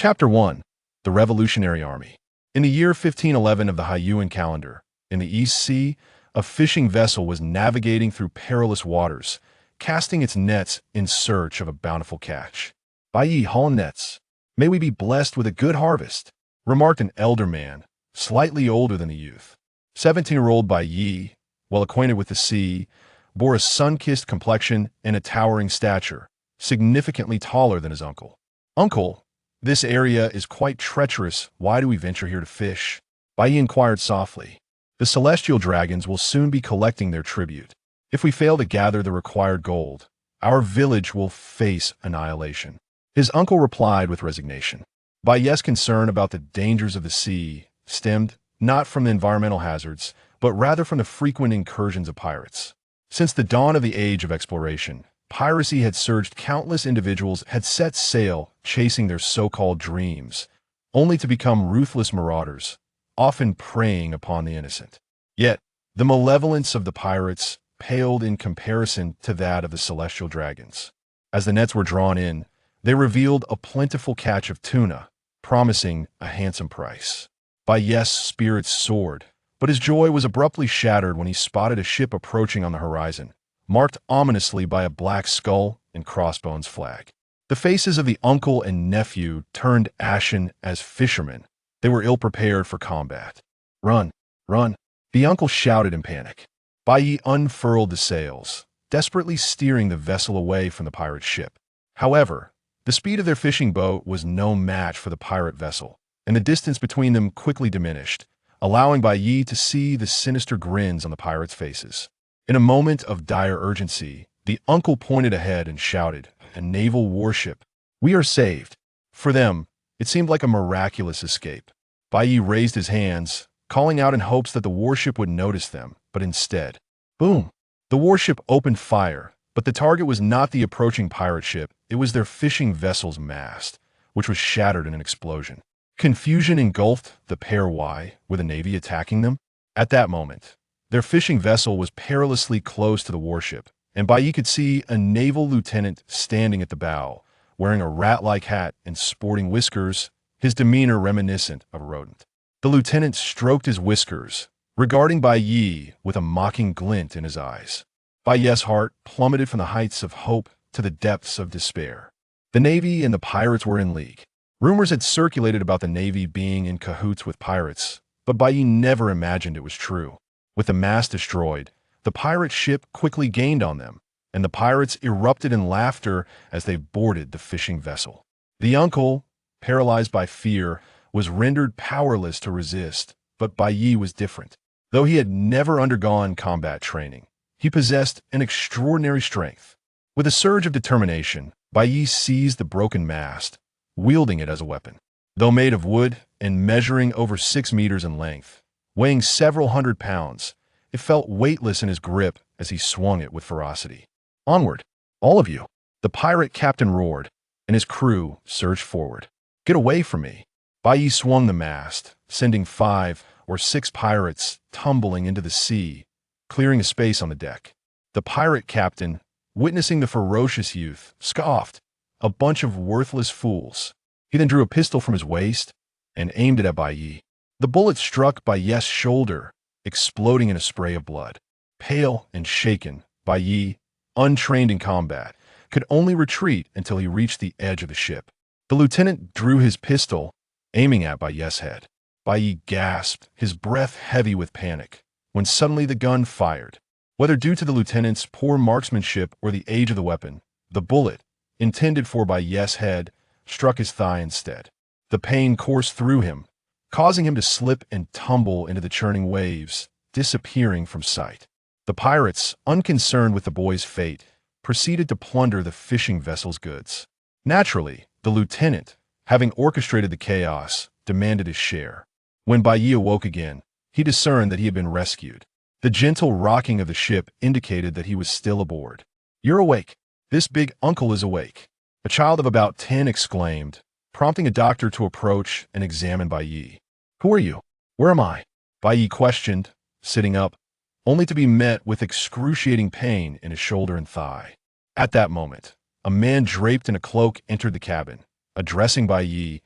Chapter 1. The Revolutionary Army. In the year 1511 of the Haiyuan calendar, in the East Sea, a fishing vessel was navigating through perilous waters, casting its nets in search of a bountiful catch. "By ye haul nets, may we be blessed with a good harvest," remarked an elder man, slightly older than the youth. 17-year-old Bai Yi, well acquainted with the sea, bore a sun-kissed complexion and a towering stature, significantly taller than his uncle. "Uncle, this area is quite treacherous. Why do we venture here to fish?" Bai Yi inquired softly. "The celestial dragons will soon be collecting their tribute. If we fail to gather the required gold, our village will face annihilation." His uncle replied with resignation. Bai Yi's concern about the dangers of the sea stemmed not from the environmental hazards, but rather from the frequent incursions of pirates. Since the dawn of the age of exploration, piracy had surged. Countless individuals had set sail chasing their so-called dreams, only to become ruthless marauders, often preying upon the innocent. Yet, the malevolence of the pirates paled in comparison to that of the celestial dragons. As the nets were drawn in, they revealed a plentiful catch of tuna, promising a handsome price. Bai Yi's spirits soared, but his joy was abruptly shattered when he spotted a ship approaching on the horizon, marked ominously by a black skull and crossbones flag. The faces of the uncle and nephew turned ashen as fishermen. They were ill-prepared for combat. "Run! Run!" the uncle shouted in panic. Bai Yi unfurled the sails, desperately steering the vessel away from the pirate ship. However, the speed of their fishing boat was no match for the pirate vessel, and the distance between them quickly diminished, allowing Bai Yi to see the sinister grins on the pirates' faces. In a moment of dire urgency, the uncle pointed ahead and shouted, "A naval warship! We are saved!" For them, it seemed like a miraculous escape. Bai Yi raised his hands, calling out in hopes that the warship would notice them, but instead, boom! The warship opened fire, but the target was not the approaching pirate ship. It was their fishing vessel's mast, which was shattered in an explosion. Confusion engulfed the pair. Why were the Navy attacking them? At that moment, their fishing vessel was perilously close to the warship, and Bai Yi could see a naval lieutenant standing at the bow, wearing a rat-like hat and sporting whiskers, his demeanor reminiscent of a rodent. The lieutenant stroked his whiskers, regarding Bai Yi with a mocking glint in his eyes. Bai Yi's heart plummeted from the heights of hope to the depths of despair. The Navy and the pirates were in league. Rumors had circulated about the Navy being in cahoots with pirates, but Bai Yi never imagined it was true. With the mast destroyed, the pirate ship quickly gained on them, and the pirates erupted in laughter as they boarded the fishing vessel. The uncle, paralyzed by fear, was rendered powerless to resist, but Bai Yi was different. Though he had never undergone combat training, he possessed an extraordinary strength. With a surge of determination, Bai Yi seized the broken mast, wielding it as a weapon. Though made of wood and measuring over 6 meters in length, weighing several hundred pounds, it felt weightless in his grip as he swung it with ferocity. "Onward, all of you!" the pirate captain roared, and his crew surged forward. "Get away from me!" Bai Yi swung the mast, sending 5 or 6 pirates tumbling into the sea, clearing a space on the deck. The pirate captain, witnessing the ferocious youth, scoffed, "A bunch of worthless fools." He then drew a pistol from his waist and aimed it at Bai Yi. The bullet struck Bai Yi's shoulder, exploding in a spray of blood. Pale and shaken, Bai Yi, untrained in combat, could only retreat until he reached the edge of the ship. The lieutenant drew his pistol, aiming at Bai Yi's head. Bai Yi gasped, his breath heavy with panic, when suddenly the gun fired. Whether due to the lieutenant's poor marksmanship or the age of the weapon, the bullet, intended for Bai Yi's head, struck his thigh instead. The pain coursed through him, causing him to slip and tumble into the churning waves, disappearing from sight. The pirates, unconcerned with the boy's fate, proceeded to plunder the fishing vessel's goods. Naturally, the lieutenant, having orchestrated the chaos, demanded his share. When Bai Yi awoke again, he discerned that he had been rescued. The gentle rocking of the ship indicated that he was still aboard. "You're awake. This big uncle is awake," a child of about 10 exclaimed, prompting a doctor to approach and examine Bai Yi. "Who are you? Where am I?" Bai Yi questioned, sitting up, only to be met with excruciating pain in his shoulder and thigh. At that moment, a man draped in a cloak entered the cabin. Addressing Bai Yi,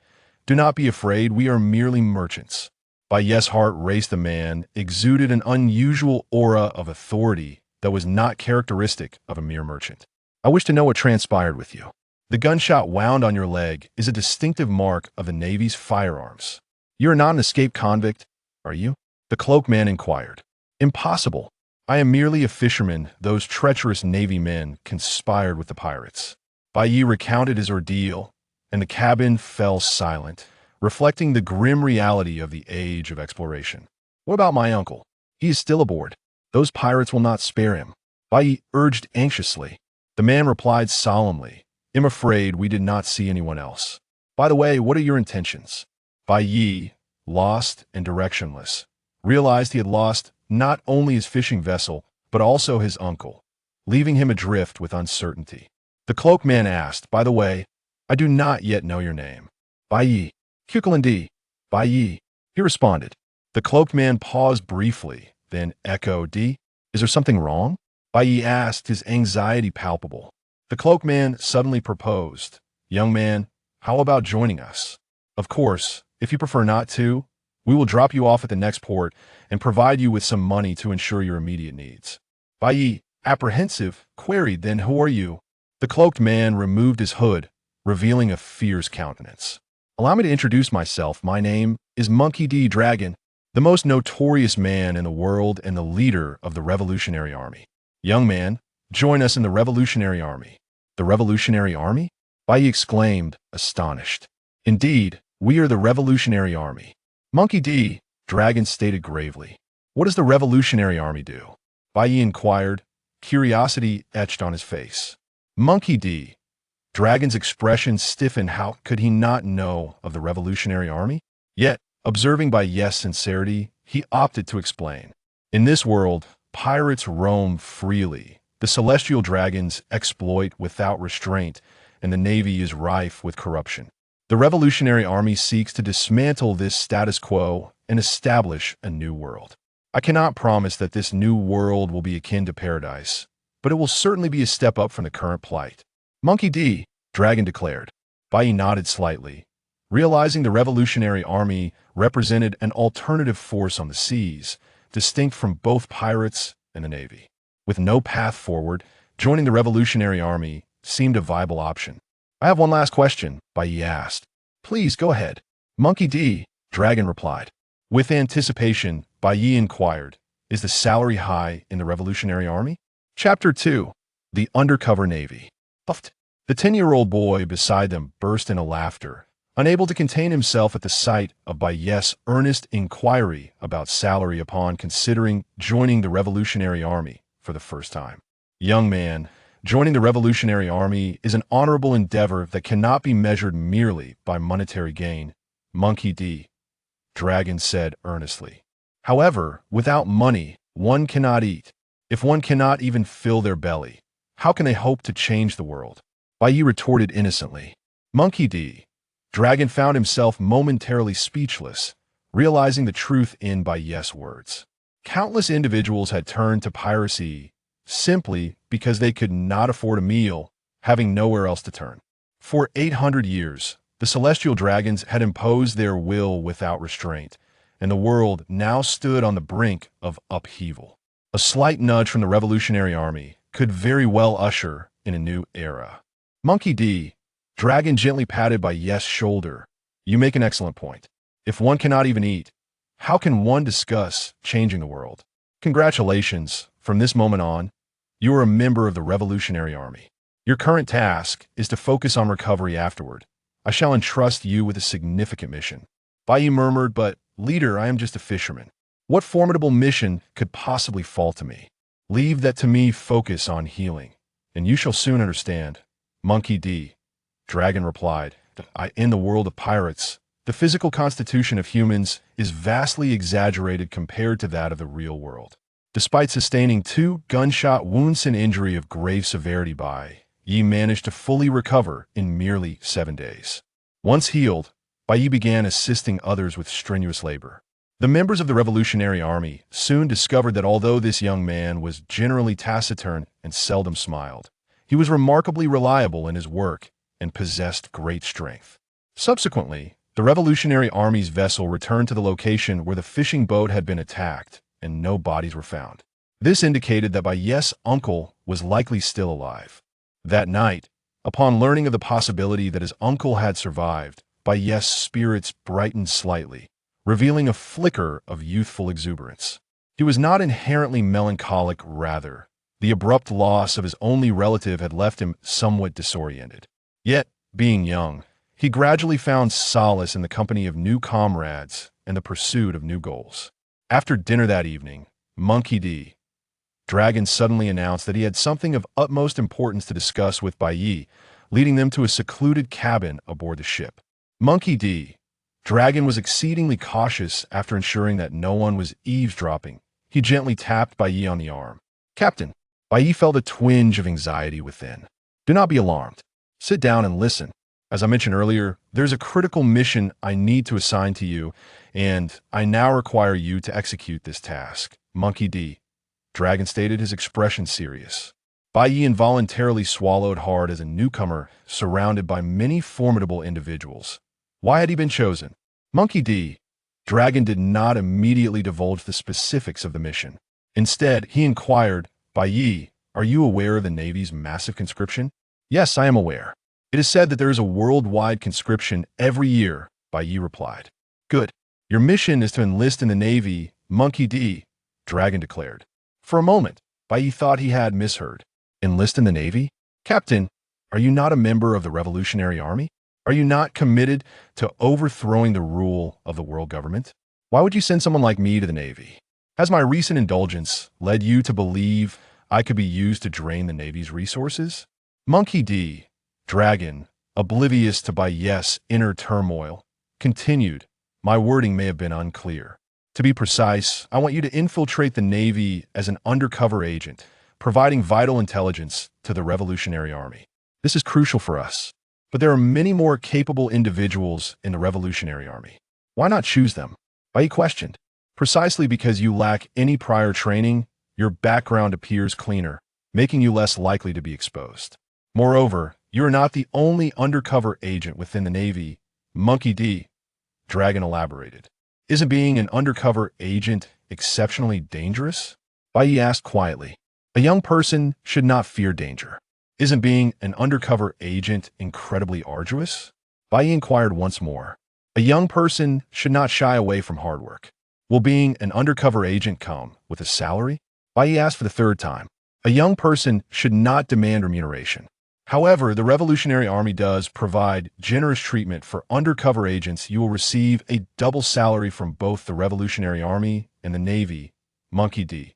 Do not be afraid, we are merely merchants. Bai Ye's heart raced. The man exuded an unusual aura of authority that was not characteristic of a mere merchant. I wish to know what transpired with you. The gunshot wound on your leg is a distinctive mark of the Navy's firearms. You are not an escaped convict, are you? The cloaked man inquired. Impossible. I am merely a fisherman. Those treacherous Navy men conspired with the pirates. Bai Ye recounted his ordeal, and the cabin fell silent, reflecting the grim reality of the age of exploration. What about my uncle? He is still aboard. Those pirates will not spare him. Bai Ye urged anxiously. The man replied solemnly, I'm afraid we did not see anyone else. By the way, what are your intentions? Bai Ye, lost and directionless, realized he had lost not only his fishing vessel, but also his uncle, leaving him adrift with uncertainty. The cloaked man asked, by the way, I do not yet know your name. Bai Ye. Kukulandi. Bai Ye. He responded. The cloaked man paused briefly, then echoed, Is there something wrong? Bai Ye asked, his anxiety palpable. The cloaked man suddenly proposed, Young man, how about joining us? Of course, if you prefer not to, we will drop you off at the next port and provide you with some money to ensure your immediate needs. Bai Ye, apprehensive, queried, Then who are you? The cloaked man removed his hood, revealing a fierce countenance. Allow me to introduce myself. My name is Monkey D. Dragon, the most notorious man in the world and the leader of the Revolutionary Army. Young man, join us in the Revolutionary Army. The Revolutionary Army? Bai Ye exclaimed, astonished. Indeed, we are the Revolutionary Army. Monkey D. Dragon stated gravely. What does the Revolutionary Army do? Bai Ye inquired, curiosity etched on his face. Monkey D. Dragon's expression stiffened. How could he not know of the Revolutionary Army? Yet, observing Bai Ye's sincerity, he opted to explain. In this world, pirates roam freely. The celestial dragons exploit without restraint, and the Navy is rife with corruption. The Revolutionary Army seeks to dismantle this status quo and establish a new world. I cannot promise that this new world will be akin to paradise, but it will certainly be a step up from the current plight. Monkey D. Dragon declared. Bai Ye nodded slightly, realizing the Revolutionary Army represented an alternative force on the seas, distinct from both pirates and the Navy. With no path forward, joining the Revolutionary Army seemed a viable option. I have one last question, Bai Ye asked. Please, go ahead. Monkey D. Dragon replied. With anticipation, Bai Ye inquired, Is the salary high in the Revolutionary Army? Chapter 2. The Undercover Navy. Puffed. The 10-year-old boy beside them burst into laughter, unable to contain himself at the sight of Bai Ye's earnest inquiry about salary upon considering joining the Revolutionary Army for the first time. Young man, joining the Revolutionary Army is an honorable endeavor that cannot be measured merely by monetary gain, Monkey D. Dragon said earnestly. However, without money, one cannot eat. If one cannot even fill their belly, how can they hope to change the world? Bai Ye retorted innocently. Monkey D. Dragon found himself momentarily speechless, realizing the truth in Bai Ye's words. Countless individuals had turned to piracy simply because they could not afford a meal, having nowhere else to turn. For 800 years, the celestial dragons had imposed their will without restraint, and the world now stood on the brink of upheaval. A slight nudge from the Revolutionary Army could very well usher in a new era. Monkey D. Dragon gently patted Bai Ye's shoulder. You make an excellent point. If one cannot even eat, how can one discuss changing the world? Congratulations. From this moment on, you are a member of the Revolutionary Army. Your current task is to focus on recovery afterward. I shall entrust you with a significant mission. Bai Ye murmured, But, leader, I am just a fisherman. What formidable mission could possibly fall to me? Leave that to me. Focus on healing, and you shall soon understand. Monkey D. Dragon replied, In the world of pirates, the physical constitution of humans is vastly exaggerated compared to that of the real world. Despite sustaining 2 gunshot wounds and injury of grave severity, Bai Ye managed to fully recover in merely 7 days. Once healed, Bai Ye began assisting others with strenuous labor. The members of the Revolutionary Army soon discovered that although this young man was generally taciturn and seldom smiled, he was remarkably reliable in his work and possessed great strength. Subsequently, The Revolutionary Army's vessel returned to the location where the fishing boat had been attacked, and no bodies were found. This indicated that Bai's uncle was likely still alive. That night, upon learning of the possibility that his uncle had survived, Bai's spirits brightened slightly, revealing a flicker of youthful exuberance. He was not inherently melancholic, rather. The abrupt loss of his only relative had left him somewhat disoriented. Yet, being young, he gradually found solace in the company of new comrades and the pursuit of new goals. After dinner that evening, Monkey D. Dragon suddenly announced that he had something of utmost importance to discuss with Bai, leading them to a secluded cabin aboard the ship. Monkey D. Dragon was exceedingly cautious after ensuring that no one was eavesdropping. He gently tapped Bai on the arm. "Captain." Bai felt a twinge of anxiety within. "Do not be alarmed. Sit down and listen. As I mentioned earlier, there's a critical mission I need to assign to you, and I now require you to execute this task." Monkey D. Dragon stated, his expression serious. Bai involuntarily swallowed hard as a newcomer surrounded by many formidable individuals. Why had he been chosen? Monkey D. Dragon did not immediately divulge the specifics of the mission. Instead, he inquired, "Bai, are you aware of the Navy's massive conscription?" "Yes, I am aware. It is said that there is a worldwide conscription every year," Bai replied. "Good. Your mission is to enlist in the Navy," Monkey D. Dragon declared. For a moment, Bai thought he had misheard. "Enlist in the Navy? Captain, are you not a member of the Revolutionary Army? Are you not committed to overthrowing the rule of the world government? Why would you send someone like me to the Navy? Has my recent indulgence led you to believe I could be used to drain the Navy's resources?" Monkey D. Dragon, oblivious to Bai's inner turmoil, continued, "My wording may have been unclear. To be precise, I want you to infiltrate the Navy as an undercover agent, providing vital intelligence to the Revolutionary Army. This is crucial for us, but there are many more capable individuals in the Revolutionary Army. Why not choose them?" Bai questioned. "Precisely because you lack any prior training, your background appears cleaner, making you less likely to be exposed. Moreover, you are not the only undercover agent within the Navy," Monkey D. Dragon elaborated. "Isn't being an undercover agent exceptionally dangerous?" Bai asked quietly. "A young person should not fear danger. Isn't being an undercover agent incredibly arduous?" Bai inquired once more. "A young person should not shy away from hard work. Will being an undercover agent come with a salary?" Bai asked for the third time. "A young person should not demand remuneration. However, the Revolutionary Army does provide generous treatment for undercover agents. You will receive a double salary from both the Revolutionary Army and the Navy," Monkey D.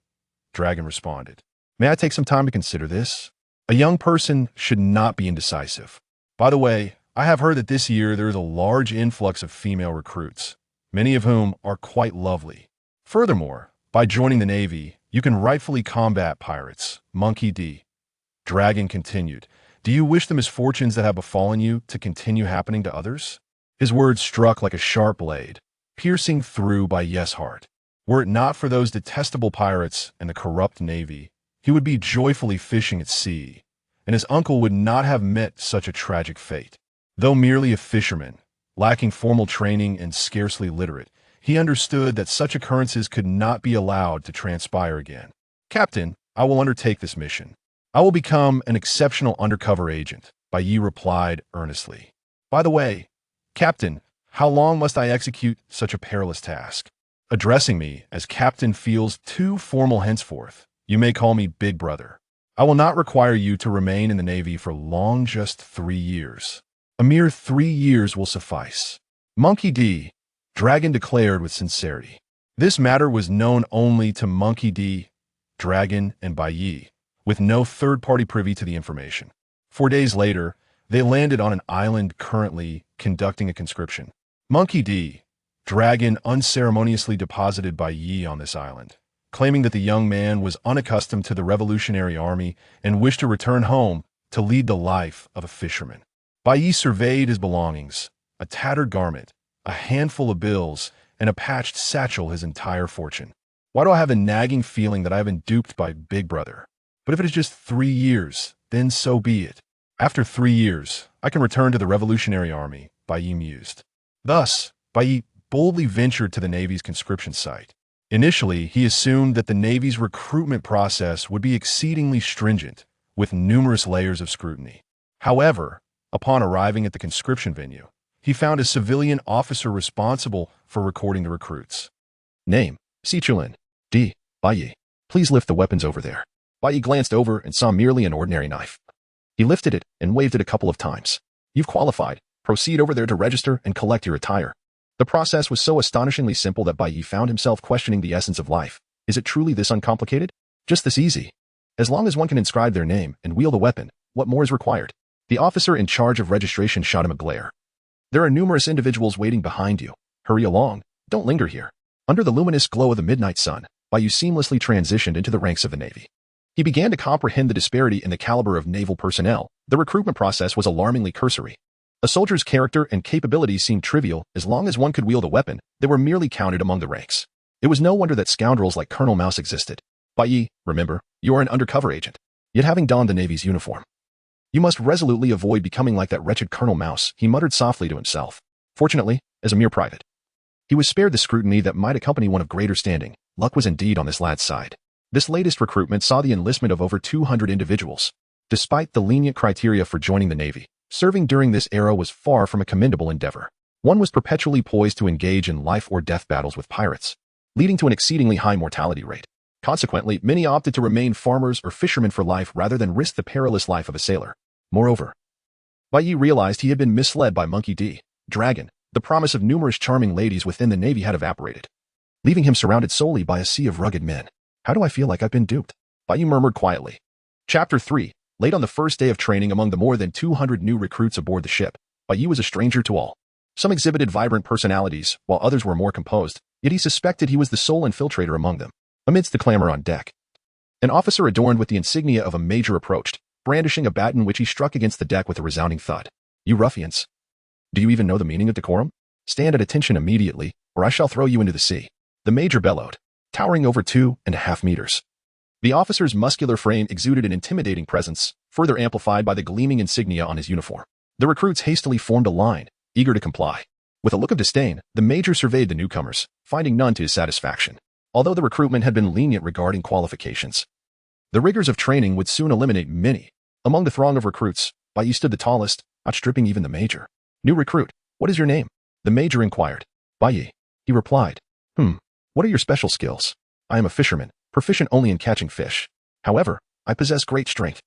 Dragon responded. "May I take some time to consider this? A young person should not be indecisive. By the way, I have heard that this year there is a large influx of female recruits, many of whom are quite lovely. Furthermore, by joining the Navy, you can rightfully combat pirates," Monkey D. Dragon continued. "Do you wish the misfortunes that have befallen you to continue happening to others?" His words struck like a sharp blade, piercing through Bai's heart. Were it not for those detestable pirates and the corrupt Navy, he would be joyfully fishing at sea, and his uncle would not have met such a tragic fate. Though merely a fisherman, lacking formal training and scarcely literate, he understood that such occurrences could not be allowed to transpire again. "Captain, I will undertake this mission. I will become an exceptional undercover agent," Bai replied earnestly. "By the way, Captain, how long must I execute such a perilous task?" "Addressing me as Captain feels too formal henceforth. You may call me Big Brother. I will not require you to remain in the Navy for long, just 3 years. A mere 3 years will suffice," Monkey D. Dragon declared with sincerity. This matter was known only to Monkey D. Dragon and Bai, with no third party privy to the information. 4 days later, they landed on an island currently conducting a conscription. Monkey D. Dragon unceremoniously deposited Bai on this island, claiming that the young man was unaccustomed to the Revolutionary Army and wished to return home to lead the life of a fisherman. Bai surveyed his belongings, a tattered garment, a handful of bills, and a patched satchel, his entire fortune. "Why do I have a nagging feeling that I have been duped by Big Brother? But if it is just 3 years, then so be it. After 3 years, I can return to the Revolutionary Army," Bai mused. Thus, Bai boldly ventured to the Navy's conscription site. Initially, he assumed that the Navy's recruitment process would be exceedingly stringent, with numerous layers of scrutiny. However, upon arriving at the conscription venue, he found a civilian officer responsible for recording the recruits. Name: Si Chulin. D. Bai. Please lift the weapons over there. Bai glanced over and saw merely an ordinary knife. He lifted it and waved it a couple of times. You've qualified. Proceed over there to register and collect your attire. The process was so astonishingly simple that Bai found himself questioning the essence of life. Is it truly this uncomplicated? Just this easy? As long as one can inscribe their name and wield a weapon, what more is required? The officer in charge of registration shot him a glare. There are numerous individuals waiting behind you. Hurry along. Don't linger here. Under the luminous glow of the midnight sun, Bai seamlessly transitioned into the ranks of the Navy. He began to comprehend the disparity in the caliber of naval personnel. The recruitment process was alarmingly cursory. A soldier's character and capabilities seemed trivial as long as one could wield a weapon. They were merely counted among the ranks. It was no wonder that scoundrels like Colonel Mouse existed. Bai, remember, you are an undercover agent, yet having donned the Navy's uniform. You must resolutely avoid becoming like that wretched Colonel Mouse, he muttered softly to himself. Fortunately, as a mere private, he was spared the scrutiny that might accompany one of greater standing. Luck was indeed on this lad's side. This latest recruitment saw the enlistment of over 200 individuals. Despite the lenient criteria for joining the Navy, serving during this era was far from a commendable endeavor. One was perpetually poised to engage in life-or-death battles with pirates, leading to an exceedingly high mortality rate. Consequently, many opted to remain farmers or fishermen for life rather than risk the perilous life of a sailor. Moreover, Bai realized he had been misled by Monkey D. Dragon. The promise of numerous charming ladies within the Navy had evaporated, leaving him surrounded solely by a sea of rugged men. How do I feel like I've been duped? Bai murmured quietly. Chapter 3. Late on the first day of training among the more than 200 new recruits aboard the ship, Bai was a stranger to all. Some exhibited vibrant personalities, while others were more composed, yet he suspected he was the sole infiltrator among them. Amidst the clamor on deck, an officer adorned with the insignia of a major approached, brandishing a baton which he struck against the deck with a resounding thud. You ruffians! Do you even know the meaning of decorum? Stand at attention immediately, or I shall throw you into the sea. The major bellowed, towering over 2.5 meters. The officer's muscular frame exuded an intimidating presence, further amplified by the gleaming insignia on his uniform. The recruits hastily formed a line, eager to comply. With a look of disdain, the major surveyed the newcomers, finding none to his satisfaction. Although the recruitment had been lenient regarding qualifications, the rigors of training would soon eliminate many. Among the throng of recruits, Bai stood the tallest, outstripping even the major. New recruit, what is your name? The major inquired. Bai. He replied. What are your special skills? I am a fisherman, proficient only in catching fish. However, I possess great strength.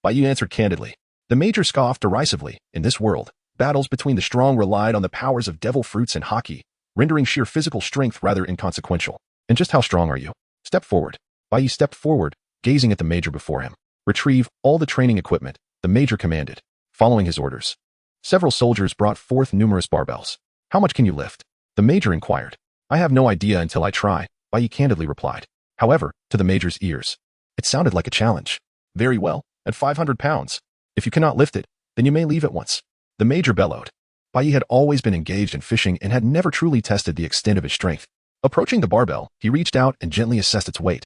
Bai answered candidly. The major scoffed derisively. In this world, battles between the strong relied on the powers of devil fruits and hockey, rendering sheer physical strength rather inconsequential. And just how strong are you? Step forward. Bai stepped forward, gazing at the major before him. Retrieve all the training equipment, the major commanded. Following his orders, several soldiers brought forth numerous barbells. How much can you lift? The major inquired. I have no idea until I try, Bai candidly replied. However, to the major's ears, it sounded like a challenge. Very well, at 500 pounds. If you cannot lift it, then you may leave at once. The major bellowed. Bai had always been engaged in fishing and had never truly tested the extent of his strength. Approaching the barbell, he reached out and gently assessed its weight.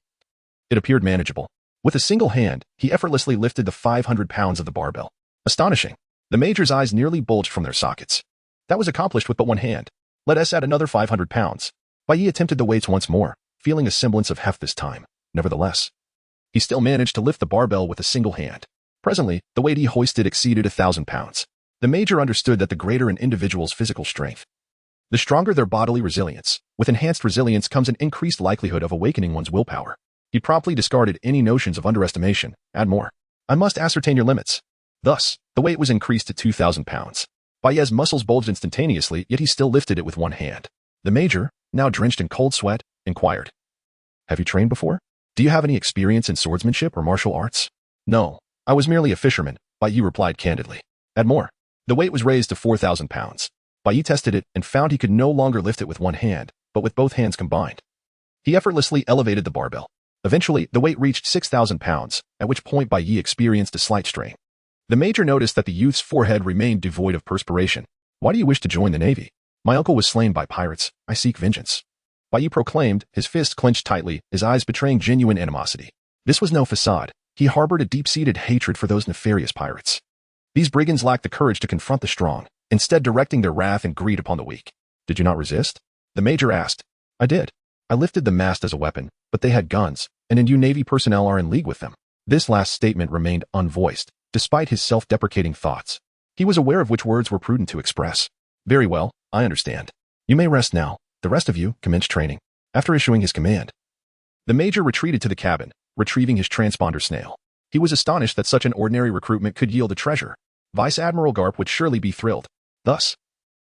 It appeared manageable. With a single hand, he effortlessly lifted the 500 pounds of the barbell. Astonishing. The major's eyes nearly bulged from their sockets. That was accomplished with but one hand. Let us add another 500 pounds. Bai attempted the weights once more, feeling a semblance of heft this time. Nevertheless, he still managed to lift the barbell with a single hand. Presently, the weight he hoisted exceeded 1,000 pounds. The major understood that the greater an individual's physical strength, the stronger their bodily resilience. With enhanced resilience comes an increased likelihood of awakening one's willpower. He promptly discarded any notions of underestimation. Add more. I must ascertain your limits. Thus, the weight was increased to 2,000 pounds. Bai's muscles bulged instantaneously, yet he still lifted it with one hand. The major, now drenched in cold sweat, inquired. Have you trained before? Do you have any experience in swordsmanship or martial arts? No, I was merely a fisherman, Bai replied candidly. Add more. The weight was raised to 4,000 pounds. Bai tested it and found he could no longer lift it with one hand, but with both hands combined. He effortlessly elevated the barbell. Eventually, the weight reached 6,000 pounds, at which point Bai experienced a slight strain. The major noticed that the youth's forehead remained devoid of perspiration. Why do you wish to join the Navy? My uncle was slain by pirates. I seek vengeance. Bai proclaimed, his fists clenched tightly, his eyes betraying genuine animosity. This was no facade. He harbored a deep-seated hatred for those nefarious pirates. These brigands lacked the courage to confront the strong, instead directing their wrath and greed upon the weak. Did you not resist? The major asked. I did. I lifted the mast as a weapon, but they had guns, and you Navy personnel are in league with them. This last statement remained unvoiced, despite his self-deprecating thoughts. He was aware of which words were prudent to express. Very well, I understand. You may rest now. The rest of you commence training. After issuing his command, the major retreated to the cabin, retrieving his transponder snail. He was astonished that such an ordinary recruitment could yield a treasure. Vice Admiral Garp would surely be thrilled. Thus,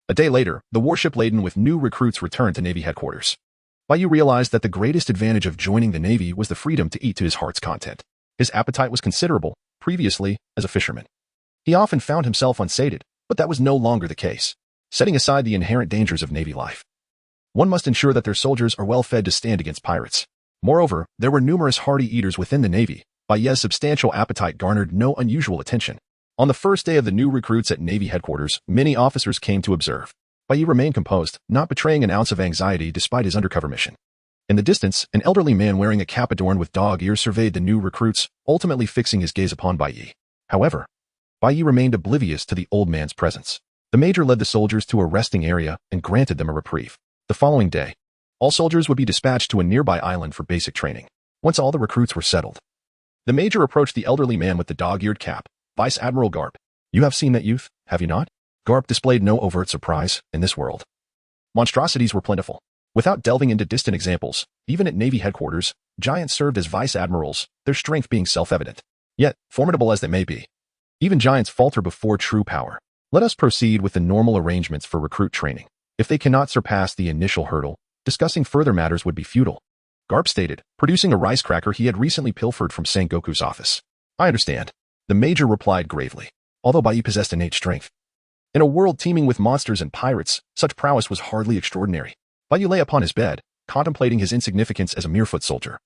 a day later, the warship laden with new recruits returned to Navy headquarters. Baiyu realized that the greatest advantage of joining the Navy was the freedom to eat to his heart's content. His appetite was considerable, previously, as a fisherman. He often found himself unsated, but that was no longer the case. Setting aside the inherent dangers of Navy life, one must ensure that their soldiers are well fed to stand against pirates. Moreover, there were numerous hearty eaters within the Navy. Baiyu's substantial appetite garnered no unusual attention. On the first day of the new recruits at Navy headquarters, many officers came to observe. Baiyu remained composed, not betraying an ounce of anxiety despite his undercover mission. In the distance, an elderly man wearing a cap adorned with dog ears surveyed the new recruits, ultimately fixing his gaze upon Baiyu. However, Baiyu remained oblivious to the old man's presence. The major led the soldiers to a resting area and granted them a reprieve. The following day, all soldiers would be dispatched to a nearby island for basic training. Once all the recruits were settled, the major approached the elderly man with the dog-eared cap. Vice Admiral Garp, you have seen that youth, have you not? Garp displayed no overt surprise in this world. Monstrosities were plentiful. Without delving into distant examples, even at Navy headquarters, giants served as vice admirals, their strength being self-evident. Yet, formidable as they may be, even giants falter before true power. Let us proceed with the normal arrangements for recruit training. If they cannot surpass the initial hurdle, discussing further matters would be futile. Garp stated, producing a rice cracker he had recently pilfered from Sengoku's office. I understand. The major replied gravely, although Baiyu possessed innate strength. In a world teeming with monsters and pirates, such prowess was hardly extraordinary. Baiyu lay upon his bed, contemplating his insignificance as a mere foot soldier,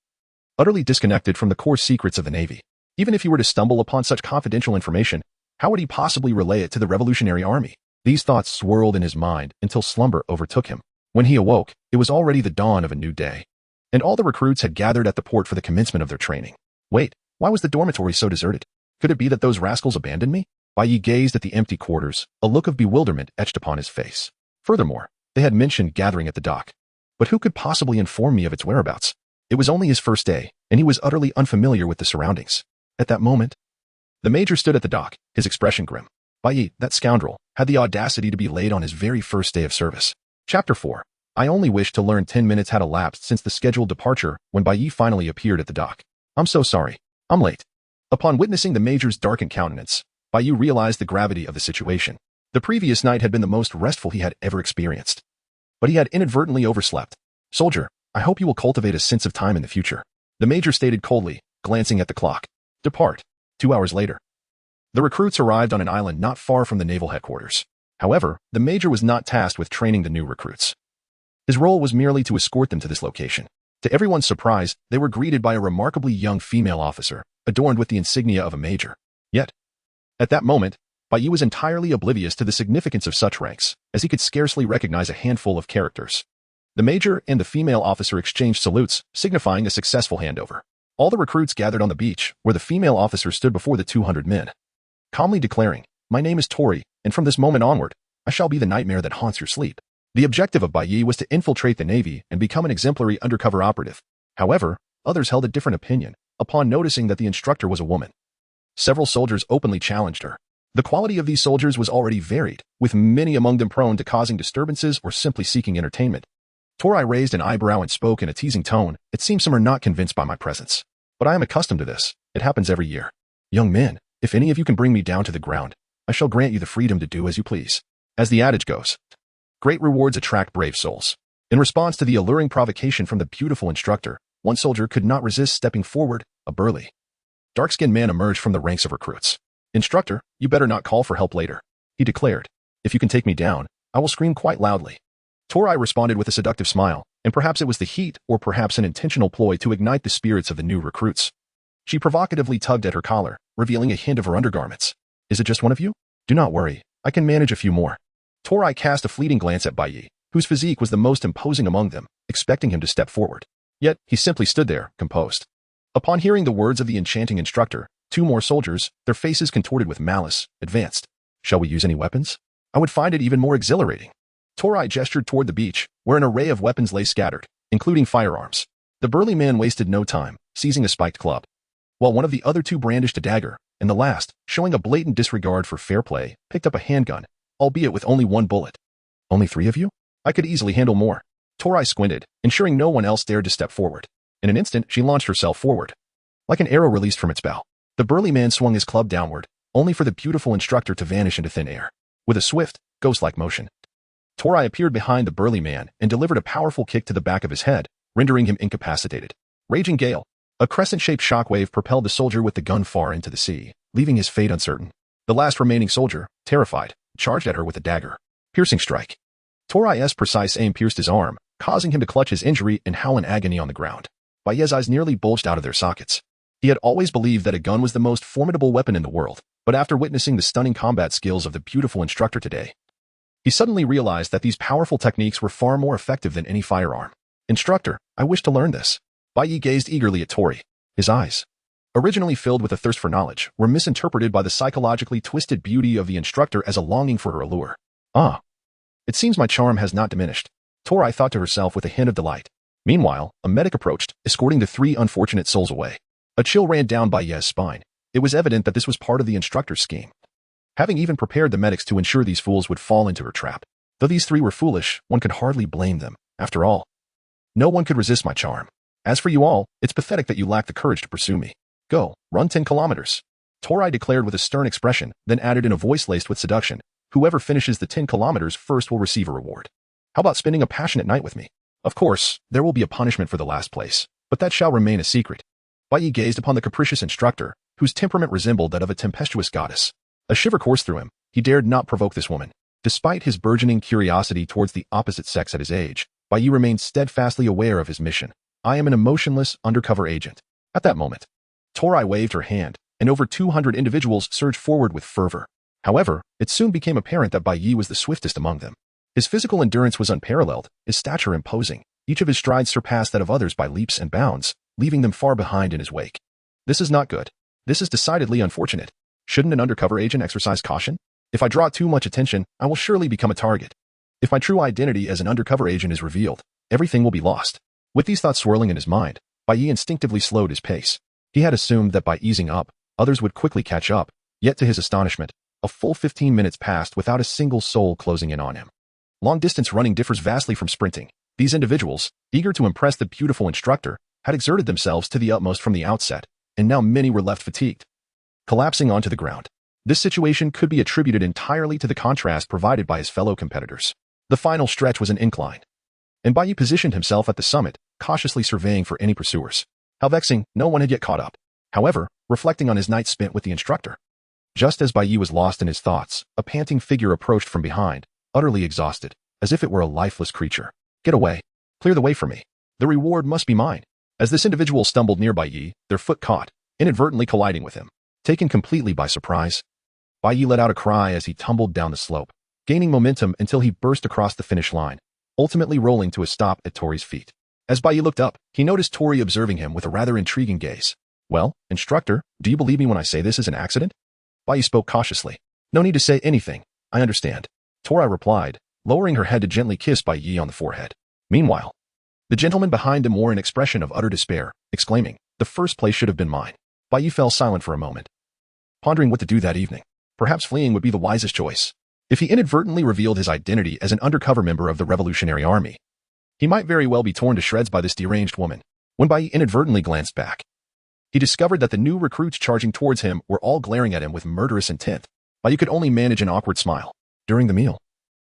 utterly disconnected from the core secrets of the Navy. Even if he were to stumble upon such confidential information, how would he possibly relay it to the Revolutionary Army? These thoughts swirled in his mind until slumber overtook him. When he awoke, it was already the dawn of a new day, and all the recruits had gathered at the port for the commencement of their training. Wait, why was the dormitory so deserted? Could it be that those rascals abandoned me? Baiyu gazed at the empty quarters, a look of bewilderment etched upon his face. Furthermore, they had mentioned gathering at the dock. But who could possibly inform me of its whereabouts? It was only his first day, and he was utterly unfamiliar with the surroundings. At that moment, the major stood at the dock, his expression grim. Baiyu, that scoundrel, had the audacity to be late on his very first day of service. Chapter 4. I only wished to learn 10 minutes had elapsed since the scheduled departure when Baiyu finally appeared at the dock. I'm so sorry. I'm late. Upon witnessing the major's darkened countenance, Baiyu realized the gravity of the situation. The previous night had been the most restful he had ever experienced. But he had inadvertently overslept. Soldier, I hope you will cultivate a sense of time in the future. The major stated coldly, glancing at the clock. Depart. 2 hours later, the recruits arrived on an island not far from the naval headquarters. However, the major was not tasked with training the new recruits. His role was merely to escort them to this location. To everyone's surprise, they were greeted by a remarkably young female officer, adorned with the insignia of a major. Yet, at that moment, Baiyu was entirely oblivious to the significance of such ranks, as he could scarcely recognize a handful of characters. The major and the female officer exchanged salutes, signifying a successful handover. All the recruits gathered on the beach, where the female officer stood before the 200 men, calmly declaring, My name is Tori, and from this moment onward, I shall be the nightmare that haunts your sleep. The objective of Baiyu was to infiltrate the Navy and become an exemplary undercover operative. However, others held a different opinion, upon noticing that the instructor was a woman. Several soldiers openly challenged her. The quality of these soldiers was already varied, with many among them prone to causing disturbances or simply seeking entertainment. Tori raised an eyebrow and spoke in a teasing tone. It seems some are not convinced by my presence. But I am accustomed to this. It happens every year. Young men, if any of you can bring me down to the ground, I shall grant you the freedom to do as you please. As the adage goes, great rewards attract brave souls. In response to the alluring provocation from the beautiful instructor, one soldier could not resist stepping forward. A burly, dark-skinned man emerged from the ranks of recruits. Instructor, you better not call for help later, he declared. If you can take me down, I will scream quite loudly. Tori responded with a seductive smile, and perhaps it was the heat or perhaps an intentional ploy to ignite the spirits of the new recruits. She provocatively tugged at her collar, revealing a hint of her undergarments. Is it just one of you? Do not worry, I can manage a few more. Tori cast a fleeting glance at Baiyu, whose physique was the most imposing among them, expecting him to step forward. Yet, he simply stood there, composed. Upon hearing the words of the enchanting instructor, 2 more soldiers, their faces contorted with malice, advanced. Shall we use any weapons? I would find it even more exhilarating. Torai gestured toward the beach, where an array of weapons lay scattered, including firearms. The burly man wasted no time, seizing a spiked club, while one of the other two brandished a dagger, and the last, showing a blatant disregard for fair play, picked up a handgun, albeit with only one bullet. Only 3 of you? I could easily handle more. Torai squinted, ensuring no one else dared to step forward. In an instant, she launched herself forward. Like an arrow released from its bow, the burly man swung his club downward, only for the beautiful instructor to vanish into thin air. With a swift, ghost-like motion, Torai appeared behind the burly man and delivered a powerful kick to the back of his head, rendering him incapacitated. Raging gale. A crescent-shaped shockwave propelled the soldier with the gun far into the sea, leaving his fate uncertain. The last remaining soldier, terrified, charged at her with a dagger. Piercing strike. Torai's precise aim pierced his arm, causing him to clutch his injury and howl in agony on the ground. Baiye's eyes nearly bulged out of their sockets. He had always believed that a gun was the most formidable weapon in the world, but after witnessing the stunning combat skills of the beautiful instructor today, he suddenly realized that these powerful techniques were far more effective than any firearm. Instructor, I wish to learn this. Baiye gazed eagerly at Tori. His eyes, originally filled with a thirst for knowledge, were misinterpreted by the psychologically twisted beauty of the instructor as a longing for her allure. Ah. It seems my charm has not diminished, Torai thought to herself with a hint of delight. Meanwhile, a medic approached, escorting the 3 unfortunate souls away. A chill ran down Baiye's spine. It was evident that this was part of the instructor's scheme, having even prepared the medics to ensure these fools would fall into her trap. Though these 3 were foolish, one could hardly blame them. After all, no one could resist my charm. As for you all, it's pathetic that you lack the courage to pursue me. Go, run 10 kilometers. Torai declared with a stern expression, then added in a voice laced with seduction, whoever finishes the 10 kilometers first will receive a reward. How about spending a passionate night with me? Of course, there will be a punishment for the last place, but that shall remain a secret. Baiye gazed upon the capricious instructor, whose temperament resembled that of a tempestuous goddess. A shiver coursed through him. He dared not provoke this woman. Despite his burgeoning curiosity towards the opposite sex at his age, Baiye remained steadfastly aware of his mission. I am an emotionless, undercover agent. At that moment, Torai waved her hand, and over 200 individuals surged forward with fervor. However, it soon became apparent that Baiye was the swiftest among them. His physical endurance was unparalleled, his stature imposing. Each of his strides surpassed that of others by leaps and bounds, leaving them far behind in his wake. This is not good. This is decidedly unfortunate. Shouldn't an undercover agent exercise caution? If I draw too much attention, I will surely become a target. If my true identity as an undercover agent is revealed, everything will be lost. With these thoughts swirling in his mind, Baiye instinctively slowed his pace. He had assumed that by easing up, others would quickly catch up, yet to his astonishment, a full 15 minutes passed without a single soul closing in on him. Long-distance running differs vastly from sprinting. These individuals, eager to impress the beautiful instructor, had exerted themselves to the utmost from the outset, and now many were left fatigued, collapsing onto the ground. This situation could be attributed entirely to the contrast provided by his fellow competitors. The final stretch was an incline, and Baiye positioned himself at the summit, cautiously surveying for any pursuers. How vexing, no one had yet caught up. However, reflecting on his night spent with the instructor, just as Baiye was lost in his thoughts, a panting figure approached from behind, utterly exhausted, as if it were a lifeless creature. Get away. Clear the way for me. The reward must be mine. As this individual stumbled near Baiye, their foot caught, inadvertently colliding with him. Taken completely by surprise, Baiye let out a cry as he tumbled down the slope, gaining momentum until he burst across the finish line, ultimately rolling to a stop at Tori's feet. As Baiye looked up, he noticed Tori observing him with a rather intriguing gaze. Well, instructor, do you believe me when I say this is an accident? Baiye spoke cautiously. No need to say anything. I understand. Tori replied, lowering her head to gently kiss Baiye on the forehead. Meanwhile, the gentleman behind him wore an expression of utter despair, exclaiming, the first place should have been mine. Baiye fell silent for a moment, pondering what to do that evening. Perhaps fleeing would be the wisest choice. If he inadvertently revealed his identity as an undercover member of the Revolutionary Army, he might very well be torn to shreds by this deranged woman. When Baiye inadvertently glanced back, he discovered that the new recruits charging towards him were all glaring at him with murderous intent. Baiye could only manage an awkward smile. During the meal,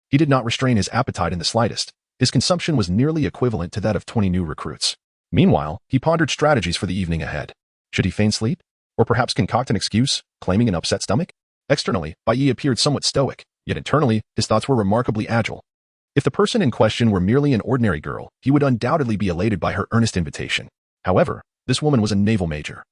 he did not restrain his appetite in the slightest. His consumption was nearly equivalent to that of 20 new recruits. Meanwhile, he pondered strategies for the evening ahead. Should he feign sleep? Or perhaps concoct an excuse, claiming an upset stomach? Externally, Baiye appeared somewhat stoic, yet internally, his thoughts were remarkably agile. If the person in question were merely an ordinary girl, he would undoubtedly be elated by her earnest invitation. However, this woman was a naval major,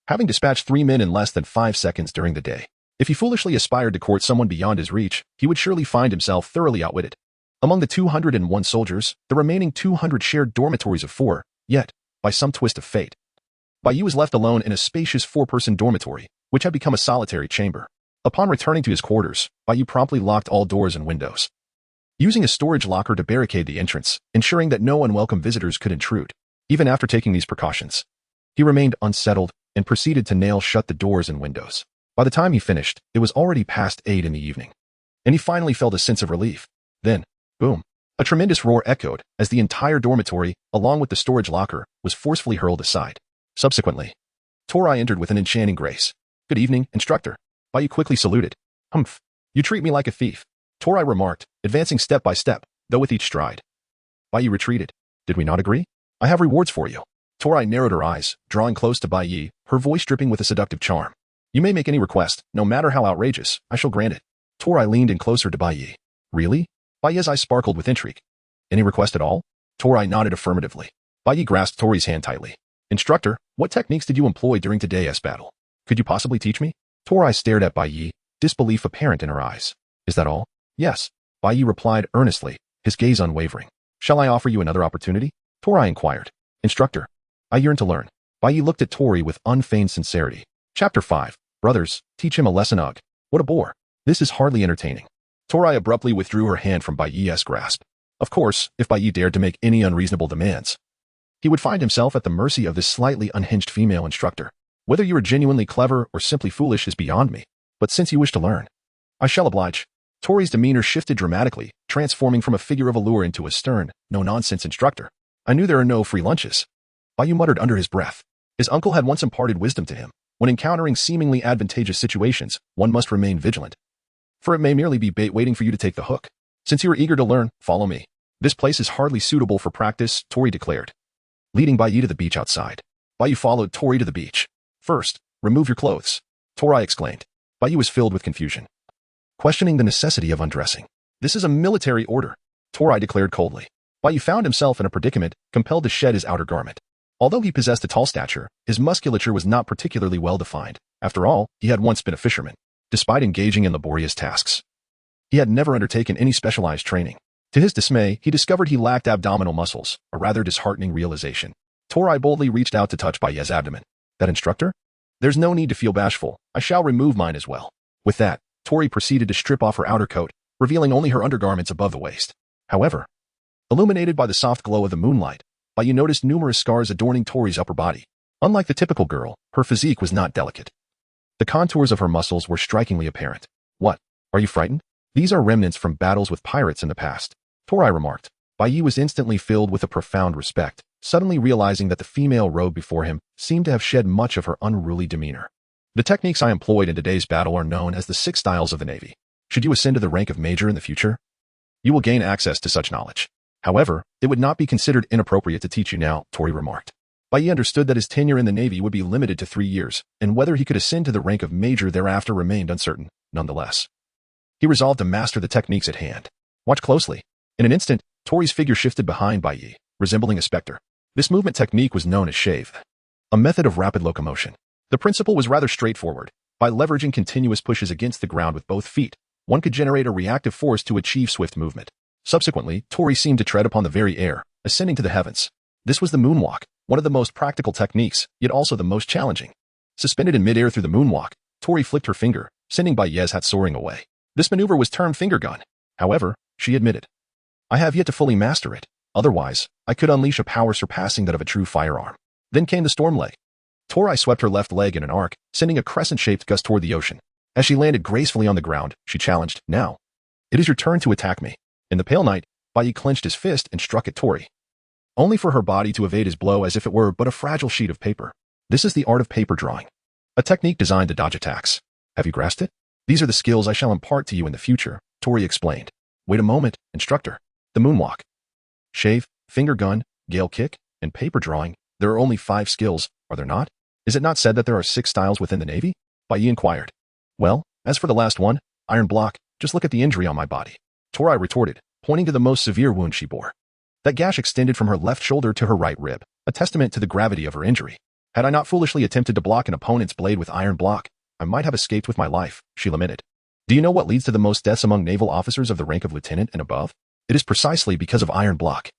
having dispatched 3 men in less than 5 seconds during the day. If he foolishly aspired to court someone beyond his reach, he would surely find himself thoroughly outwitted. Among the 201 soldiers, the remaining 200 shared dormitories of 4, yet, by some twist of fate, Baiye was left alone in a spacious 4-person dormitory, which had become a solitary chamber. Upon returning to his quarters, Baiye promptly locked all doors and windows. using a storage locker to barricade the entrance, ensuring that no unwelcome visitors could intrude. Even after taking these precautions, he remained unsettled and proceeded to nail shut the doors and windows. By the time he finished, it was already past 8 in the evening, and he finally felt a sense of relief. Then, boom, a tremendous roar echoed as the entire dormitory, along with the storage locker, was forcefully hurled aside. Subsequently, Torai entered with an enchanting grace. "Good evening, instructor." Bai Yi quickly saluted. "Humph, you treat me like a thief," Torai remarked, advancing step by step, though with each stride. Bai Yi retreated. "Did we not agree? I have rewards for you." Torai narrowed her eyes, drawing close to Bai Yi, her voice dripping with a seductive charm. "You may make any request, no matter how outrageous, I shall grant it." Torai leaned in closer to Bai Yi. "Really?" Bai Yi's eyes sparkled with intrigue. "Any request at all?" Torai nodded affirmatively. Bai Yi grasped Tori's hand tightly. "Instructor, what techniques did you employ during today's battle? Could you possibly teach me?" Torai stared at Bai Yi, disbelief apparent in her eyes. "Is that all?" "Yes," Bai Yi replied earnestly, his gaze unwavering. "Shall I offer you another opportunity?" Torai inquired. "Instructor, I yearn to learn." Bai Yi looked at Tori with unfeigned sincerity. Chapter 5. Brothers, teach him a lesson. Ugh. What a bore. This is hardly entertaining. Torai abruptly withdrew her hand from Bai Yi's grasp. Of course, if Bai Yi dared to make any unreasonable demands, he would find himself at the mercy of this slightly unhinged female instructor. Whether you are genuinely clever or simply foolish is beyond me, but since you wish to learn, I shall oblige. Tori's demeanor shifted dramatically, transforming from a figure of allure into a stern, no-nonsense instructor. "I knew there are no free lunches," Bai Yi muttered under his breath. His uncle had once imparted wisdom to him. When encountering seemingly advantageous situations, one must remain vigilant, for it may merely be bait waiting for you to take the hook. "Since you are eager to learn, follow me. This place is hardly suitable for practice," Tori declared, leading Bai Yi to the beach outside. Bai Yi followed Tori to the beach. "First, remove your clothes," Torai exclaimed. Bai Yi was filled with confusion, questioning the necessity of undressing. "This is a military order," Torai declared coldly. Bai Yi found himself in a predicament, compelled to shed his outer garment. Although he possessed a tall stature, his musculature was not particularly well defined. After all, he had once been a fisherman. Despite engaging in laborious tasks, he had never undertaken any specialized training. To his dismay, he discovered he lacked abdominal muscles, a rather disheartening realization. Torai boldly reached out to touch Bai Yi's abdomen. "That instructor? There's no need to feel bashful. I shall remove mine as well." With that, Tori proceeded to strip off her outer coat, revealing only her undergarments above the waist. However, illuminated by the soft glow of the moonlight, Bai Yi noticed numerous scars adorning Tori's upper body. Unlike the typical girl, her physique was not delicate. The contours of her muscles were strikingly apparent. "What? Are you frightened? These are remnants from battles with pirates in the past," Torai remarked. Bai Yi was instantly filled with a profound respect, suddenly realizing that the female robe before him seemed to have shed much of her unruly demeanor. "The techniques I employed in today's battle are known as the 6 styles of the Navy. Should you ascend to the rank of major in the future, you will gain access to such knowledge. However, it would not be considered inappropriate to teach you now," Tori remarked. Bai Yi understood that his tenure in the Navy would be limited to 3 years, and whether he could ascend to the rank of major thereafter remained uncertain. Nonetheless, he resolved to master the techniques at hand. Watch closely. In an instant, Tori's figure shifted behind Bai Yi, resembling a specter. This movement technique was known as shave, a method of rapid locomotion. The principle was rather straightforward. By leveraging continuous pushes against the ground with both feet, one could generate a reactive force to achieve swift movement. Subsequently, Tori seemed to tread upon the very air, ascending to the heavens. This was the moonwalk, one of the most practical techniques, yet also the most challenging. Suspended in midair through the moonwalk, Tori flicked her finger, sending Bai Yi's hat soaring away. This maneuver was termed finger gun. However, she admitted, "I have yet to fully master it. Otherwise, I could unleash a power surpassing that of a true firearm." Then came the storm leg. Torai swept her left leg in an arc, sending a crescent-shaped gust toward the ocean. As she landed gracefully on the ground, she challenged, "Now, it is your turn to attack me." In the pale night, Bai Yi clenched his fist and struck at Tori, only for her body to evade his blow as if it were but a fragile sheet of paper. This is the art of paper drawing, a technique designed to dodge attacks. Have you grasped it? These are the skills I shall impart to you in the future, Tori explained. Wait a moment, instructor. The moonwalk, shave, finger gun, gale kick, and paper drawing. There are only 5 skills, are there not? Is it not said that there are 6 styles within the Navy? Bai Yi inquired. Well, as for the last one, iron block, just look at the injury on my body. Torai retorted, pointing to the most severe wound she bore. That gash extended from her left shoulder to her right rib, a testament to the gravity of her injury. Had I not foolishly attempted to block an opponent's blade with iron block, I might have escaped with my life, she lamented. Do you know what leads to the most deaths among naval officers of the rank of lieutenant and above? It is precisely because of iron block.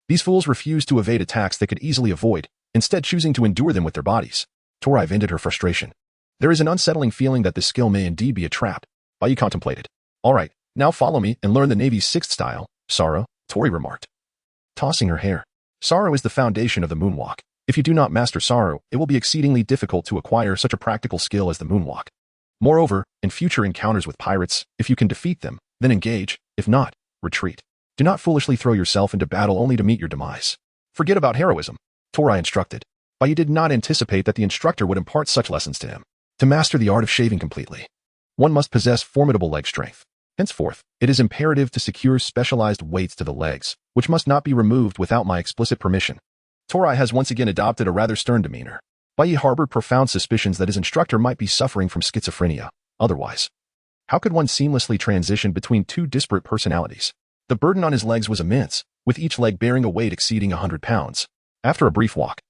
These fools refuse to evade attacks they could easily avoid, instead choosing to endure them with their bodies. Torai vented her frustration. There is an unsettling feeling that this skill may indeed be a trap. Bai Yi contemplated. All right, now follow me and learn the Navy's 6th style, Sorrow, Tori remarked, tossing her hair. Sorrow is the foundation of the moonwalk. If you do not master sorrow, it will be exceedingly difficult to acquire such a practical skill as the moonwalk. Moreover, in future encounters with pirates, if you can defeat them, then engage, if not, retreat. Do not foolishly throw yourself into battle only to meet your demise. Forget about heroism, Tori instructed. But he did not anticipate that the instructor would impart such lessons to him. To master the art of shaving completely, one must possess formidable leg strength. Henceforth, it is imperative to secure specialized weights to the legs, which must not be removed without my explicit permission. Tori has once again adopted a rather stern demeanor. Bai harbored profound suspicions that his instructor might be suffering from schizophrenia. Otherwise, how could one seamlessly transition between two disparate personalities? The burden on his legs was immense, with each leg bearing a weight exceeding 100 pounds. After a brief walk,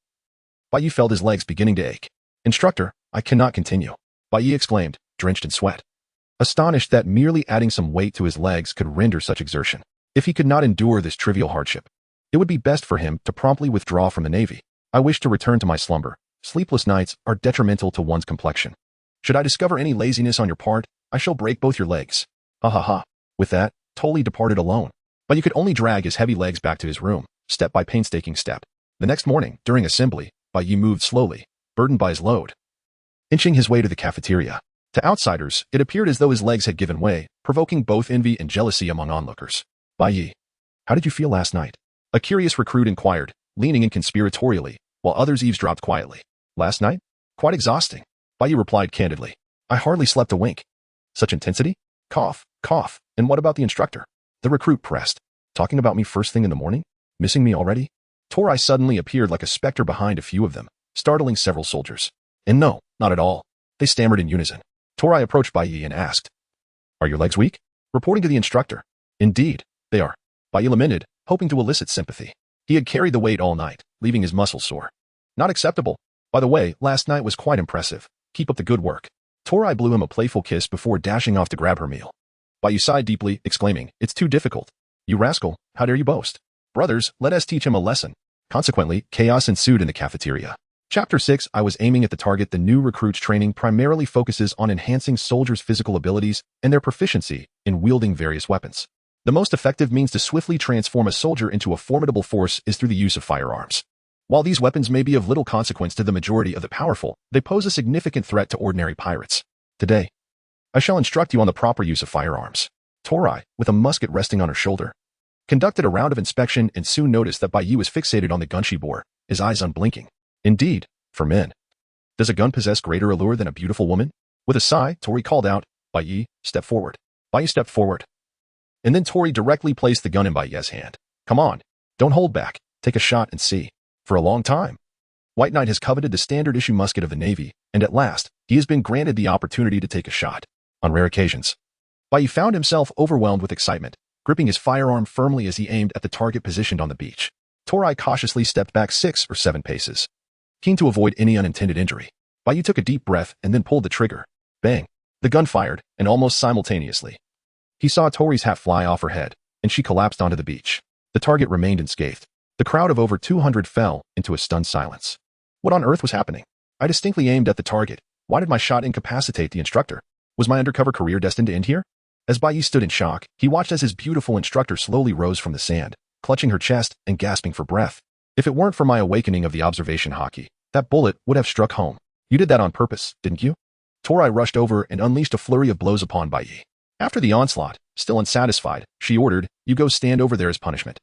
Bai felt his legs beginning to ache. Instructor, I cannot continue, Bai exclaimed, drenched in sweat. Astonished that merely adding some weight to his legs could render such exertion. If he could not endure this trivial hardship, it would be best for him to promptly withdraw from the Navy. I wish to return to my slumber. Sleepless nights are detrimental to one's complexion. Should I discover any laziness on your part, I shall break both your legs. Ha ha ha. With that, Tolly departed alone. But you could only drag his heavy legs back to his room, step by painstaking step. The next morning, during assembly, Bai moved slowly, burdened by his load, inching his way to the cafeteria. To outsiders, it appeared as though his legs had given way, provoking both envy and jealousy among onlookers. Bai, how did you feel last night? A curious recruit inquired, leaning in conspiratorially, while others eavesdropped quietly. Last night? Quite exhausting, Bai replied candidly. I hardly slept a wink. Such intensity? Cough, cough. And what about the instructor? The recruit pressed. Talking about me first thing in the morning? Missing me already? Tori suddenly appeared like a specter behind a few of them, startling several soldiers. And no, not at all. They stammered in unison. Tori approached Bai and asked, Are your legs weak? Reporting to the instructor. Indeed, they are. Bai lamented, hoping to elicit sympathy. He had carried the weight all night, leaving his muscles sore. Not acceptable. By the way, last night was quite impressive. Keep up the good work. Tori blew him a playful kiss before dashing off to grab her meal. Bai sighed deeply, exclaiming, It's too difficult. You rascal, how dare you boast? Brothers, let us teach him a lesson. Consequently, chaos ensued in the cafeteria. Chapter 6 I was aiming at the target. The new recruits training primarily focuses on enhancing soldiers' physical abilities and their proficiency in wielding various weapons. The most effective means to swiftly transform a soldier into a formidable force is through the use of firearms. While these weapons may be of little consequence to the majority of the powerful, they pose a significant threat to ordinary pirates. Today, I shall instruct you on the proper use of firearms. Tori, with a musket resting on her shoulder, conducted a round of inspection and soon noticed that Bai was fixated on the gun she bore, his eyes unblinking. Indeed, for men, does a gun possess greater allure than a beautiful woman? With a sigh, Tori called out, Bai, step forward. Bai stepped forward. And then Tori directly placed the gun in Bai's hand. Come on, don't hold back, take a shot and see. For a long time, White Knight has coveted the standard issue musket of the Navy, and at last, he has been granted the opportunity to take a shot. On rare occasions, Bai found himself overwhelmed with excitement, gripping his firearm firmly as he aimed at the target positioned on the beach. Tori cautiously stepped back 6 or 7 paces, keen to avoid any unintended injury. Bai took a deep breath and then pulled the trigger. Bang! The gun fired, and almost simultaneously, he saw Tori's hat fly off her head, and she collapsed onto the beach. The target remained unscathed. The crowd of over 200 fell into a stunned silence. What on earth was happening? I distinctly aimed at the target. Why did my shot incapacitate the instructor? Was my undercover career destined to end here? As Bai stood in shock, he watched as his beautiful instructor slowly rose from the sand, clutching her chest and gasping for breath. If it weren't for my awakening of the observation hockey, that bullet would have struck home. You did that on purpose, didn't you? Tori rushed over and unleashed a flurry of blows upon Bai. After the onslaught, still unsatisfied, she ordered, You go stand over there as punishment.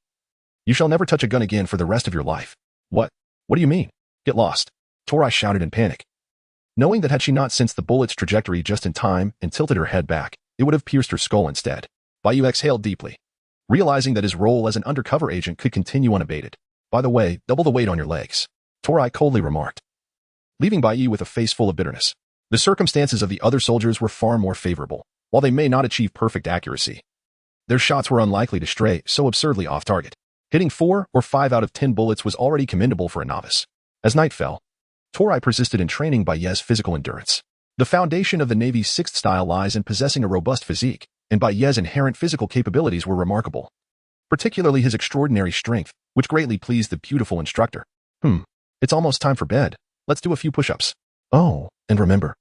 You shall never touch a gun again for the rest of your life. What? What do you mean? Get lost. Tori shouted in panic, knowing that had she not sensed the bullet's trajectory just in time and tilted her head back, it would have pierced her skull instead. Bai exhaled deeply, realizing that his role as an undercover agent could continue unabated. By the way, double the weight on your legs, Tori coldly remarked, leaving Bai with a face full of bitterness. The circumstances of the other soldiers were far more favorable. While they may not achieve perfect accuracy, their shots were unlikely to stray so absurdly off target. Hitting 4 or 5 out of 10 bullets was already commendable for a novice. As night fell, Tori persisted in training Bai's physical endurance. The foundation of the Navy's 6th style lies in possessing a robust physique, and Bai's inherent physical capabilities were remarkable, particularly his extraordinary strength, which greatly pleased the beautiful instructor. It's almost time for bed. Let's do a few push-ups. Oh, and remember,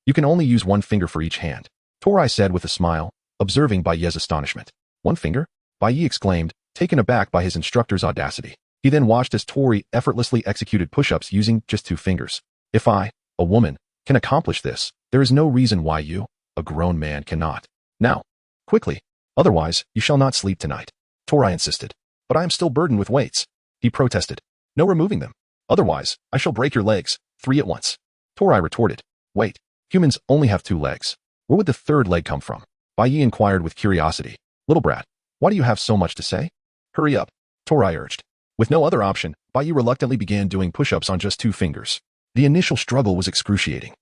you can only use one finger for each hand, Tori said with a smile, observing Bai's astonishment. One finger? Bai Yi exclaimed, taken aback by his instructor's audacity. He then watched as Tori effortlessly executed push-ups using just 2 fingers. If I, a woman, can accomplish this, there is no reason why you, a grown man, cannot. Now, quickly, otherwise you shall not sleep tonight. Tori insisted. But I am still burdened with weights. He protested. No removing them. Otherwise, I shall break your legs, 3 at once. Tori retorted. Wait, humans only have 2 legs. Where would the 3rd leg come from? Bai Yi inquired with curiosity. Little brat, why do you have so much to say? Hurry up, Tori urged. With no other option, Bai Yi reluctantly began doing push-ups on just 2 fingers. The initial struggle was excruciating.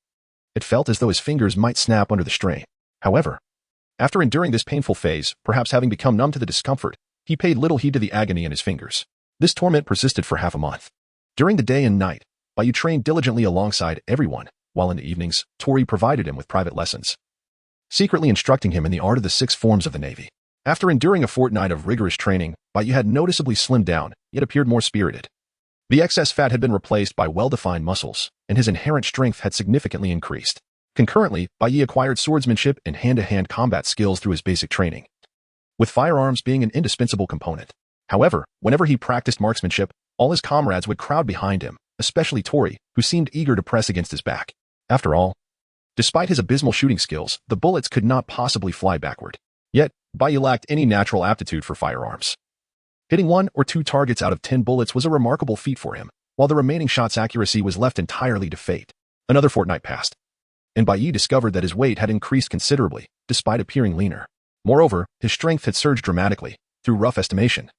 It felt as though his fingers might snap under the strain. However, after enduring this painful phase, perhaps having become numb to the discomfort, he paid little heed to the agony in his fingers. This torment persisted for half a month. During the day and night, Bai Yi trained diligently alongside everyone, while in the evenings, Tori provided him with private lessons, secretly instructing him in the art of the 6 forms of the Navy. After enduring a fortnight of rigorous training, Bai Yi had noticeably slimmed down, yet appeared more spirited. The excess fat had been replaced by well-defined muscles, and his inherent strength had significantly increased. Concurrently, Bai Yi acquired swordsmanship and hand-to-hand combat skills through his basic training, with firearms being an indispensable component. However, whenever he practiced marksmanship, all his comrades would crowd behind him, especially Tori, who seemed eager to press against his back. After all, despite his abysmal shooting skills, the bullets could not possibly fly backward. Yet, Bai Yi lacked any natural aptitude for firearms. Hitting 1 or 2 targets out of 10 bullets was a remarkable feat for him, while the remaining shots' accuracy was left entirely to fate. Another fortnight passed, and Bai Yi discovered that his weight had increased considerably, despite appearing leaner. Moreover, his strength had surged dramatically, through rough estimation.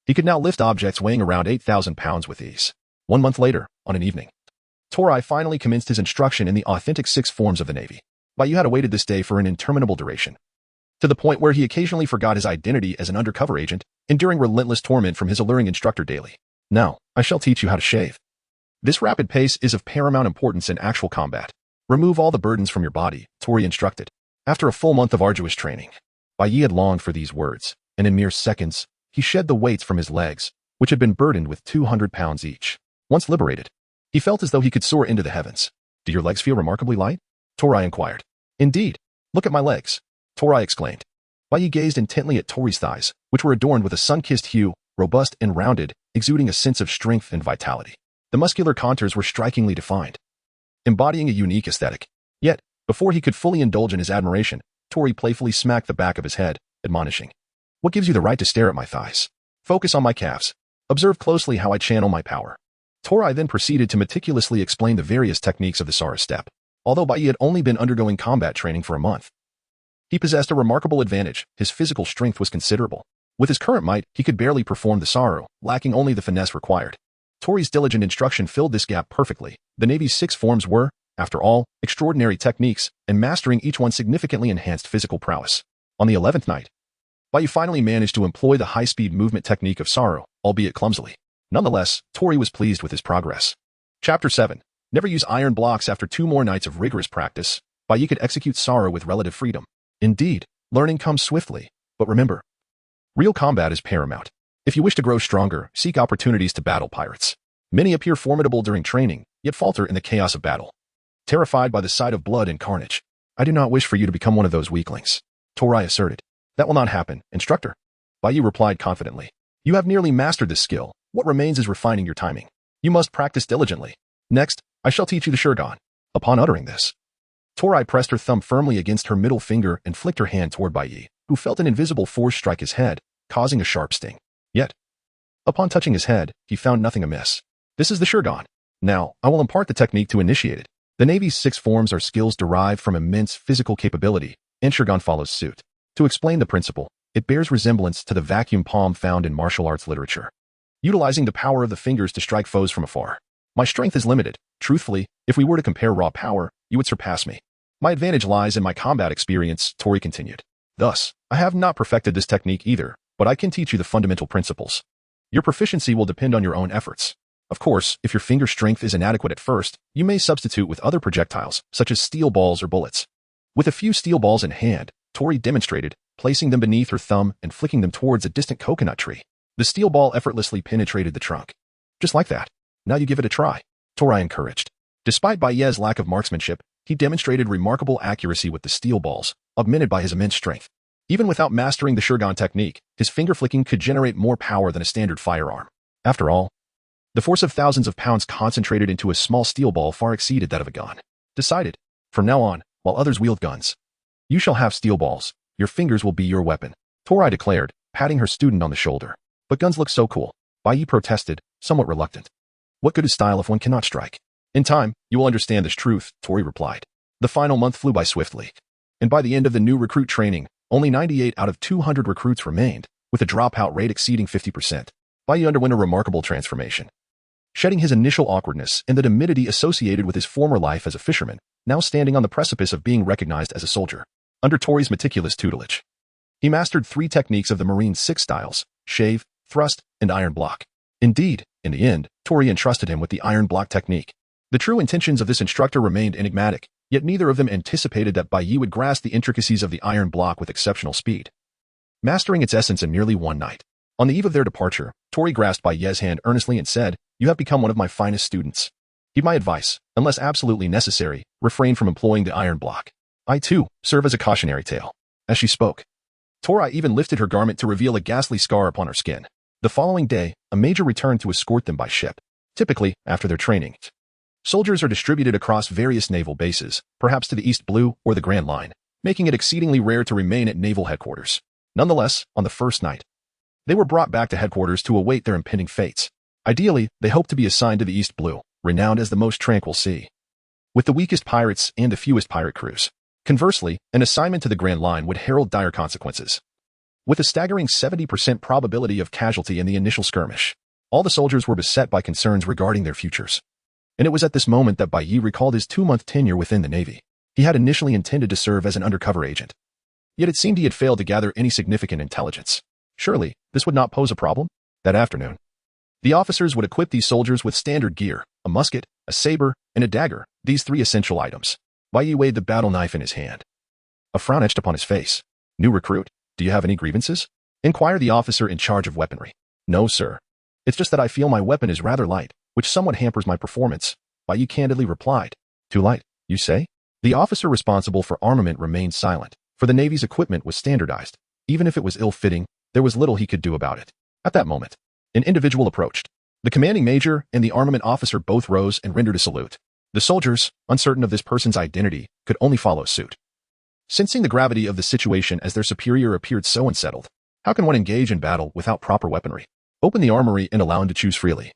He could now lift objects weighing around 8,000 pounds with ease. 1 month later, on an evening, Tori finally commenced his instruction in the authentic 6 forms of the Navy. Bai Yi had awaited this day for an interminable duration, to the point where he occasionally forgot his identity as an undercover agent, enduring relentless torment from his alluring instructor daily. Now, I shall teach you how to shave. This rapid pace is of paramount importance in actual combat. Remove all the burdens from your body, Tori instructed. After a full month of arduous training, Bai Yi had longed for these words, and in mere seconds, he shed the weights from his legs, which had been burdened with 200 pounds each. Once liberated, he felt as though he could soar into the heavens. Do your legs feel remarkably light? Tori inquired. Indeed. Look at my legs, Tori exclaimed. Bai Yi gazed intently at Tori's thighs, which were adorned with a sun-kissed hue, robust and rounded, exuding a sense of strength and vitality. The muscular contours were strikingly defined, embodying a unique aesthetic. Yet, before he could fully indulge in his admiration, Tori playfully smacked the back of his head, admonishing, What gives you the right to stare at my thighs? Focus on my calves. Observe closely how I channel my power. Tori then proceeded to meticulously explain the various techniques of the Sara step. Although Bai Yi had only been undergoing combat training for a month, he possessed a remarkable advantage. His physical strength was considerable. With his current might, he could barely perform the Sara, lacking only the finesse required. Tori's diligent instruction filled this gap perfectly. The Navy's 6 forms were, after all, extraordinary techniques, and mastering each one significantly enhanced physical prowess. On the 11th night, Bai Yi finally managed to employ the high-speed movement technique of Sara, albeit clumsily. Nonetheless, Tori was pleased with his progress. Chapter 7. Never use iron blocks. After 2 more nights of rigorous practice, Bai Yi could execute Sara with relative freedom. Indeed, learning comes swiftly, but remember, real combat is paramount. If you wish to grow stronger, seek opportunities to battle pirates. Many appear formidable during training, yet falter in the chaos of battle, terrified by the sight of blood and carnage. I do not wish for you to become one of those weaklings, Tori asserted. That will not happen, instructor, Bai Yi replied confidently. You have nearly mastered this skill. What remains is refining your timing. You must practice diligently. Next, I shall teach you the Shogun. Upon uttering this, Tori pressed her thumb firmly against her middle finger and flicked her hand toward Bai Yi, who felt an invisible force strike his head, causing a sharp sting. Yet, upon touching his head, he found nothing amiss. This is the Shogun. Now, I will impart the technique to initiate it. The Navy's 6 forms are skills derived from immense physical capability, and Shogun follows suit. To explain the principle, it bears resemblance to the vacuum palm found in martial arts literature, utilizing the power of the fingers to strike foes from afar. My strength is limited. Truthfully, if we were to compare raw power, you would surpass me. My advantage lies in my combat experience, Tori continued. Thus, I have not perfected this technique either, but I can teach you the fundamental principles. Your proficiency will depend on your own efforts. Of course, if your finger strength is inadequate at first, you may substitute with other projectiles, such as steel balls or bullets. With a few steel balls in hand, Tori demonstrated, placing them beneath her thumb and flicking them towards a distant coconut tree. The steel ball effortlessly penetrated the trunk. Just like that. Now you give it a try, Tori encouraged. Despite Bai Yi's lack of marksmanship, he demonstrated remarkable accuracy with the steel balls, augmented by his immense strength. Even without mastering the Shurgan technique, his finger flicking could generate more power than a standard firearm. After all, the force of thousands of pounds concentrated into a small steel ball far exceeded that of a gun. Decided, from now on, while others wield guns, you shall have steel balls. Your fingers will be your weapon, Torai declared, patting her student on the shoulder. But guns look so cool. Bai Yi protested, somewhat reluctant. What good is style if one cannot strike? In time, you will understand this truth, Tori replied. The final month flew by swiftly. And by the end of the new recruit training, only 98 out of 200 recruits remained, with a dropout rate exceeding 50%. Bai Yi underwent a remarkable transformation. Shedding his initial awkwardness and the timidity associated with his former life as a fisherman, now standing on the precipice of being recognized as a soldier. Under Tori's meticulous tutelage, he mastered 3 techniques of the Marine 6 styles: shave, thrust, and iron block. Indeed, in the end, Tori entrusted him with the iron block technique. The true intentions of this instructor remained enigmatic, yet neither of them anticipated that Bai Yi would grasp the intricacies of the iron block with exceptional speed, mastering its essence in merely one night. On the eve of their departure, Tori grasped Bai Yi's hand earnestly and said, "You have become one of my finest students. Heed my advice, unless absolutely necessary, refrain from employing the iron block. I, too, serve as a cautionary tale." As she spoke, Tori even lifted her garment to reveal a ghastly scar upon her skin. The following day, a major returned to escort them by ship. Typically, after their training, soldiers are distributed across various naval bases, perhaps to the East Blue or the Grand Line, making it exceedingly rare to remain at naval headquarters. Nonetheless, on the first night, they were brought back to headquarters to await their impending fates. Ideally, they hoped to be assigned to the East Blue, renowned as the most tranquil sea, with the weakest pirates and the fewest pirate crews. Conversely, an assignment to the Grand Line would herald dire consequences, with a staggering 70% probability of casualty in the initial skirmish. All the soldiers were beset by concerns regarding their futures. And it was at this moment that Bai Yi recalled his 2-month tenure within the Navy. He had initially intended to serve as an undercover agent, yet it seemed he had failed to gather any significant intelligence. Surely, this would not pose a problem? That afternoon, the officers would equip these soldiers with standard gear: a musket, a saber, and a dagger, these 3 essential items. Bai Yi weighed the battle knife in his hand. A frown etched upon his face. "New recruit, do you have any grievances?" inquired the officer in charge of weaponry. "No, sir. It's just that I feel my weapon is rather light, which somewhat hampers my performance," Bai Yi candidly replied. "Too light, you say?" The officer responsible for armament remained silent, for the Navy's equipment was standardized. Even if it was ill-fitting, there was little he could do about it. At that moment, an individual approached. The commanding major and the armament officer both rose and rendered a salute. The soldiers, uncertain of this person's identity, could only follow suit. Sensing the gravity of the situation as their superior appeared so unsettled, how can one engage in battle without proper weaponry? Open the armory and allow him to choose freely,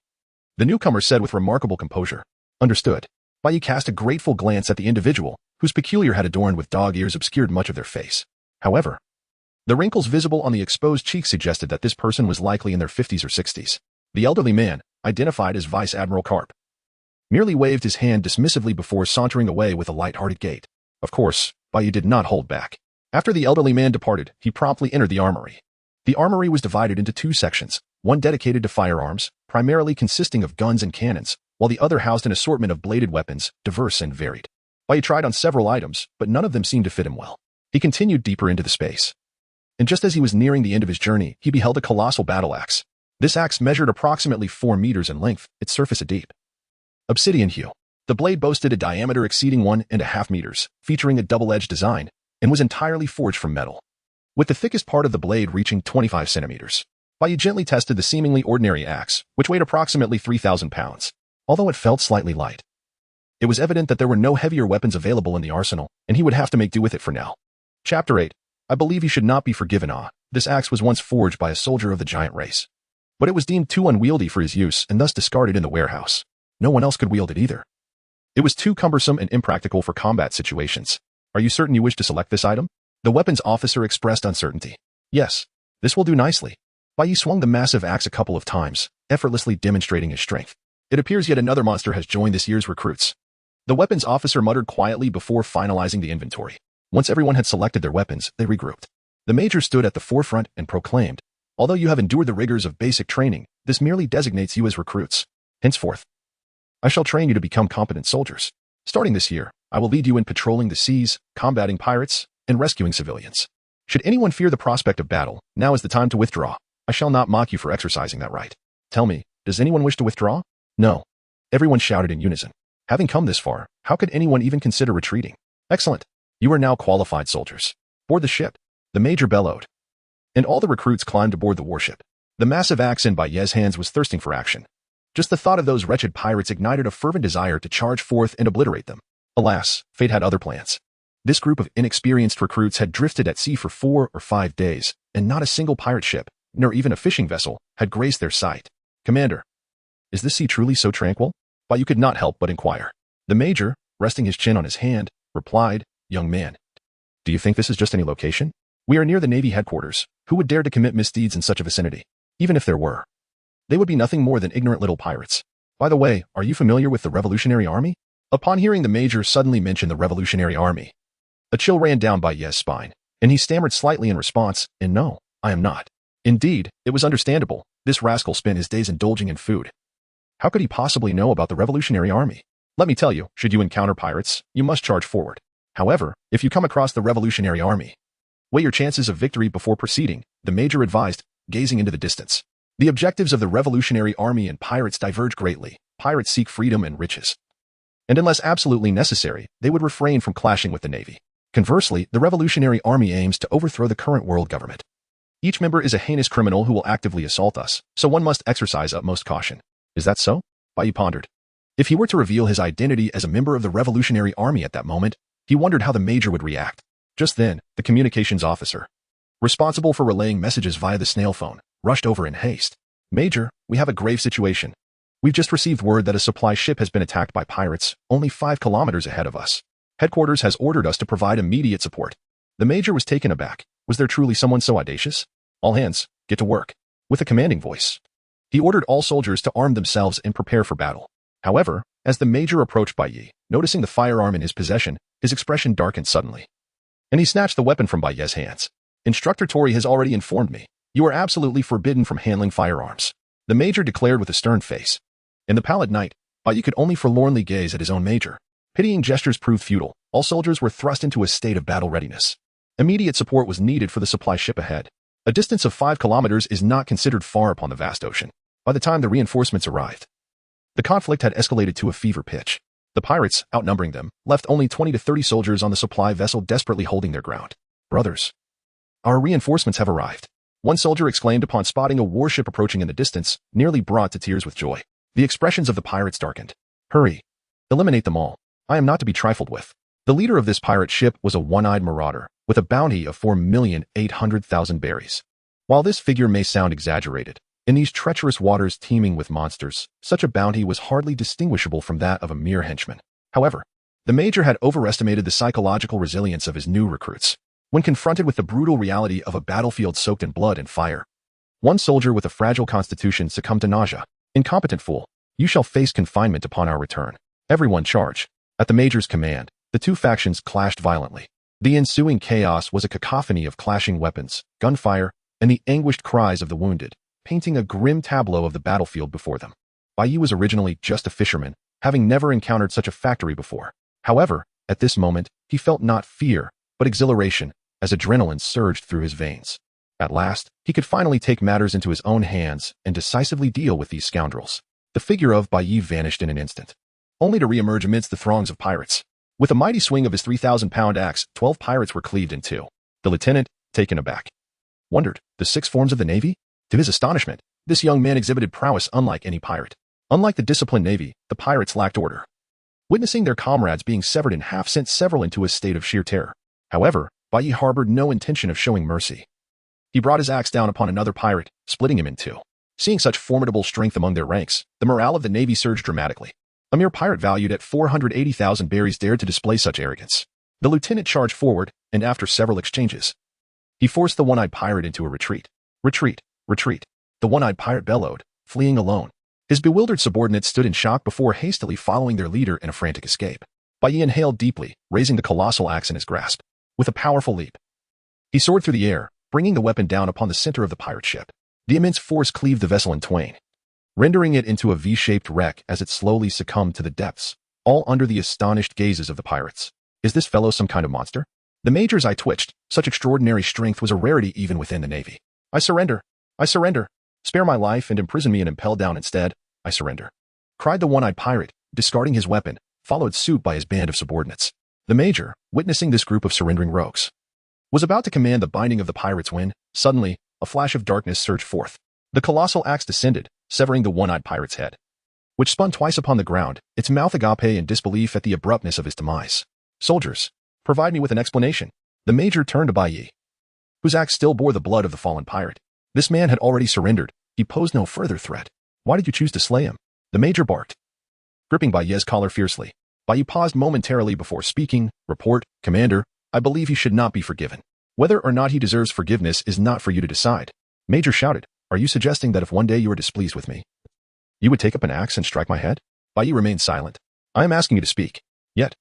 the newcomer said with remarkable composure. Understood. Bai Yi cast a grateful glance at the individual, whose peculiar hat adorned with dog ears obscured much of their face. However, the wrinkles visible on the exposed cheeks suggested that this person was likely in their 50s or 60s. The elderly man, identified as Vice Admiral Karp, merely waved his hand dismissively before sauntering away with a light-hearted gait. Of course, Bai Yi did not hold back. After the elderly man departed, he promptly entered the armory. The armory was divided into 2 sections, one dedicated to firearms, primarily consisting of guns and cannons, while the other housed an assortment of bladed weapons, diverse and varied. Bai Yi tried on several items, but none of them seemed to fit him well. He continued deeper into the space. And just as he was nearing the end of his journey, he beheld a colossal battle axe. This axe measured approximately 4 meters in length, its surface a deep obsidian hue. The blade boasted a diameter exceeding 1.5 meters, featuring a double-edged design, and was entirely forged from metal, with the thickest part of the blade reaching 25 centimeters. Bai Yi gently tested the seemingly ordinary axe, which weighed approximately 3,000 pounds. Although it felt slightly light, it was evident that there were no heavier weapons available in the arsenal, and he would have to make do with it for now. Chapter 8. I believe he should not be forgiven. This axe was once forged by a soldier of the giant race, but it was deemed too unwieldy for his use and thus discarded in the warehouse. No one else could wield it either. It was too cumbersome and impractical for combat situations. Are you certain you wish to select this item? The weapons officer expressed uncertainty. Yes, this will do nicely. Bai Yi swung the massive axe a couple of times, effortlessly demonstrating his strength. It appears yet another monster has joined this year's recruits. The weapons officer muttered quietly before finalizing the inventory. Once everyone had selected their weapons, they regrouped. The major stood at the forefront and proclaimed, "Although you have endured the rigors of basic training, this merely designates you as recruits. Henceforth, I shall train you to become competent soldiers. Starting this year, I will lead you in patrolling the seas, combating pirates, and rescuing civilians. Should anyone fear the prospect of battle, now is the time to withdraw. I shall not mock you for exercising that right. Tell me, does anyone wish to withdraw?" "No." Everyone shouted in unison. Having come this far, how could anyone even consider retreating? Excellent. You are now qualified soldiers. Board the ship. The major bellowed, and all the recruits climbed aboard the warship. The massive axe in Baye's hands was thirsting for action. Just the thought of those wretched pirates ignited a fervent desire to charge forth and obliterate them. Alas, fate had other plans. This group of inexperienced recruits had drifted at sea for 4 or 5 days, and not a single pirate ship, nor even a fishing vessel, had graced their sight. "Commander, is this sea truly so tranquil?" Bayou could not help but inquire. The major, resting his chin on his hand, replied, "Young man, do you think this is just any location? We are near the Navy headquarters. Who would dare to commit misdeeds in such a vicinity? Even if there were, they would be nothing more than ignorant little pirates. By the way, are you familiar with the Revolutionary Army?" Upon hearing the major suddenly mention the Revolutionary Army, a chill ran down Bay's spine, and he stammered slightly in response, "And no, I am not." Indeed, it was understandable. This rascal spent his days indulging in food. How could he possibly know about the Revolutionary Army? Let me tell you, should you encounter pirates, you must charge forward. However, if you come across the Revolutionary Army, weigh your chances of victory before proceeding, the major advised, gazing into the distance. The objectives of the Revolutionary Army and pirates diverge greatly. Pirates seek freedom and riches, and unless absolutely necessary, they would refrain from clashing with the Navy. Conversely, the Revolutionary Army aims to overthrow the current world government. Each member is a heinous criminal who will actively assault us, so one must exercise utmost caution. Is that so? Bayou pondered. If he were to reveal his identity as a member of the Revolutionary Army at that moment, he wondered how the major would react. Just then, the communications officer, responsible for relaying messages via the snail phone, rushed over in haste. "Major, we have a grave situation. We've just received word that a supply ship has been attacked by pirates, only 5 kilometers ahead of us. Headquarters has ordered us to provide immediate support." The major was taken aback. Was there truly someone so audacious? "All hands, get to work." With a commanding voice, he ordered all soldiers to arm themselves and prepare for battle. However, as the major approached Baye, noticing the firearm in his possession, his expression darkened suddenly, and he snatched the weapon from Baye's hands. "Instructor Tori has already informed me. You are absolutely forbidden from handling firearms," the major declared with a stern face. In the pallid night, Baye could only forlornly gaze at his own major. Pitying gestures proved futile. All soldiers were thrust into a state of battle readiness. Immediate support was needed for the supply ship ahead. A distance of 5 kilometers is not considered far upon the vast ocean. By the time the reinforcements arrived, the conflict had escalated to a fever pitch. The pirates, outnumbering them, left only 20 to 30 soldiers on the supply vessel desperately holding their ground. "Brothers, our reinforcements have arrived," one soldier exclaimed upon spotting a warship approaching in the distance, nearly brought to tears with joy. The expressions of the pirates darkened. "Hurry. Eliminate them all. I am not to be trifled with." The leader of this pirate ship was a one-eyed marauder, with a bounty of 4,800,000 berries. While this figure may sound exaggerated, in these treacherous waters teeming with monsters, such a bounty was hardly distinguishable from that of a mere henchman. However, the major had overestimated the psychological resilience of his new recruits. When confronted with the brutal reality of a battlefield soaked in blood and fire, one soldier with a fragile constitution succumbed to nausea. "Incompetent fool, you shall face confinement upon our return. Everyone charge." At the major's command, the two factions clashed violently. The ensuing chaos was a cacophony of clashing weapons, gunfire, and the anguished cries of the wounded, painting a grim tableau of the battlefield before them. Baye was originally just a fisherman, having never encountered such a factory before. However, at this moment, he felt not fear, but exhilaration, as adrenaline surged through his veins. At last, he could finally take matters into his own hands and decisively deal with these scoundrels. The figure of Baye vanished in an instant, only to re-emerge amidst the throngs of pirates. With a mighty swing of his 3,000-pound axe, 12 pirates were cleaved in two. The lieutenant, taken aback, wondered, the 6 forms of the Navy? To his astonishment, this young man exhibited prowess unlike any pirate. Unlike the disciplined Navy, the pirates lacked order. Witnessing their comrades being severed in half sent several into a state of sheer terror. However, Baye harbored no intention of showing mercy. He brought his axe down upon another pirate, splitting him in two. Seeing such formidable strength among their ranks, the morale of the Navy surged dramatically. A mere pirate valued at 480,000 berries dared to display such arrogance. The lieutenant charged forward, and after several exchanges, he forced the one-eyed pirate into a retreat. "Retreat! Retreat!" the one-eyed pirate bellowed, fleeing alone. His bewildered subordinates stood in shock before hastily following their leader in a frantic escape. Baye inhaled deeply, raising the colossal axe in his grasp. With a powerful leap, he soared through the air, bringing the weapon down upon the center of the pirate ship. The immense force cleaved the vessel in twain, rendering it into a V-shaped wreck as it slowly succumbed to the depths, all under the astonished gazes of the pirates. "Is this fellow some kind of monster?" The major's eye twitched. Such extraordinary strength was a rarity even within the Navy. "I surrender! I surrender! Spare my life and imprison me and impel down instead. I surrender!" cried the one-eyed pirate, discarding his weapon, followed suit by his band of subordinates. The major, witnessing this group of surrendering rogues, was about to command the binding of the pirates when, suddenly, a flash of darkness surged forth. The colossal axe descended, severing the one-eyed pirate's head, which spun twice upon the ground, its mouth agape in disbelief at the abruptness of his demise. Soldiers, provide me with an explanation. The major turned to Bai Yi, whose axe still bore the blood of the fallen pirate. This man had already surrendered. He posed no further threat. Why did you choose to slay him? The major barked, gripping Bai Yi's collar fiercely. Bai Yi paused momentarily before speaking. Report, Commander, I believe he should not be forgiven. Whether or not he deserves forgiveness is not for you to decide. Major shouted, are you suggesting that if one day you are displeased with me, you would take up an axe and strike my head? Bai Yi remained silent. I am asking you to speak. Yet,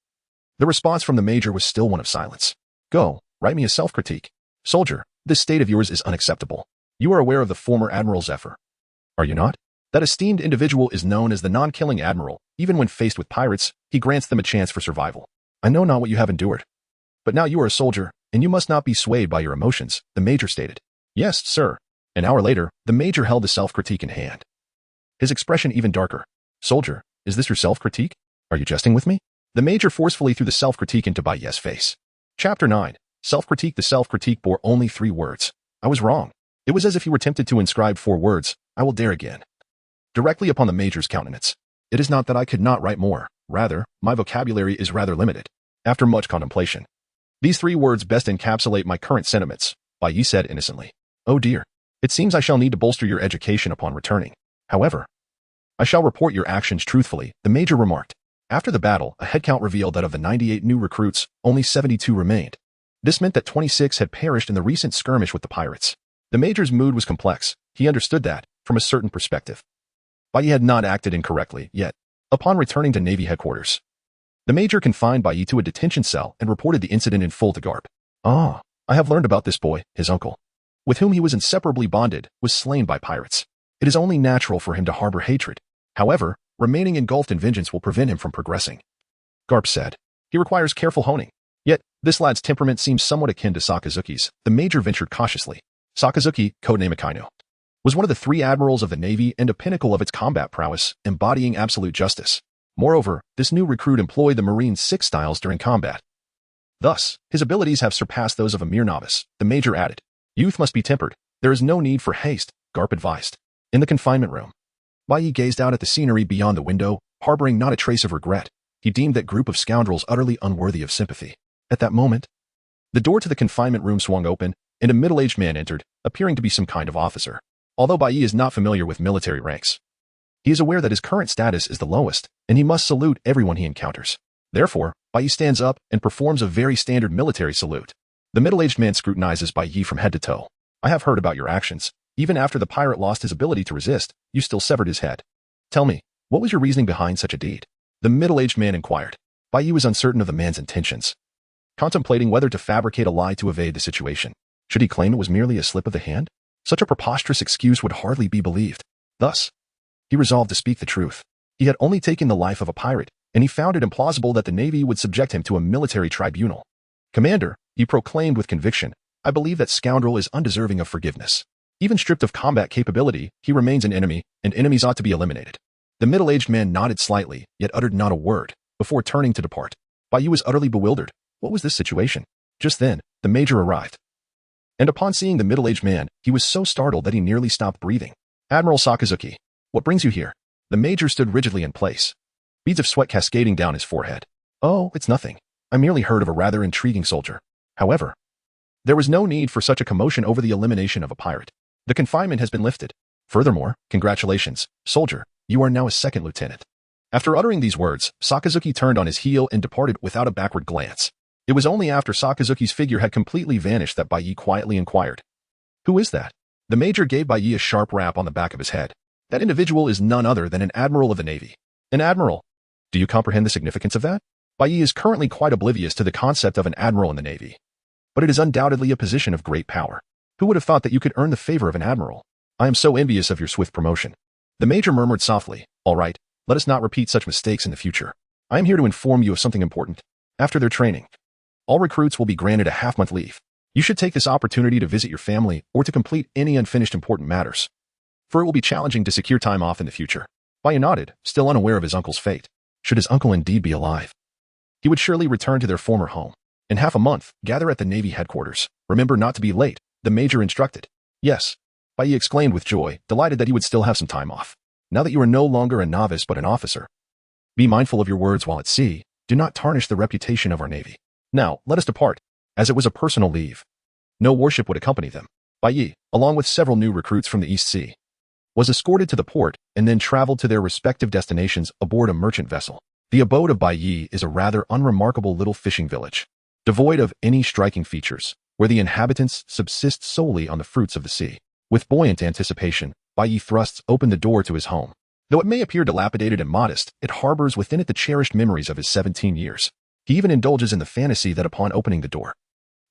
the response from the major was still one of silence. Go, write me a self-critique. Soldier, this state of yours is unacceptable. You are aware of the former Admiral's effort, are you not? That esteemed individual is known as the non-killing Admiral. Even when faced with pirates, he grants them a chance for survival. I know not what you have endured, but now you are a soldier, and you must not be swayed by your emotions, the major stated. Yes, sir. An hour later, the major held the self-critique in hand, his expression even darker. Soldier, is this your self-critique? Are you jesting with me? The major forcefully threw the self-critique into Bai Yi's face. Chapter 9. Self-critique. The self-critique bore only 3 words. I was wrong. It was as if he were tempted to inscribe 4 words. I will dare again, directly upon the major's countenance. It is not that I could not write more. Rather, my vocabulary is rather limited. After much contemplation, these 3 words best encapsulate my current sentiments, Bai Yi said innocently. Oh dear. It seems I shall need to bolster your education upon returning. However, I shall report your actions truthfully, the major remarked. After the battle, a headcount revealed that of the 98 new recruits, only 72 remained. This meant that 26 had perished in the recent skirmish with the pirates. The major's mood was complex. He understood that, from a certain perspective, Bai Yi had not acted incorrectly, yet, upon returning to Navy headquarters, the major confined Bai Yi to a detention cell and reported the incident in full to Garp. I have learned about this boy, his uncle, with whom he was inseparably bonded, was slain by pirates. It is only natural for him to harbor hatred. However, remaining engulfed in vengeance will prevent him from progressing. Garp said, he requires careful honing. Yet, this lad's temperament seems somewhat akin to Sakazuki's. The major ventured cautiously. Sakazuki, codename Akainu, was one of the 3 admirals of the Navy and a pinnacle of its combat prowess, embodying absolute justice. Moreover, this new recruit employed the Marine's 6 styles during combat. Thus, his abilities have surpassed those of a mere novice, the major added. Youth must be tempered. There is no need for haste, Garp advised. In the confinement room, Bai Yi gazed out at the scenery beyond the window, harboring not a trace of regret. He deemed that group of scoundrels utterly unworthy of sympathy. At that moment, the door to the confinement room swung open, and a middle-aged man entered, appearing to be some kind of officer. Although Bai Yi is not familiar with military ranks, he is aware that his current status is the lowest, and he must salute everyone he encounters. Therefore, Bai Yi stands up and performs a very standard military salute. The middle-aged man scrutinizes Bai Yi from head to toe. I have heard about your actions. Even after the pirate lost his ability to resist, you still severed his head. Tell me, what was your reasoning behind such a deed? The middle-aged man inquired. Bai Yi was uncertain of the man's intentions, contemplating whether to fabricate a lie to evade the situation. Should he claim it was merely a slip of the hand? Such a preposterous excuse would hardly be believed. Thus, he resolved to speak the truth. He had only taken the life of a pirate, and he found it implausible that the Navy would subject him to a military tribunal. Commander, he proclaimed with conviction, I believe that scoundrel is undeserving of forgiveness. Even stripped of combat capability, he remains an enemy, and enemies ought to be eliminated. The middle-aged man nodded slightly, yet uttered not a word, before turning to depart. Bai Yi was utterly bewildered. What was this situation? Just then, the major arrived, and upon seeing the middle-aged man, he was so startled that he nearly stopped breathing. Admiral Sakazuki, what brings you here? The major stood rigidly in place, beads of sweat cascading down his forehead. Oh, it's nothing. I merely heard of a rather intriguing soldier. However, there was no need for such a commotion over the elimination of a pirate. The confinement has been lifted. Furthermore, congratulations, soldier, you are now a 2nd lieutenant. After uttering these words, Sakazuki turned on his heel and departed without a backward glance. It was only after Sakazuki's figure had completely vanished that Bai Yi quietly inquired, who is that? The major gave Bai Yi a sharp rap on the back of his head. That individual is none other than an admiral of the Navy. An admiral? Do you comprehend the significance of that? Bai Yi is currently quite oblivious to the concept of an admiral in the Navy, but it is undoubtedly a position of great power. Who would have thought that you could earn the favor of an admiral? I am so envious of your swift promotion. The major murmured softly, all right, let us not repeat such mistakes in the future. I am here to inform you of something important. After their training, all recruits will be granted a half-month leave. You should take this opportunity to visit your family or to complete any unfinished important matters, for it will be challenging to secure time off in the future. Bai Yi nodded, still unaware of his uncle's fate. Should his uncle indeed be alive, he would surely return to their former home. In half a month, gather at the Navy headquarters. Remember not to be late, the major instructed. Yes. Bai Yi exclaimed with joy, delighted that he would still have some time off. Now that you are no longer a novice but an officer. Be mindful of your words while at sea. Do not tarnish the reputation of our Navy. Now, let us depart, as it was a personal leave. No warship would accompany them. Bai Yi, along with several new recruits from the East Sea, was escorted to the port and then traveled to their respective destinations aboard a merchant vessel. The abode of Bai Yi is a rather unremarkable little fishing village, devoid of any striking features, where the inhabitants subsist solely on the fruits of the sea. With buoyant anticipation, Bai Yi thrusts open the door to his home. Though it may appear dilapidated and modest, it harbors within it the cherished memories of his 17 years. He even indulges in the fantasy that upon opening the door,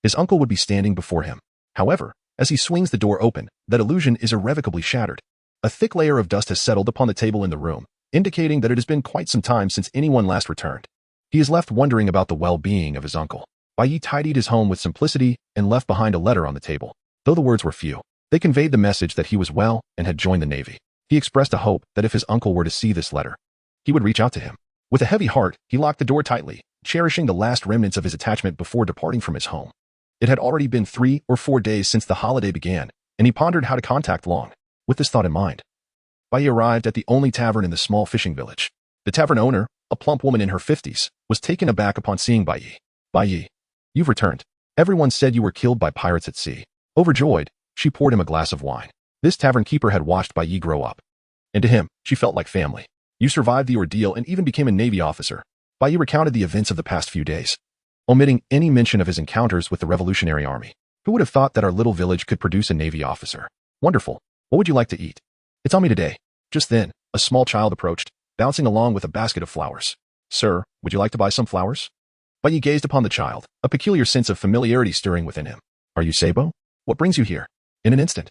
his uncle would be standing before him. However, as he swings the door open, that illusion is irrevocably shattered. A thick layer of dust has settled upon the table in the room, indicating that it has been quite some time since anyone last returned. He is left wondering about the well-being of his uncle. Bai Yi tidied his home with simplicity and left behind a letter on the table. Though the words were few, they conveyed the message that he was well and had joined the Navy. He expressed a hope that if his uncle were to see this letter, he would reach out to him. With a heavy heart, he locked the door tightly, cherishing the last remnants of his attachment before departing from his home. It had already been 3 or 4 days since the holiday began, and he pondered how to contact Long. With this thought in mind, Bai Yi arrived at the only tavern in the small fishing village. The tavern owner, a plump woman in her 50s, was taken aback upon seeing Bai Yi. Bai Yi, you've returned. Everyone said you were killed by pirates at sea. Overjoyed, she poured him a glass of wine. This tavern keeper had watched Bai Yi grow up, and to him, she felt like family. You survived the ordeal and even became a Navy officer. Bai Yi recounted the events of the past few days, omitting any mention of his encounters with the Revolutionary Army. Who would have thought that our little village could produce a Navy officer? Wonderful. What would you like to eat? It's on me today. Just then, a small child approached, bouncing along with a basket of flowers. Sir, would you like to buy some flowers? Bai Yi gazed upon the child, a peculiar sense of familiarity stirring within him. Are you Sabo? What brings you here? In an instant,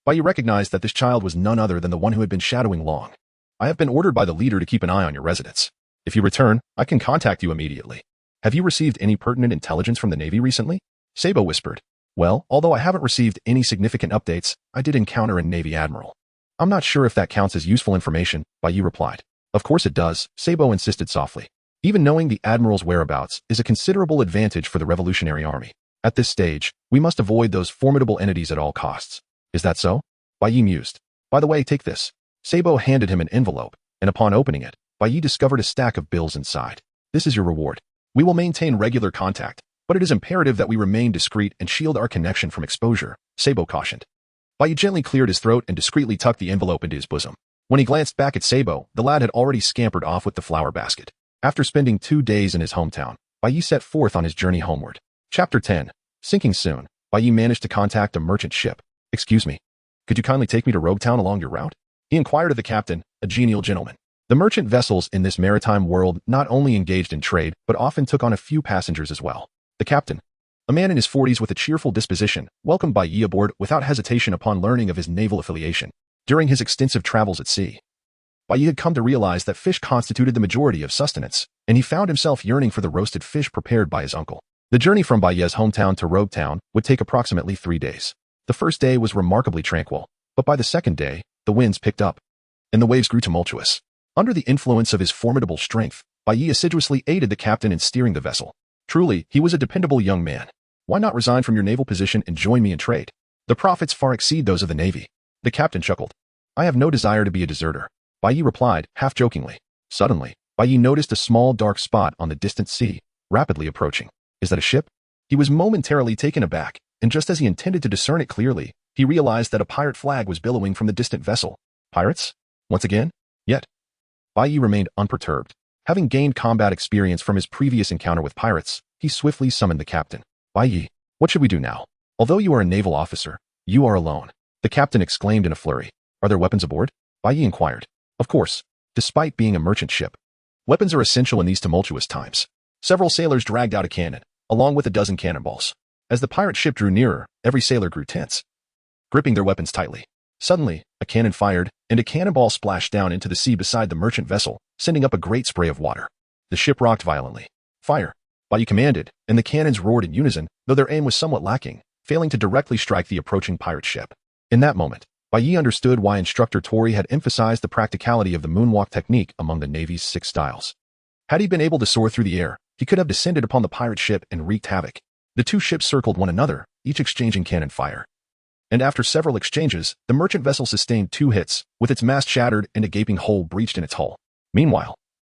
Bai Yi recognized that this child was none other than the one who had been shadowing Long. I have been ordered by the leader to keep an eye on your residence. If you return, I can contact you immediately. Have you received any pertinent intelligence from the Navy recently? Sabo whispered. Well, although I haven't received any significant updates, I did encounter a Navy Admiral. I'm not sure if that counts as useful information, Bai Yi replied. Of course it does, Sabo insisted softly. Even knowing the Admiral's whereabouts is a considerable advantage for the Revolutionary Army. At this stage, we must avoid those formidable entities at all costs. Is that so? Bai Yi mused. By the way, take this. Sabo handed him an envelope, and upon opening it, Bai Yi discovered a stack of bills inside. This is your reward. We will maintain regular contact, but it is imperative that we remain discreet and shield our connection from exposure, Sabo cautioned. Bai Yi gently cleared his throat and discreetly tucked the envelope into his bosom. When he glanced back at Sabo, the lad had already scampered off with the flower basket. After spending 2 days in his hometown, Bai Yi set forth on his journey homeward. Chapter 10. Sinking soon, Bai Yi managed to contact a merchant ship. Excuse me, could you kindly take me to Roguetown along your route? He inquired of the captain, a genial gentleman. The merchant vessels in this maritime world not only engaged in trade, but often took on a few passengers as well. The captain, a man in his 40s with a cheerful disposition, welcomed Bai Yi aboard without hesitation upon learning of his naval affiliation. During his extensive travels at sea, Bai Yi had come to realize that fish constituted the majority of sustenance, and he found himself yearning for the roasted fish prepared by his uncle. The journey from Bai Yi's hometown to Roguetown would take approximately 3 days. The first day was remarkably tranquil, but by the second day, the winds picked up, and the waves grew tumultuous. Under the influence of his formidable strength, Bai Yi assiduously aided the captain in steering the vessel. Truly, he was a dependable young man. Why not resign from your naval position and join me in trade? The profits far exceed those of the Navy. The captain chuckled. I have no desire to be a deserter, Bai Yi replied, half jokingly. Suddenly, Bai Yi noticed a small dark spot on the distant sea, rapidly approaching. Is that a ship? He was momentarily taken aback, and just as he intended to discern it clearly, he realized that a pirate flag was billowing from the distant vessel. Pirates? Once again? Yet, Bai Yi remained unperturbed. Having gained combat experience from his previous encounter with pirates, he swiftly summoned the captain. Bai Yi, what should we do now? Although you are a naval officer, you are alone, the captain exclaimed in a flurry. Are there weapons aboard? Bai Yi inquired. Of course, despite being a merchant ship, weapons are essential in these tumultuous times. Several sailors dragged out a cannon, along with a dozen cannonballs. As the pirate ship drew nearer, every sailor grew tense, gripping their weapons tightly. Suddenly, a cannon fired, and a cannonball splashed down into the sea beside the merchant vessel, sending up a great spray of water. The ship rocked violently. Fire! Bai Yi commanded, and the cannons roared in unison, though their aim was somewhat lacking, failing to directly strike the approaching pirate ship. In that moment, Bai Yi understood why Instructor Tori had emphasized the practicality of the moonwalk technique among the Navy's 6 styles. Had he been able to soar through the air, He could have descended upon the pirate ship and wreaked havoc. The two ships circled one another, each exchanging cannon fire. And after several exchanges, the merchant vessel sustained 2 hits, with its mast shattered and a gaping hole breached in its hull. Meanwhile,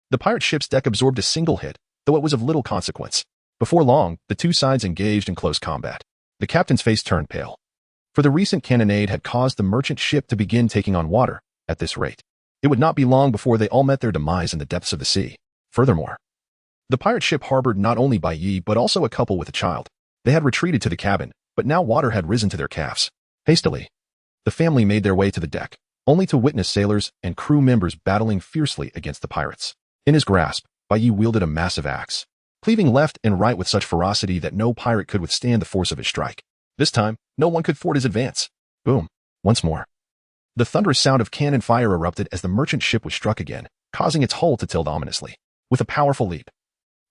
the pirate ship's deck absorbed a single hit, though it was of little consequence. Before long, the two sides engaged in close combat. The captain's face turned pale. For the recent cannonade had caused the merchant ship to begin taking on water. At this rate, it would not be long before they all met their demise in the depths of the sea. Furthermore, the pirate ship harbored not only Bai Yi but also a couple with a child. They had retreated to the cabin, but now water had risen to their calves. Hastily, the family made their way to the deck, only to witness sailors and crew members battling fiercely against the pirates. In his grasp, Bai Yi wielded a massive axe, cleaving left and right with such ferocity that no pirate could withstand the force of his strike. This time, no one could thwart his advance. Boom. Once more. The thunderous sound of cannon fire erupted as the merchant ship was struck again, causing its hull to tilt ominously. With a powerful leap,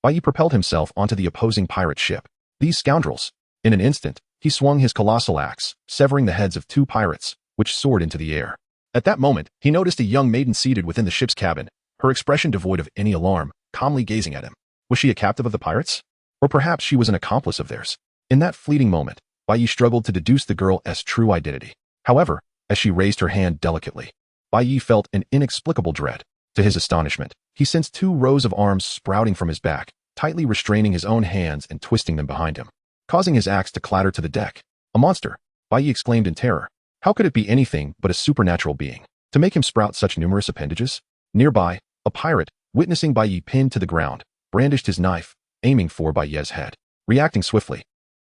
Bai Yi propelled himself onto the opposing pirate ship. These scoundrels! In an instant, he swung his colossal axe, severing the heads of 2 pirates, which soared into the air. At that moment, he noticed a young maiden seated within the ship's cabin, her expression devoid of any alarm, calmly gazing at him. Was she a captive of the pirates? Or perhaps she was an accomplice of theirs? In that fleeting moment, Bai Yi struggled to deduce the girl's true identity. However, as she raised her hand delicately, Bai Yi felt an inexplicable dread. To his astonishment, he sensed 2 rows of arms sprouting from his back, tightly restraining his own hands and twisting them behind him, causing his axe to clatter to the deck. A monster! Bai Yi exclaimed in terror. How could it be anything but a supernatural being to make him sprout such numerous appendages? Nearby, a pirate, witnessing Bai Yi pinned to the ground, brandished his knife, aiming for Bai Yi's head. Reacting swiftly,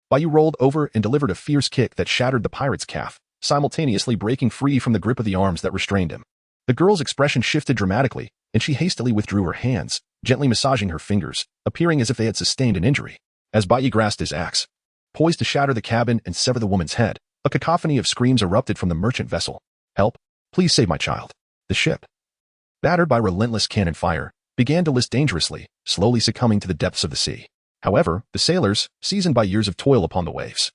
Bai Yi rolled over and delivered a fierce kick that shattered the pirate's calf, simultaneously breaking free from the grip of the arms that restrained him. The girl's expression shifted dramatically, and she hastily withdrew her hands, gently massaging her fingers, appearing as if they had sustained an injury. As Bai Yi grasped his axe, poised to shatter the cabin and sever the woman's head, a cacophony of screams erupted from the merchant vessel. Help! Please save my child. The ship, battered by relentless cannon fire, began to list dangerously, slowly succumbing to the depths of the sea. However, the sailors, seasoned by years of toil upon the waves,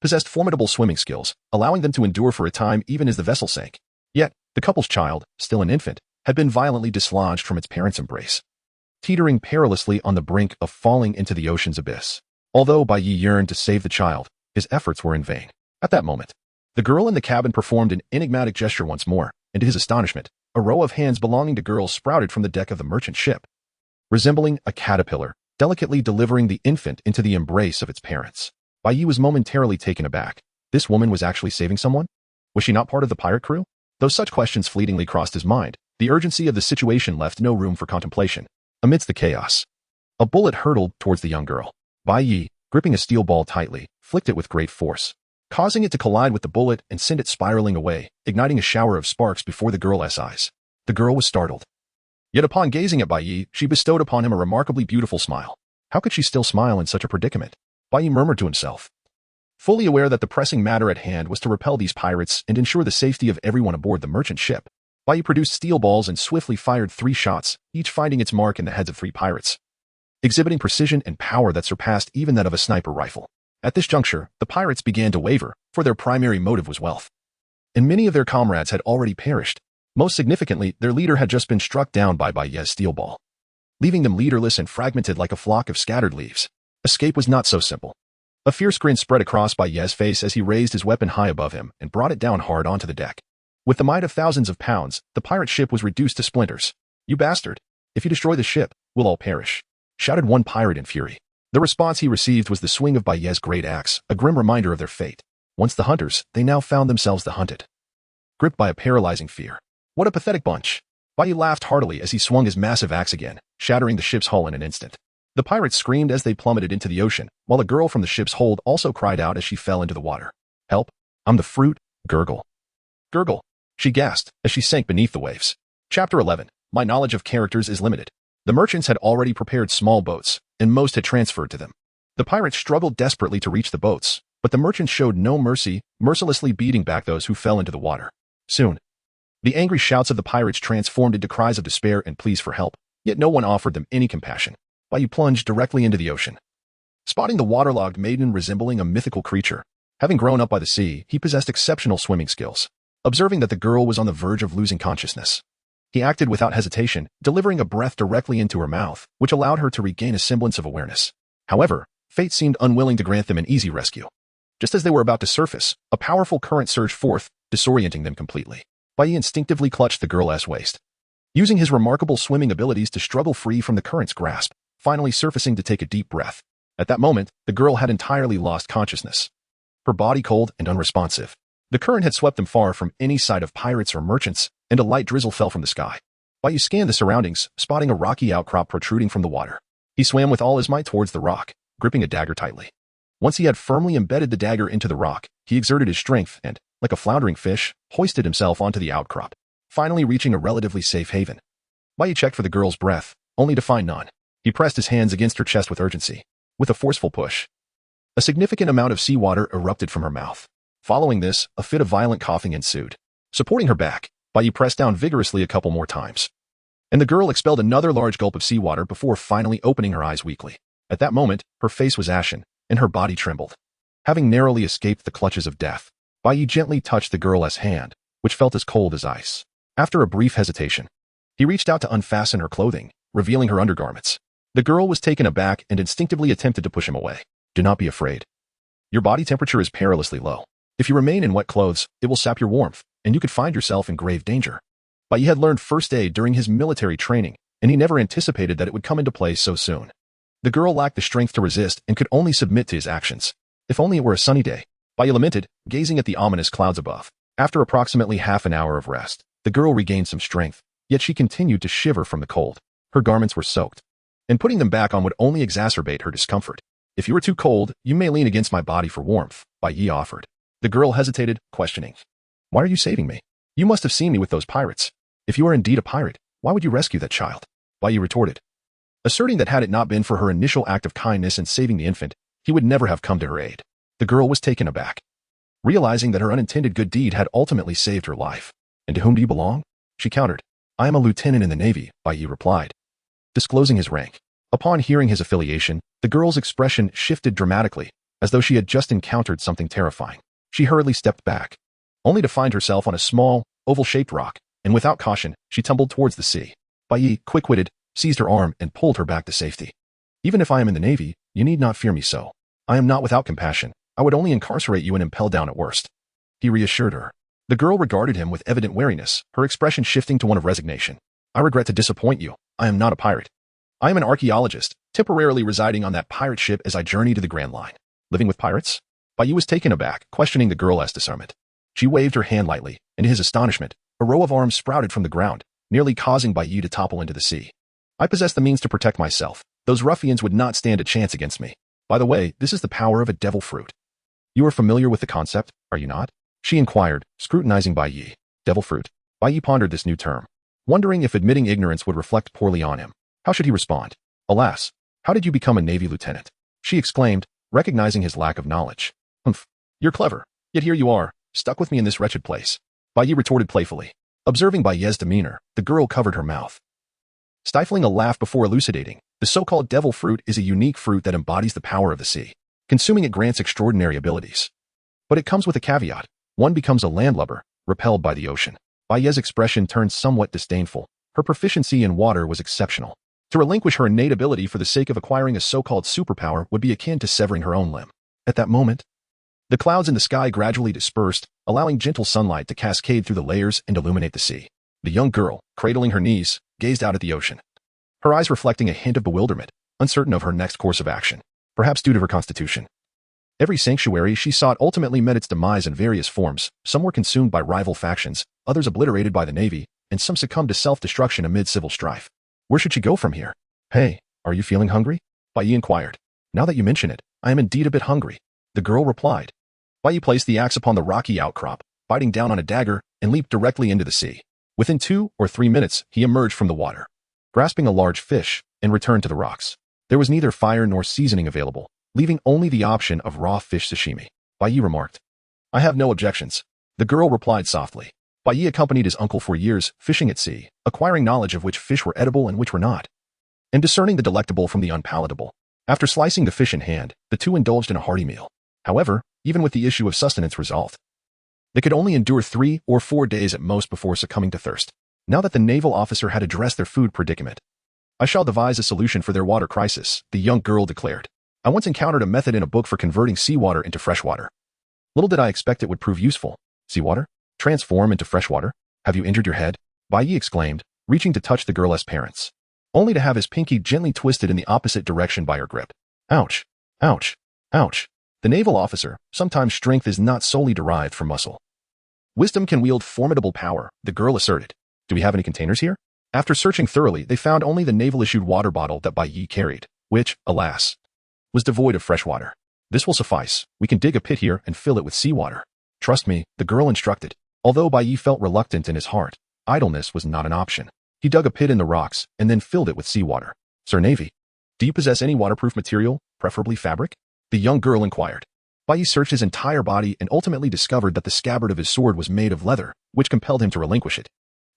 possessed formidable swimming skills, allowing them to endure for a time even as the vessel sank. Yet, the couple's child, still an infant, had been violently dislodged from its parents' embrace, teetering perilously on the brink of falling into the ocean's abyss. Although Bai Yi yearned to save the child, his efforts were in vain. At that moment, the girl in the cabin performed an enigmatic gesture once more, and to his astonishment, a row of hands belonging to girls sprouted from the deck of the merchant ship, resembling a caterpillar, delicately delivering the infant into the embrace of its parents. Bai Yi was momentarily taken aback. This woman was actually saving someone? Was she not part of the pirate crew? Though such questions fleetingly crossed his mind, the urgency of the situation left no room for contemplation. Amidst the chaos, a bullet hurtled towards the young girl. Bai Yi, gripping a steel ball tightly, flicked it with great force, causing it to collide with the bullet and send it spiraling away, igniting a shower of sparks before the girl's eyes. The girl was startled. Yet upon gazing at Bai Yi, she bestowed upon him a remarkably beautiful smile. How could she still smile in such a predicament? Bai Yi murmured to himself, fully aware that the pressing matter at hand was to repel these pirates and ensure the safety of everyone aboard the merchant ship. Bai Yi produced steel balls and swiftly fired 3 shots, each finding its mark in the heads of 3 pirates, exhibiting precision and power that surpassed even that of a sniper rifle. At this juncture, the pirates began to waver, for their primary motive was wealth. And many of their comrades had already perished. Most significantly, their leader had just been struck down by Bai Yi's steel ball, leaving them leaderless and fragmented like a flock of scattered leaves. Escape was not so simple. A fierce grin spread across Bai Yi's face as he raised his weapon high above him and brought it down hard onto the deck. With the might of thousands of pounds, the pirate ship was reduced to splinters. "You bastard! If you destroy the ship, we'll all perish," shouted one pirate in fury. The response he received was the swing of Bai Yi's great axe, a grim reminder of their fate. Once the hunters, they now found themselves the hunted, gripped by a paralyzing fear. What a pathetic bunch! Bai Yi laughed heartily as he swung his massive axe again, shattering the ship's hull in an instant. The pirates screamed as they plummeted into the ocean, while a girl from the ship's hold also cried out as she fell into the water. "Help! I'm the fruit!" Gurgle. Gurgle! She gasped as she sank beneath the waves. Chapter 11. My knowledge of characters is limited. The merchants had already prepared small boats, and most had transferred to them. The pirates struggled desperately to reach the boats, but the merchants showed no mercy, mercilessly beating back those who fell into the water. Soon, the angry shouts of the pirates transformed into cries of despair and pleas for help, yet no one offered them any compassion. Bai Yi plunged directly into the ocean. Spotting the waterlogged maiden resembling a mythical creature, having grown up by the sea, he possessed exceptional swimming skills. Observing that the girl was on the verge of losing consciousness, He acted without hesitation, delivering a breath directly into her mouth, which allowed her to regain a semblance of awareness. However, fate seemed unwilling to grant them an easy rescue. Just as they were about to surface, a powerful current surged forth, disorienting them completely. Bai Yi instinctively clutched the girl's waist, using his remarkable swimming abilities to struggle free from the current's grasp, finally surfacing to take a deep breath. At that moment, the girl had entirely lost consciousness, her body cold and unresponsive. The current had swept them far from any sight of pirates or merchants, and a light drizzle fell from the sky. Bai Yi scanned the surroundings, spotting a rocky outcrop protruding from the water. He swam with all his might towards the rock, gripping a dagger tightly. Once he had firmly embedded the dagger into the rock, he exerted his strength and, like a floundering fish, hoisted himself onto the outcrop, finally reaching a relatively safe haven. Bai Yi checked for the girl's breath, only to find none. He pressed his hands against her chest with urgency. With a forceful push, a significant amount of seawater erupted from her mouth. Following this, a fit of violent coughing ensued. Supporting her back, Bai Yi pressed down vigorously a couple more times, and the girl expelled another large gulp of seawater before finally opening her eyes weakly. At that moment, her face was ashen, and her body trembled. Having narrowly escaped the clutches of death, Bai Yi gently touched the girl's hand, which felt as cold as ice. After a brief hesitation, he reached out to unfasten her clothing, revealing her undergarments. The girl was taken aback and instinctively attempted to push him away. Do not be afraid. Your body temperature is perilously low. If you remain in wet clothes, it will sap your warmth, and you could find yourself in grave danger. Bai Yi had learned first aid during his military training, and he never anticipated that it would come into play so soon. The girl lacked the strength to resist and could only submit to his actions. If only it were a sunny day, Bai Yi lamented, gazing at the ominous clouds above. After approximately half an hour of rest, the girl regained some strength, yet she continued to shiver from the cold. Her garments were soaked, and putting them back on would only exacerbate her discomfort. If you are too cold, you may lean against my body for warmth, Bai Yi offered. The girl hesitated, questioning. Why are you saving me? You must have seen me with those pirates. If you are indeed a pirate, why would you rescue that child? Bai Yi retorted, asserting that had it not been for her initial act of kindness in saving the infant, he would never have come to her aid. The girl was taken aback, realizing that her unintended good deed had ultimately saved her life. And to whom do you belong? She countered. I am a lieutenant in the Navy, Bai Yi replied, disclosing his rank. Upon hearing his affiliation, the girl's expression shifted dramatically, as though she had just encountered something terrifying. She hurriedly stepped back, only to find herself on a small, oval-shaped rock, and without caution, she tumbled towards the sea. Bai Yi, quick-witted, seized her arm and pulled her back to safety. Even if I am in the Navy, you need not fear me so. I am not without compassion. I would only incarcerate you and impel down at worst. He reassured her. The girl regarded him with evident wariness, her expression shifting to one of resignation. I regret to disappoint you. I am not a pirate. I am an archaeologist, temporarily residing on that pirate ship as I journey to the Grand Line. Living with pirates? Bai Yi was taken aback, questioning the girl's discernment. She waved her hand lightly, and to his astonishment, a row of arms sprouted from the ground, nearly causing Bai Yi to topple into the sea. I possess the means to protect myself. Those ruffians would not stand a chance against me. By the way, this is the power of a devil fruit. You are familiar with the concept, are you not? She inquired, scrutinizing Bai Yi. Devil fruit. Bai Yi pondered this new term, wondering if admitting ignorance would reflect poorly on him. How should he respond? Alas, how did you become a Navy lieutenant? She exclaimed, recognizing his lack of knowledge. Humph, you're clever. Yet here you are, stuck with me in this wretched place. Bai Yi retorted playfully. Observing Bai Yi's demeanor, the girl covered her mouth, stifling a laugh before elucidating. The so-called devil fruit is a unique fruit that embodies the power of the sea. Consuming it grants extraordinary abilities. But it comes with a caveat. One becomes a landlubber, repelled by the ocean. Bai Yi's expression turned somewhat disdainful. Her proficiency in water was exceptional. To relinquish her innate ability for the sake of acquiring a so-called superpower would be akin to severing her own limb. At that moment, the clouds in the sky gradually dispersed, allowing gentle sunlight to cascade through the layers and illuminate the sea. The young girl, cradling her knees, gazed out at the ocean, her eyes reflecting a hint of bewilderment, uncertain of her next course of action, perhaps due to her constitution. Every sanctuary she sought ultimately met its demise in various forms. Some were consumed by rival factions, others obliterated by the Navy, and some succumbed to self-destruction amid civil strife. Where should she go from here? Hey, are you feeling hungry? Bai Yi inquired. Now that you mention it, I am indeed a bit hungry. The girl replied. Bai Yi placed the axe upon the rocky outcrop, biting down on a dagger, and leaped directly into the sea. Within 2 or 3 minutes, he emerged from the water, grasping a large fish, and returned to the rocks. There was neither fire nor seasoning available, leaving only the option of raw fish sashimi. Bai Yi remarked. I have no objections. The girl replied softly. Bai Yi accompanied his uncle for years, fishing at sea, acquiring knowledge of which fish were edible and which were not, and discerning the delectable from the unpalatable. After slicing the fish in hand, the two indulged in a hearty meal. However, even with the issue of sustenance resolved, they could only endure 3 or 4 days at most before succumbing to thirst. Now that the naval officer had addressed their food predicament, I shall devise a solution for their water crisis, the young girl declared. I once encountered a method in a book for converting seawater into fresh water. Little did I expect it would prove useful. Seawater? Transform into fresh water? Have you injured your head? Bai Yi exclaimed, reaching to touch the girl's parents, only to have his pinky gently twisted in the opposite direction by her grip. Ouch! Ouch! Ouch! The naval officer, sometimes strength is not solely derived from muscle. Wisdom can wield formidable power, the girl asserted. Do we have any containers here? After searching thoroughly, they found only the naval-issued water bottle that Bai Yi carried, which, alas, was devoid of fresh water. This will suffice. We can dig a pit here and fill it with seawater. Trust me, the girl instructed. Although Bai Yi felt reluctant in his heart, idleness was not an option. He dug a pit in the rocks and then filled it with seawater. Sir Navy, do you possess any waterproof material, preferably fabric? The young girl inquired. Bai Yi searched his entire body and ultimately discovered that the scabbard of his sword was made of leather, which compelled him to relinquish it.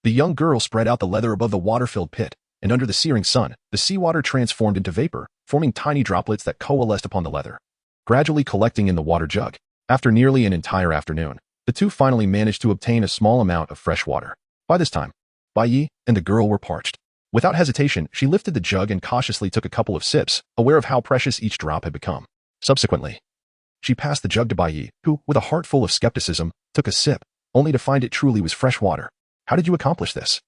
The young girl spread out the leather above the water-filled pit, and under the searing sun, the seawater transformed into vapor, forming tiny droplets that coalesced upon the leather, gradually collecting in the water jug. After nearly an entire afternoon, the two finally managed to obtain a small amount of fresh water. By this time, Bai Yi and the girl were parched. Without hesitation, she lifted the jug and cautiously took a couple of sips, aware of how precious each drop had become. Subsequently, she passed the jug to Bai Yi, who, with a heart full of skepticism, took a sip, only to find it truly was fresh water. How did you accomplish this?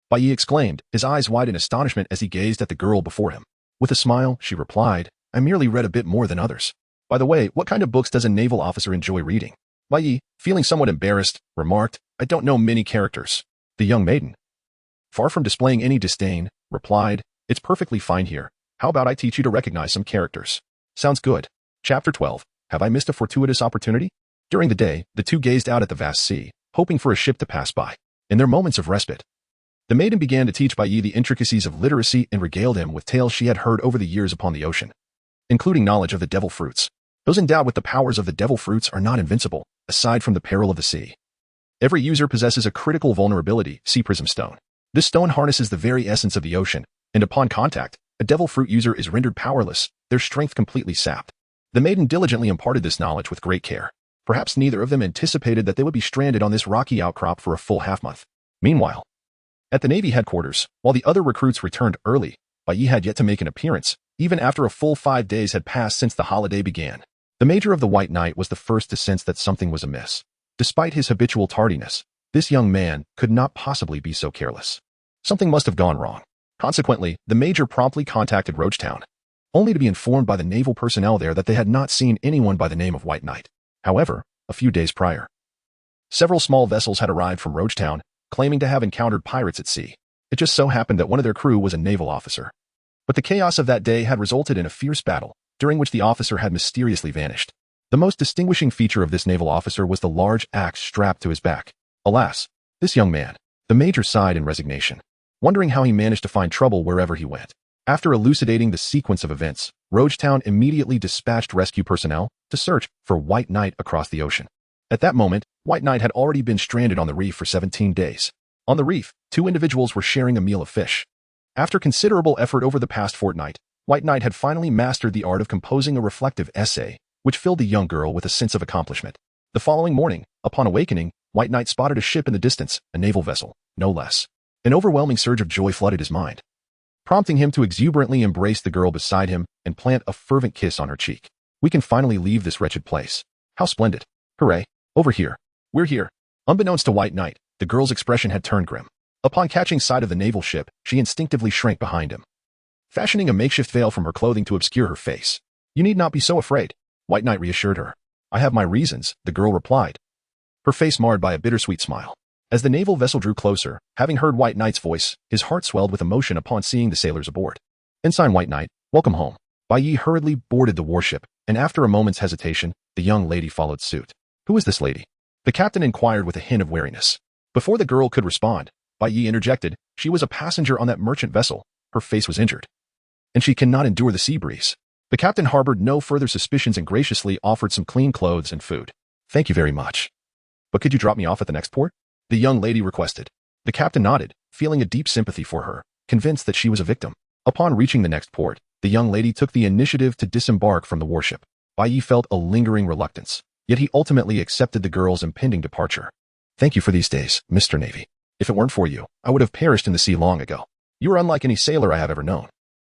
Bai Yi exclaimed, his eyes wide in astonishment as he gazed at the girl before him. With a smile, she replied, I merely read a bit more than others. By the way, what kind of books does a naval officer enjoy reading? Bai Yi, feeling somewhat embarrassed, remarked, I don't know many characters. The young maiden, far from displaying any disdain, replied, It's perfectly fine here. How about I teach you to recognize some characters? Sounds good. Chapter 12. Have I missed a fortuitous opportunity? During the day, the two gazed out at the vast sea, hoping for a ship to pass by. In their moments of respite, the maiden began to teach Bai Yi the intricacies of literacy and regaled him with tales she had heard over the years upon the ocean, including knowledge of the devil fruits. Those endowed with the powers of the devil fruits are not invincible, aside from the peril of the sea. Every user possesses a critical vulnerability, sea prism stone. This stone harnesses the very essence of the ocean, and upon contact, a devil fruit user is rendered powerless, their strength completely sapped. The maiden diligently imparted this knowledge with great care. Perhaps neither of them anticipated that they would be stranded on this rocky outcrop for a full half-month. Meanwhile, at the Navy headquarters, while the other recruits returned early, Bai Yi had yet to make an appearance, even after a full 5 days had passed since the holiday began. The Major of the White Knight was the first to sense that something was amiss. Despite his habitual tardiness, this young man could not possibly be so careless. Something must have gone wrong. Consequently, the Major promptly contacted Roachtown, only to be informed by the naval personnel there that they had not seen anyone by the name of White Knight. However, a few days prior, several small vessels had arrived from Roachtown, claiming to have encountered pirates at sea. It just so happened that one of their crew was a naval officer. But the chaos of that day had resulted in a fierce battle, during which the officer had mysteriously vanished. The most distinguishing feature of this naval officer was the large axe strapped to his back. Alas, this young man, the Major sighed in resignation, wondering how he managed to find trouble wherever he went. After elucidating the sequence of events, Roachtown immediately dispatched rescue personnel to search for White Knight across the ocean. At that moment, White Knight had already been stranded on the reef for 17 days. On the reef, two individuals were sharing a meal of fish. After considerable effort over the past fortnight, White Knight had finally mastered the art of composing a reflective essay, which filled the young girl with a sense of accomplishment. The following morning, upon awakening, White Knight spotted a ship in the distance, a naval vessel, no less. An overwhelming surge of joy flooded his mind, prompting him to exuberantly embrace the girl beside him and plant a fervent kiss on her cheek. We can finally leave this wretched place. How splendid. Hooray. Over here. We're here. Unbeknownst to White Knight, the girl's expression had turned grim. Upon catching sight of the naval ship, she instinctively shrank behind him, fashioning a makeshift veil from her clothing to obscure her face. You need not be so afraid, White Knight reassured her. I have my reasons, the girl replied, her face marred by a bittersweet smile. As the naval vessel drew closer, having heard White Knight's voice, his heart swelled with emotion upon seeing the sailors aboard. Ensign White Knight, welcome home. Bai Yi hurriedly boarded the warship, and after a moment's hesitation, the young lady followed suit. Who is this lady? The captain inquired with a hint of wariness. Before the girl could respond, Bai Yi interjected, she was a passenger on that merchant vessel. Her face was injured, and she cannot endure the sea breeze. The captain harbored no further suspicions and graciously offered some clean clothes and food. Thank you very much. But could you drop me off at the next port? The young lady requested. The captain nodded, feeling a deep sympathy for her, convinced that she was a victim. Upon reaching the next port, the young lady took the initiative to disembark from the warship. Bai Yi felt a lingering reluctance, yet he ultimately accepted the girl's impending departure. Thank you for these days, Mr. Navy. If it weren't for you, I would have perished in the sea long ago. You are unlike any sailor I have ever known.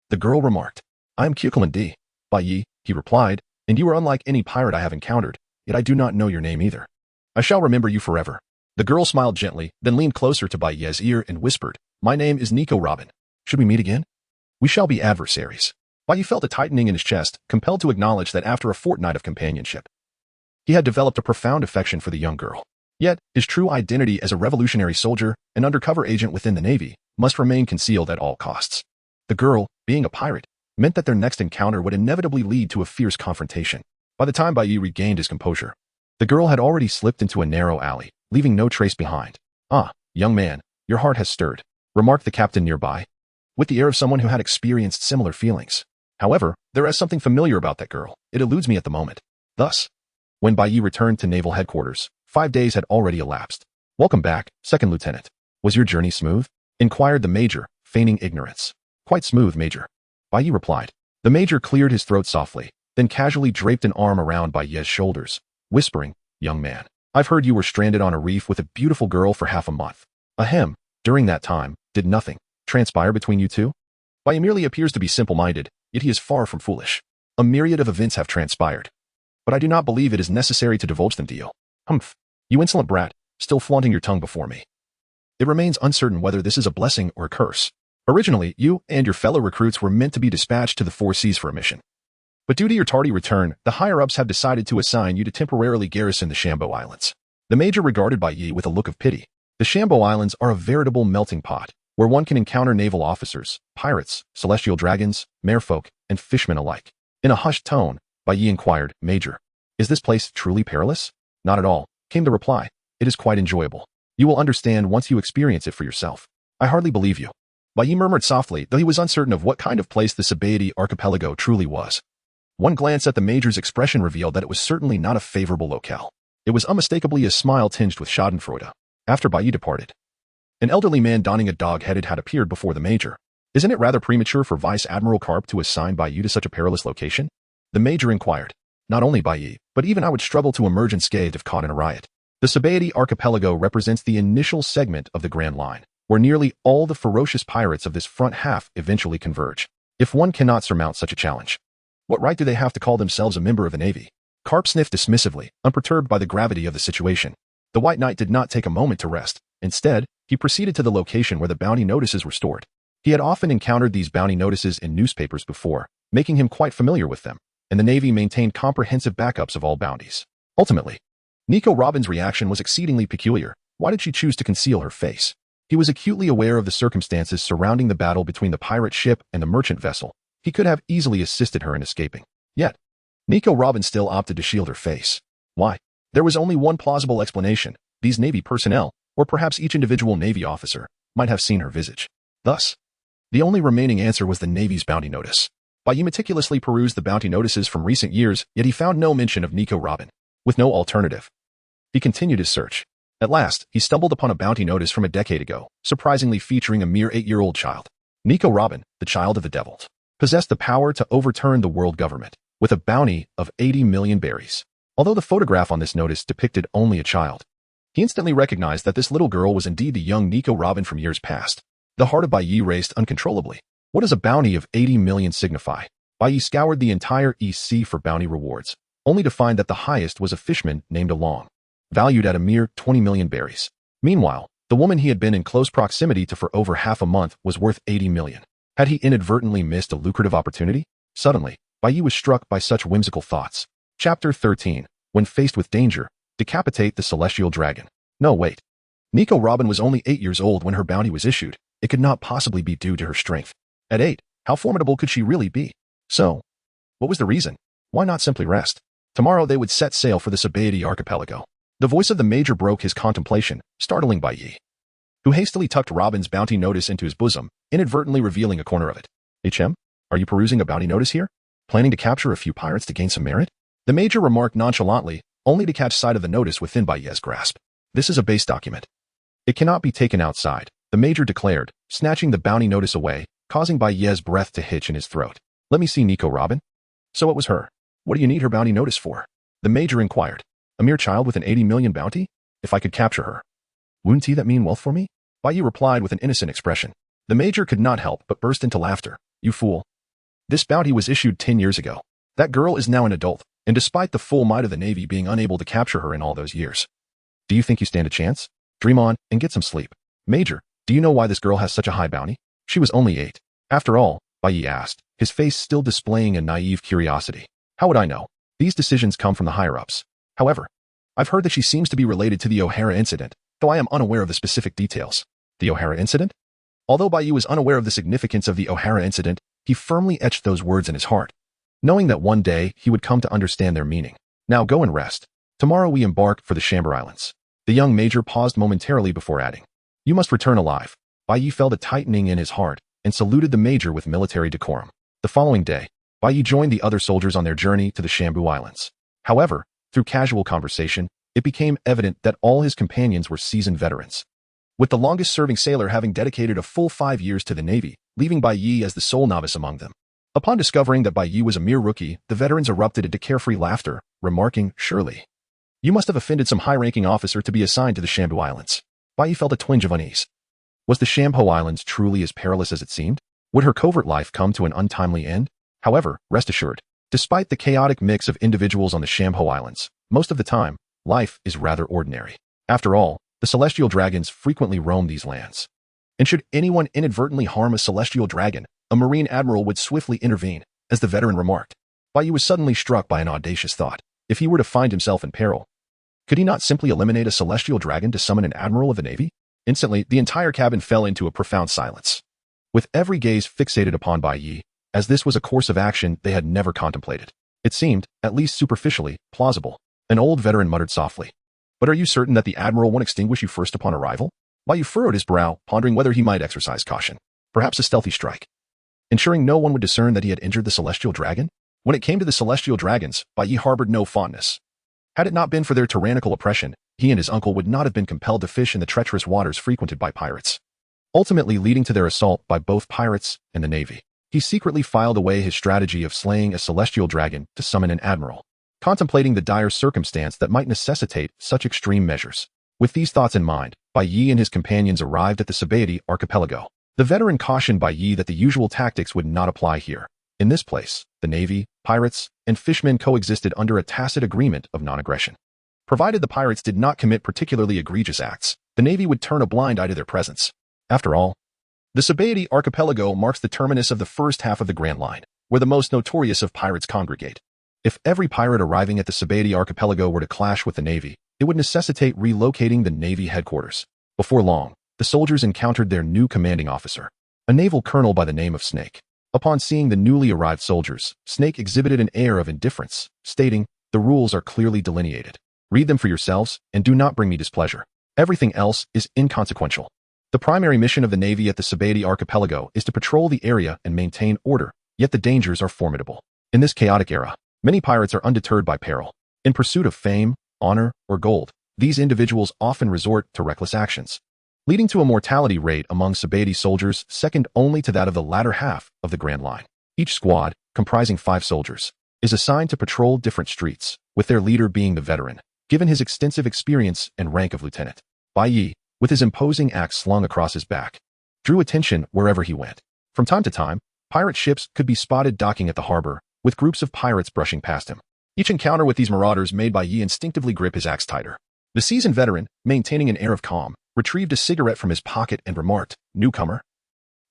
The girl remarked. I am Cuculin D. Bai Yi, he replied, and you are unlike any pirate I have encountered, yet I do not know your name either. I shall remember you forever. The girl smiled gently, then leaned closer to Bai Yi's ear and whispered, My name is Nico Robin. Should we meet again? We shall be adversaries. Bai Yi felt a tightening in his chest, compelled to acknowledge that after a fortnight of companionship, he had developed a profound affection for the young girl. Yet, his true identity as a revolutionary soldier, an undercover agent within the Navy, must remain concealed at all costs. The girl, being a pirate, meant that their next encounter would inevitably lead to a fierce confrontation. By the time Bai Yi regained his composure, the girl had already slipped into a narrow alley, leaving no trace behind. Ah, young man, your heart has stirred, remarked the captain nearby, with the air of someone who had experienced similar feelings. However, there is something familiar about that girl. It eludes me at the moment. Thus, when Bai Yi returned to naval headquarters, 5 days had already elapsed. Welcome back, second lieutenant. Was your journey smooth? Inquired the major, feigning ignorance. Quite smooth, Major. Bai Yi replied. The major cleared his throat softly, then casually draped an arm around Bai Yi's shoulders, whispering, Young man, I've heard you were stranded on a reef with a beautiful girl for half a month. Ahem, during that time, did nothing transpire between you two? Bai Yi merely appears to be simple-minded, yet he is far from foolish. A myriad of events have transpired, but I do not believe it is necessary to divulge them to you. Humph, you insolent brat, still flaunting your tongue before me. It remains uncertain whether this is a blessing or a curse. Originally, you and your fellow recruits were meant to be dispatched to the Four Seas for a mission. But due to your tardy return, the higher-ups have decided to assign you to temporarily garrison the Shambo Islands. The major regarded Bai Yi with a look of pity. The Shambo Islands are a veritable melting pot, where one can encounter naval officers, pirates, celestial dragons, merfolk, and fishmen alike. In a hushed tone, Bai Yi inquired, Major, is this place truly perilous? Not at all, came the reply. It is quite enjoyable. You will understand once you experience it for yourself. I hardly believe you. Bai Yi murmured softly, though he was uncertain of what kind of place the Sabaody archipelago truly was. One glance at the major's expression revealed that it was certainly not a favorable locale. It was unmistakably a smile tinged with schadenfreude. After Bai Yi departed, an elderly man donning a dog-headed hat appeared before the major. Isn't it rather premature for Vice Admiral Karp to assign Bai Yi to such a perilous location? The major inquired. Not only Bai Yi, but even I would struggle to emerge unscathed if caught in a riot. The Sabaody archipelago represents the initial segment of the Grand Line, where nearly all the ferocious pirates of this front half eventually converge. If one cannot surmount such a challenge, what right do they have to call themselves a member of the Navy? Karp sniffed dismissively, unperturbed by the gravity of the situation. The White Knight did not take a moment to rest. Instead, he proceeded to the location where the bounty notices were stored. He had often encountered these bounty notices in newspapers before, making him quite familiar with them, and the Navy maintained comprehensive backups of all bounties. Ultimately, Nico Robin's reaction was exceedingly peculiar. Why did she choose to conceal her face? He was acutely aware of the circumstances surrounding the battle between the pirate ship and the merchant vessel. He could have easily assisted her in escaping. Yet, Nico Robin still opted to shield her face. Why? There was only one plausible explanation. These Navy personnel, or perhaps each individual Navy officer, might have seen her visage. Thus, the only remaining answer was the Navy's bounty notice. Bai Yi meticulously perused the bounty notices from recent years, yet he found no mention of Nico Robin. With no alternative, he continued his search. At last, he stumbled upon a bounty notice from a decade ago, surprisingly featuring a mere 8-year-old child. Nico Robin, the child of the devil, possessed the power to overturn the world government, with a bounty of 80 million berries. Although the photograph on this notice depicted only a child, he instantly recognized that this little girl was indeed the young Nico Robin from years past. The heart of Bai Yi raced uncontrollably. What does a bounty of 80 million signify? Bai Yi scoured the entire East Sea for bounty rewards, only to find that the highest was a fishman named Along, valued at a mere 20 million berries. Meanwhile, the woman he had been in close proximity to for over half a month was worth 80 million. Had he inadvertently missed a lucrative opportunity? Suddenly, Bai Yi was struck by such whimsical thoughts. Chapter 13. When faced with danger, decapitate the celestial dragon. No, wait. Nico Robin was only 8 years old when her bounty was issued. It could not possibly be due to her strength. At 8, how formidable could she really be? So, what was the reason? Why not simply rest? Tomorrow they would set sail for the Sabaody archipelago. The voice of the major broke his contemplation, startling Bai Yi, who hastily tucked Robin's bounty notice into his bosom, inadvertently revealing a corner of it. HM, are you perusing a bounty notice here? Planning to capture a few pirates to gain some merit? The major remarked nonchalantly, only to catch sight of the notice within Bai Yi's grasp. This is a base document. It cannot be taken outside, the major declared, snatching the bounty notice away, causing Bai Yi's breath to hitch in his throat. Let me see Nico Robin. So it was her. What do you need her bounty notice for? The major inquired. A mere child with an 80 million bounty? If I could capture her, wouldn't that mean wealth for me? Bai Yi replied with an innocent expression. The major could not help but burst into laughter. You fool. This bounty was issued 10 years ago. That girl is now an adult, and despite the full might of the Navy being unable to capture her in all those years. Do you think you stand a chance? Dream on and get some sleep. Major, do you know why this girl has such a high bounty? She was only 8. After all, Bai Yi asked, his face still displaying a naive curiosity. How would I know? These decisions come from the higher-ups. However, I've heard that she seems to be related to the O'Hara incident, though I am unaware of the specific details. The O'Hara incident? Although Bai Yi was unaware of the significance of the O'Hara incident, he firmly etched those words in his heart, knowing that one day he would come to understand their meaning. Now go and rest. Tomorrow we embark for the Shambar Islands. The young major paused momentarily before adding, You must return alive. Bai Yi felt a tightening in his heart and saluted the major with military decorum. The following day, Bai Yi joined the other soldiers on their journey to the Shambu Islands. However, through casual conversation, it became evident that all his companions were seasoned veterans, with the longest-serving sailor having dedicated a full 5 years to the Navy, leaving Bai Yi as the sole novice among them. Upon discovering that Bai Yi was a mere rookie, the veterans erupted into carefree laughter, remarking, Surely, you must have offended some high-ranking officer to be assigned to the Shambu Islands. Bai Yi felt a twinge of unease. Was the Shambu Islands truly as perilous as it seemed? Would her covert life come to an untimely end? However, rest assured, despite the chaotic mix of individuals on the Shambu Islands, most of the time, life is rather ordinary. After all, the celestial dragons frequently roam these lands. And should anyone inadvertently harm a celestial dragon, a marine admiral would swiftly intervene, as the veteran remarked. Bai Yi was suddenly struck by an audacious thought. If he were to find himself in peril, could he not simply eliminate a celestial dragon to summon an admiral of the Navy? Instantly, the entire cabin fell into a profound silence, with every gaze fixated upon Bai Yi, as this was a course of action they had never contemplated. It seemed, at least superficially, plausible. An old veteran muttered softly. But are you certain that the admiral won't extinguish you first upon arrival? Bai Yi furrowed his brow, pondering whether he might exercise caution. Perhaps a stealthy strike, ensuring no one would discern that he had injured the celestial dragon? When it came to the celestial dragons, Bai Yi harbored no fondness. Had it not been for their tyrannical oppression, he and his uncle would not have been compelled to fish in the treacherous waters frequented by pirates, ultimately leading to their assault by both pirates and the Navy. He secretly filed away his strategy of slaying a celestial dragon to summon an admiral, contemplating the dire circumstance that might necessitate such extreme measures. With these thoughts in mind, Bai Yi and his companions arrived at the Sabaody archipelago. The veteran cautioned Bai Yi that the usual tactics would not apply here. In this place, the Navy, pirates, and fishermen coexisted under a tacit agreement of non-aggression. Provided the pirates did not commit particularly egregious acts, the Navy would turn a blind eye to their presence. After all, the Sabaody archipelago marks the terminus of the first half of the Grand Line, where the most notorious of pirates congregate. If every pirate arriving at the Sabaody archipelago were to clash with the Navy, it would necessitate relocating the Navy headquarters. Before long, the soldiers encountered their new commanding officer, a naval colonel by the name of Snake. Upon seeing the newly arrived soldiers, Snake exhibited an air of indifference, stating, The rules are clearly delineated. Read them for yourselves, and do not bring me displeasure. Everything else is inconsequential. The primary mission of the Navy at the Sabaody archipelago is to patrol the area and maintain order, yet the dangers are formidable. In this chaotic era, many pirates are undeterred by peril. In pursuit of fame, honor, or gold, these individuals often resort to reckless actions, leading to a mortality rate among Sabaody soldiers second only to that of the latter half of the Grand Line. Each squad, comprising 5 soldiers, is assigned to patrol different streets, with their leader being the veteran, given his extensive experience and rank of lieutenant. Bai Yi, with his imposing axe slung across his back, drew attention wherever he went. From time to time, pirate ships could be spotted docking at the harbor, with groups of pirates brushing past him. Each encounter with these marauders made Bai Yi instinctively grip his axe tighter. The seasoned veteran, maintaining an air of calm, retrieved a cigarette from his pocket and remarked, Newcomer,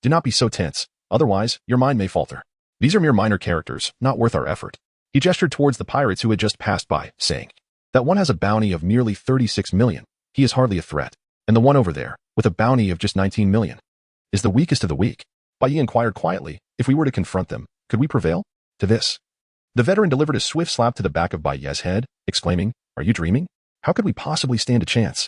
do not be so tense, otherwise your mind may falter. These are mere minor characters, not worth our effort. He gestured towards the pirates who had just passed by, saying, That one has a bounty of nearly 36 million. He is hardly a threat. And the one over there, with a bounty of just 19 million, is the weakest of the weak. Bai Yi inquired quietly, if we were to confront them, could we prevail? To this, the veteran delivered a swift slap to the back of Bai Yi's head, exclaiming, Are you dreaming? How could we possibly stand a chance?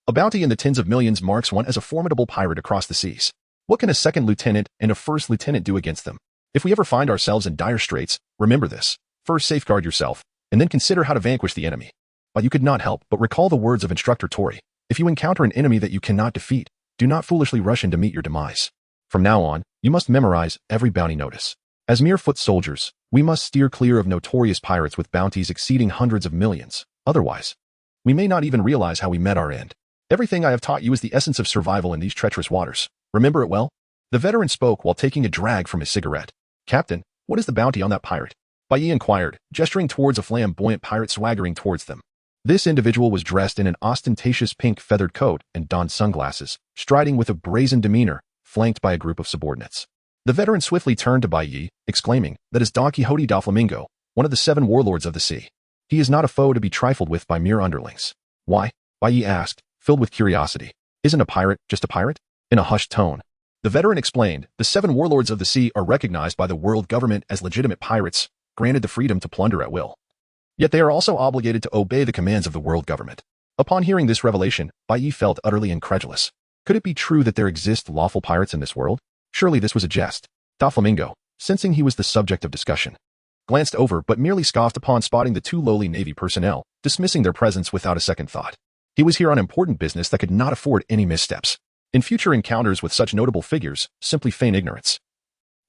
A bounty in the tens of millions marks one as a formidable pirate across the seas. What can a second lieutenant and a first lieutenant do against them? If we ever find ourselves in dire straits, remember this. First safeguard yourself, and then consider how to vanquish the enemy. But you could not help but recall the words of Instructor Tori. If you encounter an enemy that you cannot defeat, do not foolishly rush in to meet your demise. From now on, you must memorize every bounty notice. As mere foot soldiers, we must steer clear of notorious pirates with bounties exceeding hundreds of millions. Otherwise, we may not even realize how we met our end. Everything I have taught you is the essence of survival in these treacherous waters. Remember it well? The veteran spoke while taking a drag from his cigarette. Captain, what is the bounty on that pirate? Bai Yi inquired, gesturing towards a flamboyant pirate swaggering towards them. This individual was dressed in an ostentatious pink feathered coat and donned sunglasses, striding with a brazen demeanor, flanked by a group of subordinates. The veteran swiftly turned to Bai Yi, exclaiming, "That is Don Quixote da Flamingo, one of the 7 warlords of the sea. He is not a foe to be trifled with by mere underlings." "Why?" Bai Yi asked, filled with curiosity. "Isn't a pirate just a pirate?" In a hushed tone, the veteran explained, "The 7 warlords of the sea are recognized by the world government as legitimate pirates, granted the freedom to plunder at will. Yet they are also obligated to obey the commands of the world government." Upon hearing this revelation, Bai Yi felt utterly incredulous. Could it be true that there exist lawful pirates in this world? Surely this was a jest. Da Flamingo, sensing he was the subject of discussion, glanced over but merely scoffed upon spotting the 2 lowly Navy personnel, dismissing their presence without a second thought. He was here on important business that could not afford any missteps. In future encounters with such notable figures, simply feign ignorance.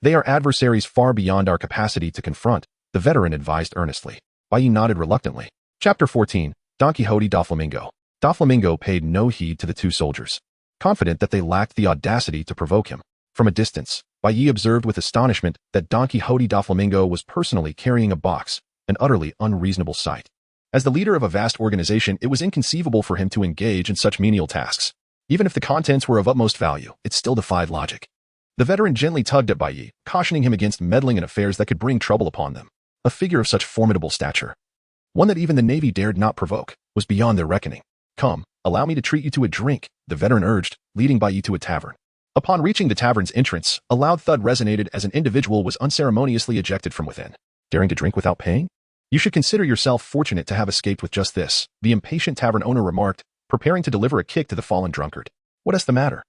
"They are adversaries far beyond our capacity to confront," the veteran advised earnestly. Bai Yi nodded reluctantly. Chapter 14, Don Quixote da Flamingo. Da Flamingo paid no heed to the 2 soldiers, confident that they lacked the audacity to provoke him. From a distance, Bai Yi observed with astonishment that Don Quixote da Flamingo was personally carrying a box, an utterly unreasonable sight. As the leader of a vast organization, it was inconceivable for him to engage in such menial tasks. Even if the contents were of utmost value, it still defied logic. The veteran gently tugged at Bai Yi, cautioning him against meddling in affairs that could bring trouble upon them. A figure of such formidable stature, one that even the Navy dared not provoke, was beyond their reckoning. "Come, allow me to treat you to a drink," the veteran urged, leading Bai Yi to a tavern. Upon reaching the tavern's entrance, a loud thud resonated as an individual was unceremoniously ejected from within. "Daring to drink without paying? You should consider yourself fortunate to have escaped with just this," the impatient tavern owner remarked, preparing to deliver a kick to the fallen drunkard. "What is the matter?"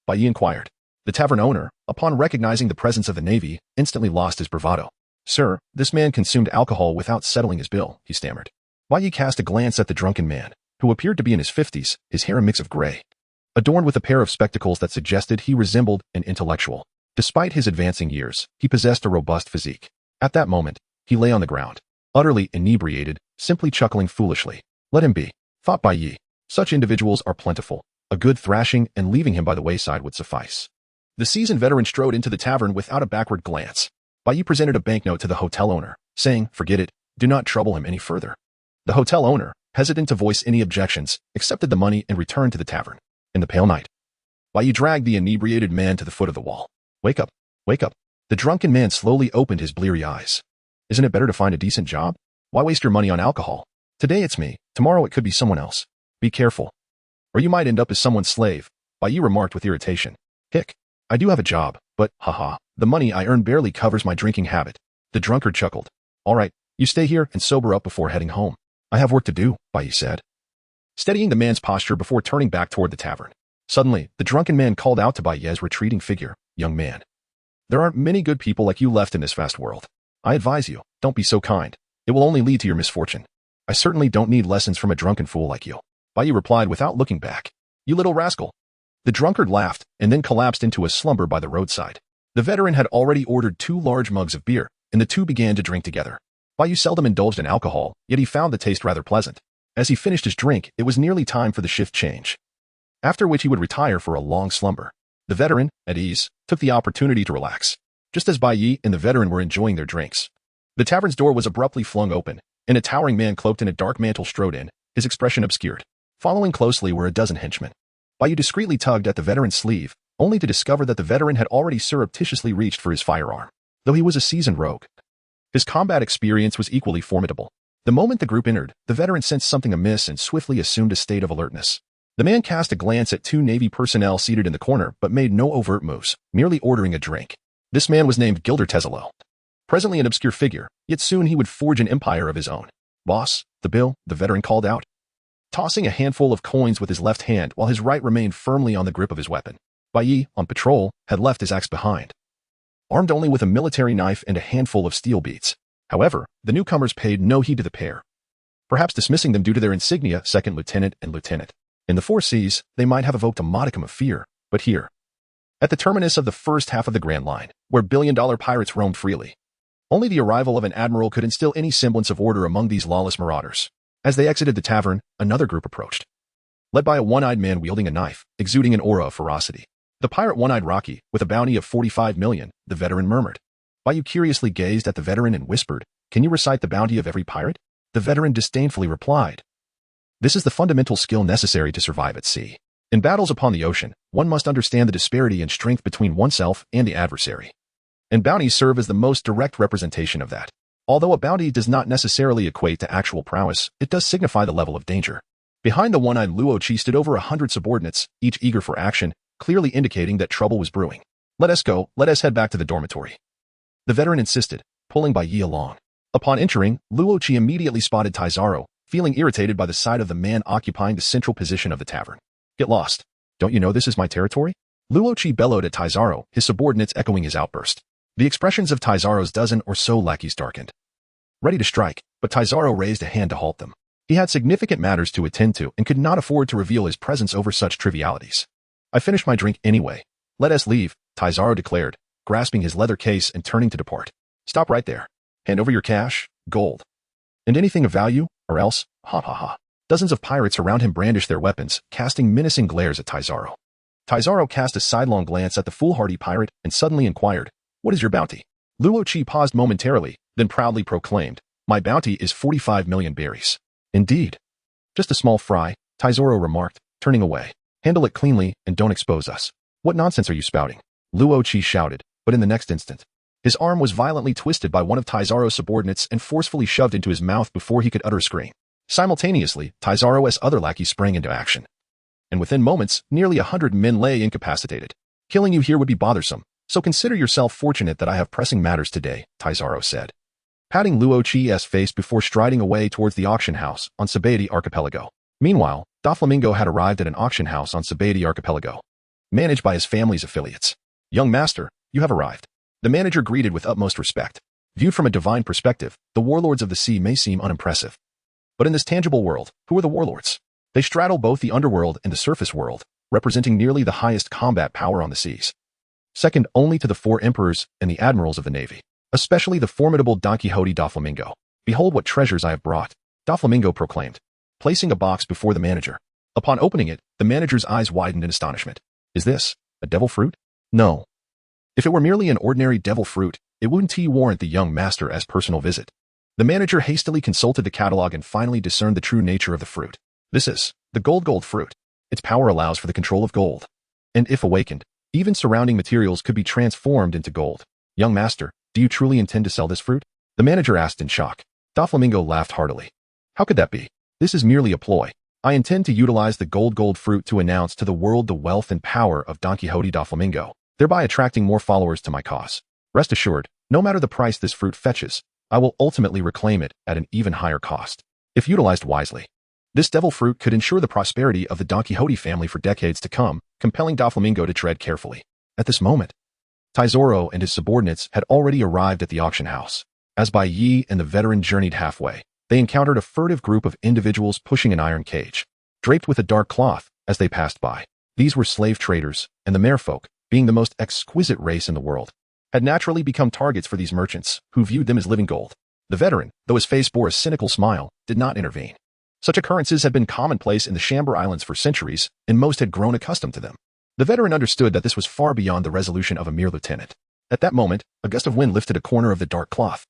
Bai Yi inquired. The tavern owner, upon recognizing the presence of the Navy, instantly lost his bravado. "Sir, this man consumed alcohol without settling his bill," he stammered. Bai Yi cast a glance at the drunken man, who appeared to be in his 50s, his hair a mix of gray, adorned with a pair of spectacles that suggested he resembled an intellectual. Despite his advancing years, he possessed a robust physique. At that moment, he lay on the ground, utterly inebriated, simply chuckling foolishly. "Let him be," thought Bai Yi. Such individuals are plentiful. A good thrashing and leaving him by the wayside would suffice. The seasoned veteran strode into the tavern without a backward glance. Bai Yi presented a banknote to the hotel owner, saying, "Forget it, do not trouble him any further." The hotel owner, hesitant to voice any objections, accepted the money and returned to the tavern. In the pale night, Bai Yi dragged the inebriated man to the foot of the wall. "Wake up, wake up." The drunken man slowly opened his bleary eyes. "Isn't it better to find a decent job? Why waste your money on alcohol? Today it's me, tomorrow it could be someone else. Be careful, or you might end up as someone's slave," Bai Yi remarked with irritation. "Hick, I do have a job, but, haha, the money I earn barely covers my drinking habit." The drunkard chuckled. "All right, you stay here and sober up before heading home. I have work to do," Bai Yi said, steadying the man's posture before turning back toward the tavern. Suddenly, the drunken man called out to Bai Yi's retreating figure, "Young man, there aren't many good people like you left in this vast world. I advise you, don't be so kind. It will only lead to your misfortune. I certainly don't need lessons from a drunken fool like you." Bai Yi replied without looking back. "You little rascal." The drunkard laughed and then collapsed into a slumber by the roadside. The veteran had already ordered 2 large mugs of beer, and the 2 began to drink together. Bai Yi seldom indulged in alcohol, yet he found the taste rather pleasant. As he finished his drink, it was nearly time for the shift change, after which he would retire for a long slumber. The veteran, at ease, took the opportunity to relax. Just as Bai Yi and the veteran were enjoying their drinks, the tavern's door was abruptly flung open, and a towering man cloaked in a dark mantle strode in, his expression obscured. Following closely were a dozen henchmen. Bai Yi discreetly tugged at the veteran's sleeve, only to discover that the veteran had already surreptitiously reached for his firearm. Though he was a seasoned rogue, his combat experience was equally formidable. The moment the group entered, the veteran sensed something amiss and swiftly assumed a state of alertness. The man cast a glance at 2 Navy personnel seated in the corner but made no overt moves, merely ordering a drink. This man was named Gilder Tezelo. Presently an obscure figure, yet soon he would forge an empire of his own. "Boss, the bill," the veteran called out, tossing a handful of coins with his left hand while his right remained firmly on the grip of his weapon. Bai Yi, on patrol, had left his axe behind, armed only with a military knife and a handful of steel beads. However, the newcomers paid no heed to the pair, perhaps dismissing them due to their insignia, second lieutenant and lieutenant. In the 4 seas, they might have evoked a modicum of fear, but here, at the terminus of the first half of the Grand Line, where billion-dollar pirates roamed freely, only the arrival of an admiral could instill any semblance of order among these lawless marauders. As they exited the tavern, another group approached. led by a one-eyed man wielding a knife, exuding an aura of ferocity. The pirate One-Eyed Rocky, with a bounty of 45 million, the veteran murmured. Bayou curiously gazed at the veteran and whispered, "Can you recite the bounty of every pirate?" The veteran disdainfully replied, "This is the fundamental skill necessary to survive at sea. In battles upon the ocean, one must understand the disparity in strength between oneself and the adversary. And bounties serve as the most direct representation of that. Although a bounty does not necessarily equate to actual prowess, it does signify the level of danger." Behind the one-eyed Luo Qi stood over 100 subordinates, each eager for action, clearly indicating that trouble was brewing. Let us go, let us head back to the dormitory." The veteran insisted, pulling Bai Yi along. Upon entering, Luo Qi immediately spotted Taizaro, feeling irritated by the sight of the man occupying the central position of the tavern. "Get lost. Don't you know this is my territory?" Luo Qi bellowed at Taizaro, his subordinates echoing his outburst. The expressions of Taizaro's dozen or so lackeys darkened, ready to strike, but Taizaro raised a hand to halt them. He had significant matters to attend to and could not afford to reveal his presence over such trivialities. "I finished my drink anyway. Let us leave," Taizaro declared, grasping his leather case and turning to depart. "Stop right there. Hand over your cash, gold, and anything of value, or else, ha ha ha." Dozens of pirates around him brandished their weapons, casting menacing glares at Taizaro. Taizaro cast a sidelong glance at the foolhardy pirate and suddenly inquired, "What is your bounty?" Luo Qi paused momentarily, then proudly proclaimed, "My bounty is 45 million berries." "Indeed. Just a small fry," Taizaro remarked, turning away. "Handle it cleanly and don't expose us." "What nonsense are you spouting?" Luo Qi shouted, but in the next instant, his arm was violently twisted by one of Taizaro's subordinates and forcefully shoved into his mouth before he could utter a scream. Simultaneously, Taizaro's other lackey sprang into action. And within moments, nearly 100 men lay incapacitated. "Killing you here would be bothersome, so consider yourself fortunate that I have pressing matters today," Taizaro said, patting Luo Qi's face before striding away towards the auction house on Sabadi Archipelago. Meanwhile, Doflamingo had arrived at an auction house on Sabadi Archipelago, managed by his family's affiliates. "Young master, you have arrived." The manager greeted with utmost respect. Viewed from a divine perspective, the warlords of the sea may seem unimpressive. But in this tangible world, who are the warlords? They straddle both the underworld and the surface world, representing nearly the highest combat power on the seas. Second only to the four emperors and the admirals of the navy, especially the formidable Don Quixote Doflamingo. "Behold what treasures I have brought," Doflamingo proclaimed, placing a box before the manager. Upon opening it, the manager's eyes widened in astonishment. "Is this a devil fruit?" "No. If it were merely an ordinary devil fruit, it wouldn't warrant the young master as personal visit." The manager hastily consulted the catalog and finally discerned the true nature of the fruit. "This is the gold fruit. Its power allows for the control of gold. And if awakened, even surrounding materials could be transformed into gold." "Young master, do you truly intend to sell this fruit?" the manager asked in shock. Doflamingo laughed heartily. "How could that be? This is merely a ploy. I intend to utilize the gold fruit to announce to the world the wealth and power of Don Quixote Doflamingo, thereby attracting more followers to my cause. Rest assured, no matter the price this fruit fetches, I will ultimately reclaim it at an even higher cost, if utilized wisely." This devil fruit could ensure the prosperity of the Don Quixote family for decades to come, compelling Doflamingo to tread carefully. At this moment, Taizaro and his subordinates had already arrived at the auction house. As Bai Yi and the veteran journeyed halfway, they encountered a furtive group of individuals pushing an iron cage, draped with a dark cloth, as they passed by. These were slave traders, and the merfolk, being the most exquisite race in the world, had naturally become targets for these merchants, who viewed them as living gold. The veteran, though his face bore a cynical smile, did not intervene. Such occurrences had been commonplace in the Chamber Islands for centuries, and most had grown accustomed to them. The veteran understood that this was far beyond the resolution of a mere lieutenant. At that moment, a gust of wind lifted a corner of the dark cloth,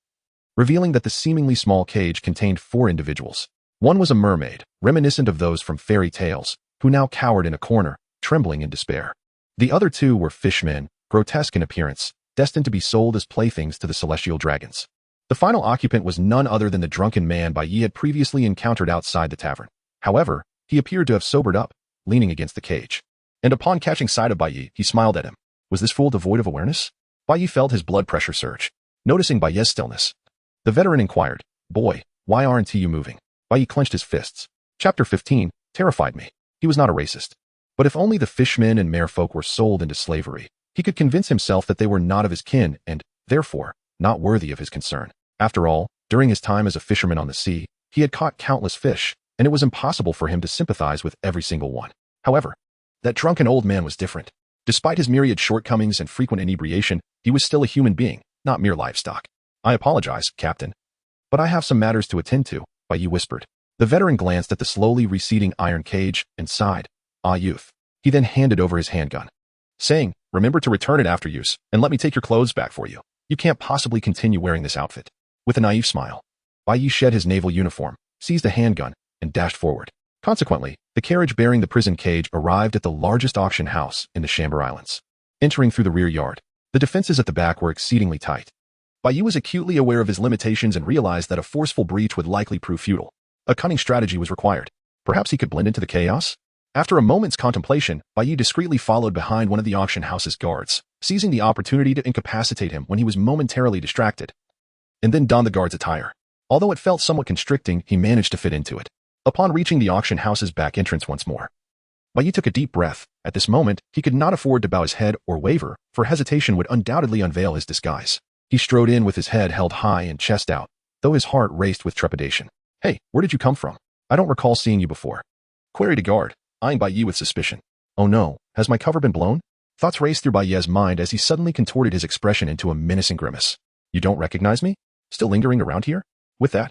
revealing that the seemingly small cage contained 4 individuals. One was a mermaid, reminiscent of those from fairy tales, who now cowered in a corner, trembling in despair. The other 2 were fishmen, grotesque in appearance, destined to be sold as playthings to the celestial dragons. The final occupant was none other than the drunken man Bai Yi had previously encountered outside the tavern. However, he appeared to have sobered up, leaning against the cage. And upon catching sight of Bai Yi, he smiled at him. Was this fool devoid of awareness? Bai Yi felt his blood pressure surge. Noticing Bai Yi's stillness, the veteran inquired, "Boy, why aren't you moving?" Bai Yi clenched his fists. Chapter 15 terrified me. He was not a racist. But if only the fishmen and merfolk were sold into slavery, he could convince himself that they were not of his kin and, therefore, not worthy of his concern. After all, during his time as a fisherman on the sea, he had caught countless fish, and it was impossible for him to sympathize with every single one. However, that drunken old man was different. Despite his myriad shortcomings and frequent inebriation, he was still a human being, not mere livestock. "I apologize, Captain, but I have some matters to attend to," Bai Yi whispered. The veteran glanced at the slowly receding iron cage and sighed. Ah, youth. He then handed over his handgun, saying, remember to return it after use, and let me take your clothes back for you. You can't possibly continue wearing this outfit. With a naive smile, Bai Yi shed his naval uniform, seized a handgun, and dashed forward. Consequently, the carriage bearing the prison cage arrived at the largest auction house in the Chamber Islands. Entering through the rear yard, the defenses at the back were exceedingly tight. Bai Yi was acutely aware of his limitations and realized that a forceful breach would likely prove futile. A cunning strategy was required. Perhaps he could blend into the chaos? After a moment's contemplation, Bai Yi discreetly followed behind one of the auction house's guards, seizing the opportunity to incapacitate him when he was momentarily distracted, and then donned the guard's attire. Although it felt somewhat constricting, he managed to fit into it. Upon reaching the auction house's back entrance once more, Bai Yi took a deep breath. At this moment, he could not afford to bow his head or waver, for hesitation would undoubtedly unveil his disguise. He strode in with his head held high and chest out, though his heart raced with trepidation. Hey, where did you come from? I don't recall seeing you before, queried a guard, eyeing Bai Yi with suspicion. Oh no, has my cover been blown? Thoughts raced through Bai Yi's mind as he suddenly contorted his expression into a menacing grimace. You don't recognize me? Still lingering around here? With that,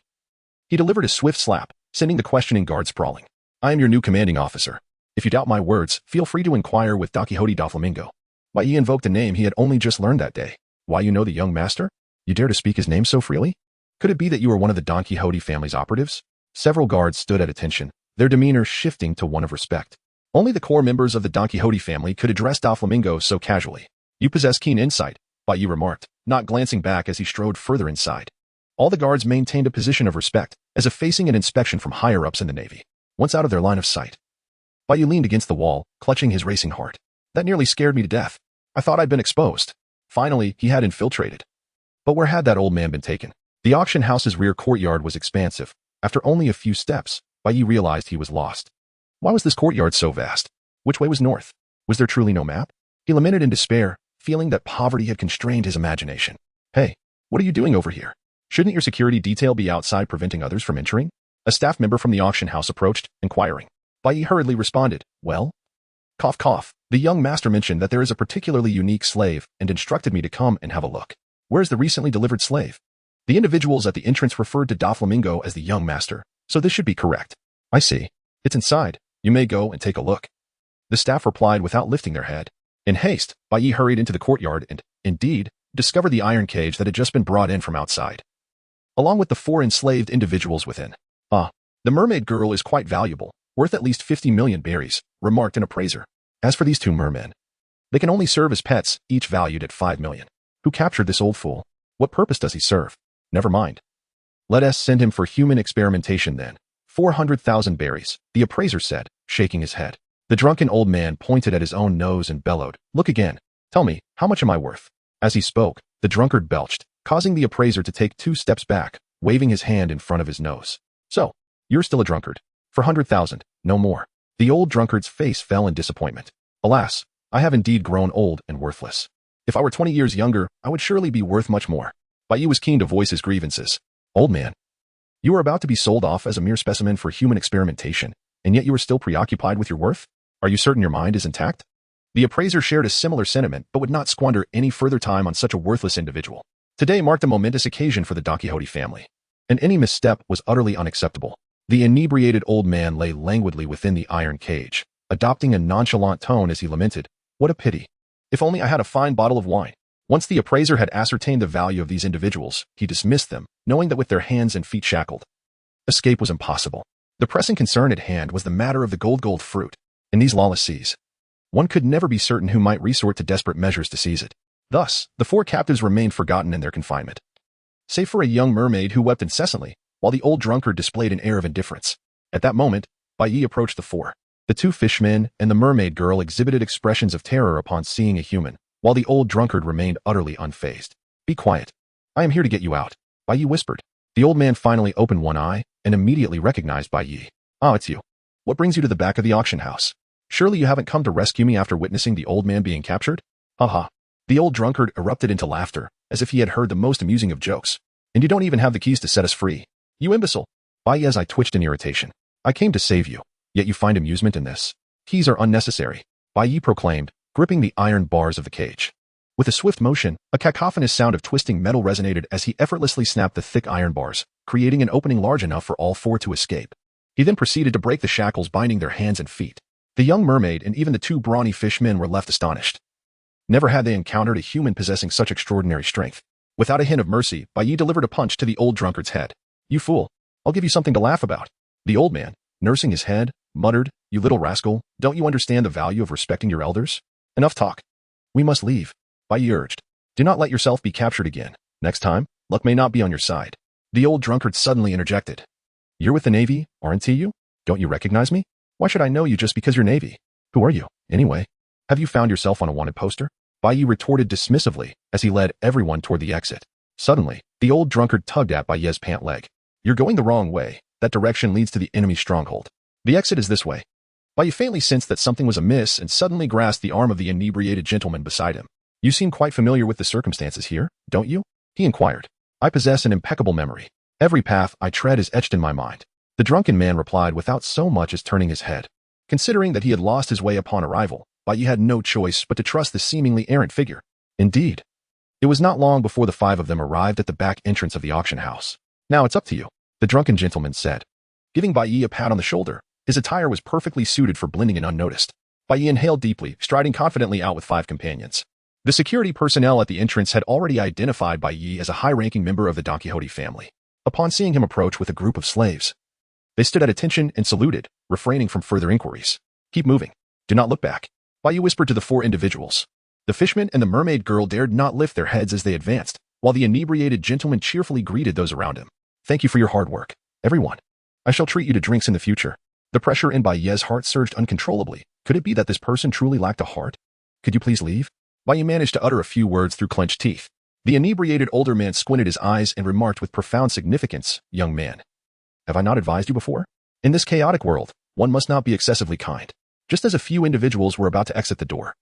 he delivered a swift slap, sending the questioning guard sprawling. I am your new commanding officer. If you doubt my words, feel free to inquire with Don Quixote da Flamingo. Bai Yi invoked a name he had only just learned that day. Why, you know the young master? You dare to speak his name so freely? Could it be that you are one of the Don Quixote family's operatives? Several guards stood at attention, their demeanor shifting to one of respect. Only the core members of the Don Quixote family could address Da Flamingo so casually. You possess keen insight, Bai Yi remarked, not glancing back as he strode further inside. All the guards maintained a position of respect, as if facing an inspection from higher-ups in the Navy. Once out of their line of sight, Bai Yi leaned against the wall, clutching his racing heart. That nearly scared me to death. I thought I'd been exposed. Finally, he had infiltrated. But where had that old man been taken? The auction house's rear courtyard was expansive. After only a few steps, Bai Yi realized he was lost. Why was this courtyard so vast? Which way was north? Was there truly no map? He lamented in despair, feeling that poverty had constrained his imagination. Hey, what are you doing over here? Shouldn't your security detail be outside preventing others from entering? A staff member from the auction house approached, inquiring. Bai Yi hurriedly responded, well? Cough cough. The young master mentioned that there is a particularly unique slave and instructed me to come and have a look. Where is the recently delivered slave? The individuals at the entrance referred to Da Flamingo as the young master, so this should be correct. I see. It's inside. You may go and take a look. The staff replied without lifting their head. In haste, Bai Yi hurried into the courtyard and, indeed, discovered the iron cage that had just been brought in from outside, along with the 4 enslaved individuals within. Ah, the mermaid girl is quite valuable, worth at least 50 million berries, remarked an appraiser. As for these 2 mermen, they can only serve as pets, each valued at 5 million. Who captured this old fool? What purpose does he serve? Never mind. Let us send him for human experimentation then. 400,000 berries, the appraiser said, shaking his head. The drunken old man pointed at his own nose and bellowed, look again. Tell me, how much am I worth? As he spoke, the drunkard belched, causing the appraiser to take 2 steps back, waving his hand in front of his nose. So, you're still a drunkard. For 100,000, no more. The old drunkard's face fell in disappointment. Alas, I have indeed grown old and worthless. If I were 20 years younger, I would surely be worth much more. Bai Yi was keen to voice his grievances. Old man, you are about to be sold off as a mere specimen for human experimentation, and yet you are still preoccupied with your worth? Are you certain your mind is intact? The appraiser shared a similar sentiment, but would not squander any further time on such a worthless individual. Today marked a momentous occasion for the Don Quixote family, and any misstep was utterly unacceptable. The inebriated old man lay languidly within the iron cage, adopting a nonchalant tone as he lamented, what a pity. If only I had a fine bottle of wine. Once the appraiser had ascertained the value of these individuals, he dismissed them, knowing that with their hands and feet shackled, escape was impossible. The pressing concern at hand was the matter of the gold fruit. In these lawless seas, one could never be certain who might resort to desperate measures to seize it. Thus, the 4 captives remained forgotten in their confinement, save for a young mermaid who wept incessantly, while the old drunkard displayed an air of indifference. At that moment, Bai Yi approached the 4. The 2 fishmen and the mermaid girl exhibited expressions of terror upon seeing a human, while the old drunkard remained utterly unfazed. Be quiet. I am here to get you out, Bai Yi whispered. The old man finally opened one eye and immediately recognized Bai Yi. Ah, it's you. What brings you to the back of the auction house? Surely you haven't come to rescue me after witnessing the old man being captured? Ha. The old drunkard erupted into laughter, as if he had heard the most amusing of jokes. And you don't even have the keys to set us free. You imbecile. Bai Yi, as I twitched in irritation. I came to save you, yet you find amusement in this. Keys are unnecessary, Bai Yi proclaimed, gripping the iron bars of the cage. With a swift motion, a cacophonous sound of twisting metal resonated as he effortlessly snapped the thick iron bars, creating an opening large enough for all 4 to escape. He then proceeded to break the shackles binding their hands and feet. The young mermaid and even the two brawny fishmen were left astonished. Never had they encountered a human possessing such extraordinary strength. Without a hint of mercy, Bai Yi delivered a punch to the old drunkard's head. "You fool! I'll give you something to laugh about." The old man, nursing his head, muttered, "You little rascal, don't you understand the value of respecting your elders? Enough talk. We must leave," Bai Yi urged. "Do not let yourself be captured again. Next time, luck may not be on your side." The old drunkard suddenly interjected. "You're with the Navy, aren't you? Don't you recognize me? Why should I know you just because you're Navy? Who are you, anyway? Have you found yourself on a wanted poster?" Bai Yi retorted dismissively as he led everyone toward the exit. Suddenly, the old drunkard tugged at Bai Yi's pant leg. "You're going the wrong way. That direction leads to the enemy stronghold. The exit is this way." Bai Yi faintly sensed that something was amiss and suddenly grasped the arm of the inebriated gentleman beside him. "You seem quite familiar with the circumstances here, don't you?" he inquired. "I possess an impeccable memory. Every path I tread is etched in my mind." The drunken man replied without so much as turning his head. Considering that he had lost his way upon arrival, Bai Yi had no choice but to trust the seemingly errant figure. Indeed, it was not long before the five of them arrived at the back entrance of the auction house. "Now it's up to you," the drunken gentleman said. Giving Bai Yi a pat on the shoulder, his attire was perfectly suited for blending in unnoticed. Bai Yi inhaled deeply, striding confidently out with five companions. The security personnel at the entrance had already identified Bai Yi as a high-ranking member of the Don Quixote family. Upon seeing him approach with a group of slaves, they stood at attention and saluted, refraining from further inquiries. "Keep moving. Do not look back," Bai Yi whispered to the four individuals. The fishman and the mermaid girl dared not lift their heads as they advanced, while the inebriated gentleman cheerfully greeted those around him. "Thank you for your hard work, everyone. I shall treat you to drinks in the future." The pressure in Bai Yi's heart surged uncontrollably. Could it be that this person truly lacked a heart? "Could you please leave?" Bai Yi managed to utter a few words through clenched teeth. The inebriated older man squinted his eyes and remarked with profound significance, "Young man, have I not advised you before? In this chaotic world, one must not be excessively kind." Just as a few individuals were about to exit the door,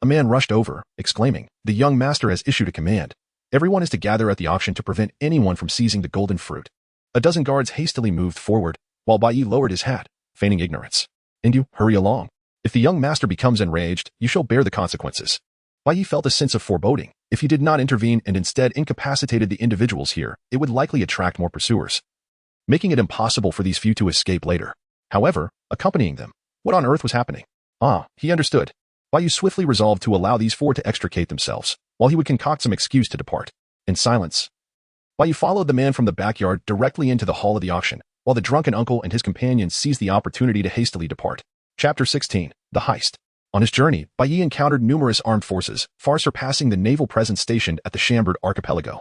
a man rushed over, exclaiming, "The young master has issued a command. Everyone is to gather at the auction to prevent anyone from seizing the golden fruit." A dozen guards hastily moved forward, while Bai Yi lowered his hat, feigning ignorance. "And you, hurry along. If the young master becomes enraged, you shall bear the consequences." Bai Yi felt a sense of foreboding. If he did not intervene and instead incapacitated the individuals here, it would likely attract more pursuers, making it impossible for these few to escape later. However, accompanying them, what on earth was happening? He understood. Bai Yi swiftly resolved to allow these four to extricate themselves, while he would concoct some excuse to depart. In silence, Bai Yi followed the man from the backyard directly into the hall of the auction, while the drunken uncle and his companions seized the opportunity to hastily depart. Chapter 16. The Heist. On his journey, Bai Yi encountered numerous armed forces, far surpassing the naval presence stationed at the Chambord archipelago.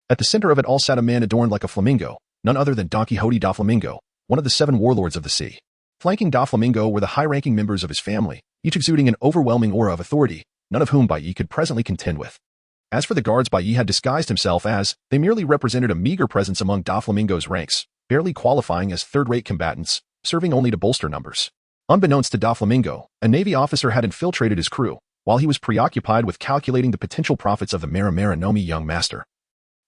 At the center of it all sat a man adorned like a flamingo, none other than Don Quixote da Flamingo, one of the 7 warlords of the sea. Flanking Da Flamingo were the high-ranking members of his family, each exuding an overwhelming aura of authority, none of whom Bai Yi could presently contend with. As for the guards Bai Yi had disguised himself as, they merely represented a meager presence among Da Flamingo's ranks, barely qualifying as third-rate combatants, serving only to bolster numbers. Unbeknownst to Da Flamingo, a Navy officer had infiltrated his crew, while he was preoccupied with calculating the potential profits of the Mara Nomi young master.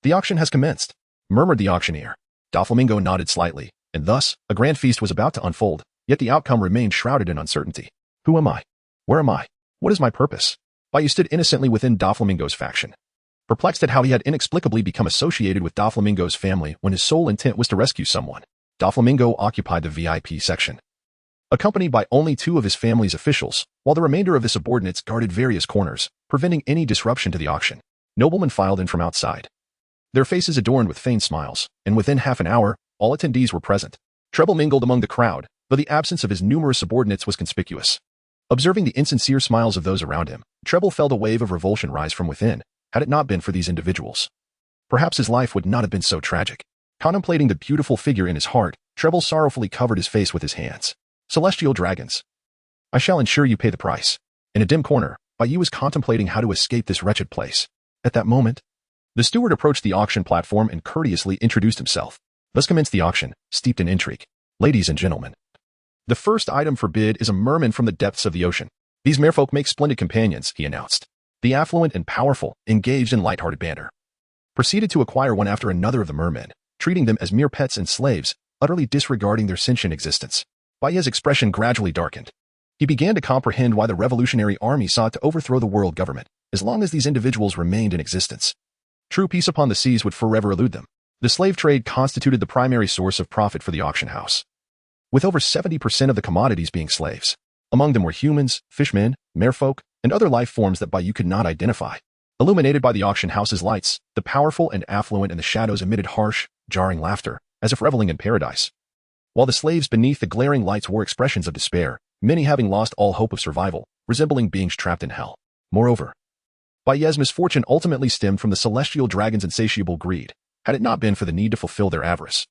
"The auction has commenced," murmured the auctioneer. Da Flamingo nodded slightly, and thus, a grand feast was about to unfold, yet the outcome remained shrouded in uncertainty. Who am I? Where am I? What is my purpose? Bai Yi stood innocently within Da Flamingo's faction, perplexed at how he had inexplicably become associated with Da Flamingo's family when his sole intent was to rescue someone. Da Flamingo occupied the VIP section, accompanied by only 2 of his family's officials, while the remainder of his subordinates guarded various corners, preventing any disruption to the auction. Noblemen filed in from outside, their faces adorned with feigned smiles, and within half an hour, all attendees were present. Treble mingled among the crowd, though the absence of his numerous subordinates was conspicuous. Observing the insincere smiles of those around him, Treble felt a wave of revulsion rise from within. Had it not been for these individuals, perhaps his life would not have been so tragic. Contemplating the beautiful figure in his heart, Treble sorrowfully covered his face with his hands. Celestial dragons, I shall ensure you pay the price. In a dim corner, Bai Yi was contemplating how to escape this wretched place. At that moment, the steward approached the auction platform and courteously introduced himself. Thus commenced the auction, steeped in intrigue. Ladies and gentlemen, the first item for bid is a merman from the depths of the ocean. These merfolk make splendid companions, he announced. The affluent and powerful, engaged in light-hearted banter, proceeded to acquire one after another of the mermen, treating them as mere pets and slaves, utterly disregarding their sentient existence. Bai Yi's expression gradually darkened. He began to comprehend why the Revolutionary Army sought to overthrow the world government, as long as these individuals remained in existence. True peace upon the seas would forever elude them. The slave trade constituted the primary source of profit for the auction house. with over 70% of the commodities being slaves. Among them were humans, fishmen, merfolk, and other life forms that Baiyi could not identify. Illuminated by the auction house's lights, the powerful and affluent in the shadows emitted harsh, jarring laughter, as if reveling in paradise. While the slaves beneath the glaring lights wore expressions of despair, many having lost all hope of survival, resembling beings trapped in hell. Moreover, Baiyi's misfortune ultimately stemmed from the celestial dragon's insatiable greed, had it not been for the need to fulfill their avarice.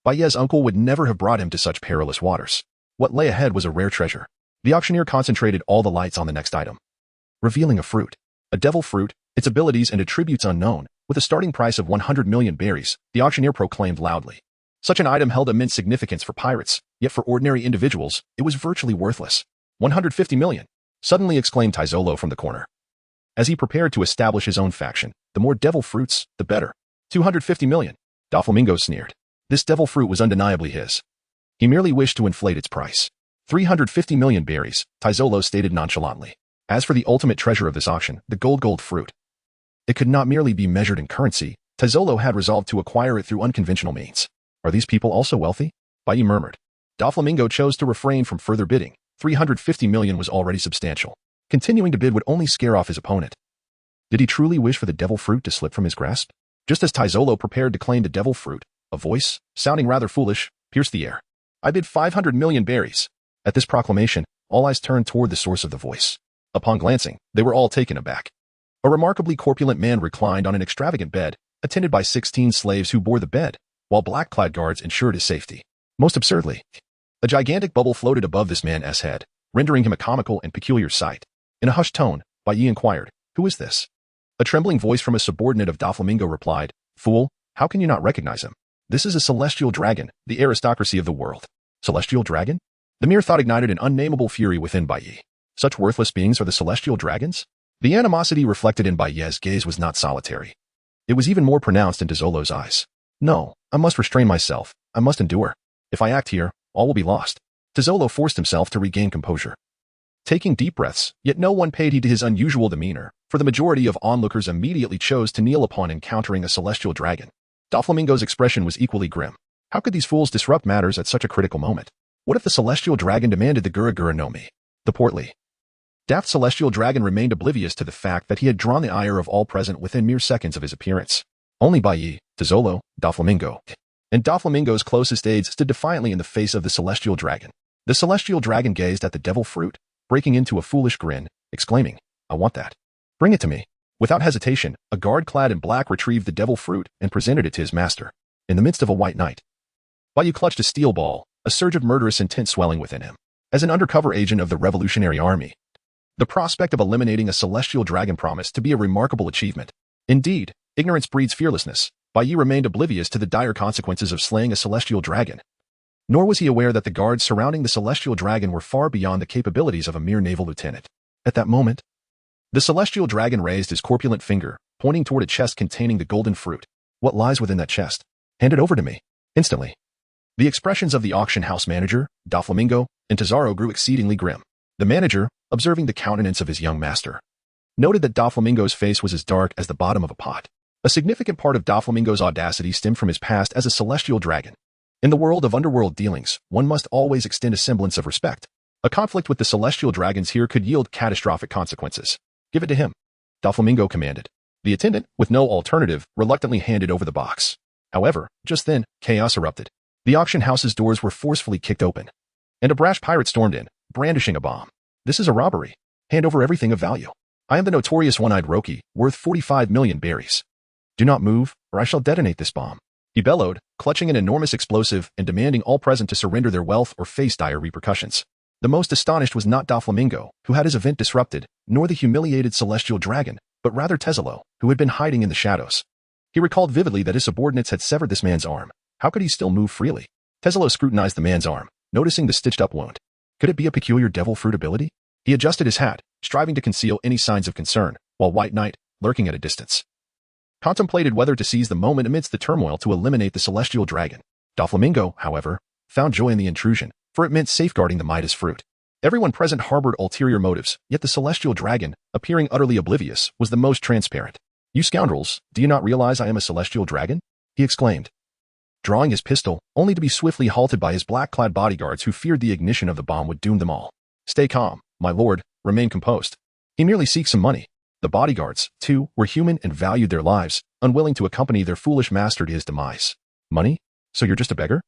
Baiyi's uncle would never have brought him to such perilous waters. What lay ahead was a rare treasure. The auctioneer concentrated all the lights on the next item, revealing a fruit. A devil fruit, its abilities and attributes unknown, with a starting price of 100 million berries, the auctioneer proclaimed loudly. Such an item held immense significance for pirates, yet for ordinary individuals, it was virtually worthless. 150 million, suddenly exclaimed Tizolo from the corner. As he prepared to establish his own faction, the more devil fruits, the better. 250 million, Doflamingo sneered. This devil fruit was undeniably his. He merely wished to inflate its price. 350 million berries, Tizolo stated nonchalantly. As for the ultimate treasure of this auction, the gold fruit, it could not merely be measured in currency. Tizolo had resolved to acquire it through unconventional means. Are these people also wealthy? Baiyi murmured. Doflamingo chose to refrain from further bidding. 350 million was already substantial. Continuing to bid would only scare off his opponent. Did he truly wish for the devil fruit to slip from his grasp? Just as Tizolo prepared to claim the devil fruit, a voice, sounding rather foolish, pierced the air. I bid 500 million berries. At this proclamation, all eyes turned toward the source of the voice. Upon glancing, they were all taken aback. A remarkably corpulent man reclined on an extravagant bed, attended by 16 slaves who bore the bed, while black-clad guards ensured his safety. Most absurdly, a gigantic bubble floated above this man's head, rendering him a comical and peculiar sight. In a hushed tone, Baiyi inquired, "Who is this?" A trembling voice from a subordinate of Doflamingo replied, "Fool, how can you not recognize him? This is a celestial dragon, the aristocracy of the world." Celestial dragon? The mere thought ignited an unnameable fury within Baiyi. Such worthless beings are the celestial dragons? The animosity reflected in Baiyi's gaze was not solitary. It was even more pronounced in Tizolo's eyes. No, I must restrain myself. I must endure. If I act here, all will be lost. Tizolo forced himself to regain composure. Taking deep breaths, yet no one paid heed to his unusual demeanor, for the majority of onlookers immediately chose to kneel upon encountering a celestial dragon. Doflamingo's expression was equally grim. How could these fools disrupt matters at such a critical moment? What if the celestial dragon demanded the Gura no Mi? The portly, daft celestial dragon remained oblivious to the fact that he had drawn the ire of all present within mere seconds of his appearance. Only Baiyi, Tizolo, Doflamingo, and Doflamingo's closest aides stood defiantly in the face of the celestial dragon. The celestial dragon gazed at the devil fruit, breaking into a foolish grin, exclaiming, "I want that. Bring it to me." Without hesitation, a guard clad in black retrieved the devil fruit and presented it to his master. In the midst of a white night, Baiyi clutched a steel ball, a surge of murderous intent swelling within him. As an undercover agent of the Revolutionary Army, the prospect of eliminating a celestial dragon promised to be a remarkable achievement. Indeed, ignorance breeds fearlessness. Baiyi remained oblivious to the dire consequences of slaying a celestial dragon. Nor was he aware that the guards surrounding the celestial dragon were far beyond the capabilities of a mere naval lieutenant. At that moment, the celestial dragon raised his corpulent finger, pointing toward a chest containing the golden fruit. What lies within that chest? Hand it over to me. Instantly, the expressions of the auction house manager, Doflamingo, and Tizaro grew exceedingly grim. The manager, observing the countenance of his young master, noted that Doflamingo's face was as dark as the bottom of a pot. A significant part of Doflamingo's audacity stemmed from his past as a celestial dragon. In the world of underworld dealings, one must always extend a semblance of respect. A conflict with the celestial dragons here could yield catastrophic consequences. Give it to him, Doflamingo commanded. The attendant, with no alternative, reluctantly handed over the box. However, just then, chaos erupted. The auction house's doors were forcefully kicked open, and a brash pirate stormed in, brandishing a bomb. "This is a robbery. Hand over everything of value. I am the notorious one-eyed Roki, worth 45 million berries. Do not move, or I shall detonate this bomb," he bellowed, clutching an enormous explosive and demanding all present to surrender their wealth or face dire repercussions. The most astonished was not Doflamingo, who had his event disrupted, nor the humiliated celestial dragon, but rather Tizolo, who had been hiding in the shadows. He recalled vividly that his subordinates had severed this man's arm. How could he still move freely? Tizolo scrutinized the man's arm, noticing the stitched-up wound. Could it be a peculiar devil fruit ability? He adjusted his hat, striving to conceal any signs of concern, while White Knight, lurking at a distance, contemplated whether to seize the moment amidst the turmoil to eliminate the celestial dragon. Doflamingo, however, found joy in the intrusion, for it meant safeguarding the Midas fruit. Everyone present harbored ulterior motives, yet the celestial dragon, appearing utterly oblivious, was the most transparent. "You scoundrels, do you not realize I am a celestial dragon?" he exclaimed. drawing his pistol, only to be swiftly halted by his black-clad bodyguards who feared the ignition of the bomb would doom them all. Stay calm, my lord, remain composed. He merely seeks some money. The bodyguards, too, were human and valued their lives, unwilling to accompany their foolish master to his demise. Money? So you're just a beggar?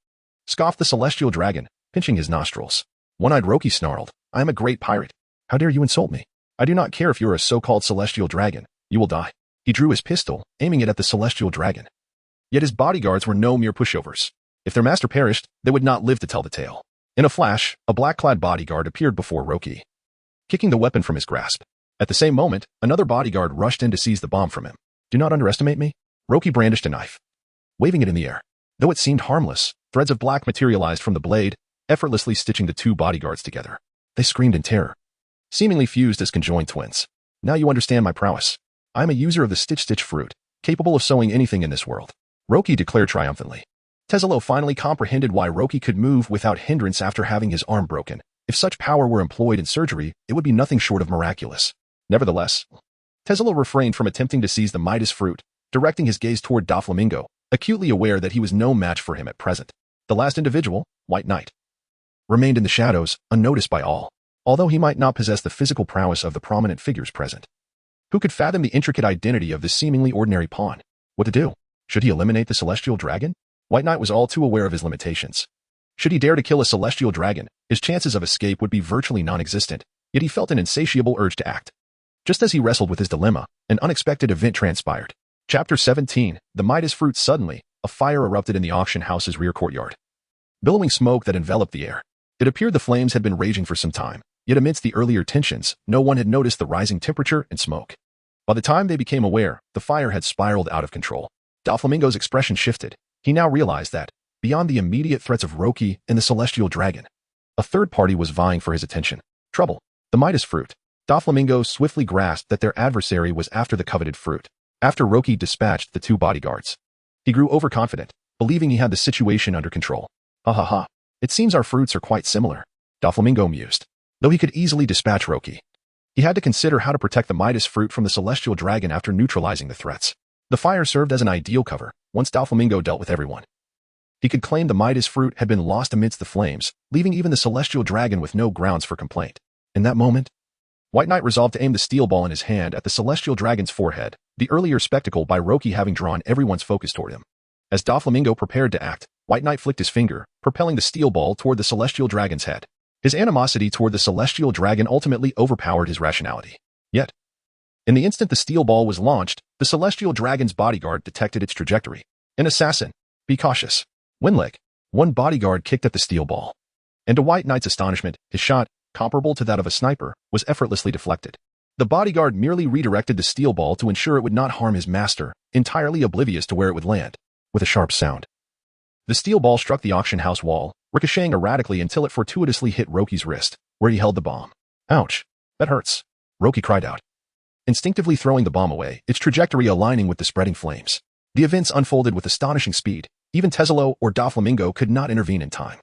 Scoffed the celestial dragon, pinching his nostrils. One-eyed Roki snarled, I am a great pirate. How dare you insult me? I do not care if you're a so-called celestial dragon. You will die. He drew his pistol, aiming it at the celestial dragon. Yet his bodyguards were no mere pushovers. If their master perished, they would not live to tell the tale. In a flash, a black-clad bodyguard appeared before Roki, kicking the weapon from his grasp. At the same moment, another bodyguard rushed in to seize the bomb from him. Do not underestimate me. Roki brandished a knife, waving it in the air. Though it seemed harmless, threads of black materialized from the blade, effortlessly stitching the two bodyguards together. They screamed in terror, seemingly fused as conjoined twins. Now you understand my prowess. I am a user of the stitch fruit, capable of sewing anything in this world. Roki declared triumphantly. Chen Zhao finally comprehended why Roki could move without hindrance after having his arm broken. If such power were employed in surgery, it would be nothing short of miraculous. Nevertheless, Chen Zhao refrained from attempting to seize the Midas fruit, directing his gaze toward Doflamingo, acutely aware that he was no match for him at present. The last individual, White Knight, remained in the shadows, unnoticed by all, although he might not possess the physical prowess of the prominent figures present. Who could fathom the intricate identity of this seemingly ordinary pawn? What to do? Should he eliminate the celestial dragon? White Knight was all too aware of his limitations. Should he dare to kill a celestial dragon, his chances of escape would be virtually non-existent, yet he felt an insatiable urge to act. Just as he wrestled with his dilemma, an unexpected event transpired. Chapter 17, The Midas Fruit. Suddenly, a fire erupted in the auction house's rear courtyard, billowing smoke that enveloped the air. It appeared the flames had been raging for some time, yet amidst the earlier tensions, no one had noticed the rising temperature and smoke. By the time they became aware, the fire had spiraled out of control. Doflamingo's expression shifted. He now realized that, beyond the immediate threats of Roki and the celestial dragon, a third party was vying for his attention. Trouble. The Midas fruit. Doflamingo swiftly grasped that their adversary was after the coveted fruit. After Roki dispatched the two bodyguards, he grew overconfident, believing he had the situation under control. Ha ha ha. It seems our fruits are quite similar, Doflamingo mused. Though he could easily dispatch Roki, he had to consider how to protect the Midas fruit from the celestial dragon after neutralizing the threats. The fire served as an ideal cover, once Doflamingo dealt with everyone. He could claim the Midas fruit had been lost amidst the flames, leaving even the celestial dragon with no grounds for complaint. In that moment, White Knight resolved to aim the steel ball in his hand at the celestial dragon's forehead, the earlier spectacle by Roki having drawn everyone's focus toward him. As Doflamingo prepared to act, White Knight flicked his finger, propelling the steel ball toward the celestial dragon's head. His animosity toward the celestial dragon ultimately overpowered his rationality. Yet, in the instant the steel ball was launched, the celestial dragon's bodyguard detected its trajectory. An assassin. Be cautious. Winleg. One bodyguard kicked at the steel ball. And to White Knight's astonishment, his shot, comparable to that of a sniper, was effortlessly deflected. The bodyguard merely redirected the steel ball to ensure it would not harm his master, entirely oblivious to where it would land. With a sharp sound, the steel ball struck the auction house wall, ricocheting erratically until it fortuitously hit Roki's wrist, where he held the bomb. Ouch. That hurts. Roki cried out, instinctively throwing the bomb away, its trajectory aligning with the spreading flames. The events unfolded with astonishing speed. Even Chen Zhao or Doflamingo could not intervene in time.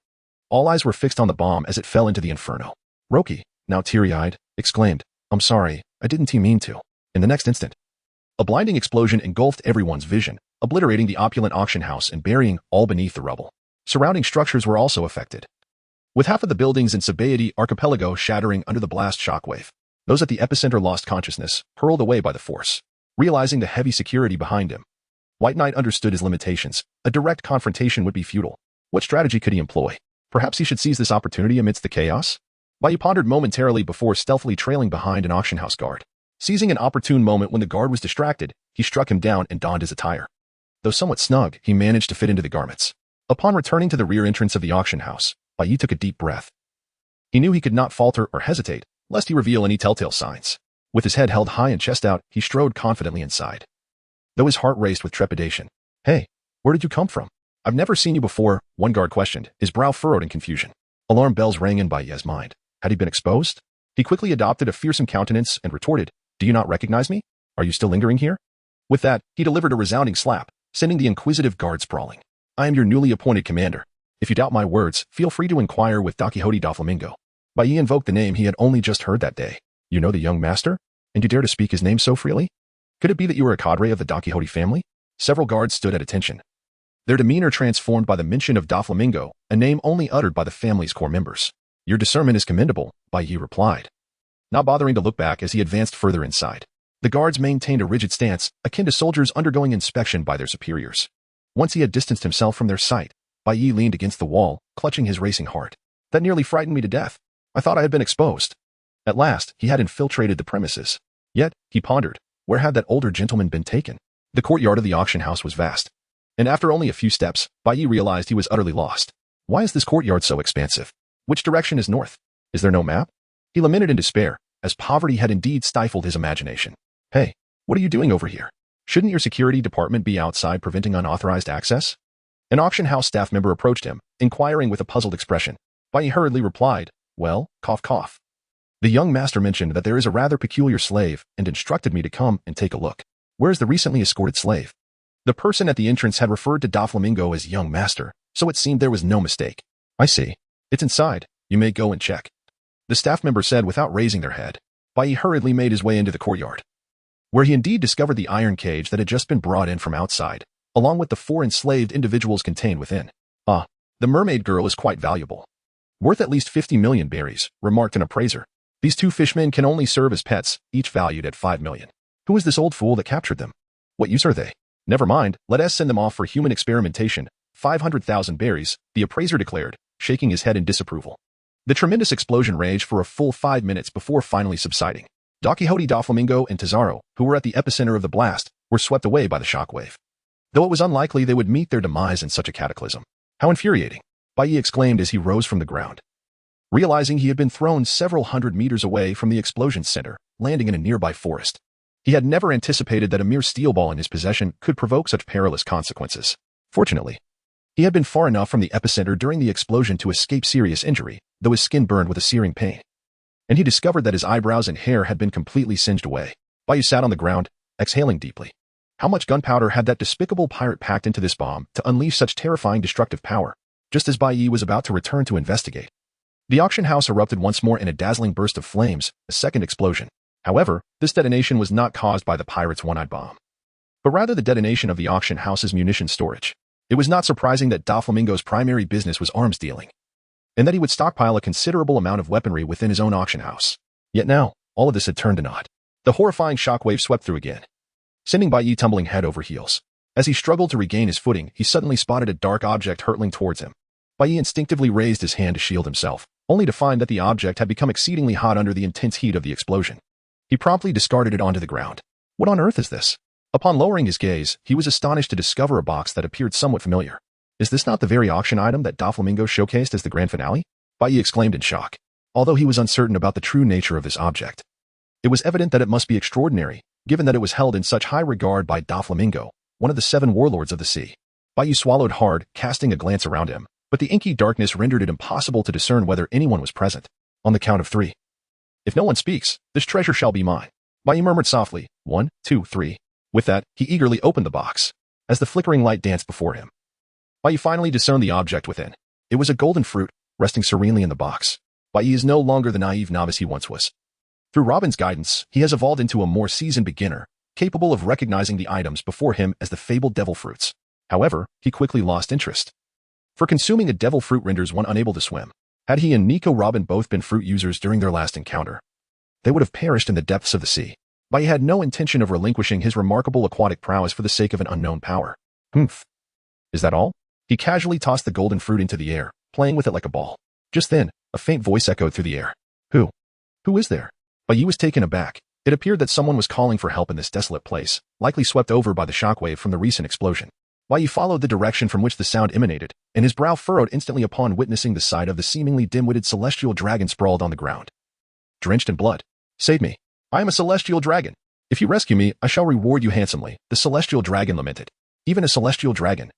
All eyes were fixed on the bomb as it fell into the inferno. Roki, now teary-eyed, exclaimed, I'm sorry, I didn't mean to. In the next instant, a blinding explosion engulfed everyone's vision, obliterating the opulent auction house and burying all beneath the rubble. Surrounding structures were also affected, with half of the buildings in Sabaody archipelago shattering under the blast shockwave. Those at the epicenter lost consciousness, hurled away by the force. Realizing the heavy security behind him, White Knight understood his limitations. A direct confrontation would be futile. What strategy could he employ? Perhaps he should seize this opportunity amidst the chaos? Why, he pondered momentarily before stealthily trailing behind an auction house guard. Seizing an opportune moment when the guard was distracted, he struck him down and donned his attire. Though somewhat snug, he managed to fit into the garments. Upon returning to the rear entrance of the auction house, Bai took a deep breath. He knew he could not falter or hesitate, lest he reveal any telltale signs. With his head held high and chest out, he strode confidently inside, though his heart raced with trepidation. Hey, where did you come from? I've never seen you before, one guard questioned, his brow furrowed in confusion. Alarm bells rang in Bai's mind. Had he been exposed? He quickly adopted a fearsome countenance and retorted, Do you not recognize me? Are you still lingering here? With that, he delivered a resounding slap, sending the inquisitive guard sprawling. I am your newly appointed commander. If you doubt my words, feel free to inquire with Don Quixote Doflamingo. Bai invoked the name he had only just heard that day. You know the young master? And you dare to speak his name so freely? Could it be that you were a cadre of the Don Quixote family? Several guards stood at attention, their demeanor transformed by the mention of Doflamingo, a name only uttered by the family's core members. Your discernment is commendable, Bai Yi replied, not bothering to look back as he advanced further inside. The guards maintained a rigid stance, akin to soldiers undergoing inspection by their superiors. Once he had distanced himself from their sight, Bai Yi leaned against the wall, clutching his racing heart. That nearly frightened me to death. I thought I had been exposed. At last, he had infiltrated the premises. Yet, he pondered, where had that older gentleman been taken? The courtyard of the auction house was vast. And after only a few steps, Bai Yi realized he was utterly lost. Why is this courtyard so expansive? Which direction is north? Is there no map? He lamented in despair, as poverty had indeed stifled his imagination. Hey, what are you doing over here? Shouldn't your security department be outside preventing unauthorized access? An auction house staff member approached him, inquiring with a puzzled expression. Bai Yi hurriedly replied, well, cough cough. The young master mentioned that there is a rather peculiar slave and instructed me to come and take a look. Where is the recently escorted slave? The person at the entrance had referred to Doflamingo as young master, so it seemed there was no mistake. I see. It's inside. You may go and check. The staff member said without raising their head. Bai Yi hurriedly made his way into the courtyard, where he indeed discovered the iron cage that had just been brought in from outside, along with the 4 enslaved individuals contained within. Ah, the mermaid girl is quite valuable. Worth at least 50 million berries, remarked an appraiser. These 2 fishmen can only serve as pets, each valued at 5 million. Who is this old fool that captured them? What use are they? Never mind, let us send them off for human experimentation. 500,000 berries, the appraiser declared, shaking his head in disapproval. The tremendous explosion raged for a full 5 minutes before finally subsiding. Don Quixote, Doflamingo, and Tizarro, who were at the epicenter of the blast, were swept away by the shockwave. Though it was unlikely they would meet their demise in such a cataclysm. How infuriating! Bai Yi exclaimed as he rose from the ground, realizing he had been thrown several hundred meters away from the explosion center, landing in a nearby forest. He had never anticipated that a mere steel ball in his possession could provoke such perilous consequences. Fortunately, he had been far enough from the epicenter during the explosion to escape serious injury, though his skin burned with a searing pain. And he discovered that his eyebrows and hair had been completely singed away. Bai Yi sat on the ground, exhaling deeply. How much gunpowder had that despicable pirate packed into this bomb to unleash such terrifying destructive power? Just as Bai Yi was about to return to investigate, the auction house erupted once more in a dazzling burst of flames, a second explosion. However, this detonation was not caused by the pirate's one-eyed bomb, but rather the detonation of the auction house's munition storage. It was not surprising that Doflamingo's primary business was arms dealing, and that he would stockpile a considerable amount of weaponry within his own auction house. Yet now, all of this had turned to naught. The horrifying shockwave swept through again, sending Bai Yi tumbling head over heels. As he struggled to regain his footing, he suddenly spotted a dark object hurtling towards him. Bai Yi instinctively raised his hand to shield himself, only to find that the object had become exceedingly hot under the intense heat of the explosion. He promptly discarded it onto the ground. What on earth is this? Upon lowering his gaze, he was astonished to discover a box that appeared somewhat familiar. Is this not the very auction item that Doflamingo showcased as the grand finale? Bai Yi exclaimed in shock, although he was uncertain about the true nature of this object. It was evident that it must be extraordinary, given that it was held in such high regard by Doflamingo, one of the 7 warlords of the sea. Bai Yi swallowed hard, casting a glance around him, but the inky darkness rendered it impossible to discern whether anyone was present. On the count of 3. If no one speaks, this treasure shall be mine. Bai Yi murmured softly, 1, 2, 3. With that, he eagerly opened the box. As the flickering light danced before him, Bai Yi finally discerned the object within. It was a golden fruit, resting serenely in the box. Bai Yi is no longer the naive novice he once was. Through Robin's guidance, he has evolved into a more seasoned beginner, capable of recognizing the items before him as the fabled devil fruits. However, he quickly lost interest. For consuming a devil fruit renders one unable to swim. Had he and Nico Robin both been fruit users during their last encounter, they would have perished in the depths of the sea. Bai Yi had no intention of relinquishing his remarkable aquatic prowess for the sake of an unknown power. Humph. Is that all? He casually tossed the golden fruit into the air, playing with it like a ball. Just then, a faint voice echoed through the air. Who? Who is there? Bai Yi was taken aback. It appeared that someone was calling for help in this desolate place, likely swept over by the shockwave from the recent explosion. Bai Yi followed the direction from which the sound emanated, and his brow furrowed instantly upon witnessing the sight of the seemingly dim-witted celestial dragon sprawled on the ground, drenched in blood. Save me. I am a celestial dragon. If you rescue me, I shall reward you handsomely, the celestial dragon lamented. Even a celestial dragon,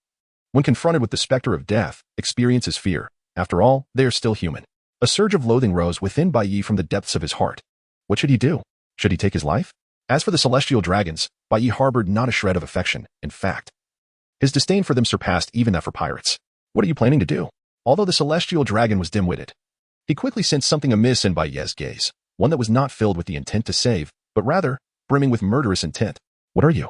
when confronted with the specter of death, experiences fear. After all, they are still human. A surge of loathing rose within Bai Yi from the depths of his heart. What should he do? Should he take his life? As for the celestial dragons, Bai Yi harbored not a shred of affection. In fact, his disdain for them surpassed even that for pirates. What are you planning to do? Although the celestial dragon was dim-witted, he quickly sensed something amiss in Bai Yi's gaze, one that was not filled with the intent to save, but rather, brimming with murderous intent. What are you?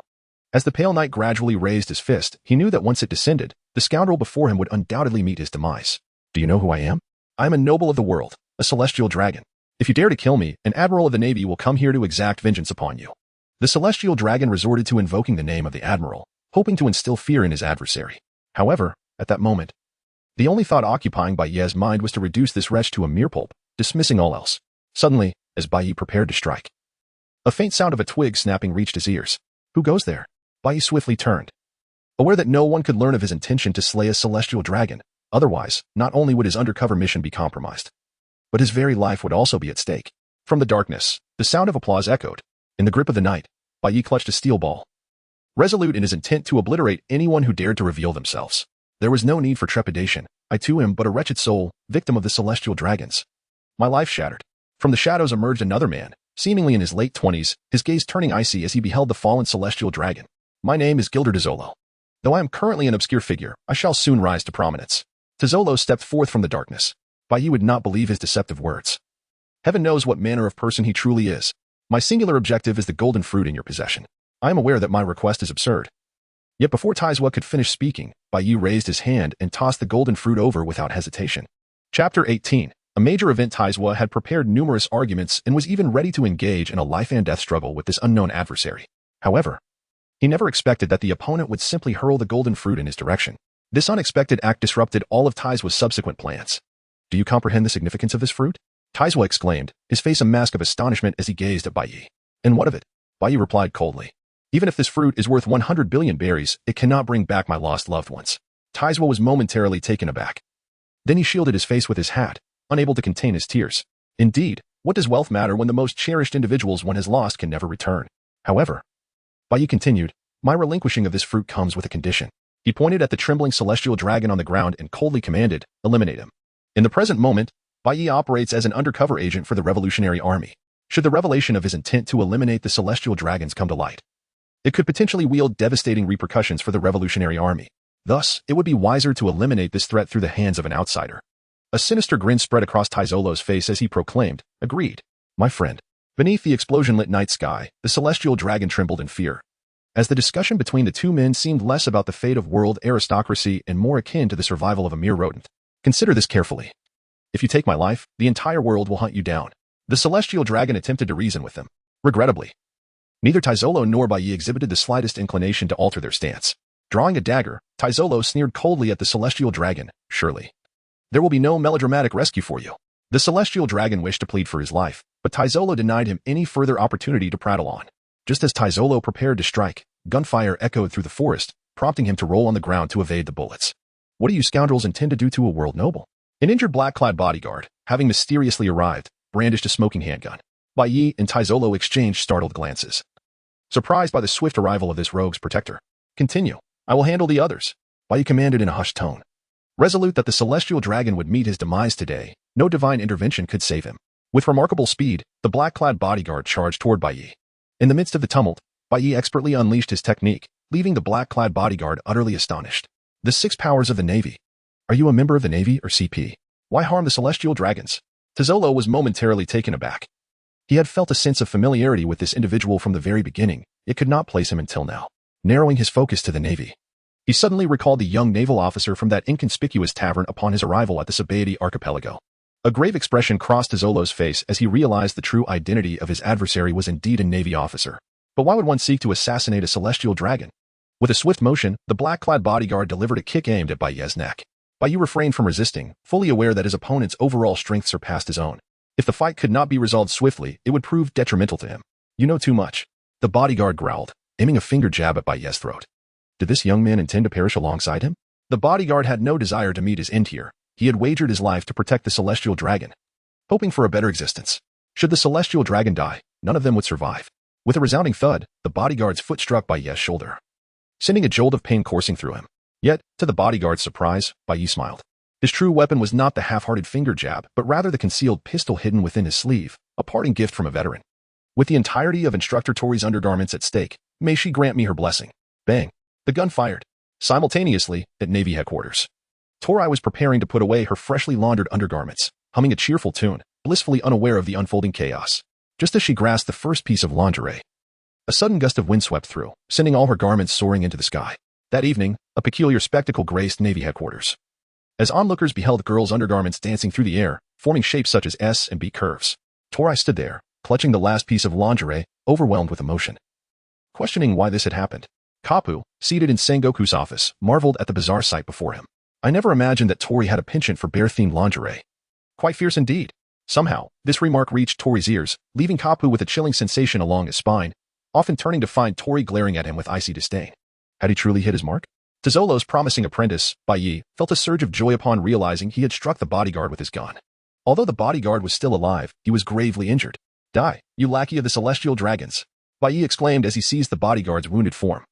As the pale knight gradually raised his fist, he knew that once it descended, the scoundrel before him would undoubtedly meet his demise. Do you know who I am? I am a noble of the world, a celestial dragon. If you dare to kill me, an admiral of the navy will come here to exact vengeance upon you. The celestial dragon resorted to invoking the name of the admiral, hoping to instill fear in his adversary. However, at that moment, the only thought occupying Bai Ye's mind was to reduce this wretch to a mere pulp, dismissing all else. Suddenly, as Bai Ye prepared to strike, a faint sound of a twig snapping reached his ears. Who goes there? Bai Ye swiftly turned. Aware that no one could learn of his intention to slay a celestial dragon, otherwise, not only would his undercover mission be compromised, but his very life would also be at stake. From the darkness, the sound of applause echoed. In the grip of the night, Bai Ye clutched a steel ball, resolute in his intent to obliterate anyone who dared to reveal themselves. There was no need for trepidation. I too am but a wretched soul, victim of the celestial dragons. My life shattered. From the shadows emerged another man, seemingly in his late 20s, his gaze turning icy as he beheld the fallen celestial dragon. My name is Gilder Tizolo. Though I am currently an obscure figure, I shall soon rise to prominence. Tizolo stepped forth from the darkness. Bai Ye would not believe his deceptive words. Heaven knows what manner of person he truly is. My singular objective is the golden fruit in your possession. I am aware that my request is absurd. Yet before Tizolo could finish speaking, Bai Ye raised his hand and tossed the golden fruit over without hesitation. Chapter 18. A major event. Tizolo had prepared numerous arguments and was even ready to engage in a life-and-death struggle with this unknown adversary. However, he never expected that the opponent would simply hurl the golden fruit in his direction. This unexpected act disrupted all of Tizolo's subsequent plans. Do you comprehend the significance of this fruit? Tizolo exclaimed, his face a mask of astonishment as he gazed at Bai Ye. And what of it? Bai Ye replied coldly. Even if this fruit is worth 100 billion berries, it cannot bring back my lost loved ones. Tizolo was momentarily taken aback. Then he shielded his face with his hat, unable to contain his tears. Indeed, what does wealth matter when the most cherished individuals one has lost can never return? However, Bai Ye continued, my relinquishing of this fruit comes with a condition. He pointed at the trembling celestial dragon on the ground and coldly commanded, eliminate him. In the present moment, Bai Ye operates as an undercover agent for the Revolutionary Army. Should the revelation of his intent to eliminate the celestial dragons come to light, it could potentially wield devastating repercussions for the Revolutionary Army. Thus, it would be wiser to eliminate this threat through the hands of an outsider. A sinister grin spread across Tizolo's face as he proclaimed, agreed. My friend. Beneath the explosion-lit night sky, the celestial dragon trembled in fear. As the discussion between the two men seemed less about the fate of world aristocracy and more akin to the survival of a mere rodent. Consider this carefully. If you take my life, the entire world will hunt you down. The celestial dragon attempted to reason with them. Regrettably, neither Tizolo nor Bai Ye exhibited the slightest inclination to alter their stance. Drawing a dagger, Tizolo sneered coldly at the celestial dragon. Surely, there will be no melodramatic rescue for you. The celestial dragon wished to plead for his life, but Tizolo denied him any further opportunity to prattle on. Just as Tizolo prepared to strike, gunfire echoed through the forest, prompting him to roll on the ground to evade the bullets. What do you scoundrels intend to do to a world noble? An injured black-clad bodyguard, having mysteriously arrived, brandished a smoking handgun. Bai Ye and Tizolo exchanged startled glances, surprised by the swift arrival of this rogue's protector. Continue. I will handle the others, Bai Ye commanded in a hushed tone. Resolute that the celestial dragon would meet his demise today, no divine intervention could save him. With remarkable speed, the black-clad bodyguard charged toward Bai Ye. In the midst of the tumult, Bai Ye expertly unleashed his technique, leaving the black-clad bodyguard utterly astonished. The 6 powers of the Navy. Are you a member of the Navy or CP? Why harm the celestial dragons? Tizolo was momentarily taken aback. He had felt a sense of familiarity with this individual from the very beginning, yet could not place him until now. Narrowing his focus to the Navy, he suddenly recalled the young naval officer from that inconspicuous tavern upon his arrival at the Sabaody archipelago. A grave expression crossed Tizolo's face as he realized the true identity of his adversary was indeed a Navy officer. But why would one seek to assassinate a celestial dragon? With a swift motion, the black-clad bodyguard delivered a kick aimed at Bai Ye's neck. Bai Ye refrained from resisting, fully aware that his opponent's overall strength surpassed his own. If the fight could not be resolved swiftly, it would prove detrimental to him. You know too much. The bodyguard growled, aiming a finger jab at Bai Ye's throat. Did this young man intend to perish alongside him? The bodyguard had no desire to meet his end here. He had wagered his life to protect the celestial dragon, hoping for a better existence. Should the celestial dragon die, none of them would survive. With a resounding thud, the bodyguard's foot struck Bai Ye's shoulder, sending a jolt of pain coursing through him. Yet, to the bodyguard's surprise, Bai Ye smiled. His true weapon was not the half-hearted finger jab, but rather the concealed pistol hidden within his sleeve, a parting gift from a veteran. With the entirety of Instructor Tori's undergarments at stake, may she grant me her blessing. Bang! The gun fired, simultaneously, at Navy headquarters. Tori was preparing to put away her freshly laundered undergarments, humming a cheerful tune, blissfully unaware of the unfolding chaos. Just as she grasped the first piece of lingerie, a sudden gust of wind swept through, sending all her garments soaring into the sky. That evening, A peculiar spectacle graced Navy headquarters. As onlookers beheld girls' undergarments dancing through the air, forming shapes such as S and B curves, Torai stood there, clutching the last piece of lingerie, overwhelmed with emotion. Questioning why this had happened, Kapu, seated in Sengoku's office, marveled at the bizarre sight before him. I never imagined that Tori had a penchant for bear-themed lingerie. Quite fierce indeed. Somehow, this remark reached Tori's ears, leaving Kapu with a chilling sensation along his spine, often turning to find Tori glaring at him with icy disdain. Had he truly hit his mark? Tazolo's promising apprentice, Bai Yi, felt a surge of joy upon realizing he had struck the bodyguard with his gun. Although the bodyguard was still alive, he was gravely injured. Die, you lackey of the celestial dragons, Bai Yi exclaimed as he seized the bodyguard's wounded form,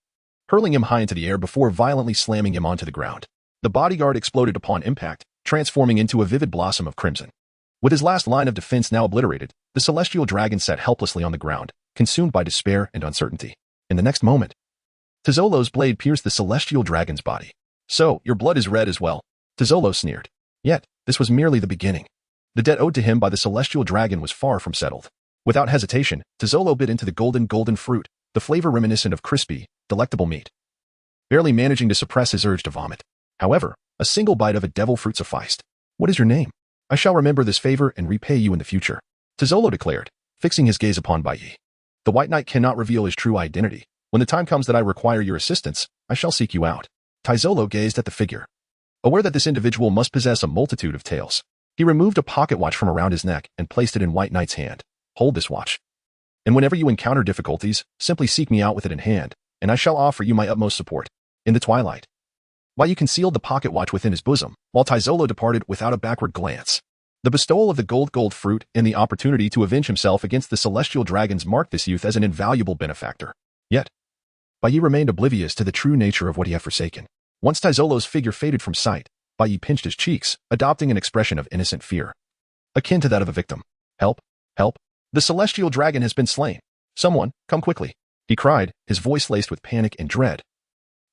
hurling him high into the air before violently slamming him onto the ground. The bodyguard exploded upon impact, transforming into a vivid blossom of crimson. With his last line of defense now obliterated, the celestial dragon sat helplessly on the ground, consumed by despair and uncertainty. In the next moment, Tazolo's blade pierced the celestial dragon's body. So, your blood is red as well, Tazolo sneered. Yet, this was merely the beginning. The debt owed to him by the celestial dragon was far from settled. Without hesitation, Tazolo bit into the golden fruit, the flavor reminiscent of crispy, delectable meat, barely managing to suppress his urge to vomit. However, a single bite of a devil fruit sufficed. What is your name? I shall remember this favor and repay you in the future, Tazolo declared, fixing his gaze upon Bai Yi. The White Knight cannot reveal his true identity. When the time comes that I require your assistance, I shall seek you out. Tazolo gazed at the figure, aware that this individual must possess a multitude of tales. He removed a pocket watch from around his neck and placed it in White Knight's hand. Hold this watch. And whenever you encounter difficulties, simply seek me out with it in hand, and I shall offer you my utmost support. In the twilight, Bai Yi concealed the pocket watch within his bosom, while Tazolo departed without a backward glance. The bestowal of the gold fruit and the opportunity to avenge himself against the celestial dragons marked this youth as an invaluable benefactor. Yet, Bai Yi remained oblivious to the true nature of what he had forsaken. Once Tazolo's figure faded from sight, Bai Yi pinched his cheeks, adopting an expression of innocent fear, akin to that of a victim. Help! Help! The celestial dragon has been slain. Someone, come quickly, he cried, his voice laced with panic and dread,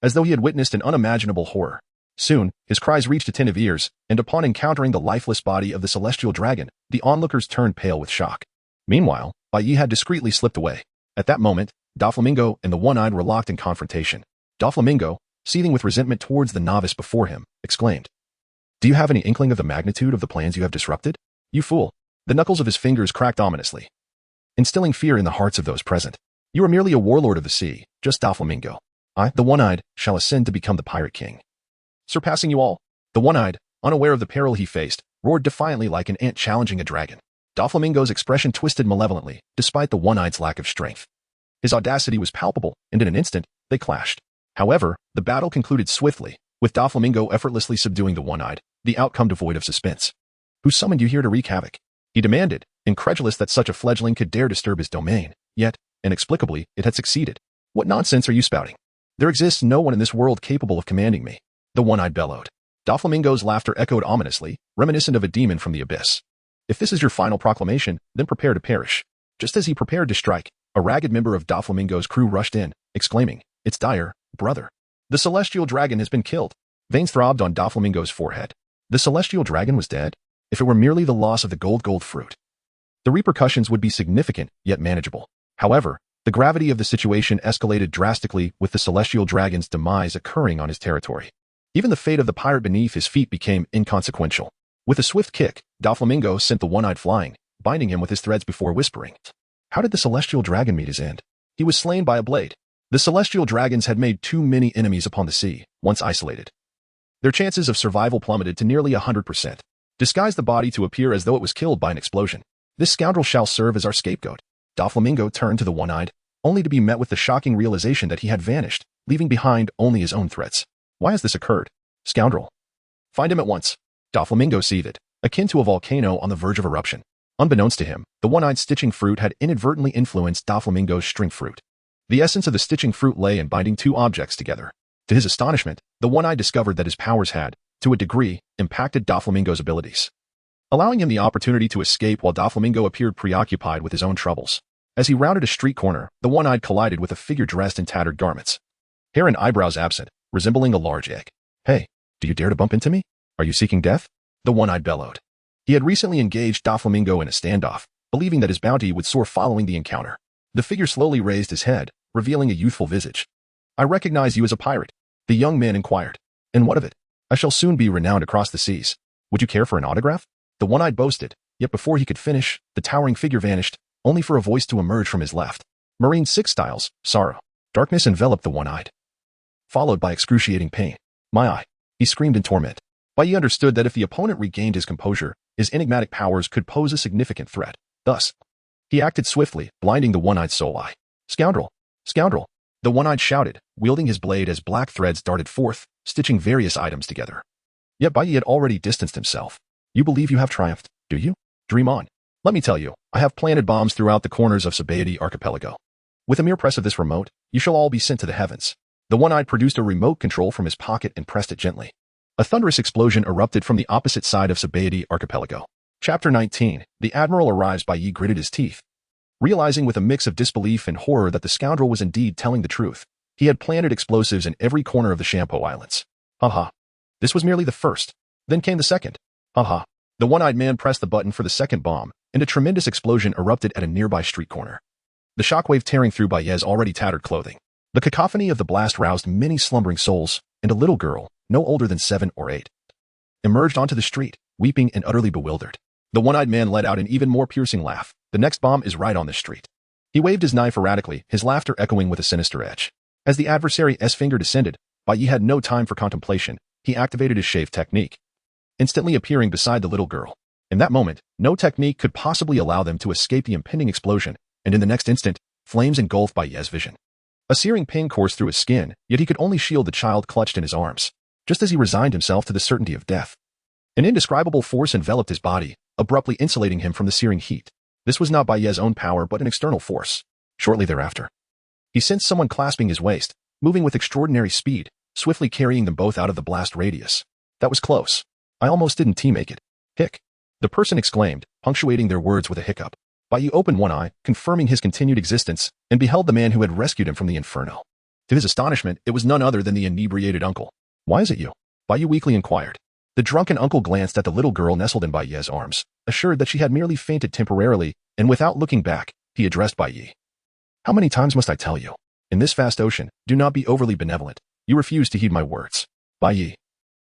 as though he had witnessed an unimaginable horror. Soon, his cries reached attentive ears, and upon encountering the lifeless body of the celestial dragon, the onlookers turned pale with shock. Meanwhile, Bai Yi had discreetly slipped away. At that moment, Doflamingo and the One-Eyed were locked in confrontation. Doflamingo, seething with resentment towards the novice before him, exclaimed, Do you have any inkling of the magnitude of the plans you have disrupted? You fool! The knuckles of his fingers cracked ominously, instilling fear in the hearts of those present. You are merely a warlord of the sea, just Doflamingo. I, the One-Eyed, shall ascend to become the Pirate King. Surpassing you all, the One-Eyed, unaware of the peril he faced, roared defiantly like an ant challenging a dragon. Doflamingo's expression twisted malevolently, despite the One-Eyed's lack of strength. His audacity was palpable, and in an instant, they clashed. However, the battle concluded swiftly, with Doflamingo effortlessly subduing the One-Eyed, the outcome devoid of suspense. Who summoned you here to wreak havoc? He demanded, incredulous that such a fledgling could dare disturb his domain, yet, inexplicably, it had succeeded. What nonsense are you spouting? There exists no one in this world capable of commanding me, the One-Eyed bellowed. Doflamingo's laughter echoed ominously, reminiscent of a demon from the abyss. If this is your final proclamation, then prepare to perish. Just as he prepared to strike, a ragged member of Doflamingo's crew rushed in, exclaiming, It's dire, brother. The celestial dragon has been killed. Veins throbbed on Doflamingo's forehead. The celestial dragon was dead? If it were merely the loss of the gold fruit, the repercussions would be significant, yet manageable. However, the gravity of the situation escalated drastically with the celestial dragon's demise occurring on his territory. Even the fate of the pirate beneath his feet became inconsequential. With a swift kick, Doflamingo sent the One-Eyed flying, binding him with his threads before whispering, How did the celestial dragon meet his end? He was slain by a blade. The celestial dragons had made too many enemies upon the sea, once isolated. Their chances of survival plummeted to nearly 100%. Disguise the body to appear as though it was killed by an explosion. This scoundrel shall serve as our scapegoat. Doflamingo turned to the One-Eyed, only to be met with the shocking realization that he had vanished, leaving behind only his own threats. Why has this occurred? Scoundrel! Find him at once. Doflamingo seethed, akin to a volcano on the verge of eruption. Unbeknownst to him, the One-Eyed stitching fruit had inadvertently influenced Doflamingo's string fruit. The essence of the stitching fruit lay in binding two objects together. To his astonishment, the One-Eyed discovered that his powers had, to a degree, impacted Doflamingo's abilities, allowing him the opportunity to escape while Doflamingo appeared preoccupied with his own troubles. As he rounded a street corner, the One-Eyed collided with a figure dressed in tattered garments, hair and eyebrows absent, resembling a large egg. Hey, do you dare to bump into me? Are you seeking death? The One-Eyed bellowed. He had recently engaged Doflamingo in a standoff, believing that his bounty would soar following the encounter. The figure slowly raised his head, revealing a youthful visage. I recognize you as a pirate. The young man inquired. And what of it? I shall soon be renowned across the seas. Would you care for an autograph? The one-eyed boasted, yet before he could finish, the towering figure vanished, only for a voice to emerge from his left. Marine 6 styles, sorrow. Darkness enveloped the one-eyed, followed by excruciating pain. My eye, he screamed in torment. But he understood that if the opponent regained his composure, his enigmatic powers could pose a significant threat. Thus, he acted swiftly, blinding the one-eyed soul eye. Scoundrel! Scoundrel! The one-eyed shouted, wielding his blade as black threads darted forth, stitching various items together. Yet Bai Yi had already distanced himself. You believe you have triumphed, do you? Dream on. Let me tell you, I have planted bombs throughout the corners of Sabaody Archipelago. With a mere press of this remote, you shall all be sent to the heavens. The one-eyed produced a remote control from his pocket and pressed it gently. A thunderous explosion erupted from the opposite side of Sabaody Archipelago. Chapter 19. The Admiral arrives. Bai Yi gritted his teeth, realizing with a mix of disbelief and horror that the scoundrel was indeed telling the truth. He had planted explosives in every corner of the Shampoo Islands. Ha. This was merely the first. Then came the second. Ha. The one-eyed man pressed the button for the second bomb, and a tremendous explosion erupted at a nearby street corner. The shockwave tearing through Bai Yi's already tattered clothing. The cacophony of the blast roused many slumbering souls, and a little girl, no older than 7 or 8, emerged onto the street, weeping and utterly bewildered. The one-eyed man let out an even more piercing laugh. The next bomb is right on this street. He waved his knife erratically, his laughter echoing with a sinister edge. As the adversary's finger descended, Bai Yi had no time for contemplation. He activated his shave technique, instantly appearing beside the little girl. In that moment, no technique could possibly allow them to escape the impending explosion, and in the next instant, flames engulfed Bai Yi's vision. A searing pain coursed through his skin, yet he could only shield the child clutched in his arms, just as he resigned himself to the certainty of death. An indescribable force enveloped his body, abruptly insulating him from the searing heat. This was not Bai Yi's own power but an external force. Shortly thereafter, he sensed someone clasping his waist, moving with extraordinary speed, swiftly carrying them both out of the blast radius. That was close. I almost didn't make it. Hic. The person exclaimed, punctuating their words with a hiccup. Bai Yi opened one eye, confirming his continued existence, and beheld the man who had rescued him from the inferno. To his astonishment, it was none other than the inebriated uncle. Why is it you? Bai Yi weakly inquired. The drunken uncle glanced at the little girl nestled in Bai Yi's arms, assured that she had merely fainted temporarily, and without looking back, he addressed Bai Yi. How many times must I tell you? In this vast ocean, do not be overly benevolent. You refuse to heed my words. Bai Yi,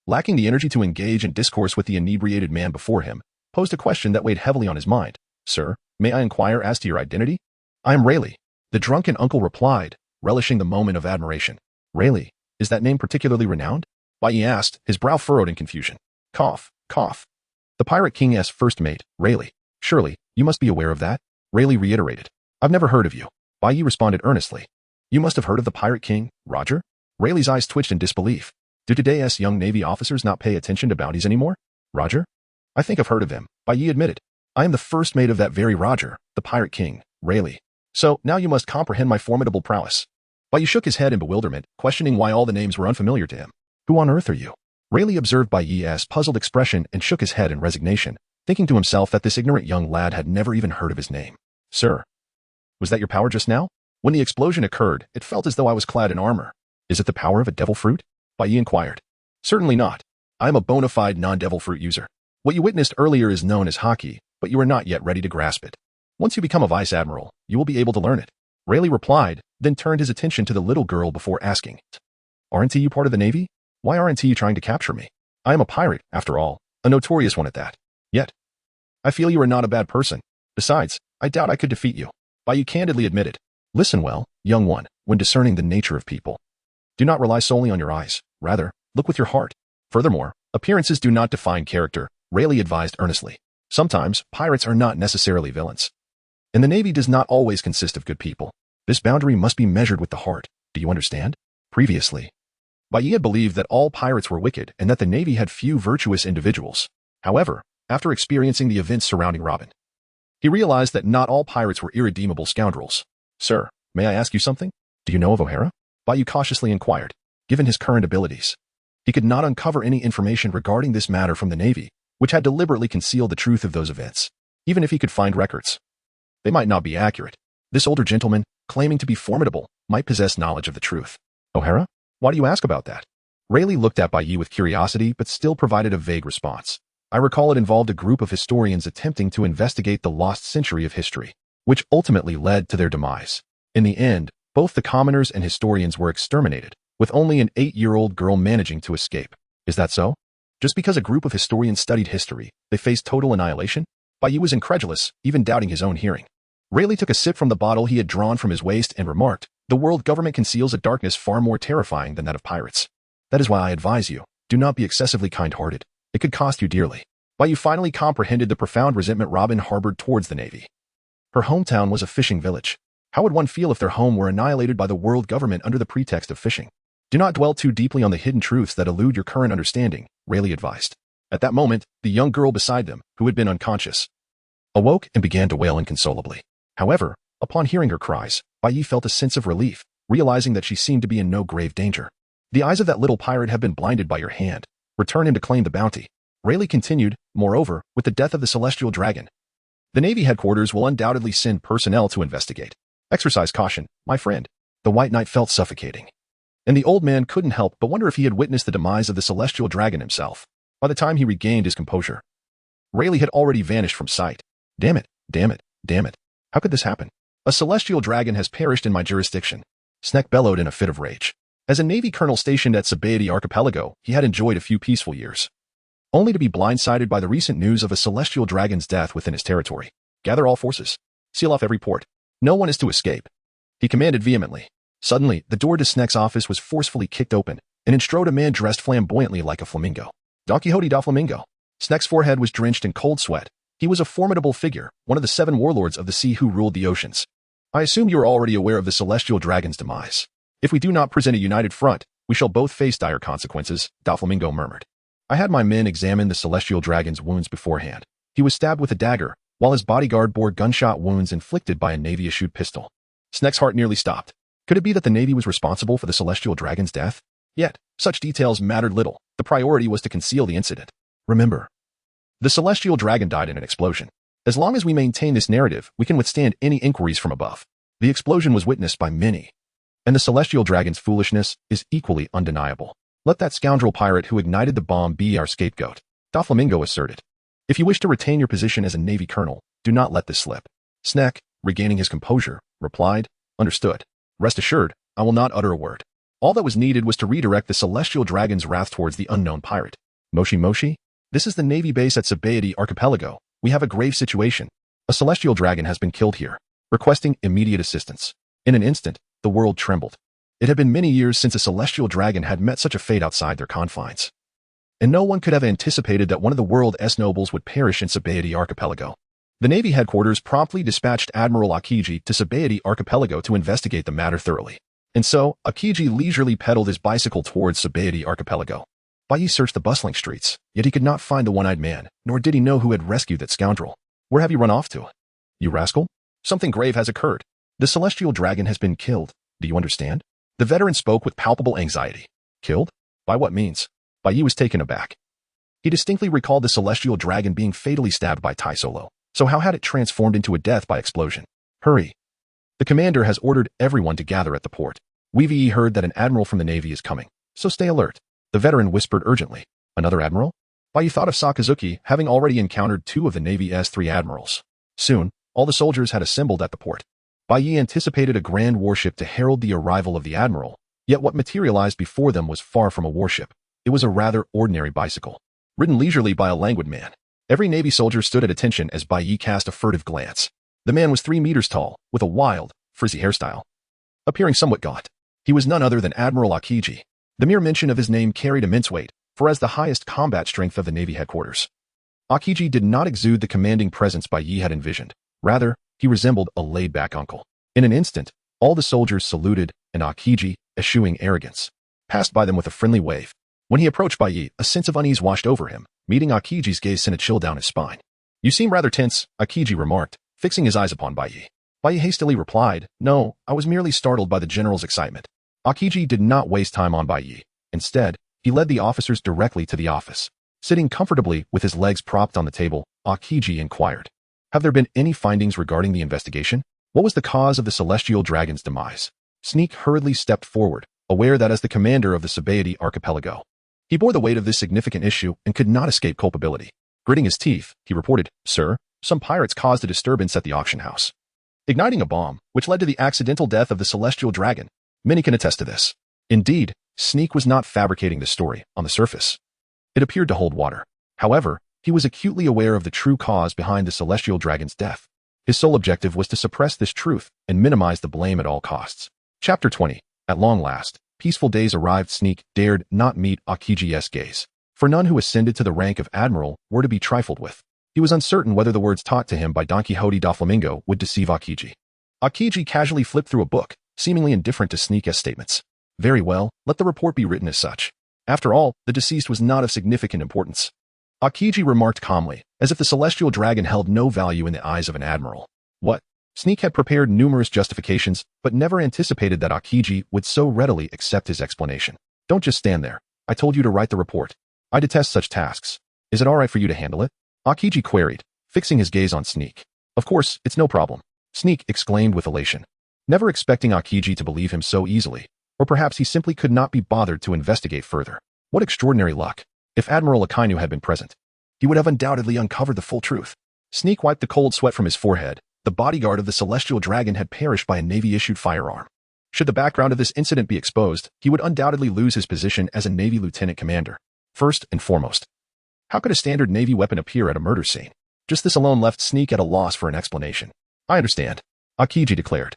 lacking the energy to engage in discourse with the inebriated man before him, posed a question that weighed heavily on his mind. Sir, may I inquire as to your identity? I am Rayleigh. The drunken uncle replied, relishing the moment of admiration. Rayleigh, is that name particularly renowned? Bai Yi asked, his brow furrowed in confusion. Cough. The Pirate King's first mate, Rayleigh. Surely, you must be aware of that? Rayleigh reiterated. I've never heard of you. Bai Yi responded earnestly. You must have heard of the Pirate King, Roger? Rayleigh's eyes twitched in disbelief. Do today's young Navy officers not pay attention to bounties anymore? Roger? I think I've heard of him, Bai Yi admitted. I am the first mate of that very Roger, the Pirate King, Rayleigh. So, now you must comprehend my formidable prowess. Bai Yi shook his head in bewilderment, questioning why all the names were unfamiliar to him. Who on earth are you? Rayleigh observed Bai Yi's puzzled expression and shook his head in resignation, thinking to himself that this ignorant young lad had never even heard of his name. Sir, was that your power just now? When the explosion occurred, it felt as though I was clad in armor. Is it the power of a devil fruit? Bai Yi inquired. Certainly not. I am a bona fide non-devil fruit user. What you witnessed earlier is known as haki, but you are not yet ready to grasp it. Once you become a vice admiral, you will be able to learn it. Rayleigh replied, then turned his attention to the little girl before asking. Aren't you part of the Navy? Why aren't you trying to capture me? I am a pirate, after all, a notorious one at that. Yet, I feel you are not a bad person. Besides, I doubt I could defeat you. Bai Yi candidly admitted. Listen well, young one, when discerning the nature of people. Do not rely solely on your eyes. Rather, look with your heart. Furthermore, appearances do not define character, Rayleigh advised earnestly. Sometimes, pirates are not necessarily villains. And the Navy does not always consist of good people. This boundary must be measured with the heart. Do you understand? Previously, Bai Yi had believed that all pirates were wicked and that the Navy had few virtuous individuals. However, after experiencing the events surrounding Robin, he realized that not all pirates were irredeemable scoundrels. Sir, may I ask you something? Do you know of O'Hara? Bai Yi cautiously inquired. Given his current abilities, he could not uncover any information regarding this matter from the Navy, which had deliberately concealed the truth of those events. Even if he could find records, they might not be accurate. This older gentleman, claiming to be formidable, might possess knowledge of the truth. O'Hara? Why do you ask about that? Rayleigh looked at Bai Yi with curiosity but still provided a vague response. I recall it involved a group of historians attempting to investigate the lost century of history, which ultimately led to their demise. In the end, both the commoners and historians were exterminated, with only an 8-year-old girl managing to escape. Is that so? Just because a group of historians studied history, they faced total annihilation? Bai Yi was incredulous, even doubting his own hearing. Rayleigh took a sip from the bottle he had drawn from his waist and remarked, "The world government conceals a darkness far more terrifying than that of pirates. That is why I advise you, do not be excessively kind-hearted. It could cost you dearly." Bai Yi finally comprehended the profound resentment Robin harbored towards the Navy. Her hometown was a fishing village. How would one feel if their home were annihilated by the world government under the pretext of fishing? Do not dwell too deeply on the hidden truths that elude your current understanding, Rayleigh advised. At that moment, the young girl beside them, who had been unconscious, awoke and began to wail inconsolably. However, upon hearing her cries, Bai Yi felt a sense of relief, realizing that she seemed to be in no grave danger. The eyes of that little pirate have been blinded by your hand. Return him to claim the bounty. Rayleigh continued, moreover, with the death of the celestial dragon, the Navy headquarters will undoubtedly send personnel to investigate. Exercise caution, my friend. The White Knight felt suffocating. And the old man couldn't help but wonder if he had witnessed the demise of the celestial dragon himself. By the time he regained his composure, Rayleigh had already vanished from sight. Damn it, damn it, damn it. How could this happen? A celestial dragon has perished in my jurisdiction. Sneck bellowed in a fit of rage. As a Navy colonel stationed at Sabaody Archipelago, he had enjoyed a few peaceful years, only to be blindsided by the recent news of a celestial dragon's death within his territory. Gather all forces. Seal off every port. No one is to escape, he commanded vehemently. Suddenly, the door to Sneck's office was forcefully kicked open, and in strode a man dressed flamboyantly like a flamingo. Don Quixote da Flamingo. Sneck's forehead was drenched in cold sweat. He was a formidable figure, one of the 7 warlords of the sea who ruled the oceans. I assume you are already aware of the celestial dragon's demise. If we do not present a united front, we shall both face dire consequences, Da Flamingo murmured. I had my men examine the celestial dragon's wounds beforehand. He was stabbed with a dagger, while his bodyguard bore gunshot wounds inflicted by a Navy-issued pistol. Sneck's heart nearly stopped. Could it be that the Navy was responsible for the celestial dragon's death? Yet, such details mattered little. The priority was to conceal the incident. Remember, the celestial dragon died in an explosion. As long as we maintain this narrative, we can withstand any inquiries from above. The explosion was witnessed by many, and the celestial dragon's foolishness is equally undeniable. Let that scoundrel pirate who ignited the bomb be our scapegoat, Da Flamingo asserted. If you wish to retain your position as a Navy colonel, do not let this slip. Sneck, regaining his composure, replied, Understood. Rest assured, I will not utter a word. All that was needed was to redirect the celestial dragon's wrath towards the unknown pirate. Moshi Moshi? This is the Navy base at Sabaody Archipelago. We have a grave situation. A celestial dragon has been killed here, requesting immediate assistance. In an instant, the world trembled. It had been many years since a celestial dragon had met such a fate outside their confines, and no one could have anticipated that one of the world's nobles would perish in Sabaody Archipelago. The Navy headquarters promptly dispatched Admiral Akiji to Sabaody Archipelago to investigate the matter thoroughly. And so, Akiji leisurely pedaled his bicycle towards Sabaody Archipelago. Bai Yi searched the bustling streets, yet he could not find the one-eyed man, nor did he know who had rescued that scoundrel. Where have you run off to? You rascal? Something grave has occurred. The celestial dragon has been killed. Do you understand? The veteran spoke with palpable anxiety. Killed? By what means? Bai Yi was taken aback. He distinctly recalled the celestial dragon being fatally stabbed by Tai Solo. So how had it transformed into a death by explosion? Hurry. The commander has ordered everyone to gather at the port. We've heard that an admiral from the Navy is coming, so stay alert. The veteran whispered urgently. Another admiral? Bai Yi thought of Sakazuki, having already encountered 2 of the Navy's 3 admirals. Soon, all the soldiers had assembled at the port. Bai Yi anticipated a grand warship to herald the arrival of the admiral, yet what materialized before them was far from a warship. It was a rather ordinary bicycle, ridden leisurely by a languid man. Every Navy soldier stood at attention as Bai Yi cast a furtive glance. The man was 3 meters tall, with a wild, frizzy hairstyle, appearing somewhat gaunt. He was none other than Admiral Akiji. The mere mention of his name carried immense weight, for as the highest combat strength of the Navy headquarters, Akiji did not exude the commanding presence Bai Yi had envisioned. Rather, he resembled a laid-back uncle. In an instant, all the soldiers saluted, and Akiji, eschewing arrogance, passed by them with a friendly wave. When he approached Bai Yi, a sense of unease washed over him. Meeting Akiji's gaze sent a chill down his spine. You seem rather tense, Akiji remarked, fixing his eyes upon Bai Yi. Bai Yi hastily replied, No, I was merely startled by the general's excitement. Akiji did not waste time on Bai Yi. Instead, he led the officers directly to the office. Sitting comfortably with his legs propped on the table, Akiji inquired, Have there been any findings regarding the investigation? What was the cause of the celestial dragon's demise? Sneak hurriedly stepped forward, aware that as the commander of the Sabaody Archipelago, he bore the weight of this significant issue and could not escape culpability. Gritting his teeth, he reported, Sir, some pirates caused a disturbance at the auction house, igniting a bomb, which led to the accidental death of the celestial dragon. Many can attest to this. Indeed, Snake was not fabricating this story on the surface. It appeared to hold water. However, he was acutely aware of the true cause behind the celestial dragon's death. His sole objective was to suppress this truth and minimize the blame at all costs. Chapter 20. At long last, peaceful days arrived. Snake dared not meet Akiji's gaze, for none who ascended to the rank of Admiral were to be trifled with. He was uncertain whether the words taught to him by Don Quixote da Flamingo would deceive Akiji. Akiji casually flipped through a book, seemingly indifferent to Sneak's statements. Very well, let the report be written as such. After all, the deceased was not of significant importance. Akiji remarked calmly, as if the celestial dragon held no value in the eyes of an admiral. What? Sneak had prepared numerous justifications, but never anticipated that Akiji would so readily accept his explanation. Don't just stand there. I told you to write the report. I detest such tasks. Is it all right for you to handle it? Akiji queried, fixing his gaze on Sneak. Of course, it's no problem. Sneak exclaimed with elation, never expecting Akiji to believe him so easily. Or perhaps he simply could not be bothered to investigate further. What extraordinary luck. If Admiral Akainu had been present, he would have undoubtedly uncovered the full truth. Sneak wiped the cold sweat from his forehead. The bodyguard of the celestial dragon had perished by a Navy-issued firearm. Should the background of this incident be exposed, he would undoubtedly lose his position as a Navy lieutenant commander. First and foremost, how could a standard Navy weapon appear at a murder scene? Just this alone left Sneak at a loss for an explanation. I understand, Akiji declared.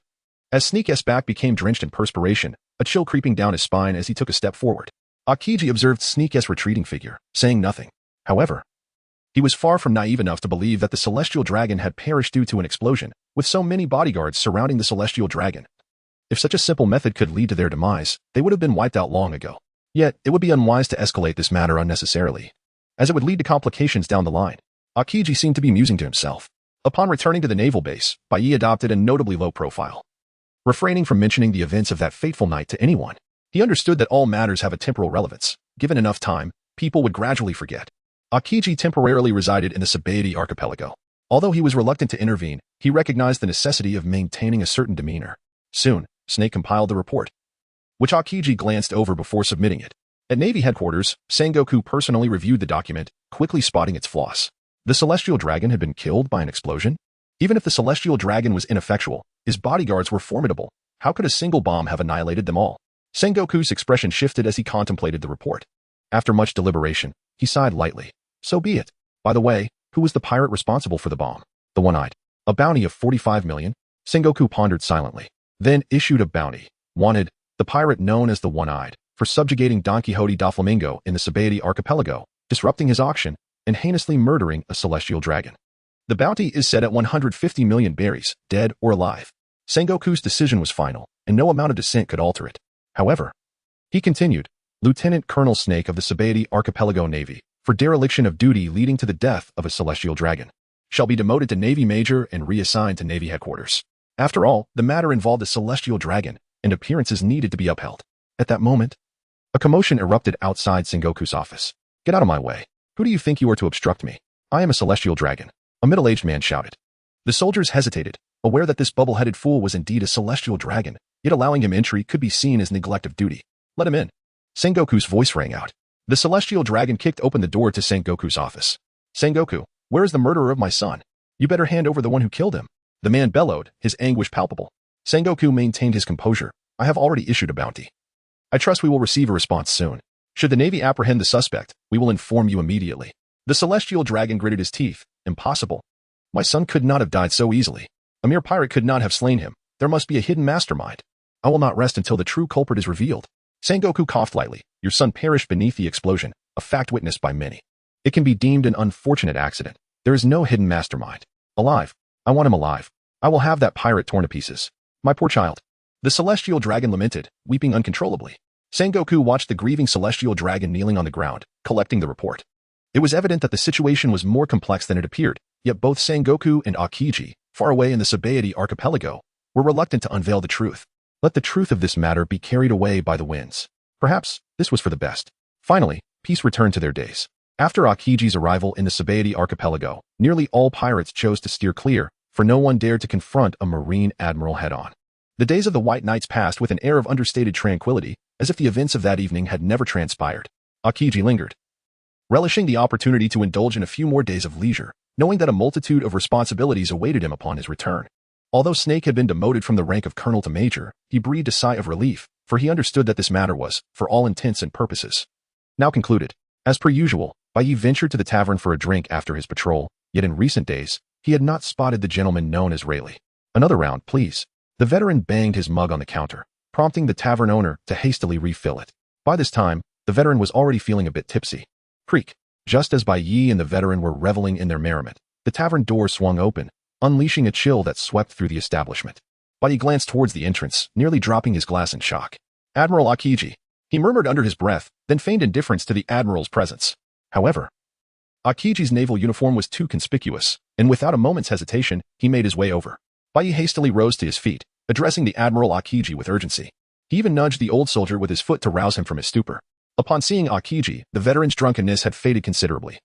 As Sneak's back became drenched in perspiration, a chill creeping down his spine as he took a step forward. Akiji observed Sneak's retreating figure, saying nothing. However, he was far from naive enough to believe that the celestial dragon had perished due to an explosion, with so many bodyguards surrounding the celestial dragon. If such a simple method could lead to their demise, they would have been wiped out long ago. Yet, it would be unwise to escalate this matter unnecessarily, as it would lead to complications down the line. Akiji seemed to be musing to himself. Upon returning to the naval base, Bai adopted a notably low profile, refraining from mentioning the events of that fateful night to anyone. He understood that all matters have a temporal relevance. Given enough time, people would gradually forget. Akiji temporarily resided in the Sabaody archipelago. Although he was reluctant to intervene, he recognized the necessity of maintaining a certain demeanor. Soon, Snake compiled the report, which Akiji glanced over before submitting it. At Navy headquarters, Sengoku personally reviewed the document, quickly spotting its flaws. The celestial dragon had been killed by an explosion? Even if the celestial dragon was ineffectual, his bodyguards were formidable. How could a single bomb have annihilated them all? Sengoku's expression shifted as he contemplated the report. After much deliberation, he sighed lightly. So be it. By the way, who was the pirate responsible for the bomb? The one-eyed. A bounty of 45 million? Sengoku pondered silently, then issued a bounty. Wanted, the pirate known as the One-Eyed, for subjugating Don Quixote da Flamingo in the Sabaody archipelago, disrupting his auction, and heinously murdering a celestial dragon. The bounty is set at 150 million berries, dead or alive. Sengoku's decision was final, and no amount of dissent could alter it. However, he continued, Lieutenant Colonel Snake of the Sabaody Archipelago Navy, for dereliction of duty leading to the death of a celestial dragon, shall be demoted to Navy Major and reassigned to Navy headquarters. After all, the matter involved a celestial dragon, and appearances needed to be upheld. At that moment, a commotion erupted outside Sengoku's office. Get out of my way. Who do you think you are to obstruct me? I am a celestial dragon, a middle-aged man shouted. The soldiers hesitated, aware that this bubble-headed fool was indeed a celestial dragon, yet allowing him entry could be seen as neglect of duty. Let him in. Sengoku's voice rang out. The celestial dragon kicked open the door to Sengoku's office. Sengoku, where is the murderer of my son? You better hand over the one who killed him. The man bellowed, his anguish palpable. Sengoku maintained his composure. I have already issued a bounty. I trust we will receive a response soon. Should the Navy apprehend the suspect, we will inform you immediately. The celestial dragon gritted his teeth. Impossible. My son could not have died so easily. A mere pirate could not have slain him. There must be a hidden mastermind. I will not rest until the true culprit is revealed. Sengoku coughed lightly. Your son perished beneath the explosion, a fact witnessed by many. It can be deemed an unfortunate accident. There is no hidden mastermind. Alive. I want him alive. I will have that pirate torn to pieces. My poor child. The celestial dragon lamented, weeping uncontrollably. Sengoku watched the grieving celestial dragon kneeling on the ground, collecting the report. It was evident that the situation was more complex than it appeared, yet both Sengoku and Akiji, far away in the Sabaody archipelago, were reluctant to unveil the truth. Let the truth of this matter be carried away by the winds. Perhaps this was for the best. Finally, peace returned to their days. After Akiji's arrival in the Sabaody archipelago, nearly all pirates chose to steer clear, for no one dared to confront a marine admiral head-on. The days of the White Knights passed with an air of understated tranquility, as if the events of that evening had never transpired. Akiji lingered, relishing the opportunity to indulge in a few more days of leisure, knowing that a multitude of responsibilities awaited him upon his return. Although Snake had been demoted from the rank of colonel to major, he breathed a sigh of relief, for he understood that this matter was, for all intents and purposes, now concluded. As per usual, Bai Yi ventured to the tavern for a drink after his patrol, yet in recent days, he had not spotted the gentleman known as Rayleigh. Another round, please. The veteran banged his mug on the counter, prompting the tavern owner to hastily refill it. By this time, the veteran was already feeling a bit tipsy. Creak. Just as Bai Yi and the veteran were reveling in their merriment, the tavern door swung open, unleashing a chill that swept through the establishment. Bai Yi glanced towards the entrance, nearly dropping his glass in shock. Admiral Akiji, he murmured under his breath, then feigned indifference to the Admiral's presence. However, Akiji's naval uniform was too conspicuous, and without a moment's hesitation, he made his way over. Bai Yi hastily rose to his feet, addressing the Admiral Akiji with urgency. He even nudged the old soldier with his foot to rouse him from his stupor. Upon seeing Akiji, the veteran's drunkenness had faded considerably.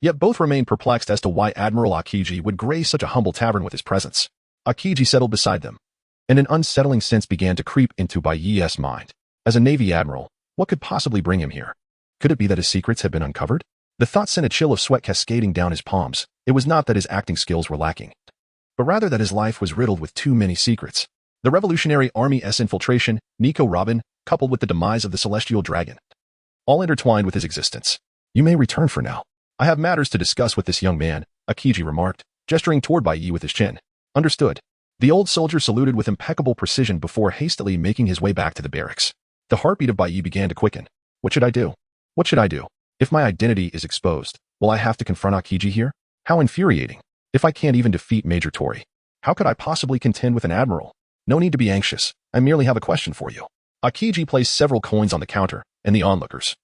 Yet both remained perplexed as to why Admiral Akiji would grace such a humble tavern with his presence. Akiji settled beside them, and an unsettling sense began to creep into Bai Yi's mind. As a Navy admiral, what could possibly bring him here? Could it be that his secrets had been uncovered? The thought sent a chill of sweat cascading down his palms. It was not that his acting skills were lacking, but rather that his life was riddled with too many secrets. The Revolutionary Army's infiltration, Nico Robin, coupled with the demise of the Celestial Dragon, all intertwined with his existence. You may return for now. I have matters to discuss with this young man, Akiji remarked, gesturing toward Bai Yi with his chin. Understood. The old soldier saluted with impeccable precision before hastily making his way back to the barracks. The heartbeat of Bai Yi began to quicken. What should I do? What should I do? If my identity is exposed, will I have to confront Akiji here? How infuriating. If I can't even defeat Major Tori, how could I possibly contend with an admiral? No need to be anxious. I merely have a question for you. Akiji placed several coins on the counter, and the onlookers,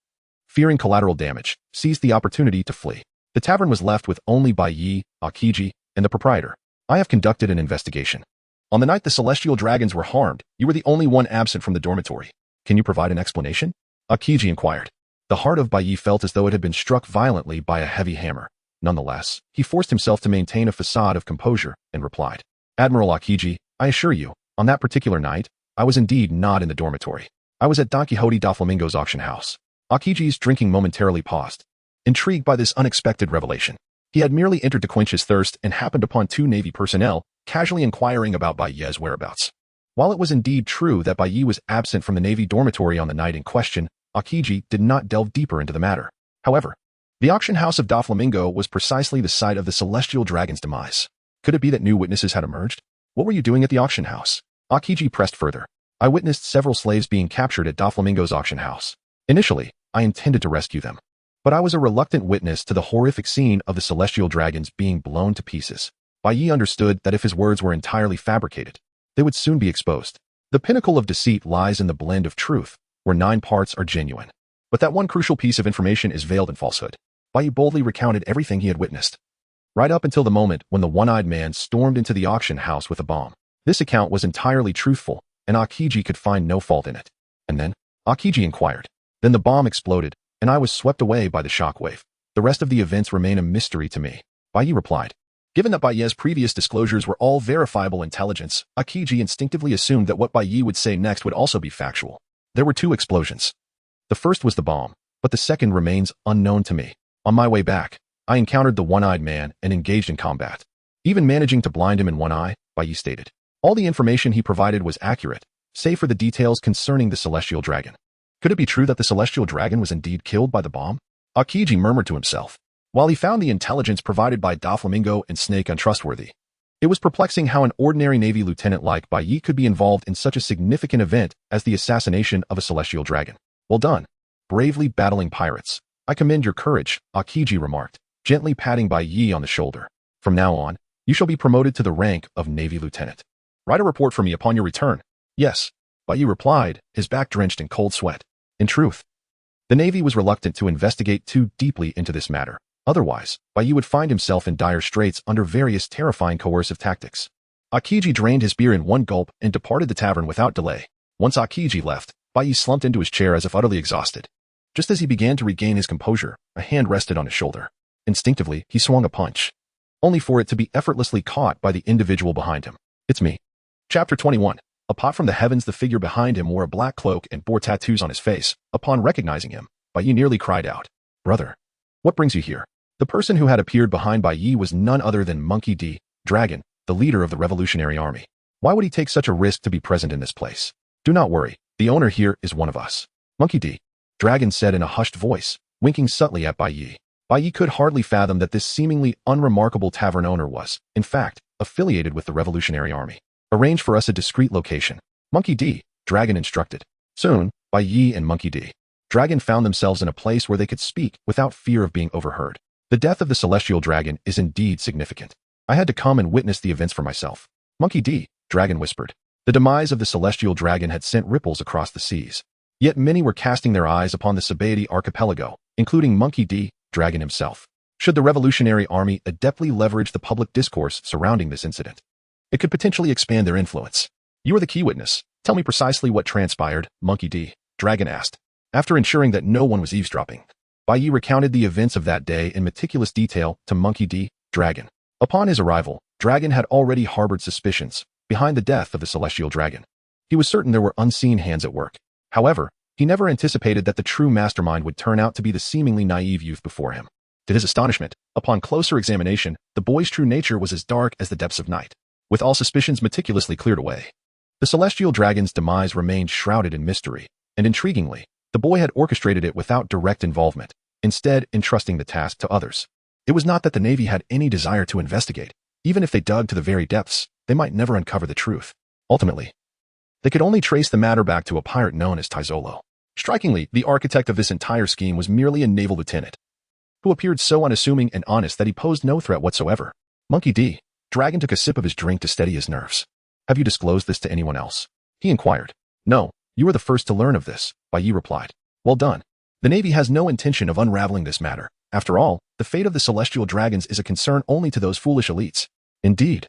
fearing collateral damage, seized the opportunity to flee. The tavern was left with only Bai Yi, Akiji, and the proprietor. I have conducted an investigation. On the night the Celestial Dragons were harmed, you were the only one absent from the dormitory. Can you provide an explanation? Akiji inquired. The heart of Bai Yi felt as though it had been struck violently by a heavy hammer. Nonetheless, he forced himself to maintain a facade of composure and replied. Admiral Akiji, I assure you, on that particular night, I was indeed not in the dormitory. I was at Don Quixote da Flamingo's auction house. Akiji's drinking momentarily paused, intrigued by this unexpected revelation. He had merely entered to quench his thirst and happened upon two Navy personnel, casually inquiring about Bai Yi's whereabouts. While it was indeed true that Bai Yi was absent from the Navy dormitory on the night in question, Akiji did not delve deeper into the matter. However, the auction house of Da Flamingo was precisely the site of the Celestial Dragon's demise. Could it be that new witnesses had emerged? What were you doing at the auction house? Akiji pressed further. I witnessed several slaves being captured at Da Flamingo's auction house. Initially, I intended to rescue them, but I was a reluctant witness to the horrific scene of the Celestial Dragons being blown to pieces. Bai Yi understood that if his words were entirely fabricated, they would soon be exposed. The pinnacle of deceit lies in the blend of truth, where 9 parts are genuine. But that one crucial piece of information is veiled in falsehood. Bai Yi boldly recounted everything he had witnessed, right up until the moment when the one-eyed man stormed into the auction house with a bomb. This account was entirely truthful, and Akiji could find no fault in it. And then, Akiji inquired. Then the bomb exploded, and I was swept away by the shockwave. The rest of the events remain a mystery to me. Bai Yi replied. Given that Bai Yi's previous disclosures were all verifiable intelligence, Akiji instinctively assumed that what Bai Yi would say next would also be factual. There were 2 explosions. The first was the bomb, but the second remains unknown to me. On my way back, I encountered the one-eyed man and engaged in combat, even managing to blind him in one eye, Bai Yi stated. All the information he provided was accurate, save for the details concerning the Celestial Dragon. Could it be true that the Celestial Dragon was indeed killed by the bomb? Akiji murmured to himself. While he found the intelligence provided by Da Flamingo and Snake untrustworthy, it was perplexing how an ordinary Navy lieutenant like Bai Yi could be involved in such a significant event as the assassination of a Celestial Dragon. Well done, bravely battling pirates. I commend your courage, Akiji remarked, gently patting Bai Yi on the shoulder. From now on, you shall be promoted to the rank of Navy Lieutenant. Write a report for me upon your return. Yes, Bai Yi replied, his back drenched in cold sweat. In truth, the Navy was reluctant to investigate too deeply into this matter. Otherwise, Bai Yi would find himself in dire straits under various terrifying coercive tactics. Akiji drained his beer in one gulp and departed the tavern without delay. Once Akiji left, Bai Yi slumped into his chair as if utterly exhausted. Just as he began to regain his composure, a hand rested on his shoulder. Instinctively, he swung a punch, only for it to be effortlessly caught by the individual behind him. It's me. Chapter 21. Apart from the heavens, the figure behind him wore a black cloak and bore tattoos on his face. Upon recognizing him, Bai Yi nearly cried out, Brother, what brings you here? The person who had appeared behind Bai Yi was none other than Monkey D. Dragon, the leader of the Revolutionary Army. Why would he take such a risk to be present in this place? Do not worry, The owner here is one of us. Monkey D. Dragon said in a hushed voice, winking subtly at Bai Yi. Bai Yi could hardly fathom that this seemingly unremarkable tavern owner was, in fact, affiliated with the Revolutionary Army. Arrange for us a discreet location. Monkey D. Dragon instructed. Soon, Bai Yi and Monkey D. Dragon found themselves in a place where they could speak without fear of being overheard. The death of the celestial dragon is indeed significant. I had to come and witness the events for myself. Monkey D. Dragon whispered. The demise of the celestial dragon had sent ripples across the seas. Yet many were casting their eyes upon the Sabaody archipelago, including Monkey D. Dragon himself. Should the Revolutionary Army adeptly leverage the public discourse surrounding this incident, it could potentially expand their influence. You are the key witness. Tell me precisely what transpired, Monkey D. Dragon asked. After ensuring that no one was eavesdropping, Bai Yi recounted the events of that day in meticulous detail to Monkey D. Dragon. Upon his arrival, Dragon had already harbored suspicions behind the death of the celestial dragon. He was certain there were unseen hands at work. However, he never anticipated that the true mastermind would turn out to be the seemingly naive youth before him. To his astonishment, upon closer examination, the boy's true nature was as dark as the depths of night, with all suspicions meticulously cleared away. The celestial dragon's demise remained shrouded in mystery, and intriguingly, the boy had orchestrated it without direct involvement, instead entrusting the task to others. It was not that the Navy had any desire to investigate. Even if they dug to the very depths, they might never uncover the truth. Ultimately, they could only trace the matter back to a pirate known as Taizolo. Strikingly, the architect of this entire scheme was merely a naval lieutenant, who appeared so unassuming and honest that he posed no threat whatsoever. Monkey D. Dragon took a sip of his drink to steady his nerves. Have you disclosed this to anyone else? He inquired. No, you are the first to learn of this, Bai Yi replied. Well done. The Navy has no intention of unraveling this matter. After all, the fate of the celestial dragons is a concern only to those foolish elites. Indeed.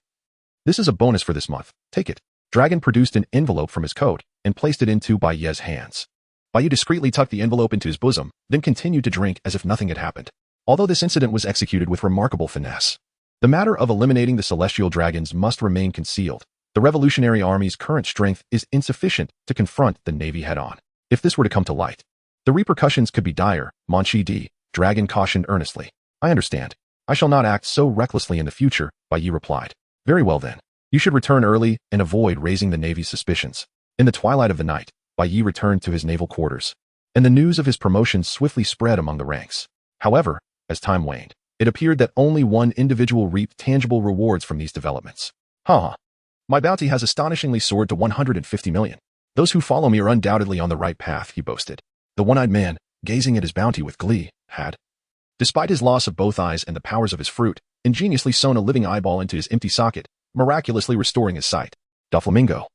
This is a bonus for this month. Take it. Dragon produced an envelope from his coat and placed it into Bai Yi's hands. Bai Yi discreetly tucked the envelope into his bosom, then continued to drink as if nothing had happened. Although this incident was executed with remarkable finesse, the matter of eliminating the celestial dragons must remain concealed. The Revolutionary Army's current strength is insufficient to confront the Navy head-on. If this were to come to light, the repercussions could be dire, Monkey D. Dragon cautioned earnestly. I understand. I shall not act so recklessly in the future, Bai Yi replied. Very well then. You should return early and avoid raising the Navy's suspicions. In the twilight of the night, Bai Yi returned to his naval quarters, and the news of his promotion swiftly spread among the ranks. However, as time waned, it appeared that only one individual reaped tangible rewards from these developments. My bounty has astonishingly soared to 150 million. Those who follow me are undoubtedly on the right path, he boasted. The one-eyed man, gazing at his bounty with glee, had, despite his loss of both eyes and the powers of his fruit, ingeniously sewn a living eyeball into his empty socket, miraculously restoring his sight. Doflamingo,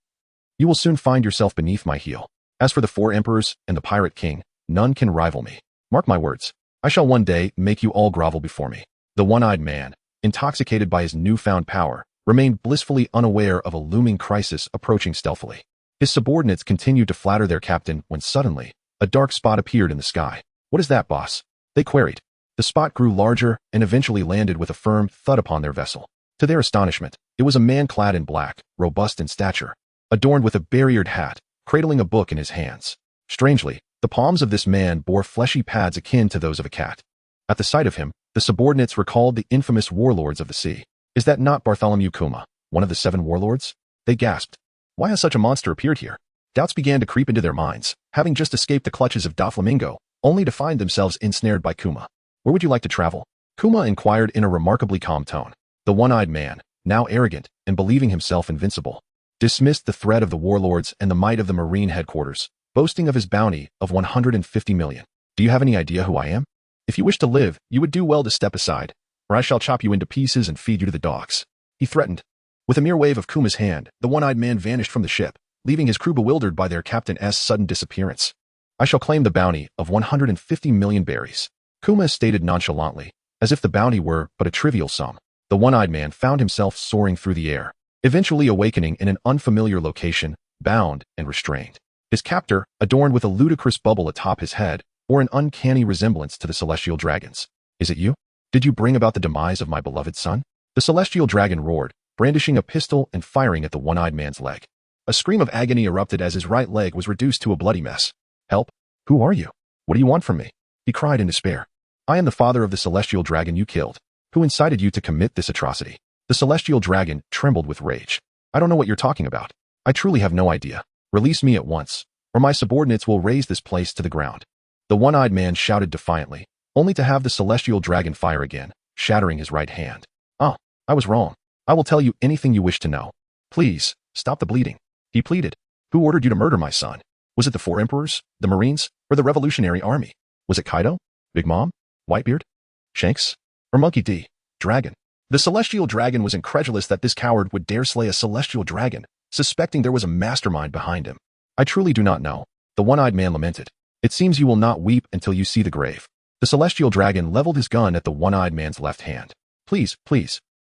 you will soon find yourself beneath my heel. As for the 4 emperors and the pirate king, none can rival me. Mark my words. I shall one day make you all grovel before me. The one-eyed man, intoxicated by his newfound power, remained blissfully unaware of a looming crisis approaching stealthily. His subordinates continued to flatter their captain when suddenly, a dark spot appeared in the sky. What is that, boss? They queried. The spot grew larger and eventually landed with a firm thud upon their vessel. To their astonishment, it was a man clad in black, robust in stature, adorned with a barriered hat, cradling a book in his hands. Strangely, the palms of this man bore fleshy pads akin to those of a cat. At the sight of him, the subordinates recalled the infamous warlords of the sea. Is that not Bartholomew Kuma, one of the 7 warlords? They gasped. Why has such a monster appeared here? Doubts began to creep into their minds, having just escaped the clutches of Doflamingo, only to find themselves ensnared by Kuma. Where would you like to travel? Kuma inquired in a remarkably calm tone. The one-eyed man, now arrogant and believing himself invincible, dismissed the threat of the warlords and the might of the Marine headquarters, boasting of his bounty of 150 million. Do you have any idea who I am? If you wish to live, you would do well to step aside, or I shall chop you into pieces and feed you to the dogs. He threatened. With a mere wave of Kuma's hand, the one-eyed man vanished from the ship, leaving his crew bewildered by their captain's sudden disappearance. I shall claim the bounty of 150 million berries, Kuma stated nonchalantly, as if the bounty were but a trivial sum. The one-eyed man found himself soaring through the air, eventually awakening in an unfamiliar location, bound and restrained. His captor, adorned with a ludicrous bubble atop his head, bore an uncanny resemblance to the celestial dragons. Is it you? Did you bring about the demise of my beloved son? The celestial dragon roared, brandishing a pistol and firing at the one-eyed man's leg. A scream of agony erupted as his right leg was reduced to a bloody mess. Help! Who are you? What do you want from me? He cried in despair. I am the father of the celestial dragon you killed. Who incited you to commit this atrocity? The celestial dragon trembled with rage. I don't know what you're talking about. I truly have no idea. Release me at once, or my subordinates will raze this place to the ground." The one-eyed man shouted defiantly, only to have the celestial dragon fire again, shattering his right hand. "Oh, I was wrong. I will tell you anything you wish to know. Please, stop the bleeding," he pleaded. "Who ordered you to murder my son? Was it the 4 emperors, the Marines, or the Revolutionary Army? Was it Kaido, Big Mom, Whitebeard, Shanks, or Monkey D. Dragon?" The celestial dragon was incredulous that this coward would dare slay a celestial dragon, suspecting there was a mastermind behind him. "I truly do not know," the one-eyed man lamented. "It seems you will not weep until you see the grave." The celestial dragon leveled his gun at the one-eyed man's left hand. Please,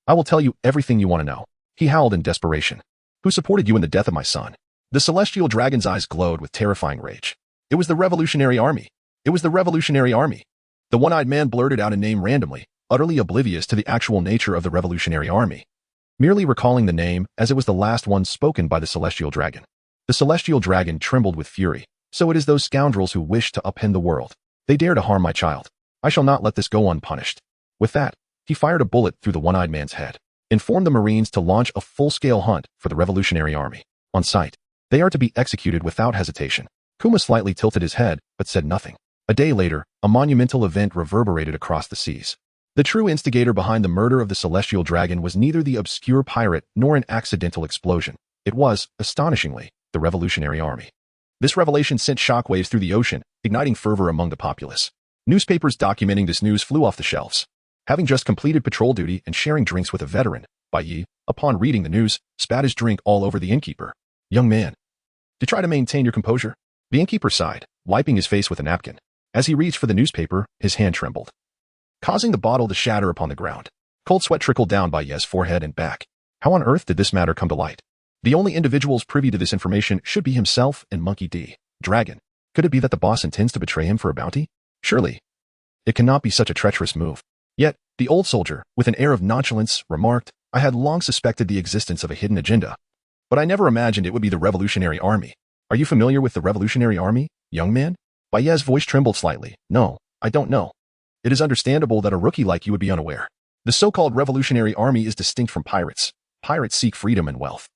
I will tell you everything you want to know," he howled in desperation. "Who supported you in the death of my son?" The celestial dragon's eyes glowed with terrifying rage. "It was the Revolutionary Army. It was the Revolutionary Army." The one-eyed man blurted out a name randomly, utterly oblivious to the actual nature of the Revolutionary Army, merely recalling the name as it was the last one spoken by the celestial dragon. The celestial dragon trembled with fury. "So it is those scoundrels who wish to upend the world. They dare to harm my child. I shall not let this go unpunished." With that, he fired a bullet through the one-eyed man's head. "Inform the Marines to launch a full-scale hunt for the Revolutionary Army. On sight. They are to be executed without hesitation." Kuma slightly tilted his head, but said nothing. A day later, a monumental event reverberated across the seas. The true instigator behind the murder of the celestial dragon was neither the obscure pirate nor an accidental explosion. It was, astonishingly, the Revolutionary Army. This revelation sent shockwaves through the ocean, igniting fervor among the populace. Newspapers documenting this news flew off the shelves. Having just completed patrol duty and sharing drinks with a veteran, Bai Yi, upon reading the news, spat his drink all over the innkeeper. "Young man, to try to maintain your composure." The innkeeper sighed, wiping his face with a napkin. As he reached for the newspaper, his hand trembled, causing the bottle to shatter upon the ground. Cold sweat trickled down Bai Yi's forehead and back. How on earth did this matter come to light? The only individuals privy to this information should be himself and Monkey D. Dragon. Could it be that the boss intends to betray him for a bounty? Surely, it cannot be such a treacherous move. Yet, the old soldier, with an air of nonchalance, remarked, "I had long suspected the existence of a hidden agenda, but I never imagined it would be the Revolutionary Army. Are you familiar with the Revolutionary Army, young man?" Bai Yi's voice trembled slightly. "No, I don't know." "It is understandable that a rookie like you would be unaware. The so-called Revolutionary Army is distinct from pirates. Pirates seek freedom and wealth,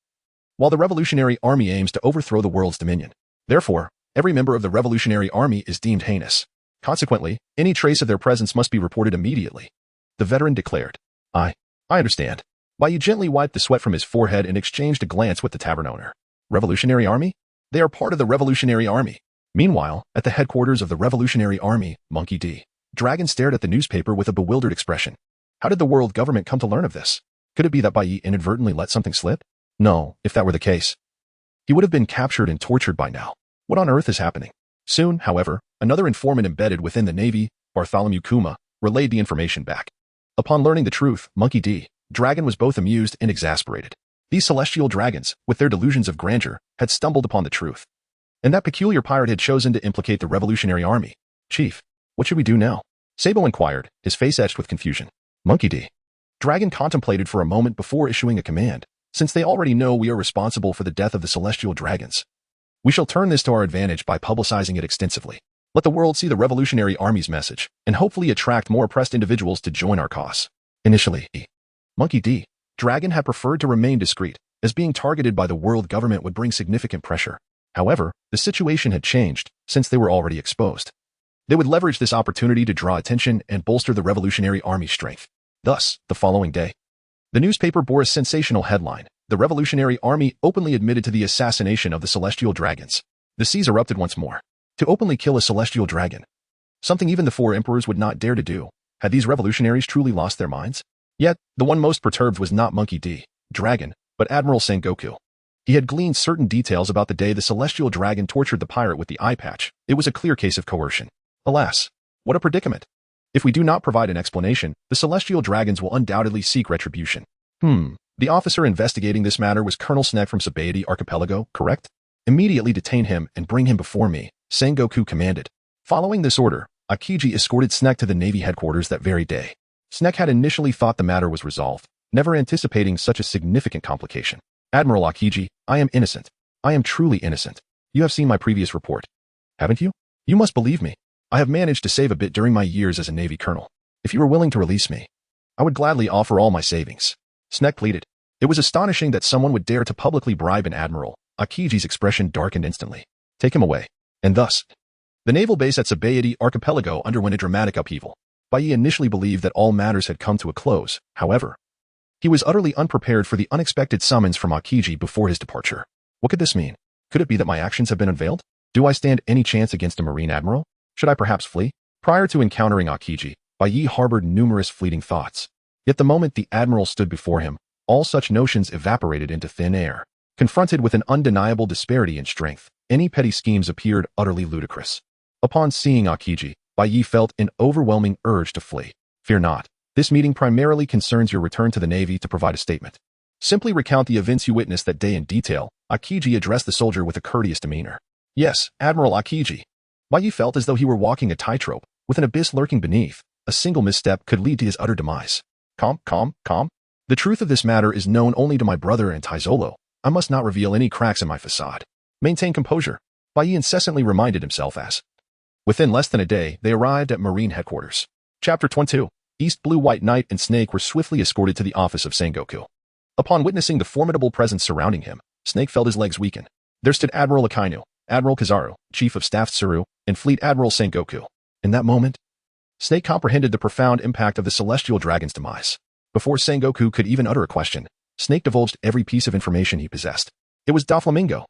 while the Revolutionary Army aims to overthrow the world's dominion. Therefore, every member of the Revolutionary Army is deemed heinous. Consequently, any trace of their presence must be reported immediately," the veteran declared. I understand." Bai Yi gently wiped the sweat from his forehead and exchanged a glance with the tavern owner. "Revolutionary Army? They are part of the Revolutionary Army." Meanwhile, at the headquarters of the Revolutionary Army, Monkey D. Dragon stared at the newspaper with a bewildered expression. How did the world government come to learn of this? Could it be that Bai Yi inadvertently let something slip? No, if that were the case, he would have been captured and tortured by now. What on earth is happening? Soon, however, another informant embedded within the Navy, Bartholomew Kuma, relayed the information back. Upon learning the truth, Monkey D. Dragon was both amused and exasperated. These celestial dragons, with their delusions of grandeur, had stumbled upon the truth. And that peculiar pirate had chosen to implicate the Revolutionary Army. "Chief, what should we do now?" Sabo inquired, his face etched with confusion. Monkey D. Dragon contemplated for a moment before issuing a command. "Since they already know we are responsible for the death of the celestial dragons, we shall turn this to our advantage by publicizing it extensively. Let the world see the Revolutionary Army's message, and hopefully attract more oppressed individuals to join our cause." Initially, Monkey D. Dragon had preferred to remain discreet, as being targeted by the world government would bring significant pressure. However, the situation had changed, since they were already exposed. They would leverage this opportunity to draw attention and bolster the Revolutionary Army's strength. Thus, the following day, the newspaper bore a sensational headline. The Revolutionary Army openly admitted to the assassination of the celestial dragons. The seas erupted once more. To openly kill a celestial dragon, something even the 4 emperors would not dare to do. Had these revolutionaries truly lost their minds? Yet, the one most perturbed was not Monkey D. Dragon, but Admiral Sengoku. He had gleaned certain details about the day the celestial dragon tortured the pirate with the eye patch. It was a clear case of coercion. Alas, what a predicament. If we do not provide an explanation, the celestial dragons will undoubtedly seek retribution. The officer investigating this matter was Colonel Snek from Sabaody Archipelago, correct? Immediately detain him and bring him before me, Sengoku commanded. Following this order, Akiji escorted Snek to the Navy headquarters that very day. Snek had initially thought the matter was resolved, never anticipating such a significant complication. "Admiral Akiji, I am innocent. I am truly innocent. You have seen my previous report, haven't you? You must believe me. I have managed to save a bit during my years as a Navy colonel. If you were willing to release me, I would gladly offer all my savings." Snek pleaded. It was astonishing that someone would dare to publicly bribe an admiral. Akiji's expression darkened instantly. Take him away. And thus, the naval base at Sabayati Archipelago underwent a dramatic upheaval. Bai Yi initially believed that all matters had come to a close. However, he was utterly unprepared for the unexpected summons from Akiji before his departure. What could this mean? Could it be that my actions have been unveiled? Do I stand any chance against a Marine Admiral? Should I perhaps flee? Prior to encountering Akiji, Bai Yi harbored numerous fleeting thoughts. Yet the moment the Admiral stood before him, all such notions evaporated into thin air. Confronted with an undeniable disparity in strength, any petty schemes appeared utterly ludicrous. Upon seeing Akiji, Bai Yi felt an overwhelming urge to flee. Fear not. This meeting primarily concerns your return to the Navy to provide a statement. Simply recount the events you witnessed that day in detail. Akiji addressed the soldier with a courteous demeanor. Yes, Admiral Akiji. Bai Yi felt as though he were walking a tightrope, with an abyss lurking beneath. A single misstep could lead to his utter demise. Calm. The truth of this matter is known only to my brother and Taizolo. I must not reveal any cracks in my facade. Maintain composure, Bai Yi incessantly reminded himself as. Within less than a day, they arrived at Marine headquarters. Chapter 22. East Blue White Knight and Snake were swiftly escorted to the office of Sengoku. Upon witnessing the formidable presence surrounding him, Snake felt his legs weaken. There stood Admiral Akainu, Admiral Kizaru, Chief of Staff Tsuru, and Fleet Admiral Sengoku. In that moment, Snake comprehended the profound impact of the Celestial Dragon's demise. Before Sengoku could even utter a question, Snake divulged every piece of information he possessed. It was Doflamingo.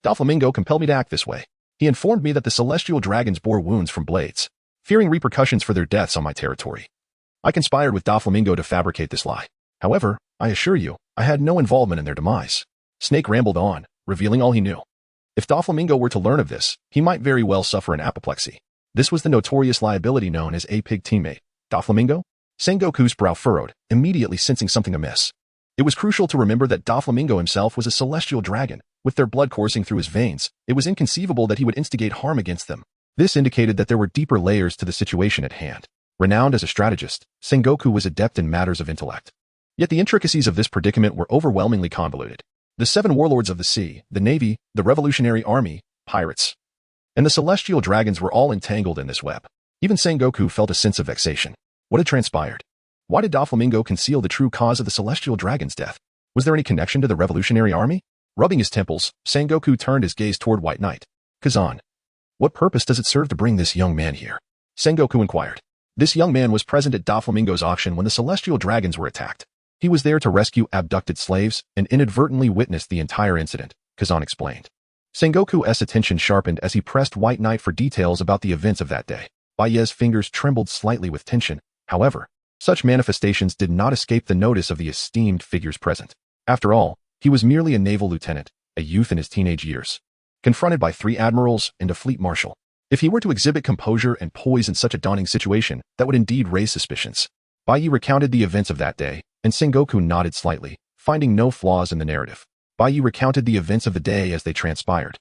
Doflamingo compelled me to act this way. He informed me that the Celestial Dragons bore wounds from blades, fearing repercussions for their deaths on my territory. I conspired with Doflamingo to fabricate this lie. However, I assure you, I had no involvement in their demise. Snake rambled on, revealing all he knew. If Doflamingo were to learn of this, he might very well suffer an apoplexy. This was the notorious liability known as a pig teammate. Doflamingo? Sengoku's brow furrowed, immediately sensing something amiss. It was crucial to remember that Doflamingo himself was a celestial dragon. With their blood coursing through his veins, it was inconceivable that he would instigate harm against them. This indicated that there were deeper layers to the situation at hand. Renowned as a strategist, Sengoku was adept in matters of intellect. Yet the intricacies of this predicament were overwhelmingly convoluted. The 7 warlords of the sea, the Navy, the Revolutionary Army, pirates, and the Celestial Dragons were all entangled in this web. Even Sengoku felt a sense of vexation. What had transpired? Why did Doflamingo conceal the true cause of the Celestial Dragon's death? Was there any connection to the Revolutionary Army? Rubbing his temples, Sengoku turned his gaze toward White Knight. Kazan. What purpose does it serve to bring this young man here? Sengoku inquired. This young man was present at Doflamingo's auction when the Celestial Dragons were attacked. He was there to rescue abducted slaves and inadvertently witnessed the entire incident, Kazan explained. Sengoku's attention sharpened as he pressed White Knight for details about the events of that day. Bai Yi's fingers trembled slightly with tension. However, such manifestations did not escape the notice of the esteemed figures present. After all, he was merely a naval lieutenant, a youth in his teenage years, confronted by 3 admirals and a fleet marshal. If he were to exhibit composure and poise in such a daunting situation, that would indeed raise suspicions. Bai Yi recounted the events of that day, and Sengoku nodded slightly, finding no flaws in the narrative. Bai Yi recounted the events of the day as they transpired,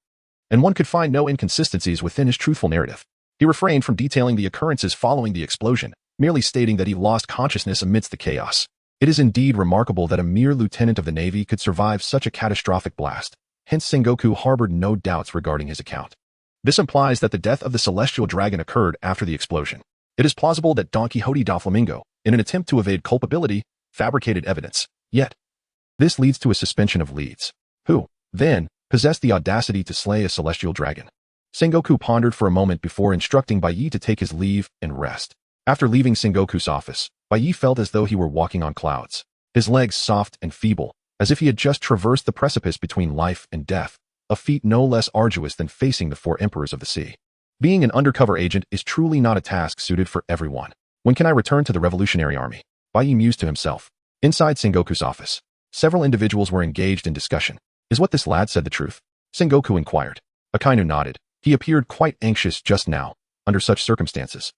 and one could find no inconsistencies within his truthful narrative. He refrained from detailing the occurrences following the explosion, merely stating that he lost consciousness amidst the chaos. It is indeed remarkable that a mere lieutenant of the Navy could survive such a catastrophic blast. Hence Sengoku harbored no doubts regarding his account. This implies that the death of the Celestial Dragon occurred after the explosion. It is plausible that Don Quixote Doflamingo, in an attempt to evade culpability, fabricated evidence. Yet, this leads to a suspension of leads. Who, then, possessed the audacity to slay a Celestial Dragon? Sengoku pondered for a moment before instructing Bai Yi to take his leave and rest. After leaving Sengoku's office, Bai Yi felt as though he were walking on clouds. His legs soft and feeble, as if he had just traversed the precipice between life and death, a feat no less arduous than facing the 4 emperors of the sea. Being an undercover agent is truly not a task suited for everyone. When can I return to the Revolutionary Army? Bai Yi mused to himself. Inside Sengoku's office, several individuals were engaged in discussion. Is what this lad said the truth? Sengoku inquired. Akainu nodded. He appeared quite anxious just now, under such circumstances.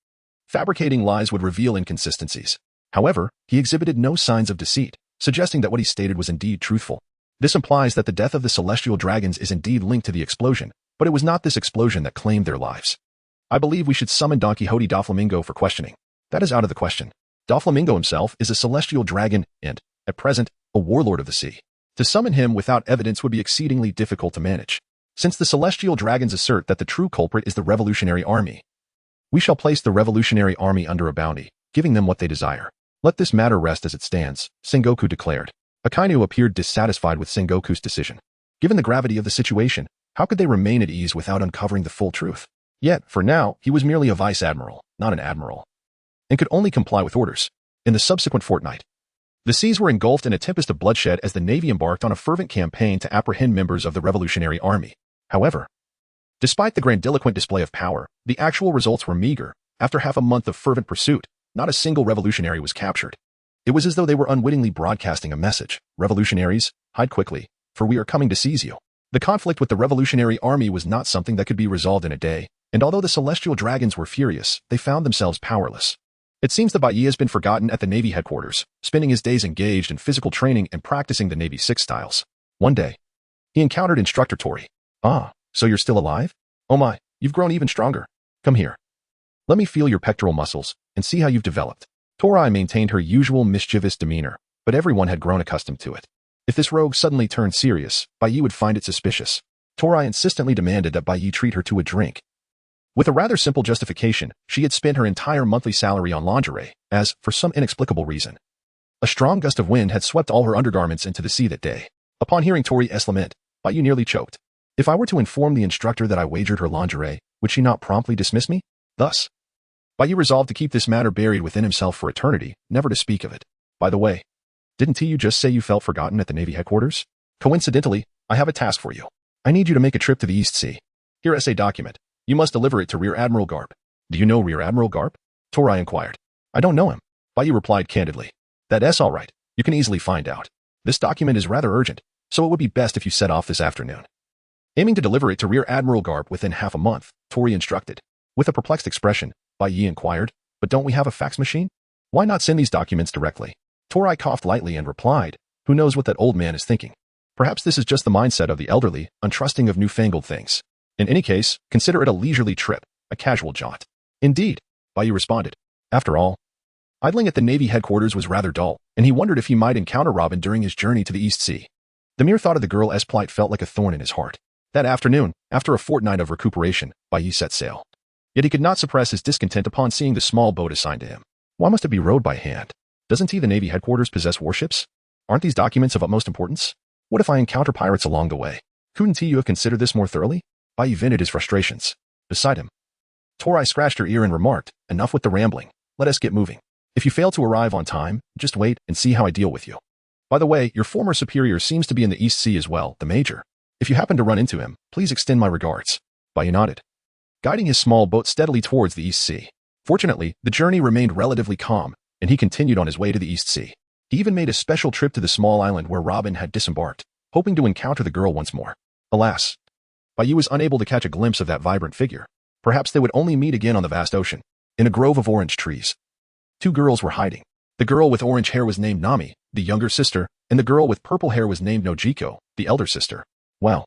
Fabricating lies would reveal inconsistencies. However, he exhibited no signs of deceit, suggesting that what he stated was indeed truthful. This implies that the death of the Celestial Dragons is indeed linked to the explosion, but it was not this explosion that claimed their lives. I believe we should summon Don Quixote Doflamingo for questioning. That is out of the question. Doflamingo himself is a Celestial Dragon and, at present, a warlord of the sea. To summon him without evidence would be exceedingly difficult to manage. Since the Celestial Dragons assert that the true culprit is the Revolutionary Army, we shall place the Revolutionary Army under a bounty, giving them what they desire. Let this matter rest as it stands, Sengoku declared. Akainu appeared dissatisfied with Sengoku's decision. Given the gravity of the situation, How could they remain at ease without uncovering the full truth? Yet, for now, he was merely a vice admiral, not an admiral, and could only comply with orders. In the subsequent fortnight, the seas were engulfed in a tempest of bloodshed as the Navy embarked on a fervent campaign to apprehend members of the Revolutionary Army. However, despite the grandiloquent display of power, the actual results were meager. After half a month of fervent pursuit, not a single revolutionary was captured. It was as though they were unwittingly broadcasting a message. Revolutionaries, hide quickly, for we are coming to seize you. The conflict with the Revolutionary Army was not something that could be resolved in a day, and although the celestial dragons were furious, they found themselves powerless. It seems that Bai Yi has been forgotten at the Navy headquarters, spending his days engaged in physical training and practicing the Navy's 6 styles. One day, he encountered Instructor Tori. Ah, so you're still alive? Oh my, you've grown even stronger. Come here. Let me feel your pectoral muscles and see how you've developed. Tori maintained her usual mischievous demeanor, but everyone had grown accustomed to it. If this rogue suddenly turned serious, Bai Yi would find it suspicious. Tori insistently demanded that Bai Yi treat her to a drink. With a rather simple justification, she had spent her entire monthly salary on lingerie, as, for some inexplicable reason, a strong gust of wind had swept all her undergarments into the sea that day. Upon hearing Tori's lament, Bai Yi nearly choked. If I were to inform the instructor that I wagered her lingerie, would she not promptly dismiss me? Thus, Bai Yi resolved to keep this matter buried within himself for eternity, never to speak of it. By the way, didn't you just say you felt forgotten at the Navy headquarters? Coincidentally, I have a task for you. I need you to make a trip to the East Sea. Here is a document. You must deliver it to Rear Admiral Garp. Do you know Rear Admiral Garp? Tori inquired. I don't know him. Bai Yi replied candidly. That's all right. You can easily find out. This document is rather urgent, so it would be best if you set off this afternoon. Aiming to deliver it to Rear Admiral Garp within half a month, Tori instructed. With a perplexed expression, Bai Yi inquired, but don't we have a fax machine? Why not send these documents directly? Tori coughed lightly and replied, who knows what that old man is thinking? Perhaps this is just the mindset of the elderly, untrusting of newfangled things. In any case, consider it a leisurely trip, a casual jaunt. Indeed, Bai Yi responded. After all, idling at the Navy headquarters was rather dull, and he wondered if he might encounter Robin during his journey to the East Sea. The mere thought of the girl's plight felt like a thorn in his heart. That afternoon, after a fortnight of recuperation, Bai Yi set sail. Yet he could not suppress his discontent upon seeing the small boat assigned to him. Why must it be rowed by hand? Doesn't the Navy headquarters possess warships? Aren't these documents of utmost importance? What if I encounter pirates along the way? Couldn't you have considered this more thoroughly? Bai Yi vented his frustrations. Beside him, Tori scratched her ear and remarked, enough with the rambling. Let us get moving. If you fail to arrive on time, just wait and see how I deal with you. By the way, your former superior seems to be in the East Sea as well, the Major. If you happen to run into him, please extend my regards. Bai Yi nodded, guiding his small boat steadily towards the East Sea. Fortunately, the journey remained relatively calm, and he continued on his way to the East Sea. He even made a special trip to the small island where Robin had disembarked, hoping to encounter the girl once more. Alas, Bai Yi was unable to catch a glimpse of that vibrant figure. Perhaps they would only meet again on the vast ocean, in a grove of orange trees. 2 girls were hiding. The girl with orange hair was named Nami, the younger sister, and the girl with purple hair was named Nojiko, the elder sister. Wow.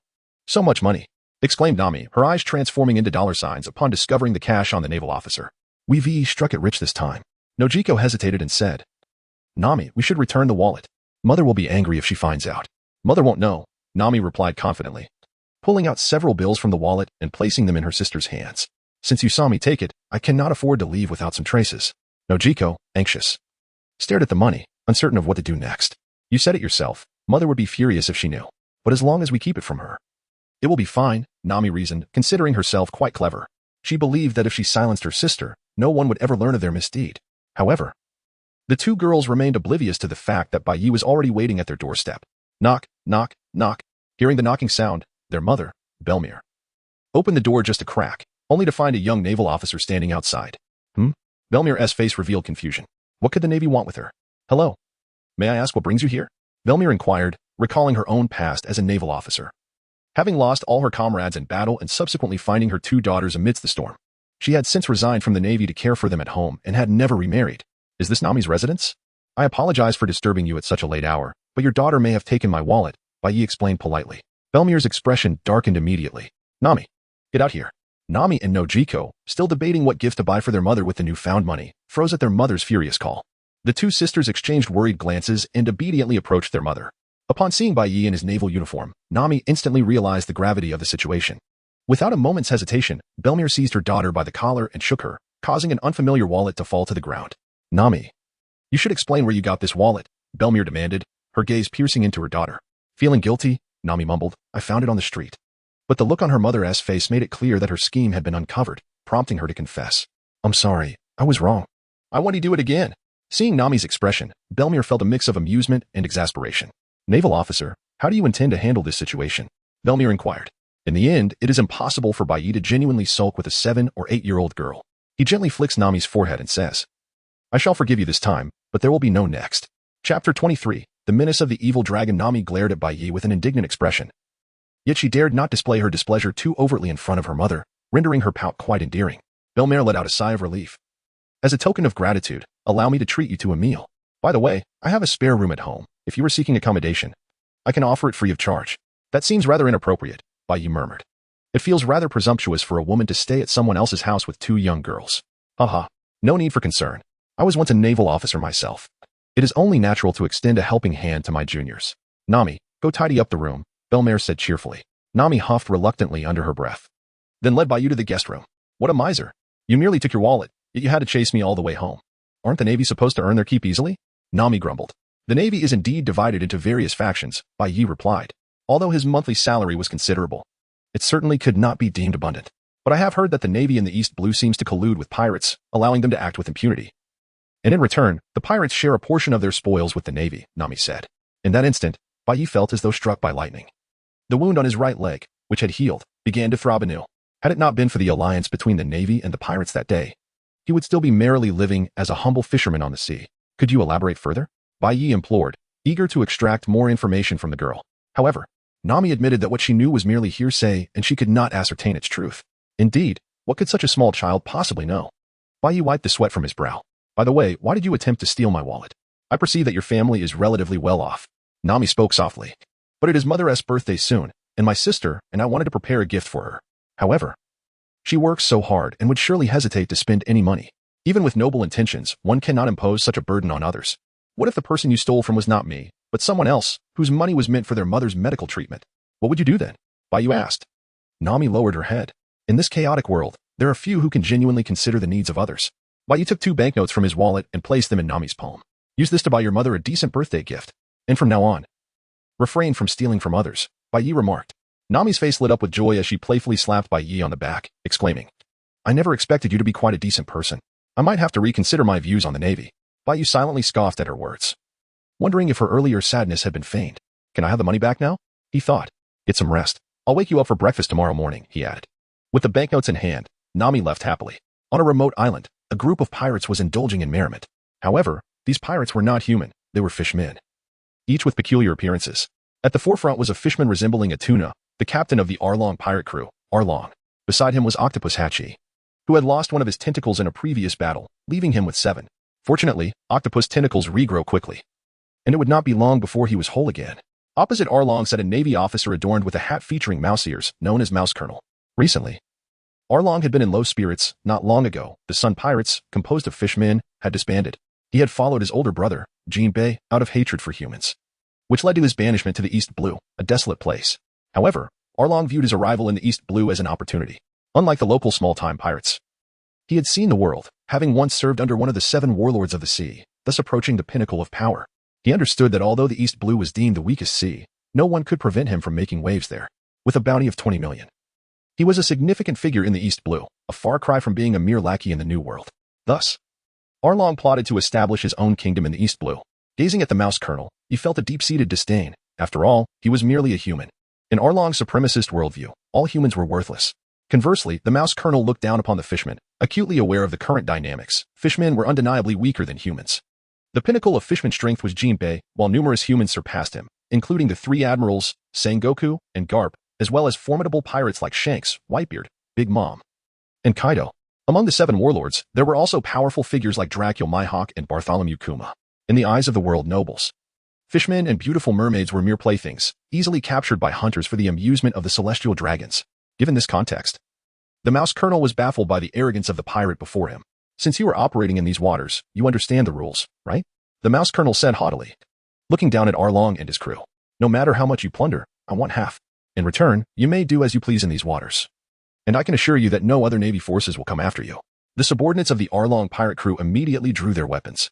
So much money, exclaimed Nami, her eyes transforming into dollar signs upon discovering the cash on the naval officer. We've struck it rich this time. Nojiko hesitated and said, Nami, we should return the wallet. Mother will be angry if she finds out. Mother won't know, Nami replied confidently, pulling out several bills from the wallet and placing them in her sister's hands. Since you saw me take it, I cannot afford to leave without some traces. Nojiko, anxious, stared at the money, uncertain of what to do next. You said it yourself. Mother would be furious if she knew. But as long as we keep it from her, it will be fine, Nami reasoned, considering herself quite clever. She believed that if she silenced her sister, no one would ever learn of their misdeed. However, the 2 girls remained oblivious to the fact that Bai Yi was already waiting at their doorstep. Knock, knock, knock. Hearing the knocking sound, their mother, Belmir, opened the door just a crack, only to find a young naval officer standing outside. Belmir's face revealed confusion. What could the Navy want with her? Hello. May I ask what brings you here? Belmir inquired, recalling her own past as a naval officer. Having lost all her comrades in battle and subsequently finding her 2 daughters amidst the storm, she had since resigned from the Navy to care for them at home and had never remarried. Is this Nami's residence? I apologize for disturbing you at such a late hour, but your daughter may have taken my wallet, Bai Yi explained politely. Belmir's expression darkened immediately. Nami, get out here. Nami and Nojiko, still debating what gift to buy for their mother with the newfound money, froze at their mother's furious call. The 2 sisters exchanged worried glances and obediently approached their mother. Upon seeing Bai Yi in his naval uniform, Nami instantly realized the gravity of the situation. Without a moment's hesitation, Belmir seized her daughter by the collar and shook her, causing an unfamiliar wallet to fall to the ground. Nami, you should explain where you got this wallet, Belmir demanded, her gaze piercing into her daughter. Feeling guilty, Nami mumbled, I found it on the street. But the look on her mother's face made it clear that her scheme had been uncovered, prompting her to confess. I'm sorry, I was wrong. I want to do it again. Seeing Nami's expression, Belmir felt a mix of amusement and exasperation. Naval officer, how do you intend to handle this situation? Belmir inquired. In the end, it is impossible for Bai Yi to genuinely sulk with a 7 or 8-year-old girl. He gently flicks Nami's forehead and says, I shall forgive you this time, but there will be no next. Chapter 23. The menace of the evil dragon. Nami glared at Bai Yi with an indignant expression. Yet she dared not display her displeasure too overtly in front of her mother, rendering her pout quite endearing. Belmir let out a sigh of relief. As a token of gratitude, allow me to treat you to a meal. By the way, I have a spare room at home. If you are seeking accommodation, I can offer it free of charge. That seems rather inappropriate, Bai Yi murmured. It feels rather presumptuous for a woman to stay at someone else's house with 2 young girls. Haha, no need for concern. I was once a naval officer myself. It is only natural to extend a helping hand to my juniors. Nami, go tidy up the room, Belmir said cheerfully. Nami huffed reluctantly under her breath. Then led Bai Yi to the guest room. What a miser. You merely took your wallet, yet you had to chase me all the way home. Aren't the Navy supposed to earn their keep easily? Nami grumbled. The Navy is indeed divided into various factions, Bai Yi replied. Although his monthly salary was considerable, it certainly could not be deemed abundant. But I have heard that the Navy in the East Blue seems to collude with pirates, allowing them to act with impunity. And in return, the pirates share a portion of their spoils with the Navy, Nami said. In that instant, Bai Yi felt as though struck by lightning. The wound on his right leg, which had healed, began to throb anew. Had it not been for the alliance between the Navy and the pirates that day, he would still be merrily living as a humble fisherman on the sea. Could you elaborate further? Bai Yi implored, eager to extract more information from the girl. However, Nami admitted that what she knew was merely hearsay and she could not ascertain its truth. Indeed, what could such a small child possibly know? Bai Yi wiped the sweat from his brow. By the way, why did you attempt to steal my wallet? I perceive that your family is relatively well off. Nami spoke softly. But it is Mother's birthday soon, and my sister and I wanted to prepare a gift for her. However, she works so hard and would surely hesitate to spend any money. Even with noble intentions, one cannot impose such a burden on others. What if the person you stole from was not me, but someone else, whose money was meant for their mother's medical treatment? What would you do then? Bai Yi asked. Nami lowered her head. In this chaotic world, there are few who can genuinely consider the needs of others. Bai Yi took 2 banknotes from his wallet and placed them in Nami's palm. Use this to buy your mother a decent birthday gift. And from now on, refrain from stealing from others, Bai Yi remarked. Nami's face lit up with joy as she playfully slapped Bai Yi on the back, exclaiming, I never expected you to be quite a decent person. I might have to reconsider my views on the Navy. Bai Yi silently scoffed at her words, wondering if her earlier sadness had been feigned. Can I have the money back now? He thought. Get some rest. I'll wake you up for breakfast tomorrow morning, he added. With the banknotes in hand, Nami left happily. On a remote island, a group of pirates was indulging in merriment. However, these pirates were not human, they were fishmen, each with peculiar appearances. At the forefront was a fishman resembling a tuna, the captain of the Arlong pirate crew, Arlong. Beside him was Octopus Hachi, who had lost one of his tentacles in a previous battle, leaving him with 7. Fortunately, Octopus' tentacles regrow quickly, and it would not be long before he was whole again. Opposite Arlong sat a Navy officer adorned with a hat featuring mouse ears, known as Mouse Colonel. Recently, Arlong had been in low spirits. Not long ago, the Sun Pirates, composed of fishmen, had disbanded. He had followed his older brother, Jinbei, out of hatred for humans, which led to his banishment to the East Blue, a desolate place. However, Arlong viewed his arrival in the East Blue as an opportunity. Unlike the local small-time pirates, he had seen the world, having once served under one of the 7 warlords of the sea, thus approaching the pinnacle of power. He understood that although the East Blue was deemed the weakest sea, no one could prevent him from making waves there. With a bounty of 20 million. He was a significant figure in the East Blue, a far cry from being a mere lackey in the New World. Thus, Arlong plotted to establish his own kingdom in the East Blue. Gazing at the Mouse Colonel, he felt a deep-seated disdain. After all, he was merely a human. In Arlong's supremacist worldview, all humans were worthless. Conversely, the Mouse Colonel looked down upon the fishmen, acutely aware of the current dynamics. Fishmen were undeniably weaker than humans. The pinnacle of fishman strength was Jinbei, while numerous humans surpassed him, including the 3 admirals, Sengoku, and Garp, as well as formidable pirates like Shanks, Whitebeard, Big Mom, and Kaido. Among the 7 warlords, there were also powerful figures like Dracula Mihawk and Bartholomew Kuma. In the eyes of the world nobles, fishmen and beautiful mermaids were mere playthings, easily captured by hunters for the amusement of the celestial dragons. Given this context, the Mouse Colonel was baffled by the arrogance of the pirate before him. Since you are operating in these waters, you understand the rules, right? The Mouse Colonel said haughtily, looking down at Arlong and his crew. No matter how much you plunder, I want half. In return, you may do as you please in these waters. And I can assure you that no other Navy forces will come after you. The subordinates of the Arlong pirate crew immediately drew their weapons,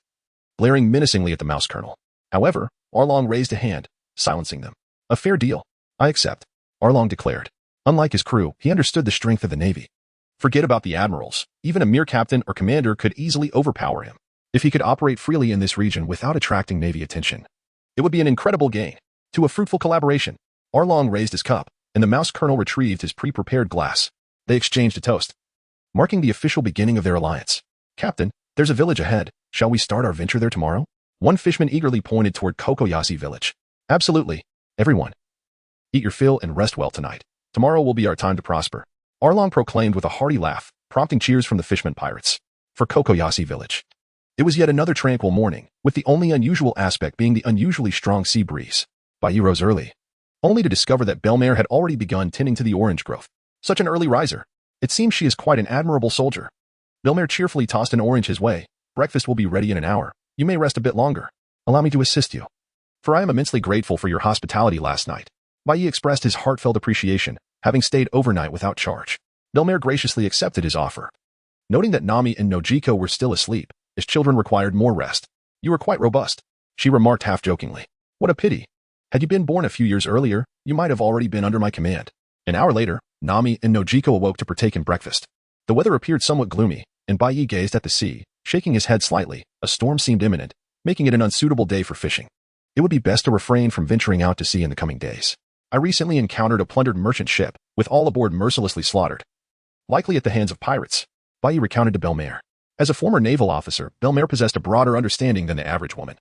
glaring menacingly at the Mouse Colonel. However, Arlong raised a hand, silencing them. A fair deal. I accept, Arlong declared. Unlike his crew, he understood the strength of the Navy. Forget about the admirals. Even a mere captain or commander could easily overpower him. If he could operate freely in this region without attracting Navy attention, it would be an incredible gain to a fruitful collaboration. Arlong raised his cup, and the mouse colonel retrieved his pre-prepared glass. They exchanged a toast, marking the official beginning of their alliance. Captain, there's a village ahead. Shall we start our venture there tomorrow? One fisherman eagerly pointed toward Kokoyasi village. Absolutely. Everyone, eat your fill and rest well tonight. Tomorrow will be our time to prosper. Arlong proclaimed with a hearty laugh, prompting cheers from the fishermen pirates. For Kokoyasi village, it was yet another tranquil morning, with the only unusual aspect being the unusually strong sea breeze. Baiyi rose early, only to discover that Belmare had already begun tending to the orange growth. Such an early riser. It seems she is quite an admirable soldier. Belmare cheerfully tossed an orange his way. Breakfast will be ready in an hour. You may rest a bit longer. Allow me to assist you, for I am immensely grateful for your hospitality last night. Baiyi expressed his heartfelt appreciation, having stayed overnight without charge. Belmare graciously accepted his offer, noting that Nami and Nojiko were still asleep. His children required more rest. You are quite robust, she remarked half-jokingly. What a pity. Had you been born a few years earlier, you might have already been under my command. An hour later, Nami and Nojiko awoke to partake in breakfast. The weather appeared somewhat gloomy, and Baiyi gazed at the sea, shaking his head slightly. A storm seemed imminent, making it an unsuitable day for fishing. It would be best to refrain from venturing out to sea in the coming days. I recently encountered a plundered merchant ship, with all aboard mercilessly slaughtered, likely at the hands of pirates. Baiyi recounted to Belmare. As a former naval officer, Belmare possessed a broader understanding than the average woman.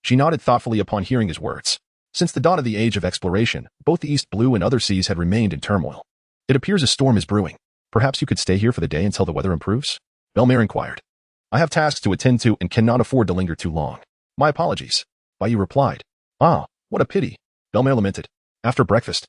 She nodded thoughtfully upon hearing his words. Since the dawn of the age of exploration, both the East Blue and other seas had remained in turmoil. It appears a storm is brewing. Perhaps you could stay here for the day until the weather improves? Belmare inquired. I have tasks to attend to and cannot afford to linger too long. My apologies. Baiyi replied. Ah, what a pity. Belmare lamented. After breakfast,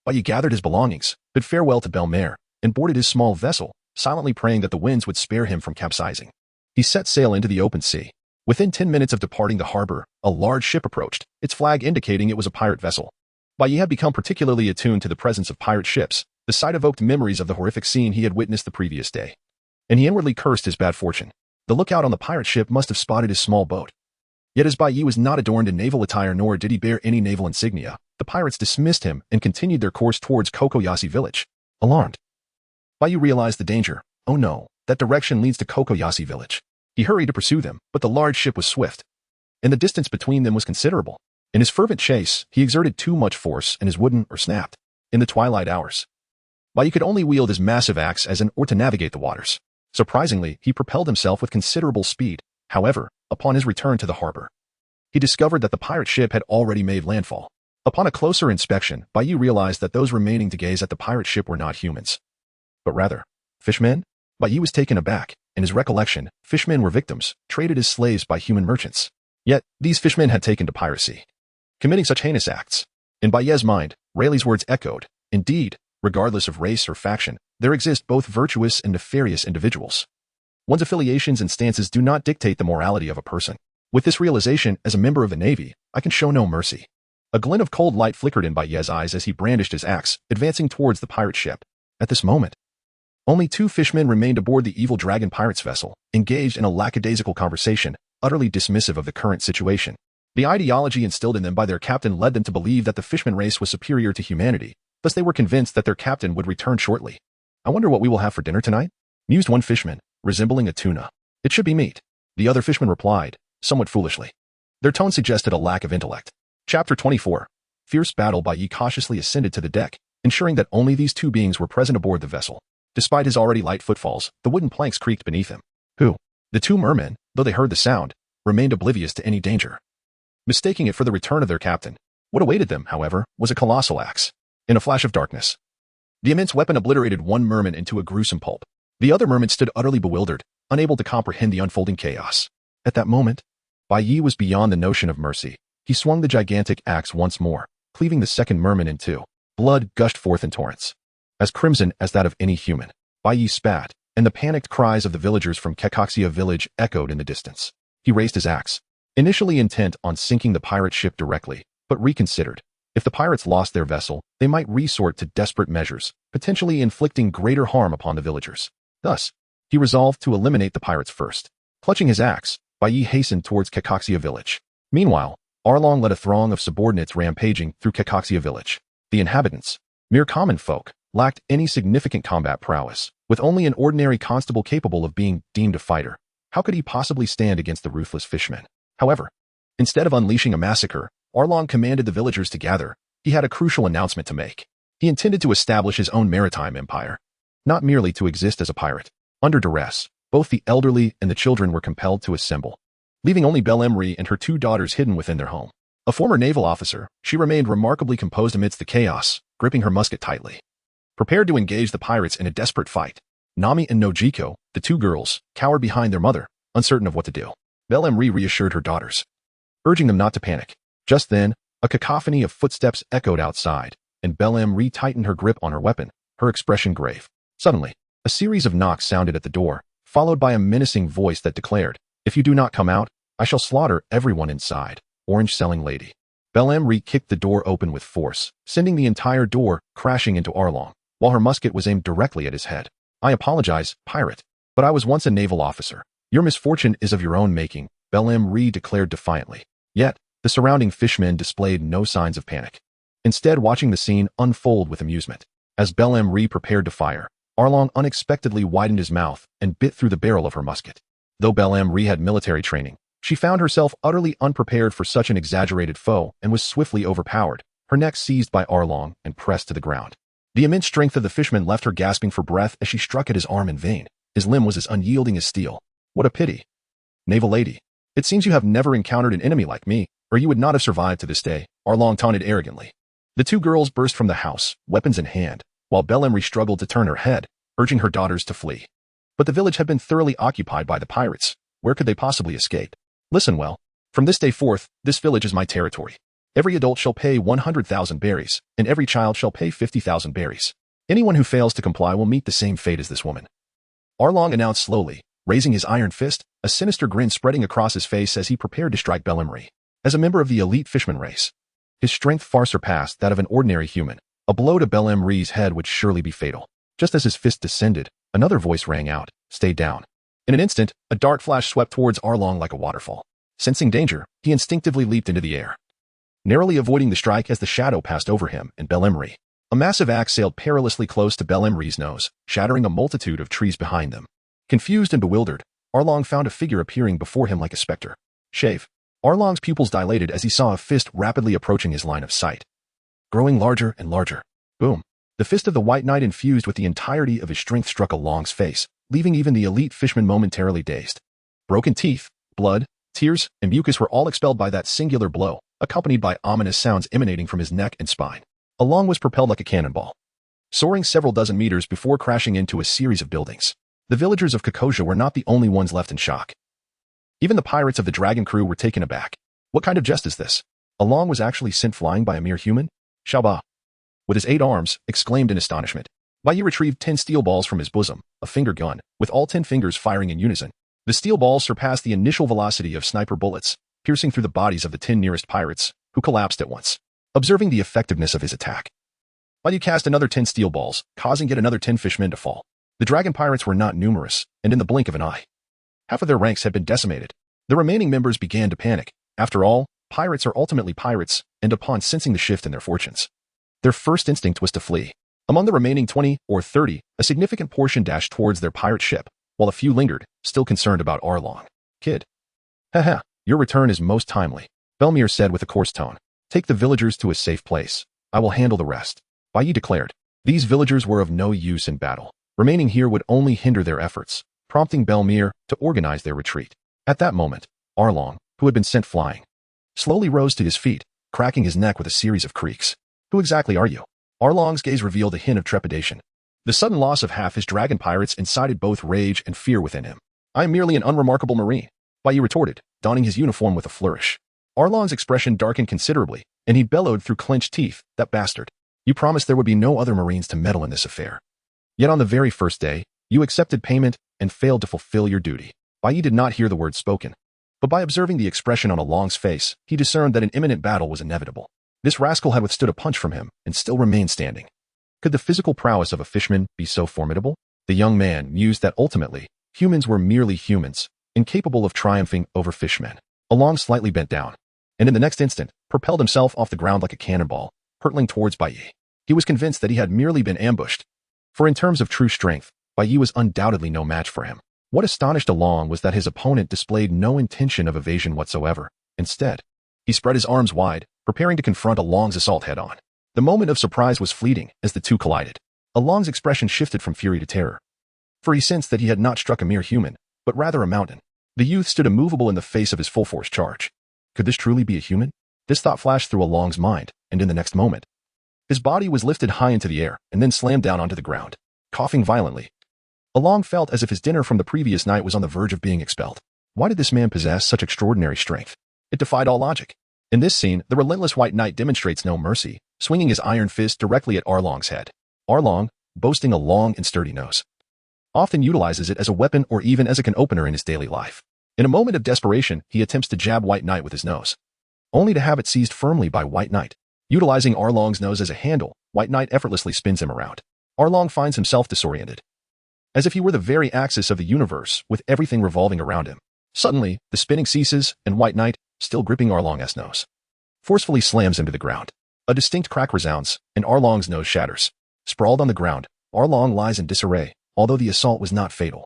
Baiyi gathered his belongings, bid farewell to Belmare, and boarded his small vessel, silently praying that the winds would spare him from capsizing. He set sail into the open sea. Within 10 minutes of departing the harbor, a large ship approached, its flag indicating it was a pirate vessel. Baiyi had become particularly attuned to the presence of pirate ships. The sight evoked memories of the horrific scene he had witnessed the previous day, and he inwardly cursed his bad fortune. The lookout on the pirate ship must have spotted his small boat. Yet as Baiyi was not adorned in naval attire nor did he bear any naval insignia, the pirates dismissed him and continued their course towards Kokoyasi village. Alarmed, Baiyi realized the danger. Oh no, that direction leads to Kokoyasi village. He hurried to pursue them, but the large ship was swift, and the distance between them was considerable. In his fervent chase, he exerted too much force and his wooden oar snapped. In the twilight hours, Baiyi could only wield his massive axe as an oar to navigate the waters. Surprisingly, he propelled himself with considerable speed. However, upon his return to the harbor, he discovered that the pirate ship had already made landfall. Upon a closer inspection, Baiyi realized that those remaining to gaze at the pirate ship were not humans, but rather fishmen. Baiyi was taken aback. In his recollection, fishmen were victims, traded as slaves by human merchants. Yet, these fishmen had taken to piracy, committing such heinous acts. In Baiyi's mind, Rayleigh's words echoed. Indeed, regardless of race or faction, there exist both virtuous and nefarious individuals. One's affiliations and stances do not dictate the morality of a person. With this realization, as a member of the Navy, I can show no mercy. A glint of cold light flickered in Baiyi's eyes as he brandished his axe, advancing towards the pirate ship. At this moment, only 2 fishmen remained aboard the evil dragon pirate's vessel, engaged in a lackadaisical conversation, utterly dismissive of the current situation. The ideology instilled in them by their captain led them to believe that the fishman race was superior to humanity, thus they were convinced that their captain would return shortly. I wonder what we will have for dinner tonight? Mused one fishman, resembling a tuna. It should be meat. The other fishman replied, somewhat foolishly. Their tone suggested a lack of intellect. Chapter 24. Fierce battle. Baiyi cautiously ascended to the deck, ensuring that only these 2 beings were present aboard the vessel. Despite his already light footfalls, the wooden planks creaked beneath him. The 2 mermen, though they heard the sound, remained oblivious to any danger, mistaking it for the return of their captain. What awaited them, however, was a colossal axe. In a flash of darkness, the immense weapon obliterated one merman into a gruesome pulp. The other merman stood utterly bewildered, unable to comprehend the unfolding chaos. At that moment, Baiyi was beyond the notion of mercy. He swung the gigantic axe once more, cleaving the second merman in 2. Blood gushed forth in torrents, as crimson as that of any human. Baiyi spat, and the panicked cries of the villagers from Kekaxia village echoed in the distance. He raised his axe, initially intent on sinking the pirate ship directly, but reconsidered. If the pirates lost their vessel, they might resort to desperate measures, potentially inflicting greater harm upon the villagers. Thus, he resolved to eliminate the pirates first. Clutching his axe, Baiyi hastened towards Kekaxia village. Meanwhile, Arlong led a throng of subordinates rampaging through Kekaxia village. The inhabitants, mere common folk, lacked any significant combat prowess, with only an ordinary constable capable of being deemed a fighter. How could he possibly stand against the ruthless fishmen? However, instead of unleashing a massacre, Arlong commanded the villagers to gather. He had a crucial announcement to make. He intended to establish his own maritime empire, not merely to exist as a pirate. Under duress, both the elderly and the children were compelled to assemble, leaving only Belle-Emery and her 2 daughters hidden within their home. A former naval officer, she remained remarkably composed amidst the chaos, gripping her musket tightly, prepared to engage the pirates in a desperate fight. Nami and Nojiko, the 2 girls, cowered behind their mother, uncertain of what to do. Belle-Emery reassured her daughters, urging them not to panic. Just then, a cacophony of footsteps echoed outside, and Belle-Emery tightened her grip on her weapon, her expression grave. Suddenly, a series of knocks sounded at the door, followed by a menacing voice that declared, "If you do not come out, I shall slaughter everyone inside." Orange-selling lady. Belle-Emery kicked the door open with force, sending the entire door crashing into Arlong, while her musket was aimed directly at his head. "I apologize, pirate, but I was once a naval officer. Your misfortune is of your own making," Belle-Emery declared defiantly. Yet, the surrounding fishmen displayed no signs of panic, instead watching the scene unfold with amusement. As Belle-Emery prepared to fire, Arlong unexpectedly widened his mouth and bit through the barrel of her musket. Though Belle-Emery had military training, she found herself utterly unprepared for such an exaggerated foe and was swiftly overpowered, her neck seized by Arlong and pressed to the ground. The immense strength of the fishman left her gasping for breath as she struck at his arm in vain. His limb was as unyielding as steel. "What a pity. Naval lady, it seems you have never encountered an enemy like me, or you would not have survived to this day," Arlong taunted arrogantly. The 2 girls burst from the house, weapons in hand, while Belle-Emery struggled to turn her head, urging her daughters to flee. But the village had been thoroughly occupied by the pirates. Where could they possibly escape? "Listen well. From this day forth, this village is my territory. Every adult shall pay 100,000 berries, and every child shall pay 50,000 berries. Anyone who fails to comply will meet the same fate as this woman," Arlong announced slowly, raising his iron fist, a sinister grin spreading across his face as he prepared to strike Belle-Emery. As a member of the elite fishman race, his strength far surpassed that of an ordinary human. A blow to Belle-Emery's head would surely be fatal. Just as his fist descended, another voice rang out, "Stay down." In an instant, a dark flash swept towards Arlong like a waterfall. Sensing danger, he instinctively leaped into the air, narrowly avoiding the strike as the shadow passed over him and Belle-Emery. A massive axe sailed perilously close to Belle-Emery's nose, shattering a multitude of trees behind them. Confused and bewildered, Arlong found a figure appearing before him like a specter. Shave. Arlong's pupils dilated as he saw a fist rapidly approaching his line of sight, growing larger and larger. Boom. The fist of the White Knight infused with the entirety of his strength struck Arlong's face, leaving even the elite fishman momentarily dazed. Broken teeth, blood, tears, and mucus were all expelled by that singular blow, accompanied by ominous sounds emanating from his neck and spine. Arlong was propelled like a cannonball, soaring several dozen meters before crashing into a series of buildings. The villagers of Kokosia were not the only ones left in shock. Even the pirates of the Dragon crew were taken aback. What kind of jest is this? Arlong was actually sent flying by a mere human? Xiaoba, with his 8 arms, exclaimed in astonishment. Bai Yi retrieved 10 steel balls from his bosom, a finger gun, with all 10 fingers firing in unison. The steel balls surpassed the initial velocity of sniper bullets, piercing through the bodies of the 10 nearest pirates, who collapsed at once. Observing the effectiveness of his attack, Bai Yi cast another 10 steel balls, causing yet another 10 fishmen to fall. The dragon pirates were not numerous, and in the blink of an eye, half of their ranks had been decimated. The remaining members began to panic. After all, pirates are ultimately pirates, and upon sensing the shift in their fortunes, their first instinct was to flee. Among the remaining 20 or 30, a significant portion dashed towards their pirate ship, while a few lingered, still concerned about Arlong. "Kid. Haha, your return is most timely," Belmere said with a coarse tone. "Take the villagers to a safe place. I will handle the rest." Bai Yi declared. These villagers were of no use in battle. Remaining here would only hinder their efforts, prompting Belmere to organize their retreat. At that moment, Arlong, who had been sent flying, slowly rose to his feet, cracking his neck with a series of creaks. "Who exactly are you?" Arlong's gaze revealed a hint of trepidation. The sudden loss of half his dragon pirates incited both rage and fear within him. "I am merely an unremarkable marine," Bai Yi retorted, donning his uniform with a flourish. Arlong's expression darkened considerably, and he bellowed through clenched teeth, "That bastard. You promised there would be no other marines to meddle in this affair. Yet on the very first day, you accepted payment and failed to fulfill your duty." Bai Yi did not hear the words spoken, but by observing the expression on Arlong's face, he discerned that an imminent battle was inevitable. This rascal had withstood a punch from him and still remained standing. Could the physical prowess of a fishman be so formidable? The young man mused that ultimately, humans were merely humans, incapable of triumphing over fishmen. Arlong slightly bent down, and in the next instant, propelled himself off the ground like a cannonball, hurtling towards Bai Yi. He was convinced that he had merely been ambushed. For in terms of true strength, Bai Yi was undoubtedly no match for him. What astonished Along was that his opponent displayed no intention of evasion whatsoever. Instead, he spread his arms wide, preparing to confront Along's assault head-on. The moment of surprise was fleeting as the two collided. Along's expression shifted from fury to terror, for he sensed that he had not struck a mere human, but rather a mountain. The youth stood immovable in the face of his full-force charge. Could this truly be a human? This thought flashed through Along's mind, and in the next moment, his body was lifted high into the air and then slammed down onto the ground, coughing violently. Along felt as if his dinner from the previous night was on the verge of being expelled. Why did this man possess such extraordinary strength? It defied all logic. In this scene, the relentless White Knight demonstrates no mercy, swinging his iron fist directly at Arlong's head. Arlong, boasting a long and sturdy nose, often utilizes it as a weapon or even as a can opener in his daily life. In a moment of desperation, he attempts to jab White Knight with his nose, only to have it seized firmly by White Knight. Utilizing Arlong's nose as a handle, White Knight effortlessly spins him around. Arlong finds himself disoriented, as if he were the very axis of the universe, with everything revolving around him. Suddenly, the spinning ceases, and White Knight, still gripping Arlong's nose, forcefully slams him to the ground. A distinct crack resounds, and Arlong's nose shatters. Sprawled on the ground, Arlong lies in disarray, although the assault was not fatal.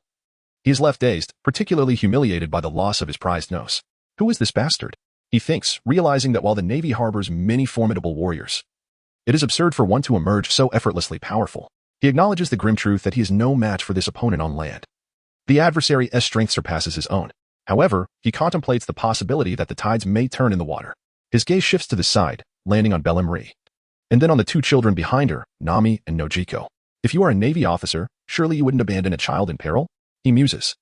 He is left dazed, particularly humiliated by the loss of his prized nose. Who is this bastard? He thinks, realizing that while the Navy harbors many formidable warriors, it is absurd for one to emerge so effortlessly powerful. He acknowledges the grim truth that he is no match for this opponent on land. The adversary's strength surpasses his own. However, he contemplates the possibility that the tides may turn in the water. His gaze shifts to the side, landing on Bellemri, and then on the two children behind her, Nami and Nojiko. If you are a Navy officer, surely you wouldn't abandon a child in peril? He muses,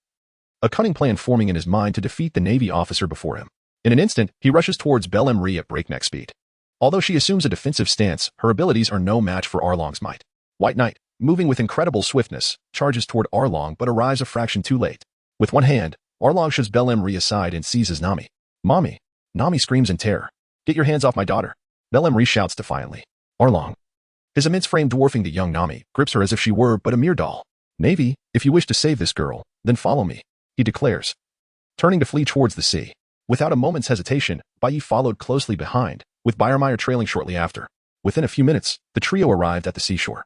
a cunning plan forming in his mind to defeat the Navy officer before him. In an instant, he rushes towards Bellemri at breakneck speed. Although she assumes a defensive stance, her abilities are no match for Arlong's might. White Knight, moving with incredible swiftness, charges toward Arlong but arrives a fraction too late. With one hand, Arlong shoves Bellemri aside and seizes Nami. Mommy! Nami screams in terror. Get your hands off my daughter! Bellemri shouts defiantly. Arlong, his immense frame dwarfing the young Nami, grips her as if she were but a mere doll. Navy, if you wish to save this girl, then follow me, he declares, turning to flee towards the sea. Without a moment's hesitation, Bai Yi followed closely behind, with Bayermeyer trailing shortly after. Within a few minutes, the trio arrived at the seashore,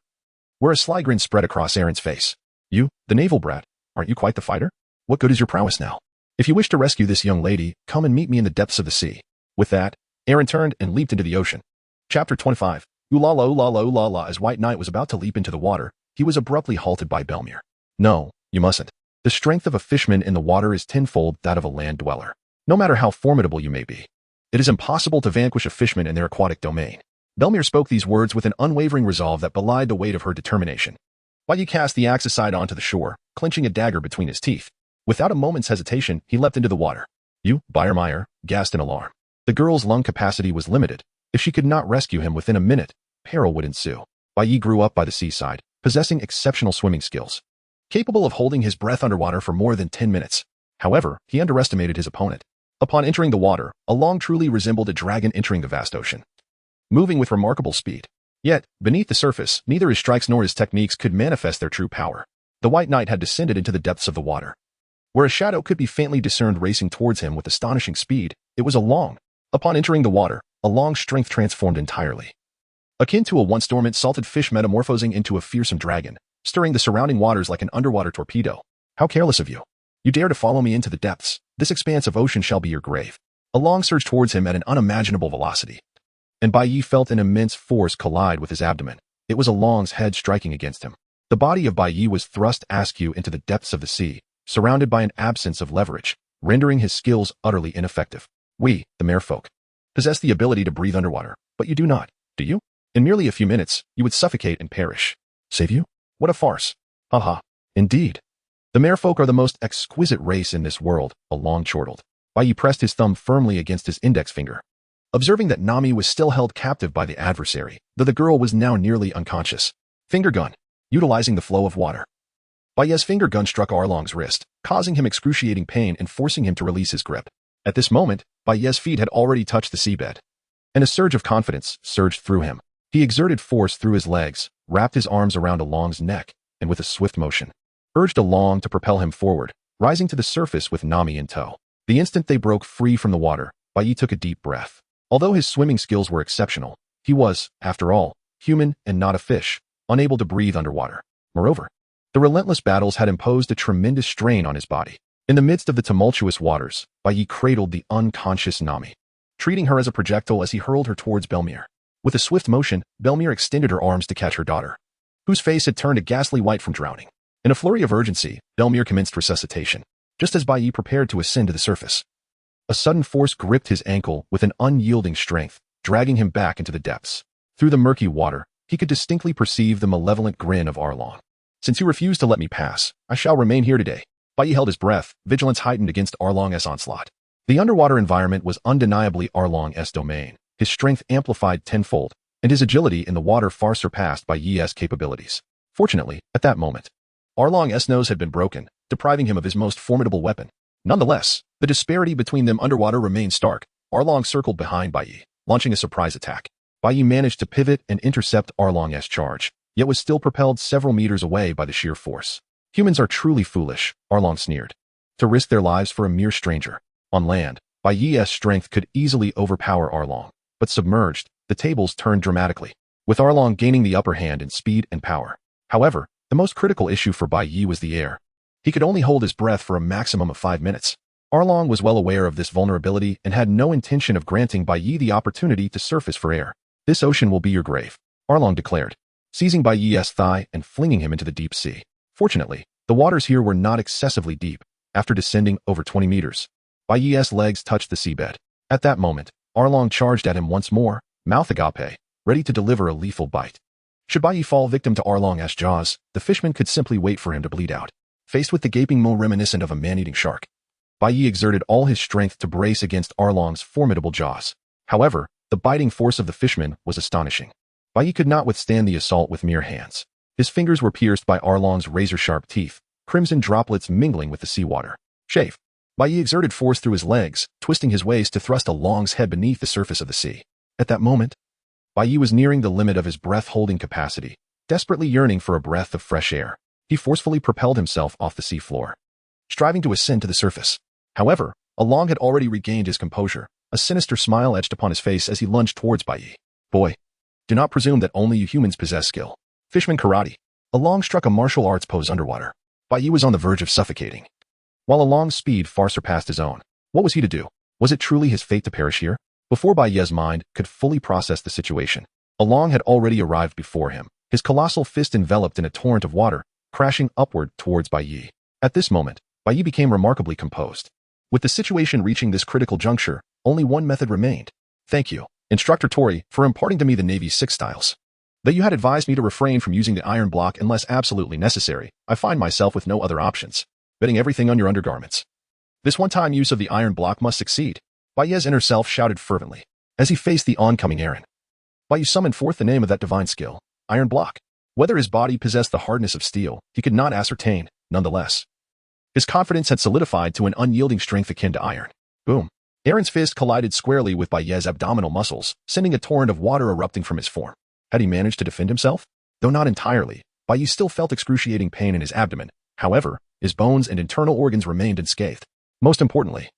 where a sly grin spread across Aaron's face. You, the naval brat, aren't you quite the fighter? What good is your prowess now? If you wish to rescue this young lady, come and meet me in the depths of the sea. With that, Aaron turned and leaped into the ocean. Chapter 25. Ooh-la-la, ooh-la-la, ooh-la-la. As White Knight was about to leap into the water, he was abruptly halted by Bellemere. No, you mustn't. The strength of a fisherman in the water is tenfold that of a land dweller. No matter how formidable you may be, it is impossible to vanquish a fisherman in their aquatic domain. Bellemere spoke these words with an unwavering resolve that belied the weight of her determination. Bai Yi cast the axe aside onto the shore, clenching a dagger between his teeth. Without a moment's hesitation, he leapt into the water. You, Bayermeyer, gasped in alarm. The girl's lung capacity was limited. If she could not rescue him within a minute, peril would ensue. Bai Yi grew up by the seaside, possessing exceptional swimming skills, capable of holding his breath underwater for more than 10 minutes. However, he underestimated his opponent. Upon entering the water, Along truly resembled a dragon entering the vast ocean, moving with remarkable speed. Yet, beneath the surface, neither his strikes nor his techniques could manifest their true power. The White Knight had descended into the depths of the water, where a shadow could be faintly discerned racing towards him with astonishing speed. It was Along. Upon entering the water, Along's strength transformed entirely, akin to a once dormant salted fish metamorphosing into a fearsome dragon, stirring the surrounding waters like an underwater torpedo. How careless of you! You dare to follow me into the depths. This expanse of ocean shall be your grave. Along surged towards him at an unimaginable velocity, and Bai Yi felt an immense force collide with his abdomen. It was Along's head striking against him. The body of Bai Yi was thrust askew into the depths of the sea, surrounded by an absence of leverage, rendering his skills utterly ineffective. We, the merfolk, possess the ability to breathe underwater, but you do not, do you? In merely a few minutes, you would suffocate and perish. Save you? What a farce. Haha. Indeed. The merfolk are the most exquisite race in this world, Along chortled. Bai Yi pressed his thumb firmly against his index finger, observing that Nami was still held captive by the adversary, though the girl was now nearly unconscious. Finger gun. Utilizing the flow of water, Bai Yi's finger gun struck Arlong's wrist, causing him excruciating pain and forcing him to release his grip. At this moment, Bai Yi's feet had already touched the seabed, and a surge of confidence surged through him. He exerted force through his legs, wrapped his arms around Along's neck, and with a swift motion, urged Along to propel him forward, rising to the surface with Nami in tow. The instant they broke free from the water, Bai Yi took a deep breath. Although his swimming skills were exceptional, he was, after all, human and not a fish, unable to breathe underwater. Moreover, the relentless battles had imposed a tremendous strain on his body. In the midst of the tumultuous waters, Bai Yi cradled the unconscious Nami, treating her as a projectile as he hurled her towards Belmir. With a swift motion, Belmir extended her arms to catch her daughter, whose face had turned a ghastly white from drowning. In a flurry of urgency, Belmir commenced resuscitation, just as Bai Yi prepared to ascend to the surface. A sudden force gripped his ankle with an unyielding strength, dragging him back into the depths. Through the murky water, he could distinctly perceive the malevolent grin of Arlong. Since you refuse to let me pass, I shall remain here today. Bai Yi held his breath, vigilance heightened against Arlong's onslaught. The underwater environment was undeniably Arlong's domain, his strength amplified tenfold, and his agility in the water far surpassed Bai Yi's capabilities. Fortunately, at that moment, Arlong's nose had been broken, depriving him of his most formidable weapon. Nonetheless, the disparity between them underwater remained stark. Arlong circled behind Bai Yi, launching a surprise attack. Bai Yi managed to pivot and intercept Arlong's charge, yet was still propelled several meters away by the sheer force. Humans are truly foolish, Arlong sneered, to risk their lives for a mere stranger. On land, Bai Yi's strength could easily overpower Arlong, but submerged, the tables turned dramatically, with Arlong gaining the upper hand in speed and power. However, the most critical issue for Bai Yi was the air. He could only hold his breath for a maximum of 5 minutes. Arlong was well aware of this vulnerability and had no intention of granting Bai Yi the opportunity to surface for air. This ocean will be your grave, Arlong declared, seizing Bai Yi's thigh and flinging him into the deep sea. Fortunately, the waters here were not excessively deep. After descending over 20 meters, Bai Yi's legs touched the seabed. At that moment, Arlong charged at him once more, mouth agape, ready to deliver a lethal bite. Should Bai Yi fall victim to Arlong's jaws, the fishman could simply wait for him to bleed out. Faced with the gaping maw reminiscent of a man-eating shark, Bai Yi exerted all his strength to brace against Arlong's formidable jaws. However, the biting force of the fishman was astonishing. Bai Yi could not withstand the assault with mere hands. His fingers were pierced by Arlong's razor-sharp teeth, crimson droplets mingling with the seawater. Shave. Bai Yi exerted force through his legs, twisting his waist to thrust Arlong's head beneath the surface of the sea. At that moment, Bai Yi was nearing the limit of his breath-holding capacity, desperately yearning for a breath of fresh air. He forcefully propelled himself off the sea floor, striving to ascend to the surface. However, Arlong had already regained his composure. A sinister smile etched upon his face as he lunged towards Bai Yi. Boy, do not presume that only you humans possess skill. Fishman karate. Arlong struck a martial arts pose underwater. Bai Yi was on the verge of suffocating, while Arlong's speed far surpassed his own. What was he to do? Was it truly his fate to perish here? Before Bai Yi's mind could fully process the situation, Arlong had already arrived before him, his colossal fist enveloped in a torrent of water, crashing upward towards Bai Yi. At this moment, Bai Yi became remarkably composed. With the situation reaching this critical juncture, only one method remained. Thank you, Instructor Tori, for imparting to me the Navy's 6 styles. Though you had advised me to refrain from using the iron block unless absolutely necessary, I find myself with no other options, betting everything on your undergarments. This one-time use of the iron block must succeed, Bai Yi's inner self shouted fervently, as he faced the oncoming Aaron. Bai Yi summoned forth the name of that divine skill, iron block. Whether his body possessed the hardness of steel, he could not ascertain, nonetheless. His confidence had solidified to an unyielding strength akin to iron. Boom. Aaron's fist collided squarely with Bai Yi's abdominal muscles, sending a torrent of water erupting from his form. Had he managed to defend himself? Though not entirely, Bai Yi still felt excruciating pain in his abdomen. However, his bones and internal organs remained unscathed. Most importantly,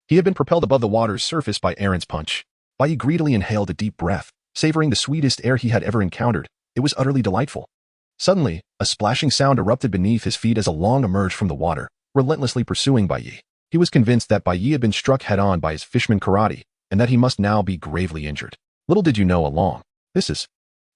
he had been propelled above the water's surface by Aaron's punch. Bai Yi greedily inhaled a deep breath, savoring the sweetest air he had ever encountered. It was utterly delightful. Suddenly, a splashing sound erupted beneath his feet as Arlong emerged from the water, relentlessly pursuing Bai Yi. He was convinced that Bai Yi had been struck head-on by his fishman karate, and that he must now be gravely injured. Little did you know, Arlong. This is,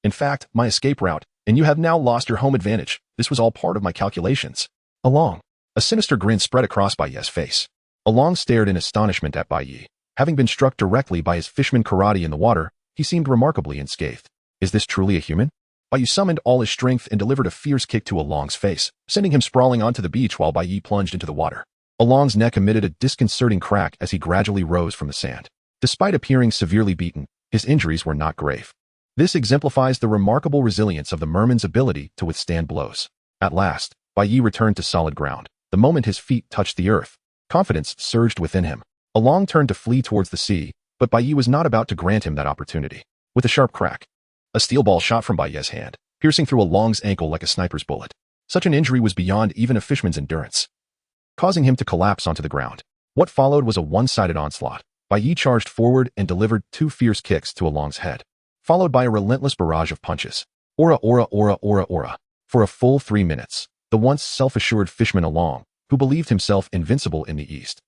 in fact, my escape route, and you have now lost your home advantage. This was all part of my calculations. Arlong. A sinister grin spread across Bai Yi's face. Arlong stared in astonishment at Bai Yi. Having been struck directly by his fishman karate in the water, he seemed remarkably unscathed. Is this truly a human? Bai Yi summoned all his strength and delivered a fierce kick to Arlong's face, sending him sprawling onto the beach while Bai Yi plunged into the water. Arlong's neck emitted a disconcerting crack as he gradually rose from the sand. Despite appearing severely beaten, his injuries were not grave. This exemplifies the remarkable resilience of the merman's ability to withstand blows. At last, Bai Yi returned to solid ground. The moment his feet touched the earth, confidence surged within him. Arlong turned to flee towards the sea, but Bai Yi was not about to grant him that opportunity. With a sharp crack, a steel ball shot from Bai Yi's hand, piercing through Arlong's ankle like a sniper's bullet. Such an injury was beyond even a fishman's endurance, causing him to collapse onto the ground. What followed was a one-sided onslaught. Bai Yi charged forward and delivered 2 fierce kicks to Arlong's head. followed by a relentless barrage of punches. Aura, aura, aura, aura, aura. For a full 3 minutes, the once self-assured fishman Along, who believed himself invincible in the east,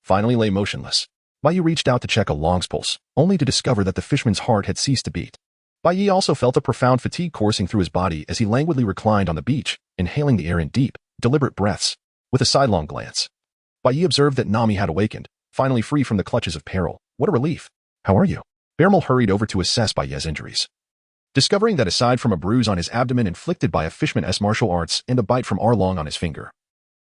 finally lay motionless. Bai Yi reached out to check Along's pulse, only to discover that the fishman's heart had ceased to beat. Bai Yi also felt a profound fatigue coursing through his body as he languidly reclined on the beach, inhaling the air in deep, deliberate breaths. With a sidelong glance, Bai Yi observed that Nami had awakened, finally free from the clutches of peril. What a relief. How are you? Admiral hurried over to assess Bai Yi's injuries. Discovering that aside from a bruise on his abdomen inflicted by a fishman's martial arts and a bite from Arlong on his finger,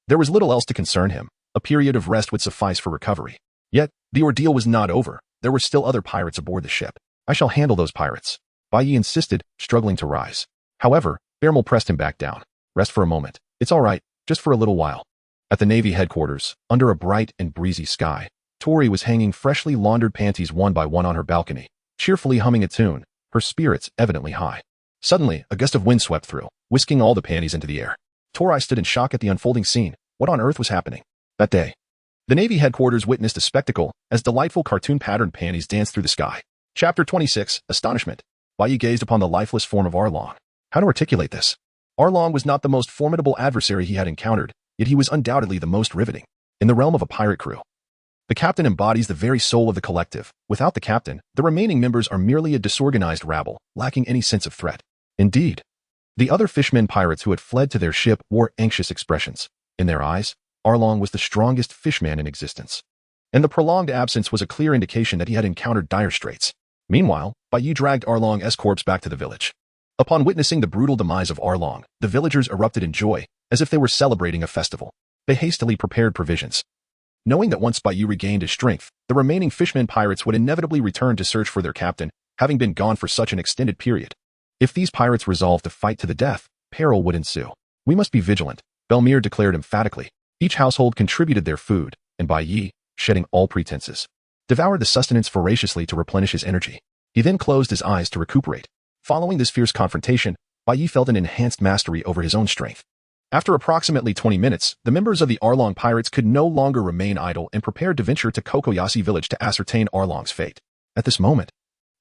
there was little else to concern him. A period of rest would suffice for recovery. Yet, the ordeal was not over. There were still other pirates aboard the ship. I shall handle those pirates, Bai Yi insisted, struggling to rise. However, Admiral pressed him back down. Rest for a moment. It's all right, just for a little while. At the Navy headquarters, under a bright and breezy sky, Tori was hanging freshly laundered panties one by one on her balcony, cheerfully humming a tune, her spirits evidently high. Suddenly, a gust of wind swept through, whisking all the panties into the air. Tori stood in shock at the unfolding scene. What on earth was happening? That day, the Navy headquarters witnessed a spectacle as delightful cartoon-patterned panties danced through the sky. Chapter 26, Astonishment. Bai Yi gazed upon the lifeless form of Arlong. How to articulate this? Arlong was not the most formidable adversary he had encountered, yet he was undoubtedly the most riveting. In the realm of a pirate crew, the captain embodies the very soul of the collective. Without the captain, the remaining members are merely a disorganized rabble, lacking any sense of threat. Indeed, the other fishmen pirates who had fled to their ship wore anxious expressions. In their eyes, Arlong was the strongest fishman in existence, and the prolonged absence was a clear indication that he had encountered dire straits. Meanwhile, Bai Yi dragged Arlong's corpse back to the village. Upon witnessing the brutal demise of Arlong, the villagers erupted in joy, as if they were celebrating a festival. They hastily prepared provisions, knowing that once Bai Yi regained his strength, the remaining fishmen pirates would inevitably return to search for their captain, having been gone for such an extended period. If these pirates resolved to fight to the death, peril would ensue. We must be vigilant, Belmere declared emphatically. Each household contributed their food, and Bai Yi, shedding all pretenses, devoured the sustenance voraciously to replenish his energy. He then closed his eyes to recuperate. Following this fierce confrontation, Bai Yi felt an enhanced mastery over his own strength. After approximately 20 minutes, the members of the Arlong pirates could no longer remain idle and prepared to venture to Kokoyashi village to ascertain Arlong's fate. At this moment,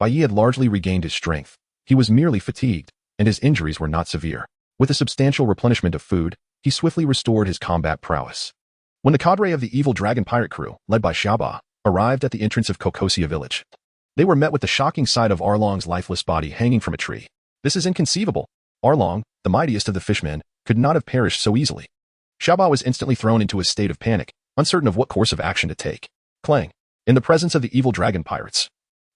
Bai Yi had largely regained his strength. He was merely fatigued, and his injuries were not severe. With a substantial replenishment of food, he swiftly restored his combat prowess. When the cadre of the evil dragon pirate crew, led by Xiaoba, arrived at the entrance of Kokosia village, they were met with the shocking sight of Arlong's lifeless body hanging from a tree. This is inconceivable. Arlong, the mightiest of the fishmen, could not have perished so easily. Xiaoba was instantly thrown into a state of panic, uncertain of what course of action to take. Clang. In the presence of the evil dragon pirates,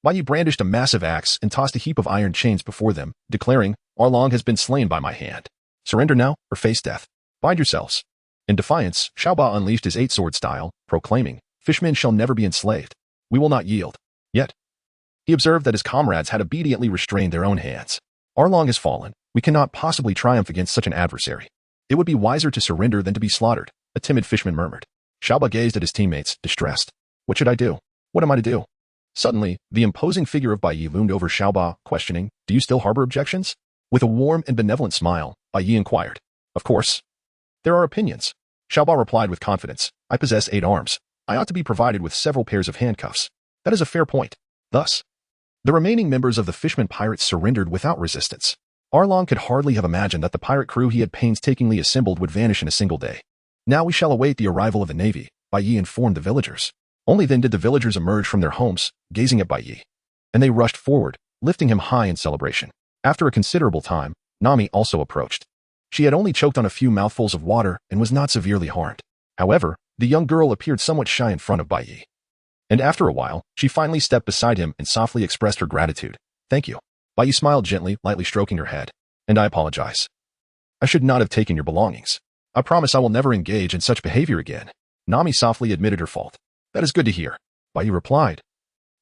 Bai Yi brandished a massive axe and tossed a heap of iron chains before them, declaring, Arlong has been slain by my hand. Surrender now, or face death. Bind yourselves. In defiance, Xiaoba unleashed his eight-sword style, proclaiming, fishmen shall never be enslaved. We will not yield. Yet, he observed that his comrades had obediently restrained their own hands. Arlong has fallen. We cannot possibly triumph against such an adversary. It would be wiser to surrender than to be slaughtered, a timid fishman murmured. Xiaoba gazed at his teammates, distressed. What should I do? What am I to do? Suddenly, the imposing figure of Bai Yi loomed over Xiaoba, questioning, Do you still harbor objections? With a warm and benevolent smile, Bai Yi inquired. Of course. There are opinions. Xiaoba replied with confidence. I possess 8 arms. I ought to be provided with several pairs of handcuffs. That is a fair point. Thus, the remaining members of the fishman pirates surrendered without resistance. Arlong could hardly have imagined that the pirate crew he had painstakingly assembled would vanish in a single day. Now we shall await the arrival of the Navy, Bai Yi informed the villagers. Only then did the villagers emerge from their homes, gazing at Bai Yi. And they rushed forward, lifting him high in celebration. After a considerable time, Nami also approached. She had only choked on a few mouthfuls of water and was not severely harmed. However, the young girl appeared somewhat shy in front of Bai Yi. And after a while, she finally stepped beside him and softly expressed her gratitude. Thank you. Bai Yi smiled gently, lightly stroking her head. And I apologize. I should not have taken your belongings. I promise I will never engage in such behavior again. Nami softly admitted her fault. That is good to hear, Bai Yi replied,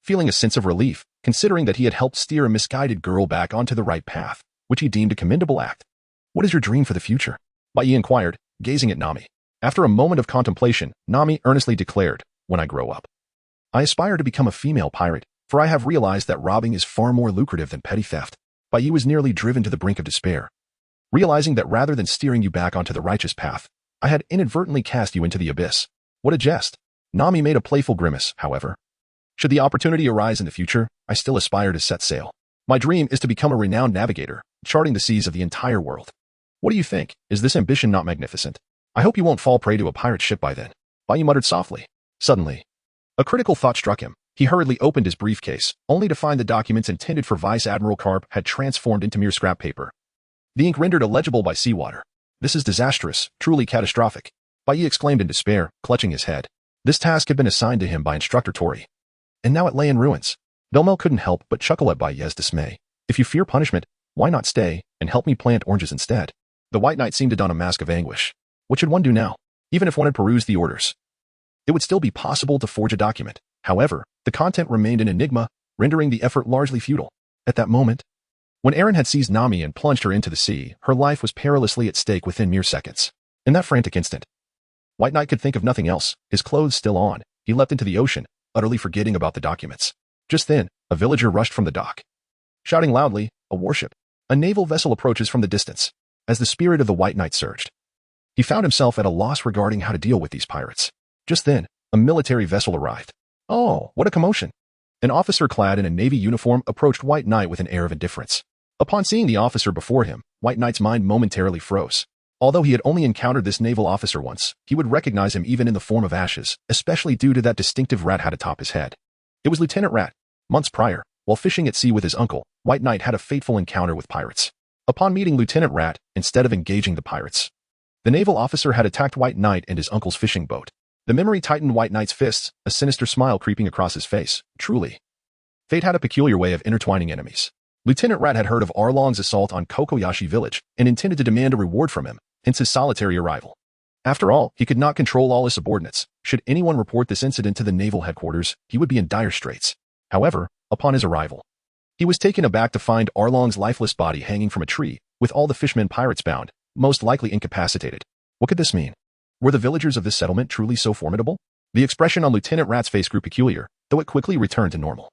feeling a sense of relief, considering that he had helped steer a misguided girl back onto the right path, which he deemed a commendable act. What is your dream for the future? Bai Yi inquired, gazing at Nami. After a moment of contemplation, Nami earnestly declared, When I grow up, I aspire to become a female pirate, for I have realized that robbing is far more lucrative than petty theft. Bai Yi was nearly driven to the brink of despair, realizing that rather than steering you back onto the righteous path, I had inadvertently cast you into the abyss. What a jest. Nami made a playful grimace, however. Should the opportunity arise in the future, I still aspire to set sail. My dream is to become a renowned navigator, charting the seas of the entire world. What do you think? Is this ambition not magnificent? I hope you won't fall prey to a pirate ship by then. Bai Yi muttered softly. Suddenly, a critical thought struck him. He hurriedly opened his briefcase, only to find the documents intended for Vice Admiral Karp had transformed into mere scrap paper. The ink rendered illegible by seawater. This is disastrous, truly catastrophic. Bai Yi exclaimed in despair, clutching his head. This task had been assigned to him by Instructor Tori. And now it lay in ruins. Belmel couldn't help but chuckle at Bai Yi's dismay. If you fear punishment, why not stay and help me plant oranges instead? The White Knight seemed to don a mask of anguish. What should one do now? Even if one had perused the orders, it would still be possible to forge a document. However, the content remained an enigma, rendering the effort largely futile. At that moment, when Aaron had seized Nami and plunged her into the sea, her life was perilously at stake within mere seconds. In that frantic instant, White Knight could think of nothing else. His clothes still on, he leapt into the ocean, utterly forgetting about the documents. Just then, a villager rushed from the dock. Shouting loudly, a warship, a naval vessel approaches from the distance. As the spirit of the White Knight surged, he found himself at a loss regarding how to deal with these pirates. Just then, a military vessel arrived. Oh, what a commotion! An officer clad in a navy uniform approached White Knight with an air of indifference. Upon seeing the officer before him, White Knight's mind momentarily froze. Although he had only encountered this naval officer once, he would recognize him even in the form of ashes, especially due to that distinctive rat hat atop his head. It was Lieutenant Rat. Months prior, while fishing at sea with his uncle, White Knight had a fateful encounter with pirates. Upon meeting Lieutenant Rat, instead of engaging the pirates, the naval officer had attacked White Knight and his uncle's fishing boat. The memory tightened White Knight's fists, a sinister smile creeping across his face. Truly, fate had a peculiar way of intertwining enemies. Lieutenant Rat had heard of Arlong's assault on Kokoyashi village and intended to demand a reward from him, hence his solitary arrival. After all, he could not control all his subordinates. Should anyone report this incident to the naval headquarters, he would be in dire straits. However, upon his arrival, he was taken aback to find Arlong's lifeless body hanging from a tree, with all the fishmen pirates bound, most likely incapacitated. What could this mean? Were the villagers of this settlement truly so formidable? The expression on Lieutenant Rat's face grew peculiar, though it quickly returned to normal.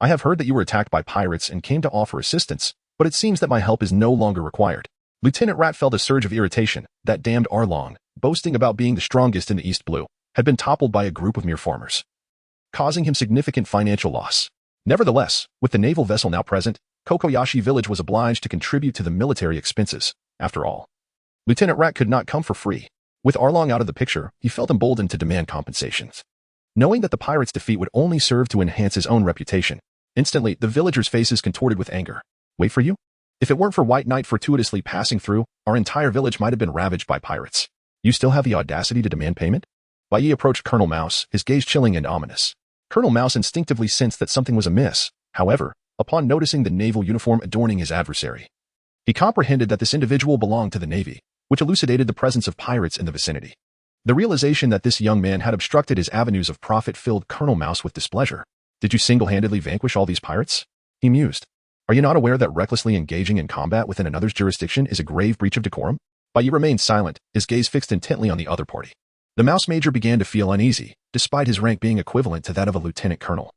I have heard that you were attacked by pirates and came to offer assistance, but it seems that my help is no longer required. Lieutenant Rat felt a surge of irritation. That damned Arlong, boasting about being the strongest in the East Blue, had been toppled by a group of mere farmers, causing him significant financial loss. Nevertheless, with the naval vessel now present, Kokoyashi village was obliged to contribute to the military expenses. After all, Lieutenant Rat could not come for free. With Arlong out of the picture, he felt emboldened to demand compensations. Knowing that the pirates' defeat would only serve to enhance his own reputation, instantly the villagers' faces contorted with anger. Wait for you? If it weren't for White Knight fortuitously passing through, our entire village might have been ravaged by pirates. You still have the audacity to demand payment? Bai Yi approached Colonel Mouse, his gaze chilling and ominous. Colonel Mouse instinctively sensed that something was amiss. However, upon noticing the naval uniform adorning his adversary, he comprehended that this individual belonged to the Navy, which elucidated the presence of pirates in the vicinity. The realization that this young man had obstructed his avenues of profit filled Colonel Mouse with displeasure. Did you single-handedly vanquish all these pirates? He mused. Are you not aware that recklessly engaging in combat within another's jurisdiction is a grave breach of decorum? Bai Yi remained silent, his gaze fixed intently on the other party. The Mouse Major began to feel uneasy, despite his rank being equivalent to that of a lieutenant colonel,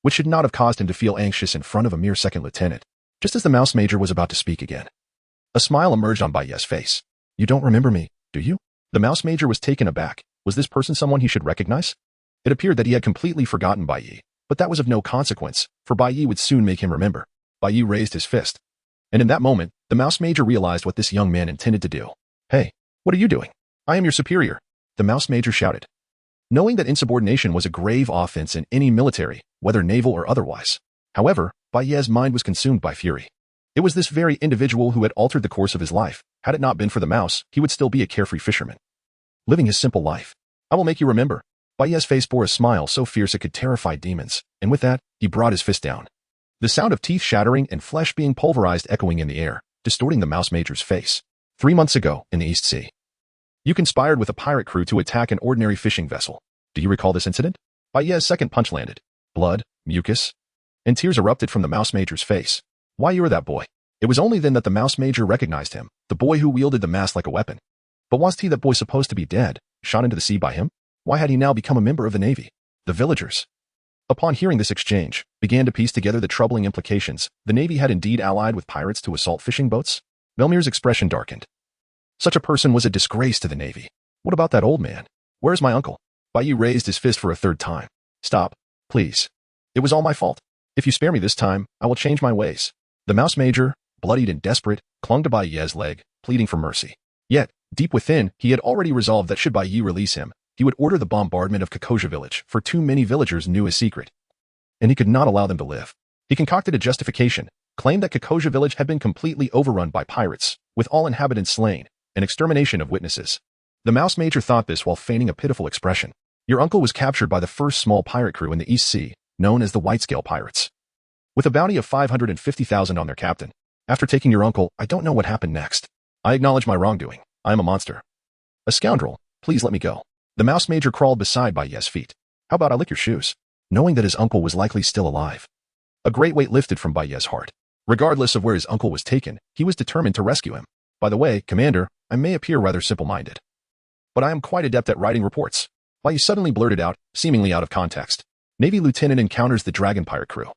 which should not have caused him to feel anxious in front of a mere second lieutenant. Just as the Mouse Major was about to speak again, a smile emerged on Bai Yi's face. You don't remember me, do you? The Mouse Major was taken aback. Was this person someone he should recognize? It appeared that he had completely forgotten Bai Yi, but that was of no consequence, for Bai Yi would soon make him remember. Bai Yi raised his fist, and in that moment, the Mouse Major realized what this young man intended to do. Hey, what are you doing? I am your superior, the Mouse Major shouted. Knowing that insubordination was a grave offense in any military, whether naval or otherwise. However, Bai Yi's mind was consumed by fury. It was this very individual who had altered the course of his life. Had it not been for the mouse, he would still be a carefree fisherman, living his simple life. I will make you remember. Bai Yi's face bore a smile so fierce it could terrify demons, and with that, he brought his fist down. The sound of teeth shattering and flesh being pulverized echoing in the air, distorting the Mouse Major's face. 3 months ago, in the East Sea, you conspired with a pirate crew to attack an ordinary fishing vessel. Do you recall this incident? Bai Yi's second punch landed. Blood, mucus, and tears erupted from the Mouse Major's face. Why, you were that boy. It was only then that the Mouse Major recognized him, the boy who wielded the mask like a weapon. But wasn't he that boy supposed to be dead, shot into the sea by him? Why had he now become a member of the Navy? The villagers, upon hearing this exchange, began to piece together the troubling implications. The Navy had indeed allied with pirates to assault fishing boats? Melmir's expression darkened. Such a person was a disgrace to the Navy. What about that old man? Where's my uncle? Bai Yi raised his fist for a third time. Stop, please. It was all my fault. If you spare me this time, I will change my ways. The mouse major, bloodied and desperate, clung to Bai Ye's leg, pleading for mercy. Yet, deep within, he had already resolved that should Bai Ye release him, he would order the bombardment of Kakoja village, for too many villagers knew his secret. And he could not allow them to live. He concocted a justification, claimed that Kakoja village had been completely overrun by pirates, with all inhabitants slain, an extermination of witnesses. The mouse major thought this while feigning a pitiful expression. Your uncle was captured by the first small pirate crew in the East Sea, known as the White-Scale Pirates, with a bounty of 550,000 on their captain. After taking your uncle, I don't know what happened next. I acknowledge my wrongdoing. I am a monster. A scoundrel. Please let me go. The mouse major crawled beside Bai Ye's feet. How about I lick your shoes? Knowing that his uncle was likely still alive. A great weight lifted from Bai Ye's heart. Regardless of where his uncle was taken, he was determined to rescue him. By the way, Commander, I may appear rather simple-minded, but I am quite adept at writing reports. Bai Ye suddenly blurted out, seemingly out of context. Navy lieutenant encounters the dragon pirate crew.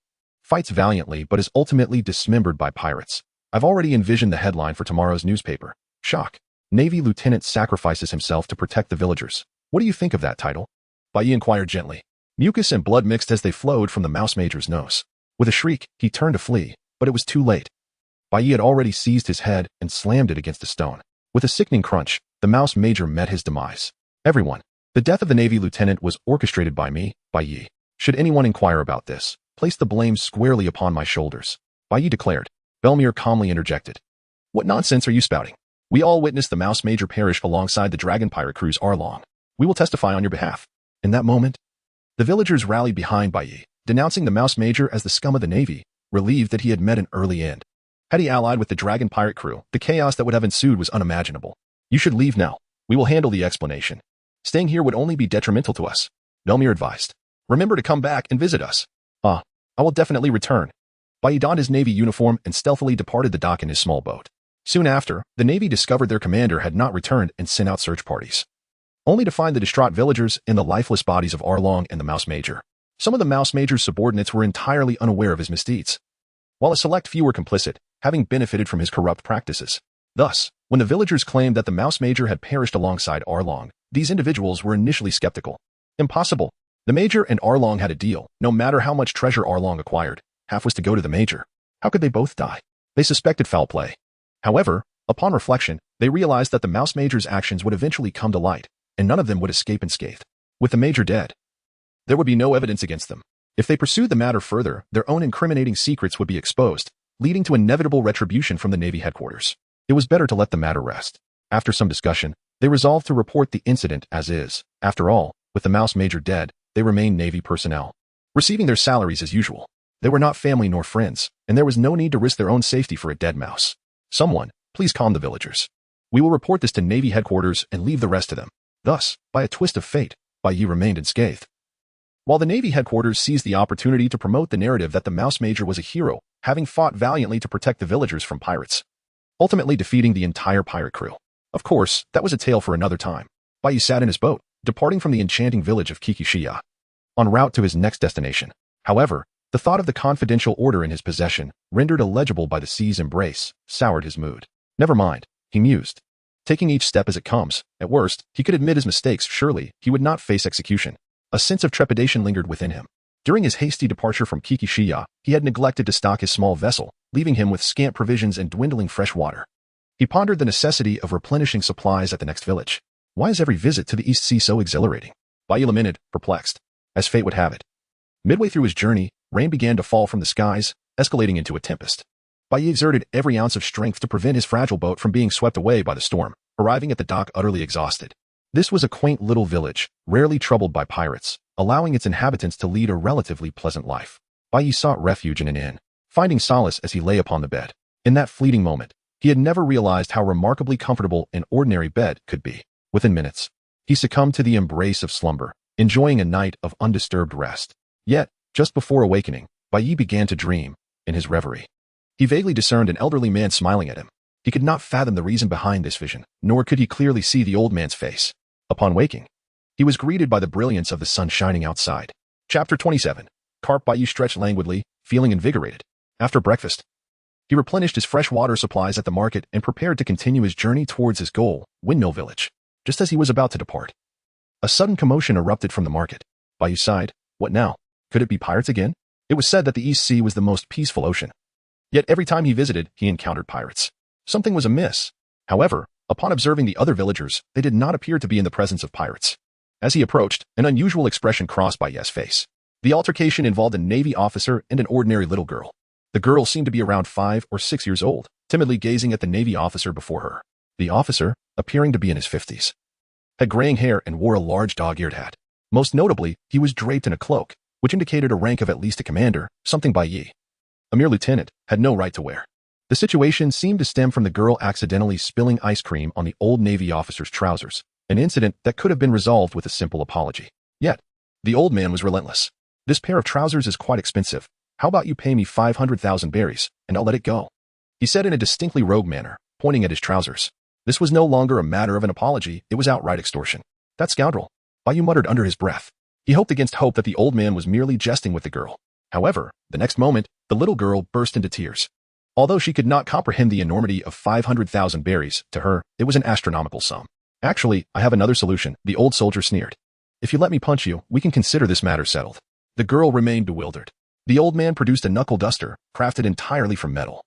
Fights valiantly but is ultimately dismembered by pirates. I've already envisioned the headline for tomorrow's newspaper. Shock. Navy lieutenant sacrifices himself to protect the villagers. What do you think of that title? Bai Ye inquired gently. Mucus and blood mixed as they flowed from the mouse major's nose. With a shriek, he turned to flee, but it was too late. Bai Ye had already seized his head and slammed it against a stone. With a sickening crunch, the mouse major met his demise. Everyone. The death of the Navy lieutenant was orchestrated by me, Bai Ye. Should anyone inquire about this, place the blame squarely upon my shoulders, Bai Ye declared. Belmere calmly interjected. What nonsense are you spouting? We all witnessed the mouse major perish alongside the dragon pirate crew's Arlong. We will testify on your behalf. In that moment, the villagers rallied behind Bai Ye, denouncing the mouse major as the scum of the Navy, relieved that he had met an early end. Had he allied with the dragon pirate crew, the chaos that would have ensued was unimaginable. You should leave now. We will handle the explanation. Staying here would only be detrimental to us, Belmere advised. Remember to come back and visit us. I will definitely return. Bai Ye donned his Navy uniform and stealthily departed the dock in his small boat. Soon after, the Navy discovered their commander had not returned and sent out search parties, only to find the distraught villagers and the lifeless bodies of Arlong and the mouse major. Some of the mouse major's subordinates were entirely unaware of his misdeeds, while a select few were complicit, having benefited from his corrupt practices. Thus, when the villagers claimed that the mouse major had perished alongside Arlong, these individuals were initially skeptical. Impossible. The major and Arlong had a deal. No matter how much treasure Arlong acquired, half was to go to the major. How could they both die? They suspected foul play. However, upon reflection, they realized that the mouse major's actions would eventually come to light, and none of them would escape unscathed. With the major dead, there would be no evidence against them. If they pursued the matter further, their own incriminating secrets would be exposed, leading to inevitable retribution from the Navy headquarters. It was better to let the matter rest. After some discussion, they resolved to report the incident as is. After all, with the mouse major dead, they remained Navy personnel, receiving their salaries as usual. They were not family nor friends, and there was no need to risk their own safety for a dead mouse. Someone, please calm the villagers. We will report this to Navy headquarters and leave the rest to them. Thus, by a twist of fate, Bai Ye remained unscathed, while the Navy headquarters seized the opportunity to promote the narrative that the mouse major was a hero, having fought valiantly to protect the villagers from pirates, ultimately defeating the entire pirate crew. Of course, that was a tale for another time. Bai Ye sat in his boat, departing from the enchanting village of Kikishiya, en route to his next destination. However, the thought of the confidential order in his possession, rendered illegible by the sea's embrace, soured his mood. Never mind, he mused. Taking each step as it comes, at worst, he could admit his mistakes. Surely, he would not face execution. A sense of trepidation lingered within him. During his hasty departure from Kikishiya, he had neglected to stock his small vessel, leaving him with scant provisions and dwindling fresh water. He pondered the necessity of replenishing supplies at the next village. Why is every visit to the East Sea so exhilarating? Bai Ye lamented, perplexed. As fate would have it, midway through his journey, rain began to fall from the skies, escalating into a tempest. Bai Ye exerted every ounce of strength to prevent his fragile boat from being swept away by the storm, arriving at the dock utterly exhausted. This was a quaint little village, rarely troubled by pirates, allowing its inhabitants to lead a relatively pleasant life. Bai Ye sought refuge in an inn, finding solace as he lay upon the bed. In that fleeting moment, he had never realized how remarkably comfortable an ordinary bed could be. Within minutes, he succumbed to the embrace of slumber, enjoying a night of undisturbed rest. Yet, just before awakening, Bai Ye began to dream. In his reverie, he vaguely discerned an elderly man smiling at him. He could not fathom the reason behind this vision, nor could he clearly see the old man's face. Upon waking, he was greeted by the brilliance of the sun shining outside. Chapter 27. Bai Ye stretched languidly, feeling invigorated. After breakfast, he replenished his fresh water supplies at the market and prepared to continue his journey towards his goal, Windmill Village. Just as he was about to depart, a sudden commotion erupted from the market. Bai Ye sighed. What now? Could it be pirates again? It was said that the East Sea was the most peaceful ocean. Yet every time he visited, he encountered pirates. Something was amiss. However, upon observing the other villagers, they did not appear to be in the presence of pirates. As he approached, an unusual expression crossed Bai Ye's face. The altercation involved a Navy officer and an ordinary little girl. The girl seemed to be around 5 or 6 years old, timidly gazing at the Navy officer before her. The officer, appearing to be in his 50s, had graying hair and wore a large dog-eared hat. Most notably, he was draped in a cloak, which indicated a rank of at least a commander, something Bai Ye, a mere lieutenant, had no right to wear. The situation seemed to stem from the girl accidentally spilling ice cream on the old Navy officer's trousers, an incident that could have been resolved with a simple apology. Yet, the old man was relentless. This pair of trousers is quite expensive. How about you pay me 500,000 berries, and I'll let it go? He said in a distinctly rogue manner, pointing at his trousers. This was no longer a matter of an apology, it was outright extortion. That scoundrel, Bai Yu muttered under his breath. He hoped against hope that the old man was merely jesting with the girl. However, the next moment, the little girl burst into tears. Although she could not comprehend the enormity of 500,000 berries, to her, it was an astronomical sum. Actually, I have another solution, the old soldier sneered. If you let me punch you, we can consider this matter settled. The girl remained bewildered. The old man produced a knuckle duster, crafted entirely from metal,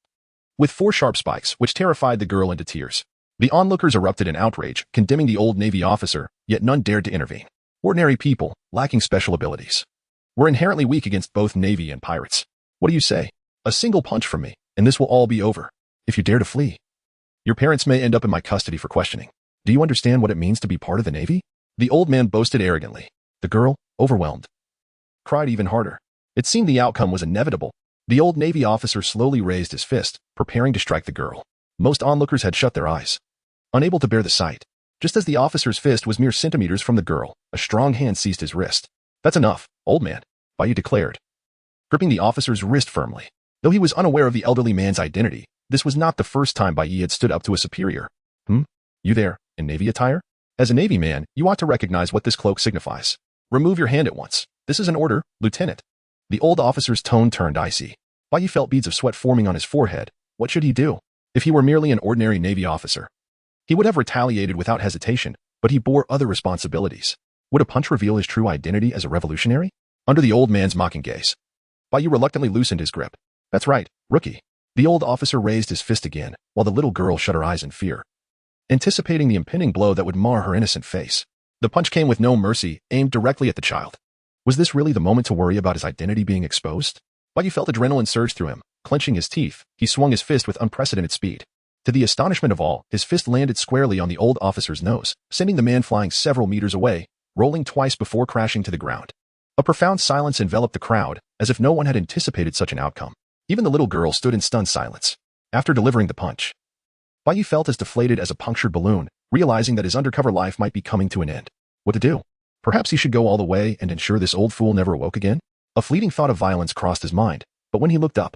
with 4 sharp spikes, which terrified the girl into tears. The onlookers erupted in outrage, condemning the old Navy officer, yet none dared to intervene. Ordinary people, lacking special abilities, were inherently weak against both Navy and pirates. What do you say? A single punch from me, and this will all be over. If you dare to flee, your parents may end up in my custody for questioning. Do you understand what it means to be part of the Navy? The old man boasted arrogantly. The girl, overwhelmed, cried even harder. It seemed the outcome was inevitable. The old Navy officer slowly raised his fist, preparing to strike the girl. Most onlookers had shut their eyes, unable to bear the sight. Just as the officer's fist was mere centimeters from the girl, a strong hand seized his wrist. That's enough, old man, Bai Yu declared, gripping the officer's wrist firmly. Though he was unaware of the elderly man's identity, this was not the first time Bai Yu had stood up to a superior. You there, in Navy attire? As a Navy man, you ought to recognize what this cloak signifies. Remove your hand at once. This is an order, Lieutenant. The old officer's tone turned icy. Bai Yu felt beads of sweat forming on his forehead. What should he do? If he were merely an ordinary Navy officer, he would have retaliated without hesitation, but he bore other responsibilities. Would a punch reveal his true identity as a revolutionary? Under the old man's mocking gaze, Bai Yu reluctantly loosened his grip. That's right, rookie. The old officer raised his fist again, while the little girl shut her eyes in fear, anticipating the impending blow that would mar her innocent face. The punch came with no mercy, aimed directly at the child. Was this really the moment to worry about his identity being exposed? Bai Yu felt adrenaline surge through him. Clenching his teeth, he swung his fist with unprecedented speed. To the astonishment of all, his fist landed squarely on the old officer's nose, sending the man flying several meters away, rolling twice before crashing to the ground. A profound silence enveloped the crowd, as if no one had anticipated such an outcome. Even the little girl stood in stunned silence. After delivering the punch, Bai Yu felt as deflated as a punctured balloon, realizing that his undercover life might be coming to an end. What to do? Perhaps he should go all the way and ensure this old fool never awoke again? A fleeting thought of violence crossed his mind, but when he looked up,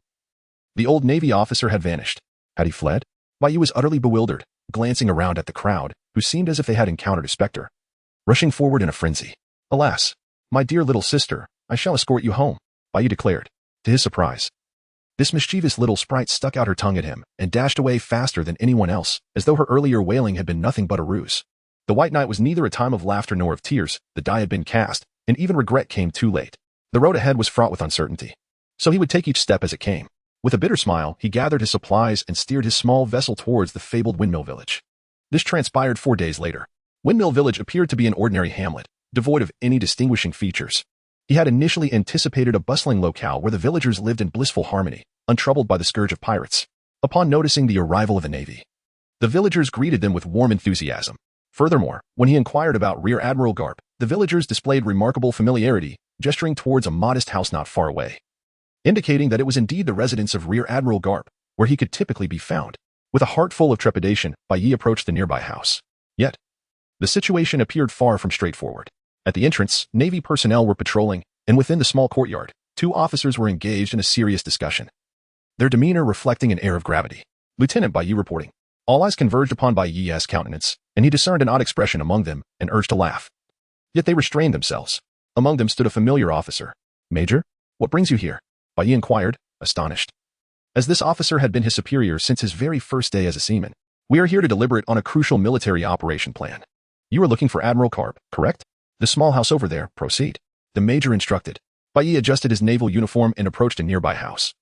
the old Navy officer had vanished. Had he fled? Bai Yu was utterly bewildered, glancing around at the crowd, who seemed as if they had encountered a specter, rushing forward in a frenzy. Alas, my dear little sister, I shall escort you home, Bai Yu declared. To his surprise, this mischievous little sprite stuck out her tongue at him and dashed away faster than anyone else, as though her earlier wailing had been nothing but a ruse. The white night was neither a time of laughter nor of tears, the die had been cast, and even regret came too late. The road ahead was fraught with uncertainty, so he would take each step as it came. With a bitter smile, he gathered his supplies and steered his small vessel towards the fabled windmill village. This transpired 4 days later. Windmill Village appeared to be an ordinary hamlet, devoid of any distinguishing features. He had initially anticipated a bustling locale where the villagers lived in blissful harmony, untroubled by the scourge of pirates. Upon noticing the arrival of the Navy, the villagers greeted them with warm enthusiasm. Furthermore, when he inquired about Rear Admiral Garp, the villagers displayed remarkable familiarity, gesturing towards a modest house not far away, indicating that it was indeed the residence of Rear Admiral Garp, where he could typically be found. With a heart full of trepidation, Bai Yu approached the nearby house. Yet, the situation appeared far from straightforward. At the entrance, Navy personnel were patrolling, and within the small courtyard, 2 officers were engaged in a serious discussion, their demeanor reflecting an air of gravity. Lieutenant Bai Yu reporting. All eyes converged upon Bai Yu's countenance, and he discerned an odd expression among them, and urged to laugh. Yet they restrained themselves. Among them stood a familiar officer. Major, what brings you here? Bai Yu inquired, astonished, as this officer had been his superior since his very first day as a seaman. We are here to deliberate on a crucial military operation plan. You are looking for Admiral Garp, correct? The small house over there, proceed. The major instructed. Bai Yu adjusted his naval uniform and approached a nearby house,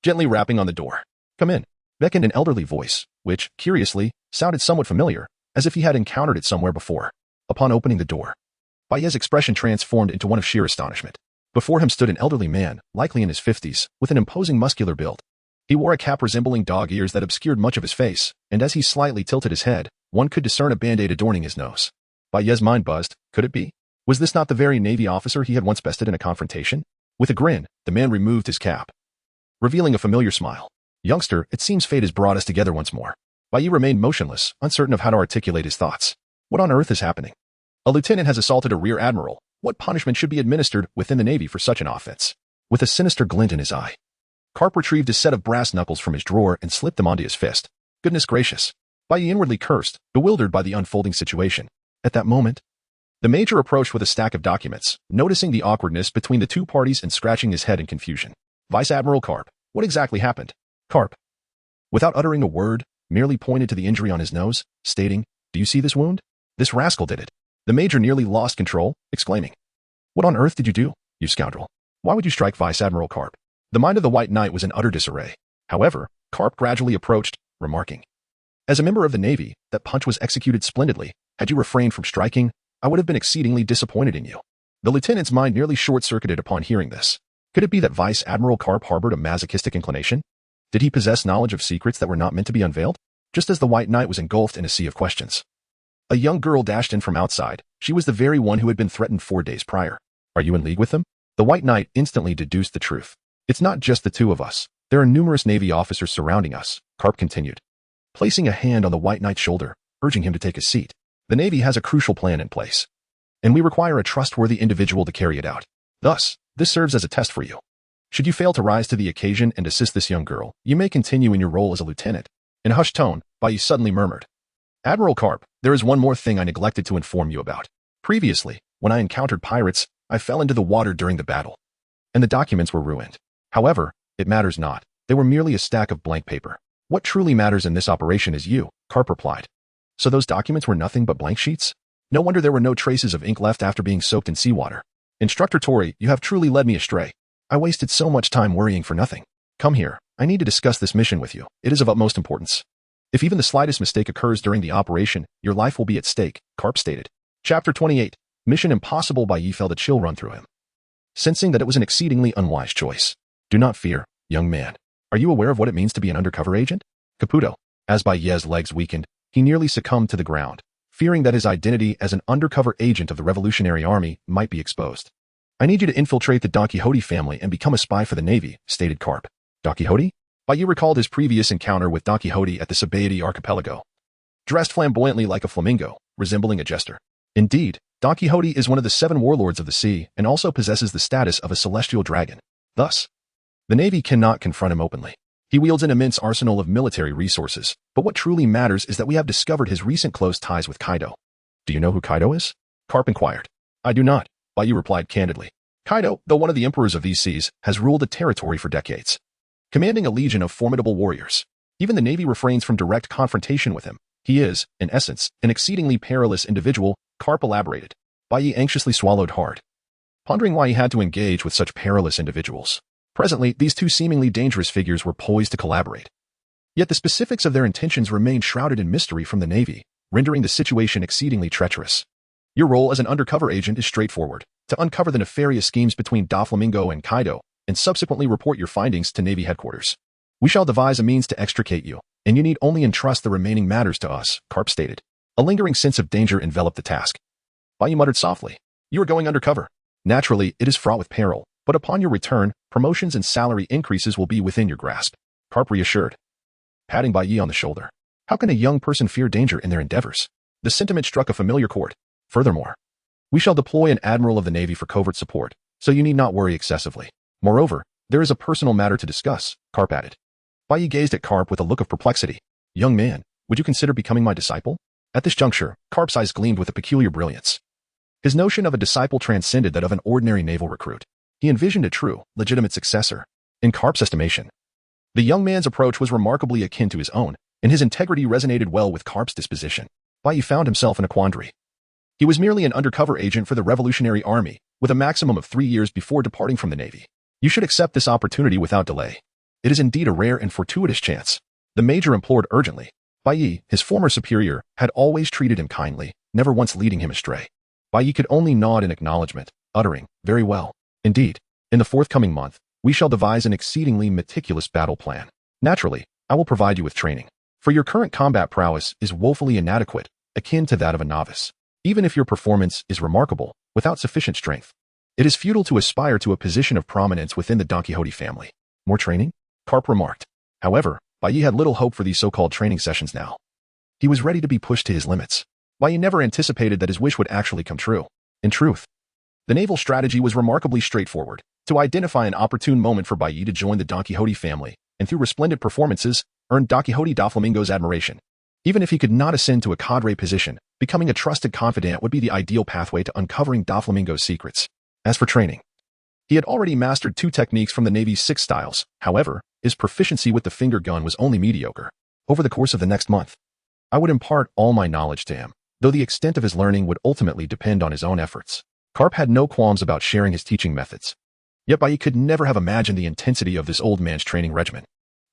gently rapping on the door. "Come in," beckoned an elderly voice, which, curiously, sounded somewhat familiar, as if he had encountered it somewhere before. Upon opening the door, Baye's expression transformed into one of sheer astonishment. Before him stood an elderly man, likely in his 50s, with an imposing muscular build. He wore a cap resembling dog ears that obscured much of his face, and as he slightly tilted his head, one could discern a band-aid adorning his nose. Baye's mind buzzed. Could it be? Was this not the very Navy officer he had once bested in a confrontation? With a grin, the man removed his cap, revealing a familiar smile. "Youngster, it seems fate has brought us together once more." Baye remained motionless, uncertain of how to articulate his thoughts. What on earth is happening? A lieutenant has assaulted a rear admiral. What punishment should be administered within the Navy for such an offense? With a sinister glint in his eye, Karp retrieved a set of brass knuckles from his drawer and slipped them onto his fist. Goodness gracious. Baye inwardly cursed, bewildered by the unfolding situation. At that moment, the major approached with a stack of documents, noticing the awkwardness between the two parties and scratching his head in confusion. "Vice Admiral Karp, what exactly happened?" Karp, without uttering a word, merely pointed to the injury on his nose, stating, "Do you see this wound? This rascal did it." The major nearly lost control, exclaiming, "What on earth did you do, you scoundrel? Why would you strike Vice Admiral Karp?" The mind of the White Knight was in utter disarray. However, Karp gradually approached, remarking, "As a member of the Navy, that punch was executed splendidly. Had you refrained from striking, I would have been exceedingly disappointed in you." The lieutenant's mind nearly short-circuited upon hearing this. Could it be that Vice Admiral Karp harbored a masochistic inclination? Did he possess knowledge of secrets that were not meant to be unveiled? Just as the White Knight was engulfed in a sea of questions, a young girl dashed in from outside. She was the very one who had been threatened 4 days prior. "Are you in league with them?" The White Knight instantly deduced the truth. "It's not just the two of us. There are numerous Navy officers surrounding us," Karp continued, placing a hand on the White Knight's shoulder, urging him to take a seat. "The Navy has a crucial plan in place, and we require a trustworthy individual to carry it out. Thus, this serves as a test for you. Should you fail to rise to the occasion and assist this young girl, you may continue in your role as a lieutenant." In a hushed tone, Baye suddenly murmured, "Admiral Karp, there is one more thing I neglected to inform you about. Previously, when I encountered pirates, I fell into the water during the battle, and the documents were ruined. However, it matters not. They were merely a stack of blank paper. What truly matters in this operation is you," Karp replied. "So those documents were nothing but blank sheets? No wonder there were no traces of ink left after being soaked in seawater. Instructor Tori, you have truly led me astray. I wasted so much time worrying for nothing. Come here. I need to discuss this mission with you. It is of utmost importance. If even the slightest mistake occurs during the operation, your life will be at stake," Karp stated. Chapter 28. Mission Impossible. Baye felt a chill run through him, sensing that it was an exceedingly unwise choice. "Do not fear, young man. Are you aware of what it means to be an undercover agent?" Caputo. As Baye's legs weakened, he nearly succumbed to the ground, fearing that his identity as an undercover agent of the Revolutionary Army might be exposed. "I need you to infiltrate the Don Quixote family and become a spy for the Navy," stated Karp. Don Quixote? Baye recalled his previous encounter with Don Quixote at the Sabaody archipelago. Dressed flamboyantly like a flamingo, resembling a jester. Indeed, Don Quixote is one of the 7 warlords of the sea and also possesses the status of a celestial dragon. Thus, the Navy cannot confront him openly. He wields an immense arsenal of military resources, but what truly matters is that we have discovered his recent close ties with Kaido. "Do you know who Kaido is?" Karp inquired. "I do not," Baye replied candidly. "Kaido, though one of the emperors of these seas, has ruled the territory for decades, commanding a legion of formidable warriors. Even the Navy refrains from direct confrontation with him. He is, in essence, an exceedingly perilous individual," Karp elaborated. Baye anxiously swallowed hard, pondering why he had to engage with such perilous individuals. Presently, these two seemingly dangerous figures were poised to collaborate. Yet the specifics of their intentions remained shrouded in mystery from the Navy, rendering the situation exceedingly treacherous. "Your role as an undercover agent is straightforward: to uncover the nefarious schemes between Doflamingo and Kaido, and subsequently report your findings to Navy headquarters. We shall devise a means to extricate you, and you need only entrust the remaining matters to us," Karp stated. A lingering sense of danger enveloped the task. Baye muttered softly, "You are going undercover. Naturally, it is fraught with peril, but upon your return, promotions and salary increases will be within your grasp," Karp reassured, patting Baye on the shoulder. How can a young person fear danger in their endeavors? The sentiment struck a familiar chord. Furthermore, "We shall deploy an admiral of the Navy for covert support, so you need not worry excessively. Moreover, there is a personal matter to discuss," Karp added. Baye gazed at Karp with a look of perplexity. "Young man, would you consider becoming my disciple?" At this juncture, Karp's eyes gleamed with a peculiar brilliance. His notion of a disciple transcended that of an ordinary naval recruit. He envisioned a true, legitimate successor. In Karp's estimation, the young man's approach was remarkably akin to his own, and his integrity resonated well with Karp's disposition. Baye found himself in a quandary. He was merely an undercover agent for the Revolutionary Army, with a maximum of 3 years before departing from the Navy. "You should accept this opportunity without delay," It is indeed a rare and fortuitous chance. The major implored urgently. Bai Yi, his former superior, had always treated him kindly, never once leading him astray. Bai Yi could only nod in acknowledgement, uttering, "Very well. Indeed, in the forthcoming month, we shall devise an exceedingly meticulous battle plan. Naturally, I will provide you with training. For your current combat prowess is woefully inadequate, akin to that of a novice. Even if your performance is remarkable, without sufficient strength, it is futile to aspire to a position of prominence within the Don Quixote family." "More training?" Karp remarked. However, Bai Yi had little hope for these so-called training sessions now. He was ready to be pushed to his limits. Bai Yi never anticipated that his wish would actually come true. In truth, the naval strategy was remarkably straightforward: to identify an opportune moment for Bai Yi to join the Don Quixote family, and through resplendent performances, earn Don Quixote Doflamingo's admiration. Even if he could not ascend to a cadre position, becoming a trusted confidant would be the ideal pathway to uncovering Doflamingo's secrets. As for training, he had already mastered 2 techniques from the Navy's 6 styles. However, his proficiency with the finger gun was only mediocre. Over the course of the next month, I would impart all my knowledge to him, though the extent of his learning would ultimately depend on his own efforts. Karp had no qualms about sharing his teaching methods. Yet Bai Yi could never have imagined the intensity of this old man's training regimen.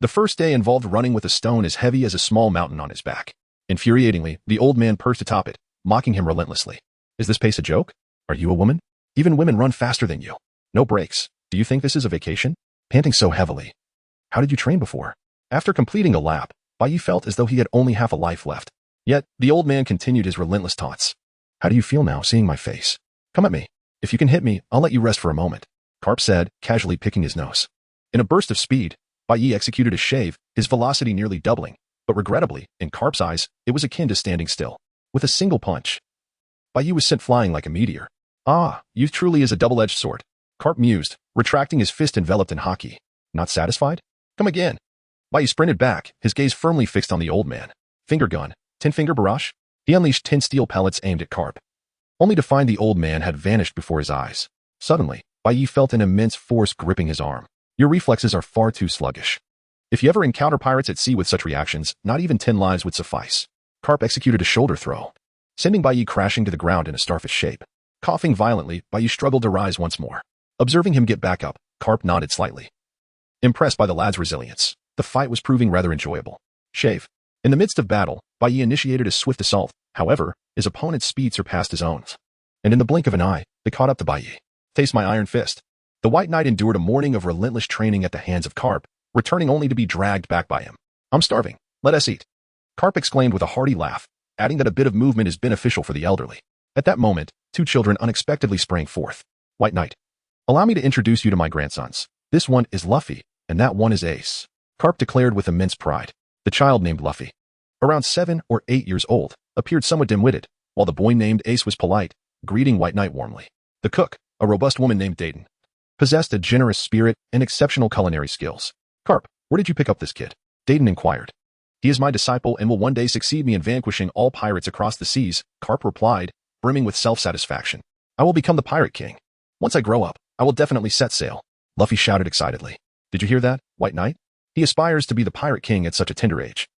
The first day involved running with a stone as heavy as a small mountain on his back. Infuriatingly, the old man perched atop it, mocking him relentlessly. "Is this pace a joke? Are you a woman? Even women run faster than you. No breaks. Do you think this is a vacation?" Panting so heavily. "How did you train before?" After completing a lap, Bai Yi felt as though he had only half a life left. Yet, the old man continued his relentless taunts. "How do you feel now, seeing my face? Come at me. If you can hit me, I'll let you rest for a moment," Karp said, casually picking his nose. In a burst of speed, Bai Yi executed a shave, his velocity nearly doubling, but regrettably, in Karp's eyes, it was akin to standing still. With a single punch, Bai Yi was sent flying like a meteor. "Ah, youth truly is a double-edged sword," Karp mused, retracting his fist enveloped in haki. "Not satisfied? Come again." Bai Yi sprinted back, his gaze firmly fixed on the old man. Finger gun, 10-finger barrage? He unleashed 10 steel pellets aimed at Karp, only to find the old man had vanished before his eyes. Suddenly, Bai Yi felt an immense force gripping his arm. "Your reflexes are far too sluggish. If you ever encounter pirates at sea with such reactions, not even 10 lives would suffice." Karp executed a shoulder throw, sending Bai Yi crashing to the ground in a starfish shape. Coughing violently, Bai Yi struggled to rise once more. Observing him get back up, Karp nodded slightly. Impressed by the lad's resilience, the fight was proving rather enjoyable. Shave. In the midst of battle, Bai Yi initiated a swift assault. However, his opponent's speed surpassed his own. And in the blink of an eye, they caught up to Bai Yi. "Face my iron fist." The White Knight endured a morning of relentless training at the hands of Karp, returning only to be dragged back by him. "I'm starving. Let us eat," Karp exclaimed with a hearty laugh, adding that a bit of movement is beneficial for the elderly. At that moment, 2 children unexpectedly sprang forth. "White Knight, allow me to introduce you to my grandsons. This one is Luffy, and that one is Ace," Karp declared with immense pride. The child named Luffy, around 7 or 8 years old, appeared somewhat dim-witted, while the boy named Ace was polite, greeting White Knight warmly. The cook, a robust woman named Dayton, possessed a generous spirit and exceptional culinary skills. "Karp, where did you pick up this kid?" Dayton inquired. "He is my disciple and will one day succeed me in vanquishing all pirates across the seas," Karp replied, brimming with self-satisfaction. "I will become the pirate king. Once I grow up, I will definitely set sail," Luffy shouted excitedly. "Did you hear that, White Knight? He aspires to be the pirate king at such a tender age.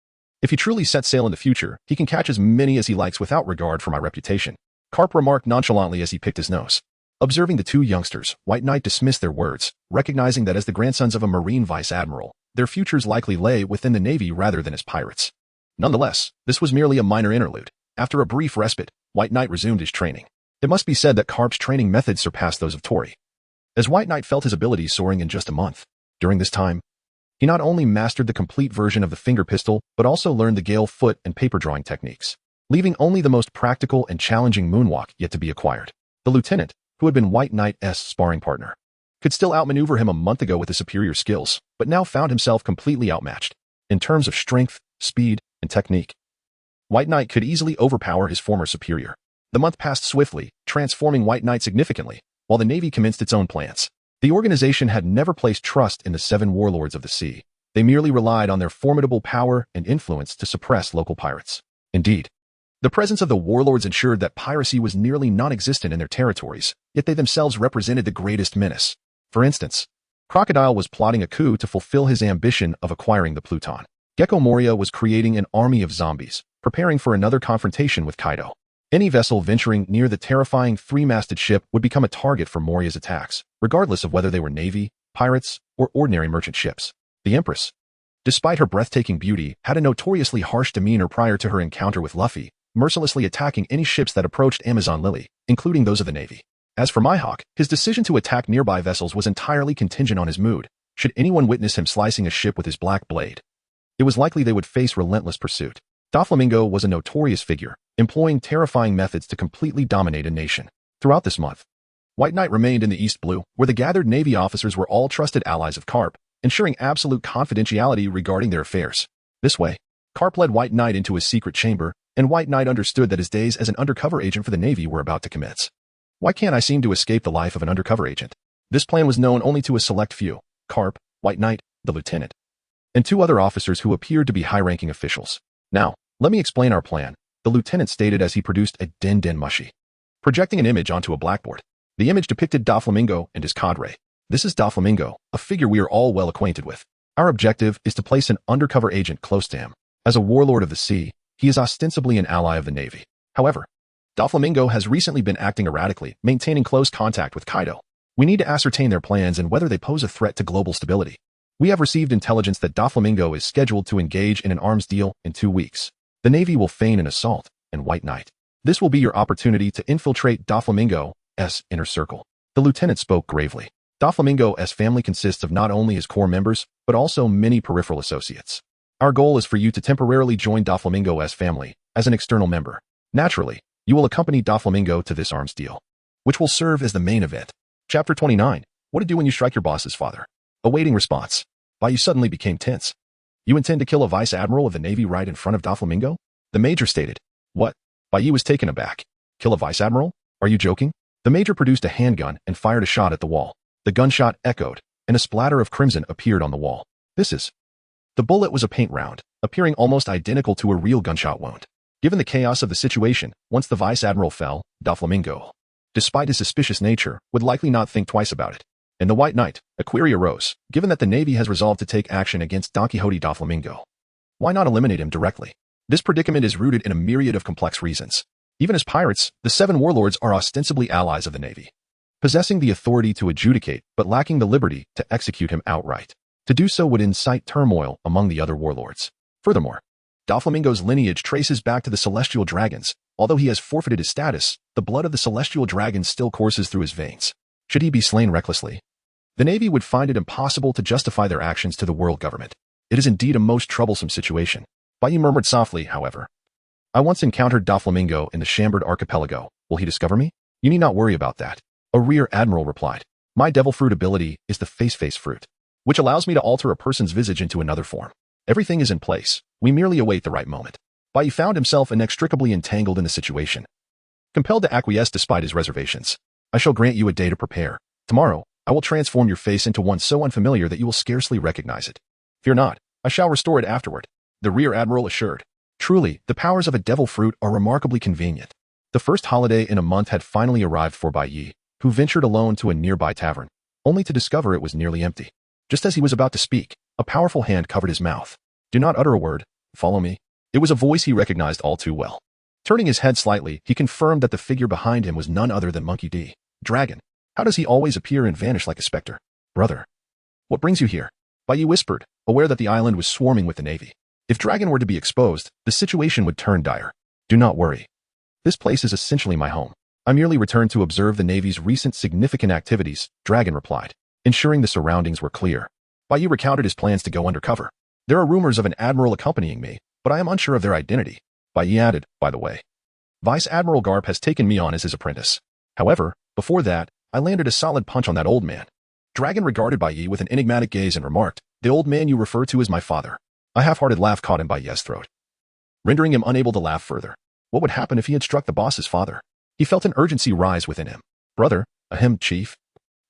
If he truly sets sail in the future, he can catch as many as he likes without regard for my reputation," Karp remarked nonchalantly as he picked his nose. Observing the 2 youngsters, White Knight dismissed their words, recognizing that as the grandsons of a marine vice-admiral, their futures likely lay within the Navy rather than as pirates. Nonetheless, this was merely a minor interlude. After a brief respite, White Knight resumed his training. It must be said that Karp's training methods surpassed those of Tori, as White Knight felt his abilities soaring in just a month. During this time, he not only mastered the complete version of the finger pistol, but also learned the gale foot and paper drawing techniques, leaving only the most practical and challenging moonwalk yet to be acquired. The lieutenant, who had been White Knight's sparring partner, could still outmaneuver him a month ago with his superior skills, but now found himself completely outmatched. In terms of strength, speed, and technique, White Knight could easily overpower his former superior. The month passed swiftly, transforming White Knight significantly, while the Navy commenced its own plans. The organization had never placed trust in the 7 warlords of the sea. They merely relied on their formidable power and influence to suppress local pirates. Indeed, the presence of the warlords ensured that piracy was nearly non-existent in their territories, yet they themselves represented the greatest menace. For instance, Crocodile was plotting a coup to fulfill his ambition of acquiring the Pluton. Gecko Moria was creating an army of zombies, preparing for another confrontation with Kaido. Any vessel venturing near the terrifying 3-masted ship would become a target for Moria's attacks, regardless of whether they were navy, pirates, or ordinary merchant ships. The Empress, despite her breathtaking beauty, had a notoriously harsh demeanor prior to her encounter with Luffy, mercilessly attacking any ships that approached Amazon Lily, including those of the Navy. As for Mihawk, his decision to attack nearby vessels was entirely contingent on his mood. Should anyone witness him slicing a ship with his black blade, it was likely they would face relentless pursuit. Doflamingo was a notorious figure, employing terrifying methods to completely dominate a nation. Throughout this month, White Knight remained in the East Blue, where the gathered Navy officers were all trusted allies of Carp, ensuring absolute confidentiality regarding their affairs. This way, Carp led White Knight into his secret chamber, and White Knight understood that his days as an undercover agent for the Navy were about to commence. Why can't I seem to escape the life of an undercover agent? This plan was known only to a select few: Carp, White Knight, the lieutenant, and two other officers who appeared to be high-ranking officials. Now, let me explain our plan, the lieutenant stated as he produced a den mushi, projecting an image onto a blackboard. The image depicted Doflamingo and his cadre. This is Doflamingo, a figure we are all well acquainted with. Our objective is to place an undercover agent close to him. As a warlord of the sea, he is ostensibly an ally of the Navy. However, Doflamingo has recently been acting erratically, maintaining close contact with Kaido. We need to ascertain their plans and whether they pose a threat to global stability. We have received intelligence that Doflamingo is scheduled to engage in an arms deal in 2 weeks. The Navy will feign an assault, and White Knight. This will be your opportunity to infiltrate Doflamingo's inner circle. The lieutenant spoke gravely. Doflamingo's family consists of not only his core members, but also many peripheral associates. Our goal is for you to temporarily join Doflamingo's family as an external member. Naturally, you will accompany Doflamingo to this arms deal, which will serve as the main event. Chapter 29. What to do when you strike your boss's father. Awaiting response. Baiyu suddenly became tense. You intend to kill a vice admiral of the Navy right in front of Doflamingo? The major stated. What? Baiyu was taken aback. Kill a vice admiral? Are you joking? The major produced a handgun and fired a shot at the wall. The gunshot echoed, and a splatter of crimson appeared on the wall. This is. The bullet was a paint round, appearing almost identical to a real gunshot wound. Given the chaos of the situation, once the vice admiral fell, Doflamingo, despite his suspicious nature, would likely not think twice about it. In the White Knight, a query arose. Given that the Navy has resolved to take action against Don Quixote Doflamingo, why not eliminate him directly? This predicament is rooted in a myriad of complex reasons. Even as pirates, the 7 warlords are ostensibly allies of the Navy, possessing the authority to adjudicate but lacking the liberty to execute him outright. To do so would incite turmoil among the other warlords. Furthermore, Doflamingo's lineage traces back to the Celestial Dragons. Although he has forfeited his status, the blood of the Celestial Dragons still courses through his veins. Should he be slain recklessly, the Navy would find it impossible to justify their actions to the world government. It is indeed a most troublesome situation. Baiyu murmured softly, however. I once encountered Doflamingo in the Chambered Archipelago. Will he discover me? You need not worry about that. A rear admiral replied. My devil fruit ability is the face fruit, which allows me to alter a person's visage into another form. Everything is in place. We merely await the right moment. Baiyu found himself inextricably entangled in the situation, compelled to acquiesce despite his reservations. I shall grant you a day to prepare. Tomorrow, I will transform your face into one so unfamiliar that you will scarcely recognize it. Fear not, I shall restore it afterward, the rear admiral assured. Truly, the powers of a devil fruit are remarkably convenient. The first holiday in a month had finally arrived for Baiyu, who ventured alone to a nearby tavern, only to discover it was nearly empty. Just as he was about to speak, a powerful hand covered his mouth. Do not utter a word. Follow me. It was a voice he recognized all too well. Turning his head slightly, he confirmed that the figure behind him was none other than Monkey D. Dragon. How does he always appear and vanish like a specter? Brother. What brings you here? Baiyu whispered, aware that the island was swarming with the Navy. If Dragon were to be exposed, the situation would turn dire. Do not worry. This place is essentially my home. I merely returned to observe the Navy's recent significant activities, Dragon replied, ensuring the surroundings were clear. Baiyu recounted his plans to go undercover. There are rumors of an admiral accompanying me, but I am unsure of their identity. Baiyu added, by the way. Vice Admiral Garp has taken me on as his apprentice. However, before that, I landed a solid punch on that old man. Dragon regarded Baiyu with an enigmatic gaze and remarked, the old man you refer to is my father. A half-hearted laugh caught in Baiyu's throat, rendering him unable to laugh further. What would happen if he had struck the boss's father? He felt an urgency rise within him. Brother, ahem, chief.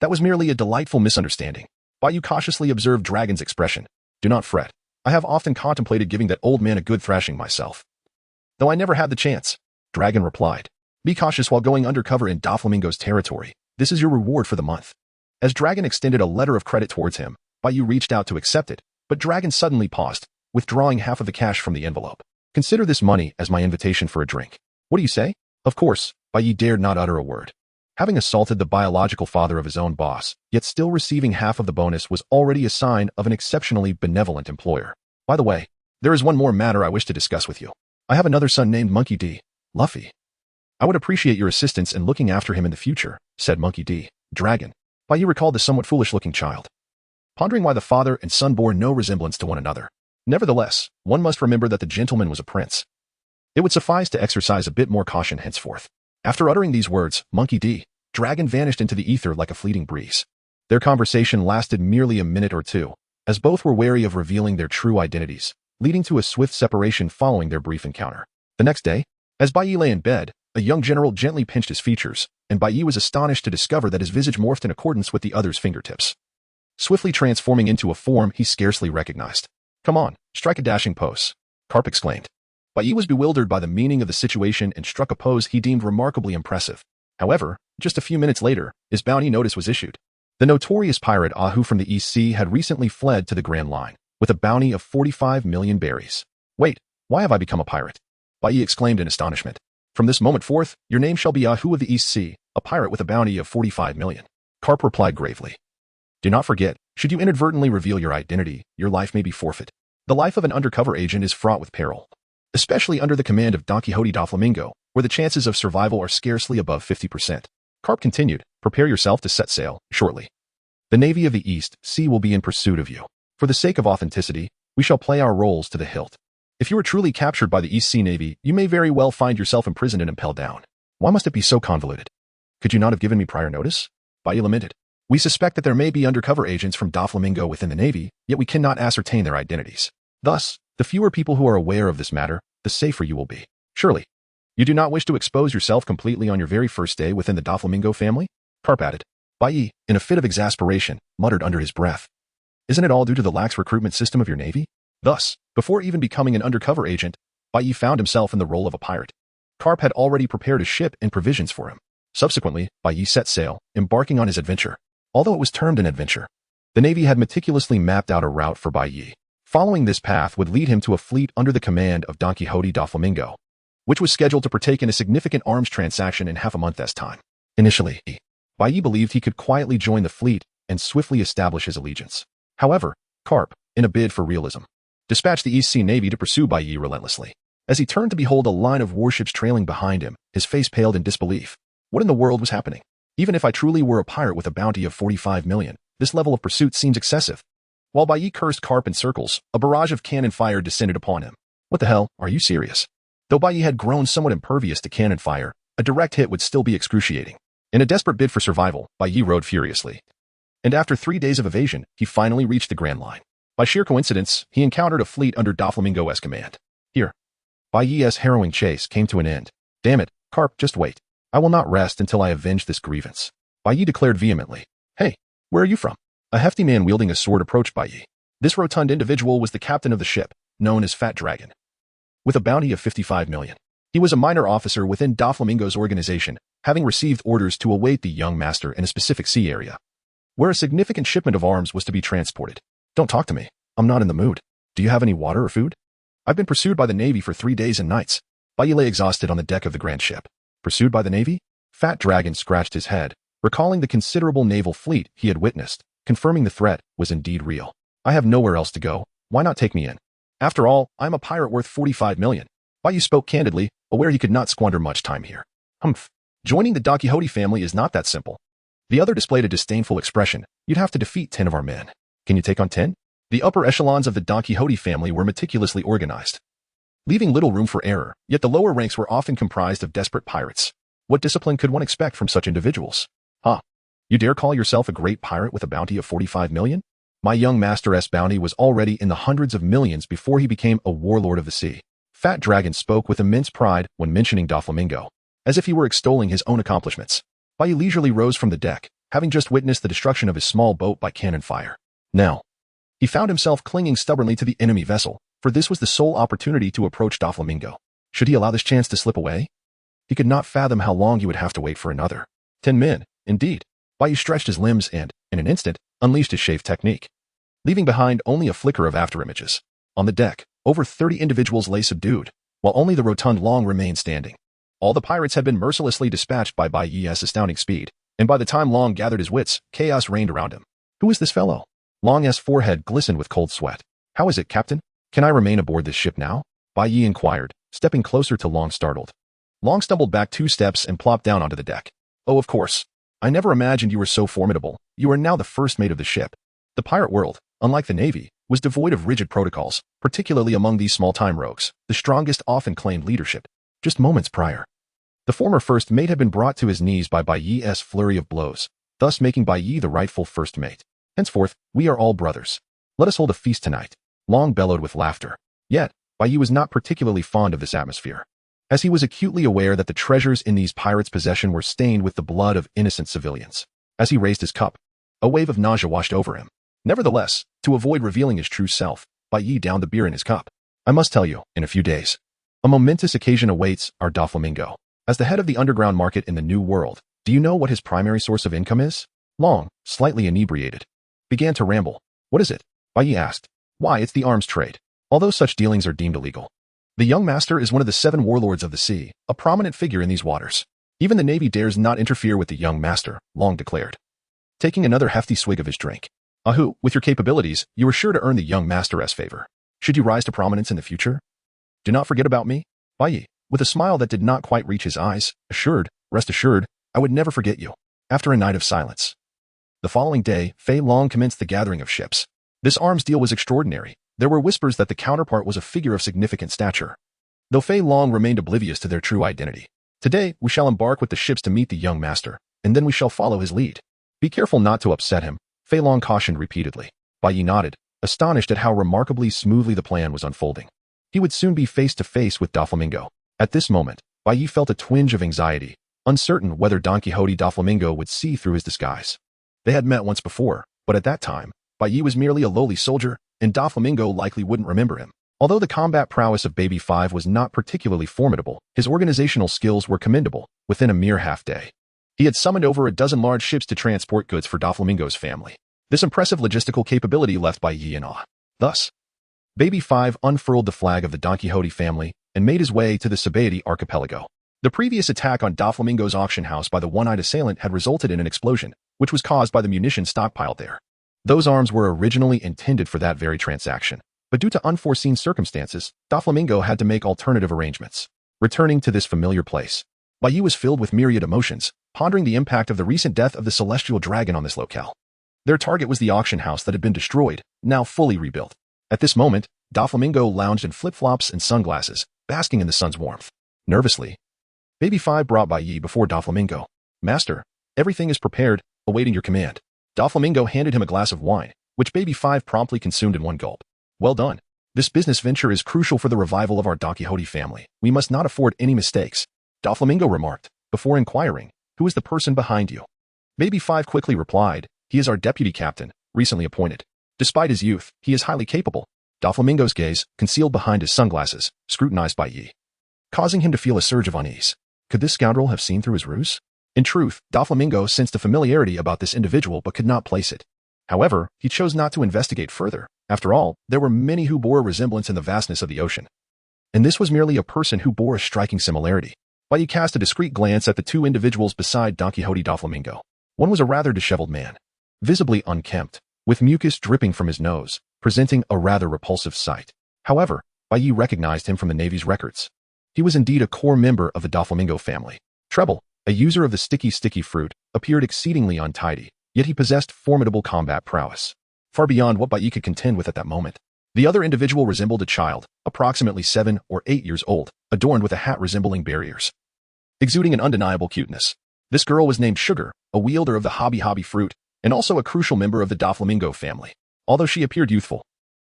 That was merely a delightful misunderstanding. Baiyu cautiously observed Dragon's expression. Do not fret. I have often contemplated giving that old man a good thrashing myself, though I never had the chance. Dragon replied. Be cautious while going undercover in Doflamingo's territory. This is your reward for the month. As Dragon extended a letter of credit towards him, Baiyu reached out to accept it, but Dragon suddenly paused, withdrawing half of the cash from the envelope. Consider this money as my invitation for a drink. What do you say? Of course, Baiyu dared not utter a word. Having assaulted the biological father of his own boss, yet still receiving half of the bonus was already a sign of an exceptionally benevolent employer. By the way, there is one more matter I wish to discuss with you. I have another son named Monkey D. Luffy. I would appreciate your assistance in looking after him in the future, said Monkey D. Dragon. Bai Yi recalled the somewhat foolish-looking child, pondering why the father and son bore no resemblance to one another. Nevertheless, one must remember that the gentleman was a prince. It would suffice to exercise a bit more caution henceforth. After uttering these words, Monkey D. Dragon vanished into the ether like a fleeting breeze. Their conversation lasted merely a minute or two, as both were wary of revealing their true identities, leading to a swift separation following their brief encounter. The next day, as Bai Yi lay in bed, a young general gently pinched his features, and Bai Yi was astonished to discover that his visage morphed in accordance with the other's fingertips, swiftly transforming into a form he scarcely recognized. "Come on, strike a dashing pose," Carp exclaimed. Bai Yi was bewildered by the meaning of the situation and struck a pose he deemed remarkably impressive. However, just a few minutes later, his bounty notice was issued. The notorious pirate Ahu from the East Sea had recently fled to the Grand Line, with a bounty of 45 million berries. "Wait, why have I become a pirate?" Bai Yi exclaimed in astonishment. "From this moment forth, your name shall be Ahu of the East Sea, a pirate with a bounty of 45 million. Carp replied gravely. "Do not forget, should you inadvertently reveal your identity, your life may be forfeit. The life of an undercover agent is fraught with peril, especially under the command of Don Quixote da Flamingo, where the chances of survival are scarcely above 50%. Carp continued, "Prepare yourself to set sail, shortly. The Navy of the East Sea will be in pursuit of you. For the sake of authenticity, we shall play our roles to the hilt. If you are truly captured by the East Sea Navy, you may very well find yourself imprisoned and impelled down. Why must it be so convoluted? Could you not have given me prior notice?" Bai Yi lamented. "We suspect that there may be undercover agents from Doflamingo within the Navy, yet we cannot ascertain their identities. Thus, the fewer people who are aware of this matter, the safer you will be. Surely, you do not wish to expose yourself completely on your very first day within the Doflamingo family?" Carp added. Bai Yi, in a fit of exasperation, muttered under his breath, "Isn't it all due to the lax recruitment system of your Navy?" Thus, before even becoming an undercover agent, Bai Yi found himself in the role of a pirate. Carp had already prepared a ship and provisions for him. Subsequently, Bai Yi set sail, embarking on his adventure. Although it was termed an adventure, the Navy had meticulously mapped out a route for Bai Yi. Following this path would lead him to a fleet under the command of Don Quixote da Flamingo, which was scheduled to partake in a significant arms transaction in half a month's time. Initially, Bai Yi believed he could quietly join the fleet and swiftly establish his allegiance. However, Carp, in a bid for realism, dispatched the East Sea Navy to pursue Bai Yi relentlessly. As he turned to behold a line of warships trailing behind him, his face paled in disbelief. What in the world was happening? Even if I truly were a pirate with a bounty of 45 million, this level of pursuit seems excessive. While Bai Yi cursed Carp in circles, a barrage of cannon fire descended upon him. What the hell, are you serious? Though Bai Yi had grown somewhat impervious to cannon fire, a direct hit would still be excruciating. In a desperate bid for survival, Bai Yi rode furiously. And after 3 days of evasion, he finally reached the Grand Line. By sheer coincidence, he encountered a fleet under Doflamingo's command. Here, Bai Yi's harrowing chase came to an end. "Damn it, Carp, just wait. I will not rest until I avenge this grievance," Bai Yi declared vehemently. "Hey, where are you from?" A hefty man wielding a sword approached Bai Yi. This rotund individual was the captain of the ship, known as Fat Dragon, with a bounty of 55 million. He was a minor officer within Doflamingo's organization, having received orders to await the young master in a specific sea area, where a significant shipment of arms was to be transported. "Don't talk to me. I'm not in the mood. Do you have any water or food? I've been pursued by the Navy for 3 days and nights." Bai Yi lay exhausted on the deck of the grand ship. Pursued by the Navy? Fat Dragon scratched his head, recalling the considerable naval fleet he had witnessed, confirming the threat was indeed real. "I have nowhere else to go. Why not take me in? After all, I'm a pirate worth 45 million. Bai Yi spoke candidly, aware he could not squander much time here. "Humph. Joining the Don Quixote family is not that simple." The other displayed a disdainful expression. "You'd have to defeat 10 of our men. Can you take on 10? The upper echelons of the Don Quixote family were meticulously organized, leaving little room for error, yet the lower ranks were often comprised of desperate pirates. What discipline could one expect from such individuals? Huh? You dare call yourself a great pirate with a bounty of 45 million? My young master's bounty was already in the hundreds of millions before he became a warlord of the sea." Fat Dragon spoke with immense pride when mentioning Doflamingo, as if he were extolling his own accomplishments. Bai Yi leisurely rose from the deck, having just witnessed the destruction of his small boat by cannon fire. Now, he found himself clinging stubbornly to the enemy vessel, for this was the sole opportunity to approach Doflamingo. Should he allow this chance to slip away? He could not fathom how long he would have to wait for another. 10 men, indeed. Bai Yi stretched his limbs and, in an instant, unleashed his shave technique, leaving behind only a flicker of afterimages. On the deck, over 30 individuals lay subdued, while only the rotund Long remained standing. All the pirates had been mercilessly dispatched by Bai Yi's astounding speed, and by the time Long gathered his wits, chaos reigned around him. Who is this fellow? Long's forehead glistened with cold sweat. How is it, Captain? Can I remain aboard this ship now? Bai Yi inquired, stepping closer to Long startled. Long stumbled back 2 steps and plopped down onto the deck. Oh, of course. I never imagined you were so formidable. You are now the first mate of the ship. The pirate world, unlike the Navy, was devoid of rigid protocols, particularly among these small-time rogues. The strongest often claimed leadership. Just moments prior, the former first mate had been brought to his knees by Bai Yi's flurry of blows, thus making Bai Yi the rightful first mate. Henceforth, we are all brothers. Let us hold a feast tonight. Long bellowed with laughter. Yet, Bai Yi was not particularly fond of this atmosphere, as he was acutely aware that the treasures in these pirates' possession were stained with the blood of innocent civilians. As he raised his cup, a wave of nausea washed over him. Nevertheless, to avoid revealing his true self, Bai Yi downed the beer in his cup. I must tell you, in a few days, a momentous occasion awaits our Doflamingo. As the head of the underground market in the New World, do you know what his primary source of income is? Long, slightly inebriated, began to ramble. What is it? Bai Yi asked. Why, it's the arms trade, although such dealings are deemed illegal. The young master is one of the 7 warlords of the sea, a prominent figure in these waters. Even the Navy dares not interfere with the young master, Long declared, taking another hefty swig of his drink. Ahu, with your capabilities, you are sure to earn the young master's favor. Should you rise to prominence in the future? Do not forget about me. Bai Yi, with a smile that did not quite reach his eyes, rest assured, I would never forget you. After a night of silence, the following day, Fei Long commenced the gathering of ships. This arms deal was extraordinary. There were whispers that the counterpart was a figure of significant stature, though Fei Long remained oblivious to their true identity. Today, we shall embark with the ships to meet the young master, and then we shall follow his lead. Be careful not to upset him, Fei Long cautioned repeatedly. Bai Yi nodded, astonished at how remarkably smoothly the plan was unfolding. He would soon be face to face with Doflamingo. At this moment, Bai Yi felt a twinge of anxiety, uncertain whether Don Quixote Doflamingo would see through his disguise. They had met once before, but at that time, Bai Yi was merely a lowly soldier, and Doflamingo likely wouldn't remember him. Although the combat prowess of Baby 5 was not particularly formidable, his organizational skills were commendable. Within a mere half-day, he had summoned over a dozen large ships to transport goods for Doflamingo's family. This impressive logistical capability left Bai Yi in awe. Thus, Baby 5 unfurled the flag of the Don Quixote family and made his way to the Sabaody archipelago. The previous attack on Doflamingo's auction house by the one-eyed assailant had resulted in an explosion, which was caused by the munitions stockpiled there. Those arms were originally intended for that very transaction, but due to unforeseen circumstances, Doflamingo had to make alternative arrangements. Returning to this familiar place, Bai Yi was filled with myriad emotions, pondering the impact of the recent death of the celestial dragon on this locale. Their target was the auction house that had been destroyed, now fully rebuilt. At this moment, Doflamingo lounged in flip-flops and sunglasses, basking in the sun's warmth. Nervously, Baby 5 brought Bai Yi before Doflamingo. Master, everything is prepared, awaiting your command. Doflamingo handed him a glass of wine, which Baby 5 promptly consumed in one gulp. Well done. This business venture is crucial for the revival of our Don Quixote family. We must not afford any mistakes, Doflamingo remarked, before inquiring, who is the person behind you? Baby 5 quickly replied, he is our deputy captain, recently appointed. Despite his youth, he is highly capable. Doflamingo's gaze, concealed behind his sunglasses, scrutinized Bai Yi, causing him to feel a surge of unease. Could this scoundrel have seen through his ruse? In truth, Doflamingo sensed a familiarity about this individual but could not place it. However, he chose not to investigate further. After all, there were many who bore a resemblance in the vastness of the ocean. And this was merely a person who bore a striking similarity. Bai Yi cast a discreet glance at the 2 individuals beside Don Quixote Doflamingo. One was a rather disheveled man, visibly unkempt, with mucus dripping from his nose, presenting a rather repulsive sight. However, Bai Yi recognized him from the Navy's records. He was indeed a core member of the Doflamingo family. Treble, a user of the sticky fruit, appeared exceedingly untidy, yet he possessed formidable combat prowess, far beyond what Bai Yi could contend with at that moment. The other individual resembled a child, approximately 7 or 8 years old, adorned with a hat resembling bear ears, exuding an undeniable cuteness. This girl was named Sugar, a wielder of the hobby fruit, and also a crucial member of the Doflamingo family. Although she appeared youthful,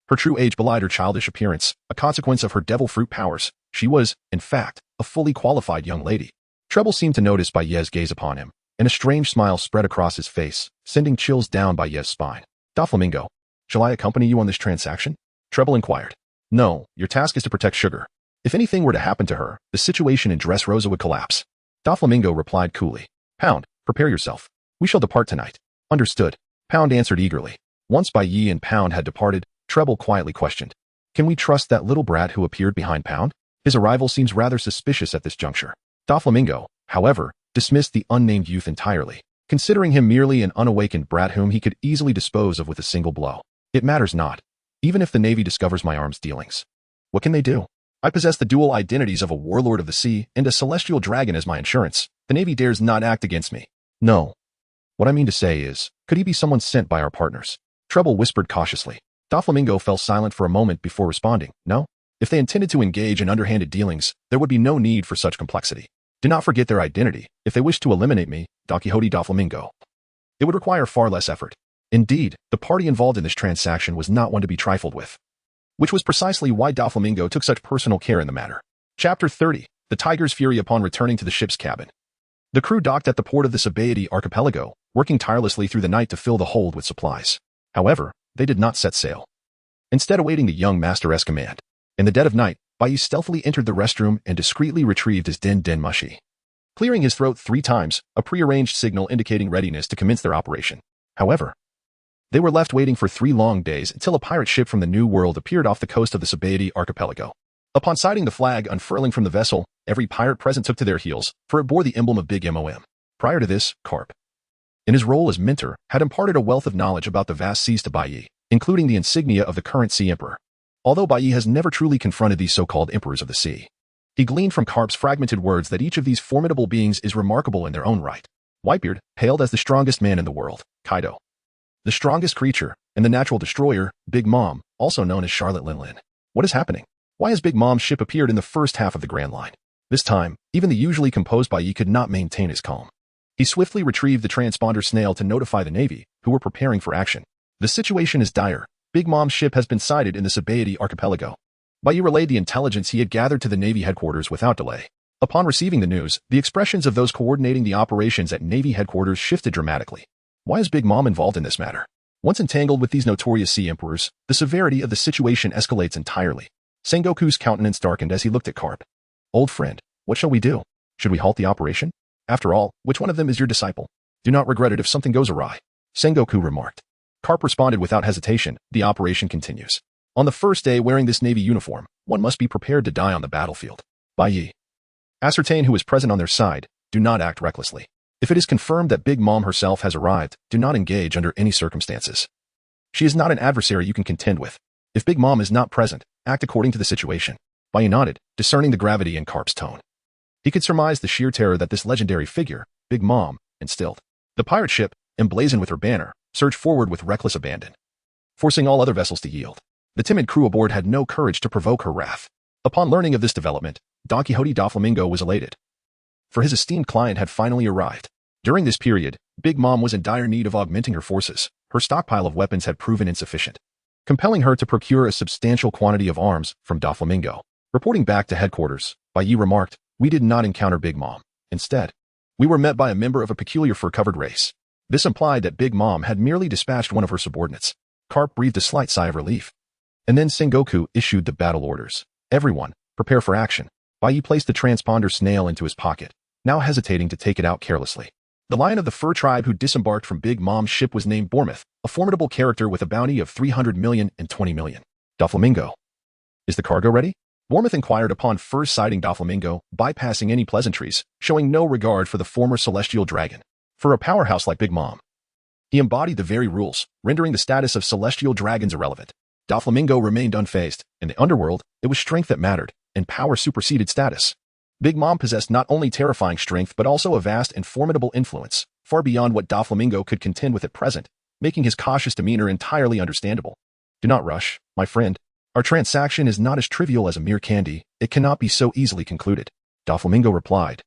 her true age belied her childish appearance, a consequence of her devil fruit powers. She was, in fact, a fully qualified young lady. Treble seemed to notice Bai Yi's gaze upon him, and a strange smile spread across his face, sending chills down Bai Yi's spine. Doflamingo, shall I accompany you on this transaction? Treble inquired. No, your task is to protect Sugar. If anything were to happen to her, the situation in Dressrosa would collapse. Doflamingo replied coolly. Pound, prepare yourself. We shall depart tonight. Understood, Pound answered eagerly. Once Bai Yi and Pound had departed, Treble quietly questioned. Can we trust that little brat who appeared behind Pound? His arrival seems rather suspicious at this juncture. Doflamingo, however, dismissed the unnamed youth entirely, considering him merely an unawakened brat whom he could easily dispose of with a single blow. It matters not, even if the Navy discovers my arms dealings. What can they do? I possess the dual identities of a warlord of the sea and a celestial dragon as my insurance. The Navy dares not act against me. No. What I mean to say is, could he be someone sent by our partners? Treble whispered cautiously. Doflamingo fell silent for a moment before responding. No? If they intended to engage in underhanded dealings, there would be no need for such complexity. Do not forget their identity. If they wish to eliminate me, Don Quixote Doflamingo, it would require far less effort. Indeed, the party involved in this transaction was not one to be trifled with, which was precisely why Doflamingo took such personal care in the matter. Chapter 30. The Tiger's Fury upon returning to the ship's cabin. The crew docked at the port of the Sabaody archipelago, working tirelessly through the night to fill the hold with supplies. However, they did not set sail, instead awaiting the young master's command. In the dead of night, Bai stealthily entered the restroom and discreetly retrieved his Den Mushi, clearing his throat 3 times, a prearranged signal indicating readiness to commence their operation. However, they were left waiting for 3 long days until a pirate ship from the New World appeared off the coast of the Sabaody archipelago. Upon sighting the flag unfurling from the vessel, every pirate present took to their heels, for it bore the emblem of Big Mom. Prior to this, Carp, in his role as mentor, had imparted a wealth of knowledge about the vast seas to Bai, including the insignia of the current Sea Emperor. Although Bai has never truly confronted these so-called emperors of the sea, he gleaned from Carp's fragmented words that each of these formidable beings is remarkable in their own right. Whitebeard hailed as the strongest man in the world, Kaido, the strongest creature, and the natural destroyer, Big Mom, also known as Charlotte Linlin. What is happening? Why has Big Mom's ship appeared in the first half of the Grand Line? This time, even the usually composed Bai could not maintain his calm. He swiftly retrieved the transponder snail to notify the Navy, who were preparing for action. The situation is dire. Big Mom's ship has been sighted in the Sabaody archipelago. Bai relayed the intelligence he had gathered to the Navy headquarters without delay. Upon receiving the news, the expressions of those coordinating the operations at Navy headquarters shifted dramatically. Why is Big Mom involved in this matter? Once entangled with these notorious sea emperors, the severity of the situation escalates entirely. Sengoku's countenance darkened as he looked at Carp. Old friend, what shall we do? Should we halt the operation? After all, which one of them is your disciple? Do not regret it if something goes awry, Sengoku remarked. Carp responded without hesitation. The operation continues. On the first day wearing this Navy uniform, one must be prepared to die on the battlefield. Bai. Ascertain who is present on their side. Do not act recklessly. If it is confirmed that Big Mom herself has arrived, do not engage under any circumstances. She is not an adversary you can contend with. If Big Mom is not present, act according to the situation. Bai nodded, discerning the gravity in Carp's tone. He could surmise the sheer terror that this legendary figure, Big Mom, instilled. The pirate ship, emblazoned with her banner, surged forward with reckless abandon, forcing all other vessels to yield. The timid crew aboard had no courage to provoke her wrath. Upon learning of this development, Don Quixote Doflamingo was elated, for his esteemed client had finally arrived. During this period, Big Mom was in dire need of augmenting her forces. Her stockpile of weapons had proven insufficient, compelling her to procure a substantial quantity of arms from Doflamingo. Reporting back to headquarters, Bai remarked, "We did not encounter Big Mom. Instead, we were met by a member of a peculiar fur-covered race." This implied that Big Mom had merely dispatched one of her subordinates. Carp breathed a slight sigh of relief. And then Sengoku issued the battle orders. Everyone, prepare for action. Bai placed the transponder snail into his pocket, now hesitating to take it out carelessly. The lion of the fur tribe who disembarked from Big Mom's ship was named Bournemouth, a formidable character with a bounty of 300 million and 20 million. Doflamingo. Is the cargo ready? Bournemouth inquired upon first sighting Doflamingo, bypassing any pleasantries, showing no regard for the former celestial dragon. For a powerhouse like Big Mom, he embodied the very rules, rendering the status of celestial dragons irrelevant. Doflamingo remained unfazed. In the underworld, it was strength that mattered, and power superseded status. Big Mom possessed not only terrifying strength but also a vast and formidable influence, far beyond what Doflamingo could contend with at present, making his cautious demeanor entirely understandable. Do not rush, my friend. Our transaction is not as trivial as a mere candy. It cannot be so easily concluded, Doflamingo replied,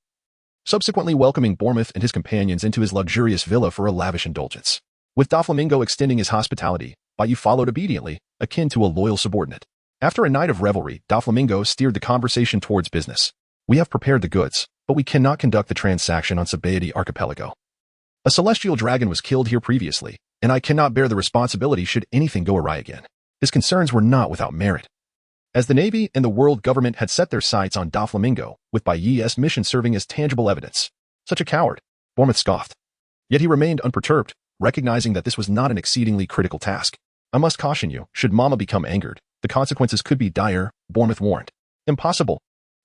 subsequently welcoming Bournemouth and his companions into his luxurious villa for a lavish indulgence. With Doflamingo extending his hospitality, Bai followed obediently, akin to a loyal subordinate. After a night of revelry, Doflamingo steered the conversation towards business. We have prepared the goods, but we cannot conduct the transaction on Sabaody archipelago. A celestial dragon was killed here previously, and I cannot bear the responsibility should anything go awry again. His concerns were not without merit, as the Navy and the world government had set their sights on Doflamingo, with Bai's mission serving as tangible evidence. Such a coward, Bournemouth scoffed. Yet he remained unperturbed, recognizing that this was not an exceedingly critical task. I must caution you, should Mama become angered, the consequences could be dire, Bournemouth warned. Impossible.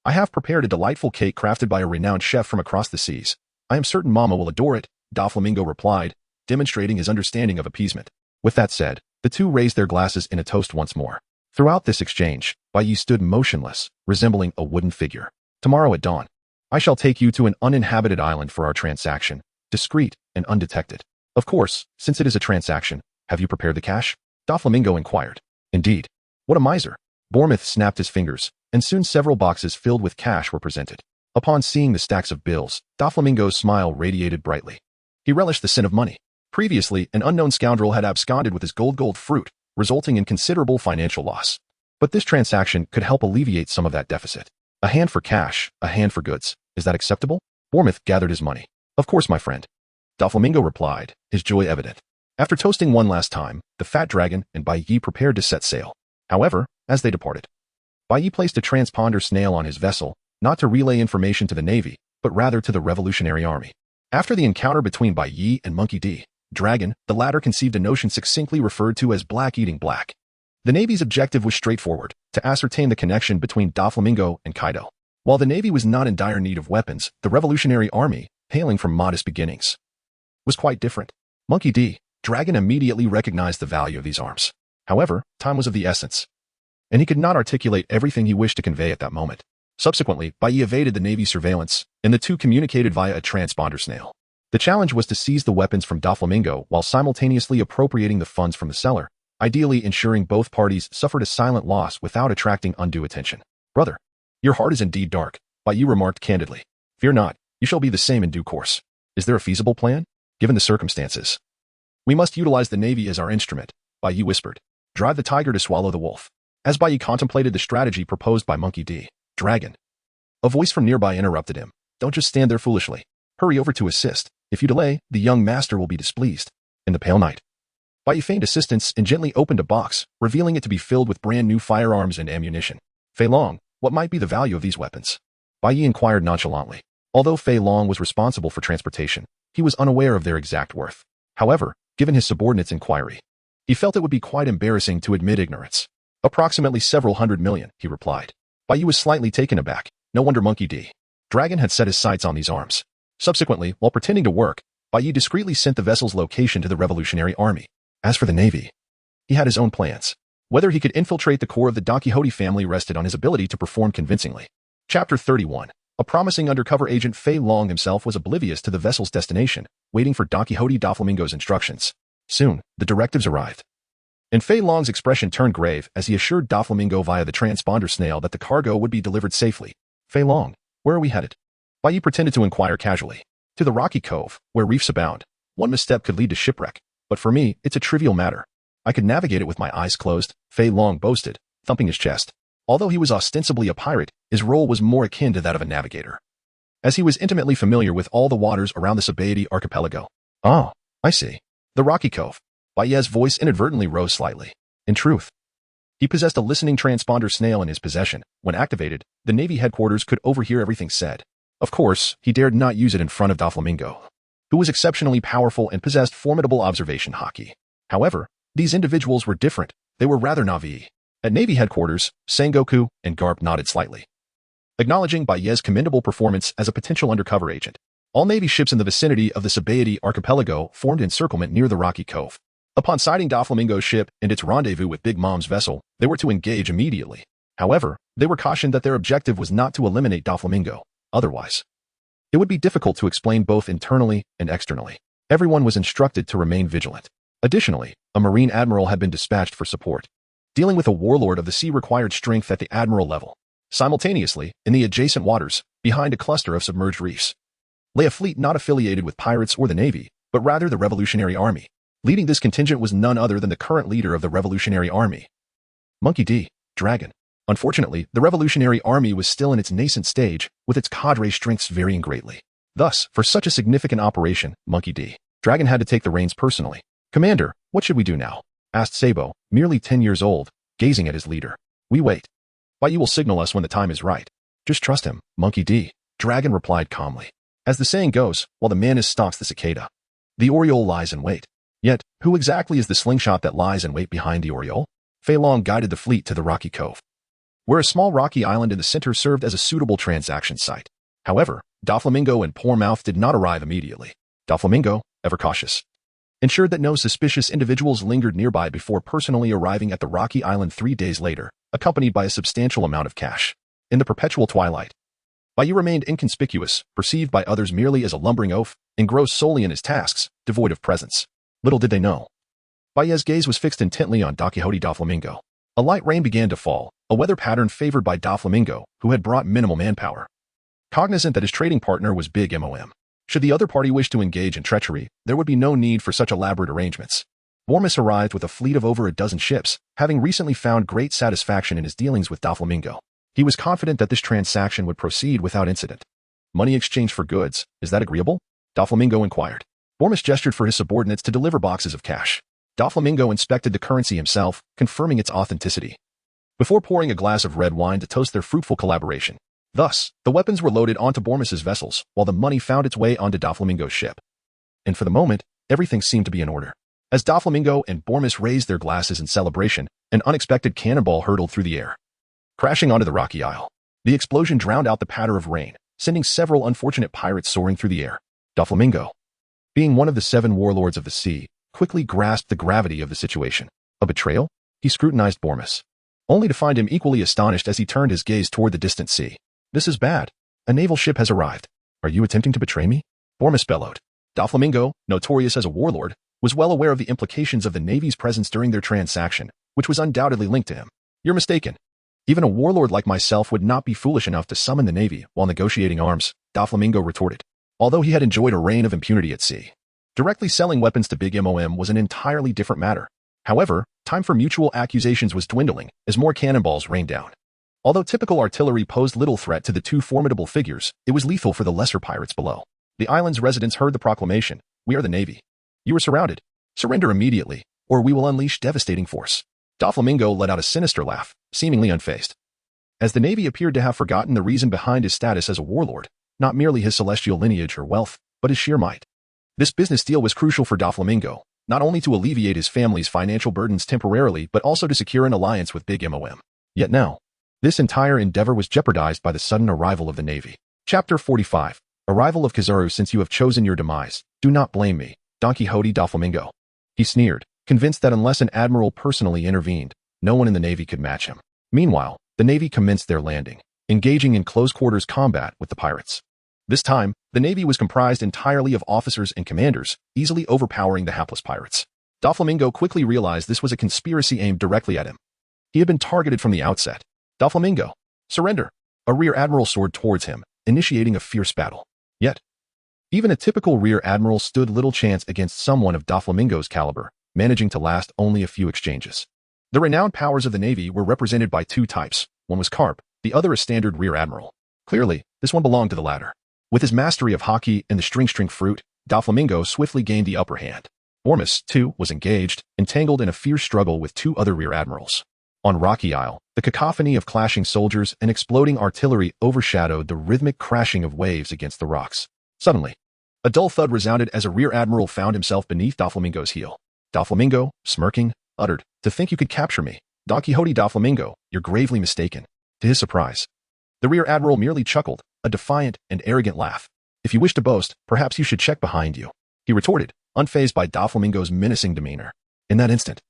I have prepared a delightful cake crafted by a renowned chef from across the seas. I am certain Mama will adore it, Doflamingo replied, demonstrating his understanding of appeasement. With that said, the two raised their glasses in a toast once more. Throughout this exchange, Bai Yi stood motionless, resembling a wooden figure. Tomorrow at dawn, I shall take you to an uninhabited island for our transaction, discreet and undetected. Of course, since it is a transaction, have you prepared the cash? Doflamingo inquired. Indeed. What a miser. Bournemouth snapped his fingers, and soon several boxes filled with cash were presented. Upon seeing the stacks of bills, Doflamingo's smile radiated brightly. He relished the scent of money. Previously, an unknown scoundrel had absconded with his gold fruit, resulting in considerable financial loss. But this transaction could help alleviate some of that deficit. A hand for cash, a hand for goods. Is that acceptable? Bournemouth gathered his money. Of course, my friend. Doflamingo replied, his joy evident. After toasting one last time, the fat dragon and Bai Yi prepared to set sail. However, as they departed, Bai Yi placed a transponder snail on his vessel, not to relay information to the Navy, but rather to the Revolutionary Army. After the encounter between Bai Yi and Monkey D. Dragon, the latter conceived a notion succinctly referred to as black eating black. The Navy's objective was straightforward, to ascertain the connection between Doflamingo and Kaido. While the Navy was not in dire need of weapons, the Revolutionary Army, hailing from modest beginnings, was quite different. Monkey D. Dragon immediately recognized the value of these arms. However, time was of the essence, and he could not articulate everything he wished to convey at that moment. Subsequently, Bai Yi evaded the Navy's surveillance, and the two communicated via a transponder snail. The challenge was to seize the weapons from Doflamingo while simultaneously appropriating the funds from the seller, ideally ensuring both parties suffered a silent loss without attracting undue attention. Brother, your heart is indeed dark, Bai Yi remarked candidly. Fear not, you shall be the same in due course. Is there a feasible plan? Given the circumstances, we must utilize the Navy as our instrument, Bai Yi whispered. Drive the tiger to swallow the wolf. As Bai Yi contemplated the strategy proposed by Monkey D. Dragon, a voice from nearby interrupted him. Don't just stand there foolishly. Hurry over to assist. If you delay, the young master will be displeased. In the pale night, Bai Yi feigned assistance and gently opened a box, revealing it to be filled with brand new firearms and ammunition. Fei Long, what might be the value of these weapons? Bai Yi inquired nonchalantly. Although Fei Long was responsible for transportation, he was unaware of their exact worth. However, given his subordinate's inquiry, he felt it would be quite embarrassing to admit ignorance. Approximately several hundred million, he replied. Bai Yi was slightly taken aback. No wonder Monkey D. Dragon had set his sights on these arms. Subsequently, while pretending to work, Bai Yi discreetly sent the vessel's location to the Revolutionary Army. As for the Navy, he had his own plans. Whether he could infiltrate the core of the Don Quixote family rested on his ability to perform convincingly. Chapter 31. A promising undercover agent, Fei Long himself was oblivious to the vessel's destination, waiting for Don Quixote Doflamingo's instructions. Soon, the directives arrived, and Fei Long's expression turned grave as he assured Doflamingo via the transponder snail that the cargo would be delivered safely. Fei Long, where are we headed? Bai Yi pretended to inquire casually. To the rocky cove, where reefs abound. One misstep could lead to shipwreck, but for me, it's a trivial matter. I could navigate it with my eyes closed, Fei Long boasted, thumping his chest. Although he was ostensibly a pirate, his role was more akin to that of a navigator, as he was intimately familiar with all the waters around the Sabaody archipelago. Oh, I see. The rocky cove. Bai Yi's voice inadvertently rose slightly. In truth, he possessed a listening transponder snail in his possession. When activated, the Navy headquarters could overhear everything said. Of course, he dared not use it in front of Doflamingo, who was exceptionally powerful and possessed formidable observation haki. However, these individuals were different. They were rather naive. At Navy headquarters, Sengoku and Garp nodded slightly, acknowledging Bai Yi's commendable performance as a potential undercover agent. All Navy ships in the vicinity of the Sabaody archipelago formed encirclement near the rocky cove. Upon sighting Doflamingo's ship and its rendezvous with Big Mom's vessel, they were to engage immediately. However, they were cautioned that their objective was not to eliminate Doflamingo. Otherwise, it would be difficult to explain both internally and externally. Everyone was instructed to remain vigilant. Additionally, a Marine Admiral had been dispatched for support. Dealing with a warlord of the sea required strength at the Admiral level. Simultaneously, in the adjacent waters, behind a cluster of submerged reefs, lay a fleet not affiliated with pirates or the Navy, but rather the Revolutionary Army. Leading this contingent was none other than the current leader of the Revolutionary Army, Monkey D. Dragon. Unfortunately, the Revolutionary Army was still in its nascent stage, with its cadre strengths varying greatly. Thus, for such a significant operation, Monkey D. Dragon had to take the reins personally. Commander, what should we do now? Asked Sabo, merely 10 years old, gazing at his leader. We wait. Bai Yi will signal us when the time is right. Just trust him, Monkey D. Dragon replied calmly. As the saying goes, while the mantis stalks the cicada, the oriole lies in wait. Yet, who exactly is the slingshot that lies in wait behind the oriole? Fei Long guided the fleet to the rocky cove. where a small rocky island in the center served as a suitable transaction site. However, Doflamingo and Pormouth did not arrive immediately. Doflamingo, ever cautious, ensured that no suspicious individuals lingered nearby before personally arriving at the rocky island 3 days later, accompanied by a substantial amount of cash. In the perpetual twilight, Bayou remained inconspicuous, perceived by others merely as a lumbering oaf, engrossed solely in his tasks, devoid of presence. Little did they know. Bayou's gaze was fixed intently on Don Quixote Doflamingo. A light rain began to fall, a weather pattern favored by Doflamingo, who had brought minimal manpower. Cognizant that his trading partner was Big Mom. Should the other party wish to engage in treachery, there would be no need for such elaborate arrangements. Bormus arrived with a fleet of over a dozen ships, having recently found great satisfaction in his dealings with Doflamingo. He was confident that this transaction would proceed without incident. Money exchanged for goods, is that agreeable? Doflamingo inquired. Bormus gestured for his subordinates to deliver boxes of cash. Doflamingo inspected the currency himself, confirming its authenticity, before pouring a glass of red wine to toast their fruitful collaboration. Thus, the weapons were loaded onto Bormus's vessels, while the money found its way onto Doflamingo's ship. And for the moment, everything seemed to be in order. As Doflamingo and Bormus raised their glasses in celebration, an unexpected cannonball hurtled through the air, crashing onto the rocky isle. The explosion drowned out the patter of rain, sending several unfortunate pirates soaring through the air. Doflamingo, being one of the 7 warlords of the sea, quickly grasped the gravity of the situation. A betrayal? He scrutinized Bormus, only to find him equally astonished as he turned his gaze toward the distant sea. This is bad. A naval ship has arrived. Are you attempting to betray me? Bormus bellowed. Doflamingo, notorious as a warlord, was well aware of the implications of the Navy's presence during their transaction, which was undoubtedly linked to him. You're mistaken. Even a warlord like myself would not be foolish enough to summon the Navy while negotiating arms, Doflamingo retorted. Although he had enjoyed a reign of impunity at sea, directly selling weapons to Big Mom was an entirely different matter. However, time for mutual accusations was dwindling as more cannonballs rained down. Although typical artillery posed little threat to the 2 formidable figures, it was lethal for the lesser pirates below. The island's residents heard the proclamation, "We are the Navy. You are surrounded. Surrender immediately, or we will unleash devastating force." Doflamingo let out a sinister laugh, seemingly unfazed, as the Navy appeared to have forgotten the reason behind his status as a warlord, not merely his celestial lineage or wealth, but his sheer might. This business deal was crucial for Doflamingo, not only to alleviate his family's financial burdens temporarily but also to secure an alliance with Big Mom. Yet now, this entire endeavor was jeopardized by the sudden arrival of the Navy. Chapter 45. Arrival of Kizaru. Since you have chosen your demise, do not blame me, Don Quixote Doflamingo. He sneered, convinced that unless an admiral personally intervened, no one in the Navy could match him. Meanwhile, the Navy commenced their landing, engaging in close-quarters combat with the pirates. This time, the Navy was comprised entirely of officers and commanders, easily overpowering the hapless pirates. Doflamingo quickly realized this was a conspiracy aimed directly at him. He had been targeted from the outset. Doflamingo, surrender! A rear admiral soared towards him, initiating a fierce battle. Yet, even a typical rear admiral stood little chance against someone of Doflamingo's caliber, managing to last only a few exchanges. The renowned powers of the Navy were represented by 2 types. One was Carp, the other a standard rear admiral. Clearly, this one belonged to the latter. With his mastery of hockey and the string fruit, Doflamingo swiftly gained the upper hand. Bormus, too, was engaged, entangled in a fierce struggle with 2 other rear admirals. On Rocky Isle, the cacophony of clashing soldiers and exploding artillery overshadowed the rhythmic crashing of waves against the rocks. Suddenly, a dull thud resounded as a rear admiral found himself beneath Doflamingo's heel. Doflamingo, smirking, uttered, "To think you could capture me, Don Quixote Doflamingo, you're gravely mistaken." To his surprise, the rear admiral merely chuckled, a defiant and arrogant laugh. "If you wish to boast, perhaps you should check behind you," he retorted, unfazed by Doflamingo's menacing demeanor. In that instant,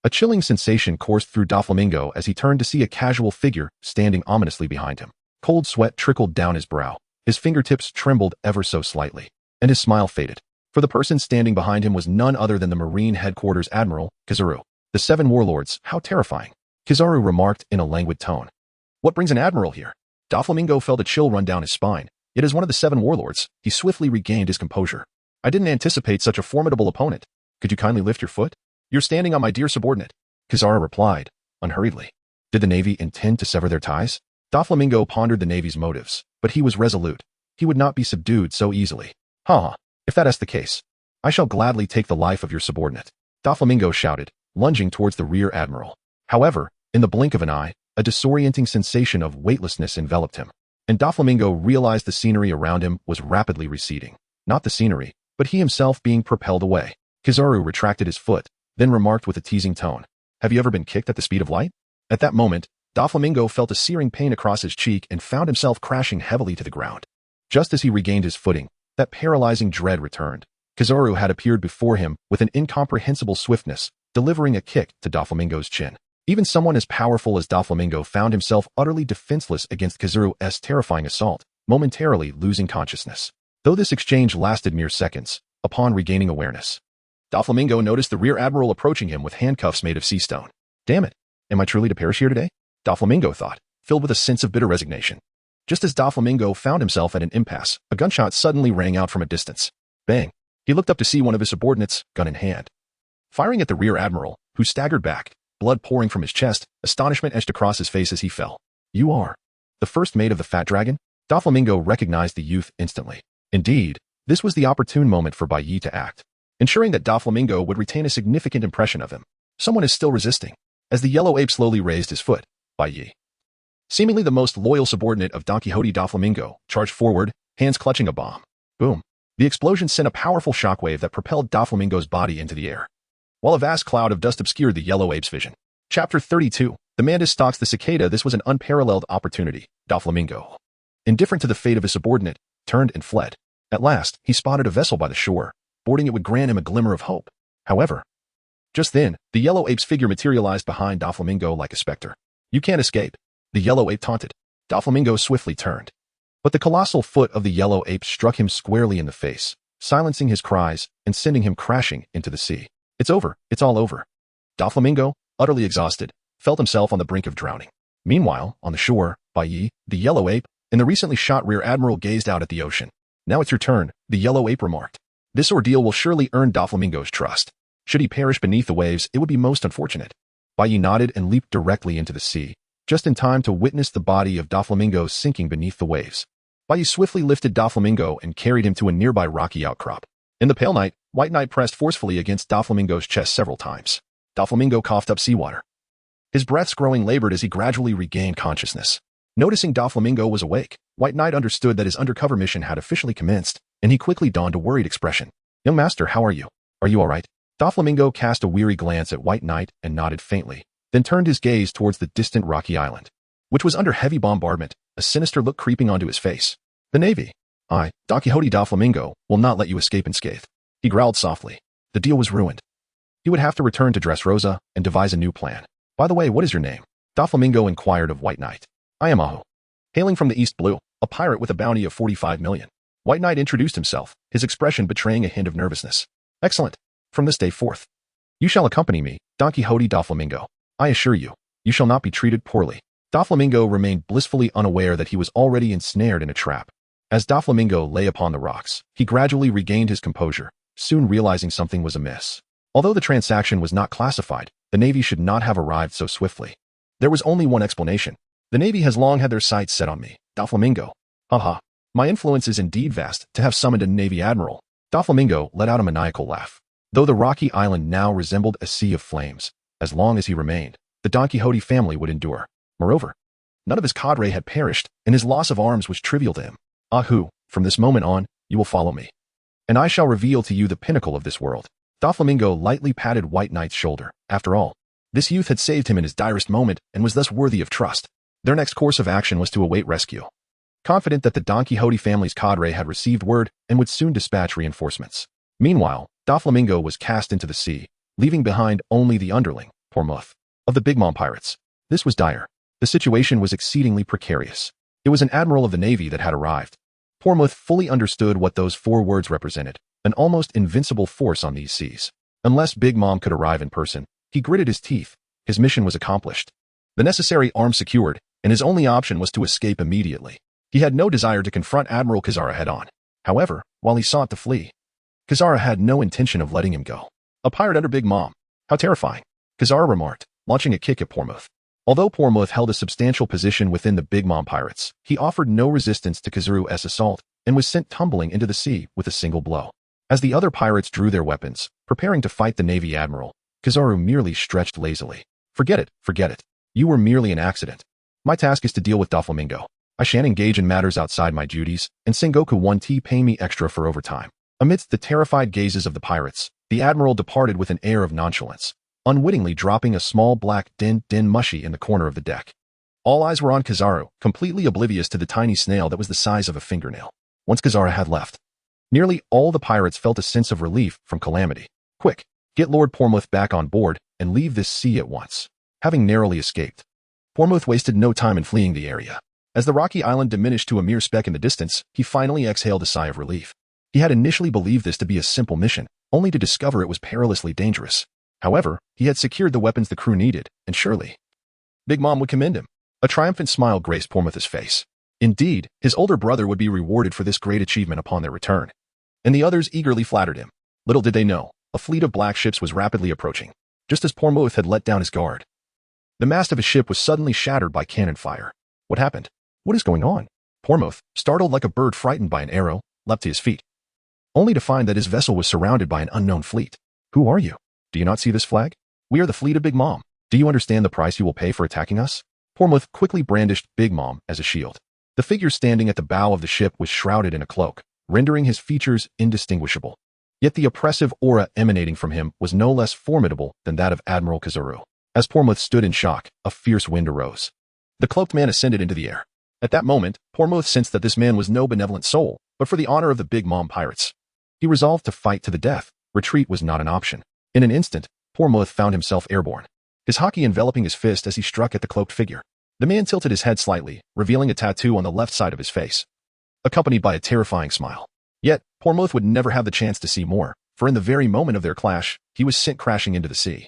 a chilling sensation coursed through Doflamingo as he turned to see a casual figure standing ominously behind him. Cold sweat trickled down his brow, his fingertips trembled ever so slightly, and his smile faded. For the person standing behind him was none other than the Marine Headquarters Admiral, Kizaru. The 7 warlords, how terrifying, Kizaru remarked in a languid tone. What brings an admiral here? Doflamingo felt a chill run down his spine, yet as one of the 7 warlords, he swiftly regained his composure. I didn't anticipate such a formidable opponent. Could you kindly lift your foot? You're standing on my dear subordinate, Kizaru replied, unhurriedly. Did the Navy intend to sever their ties? Doflamingo pondered the Navy's motives, but he was resolute. He would not be subdued so easily. If that is the case, I shall gladly take the life of your subordinate, Doflamingo shouted, lunging towards the rear admiral. However, in the blink of an eye, a disorienting sensation of weightlessness enveloped him, and Doflamingo realized the scenery around him was rapidly receding. Not the scenery, but he himself being propelled away. Kizaru retracted his foot, then remarked with a teasing tone, "Have you ever been kicked at the speed of light?" At that moment, Doflamingo felt a searing pain across his cheek and found himself crashing heavily to the ground. Just as he regained his footing, that paralyzing dread returned. Kizaru had appeared before him with an incomprehensible swiftness, delivering a kick to Doflamingo's chin. Even someone as powerful as Doflamingo found himself utterly defenseless against Kizaru's terrifying assault, momentarily losing consciousness. Though this exchange lasted mere seconds, upon regaining awareness, Doflamingo noticed the rear admiral approaching him with handcuffs made of sea stone. Damn it, am I truly to perish here today? Doflamingo thought, filled with a sense of bitter resignation. Just as Doflamingo found himself at an impasse, a gunshot suddenly rang out from a distance. Bang! He looked up to see one of his subordinates, gun in hand, firing at the rear admiral, who staggered back, blood pouring from his chest, astonishment etched across his face as he fell. You are the first mate of the fat dragon? Doflamingo recognized the youth instantly. Indeed, this was the opportune moment for Bai Yi to act, ensuring that Doflamingo would retain a significant impression of him. Someone is still resisting. As the yellow ape slowly raised his foot, Bai Yi, seemingly the most loyal subordinate of Don Quixote Doflamingo, charged forward, hands clutching a bomb. Boom. The explosion sent a powerful shockwave that propelled Doflamingo's body into the air, while a vast cloud of dust obscured the yellow ape's vision. Chapter 32. The Mantis stalks the cicada. This was an unparalleled opportunity. Doflamingo, indifferent to the fate of his subordinate, turned and fled. At last, he spotted a vessel by the shore. Boarding it would grant him a glimmer of hope. However, just then, the yellow ape's figure materialized behind Doflamingo like a specter. You can't escape, the yellow ape taunted. Doflamingo swiftly turned, but the colossal foot of the yellow ape struck him squarely in the face, silencing his cries and sending him crashing into the sea. It's over, it's all over. Doflamingo, utterly exhausted, felt himself on the brink of drowning. Meanwhile, on the shore, Bai Yi, the yellow ape, and the recently shot rear admiral gazed out at the ocean. Now it's your turn, the yellow ape remarked. This ordeal will surely earn Doflamingo's trust. Should he perish beneath the waves, it would be most unfortunate. Bai Yi nodded and leaped directly into the sea, just in time to witness the body of Doflamingo sinking beneath the waves. Bai Yi swiftly lifted Doflamingo and carried him to a nearby rocky outcrop. In the pale night, White Knight pressed forcefully against Doflamingo's chest several times. Doflamingo coughed up seawater, his breaths growing labored as he gradually regained consciousness. Noticing Doflamingo was awake, White Knight understood that his undercover mission had officially commenced, and he quickly donned a worried expression. Young master, how are you? Are you all right? Doflamingo cast a weary glance at White Knight and nodded faintly, then turned his gaze towards the distant rocky island, which was under heavy bombardment, a sinister look creeping onto his face. The Navy, Don Quixote Doflamingo, will not let you escape unscathed. He growled softly. The deal was ruined. He would have to return to Dressrosa and devise a new plan. By the way, what is your name? Doflamingo inquired of White Knight. I am Aho. Hailing from the East Blue, a pirate with a bounty of 45 million. White Knight introduced himself, his expression betraying a hint of nervousness. Excellent. From this day forth, you shall accompany me, Don Quixote Doflamingo. I assure you, you shall not be treated poorly. Doflamingo remained blissfully unaware that he was already ensnared in a trap. As Doflamingo lay upon the rocks, he gradually regained his composure, soon realizing something was amiss. Although the transaction was not classified, the Navy should not have arrived so swiftly. There was only one explanation. The Navy has long had their sights set on me, Doflamingo. Haha. My influence is indeed vast to have summoned a Navy Admiral. Doflamingo let out a maniacal laugh. Though the rocky island now resembled a sea of flames, as long as he remained, the Don Quixote family would endure. Moreover, none of his cadre had perished, and his loss of arms was trivial to him. Ahu, from this moment on, you will follow me, and I shall reveal to you the pinnacle of this world. Doflamingo lightly patted White Knight's shoulder. After all, this youth had saved him in his direst moment and was thus worthy of trust. Their next course of action was to await rescue. Confident that the Don Quixote family's cadre had received word and would soon dispatch reinforcements. Meanwhile, Doflamingo was cast into the sea, leaving behind only the underling, Pormuth, of the Big Mom pirates. This was dire. The situation was exceedingly precarious. It was an admiral of the Navy that had arrived. Pormuth fully understood what those 4 words represented, an almost invincible force on these seas. Unless Big Mom could arrive in person, he gritted his teeth. His mission was accomplished. The necessary arms secured, and his only option was to escape immediately. He had no desire to confront Admiral Kizara head-on. However, while he sought to flee, Kizara had no intention of letting him go. A pirate under Big Mom. How terrifying, Kizara remarked, launching a kick at Pormuth. Although Pormuth held a substantial position within the Big Mom pirates, he offered no resistance to Kizaru's assault and was sent tumbling into the sea with a single blow. As the other pirates drew their weapons, preparing to fight the Navy Admiral, Kizaru merely stretched lazily. Forget it, forget it. You were merely an accident. My task is to deal with Doflamingo. I shan't engage in matters outside my duties, and Sengoku won't pay me extra for overtime. Amidst the terrified gazes of the pirates, the Admiral departed with an air of nonchalance, unwittingly dropping a small black din mushy in the corner of the deck. All eyes were on Kizaru, completely oblivious to the tiny snail that was the size of a fingernail. Once Kizaru had left, nearly all the pirates felt a sense of relief from calamity. Quick, get Lord Pormuth back on board and leave this sea at once. Having narrowly escaped, Pormuth wasted no time in fleeing the area. As the rocky island diminished to a mere speck in the distance, he finally exhaled a sigh of relief. He had initially believed this to be a simple mission, only to discover it was perilously dangerous. However, he had secured the weapons the crew needed, and surely Big Mom would commend him. A triumphant smile graced Pormuth's face. Indeed, his older brother would be rewarded for this great achievement upon their return. And the others eagerly flattered him. Little did they know, a fleet of black ships was rapidly approaching, just as Pormuth had let down his guard. The mast of his ship was suddenly shattered by cannon fire. What happened? What is going on? Pormuth, startled like a bird frightened by an arrow, leapt to his feet, only to find that his vessel was surrounded by an unknown fleet. Who are you? Do you not see this flag? We are the fleet of Big Mom. Do you understand the price you will pay for attacking us? Pormuth quickly brandished Big Mom as a shield. The figure standing at the bow of the ship was shrouded in a cloak, rendering his features indistinguishable. Yet the oppressive aura emanating from him was no less formidable than that of Admiral Kizaru. As Pormuth stood in shock, a fierce wind arose. The cloaked man ascended into the air. At that moment, Pormuth sensed that this man was no benevolent soul, but for the honor of the Big Mom pirates. He resolved to fight to the death. Retreat was not an option. In an instant, Pormuth found himself airborne, his hockey enveloping his fist as he struck at the cloaked figure. The man tilted his head slightly, revealing a tattoo on the left side of his face, accompanied by a terrifying smile. Yet, Pormuth would never have the chance to see more, for in the very moment of their clash, he was sent crashing into the sea,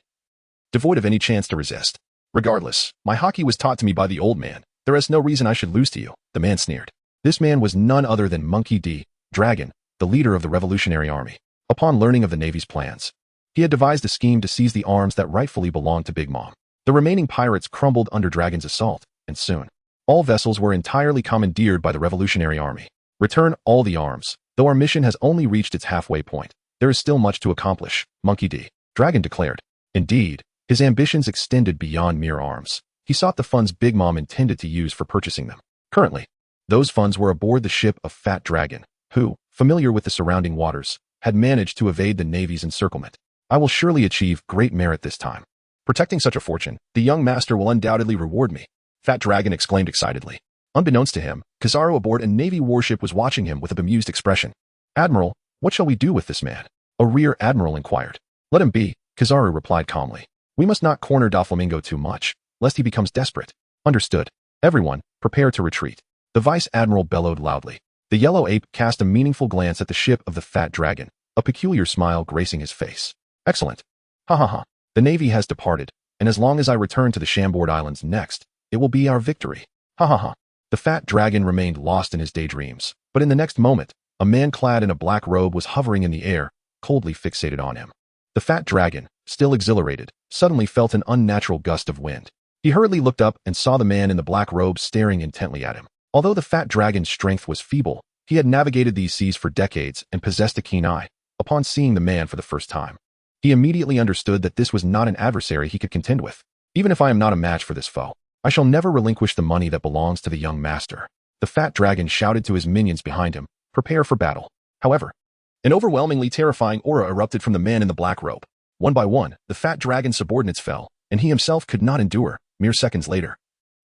devoid of any chance to resist. Regardless, my hockey was taught to me by the old man. There is no reason I should lose to you, the man sneered. This man was none other than Monkey D. Dragon, the leader of the Revolutionary Army. Upon learning of the Navy's plans, he had devised a scheme to seize the arms that rightfully belonged to Big Mom. The remaining pirates crumbled under Dragon's assault, and soon, all vessels were entirely commandeered by the Revolutionary Army. Return all the arms. Though our mission has only reached its halfway point, there is still much to accomplish, Monkey D. Dragon declared. Indeed, his ambitions extended beyond mere arms. He sought the funds Big Mom intended to use for purchasing them. Currently, those funds were aboard the ship of Fat Dragon, who, familiar with the surrounding waters, had managed to evade the Navy's encirclement. I will surely achieve great merit this time. Protecting such a fortune, the young master will undoubtedly reward me, Fat Dragon exclaimed excitedly. Unbeknownst to him, Kizaru aboard a Navy warship was watching him with a bemused expression. Admiral, what shall we do with this man? A rear admiral inquired. Let him be, Kizaru replied calmly. We must not corner Doflamingo too much, lest he becomes desperate. Understood. Everyone, prepare to retreat. The vice admiral bellowed loudly. The yellow ape cast a meaningful glance at the ship of the Fat Dragon, a peculiar smile gracing his face. Excellent. Ha ha ha. The Navy has departed, and as long as I return to the Chambord Islands next, it will be our victory. Ha ha ha. The Fat Dragon remained lost in his daydreams, but in the next moment, a man clad in a black robe was hovering in the air, coldly fixated on him. The Fat Dragon, still exhilarated, suddenly felt an unnatural gust of wind. He hurriedly looked up and saw the man in the black robe staring intently at him. Although the Fat Dragon's strength was feeble, he had navigated these seas for decades and possessed a keen eye. Upon seeing the man for the first time, he immediately understood that this was not an adversary he could contend with. Even if I am not a match for this foe, I shall never relinquish the money that belongs to the young master. The Fat Dragon shouted to his minions behind him, prepare for battle. However, an overwhelmingly terrifying aura erupted from the man in the black robe. One by one, the Fat Dragon's subordinates fell, and he himself could not endure. Mere seconds later,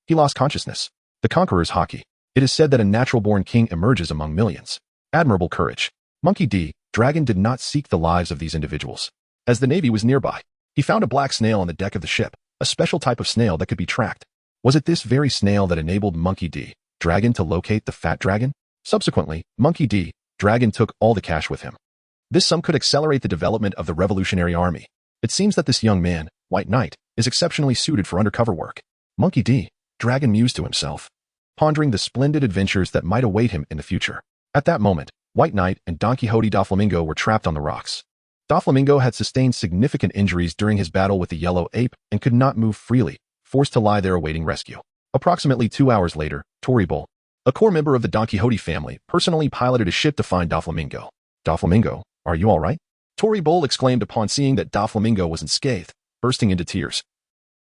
he lost consciousness. The conqueror's hockey. It is said that a natural-born king emerges among millions. Admirable courage. Monkey D. Dragon did not seek the lives of these individuals. As the Navy was nearby, he found a black snail on the deck of the ship, a special type of snail that could be tracked. Was it this very snail that enabled Monkey D. Dragon to locate the Fat Dragon? Subsequently, Monkey D. Dragon took all the cash with him. This sum could accelerate the development of the Revolutionary Army. It seems that this young man, White Knight, is exceptionally suited for undercover work. Monkey D. Dragon mused to himself, pondering the splendid adventures that might await him in the future. At that moment, White Knight and Don Quixote Doflamingo were trapped on the rocks. Doflamingo had sustained significant injuries during his battle with the yellow ape and could not move freely, forced to lie there awaiting rescue. Approximately 2 hours later, Toribol, a core member of the Don Quixote family, personally piloted a ship to find Doflamingo. Doflamingo, are you all right? Toribol exclaimed upon seeing that Doflamingo was unscathed, bursting into tears,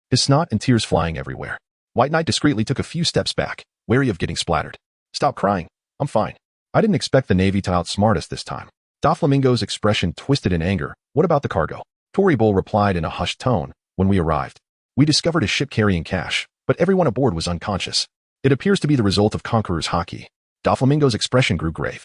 his snot and tears flying everywhere. White Knight discreetly took a few steps back, wary of getting splattered. Stop crying. I'm fine. I didn't expect the Navy to outsmart us this time. Doflamingo's expression twisted in anger. What about the cargo? Toribol replied in a hushed tone. When we arrived, we discovered a ship carrying cash, but everyone aboard was unconscious. It appears to be the result of Conqueror's haki. Doflamingo's expression grew grave.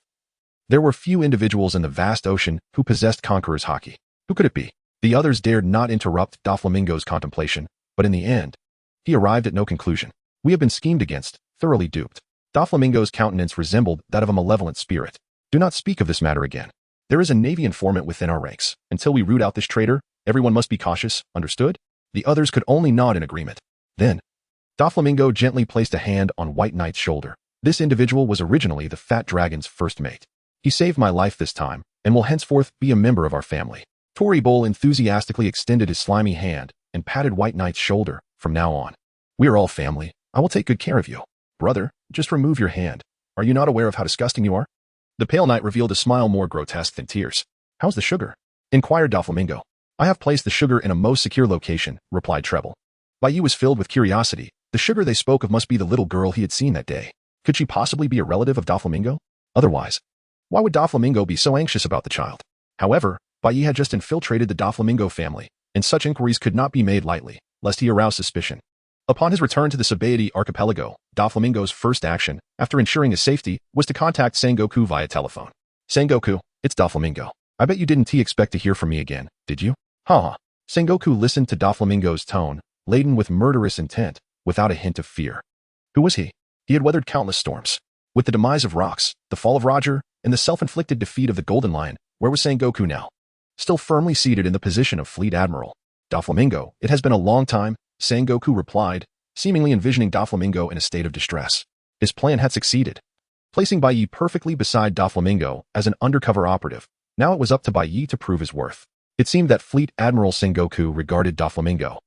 There were few individuals in the vast ocean who possessed Conqueror's haki. Who could it be? The others dared not interrupt Doflamingo's contemplation, but in the end, he arrived at no conclusion. We have been schemed against, thoroughly duped. Doflamingo's countenance resembled that of a malevolent spirit. Do not speak of this matter again. There is a Navy informant within our ranks. Until we root out this traitor, everyone must be cautious, understood? The others could only nod in agreement. Then, Doflamingo gently placed a hand on White Knight's shoulder. This individual was originally the Fat Dragon's first mate. He saved my life this time, and will henceforth be a member of our family. Tory Bull enthusiastically extended his slimy hand and patted White Knight's shoulder. From now on, we are all family. I will take good care of you. Brother, just remove your hand. Are you not aware of how disgusting you are? The pale knight revealed a smile more grotesque than tears. How's the sugar? Inquired Doflamingo. I have placed the sugar in a most secure location, replied Treble. Baiyi was filled with curiosity. The sugar they spoke of must be the little girl he had seen that day. Could she possibly be a relative of Doflamingo? Otherwise, why would Doflamingo be so anxious about the child? However, Baiyi had just infiltrated the Doflamingo family, and such inquiries could not be made lightly, lest he arouse suspicion. Upon his return to the Sabaody archipelago, Doflamingo's first action, after ensuring his safety, was to contact Sengoku via telephone. Sengoku, it's Doflamingo. I bet you didn't expect to hear from me again, did you? Ha. Sengoku listened to Doflamingo's tone, laden with murderous intent, without a hint of fear. Who was he? He had weathered countless storms. With the demise of Rox, the fall of Roger, and the self-inflicted defeat of the Golden Lion, where was Sengoku now? Still firmly seated in the position of Fleet Admiral. Doflamingo, it has been a long time, Sengoku replied, seemingly envisioning Doflamingo in a state of distress. His plan had succeeded. Placing Baiyi perfectly beside Doflamingo as an undercover operative, now it was up to Baiyi to prove his worth. It seemed that Fleet Admiral Sengoku regarded Doflamingo,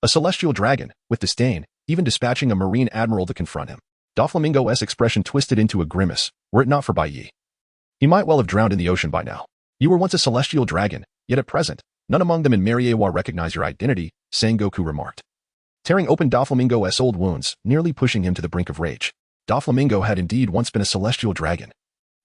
a celestial dragon, with disdain, even dispatching a Marine Admiral to confront him. Doflamingo's expression twisted into a grimace, were it not for Baiyi. He might well have drowned in the ocean by now. You were once a celestial dragon, yet at present, none among them in Mariewa recognize your identity, Sengoku remarked, tearing open Doflamingo's old wounds, nearly pushing him to the brink of rage. Doflamingo had indeed once been a celestial dragon,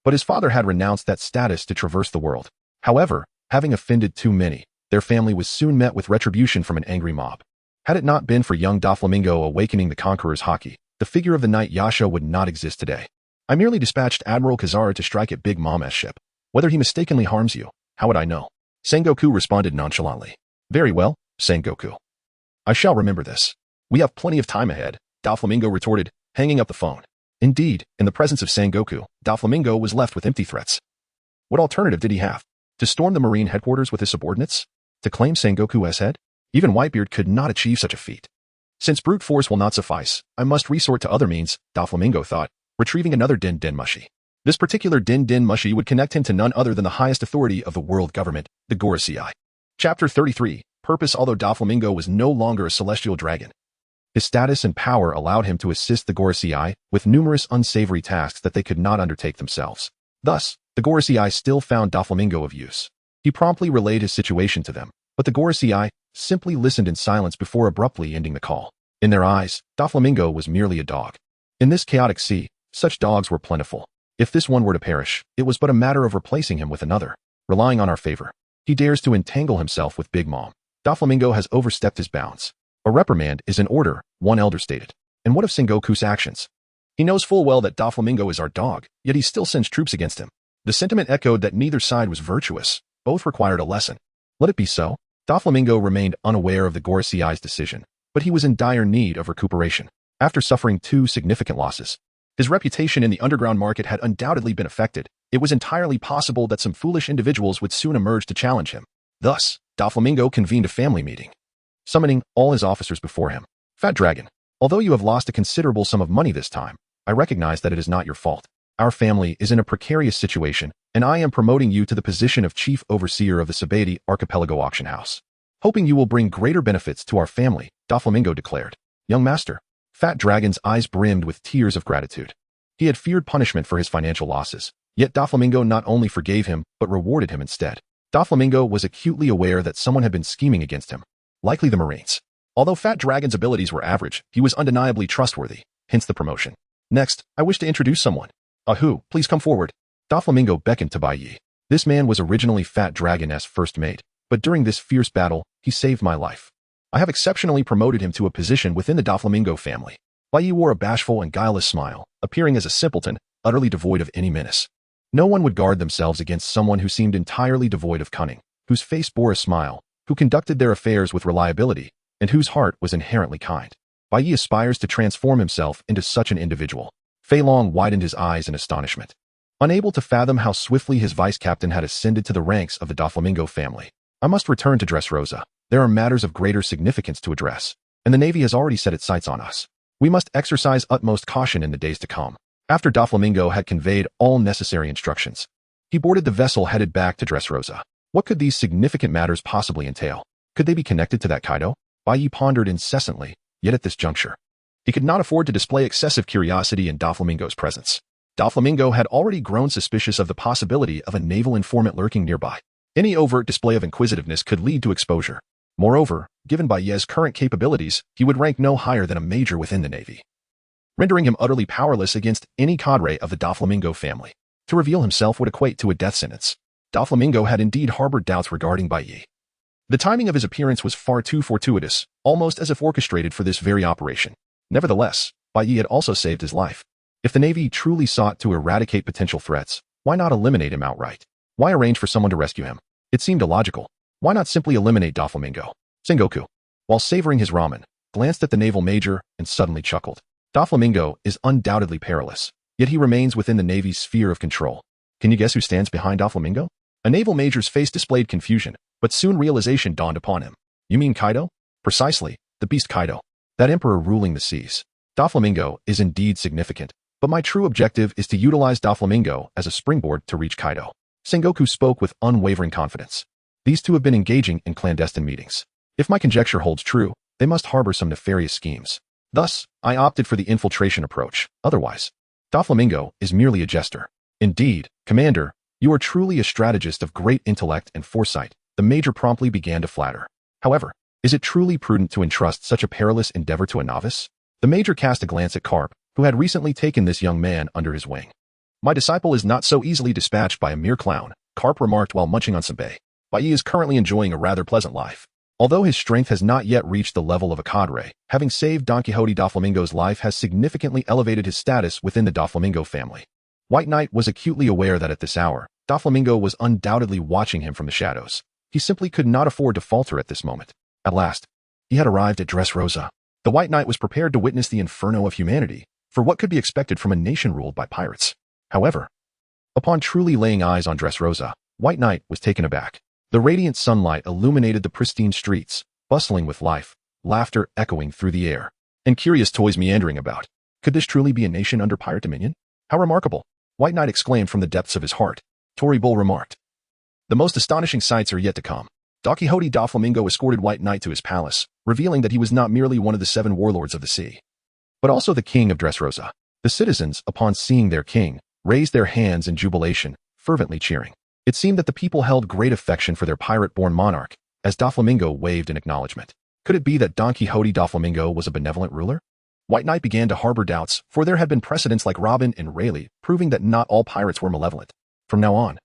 but his father had renounced that status to traverse the world. However, having offended too many, their family was soon met with retribution from an angry mob. Had it not been for young Doflamingo awakening the Conqueror's haki, the figure of the knight Yasha would not exist today. I merely dispatched Admiral Kazara to strike at Big Mama's ship. Whether he mistakenly harms you, how would I know? Sengoku responded nonchalantly. Very well, Sengoku. I shall remember this. We have plenty of time ahead, Doflamingo retorted, hanging up the phone. Indeed, in the presence of Sengoku, Doflamingo was left with empty threats. What alternative did he have? To storm the Marine headquarters with his subordinates? To claim Sengoku's head? Even Whitebeard could not achieve such a feat. Since brute force will not suffice, I must resort to other means, Doflamingo thought, retrieving another Din Din Mushi. This particular Din Din Mushi would connect him to none other than the highest authority of the world government, the Gorosei. Chapter 33, Purpose. Although Doflamingo was no longer a celestial dragon, his status and power allowed him to assist the Gorosei with numerous unsavory tasks that they could not undertake themselves. Thus, the Gorosei still found Doflamingo of use. He promptly relayed his situation to them, but the Gorosei simply listened in silence before abruptly ending the call. In their eyes, Doflamingo was merely a dog. In this chaotic sea, such dogs were plentiful. If this one were to perish, it was but a matter of replacing him with another. Relying on our favor, he dares to entangle himself with Big Mom. Doflamingo has overstepped his bounds. A reprimand is in order, one elder stated. And what of Sengoku's actions? He knows full well that Doflamingo is our dog, yet he still sends troops against him. The sentiment echoed that neither side was virtuous. Both required a lesson. Let it be so. Doflamingo remained unaware of the Gorosei's decision, but he was in dire need of recuperation. After suffering 2 significant losses, his reputation in the underground market had undoubtedly been affected. It was entirely possible that some foolish individuals would soon emerge to challenge him. Thus, Doflamingo convened a family meeting, summoning all his officers before him. Fat Dragon, although you have lost a considerable sum of money this time, I recognize that it is not your fault. Our family is in a precarious situation, and I am promoting you to the position of Chief Overseer of the Sabaody Archipelago Auction House. Hoping you will bring greater benefits to our family, Doflamingo declared. Young master. Fat Dragon's eyes brimmed with tears of gratitude. He had feared punishment for his financial losses, yet Doflamingo not only forgave him, but rewarded him instead. Doflamingo was acutely aware that someone had been scheming against him, likely the Marines. Although Fat Dragon's abilities were average, he was undeniably trustworthy, hence the promotion. Next, I wish to introduce someone. Ahu, please come forward. Doflamingo beckoned to Baiyi. This man was originally Fat Dragon's first mate, but during this fierce battle, he saved my life. I have exceptionally promoted him to a position within the Doflamingo family. Bai Yi wore a bashful and guileless smile, appearing as a simpleton, utterly devoid of any menace. No one would guard themselves against someone who seemed entirely devoid of cunning, whose face bore a smile, who conducted their affairs with reliability, and whose heart was inherently kind. Bai Yi aspires to transform himself into such an individual. Fei Long widened his eyes in astonishment, unable to fathom how swiftly his vice-captain had ascended to the ranks of the Doflamingo family. I must return to Dressrosa. There are matters of greater significance to address, and the Navy has already set its sights on us. We must exercise utmost caution in the days to come. After Doflamingo had conveyed all necessary instructions, he boarded the vessel headed back to Dressrosa. What could these significant matters possibly entail? Could they be connected to that Kaido? Bai Yi pondered incessantly, yet at this juncture, he could not afford to display excessive curiosity in Doflamingo's presence. Doflamingo had already grown suspicious of the possibility of a naval informant lurking nearby. Any overt display of inquisitiveness could lead to exposure. Moreover, given Bai Yi's current capabilities, he would rank no higher than a major within the Navy, rendering him utterly powerless against any cadre of the Doflamingo family. To reveal himself would equate to a death sentence. Doflamingo had indeed harbored doubts regarding Bai Yi. The timing of his appearance was far too fortuitous, almost as if orchestrated for this very operation. Nevertheless, Bai Yi had also saved his life. If the Navy truly sought to eradicate potential threats, why not eliminate him outright? Why arrange for someone to rescue him? It seemed illogical. Why not simply eliminate Doflamingo? Sengoku, while savoring his ramen, glanced at the naval major and suddenly chuckled. Doflamingo is undoubtedly perilous, yet he remains within the Navy's sphere of control. Can you guess who stands behind Doflamingo? A naval major's face displayed confusion, but soon realization dawned upon him. You mean Kaido? Precisely, the beast Kaido. That emperor ruling the seas. Doflamingo is indeed significant, but my true objective is to utilize Doflamingo as a springboard to reach Kaido. Sengoku spoke with unwavering confidence. These two have been engaging in clandestine meetings. If my conjecture holds true, they must harbor some nefarious schemes. Thus, I opted for the infiltration approach. Otherwise, Doflamingo is merely a jester. Indeed, Commander, you are truly a strategist of great intellect and foresight. The major promptly began to flatter. However, is it truly prudent to entrust such a perilous endeavor to a novice? The major cast a glance at Carp, who had recently taken this young man under his wing. My disciple is not so easily dispatched by a mere clown, Carp remarked while munching on some bay. Bai Yi is currently enjoying a rather pleasant life. Although his strength has not yet reached the level of a cadre, having saved Don Quixote Doflamingo's life has significantly elevated his status within the Doflamingo family. White Knight was acutely aware that at this hour, Doflamingo was undoubtedly watching him from the shadows. He simply could not afford to falter at this moment. At last, he had arrived at Dressrosa. The White Knight was prepared to witness the inferno of humanity, for what could be expected from a nation ruled by pirates. However, upon truly laying eyes on Dressrosa, White Knight was taken aback. The radiant sunlight illuminated the pristine streets, bustling with life, laughter echoing through the air, and curious toys meandering about. Could this truly be a nation under pirate dominion? How remarkable! White Knight exclaimed from the depths of his heart. Tory Bull remarked. The most astonishing sights are yet to come. Don Quixote Doflamingo escorted White Knight to his palace, revealing that he was not merely one of the 7 warlords of the sea, but also the king of Dressrosa. The citizens, upon seeing their king, raised their hands in jubilation, fervently cheering. It seemed that the people held great affection for their pirate-born monarch, as Doflamingo waved in acknowledgement. Could it be that Don Quixote Doflamingo was a benevolent ruler? White Knight began to harbor doubts, for there had been precedents like Robin and Rayleigh, proving that not all pirates were malevolent. From now on,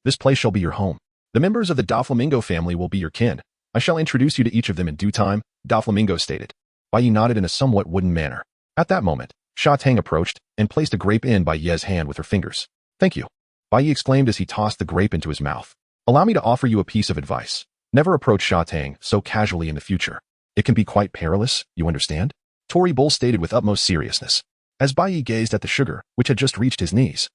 this place shall be your home. The members of the Doflamingo family will be your kin. I shall introduce you to each of them in due time, Doflamingo stated. Bai Yi nodded in a somewhat wooden manner. At that moment, Sha Tang approached and placed a grape in Bai Yi's hand with her fingers. Thank you, Bai Yi exclaimed as he tossed the grape into his mouth. Allow me to offer you a piece of advice. Never approach Sha Tang so casually in the future. It can be quite perilous, you understand? Tory Bull stated with utmost seriousness. As Bai Yi gazed at the sugar, which had just reached his knees,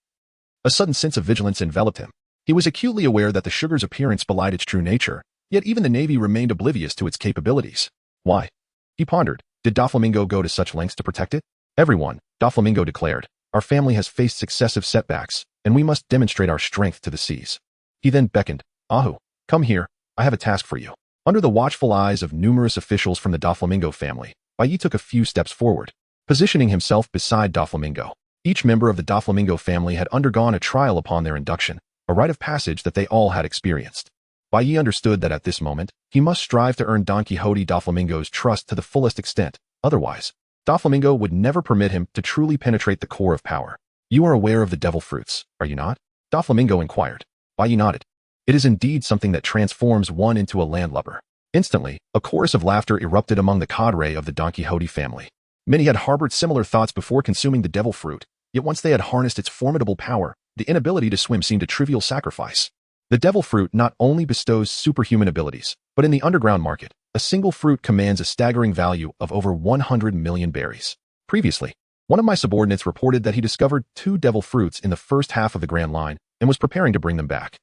a sudden sense of vigilance enveloped him. He was acutely aware that the sugar's appearance belied its true nature, yet even the Navy remained oblivious to its capabilities. Why? He pondered. Did Doflamingo go to such lengths to protect it? Everyone, Doflamingo declared. Our family has faced successive setbacks, and we must demonstrate our strength to the seas. He then beckoned. Ahu, come here, I have a task for you. Under the watchful eyes of numerous officials from the Doflamingo family, Bai Yi took a few steps forward, positioning himself beside Doflamingo. Each member of the Doflamingo family had undergone a trial upon their induction, a rite of passage that they all had experienced. Bai Yi understood that at this moment, he must strive to earn Don Quixote Doflamingo's trust to the fullest extent. Otherwise, Doflamingo would never permit him to truly penetrate the core of power. You are aware of the devil fruits, are you not? Doflamingo inquired. Bai Yi nodded. It is indeed something that transforms one into a landlubber. Instantly, a chorus of laughter erupted among the cadre of the Don Quixote family. Many had harbored similar thoughts before consuming the devil fruit, yet once they had harnessed its formidable power, the inability to swim seemed a trivial sacrifice. The devil fruit not only bestows superhuman abilities, but in the underground market, a single fruit commands a staggering value of over 100 million berries. Previously, one of my subordinates reported that he discovered 2 devil fruits in the first half of the Grand Line and was preparing to bring them back.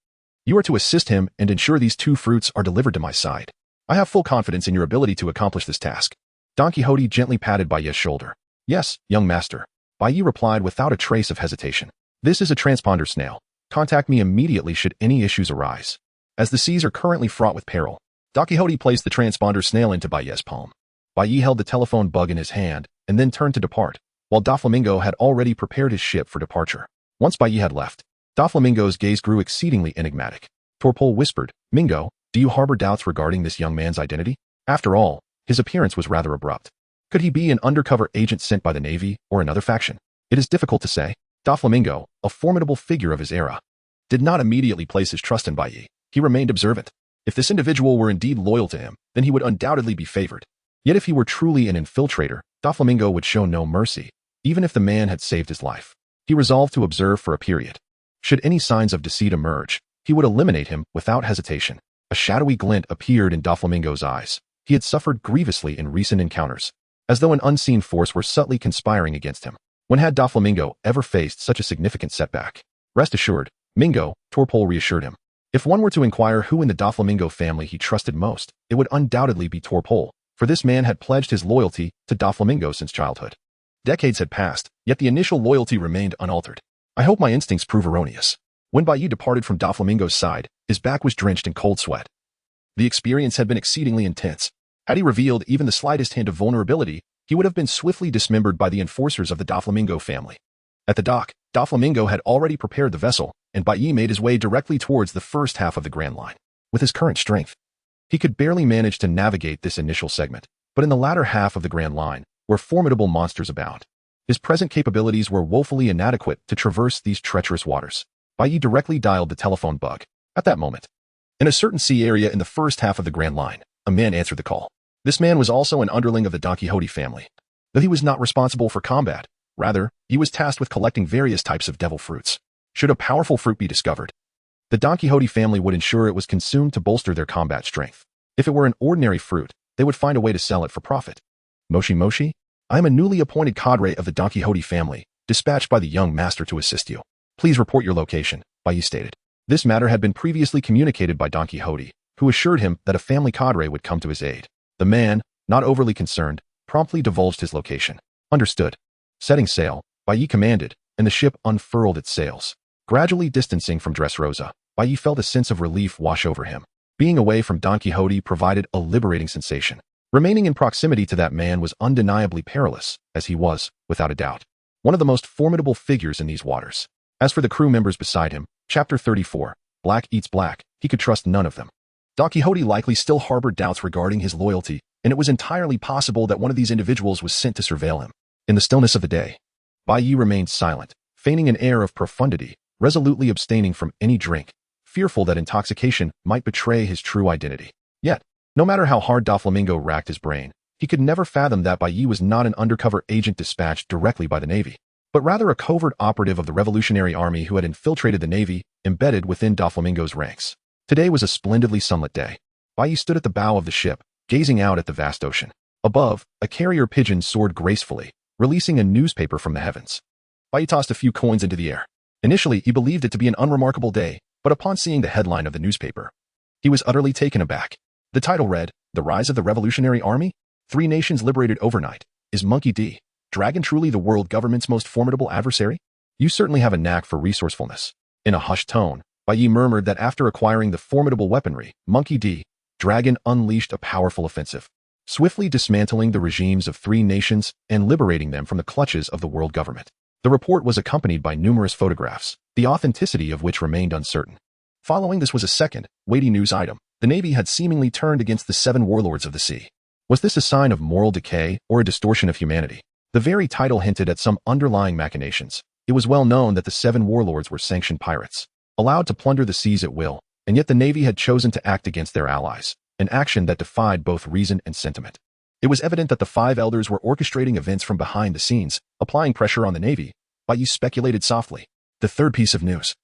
You are to assist him and ensure these 2 fruits are delivered to my side. I have full confidence in your ability to accomplish this task. Don Quixote gently patted Baiye's shoulder. Yes, young master. Baiye replied without a trace of hesitation. This is a transponder snail. Contact me immediately should any issues arise. As the seas are currently fraught with peril, Don Quixote placed the transponder snail into Baiye's palm. Baiye held the telephone bug in his hand and then turned to depart, while Doflamingo had already prepared his ship for departure. Once Baiye had left, Doflamingo's gaze grew exceedingly enigmatic. Torpole whispered, Mingo, do you harbor doubts regarding this young man's identity? After all, his appearance was rather abrupt. Could he be an undercover agent sent by the Navy or another faction? It is difficult to say. Doflamingo, a formidable figure of his era, did not immediately place his trust in Baiye. He remained observant. If this individual were indeed loyal to him, then he would undoubtedly be favored. Yet if he were truly an infiltrator, Doflamingo would show no mercy, even if the man had saved his life. He resolved to observe for a period. Should any signs of deceit emerge, he would eliminate him without hesitation. A shadowy glint appeared in Doflamingo's eyes. He had suffered grievously in recent encounters, as though an unseen force were subtly conspiring against him. When had Doflamingo ever faced such a significant setback? Rest assured, Mingo, Torpole reassured him. If one were to inquire who in the Doflamingo family he trusted most, it would undoubtedly be Torpole, for this man had pledged his loyalty to Doflamingo since childhood. Decades had passed, yet the initial loyalty remained unaltered. I hope my instincts prove erroneous. When Baiye departed from Doflamingo's side, his back was drenched in cold sweat. The experience had been exceedingly intense. Had he revealed even the slightest hint of vulnerability, he would have been swiftly dismembered by the enforcers of the Doflamingo family. At the dock, Doflamingo had already prepared the vessel, and Baiye made his way directly towards the first half of the Grand Line. With his current strength, he could barely manage to navigate this initial segment, but in the latter half of the Grand Line, where formidable monsters abound, his present capabilities were woefully inadequate to traverse these treacherous waters. Baiye directly dialed the telephone bug. At that moment, in a certain sea area in the first half of the Grand Line, a man answered the call. This man was also an underling of the Don Quixote family, though he was not responsible for combat. Rather, he was tasked with collecting various types of devil fruits. Should a powerful fruit be discovered, the Don Quixote family would ensure it was consumed to bolster their combat strength. If it were an ordinary fruit, they would find a way to sell it for profit. Moshi Moshi, I am a newly appointed cadre of the Don Quixote family, dispatched by the young master to assist you. Please report your location, Baiye stated. This matter had been previously communicated by Don Quixote, who assured him that a family cadre would come to his aid. The man, not overly concerned, promptly divulged his location. Understood. Setting sail, Baiye commanded, and the ship unfurled its sails. Gradually distancing from Dressrosa, Baiye felt a sense of relief wash over him. Being away from Don Quixote provided a liberating sensation. Remaining in proximity to that man was undeniably perilous, as he was, without a doubt, one of the most formidable figures in these waters. As for the crew members beside him, Chapter 34, Black Eats Black, he could trust none of them. Don Quixote likely still harbored doubts regarding his loyalty, and it was entirely possible that one of these individuals was sent to surveil him. In the stillness of the day, Baiye remained silent, feigning an air of profundity, resolutely abstaining from any drink, fearful that intoxication might betray his true identity. Yet, no matter how hard Doflamingo racked his brain, he could never fathom that Baiye was not an undercover agent dispatched directly by the Navy, but rather a covert operative of the Revolutionary Army who had infiltrated the Navy, embedded within Doflamingo's ranks. Today was a splendidly sunlit day. Baiye stood at the bow of the ship, gazing out at the vast ocean. Above, a carrier pigeon soared gracefully, releasing a newspaper from the heavens. Baiye tossed a few coins into the air. Initially, he believed it to be an unremarkable day, but upon seeing the headline of the newspaper, he was utterly taken aback. The title read, "The Rise of the Revolutionary Army? 3 nations liberated overnight. Is Monkey D. Dragon truly the world government's most formidable adversary? You certainly have a knack for resourcefulness." In a hushed tone, Baiye murmured that after acquiring the formidable weaponry, Monkey D. Dragon unleashed a powerful offensive, swiftly dismantling the regimes of 3 nations and liberating them from the clutches of the world government. The report was accompanied by numerous photographs, the authenticity of which remained uncertain. Following this was a second, weighty news item. The Navy had seemingly turned against the 7 warlords of the sea. Was this a sign of moral decay or a distortion of humanity? The very title hinted at some underlying machinations. It was well known that the 7 warlords were sanctioned pirates, allowed to plunder the seas at will, and yet the Navy had chosen to act against their allies. an action that defied both reason and sentiment. It was evident that the five elders were orchestrating events from behind the scenes, applying pressure on the Navy. Bai speculated softly. The third piece of news,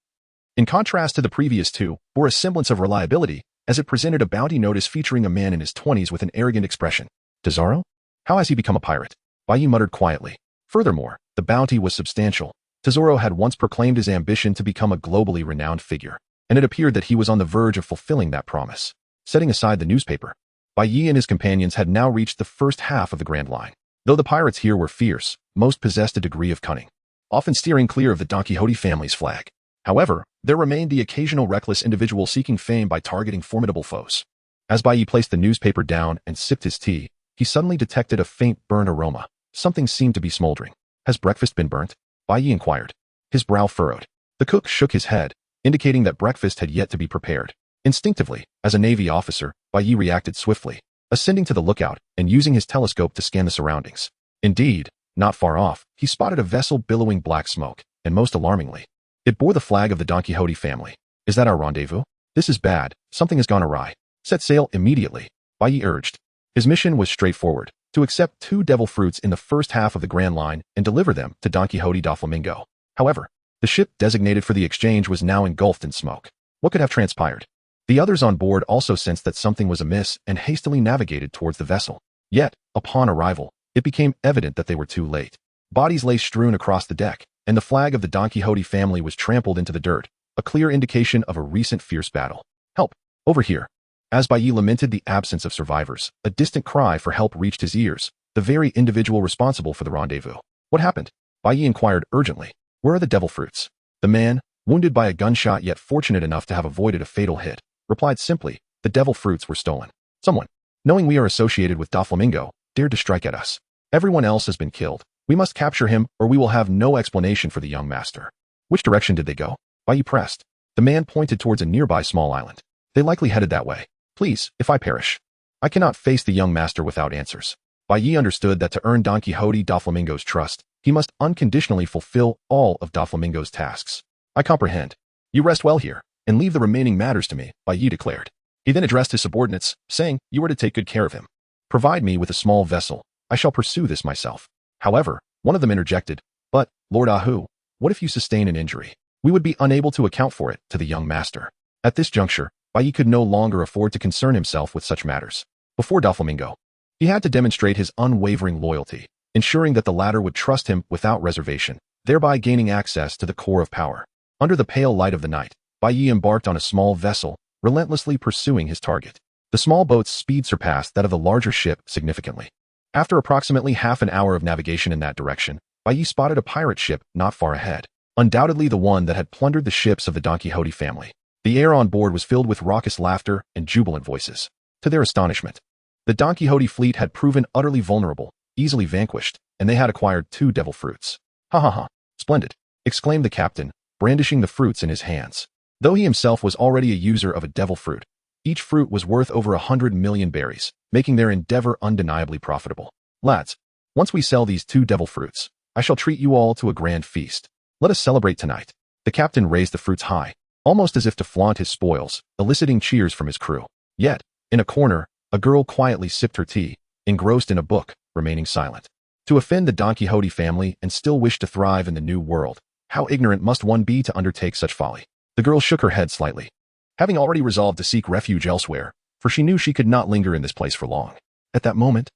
in contrast to the previous two, bore a semblance of reliability, as it presented a bounty notice featuring a man in his 20s with an arrogant expression. Tesoro? How has he become a pirate? Bai muttered quietly. Furthermore, the bounty was substantial. Tesoro had once proclaimed his ambition to become a globally renowned figure, and it appeared that he was on the verge of fulfilling that promise. Setting aside the newspaper, Bai and his companions had now reached the first half of the Grand Line. Though the pirates here were fierce, most possessed a degree of cunning, often steering clear of the Don Quixote family's flag. However, there remained the occasional reckless individual seeking fame by targeting formidable foes. As Bai placed the newspaper down and sipped his tea, he suddenly detected a faint burnt aroma. Something seemed to be smoldering. Has breakfast been burnt? Bai inquired. His brow furrowed. The cook shook his head, indicating that breakfast had yet to be prepared. Instinctively, as a Navy officer, Bai reacted swiftly, ascending to the lookout and using his telescope to scan the surroundings. Indeed, not far off, he spotted a vessel billowing black smoke, and most alarmingly, it bore the flag of the Don Quixote family. Is that our rendezvous? This is bad. Something has gone awry. Set sail immediately, Bai urged. His mission was straightforward, to accept 2 devil fruits in the first half of the Grand Line and deliver them to Don Quixote da Flamingo. However, the ship designated for the exchange was now engulfed in smoke. What could have transpired? The others on board also sensed that something was amiss and hastily navigated towards the vessel. Yet, upon arrival, it became evident that they were too late. Bodies lay strewn across the deck, and the flag of the Don Quixote family was trampled into the dirt, a clear indication of a recent fierce battle. Help! Over here! As Bai lamented the absence of survivors, a distant cry for help reached his ears, the very individual responsible for the rendezvous. What happened? Bai inquired urgently. Where are the devil fruits? The man, wounded by a gunshot yet fortunate enough to have avoided a fatal hit, replied simply, the devil fruits were stolen. Someone, knowing we are associated with Da Flamingo, dared to strike at us. Everyone else has been killed. We must capture him or we will have no explanation for the young master. Which direction did they go? Bai pressed. The man pointed towards a nearby small island. They likely headed that way. Please, if I perish, I cannot face the young master without answers. Bai understood that to earn Don Quixote da Flamingo's trust, he must unconditionally fulfill all of Da Flamingo's tasks. I comprehend. You rest well here, and leave the remaining matters to me, Bai declared. He then addressed his subordinates, saying, you are to take good care of him. Provide me with a small vessel. I shall pursue this myself. However, one of them interjected, but, Lord Ahu, what if you sustain an injury? We would be unable to account for it to the young master. At this juncture, Bai could no longer afford to concern himself with such matters. Before Da Flamingo, he had to demonstrate his unwavering loyalty, ensuring that the latter would trust him without reservation, thereby gaining access to the core of power. Under the pale light of the night, Bai embarked on a small vessel, relentlessly pursuing his target. The small boat's speed surpassed that of the larger ship significantly. After approximately half an hour of navigation in that direction, Bai spotted a pirate ship not far ahead, undoubtedly the one that had plundered the ships of the Don Quixote family. The air on board was filled with raucous laughter and jubilant voices. To their astonishment, the Don Quixote fleet had proven utterly vulnerable, easily vanquished, and they had acquired 2 devil fruits. Ha ha ha, splendid, exclaimed the captain, brandishing the fruits in his hands. Though he himself was already a user of a devil fruit, each fruit was worth over 100 million berries, making their endeavor undeniably profitable. Lads, once we sell these 2 devil fruits, I shall treat you all to a grand feast. Let us celebrate tonight. The captain raised the fruits high, almost as if to flaunt his spoils, eliciting cheers from his crew. Yet, in a corner, a girl quietly sipped her tea, engrossed in a book, remaining silent. To offend the Don Quixote family and still wish to thrive in the new world, how ignorant must one be to undertake such folly? The girl shook her head slightly, having already resolved to seek refuge elsewhere, for she knew she could not linger in this place for long. At that moment,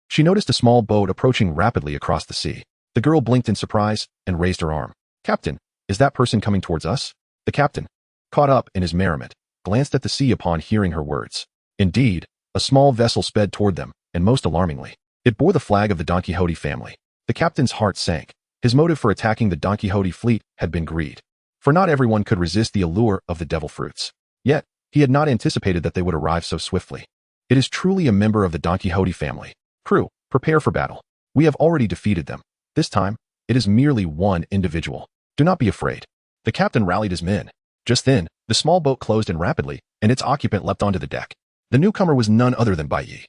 she noticed a small boat approaching rapidly across the sea. The girl blinked in surprise and raised her arm. Captain, is that person coming towards us? The captain, caught up in his merriment, glanced at the sea upon hearing her words. Indeed, a small vessel sped toward them, and most alarmingly, it bore the flag of the Don Quixote family. The captain's heart sank. His motive for attacking the Don Quixote fleet had been greed. For not everyone could resist the allure of the devil fruits. Yet, he had not anticipated that they would arrive so swiftly. It is truly a member of the Don Quixote family. Crew, prepare for battle. We have already defeated them. This time, it is merely one individual. Do not be afraid. The captain rallied his men. Just then, the small boat closed in rapidly, and its occupant leapt onto the deck. The newcomer was none other than Bai,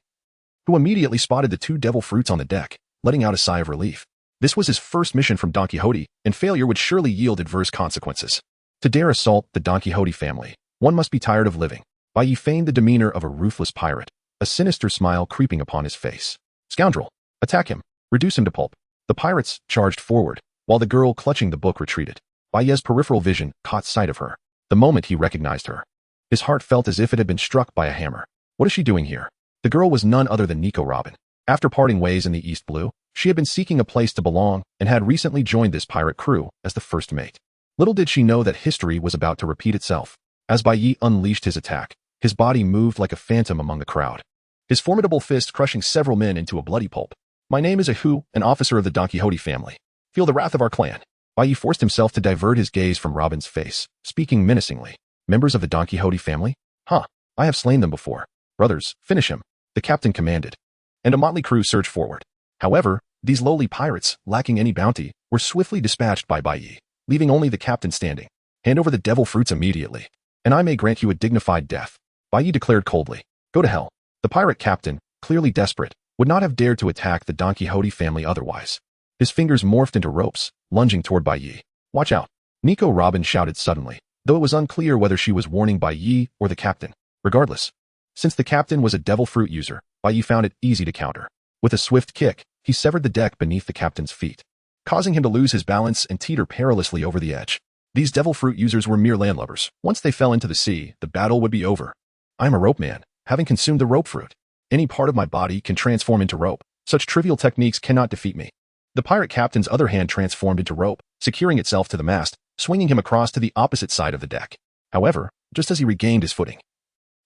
who immediately spotted the 2 devil fruits on the deck, letting out a sigh of relief. This was his first mission from Don Quixote, and failure would surely yield adverse consequences. To dare assault the Don Quixote family, one must be tired of living. Bai Yi feigned the demeanor of a ruthless pirate, a sinister smile creeping upon his face. Scoundrel! Attack him! Reduce him to pulp! The pirates charged forward, while the girl clutching the book retreated. Bai Yi's peripheral vision caught sight of her. The moment he recognized her, his heart felt as if it had been struck by a hammer. What is she doing here? The girl was none other than Nico Robin. After parting ways in the East Blue, she had been seeking a place to belong and had recently joined this pirate crew as the first mate. Little did she know that history was about to repeat itself. As Bai Yi unleashed his attack, his body moved like a phantom among the crowd, his formidable fist crushing several men into a bloody pulp. My name is Ahu, an officer of the Don Quixote family. Feel the wrath of our clan. Bai Yi forced himself to divert his gaze from Robin's face, speaking menacingly. Members of the Don Quixote family? Huh, I have slain them before. Brothers, finish him, the captain commanded. And a motley crew surged forward. However, these lowly pirates, lacking any bounty, were swiftly dispatched by Bai Yi, leaving only the captain standing. Hand over the devil fruits immediately, and I may grant you a dignified death. Bai Yi declared coldly. Go to hell. The pirate captain, clearly desperate, would not have dared to attack the Don Quixote family otherwise. His fingers morphed into ropes, lunging toward Bai Yi. Watch out! Nico Robin shouted suddenly, though it was unclear whether she was warning Bai Yi or the captain. Regardless, since the captain was a devil fruit user, Bai Yi found it easy to counter. With a swift kick, he severed the deck beneath the captain's feet, causing him to lose his balance and teeter perilously over the edge. These devil fruit users were mere landlubbers. Once they fell into the sea, the battle would be over. I am a rope man, having consumed the rope fruit. Any part of my body can transform into rope. Such trivial techniques cannot defeat me. The pirate captain's other hand transformed into rope, securing itself to the mast, swinging him across to the opposite side of the deck. However, just as he regained his footing,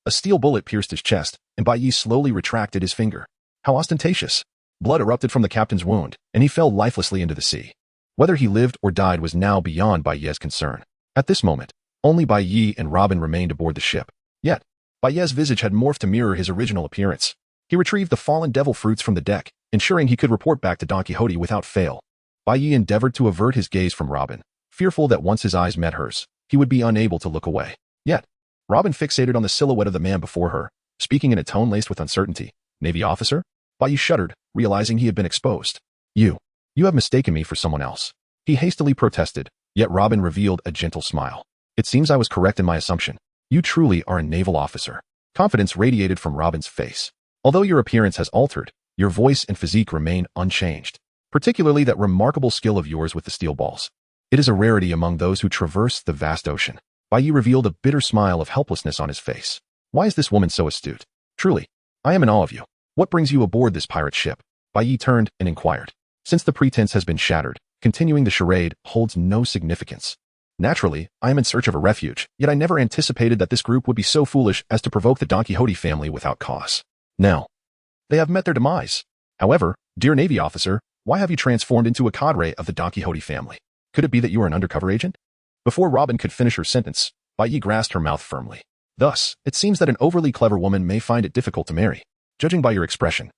a steel bullet pierced his chest, and Bai Yi slowly retracted his finger. How ostentatious! Blood erupted from the captain's wound, and he fell lifelessly into the sea. Whether he lived or died was now beyond Bai Yi's concern. At this moment, only Bai Yi and Robin remained aboard the ship. Yet, Bai Yi's visage had morphed to mirror his original appearance. He retrieved the fallen devil fruits from the deck, ensuring he could report back to Don Quixote without fail. Bai Yi endeavored to avert his gaze from Robin, fearful that once his eyes met hers, he would be unable to look away. Yet, Robin fixated on the silhouette of the man before her, speaking in a tone laced with uncertainty. Navy officer? Bai Yi shuddered, realizing he had been exposed. You have mistaken me for someone else. He hastily protested, yet Robin revealed a gentle smile. It seems I was correct in my assumption. You truly are a naval officer. Confidence radiated from Robin's face. Although your appearance has altered, your voice and physique remain unchanged, particularly that remarkable skill of yours with the steel balls. It is a rarity among those who traverse the vast ocean. Bai Yi revealed a bitter smile of helplessness on his face. Why is this woman so astute? Truly, I am in awe of you. What brings you aboard this pirate ship? Bai Yi turned and inquired. Since the pretense has been shattered, continuing the charade holds no significance. Naturally, I am in search of a refuge, yet I never anticipated that this group would be so foolish as to provoke the Don Quixote family without cause. Now, they have met their demise. However, dear Navy officer, why have you transformed into a cadre of the Don Quixote family? Could it be that you are an undercover agent? Before Robin could finish her sentence, Bai Yi grasped her mouth firmly. Thus, it seems that an overly clever woman may find it difficult to marry. Judging by your expression,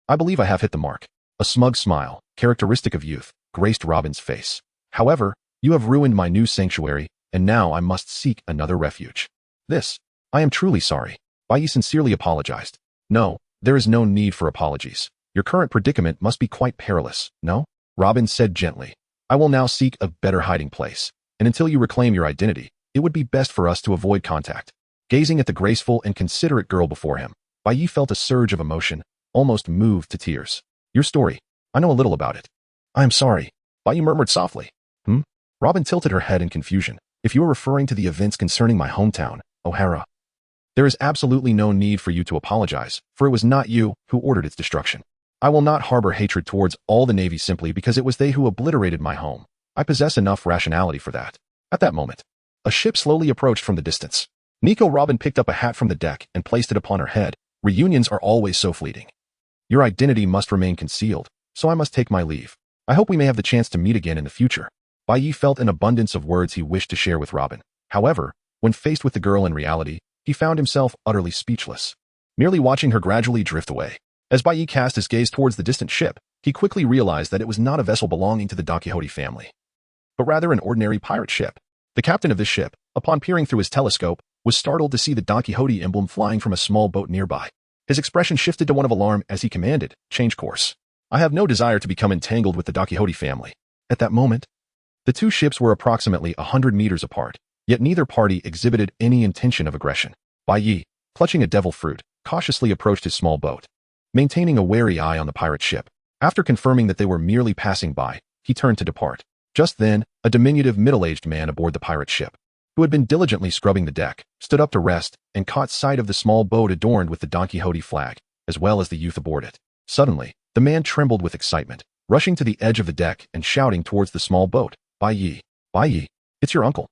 I believe I have hit the mark. A smug smile, characteristic of youth, graced Robin's face. However, you have ruined my new sanctuary, and now I must seek another refuge. I am truly sorry. Bai Yi sincerely apologized. No, there is no need for apologies. Your current predicament must be quite perilous, no? Robin said gently. I will now seek a better hiding place, and until you reclaim your identity, it would be best for us to avoid contact. Gazing at the graceful and considerate girl before him, Bai Yi felt a surge of emotion, almost moved to tears. Your story. I know a little about it. I am sorry. Bai Yi murmured softly. Robin tilted her head in confusion. If you are referring to the events concerning my hometown, O'Hara, there is absolutely no need for you to apologize, for it was not you who ordered its destruction. I will not harbor hatred towards all the Navy simply because it was they who obliterated my home. I possess enough rationality for that. At that moment, a ship slowly approached from the distance. Nico Robin picked up a hat from the deck and placed it upon her head. Reunions are always so fleeting. Your identity must remain concealed, so I must take my leave. I hope we may have the chance to meet again in the future. Bai Yi felt an abundance of words he wished to share with Robin. However, when faced with the girl in reality, he found himself utterly speechless, merely watching her gradually drift away. As Bai Yi cast his gaze towards the distant ship, he quickly realized that it was not a vessel belonging to the Don Quixote family, but rather an ordinary pirate ship. The captain of this ship, upon peering through his telescope, was startled to see the Don Quixote emblem flying from a small boat nearby. His expression shifted to one of alarm as he commanded, change course. I have no desire to become entangled with the Don Quixote family. At that moment, the two ships were approximately 100 meters apart, yet neither party exhibited any intention of aggression. Bai Yi, clutching a devil fruit, cautiously approached his small boat. Maintaining a wary eye on the pirate ship, after confirming that they were merely passing by, he turned to depart. Just then, a diminutive middle-aged man aboard the pirate ship, who had been diligently scrubbing the deck, stood up to rest and caught sight of the small boat adorned with the Don Quixote flag, as well as the youth aboard it. Suddenly, the man trembled with excitement, rushing to the edge of the deck and shouting towards the small boat, "Bai Yi! Bai Yi! It's your uncle!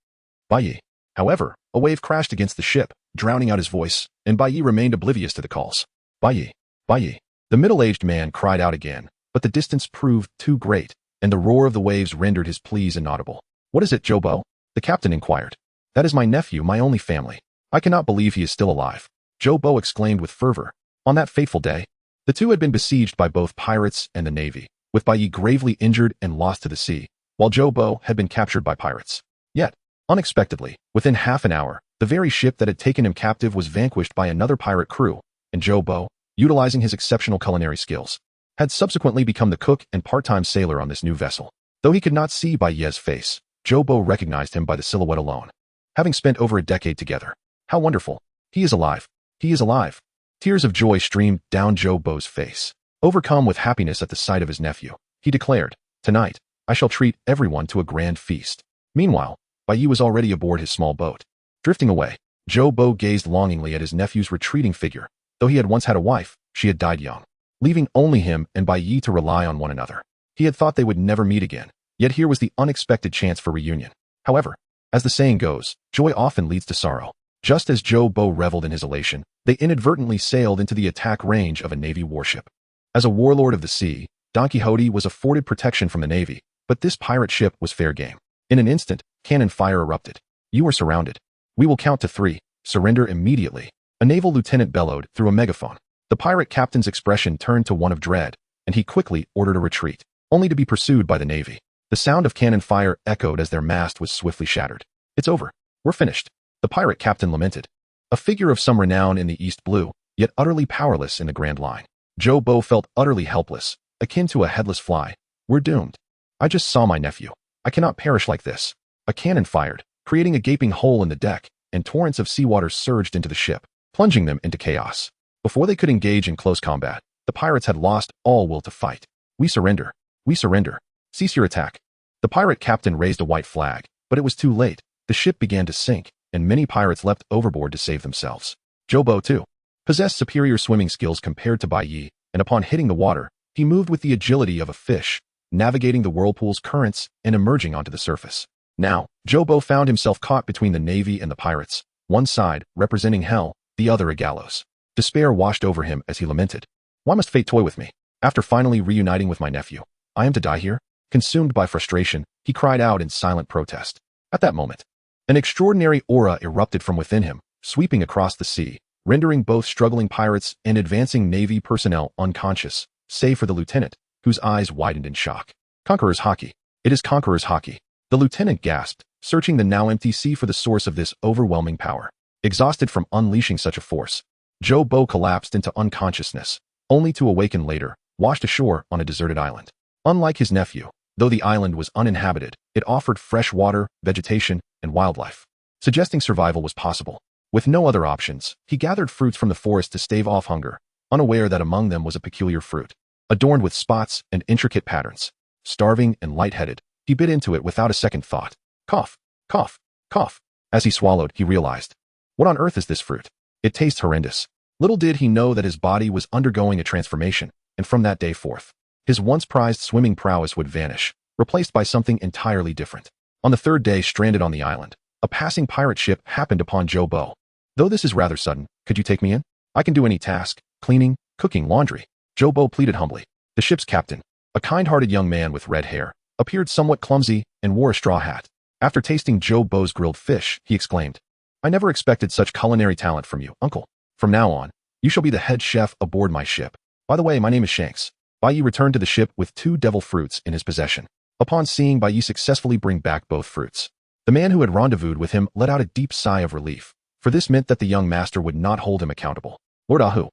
Bai Yi!" However, a wave crashed against the ship, drowning out his voice, and Bai Yi remained oblivious to the calls. "Bai Yi! Bai Yi!" The middle-aged man cried out again, but the distance proved too great, and the roar of the waves rendered his pleas inaudible. "What is it, Zhao Bo?" the captain inquired. "That is my nephew, my only family. I cannot believe he is still alive," Zhao Bo exclaimed with fervor. On that fateful day, the two had been besieged by both pirates and the navy, with Bai Yi gravely injured and lost to the sea, while Zhao Bo had been captured by pirates. Yet, unexpectedly, within half an hour, the very ship that had taken him captive was vanquished by another pirate crew, and Zhao Bo, utilizing his exceptional culinary skills, had subsequently become the cook and part-time sailor on this new vessel. Though he could not see Bai Yi's face, Zhao Bo recognized him by the silhouette alone. Having spent over a decade together. How wonderful. He is alive. He is alive. Tears of joy streamed down Zhao Bo's face. Overcome with happiness at the sight of his nephew, he declared, "Tonight, I shall treat everyone to a grand feast." Meanwhile, Bai Yi was already aboard his small boat. Drifting away, Zhao Bo gazed longingly at his nephew's retreating figure. Though he had once had a wife, she had died young, leaving only him and Bai Yi to rely on one another. He had thought they would never meet again, yet here was the unexpected chance for reunion. However, as the saying goes, joy often leads to sorrow. Just as Zhao Bo reveled in his elation, they inadvertently sailed into the attack range of a navy warship. As a warlord of the sea, Don Quixote was afforded protection from the navy, but this pirate ship was fair game. In an instant, cannon fire erupted. "You are surrounded. We will count to 3. Surrender immediately," a naval lieutenant bellowed through a megaphone. The pirate captain's expression turned to one of dread, and he quickly ordered a retreat, only to be pursued by the navy. The sound of cannon fire echoed as their mast was swiftly shattered. "It's over. We're finished," the pirate captain lamented. A figure of some renown in the East Blue, yet utterly powerless in the Grand Line. Zhao Bo felt utterly helpless, akin to a headless fly. "We're doomed. I just saw my nephew. I cannot perish like this." A cannon fired, creating a gaping hole in the deck, and torrents of seawater surged into the ship, plunging them into chaos. Before they could engage in close combat, the pirates had lost all will to fight. "We surrender. We surrender. Cease your attack." The pirate captain raised a white flag, but it was too late. The ship began to sink, and many pirates leapt overboard to save themselves. Zhao Bo, too, possessed superior swimming skills compared to Bai Yi, and upon hitting the water, he moved with the agility of a fish, navigating the whirlpool's currents and emerging onto the surface. Now, Zhao Bo found himself caught between the navy and the pirates, one side representing hell, the other a gallows. Despair washed over him as he lamented, "Why must fate toy with me? After finally reuniting with my nephew, I am to die here?" Consumed by frustration, he cried out in silent protest. At that moment, an extraordinary aura erupted from within him, sweeping across the sea, rendering both struggling pirates and advancing navy personnel unconscious, save for the lieutenant, whose eyes widened in shock. "Conqueror's Haki. It is Conqueror's Haki." The lieutenant gasped, searching the now empty sea for the source of this overwhelming power. Exhausted from unleashing such a force, Zhao Bo collapsed into unconsciousness, only to awaken later, washed ashore on a deserted island. Unlike his nephew, though the island was uninhabited, it offered fresh water, vegetation, and wildlife, suggesting survival was possible. With no other options, he gathered fruits from the forest to stave off hunger, unaware that among them was a peculiar fruit, adorned with spots and intricate patterns. Starving and lightheaded, he bit into it without a second thought. Cough, cough, cough. As he swallowed, he realized, "What on earth is this fruit? It tastes horrendous." Little did he know that his body was undergoing a transformation, and from that day forth, his once prized swimming prowess would vanish, replaced by something entirely different. On the third day stranded on the island, a passing pirate ship happened upon Zhao Bo. "Though this is rather sudden, could you take me in? I can do any task, cleaning, cooking, laundry," Zhao Bo pleaded humbly. The ship's captain, a kind-hearted young man with red hair, appeared somewhat clumsy and wore a straw hat. After tasting Zhao Bo's grilled fish, he exclaimed, "I never expected such culinary talent from you, uncle. From now on, you shall be the head chef aboard my ship. By the way, my name is Shanks." Bai Yi returned to the ship with 2 devil fruits in his possession. Upon seeing Bai Yi successfully bring back both fruits, the man who had rendezvoused with him let out a deep sigh of relief, for this meant that the young master would not hold him accountable. "Lord Ahu,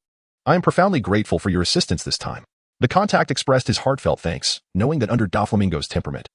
I am profoundly grateful for your assistance this time." The contact expressed his heartfelt thanks, knowing that under Doflamingo's temperament,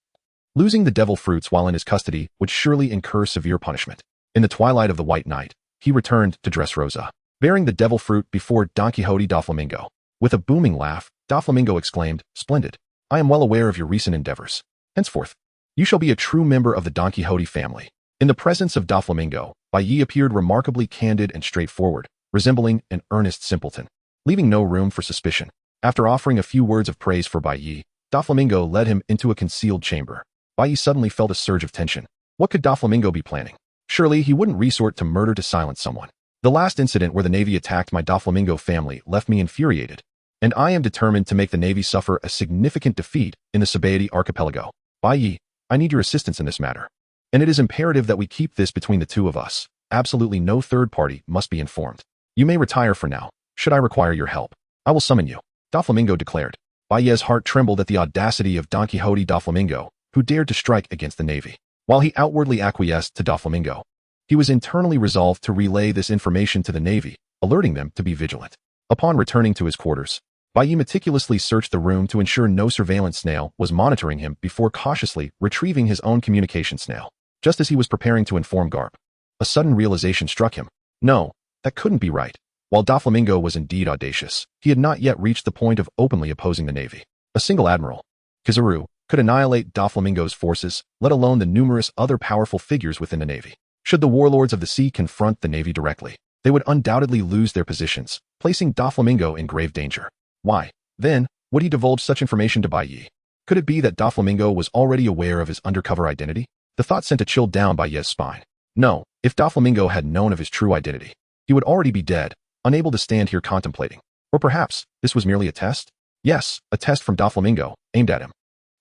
losing the devil fruits while in his custody would surely incur severe punishment. In the twilight of the white night, he returned to Dressrosa. bearing the devil fruit before Don Quixote Doflamingo. With a booming laugh, Doflamingo exclaimed, "Splendid. I am well aware of your recent endeavors. Henceforth, you shall be a true member of the Don Quixote family." In the presence of Doflamingo, Bai Yi appeared remarkably candid and straightforward, resembling an earnest simpleton, leaving no room for suspicion. After offering a few words of praise for Bai Yi, Doflamingo led him into a concealed chamber. Bai Yi suddenly felt a surge of tension. What could Doflamingo be planning? Surely he wouldn't resort to murder to silence someone. The last incident where the Navy attacked my Doflamingo family left me infuriated, and I am determined to make the Navy suffer a significant defeat in the Sabaody archipelago. Bai Yi, I need your assistance in this matter. And it is imperative that we keep this between the two of us. Absolutely no third party must be informed. You may retire for now. Should I require your help, I will summon you, Doflamingo declared. Bai Yi's heart trembled at the audacity of Don Quixote Doflamingo, who dared to strike against the Navy. While he outwardly acquiesced to Doflamingo, he was internally resolved to relay this information to the Navy, alerting them to be vigilant. Upon returning to his quarters, Bai Yi meticulously searched the room to ensure no surveillance snail was monitoring him before cautiously retrieving his own communication snail. Just as he was preparing to inform Garp, a sudden realization struck him. No, that couldn't be right. While Doflamingo was indeed audacious, he had not yet reached the point of openly opposing the Navy. A single admiral, Kizaru, could annihilate Doflamingo's forces, let alone the numerous other powerful figures within the Navy. Should the warlords of the sea confront the Navy directly, they would undoubtedly lose their positions, placing Doflamingo in grave danger. Why, then, would he divulge such information to Bai Yi? Could it be that Doflamingo was already aware of his undercover identity? The thought sent a chill down Bai Yi's spine. No, if Doflamingo had known of his true identity, he would already be dead, unable to stand here contemplating. Or perhaps, this was merely a test? Yes, a test from Doflamingo, aimed at him.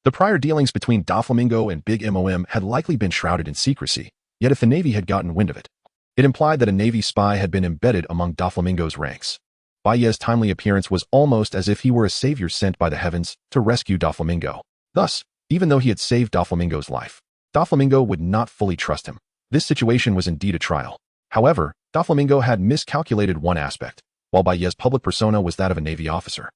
The prior dealings between Doflamingo and Big Mom had likely been shrouded in secrecy, yet if the Navy had gotten wind of it, it implied that a Navy spy had been embedded among Doflamingo's ranks. Bai Yi's timely appearance was almost as if he were a savior sent by the heavens to rescue Doflamingo. Thus, even though he had saved Doflamingo's life, Doflamingo would not fully trust him. This situation was indeed a trial. However, Doflamingo had miscalculated one aspect, while Bai Yi's public persona was that of a Navy officer.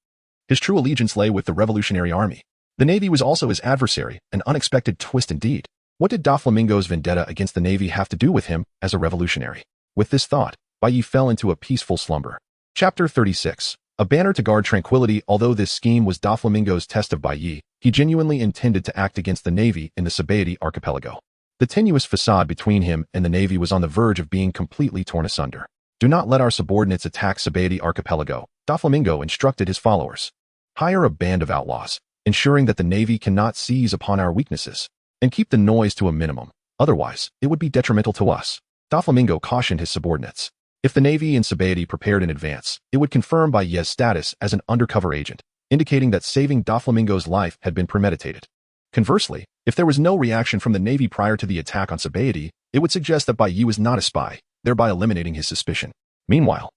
His true allegiance lay with the Revolutionary Army. The Navy was also his adversary, an unexpected twist indeed. What did Doflamingo's vendetta against the Navy have to do with him as a revolutionary? With this thought, Bai Yi fell into a peaceful slumber. Chapter 36. A banner to guard tranquility. Although this scheme was Doflamingo's test of Bai Yi, he genuinely intended to act against the Navy in the Sabaody archipelago. The tenuous facade between him and the Navy was on the verge of being completely torn asunder. Do not let our subordinates attack Sabaody archipelago, Doflamingo instructed his followers. Hire a band of outlaws, ensuring that the Navy cannot seize upon our weaknesses, and keep the noise to a minimum. Otherwise, it would be detrimental to us. Doflamingo cautioned his subordinates. If the Navy in Sabaody prepared in advance, it would confirm Bai Yi's status as an undercover agent, indicating that saving Doflamingo's life had been premeditated. Conversely, if there was no reaction from the Navy prior to the attack on Sabaody, it would suggest that Bai Yi was not a spy, thereby eliminating his suspicion. Meanwhile,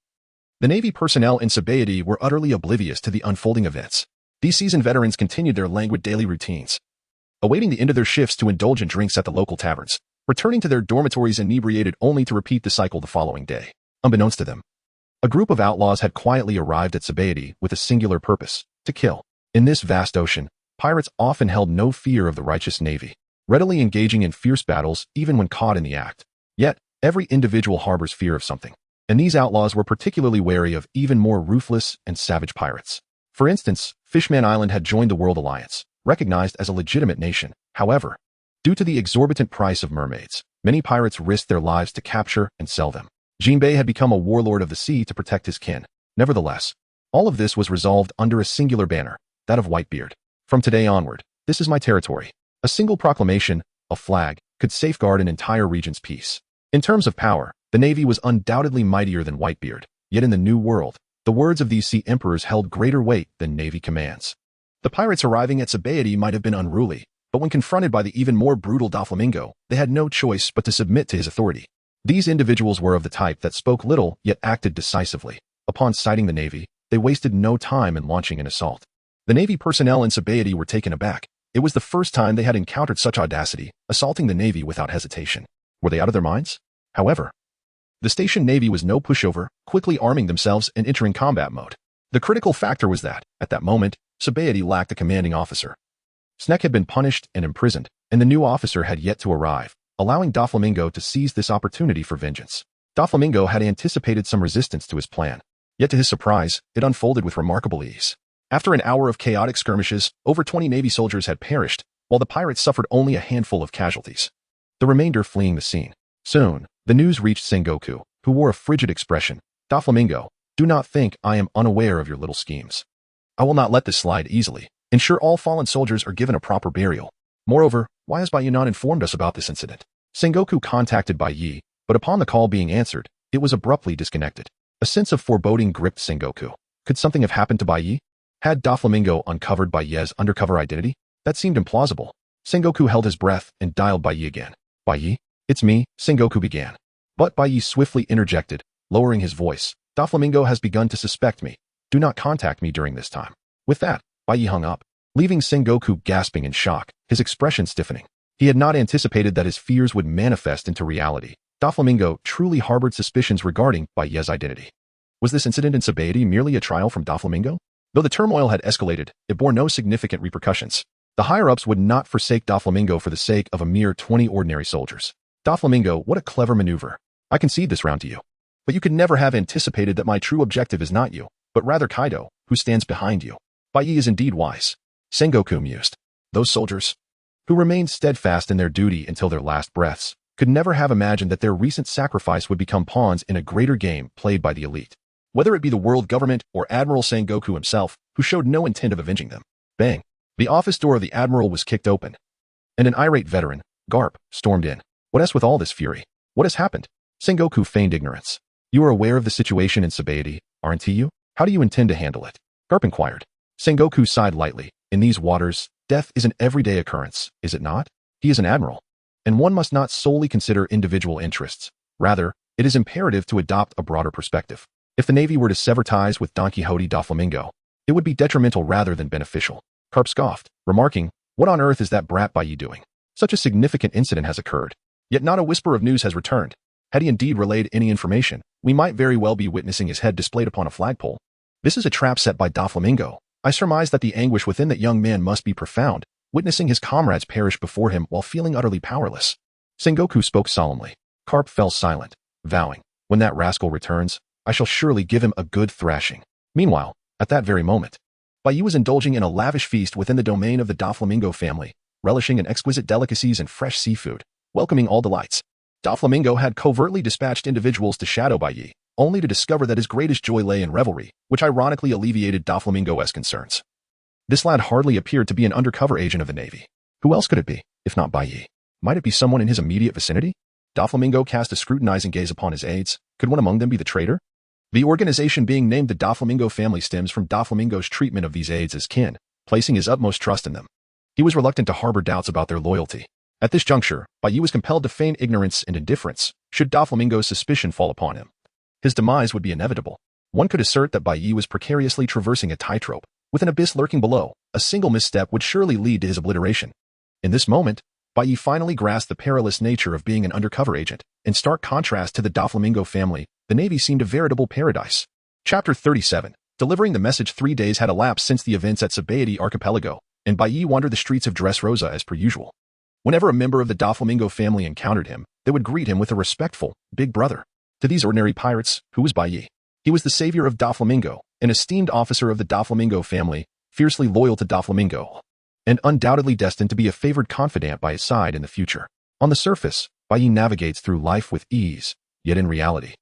the Navy personnel in Sabaody were utterly oblivious to the unfolding events. These seasoned veterans continued their languid daily routines, awaiting the end of their shifts to indulge in drinks at the local taverns, returning to their dormitories inebriated only to repeat the cycle the following day. Unbeknownst to them, a group of outlaws had quietly arrived at Sabaody with a singular purpose: to kill. In this vast ocean, pirates often held no fear of the righteous Navy, readily engaging in fierce battles even when caught in the act. Yet, every individual harbors fear of something, and these outlaws were particularly wary of even more ruthless and savage pirates. For instance, Fishman Island had joined the World Alliance, recognized as a legitimate nation. However, due to the exorbitant price of mermaids, many pirates risked their lives to capture and sell them. Jinbei had become a warlord of the sea to protect his kin. Nevertheless, all of this was resolved under a singular banner, that of Whitebeard. From today onward, this is my territory. A single proclamation, a flag, could safeguard an entire region's peace. In terms of power, the Navy was undoubtedly mightier than Whitebeard, yet in the New World, the words of these sea emperors held greater weight than Navy commands. The pirates arriving at Sabaody might have been unruly, but when confronted by the even more brutal Doflamingo, they had no choice but to submit to his authority. These individuals were of the type that spoke little yet acted decisively. Upon sighting the Navy, they wasted no time in launching an assault. The Navy personnel in Sabaody were taken aback. It was the first time they had encountered such audacity, assaulting the Navy without hesitation. Were they out of their minds? However, the stationed Navy was no pushover, quickly arming themselves and entering combat mode. The critical factor was that, at that moment, Sabaody lacked a commanding officer. Sneck had been punished and imprisoned, and the new officer had yet to arrive, allowing Doflamingo to seize this opportunity for vengeance. Doflamingo had anticipated some resistance to his plan, yet to his surprise, it unfolded with remarkable ease. After an hour of chaotic skirmishes, over 20 Navy soldiers had perished, while the pirates suffered only a handful of casualties, the remainder fleeing the scene. Soon, the news reached Sengoku, who wore a frigid expression. Doflamingo, do not think I am unaware of your little schemes. I will not let this slide easily. Ensure all fallen soldiers are given a proper burial. Moreover, why has Bai Yi not informed us about this incident? Sengoku contacted Bai Yi, but upon the call being answered, it was abruptly disconnected. A sense of foreboding gripped Sengoku. Could something have happened to Bai Yi? Had Doflamingo uncovered Bai Yi's undercover identity? That seemed implausible. Sengoku held his breath and dialed Bai Yi again. Bai Yi? It's me, Sengoku began. But Bai Yi swiftly interjected, lowering his voice. Doflamingo has begun to suspect me. Do not contact me during this time. With that, Bai Yi hung up, leaving Sengoku gasping in shock, his expression stiffening. He had not anticipated that his fears would manifest into reality. Doflamingo truly harbored suspicions regarding Bai Yi's identity. Was this incident in Sabaody merely a trial from Doflamingo? Though the turmoil had escalated, it bore no significant repercussions. The higher-ups would not forsake Doflamingo for the sake of a mere 20 ordinary soldiers. Doflamingo, what a clever maneuver. I concede this round to you. But you could never have anticipated that my true objective is not you, but rather Kaido, who stands behind you. Bai Yi is indeed wise. Sengoku mused. Those soldiers, who remained steadfast in their duty until their last breaths, could never have imagined that their recent sacrifice would become pawns in a greater game played by the elite. Whether it be the world government or Admiral Sengoku himself, who showed no intent of avenging them. Bang! The office door of the Admiral was kicked open, and an irate veteran, Garp, stormed in. What is with all this fury? What has happened? Sengoku feigned ignorance. You are aware of the situation in Sabaody, aren't you? How do you intend to handle it? Garp inquired. Sengoku sighed lightly. In these waters, death is an everyday occurrence, is it not? He is an admiral, and one must not solely consider individual interests. Rather, it is imperative to adopt a broader perspective. If the Navy were to sever ties with Don Quixote Doflamingo, it would be detrimental rather than beneficial. Garp scoffed, remarking, what on earth is that brat Bai Yi doing? Such a significant incident has occurred, yet not a whisper of news has returned. Had he indeed relayed any information, we might very well be witnessing his head displayed upon a flagpole. This is a trap set by Doflamingo. I surmise that the anguish within that young man must be profound, witnessing his comrades perish before him while feeling utterly powerless. Sengoku spoke solemnly. Garp fell silent, vowing, when that rascal returns, I shall surely give him a good thrashing. Meanwhile, at that very moment, Bai Yi was indulging in a lavish feast within the domain of the Doflamingo family, relishing in exquisite delicacies and fresh seafood, welcoming all delights. Doflamingo had covertly dispatched individuals to shadow Bai Yi, only to discover that his greatest joy lay in revelry, which ironically alleviated Doflamingo's concerns. This lad hardly appeared to be an undercover agent of the Navy. Who else could it be, if not Bai Yi? Might it be someone in his immediate vicinity? Doflamingo cast a scrutinizing gaze upon his aides. Could one among them be the traitor? The organization being named the Doflamingo family stems from Doflamingo's treatment of these aides as kin, placing his utmost trust in them. He was reluctant to harbor doubts about their loyalty. At this juncture, Bai Yi was compelled to feign ignorance and indifference, should Doflamingo's suspicion fall upon him. His demise would be inevitable. One could assert that Bai Yi was precariously traversing a tightrope, with an abyss lurking below. A single misstep would surely lead to his obliteration. In this moment, Bai Yi finally grasped the perilous nature of being an undercover agent. In stark contrast to the Doflamingo family, the Navy seemed a veritable paradise. Chapter 37. Delivering the message. 3 days had elapsed since the events at Sabaody Archipelago, and Bai Yi wandered the streets of Dressrosa as per usual. Whenever a member of the Doflamingo family encountered him, they would greet him with a respectful, big brother. To these ordinary pirates, who was Bai Yi? He was the savior of Doflamingo, an esteemed officer of the Doflamingo family, fiercely loyal to Doflamingo, and undoubtedly destined to be a favored confidant by his side in the future. On the surface, Bai Yi navigates through life with ease, yet in reality,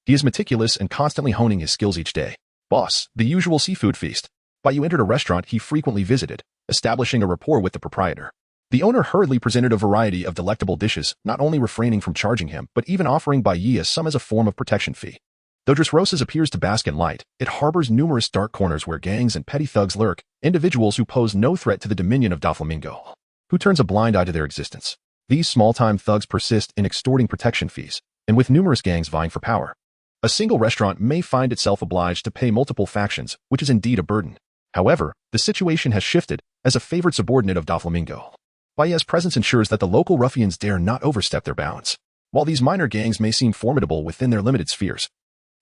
he is meticulous and constantly honing his skills each day. Boss, the usual seafood feast. Bai Yi entered a restaurant he frequently visited, establishing a rapport with the proprietor. The owner hurriedly presented a variety of delectable dishes, not only refraining from charging him, but even offering Bai Yi some as a form of protection fee. Though Dressrosa appears to bask in light, it harbors numerous dark corners where gangs and petty thugs lurk, individuals who pose no threat to the dominion of Doflamingo. Who turns a blind eye to their existence? These small-time thugs persist in extorting protection fees, and with numerous gangs vying for power, a single restaurant may find itself obliged to pay multiple factions, which is indeed a burden. However, the situation has shifted. As a favored subordinate of Doflamingo, Bai Yi's presence ensures that the local ruffians dare not overstep their bounds. While these minor gangs may seem formidable within their limited spheres,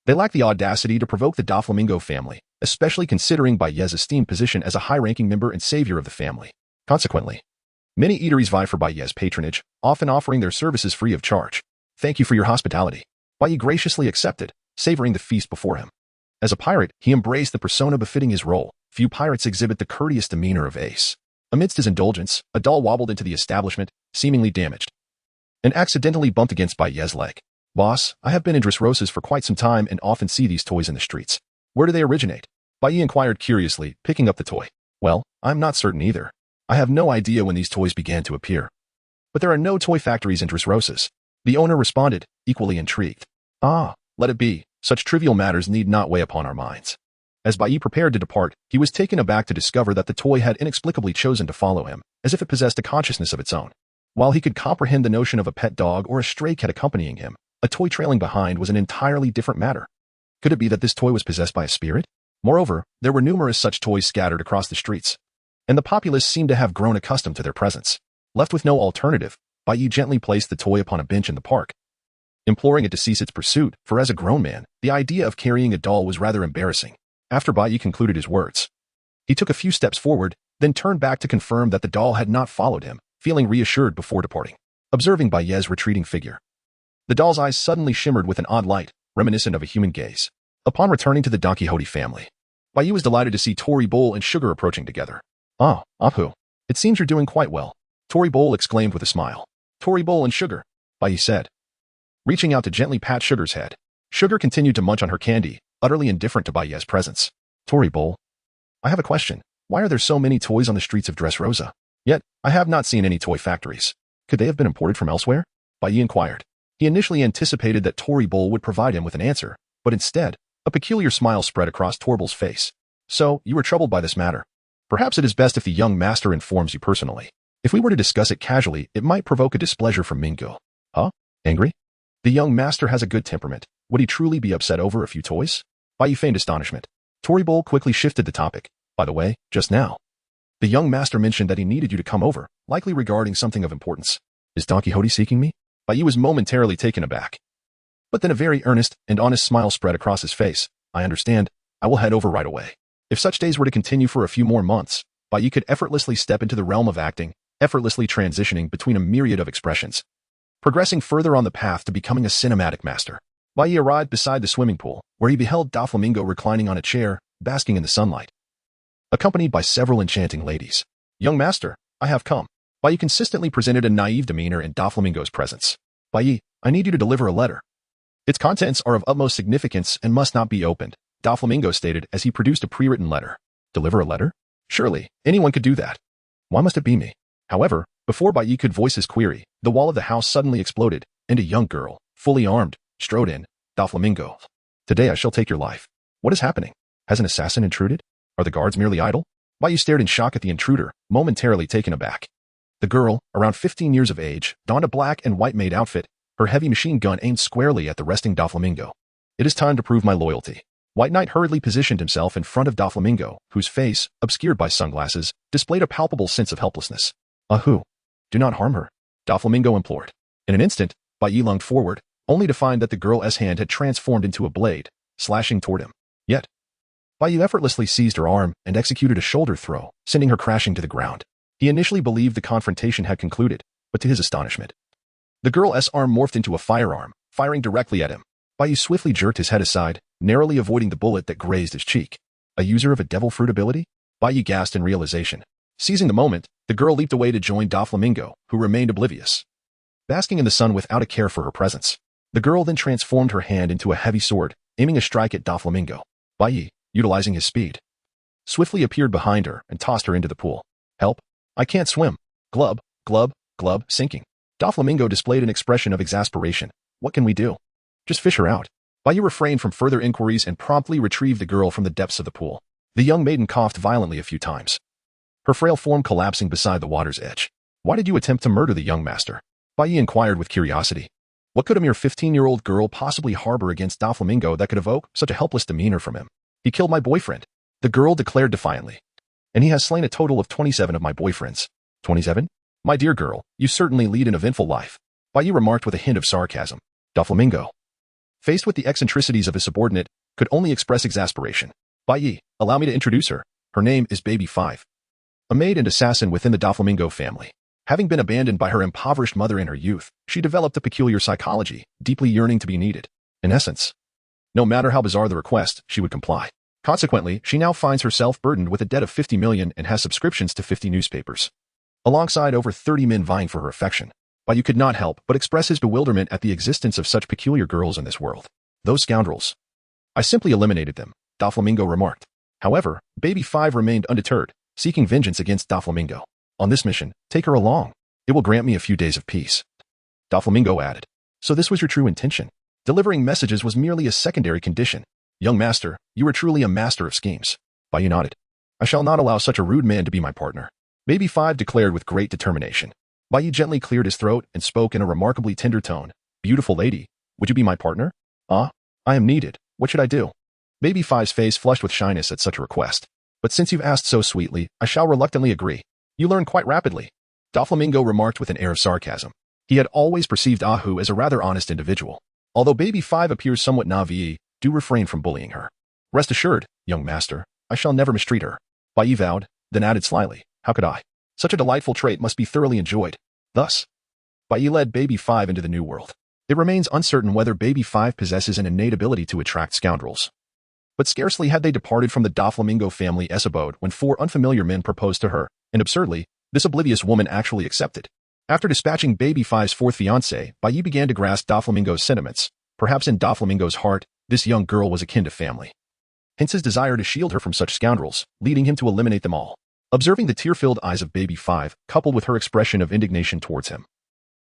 they lack the audacity to provoke the Doflamingo family, especially considering Bai Yi's esteemed position as a high-ranking member and savior of the family. Consequently, many eateries vie for Bai Yi's patronage, often offering their services free of charge. Thank you for your hospitality. Bai Yi graciously accepted, savoring the feast before him. As a pirate, he embraced the persona befitting his role. Few pirates exhibit the courteous demeanor of Ace. Amidst his indulgence, a doll wobbled into the establishment, seemingly damaged, and accidentally bumped against Bai Yi's leg. Boss, I have been in Dressrosas for quite some time and often see these toys in the streets. Where do they originate? Bai Yi inquired curiously, picking up the toy. Well, I'm not certain either. I have no idea when these toys began to appear. But there are no toy factories in Dressrosas. The owner responded, equally intrigued. Ah, let it be. Such trivial matters need not weigh upon our minds. As Bai Yi prepared to depart, he was taken aback to discover that the toy had inexplicably chosen to follow him, as if it possessed a consciousness of its own. While he could comprehend the notion of a pet dog or a stray cat accompanying him, a toy trailing behind was an entirely different matter. Could it be that this toy was possessed by a spirit? Moreover, there were numerous such toys scattered across the streets, and the populace seemed to have grown accustomed to their presence. Left with no alternative, Bai Yi gently placed the toy upon a bench in the park, imploring it to cease its pursuit, for as a grown man, the idea of carrying a doll was rather embarrassing. After Bai Yi concluded his words, he took a few steps forward, then turned back to confirm that the doll had not followed him, feeling reassured before departing. Observing Bai Yi's retreating figure, the doll's eyes suddenly shimmered with an odd light, reminiscent of a human gaze. Upon returning to the Don Quixote family, Bai Yi was delighted to see Tori Bowl and Sugar approaching together. Ah, Apu, it seems you're doing quite well, Tori Bowl exclaimed with a smile. Tori Bowl and Sugar, Bai Yi said, reaching out to gently pat Sugar's head. Sugar continued to munch on her candy, utterly indifferent to Bai Yi's presence. Tori Bowl, I have a question. Why are there so many toys on the streets of Dressrosa? Yet, I have not seen any toy factories. Could they have been imported from elsewhere? Bai Yi inquired. He initially anticipated that Tori Bowl would provide him with an answer, but instead, a peculiar smile spread across Torbell's face. So, you were troubled by this matter. Perhaps it is best if the young master informs you personally. If we were to discuss it casually, it might provoke a displeasure from Mingo. Huh? Angry? The young master has a good temperament. Would he truly be upset over a few toys? Bai Yi feigned astonishment. Tori Bowl quickly shifted the topic. By the way, just now, the young master mentioned that he needed you to come over, likely regarding something of importance. Is Don Quixote seeking me? Bai Yi was momentarily taken aback. But then a very earnest and honest smile spread across his face. I understand. I will head over right away. If such days were to continue for a few more months, Bai Yi could effortlessly step into the realm of acting, effortlessly transitioning between a myriad of expressions, progressing further on the path to becoming a cinematic master. Bai Yi arrived beside the swimming pool, where he beheld Doflamingo reclining on a chair, basking in the sunlight, accompanied by several enchanting ladies. Young master, I have come. Bai Yi consistently presented a naive demeanor in Doflamingo's presence. Bai Yi, I need you to deliver a letter. Its contents are of utmost significance and must not be opened, Doflamingo stated as he produced a pre-written letter. Deliver a letter? Surely, anyone could do that. Why must it be me? However, before Bai Yi could voice his query, the wall of the house suddenly exploded, and a young girl, fully armed, strode in. Doflamingo. Today I shall take your life. What is happening? Has an assassin intruded? Are the guards merely idle? Bai Yi stared in shock at the intruder, momentarily taken aback. The girl, around 15 years of age, donned a black and white maid outfit, her heavy machine gun aimed squarely at the resting Doflamingo. It is time to prove my loyalty. White Knight hurriedly positioned himself in front of Doflamingo, whose face, obscured by sunglasses, displayed a palpable sense of helplessness. Ahu! Do not harm her, Doflamingo implored. In an instant, Bai Yi lunged forward, only to find that the girl's hand had transformed into a blade, slashing toward him. Yet, Bai Yi effortlessly seized her arm and executed a shoulder throw, sending her crashing to the ground. He initially believed the confrontation had concluded, but to his astonishment, the girl's arm morphed into a firearm, firing directly at him. Bai Yi swiftly jerked his head aside, narrowly avoiding the bullet that grazed his cheek. A user of a devil fruit ability? Bai Yi gasped in realization. Seizing the moment, the girl leaped away to join Doflamingo, who remained oblivious, basking in the sun without a care for her presence. The girl then transformed her hand into a heavy sword, aiming a strike at Doflamingo. Bai Yi, utilizing his speed, swiftly appeared behind her and tossed her into the pool. Help! I can't swim. Glub, glub, glub, sinking. Doflamingo displayed an expression of exasperation. What can we do? Just fish her out. Bai Yi refrained from further inquiries and promptly retrieved the girl from the depths of the pool. The young maiden coughed violently a few times, her frail form collapsing beside the water's edge. Why did you attempt to murder the young master? Bai Yi inquired with curiosity. What could a mere 15-year-old girl possibly harbor against Doflamingo that could evoke such a helpless demeanor from him? He killed my boyfriend, the girl declared defiantly. And he has slain a total of 27 of my boyfriends. 27? My dear girl, you certainly lead an eventful life, Bai Yi remarked with a hint of sarcasm. Doflamingo, faced with the eccentricities of his subordinate, could only express exasperation. Bai Yi, allow me to introduce her. Her name is Baby 5. A maid and assassin within the Doflamingo family. Having been abandoned by her impoverished mother in her youth, she developed a peculiar psychology, deeply yearning to be needed. In essence, no matter how bizarre the request, she would comply. Consequently, she now finds herself burdened with a debt of 50 million and has subscriptions to 50 newspapers, alongside over 30 men vying for her affection. Bai Yu could not help but express his bewilderment at the existence of such peculiar girls in this world. Those scoundrels. I simply eliminated them, Doflamingo remarked. However, Baby 5 remained undeterred, seeking vengeance against Doflamingo. On this mission, take her along. It will grant me a few days of peace. Doflamingo added. So this was your true intention? Delivering messages was merely a secondary condition. Young master, you are truly a master of schemes. Bai Yu nodded. I shall not allow such a rude man to be my partner. Baby 5 declared with great determination. Bai Yu gently cleared his throat and spoke in a remarkably tender tone. Beautiful lady, would you be my partner? I am needed. What should I do? Baby 5's face flushed with shyness at such a request. But since you've asked so sweetly, I shall reluctantly agree. You learn quite rapidly. Doflamingo remarked with an air of sarcasm. He had always perceived Ahu as a rather honest individual. Although Baby 5 appears somewhat naive, do refrain from bullying her. Rest assured, young master, I shall never mistreat her. Bai Yu vowed, then added slyly, how could I? Such a delightful trait must be thoroughly enjoyed. Thus, Bai Yu led Baby 5 into the new world. It remains uncertain whether Baby 5 possesses an innate ability to attract scoundrels. But scarcely had they departed from the Doflamingo family's abode when 4 unfamiliar men proposed to her, and absurdly, this oblivious woman actually accepted. After dispatching Baby 5's 4th fiancé, Bai Yu began to grasp Doflamingo's sentiments. Perhaps in Doflamingo's heart, this young girl was akin to family. Hence his desire to shield her from such scoundrels, leading him to eliminate them all. Observing the tear-filled eyes of Baby 5, coupled with her expression of indignation towards him,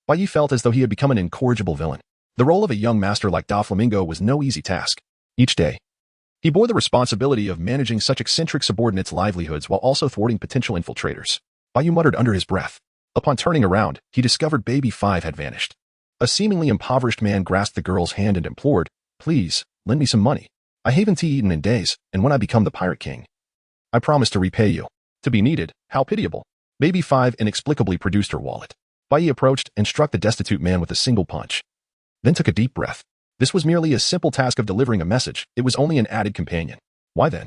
Bai Yu felt as though he had become an incorrigible villain. The role of a young master like Doflamingo was no easy task. Each day, he bore the responsibility of managing such eccentric subordinates' livelihoods while also thwarting potential infiltrators. Bai Yu muttered under his breath. Upon turning around, he discovered Baby 5 had vanished. A seemingly impoverished man grasped the girl's hand and implored, please, lend me some money. I haven't eaten in days, and when I become the Pirate King, I promise to repay you. To be needed, how pitiable. Baby 5 inexplicably produced her wallet. Bai Yu approached and struck the destitute man with a single punch. Then took a deep breath. This was merely a simple task of delivering a message. It was only an added companion. Why then?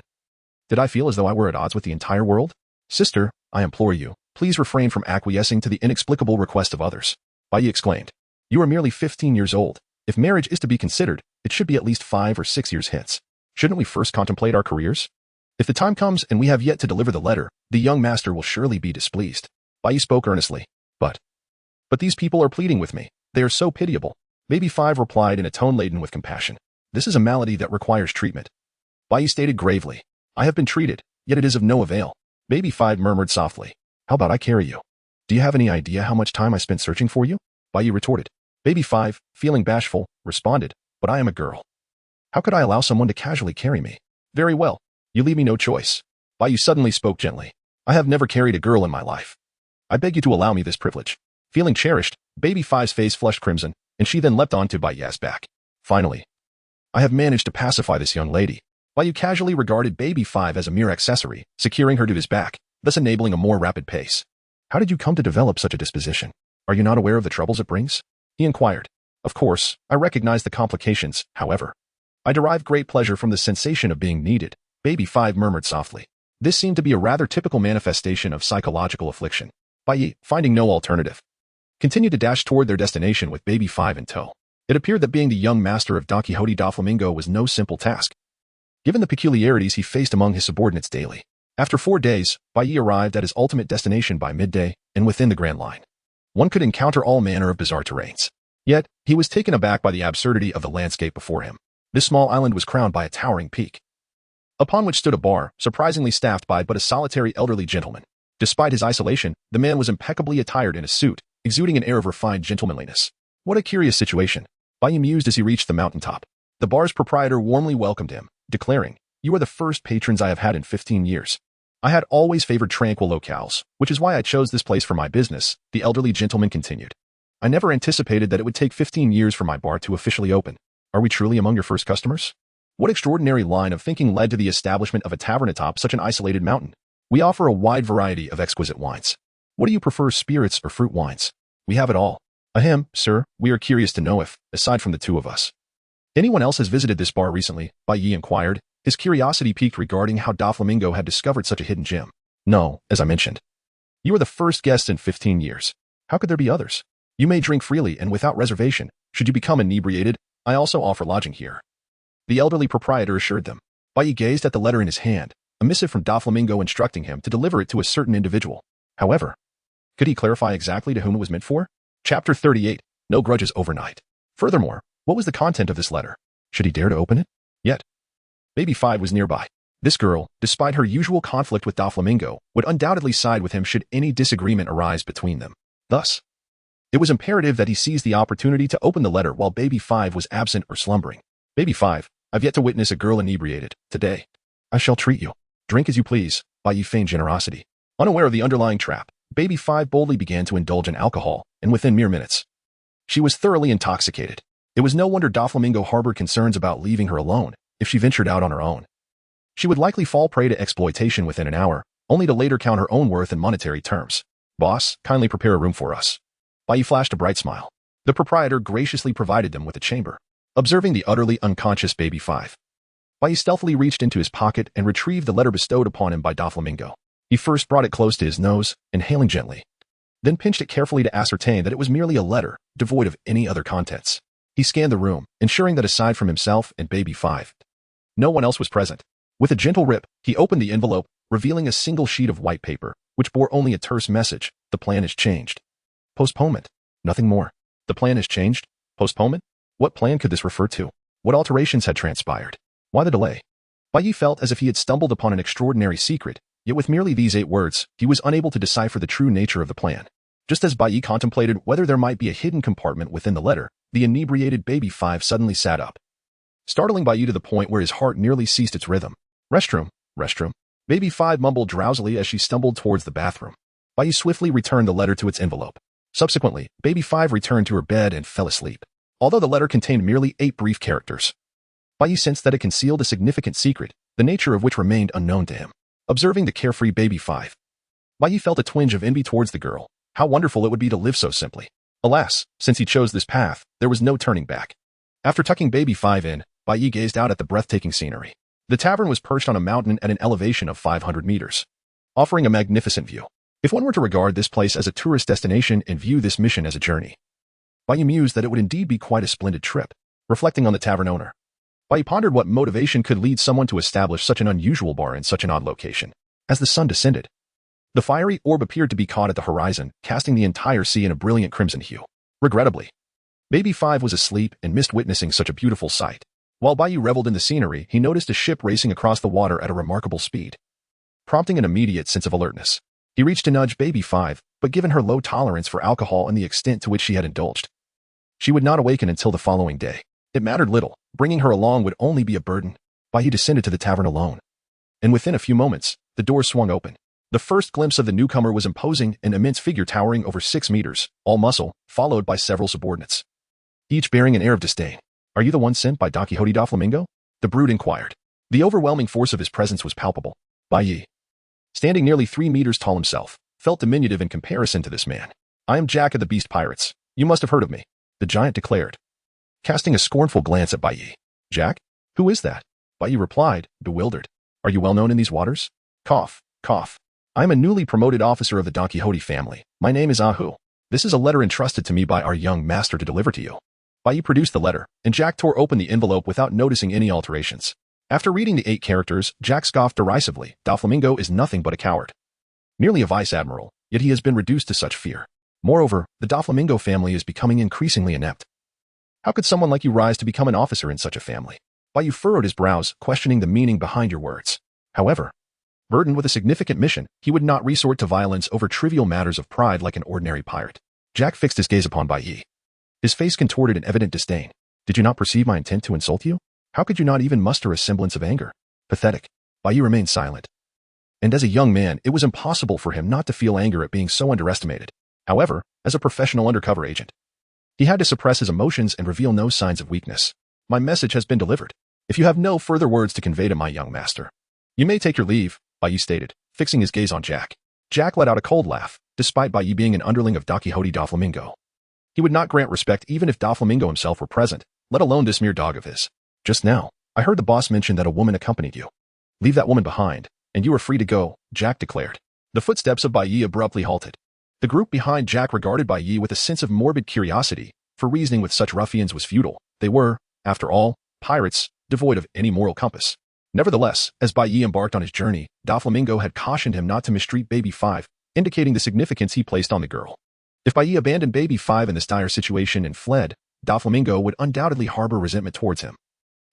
Did I feel as though I were at odds with the entire world? Sister, I implore you, please refrain from acquiescing to the inexplicable request of others. Bai Yu exclaimed. You are merely 15 years old. If marriage is to be considered, it should be at least 5 or 6 years hence. Shouldn't we first contemplate our careers? If the time comes and we have yet to deliver the letter, the young master will surely be displeased. Bai Yu spoke earnestly. But these people are pleading with me. They are so pitiable. Baby 5 replied in a tone laden with compassion. This is a malady that requires treatment. Bai Yu stated gravely. I have been treated, yet it is of no avail. Baby 5 murmured softly. How about I carry you? Do you have any idea how much time I spent searching for you? Bai Yu retorted. Baby 5, feeling bashful, responded, but I am a girl. How could I allow someone to casually carry me? Very well. You leave me no choice. Bai Yu suddenly spoke gently. I have never carried a girl in my life. I beg you to allow me this privilege. Feeling cherished, Baby 5's face flushed crimson, and she then leapt onto Bai Yu's back. Finally, I have managed to pacify this young lady. Bai Yu casually regarded Baby 5 as a mere accessory, securing her to his back, thus enabling a more rapid pace. How did you come to develop such a disposition? Are you not aware of the troubles it brings? He inquired. Of course, I recognize the complications, however. I derive great pleasure from the sensation of being needed, Baby 5 murmured softly. This seemed to be a rather typical manifestation of psychological affliction. Bai Yu, finding no alternative, continued to dash toward their destination with Baby 5 in tow. It appeared that being the young master of Don Quixote Doflamingo was no simple task, given the peculiarities he faced among his subordinates daily. After 4 days, Bai Yu arrived at his ultimate destination by midday, and within the Grand Line, one could encounter all manner of bizarre terrains. Yet, he was taken aback by the absurdity of the landscape before him. This small island was crowned by a towering peak, upon which stood a bar, surprisingly staffed by but a solitary elderly gentleman. Despite his isolation, the man was impeccably attired in a suit, exuding an air of refined gentlemanliness. What a curious situation. Bai Yu mused as he reached the mountaintop. The bar's proprietor warmly welcomed him, declaring, You are the first patrons I have had in 15 years. I had always favored tranquil locales, which is why I chose this place for my business, the elderly gentleman continued. I never anticipated that it would take 15 years for my bar to officially open. Are we truly among your first customers? What extraordinary line of thinking led to the establishment of a tavern atop such an isolated mountain? We offer a wide variety of exquisite wines. What do you prefer, spirits or fruit wines? We have it all. Ahem, sir, we are curious to know if, aside from the two of us, anyone else has visited this bar recently, Bai Yu inquired, his curiosity piqued regarding how Doflamingo had discovered such a hidden gem. No, as I mentioned. You are the first guest in 15 years. How could there be others? You may drink freely and without reservation. Should you become inebriated, I also offer lodging here," the elderly proprietor assured them. Bai Yi gazed at the letter in his hand, a missive from Doflamingo instructing him to deliver it to a certain individual. However, could he clarify exactly to whom it was meant for? Chapter 38. No grudges overnight. Furthermore, what was the content of this letter? Should he dare to open it? Yet, Baby 5 was nearby. This girl, despite her usual conflict with Doflamingo, would undoubtedly side with him should any disagreement arise between them. Thus, it was imperative that he seize the opportunity to open the letter while Baby 5 was absent or slumbering. Baby 5, I've yet to witness a girl inebriated. Today, I shall treat you. Drink as you please, Bai Yi feigned generosity. Unaware of the underlying trap, Baby 5 boldly began to indulge in alcohol, and within mere minutes, she was thoroughly intoxicated. It was no wonder Doflamingo harbored concerns about leaving her alone. If she ventured out on her own, she would likely fall prey to exploitation within an hour, only to later count her own worth in monetary terms. Boss, kindly prepare a room for us. Bai Yi flashed a bright smile. The proprietor graciously provided them with a chamber. Observing the utterly unconscious Baby 5, Bai Yi stealthily reached into his pocket and retrieved the letter bestowed upon him by Doflamingo. He first brought it close to his nose, inhaling gently, then pinched it carefully to ascertain that it was merely a letter, devoid of any other contents. He scanned the room, ensuring that aside from himself and Baby 5, no one else was present. With a gentle rip, he opened the envelope, revealing a single sheet of white paper, which bore only a terse message: the plan has changed. Postponement. Nothing more. The plan has changed? Postponement? What plan could this refer to? What alterations had transpired? Why the delay? Bai Yi felt as if he had stumbled upon an extraordinary secret, yet with merely these 8 words, he was unable to decipher the true nature of the plan. Just as Bai Yi contemplated whether there might be a hidden compartment within the letter, the inebriated Baby 5 suddenly sat up, startling Bai Yi to the point where his heart nearly ceased its rhythm. Restroom, restroom. Baby 5 mumbled drowsily as she stumbled towards the bathroom. Bai Yi swiftly returned the letter to its envelope. Subsequently, Baby 5 returned to her bed and fell asleep. Although the letter contained merely 8 brief characters, Bai Yi sensed that it concealed a significant secret, the nature of which remained unknown to him. Observing the carefree Baby 5, Bai Yi felt a twinge of envy towards the girl. How wonderful it would be to live so simply. Alas, since he chose this path, there was no turning back. After tucking Baby 5 in, Bai Yi gazed out at the breathtaking scenery. The tavern was perched on a mountain at an elevation of 500 meters, offering a magnificent view. If one were to regard this place as a tourist destination and view this mission as a journey, Bai Yi mused that it would indeed be quite a splendid trip. Reflecting on the tavern owner, Bai Yi pondered what motivation could lead someone to establish such an unusual bar in such an odd location. As the sun descended, the fiery orb appeared to be caught at the horizon, casting the entire sea in a brilliant crimson hue. Regrettably, Baby 5 was asleep and missed witnessing such a beautiful sight. While Bai Yi reveled in the scenery, he noticed a ship racing across the water at a remarkable speed, prompting an immediate sense of alertness. He reached to nudge Baby 5, but given her low tolerance for alcohol and the extent to which she had indulged, she would not awaken until the following day. It mattered little. Bringing her along would only be a burden. Bai Yi descended to the tavern alone, and within a few moments, the door swung open. The first glimpse of the newcomer was imposing, an immense figure towering over 6 meters, all muscle, followed by several subordinates, each bearing an air of disdain. Are you the one sent by Don Quixote Doflamingo? The brute inquired. The overwhelming force of his presence was palpable. Bai Yi, standing nearly 3 meters tall himself, felt diminutive in comparison to this man. I am Jack of the Beast Pirates. You must have heard of me, the giant declared, casting a scornful glance at Bai Yi. Jack? Who is that? Bai Yi replied, bewildered. Are you well known in these waters? Cough, cough. I am a newly promoted officer of the Don Quixote family. My name is Ahu. This is a letter entrusted to me by our young master to deliver to you. Bai Yi produced the letter, and Jack tore open the envelope without noticing any alterations. After reading the 8 characters, Jack scoffed derisively. Doflamingo is nothing but a coward. Merely a vice admiral, yet he has been reduced to such fear. Moreover, the Doflamingo family is becoming increasingly inept. How could someone like you rise to become an officer in such a family? Bai Yi furrowed his brows, questioning the meaning behind your words. However, burdened with a significant mission, he would not resort to violence over trivial matters of pride like an ordinary pirate. Jack fixed his gaze upon Bai Yi, his face contorted in evident disdain. Did you not perceive my intent to insult you? How could you not even muster a semblance of anger? Pathetic. Bai Yi remained silent. And as a young man, it was impossible for him not to feel anger at being so underestimated. However, as a professional undercover agent, he had to suppress his emotions and reveal no signs of weakness. My message has been delivered. If you have no further words to convey to my young master, you may take your leave, Bai Yi stated, fixing his gaze on Jack. Jack let out a cold laugh, despite Bai Yi being an underling of Don Quixote Doflamingo. He would not grant respect even if Doflamingo himself were present, let alone this mere dog of his. Just now, I heard the boss mention that a woman accompanied you. Leave that woman behind, and you are free to go, Jack declared. The footsteps of Bai Yi abruptly halted. The group behind Jack regarded Bai Yi with a sense of morbid curiosity, for reasoning with such ruffians was futile. They were, After all, pirates, devoid of any moral compass. Nevertheless, as Bai Yi embarked on his journey, Doflamingo had cautioned him not to mistreat Baby 5, indicating the significance he placed on the girl. If Bai Yi abandoned Baby 5 in this dire situation and fled, Doflamingo would undoubtedly harbor resentment towards him.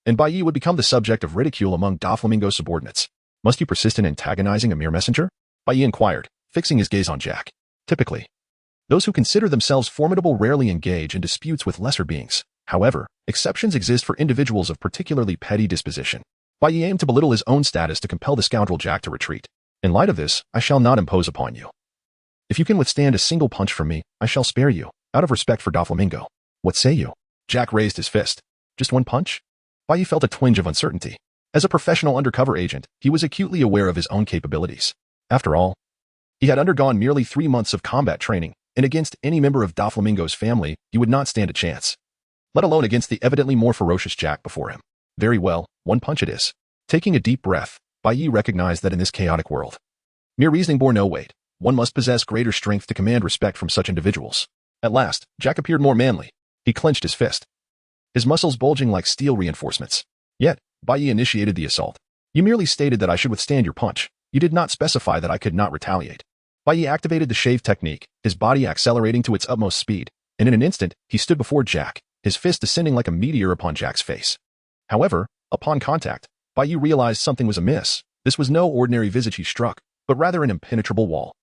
And Bai Yi would become the subject of ridicule among Doflamingo's subordinates. Must you persist in antagonizing a mere messenger? Bai Yi inquired, fixing his gaze on Jack. Typically, those who consider themselves formidable rarely engage in disputes with lesser beings. However, exceptions exist for individuals of particularly petty disposition. Bai Yi aimed to belittle his own status to compel the scoundrel Jack to retreat. In light of this, I shall not impose upon you. If you can withstand a single punch from me, I shall spare you, out of respect for Doflamingo. What say you? Jack raised his fist. Just one punch? Bai Yi felt a twinge of uncertainty. As a professional undercover agent, he was acutely aware of his own capabilities. After all, he had undergone merely 3 months of combat training, and against any member of Doflamingo's family, he would not stand a chance. Let alone against the evidently more ferocious Jack before him. Very well, one punch it is. Taking a deep breath, Bai Yi recognized that in this chaotic world, mere reasoning bore no weight. One must possess greater strength to command respect from such individuals. At last, Jack appeared more manly. He clenched his fist, his muscles bulging like steel reinforcements. Yet, Bai Yi initiated the assault. You merely stated that I should withstand your punch. You did not specify that I could not retaliate. Bai Yi activated the shave technique, his body accelerating to its utmost speed, and in an instant, he stood before Jack, his fist descending like a meteor upon Jack's face. However, upon contact, Bai Yi realized something was amiss. This was no ordinary visage he struck, but rather an impenetrable wall.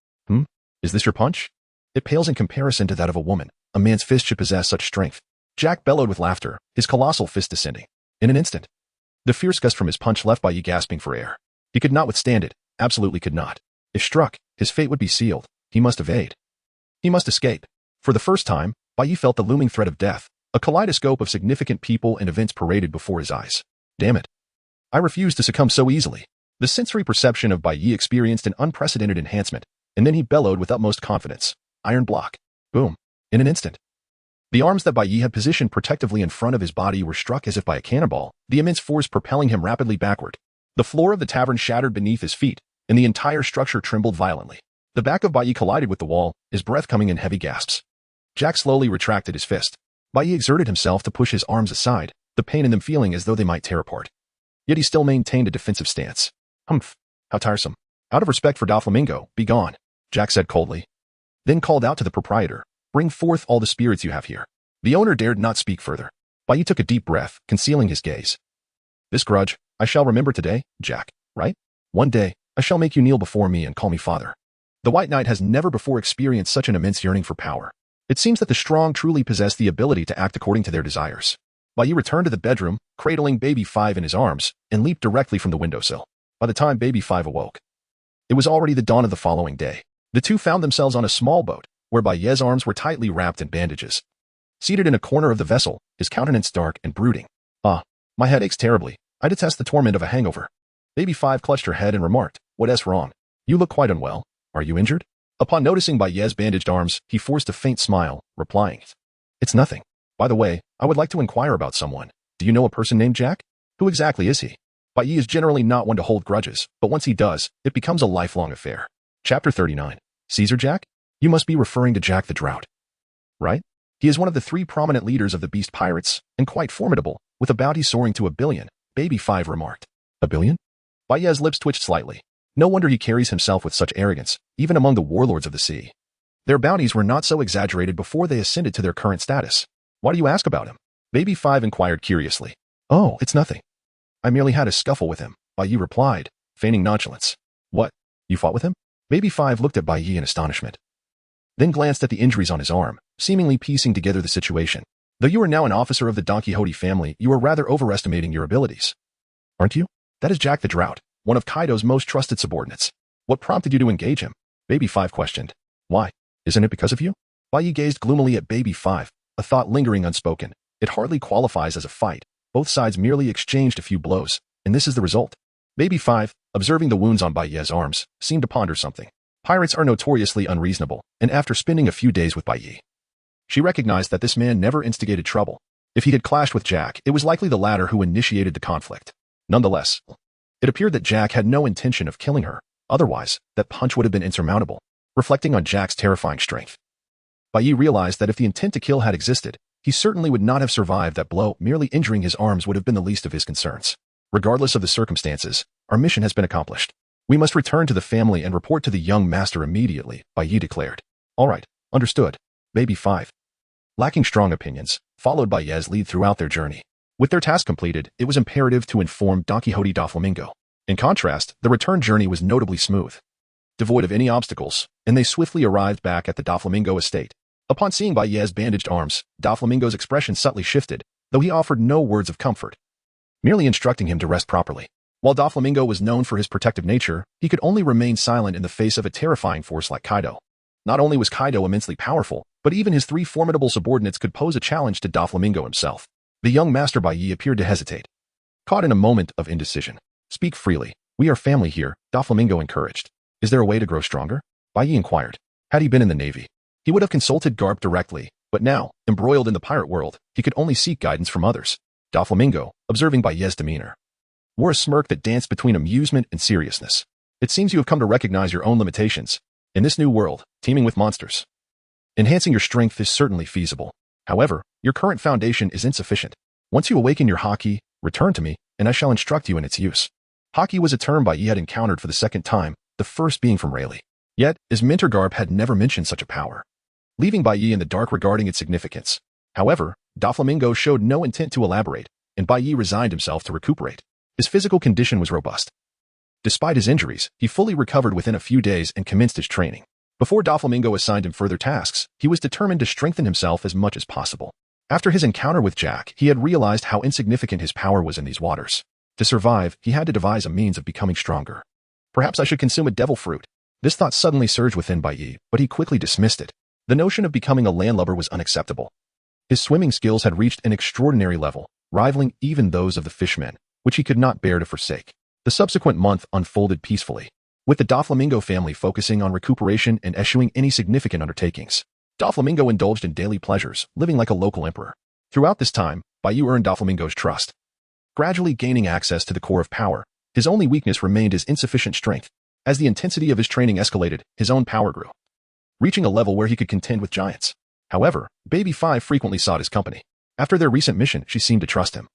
Is this your punch? It pales in comparison to that of a woman. A man's fist should possess such strength. Jack bellowed with laughter, his colossal fist descending. In an instant, the fierce gust from his punch left Bai Yi gasping for air. He could not withstand it, absolutely could not. If struck, his fate would be sealed. He must evade. He must escape. For the first time, Bai Yi felt the looming threat of death, a kaleidoscope of significant people and events paraded before his eyes. Damn it. I refuse to succumb so easily. The sensory perception of Bai Yi experienced an unprecedented enhancement, and then he bellowed with utmost confidence. Iron block. Boom. In an instant. The arms that Bai Yi had positioned protectively in front of his body were struck as if by a cannonball, the immense force propelling him rapidly backward. The floor of the tavern shattered beneath his feet, and the entire structure trembled violently. The back of Bai Yi collided with the wall, his breath coming in heavy gasps. Jack slowly retracted his fist. Bai Yi exerted himself to push his arms aside, the pain in them feeling as though they might tear apart. Yet he still maintained a defensive stance. Humph. How tiresome. Out of respect for Doflamingo, be gone, Jack said coldly. Then called out to the proprietor, bring forth all the spirits you have here. The owner dared not speak further. Bai Yi took a deep breath, concealing his gaze. This grudge, I shall remember today, Jack, right? One day, I shall make you kneel before me and call me father. The White Knight has never before experienced such an immense yearning for power. It seems that the strong truly possess the ability to act according to their desires. Bai Yi returned to the bedroom, cradling Baby 5 in his arms, and leaped directly from the windowsill. By the time Baby 5 awoke, it was already the dawn of the following day. The two found themselves on a small boat, where Bai Yi's arms were tightly wrapped in bandages. Seated in a corner of the vessel, his countenance dark and brooding. My head aches terribly. I detest the torment of a hangover. Baby 5 clutched her head and remarked, What's wrong? You look quite unwell. Are you injured? Upon noticing Bai Yi's bandaged arms, he forced a faint smile, replying, It's nothing. By the way, I would like to inquire about someone. Do you know a person named Jack? Who exactly is he? Bai Yi is generally not one to hold grudges, but once he does, it becomes a lifelong affair. Chapter 39. Caesar Jack? You must be referring to Jack the Drought. Right? He is one of the 3 prominent leaders of the beast pirates, and quite formidable, with a bounty soaring to 1 billion, Baby 5 remarked. 1 billion? Bai Yi's lips twitched slightly. No wonder he carries himself with such arrogance, even among the warlords of the sea. Their bounties were not so exaggerated before they ascended to their current status. Why do you ask about him? Baby 5 inquired curiously. Oh, it's nothing. I merely had a scuffle with him, Bai Yi replied, feigning nonchalance. What? You fought with him? Baby 5 looked at Bai Yi in astonishment, then glanced at the injuries on his arm, seemingly piecing together the situation. Though you are now an officer of the Don Quixote family, you are rather overestimating your abilities. Aren't you? That is Jack the Drought, one of Kaido's most trusted subordinates. What prompted you to engage him? Baby 5 questioned. Why? Isn't it because of you? Bai Yi gazed gloomily at Baby 5, a thought lingering unspoken. It hardly qualifies as a fight. Both sides merely exchanged a few blows, and this is the result. Baby 5, observing the wounds on Bai Yi's arms, seemed to ponder something. Pirates are notoriously unreasonable, and after spending a few days with Bai Yi, she recognized that this man never instigated trouble. If he had clashed with Jack, it was likely the latter who initiated the conflict. Nonetheless, it appeared that Jack had no intention of killing her. Otherwise, that punch would have been insurmountable. Reflecting on Jack's terrifying strength, Bai Yi realized that if the intent to kill had existed, He certainly would not have survived that blow. Merely injuring his arms would have been the least of his concerns. Regardless of the circumstances, our mission has been accomplished. We must return to the family and report to the young master immediately, Bai Yi declared. All right, understood. Baby 5. Lacking strong opinions, followed by Ye's lead throughout their journey. With their task completed, it was imperative to inform Don Quixote da Flamingo. In contrast, the return journey was notably smooth, devoid of any obstacles, and they swiftly arrived back at the Da Flamingo estate. Upon seeing Bai Ye's bandaged arms, Da Flamingo's expression subtly shifted, though he offered no words of comfort, merely instructing him to rest properly. While Da Flamingo was known for his protective nature, he could only remain silent in the face of a terrifying force like Kaido. Not only was Kaido immensely powerful, but even his 3 formidable subordinates could pose a challenge to Da Flamingo himself. The young master Bai Yi appeared to hesitate, caught in a moment of indecision. Speak freely. We are family here, Da Flamingo encouraged. Is there a way to grow stronger? Bai Yi inquired. Had he been in the Navy, he would have consulted Garp directly, but now, embroiled in the pirate world, he could only seek guidance from others. Da Flamingo, observing Bai Yi's demeanor, wore a smirk that danced between amusement and seriousness. It seems you have come to recognize your own limitations. In this new world, teeming with monsters, enhancing your strength is certainly feasible. However, your current foundation is insufficient. Once you awaken your haki, return to me, and I shall instruct you in its use. Haki was a term Bai Yi had encountered for the second time, the first being from Rayleigh. Yet, his mentor Garp had never mentioned such a power, leaving Bai Yi in the dark regarding its significance. However, Da Flamingo showed no intent to elaborate, and Bai Yi resigned himself to recuperate. His physical condition was robust. Despite his injuries, he fully recovered within a few days and commenced his training. Before Da Flamingo assigned him further tasks, he was determined to strengthen himself as much as possible. After his encounter with Jack, he had realized how insignificant his power was in these waters. To survive, he had to devise a means of becoming stronger. Perhaps I should consume a devil fruit. This thought suddenly surged within Bai Yi, but he quickly dismissed it. The notion of becoming a landlubber was unacceptable. His swimming skills had reached an extraordinary level, rivaling even those of the fishmen, which he could not bear to forsake. The subsequent month unfolded peacefully, with the Da Flamingo family focusing on recuperation and eschewing any significant undertakings. Da Flamingo indulged in daily pleasures, living like a local emperor. Throughout this time, Bai Yi earned Da Flamingo's trust, gradually gaining access to the core of power. His only weakness remained his insufficient strength. As the intensity of his training escalated, his own power grew, reaching a level where he could contend with giants. However, Baby 5 frequently sought his company. After their recent mission, she seemed to trust him,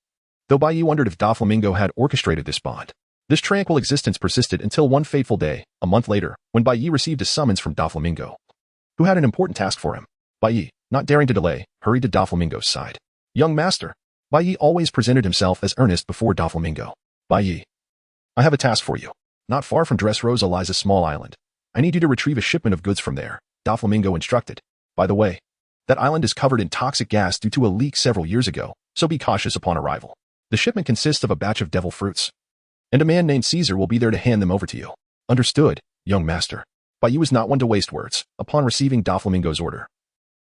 though Bai Yi wondered if Da Flamingo had orchestrated this bond. This tranquil existence persisted until one fateful day, a month later, when Bai Yi received a summons from Da Flamingo, who had an important task for him. Bai Yi, not daring to delay, hurried to Da Flamingo's side. Young master. Bai Yi always presented himself as earnest before Da Flamingo. Bai Yi, I have a task for you. Not far from Dressrosa lies a small island. I need you to retrieve a shipment of goods from there, Da Flamingo instructed. By the way, that island is covered in toxic gas due to a leak several years ago, so be cautious upon arrival. The shipment consists of a batch of devil fruits, and a man named Caesar will be there to hand them over to you. Understood, young master. Bai Yi was not one to waste words. Upon receiving Da Flamingo's order,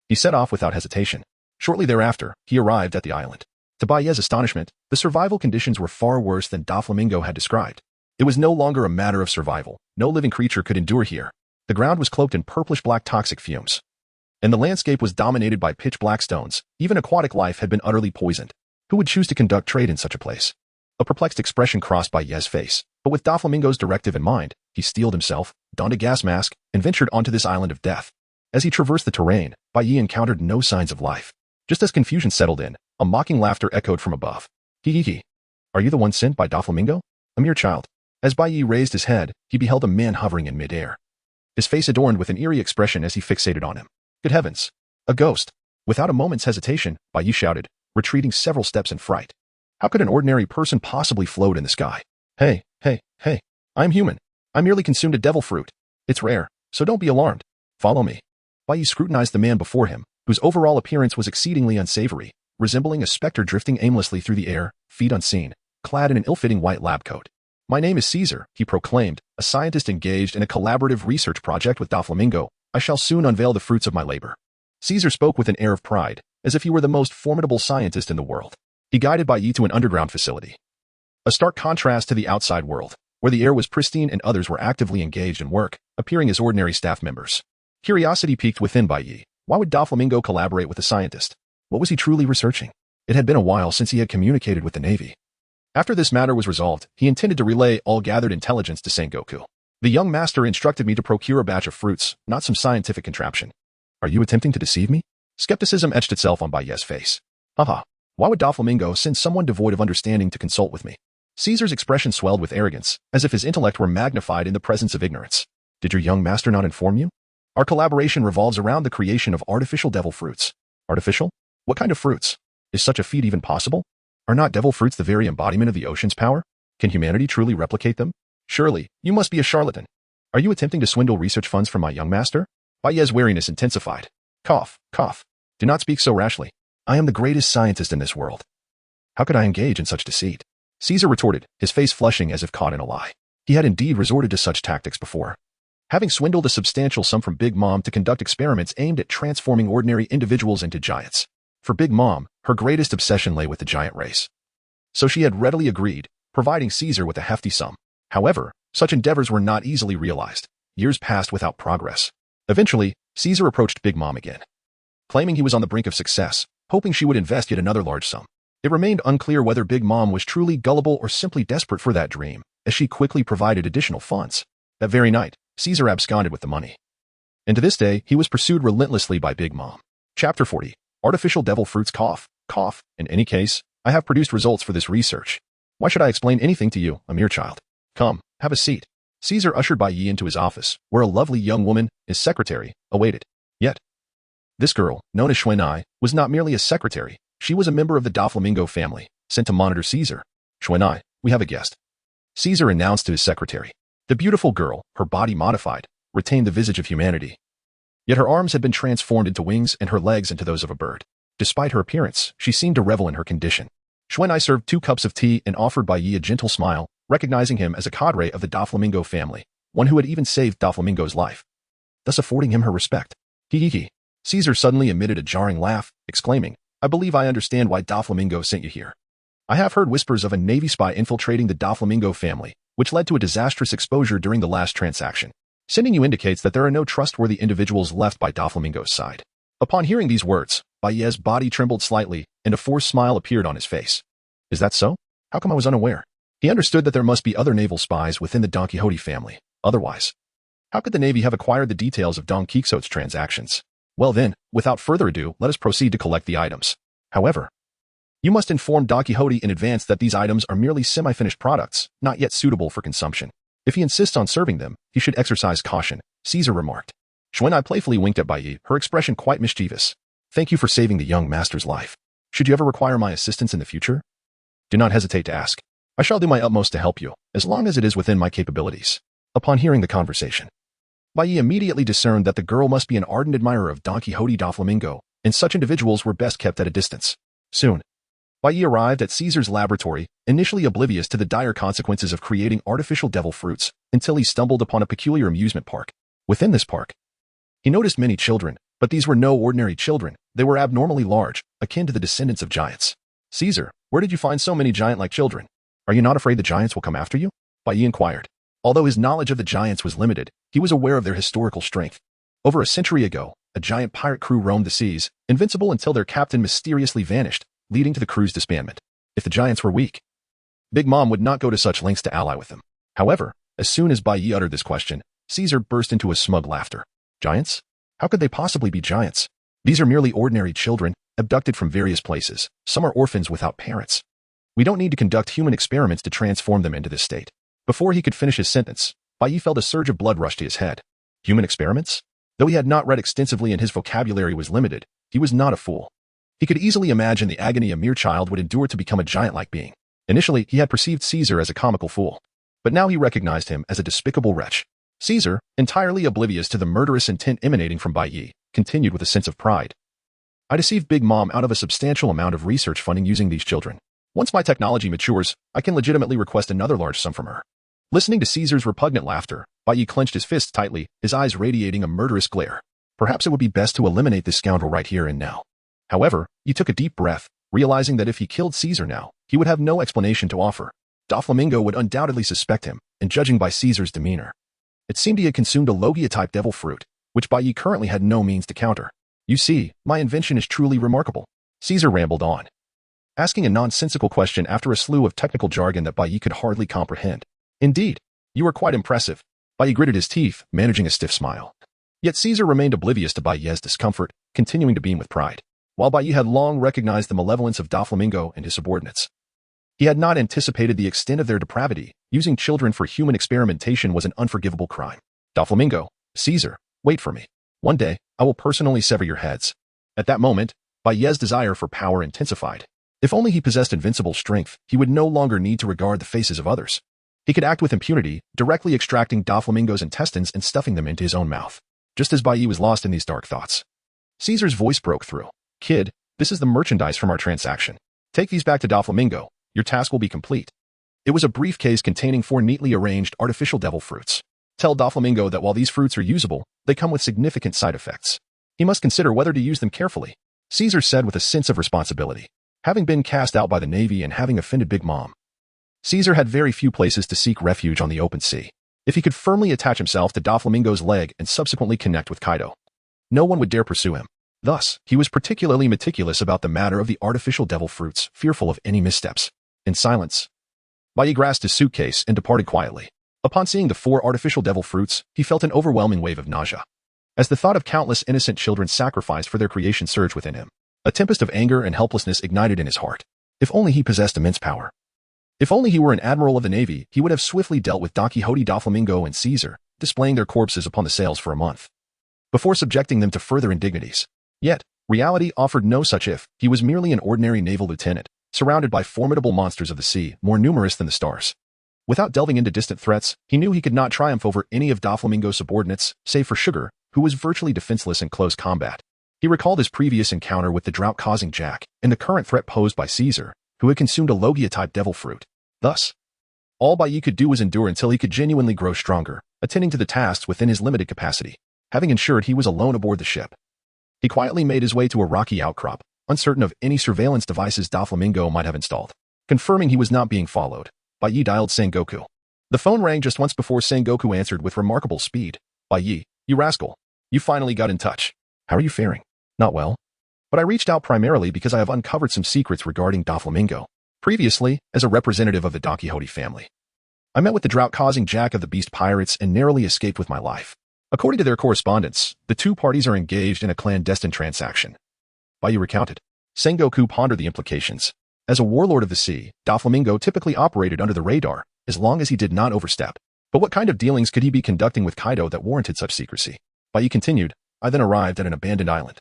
he set off without hesitation. Shortly thereafter, he arrived at the island. To Bai Yi's astonishment, the survival conditions were far worse than Da Flamingo had described. It was no longer a matter of survival. No living creature could endure here. The ground was cloaked in purplish-black toxic fumes, and the landscape was dominated by pitch-black stones. Even aquatic life had been utterly poisoned. Who would choose to conduct trade in such a place? A perplexed expression crossed Bai Yi's face, but with Da Flamingo's directive in mind, he steeled himself, donned a gas mask, and ventured onto this island of death. As he traversed the terrain, Bai Yi encountered no signs of life. Just as confusion settled in, a mocking laughter echoed from above. Hee. Are you the one sent by Da Flamingo? A mere child. As Bai Yi raised his head, he beheld a man hovering in midair, his face adorned with an eerie expression as he fixated on him. Good heavens! A ghost! Without a moment's hesitation, Bai Yi shouted, retreating several steps in fright. How could an ordinary person possibly float in the sky? Hey, I'm human. I merely consumed a devil fruit. It's rare, so don't be alarmed. Follow me. Bai Yi scrutinized the man before him, whose overall appearance was exceedingly unsavory, resembling a specter drifting aimlessly through the air, feet unseen, clad in an ill-fitting white lab coat. My name is Caesar, he proclaimed, a scientist engaged in a collaborative research project with Da Flamingo. I shall soon unveil the fruits of my labor. Caesar spoke with an air of pride, as if he were the most formidable scientist in the world. He guided Bai Yi to an underground facility, a stark contrast to the outside world, where the air was pristine and others were actively engaged in work, appearing as ordinary staff members. Curiosity piqued within Bai Yi. Why would Da Flamingo collaborate with a scientist? What was he truly researching? It had been a while since he had communicated with the Navy. After this matter was resolved, he intended to relay all gathered intelligence to Sengoku. The young master instructed me to procure a batch of fruits, not some scientific contraption. Are you attempting to deceive me? Skepticism etched itself on Baye's face. Haha. Why would Doflamingo send someone devoid of understanding to consult with me? Caesar's expression swelled with arrogance, as if his intellect were magnified in the presence of ignorance. Did your young master not inform you? Our collaboration revolves around the creation of artificial devil fruits. Artificial? What kind of fruits? Is such a feat even possible? Are not devil fruits the very embodiment of the ocean's power? Can humanity truly replicate them? Surely, you must be a charlatan. Are you attempting to swindle research funds from my young master? Baye's wariness intensified. Cough, cough. Do not speak so rashly. I am the greatest scientist in this world. How could I engage in such deceit? Caesar retorted, his face flushing as if caught in a lie. He had indeed resorted to such tactics before. Having swindled a substantial sum from Big Mom to conduct experiments aimed at transforming ordinary individuals into giants. For Big Mom, her greatest obsession lay with the giant race. So she had readily agreed, providing Caesar with a hefty sum. However, such endeavors were not easily realized. Years passed without progress. Eventually, Caesar approached Big Mom again. Claiming he was on the brink of success, hoping she would invest yet another large sum. It remained unclear whether Big Mom was truly gullible or simply desperate for that dream, as she quickly provided additional funds. That very night, Caesar absconded with the money. And to this day, he was pursued relentlessly by Big Mom. Chapter 40. Artificial devil fruits. Cough, cough. In any case, I have produced results for this research. Why should I explain anything to you, a mere child? Come, have a seat. Caesar ushered Bayi into his office, where a lovely young woman, his secretary, awaited. Yet, this girl, known as Xuanai, was not merely a secretary. She was a member of the Doflamingo family, sent to monitor Caesar. Xuanai, we have a guest. Caesar announced to his secretary. The beautiful girl, her body modified, retained the visage of humanity. Yet her arms had been transformed into wings and her legs into those of a bird. Despite her appearance, she seemed to revel in her condition. Xuanai served 2 cups of tea and offered Bayi a gentle smile, recognizing him as a cadre of the Doflamingo family, one who had even saved Doflamingo's life, thus affording him her respect. Hee. Caesar suddenly emitted a jarring laugh, exclaiming, I believe I understand why Doflamingo sent you here. I have heard whispers of a Navy spy infiltrating the Doflamingo family, which led to a disastrous exposure during the last transaction. Sending you indicates that there are no trustworthy individuals left by Doflamingo's side. Upon hearing these words, Baye's body trembled slightly, and a forced smile appeared on his face. Is that so? How come I was unaware? He understood that there must be other naval spies within the Don Quixote family. Otherwise, how could the Navy have acquired the details of Don Quixote's transactions? Well then, without further ado, let us proceed to collect the items. However, you must inform Don Quixote in advance that these items are merely semi-finished products, not yet suitable for consumption. If he insists on serving them, he should exercise caution, Caesar remarked. Xuanai playfully winked at Bayi, her expression quite mischievous. Thank you for saving the young master's life. Should you ever require my assistance in the future? Do not hesitate to ask. I shall do my utmost to help you, as long as it is within my capabilities. Upon hearing the conversation, Bayi immediately discerned that the girl must be an ardent admirer of Don Quixote Doflamingo, and such individuals were best kept at a distance. Soon, Bayi arrived at Caesar's laboratory, initially oblivious to the dire consequences of creating artificial devil fruits, until he stumbled upon a peculiar amusement park. Within this park, he noticed many children, but these were no ordinary children. They were abnormally large, akin to the descendants of giants. Caesar, where did you find so many giant-like children? Are you not afraid the giants will come after you? Bayi inquired. Although his knowledge of the giants was limited, he was aware of their historical strength. Over a century ago, a giant pirate crew roamed the seas, invincible until their captain mysteriously vanished, leading to the crew's disbandment. If the giants were weak, Big Mom would not go to such lengths to ally with them. However, as soon as Bayi uttered this question, Caesar burst into a smug laughter. Giants? How could they possibly be giants? These are merely ordinary children, abducted from various places. Some are orphans without parents. We don't need to conduct human experiments to transform them into this state. Before he could finish his sentence, Bayi felt a surge of blood rush to his head. Human experiments? Though he had not read extensively and his vocabulary was limited, he was not a fool. He could easily imagine the agony a mere child would endure to become a giant-like being. Initially, he had perceived Caesar as a comical fool, but now he recognized him as a despicable wretch. Caesar, entirely oblivious to the murderous intent emanating from Bayi, continued with a sense of pride. I deceived Big Mom out of a substantial amount of research funding using these children. Once my technology matures, I can legitimately request another large sum from her. Listening to Caesar's repugnant laughter, Bayi clenched his fists tightly, his eyes radiating a murderous glare. Perhaps it would be best to eliminate this scoundrel right here and now. However, he took a deep breath, realizing that if he killed Caesar now, he would have no explanation to offer. Doflamingo would undoubtedly suspect him, and judging by Caesar's demeanor, it seemed he had consumed a Logia-type devil fruit, which Bayi currently had no means to counter. You see, my invention is truly remarkable. Caesar rambled on, asking a nonsensical question after a slew of technical jargon that Bayi could hardly comprehend. Indeed, you are quite impressive. Bayi gritted his teeth, managing a stiff smile. Yet Caesar remained oblivious to Bai Ye's discomfort, continuing to beam with pride. While Bai Ye had long recognized the malevolence of Doflamingo and his subordinates, he had not anticipated the extent of their depravity. Using children for human experimentation was an unforgivable crime. Doflamingo, Caesar, wait for me. One day, I will personally sever your heads. At that moment, Bai Ye's desire for power intensified. If only he possessed invincible strength, he would no longer need to regard the faces of others. He could act with impunity, directly extracting Doflamingo's intestines and stuffing them into his own mouth. Just as Bai Ye was lost in these dark thoughts, Caesar's voice broke through. Kid, this is the merchandise from our transaction. Take these back to Doflamingo. Your task will be complete. It was a briefcase containing 4 neatly arranged artificial devil fruits. Tell Doflamingo that while these fruits are usable, they come with significant side effects. He must consider whether to use them carefully. Caesar said with a sense of responsibility. Having been cast out by the Navy and having offended Big Mom, Caesar had very few places to seek refuge on the open sea. If he could firmly attach himself to Doflamingo's leg and subsequently connect with Kaido, no one would dare pursue him. Thus, he was particularly meticulous about the matter of the artificial devil fruits, fearful of any missteps. In silence, Bai Ye grasped his suitcase and departed quietly. Upon seeing the 4 artificial devil fruits, he felt an overwhelming wave of nausea. As the thought of countless innocent children sacrificed for their creation surged within him, a tempest of anger and helplessness ignited in his heart. If only he possessed immense power. If only he were an admiral of the Navy, he would have swiftly dealt with Don Quixote, Doflamingo, and Caesar, displaying their corpses upon the sails for a month, before subjecting them to further indignities. Yet, reality offered no such. If he was merely an ordinary naval lieutenant, surrounded by formidable monsters of the sea, more numerous than the stars. Without delving into distant threats, he knew he could not triumph over any of Doflamingo's subordinates, save for Sugar, who was virtually defenseless in close combat. He recalled his previous encounter with the drought-causing Jack, and the current threat posed by Caesar, who had consumed a Logia-type devil fruit. Thus, all Bai Ye could do was endure until he could genuinely grow stronger, attending to the tasks within his limited capacity. Having ensured he was alone aboard the ship, he quietly made his way to a rocky outcrop, uncertain of any surveillance devices Doflamingo might have installed. Confirming he was not being followed, Bai Ye dialed Sengoku. The phone rang just once before Sengoku answered with remarkable speed. Bai Ye, you rascal. You finally got in touch. How are you faring? Not well. But I reached out primarily because I have uncovered some secrets regarding Doflamingo. Previously, as a representative of the Don Quixote family, I met with the drought-causing Jack of the Beast pirates and narrowly escaped with my life. According to their correspondence, the 2 parties are engaged in a clandestine transaction. Bai Ye recounted. Sengoku pondered the implications. As a warlord of the sea, Doflamingo typically operated under the radar, as long as he did not overstep. But what kind of dealings could he be conducting with Kaido that warranted such secrecy? Bai Ye continued. I then arrived at an abandoned island,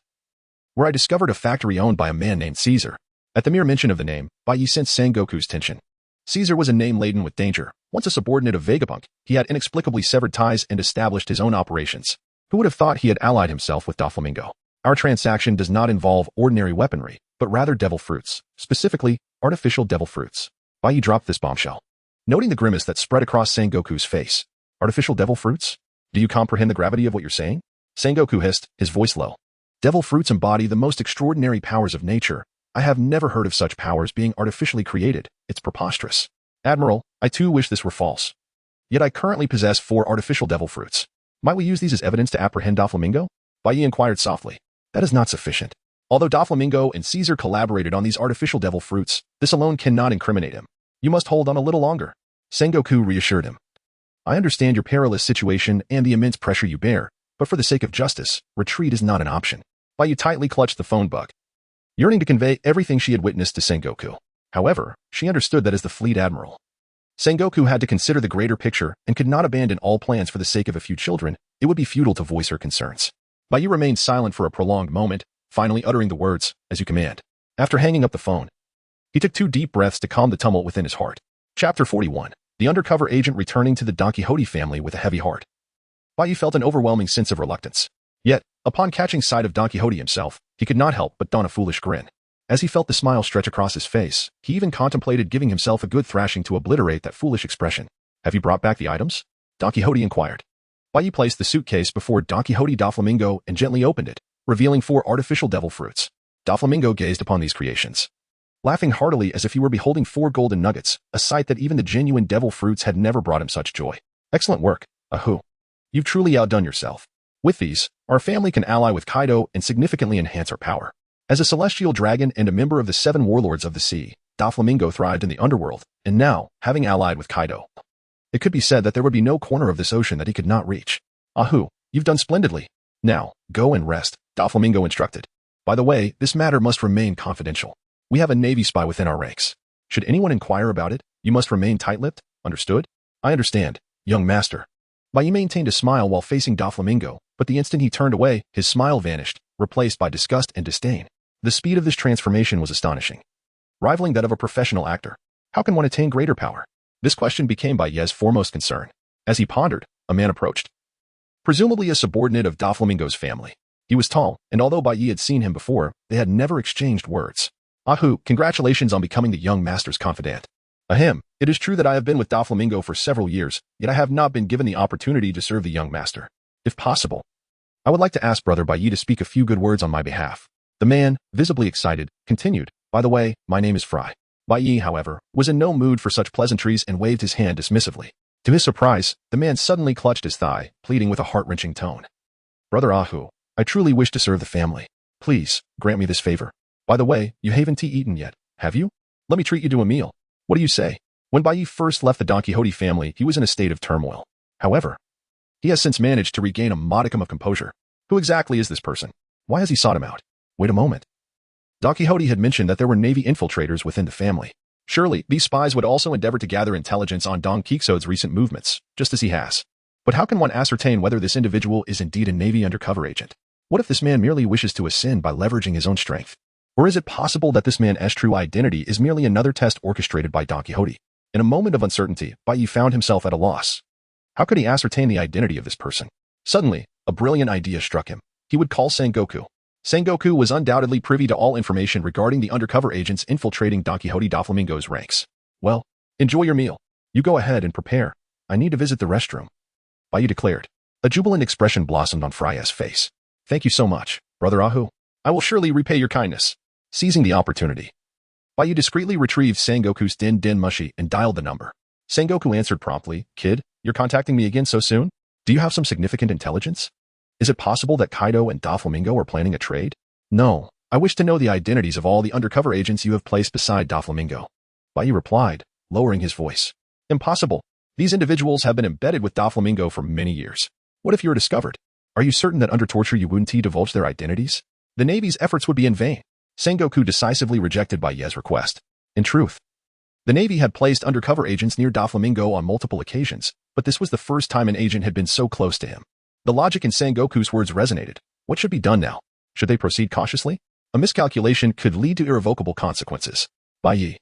where I discovered a factory owned by a man named Caesar. At the mere mention of the name, Bai Ye sensed Sengoku's tension. Caesar was a name laden with danger. Once a subordinate of Vegapunk, he had inexplicably severed ties and established his own operations. Who would have thought he had allied himself with Doflamingo? Our transaction does not involve ordinary weaponry, but rather devil fruits, specifically, artificial devil fruits. Bai Ye dropped this bombshell, noting the grimace that spread across Sengoku's face. Artificial devil fruits? Do you comprehend the gravity of what you're saying? Sengoku hissed, his voice low. Devil fruits embody the most extraordinary powers of nature. I have never heard of such powers being artificially created. It's preposterous. Admiral, I too wish this were false. Yet I currently possess 4 artificial devil fruits. Might we use these as evidence to apprehend Doflamingo? Bai Ye inquired softly. That is not sufficient. Although Doflamingo and Caesar collaborated on these artificial devil fruits, this alone cannot incriminate him. You must hold on a little longer. Sengoku reassured him. I understand your perilous situation and the immense pressure you bear, but for the sake of justice, retreat is not an option. Bai Ye tightly clutched the phone bug, yearning to convey everything she had witnessed to Sengoku. However, she understood that as the fleet admiral, Sengoku had to consider the greater picture and could not abandon all plans for the sake of a few children. It would be futile to voice her concerns. Bai Ye remained silent for a prolonged moment, finally uttering the words, as you command. After hanging up the phone, he took 2 deep breaths to calm the tumult within his heart. Chapter 41. The undercover agent returning to the Don Quixote family with a heavy heart. Bai Ye felt an overwhelming sense of reluctance. Yet, upon catching sight of Don Quixote himself, he could not help but don a foolish grin. As he felt the smile stretch across his face, he even contemplated giving himself a good thrashing to obliterate that foolish expression. Have you brought back the items? Don Quixote inquired. Bai Ye placed the suitcase before Don Quixote Doflamingo and gently opened it, revealing 4 artificial devil fruits. Doflamingo gazed upon these creations, laughing heartily as if he were beholding 4 golden nuggets, a sight that even the genuine devil fruits had never brought him such joy. Excellent work, Ahu. You've truly outdone yourself. With these, our family can ally with Kaido and significantly enhance our power. As a celestial dragon and a member of the 7 warlords of the sea, Doflamingo thrived in the underworld, and now, having allied with Kaido, it could be said that there would be no corner of this ocean that he could not reach. Ahu, you've done splendidly. Now, go and rest, Doflamingo instructed. By the way, this matter must remain confidential. We have a Navy spy within our ranks. Should anyone inquire about it, you must remain tight-lipped, understood? I understand, young master. Bai Yi maintained a smile while facing Doflamingo, but the instant he turned away, his smile vanished, replaced by disgust and disdain. The speed of this transformation was astonishing, rivaling that of a professional actor. How can one attain greater power? This question became Bai Yi's foremost concern. As he pondered, a man approached. Presumably a subordinate of Doflamingo's family. He was tall, and although Bai Yi had seen him before, they had never exchanged words. Ahu, congratulations on becoming the young master's confidant. Ahem, it is true that I have been with Doflamingo for several years, yet I have not been given the opportunity to serve the young master. If possible, I would like to ask Brother Bai Yi to speak a few good words on my behalf. The man, visibly excited, continued, by the way, my name is Fry. Bai Yi, however, was in no mood for such pleasantries and waved his hand dismissively. To his surprise, the man suddenly clutched his thigh, pleading with a heart-wrenching tone. Brother Ahu, I truly wish to serve the family. Please, grant me this favor. By the way, you haven't eaten yet, have you? Let me treat you to a meal. What do you say? When Bai Yi first left the Don Quixote family, he was in a state of turmoil. However, he has since managed to regain a modicum of composure. Who exactly is this person? Why has he sought him out? Wait a moment. Don Quixote had mentioned that there were Navy infiltrators within the family. Surely, these spies would also endeavor to gather intelligence on Don Quixote's recent movements, just as he has. But how can one ascertain whether this individual is indeed a Navy undercover agent? What if this man merely wishes to ascend by leveraging his own strength? Or is it possible that this man's true identity is merely another test orchestrated by Don Quixote? In a moment of uncertainty, Bai Yi found himself at a loss. How could he ascertain the identity of this person? Suddenly, a brilliant idea struck him. He would call Sengoku. Sengoku was undoubtedly privy to all information regarding the undercover agents infiltrating Don Quixote Doflamingo's ranks. Well, enjoy your meal. You go ahead and prepare. I need to visit the restroom. Bai Yi declared. A jubilant expression blossomed on Fry's face. Thank you so much, Brother Ahu. I will surely repay your kindness. Seizing the opportunity, Bai Yi discreetly retrieved Sengoku's din mushi and dialed the number. Sengoku answered promptly, Kid, you're contacting me again so soon? Do you have some significant intelligence? Is it possible that Kaido and Doflamingo are planning a trade? No, I wish to know the identities of all the undercover agents you have placed beside Doflamingo. Bai Yi replied, lowering his voice. Impossible. These individuals have been embedded with Doflamingo for many years. What if you are discovered? Are you certain that under torture you wouldn't divulge their identities? The Navy's efforts would be in vain. Sengoku decisively rejected Bai Yi's request. In truth, the Navy had placed undercover agents near Doflamingo on multiple occasions, but this was the first time an agent had been so close to him. The logic in Sengoku's words resonated. What should be done now? Should they proceed cautiously? A miscalculation could lead to irrevocable consequences. Bai Yi,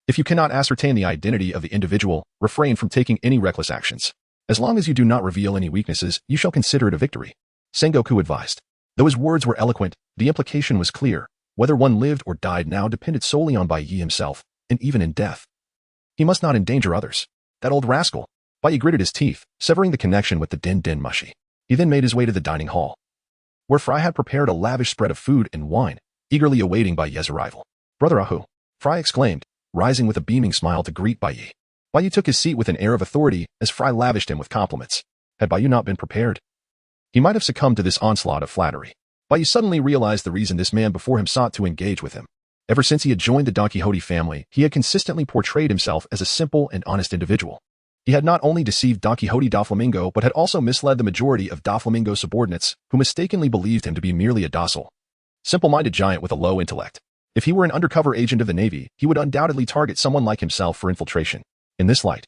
if you cannot ascertain the identity of the individual, refrain from taking any reckless actions. As long as you do not reveal any weaknesses, you shall consider it a victory. Sengoku advised. Though his words were eloquent, the implication was clear. Whether one lived or died now depended solely on Bai Yi himself, and even in death, he must not endanger others. That old rascal. Bai Yi gritted his teeth, severing the connection with the din mushi. He then made his way to the dining hall, where Fry had prepared a lavish spread of food and wine, eagerly awaiting Bai Yi's arrival. Brother Ahu, Fry exclaimed, rising with a beaming smile to greet Bai Yi. Bai Yi took his seat with an air of authority as Fry lavished him with compliments. Had Bai Yi not been prepared, he might have succumbed to this onslaught of flattery. Bai Yi suddenly realized the reason this man before him sought to engage with him. Ever since he had joined the Don Quixote family, he had consistently portrayed himself as a simple and honest individual. He had not only deceived Don Quixote Doflamingo, but had also misled the majority of Doflamingo's subordinates, who mistakenly believed him to be merely a docile, simple-minded giant with a low intellect. If he were an undercover agent of the Navy, he would undoubtedly target someone like himself for infiltration. In this light,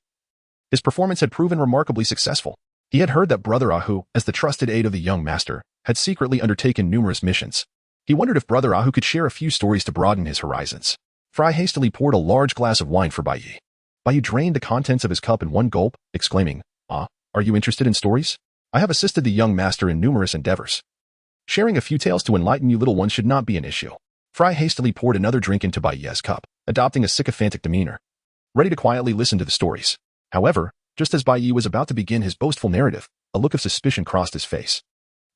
his performance had proven remarkably successful. He had heard that Brother Ahu, as the trusted aide of the young master, had secretly undertaken numerous missions. He wondered if Brother Ahu could share a few stories to broaden his horizons. Fry hastily poured a large glass of wine for Bai Yi. Bai Yi drained the contents of his cup in one gulp, exclaiming, are you interested in stories? I have assisted the young master in numerous endeavors. Sharing a few tales to enlighten you little ones should not be an issue. Fry hastily poured another drink into Bai Yi's cup, adopting a sycophantic demeanor, ready to quietly listen to the stories. However, just as Bai Yi was about to begin his boastful narrative, a look of suspicion crossed his face.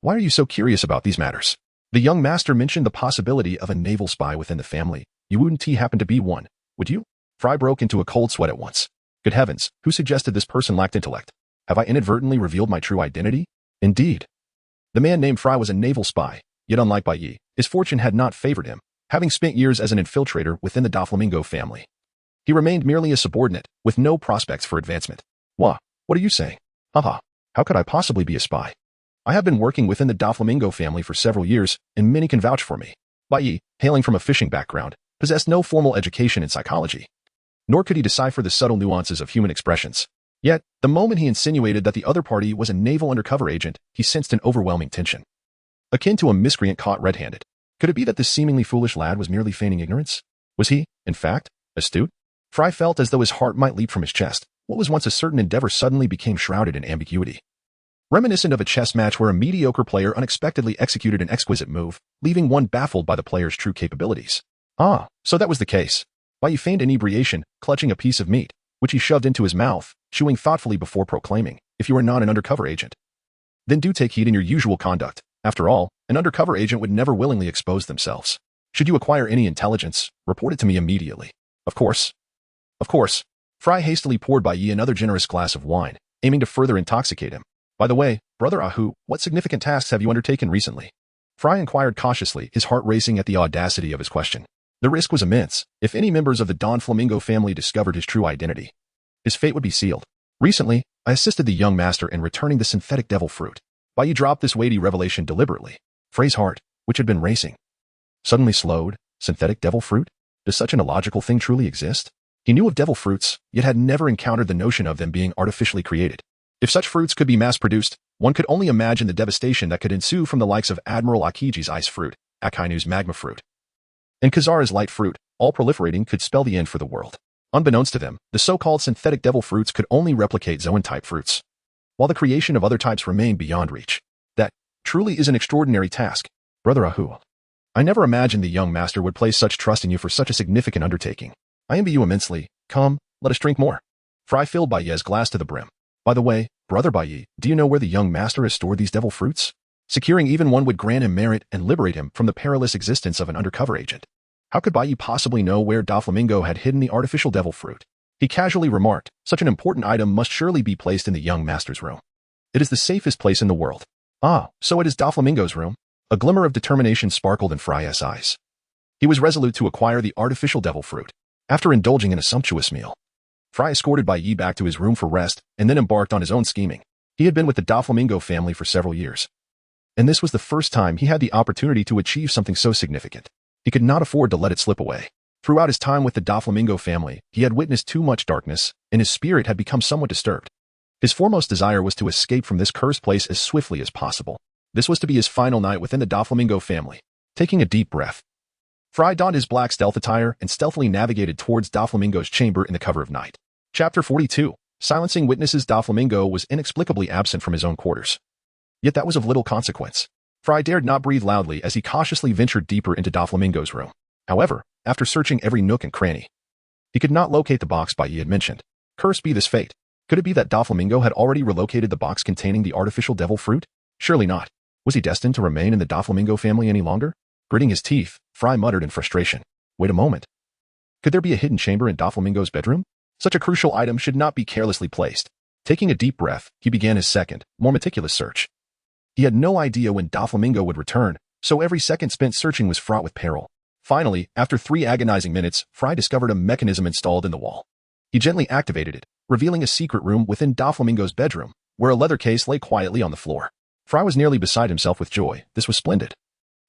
Why are you so curious about these matters? The young master mentioned the possibility of a naval spy within the family. You wouldn't happen to be one, would you? Fry broke into a cold sweat at once. Good heavens, who suggested this person lacked intellect? Have I inadvertently revealed my true identity? Indeed. The man named Fry was a naval spy, yet unlike Bai Yi, his fortune had not favored him, having spent years as an infiltrator within the Doflamingo family. He remained merely a subordinate, with no prospects for advancement. What are you saying? Haha, how could I possibly be a spy? I have been working within the Doflamingo family for several years, and many can vouch for me. Bai Yi, hailing from a fishing background, possessed no formal education in psychology. Nor could he decipher the subtle nuances of human expressions. Yet, the moment he insinuated that the other party was a naval undercover agent, he sensed an overwhelming tension. Akin to a miscreant caught red-handed. Could it be that this seemingly foolish lad was merely feigning ignorance? Was he, in fact, astute? Fry felt as though his heart might leap from his chest. What was once a certain endeavor suddenly became shrouded in ambiguity. Reminiscent of a chess match where a mediocre player unexpectedly executed an exquisite move, leaving one baffled by the player's true capabilities. Ah, so that was the case. Bai Yi feigned inebriation, clutching a piece of meat, which he shoved into his mouth, chewing thoughtfully before proclaiming, "If you are not an undercover agent, then do take heed in your usual conduct. After all, an undercover agent would never willingly expose themselves. Should you acquire any intelligence, report it to me immediately." Of course. Fry hastily poured Bai Yi another generous glass of wine, aiming to further intoxicate him. "By the way, Brother Ahu, what significant tasks have you undertaken recently?" Fry inquired cautiously, his heart racing at the audacity of his question. The risk was immense. If any members of the Doflamingo family discovered his true identity, his fate would be sealed. "Recently, I assisted the young master in returning the synthetic devil fruit." Bai Yi dropped this weighty revelation deliberately. Frey's heart, which had been racing, suddenly slowed. Synthetic devil fruit? Does such an illogical thing truly exist? He knew of devil fruits, yet had never encountered the notion of them being artificially created. If such fruits could be mass-produced, one could only imagine the devastation that could ensue from the likes of Admiral Akiji's ice fruit, Akainu's magma fruit, and Kazara's light fruit. All proliferating could spell the end for the world. Unbeknownst to them, the so-called synthetic devil fruits could only replicate Zoan-type fruits, while the creation of other types remained beyond reach. That truly is an extraordinary task. Brother Ahu, I never imagined the young master would place such trust in you for such a significant undertaking. I envy you immensely. Come, let us drink more. Fry filled Bai Yi's glass to the brim. By the way, Brother Bai Yi, do you know where the young master has stored these devil fruits? Securing even one would grant him merit and liberate him from the perilous existence of an undercover agent. How could Bai Yi possibly know where Doflamingo had hidden the artificial devil fruit? He casually remarked, such an important item must surely be placed in the young master's room. It is the safest place in the world. Ah, so it is Doflamingo's room? A glimmer of determination sparkled in Fry's eyes. He was resolute to acquire the artificial devil fruit. After indulging in a sumptuous meal, Fry escorted Bai Yi back to his room for rest and then embarked on his own scheming. He had been with the Doflamingo family for several years, and this was the first time he had the opportunity to achieve something so significant. He could not afford to let it slip away. Throughout his time with the Doflamingo family, he had witnessed too much darkness, and his spirit had become somewhat disturbed. His foremost desire was to escape from this cursed place as swiftly as possible. This was to be his final night within the Doflamingo family. Taking a deep breath, Fry donned his black stealth attire and stealthily navigated towards Doflamingo's chamber in the cover of night. Chapter 42. Silencing witnesses. Doflamingo was inexplicably absent from his own quarters. Yet that was of little consequence. Fry dared not breathe loudly as he cautiously ventured deeper into Doflamingo's room. However, after searching every nook and cranny, he could not locate the box Bai Yi had mentioned. Cursed be this fate. Could it be that Doflamingo had already relocated the box containing the artificial devil fruit? Surely not. Was he destined to remain in the Doflamingo family any longer? Gritting his teeth, Fry muttered in frustration. Wait a moment. Could there be a hidden chamber in Doflamingo's bedroom? Such a crucial item should not be carelessly placed. Taking a deep breath, he began his second, more meticulous search. He had no idea when Doflamingo would return, so every second spent searching was fraught with peril. Finally, after 3 agonizing minutes, Fry discovered a mechanism installed in the wall. He gently activated it, revealing a secret room within Doflamingo's bedroom, where a leather case lay quietly on the floor. Fry was nearly beside himself with joy. This was splendid.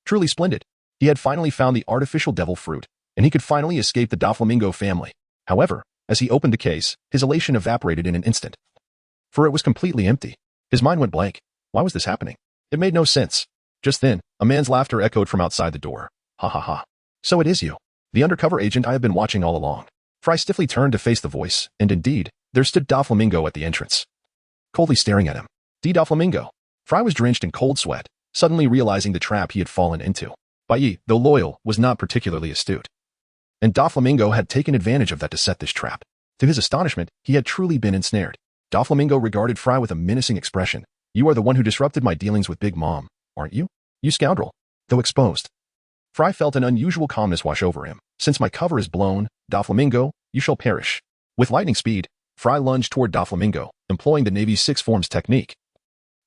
Truly splendid. He had finally found the artificial devil fruit, and he could finally escape the Doflamingo family. However, as he opened the case, his elation evaporated in an instant, for it was completely empty. His mind went blank. Why was this happening? It made no sense. Just then, a man's laughter echoed from outside the door. Ha ha ha. So it is you, the undercover agent I have been watching all along. Fry stiffly turned to face the voice, and indeed, there stood Doflamingo at the entrance, coldly staring at him. Doflamingo. Fry was drenched in cold sweat, suddenly realizing the trap he had fallen into. Bai Yi, though loyal, was not particularly astute, and Doflamingo had taken advantage of that to set this trap. To his astonishment, he had truly been ensnared. Doflamingo regarded Fry with a menacing expression. You are the one who disrupted my dealings with Big Mom, aren't you? You scoundrel. Though exposed, Fry felt an unusual calmness wash over him. Since my cover is blown, Doflamingo, you shall perish. With lightning speed, Fry lunged toward Doflamingo, employing the Navy's 6 forms technique.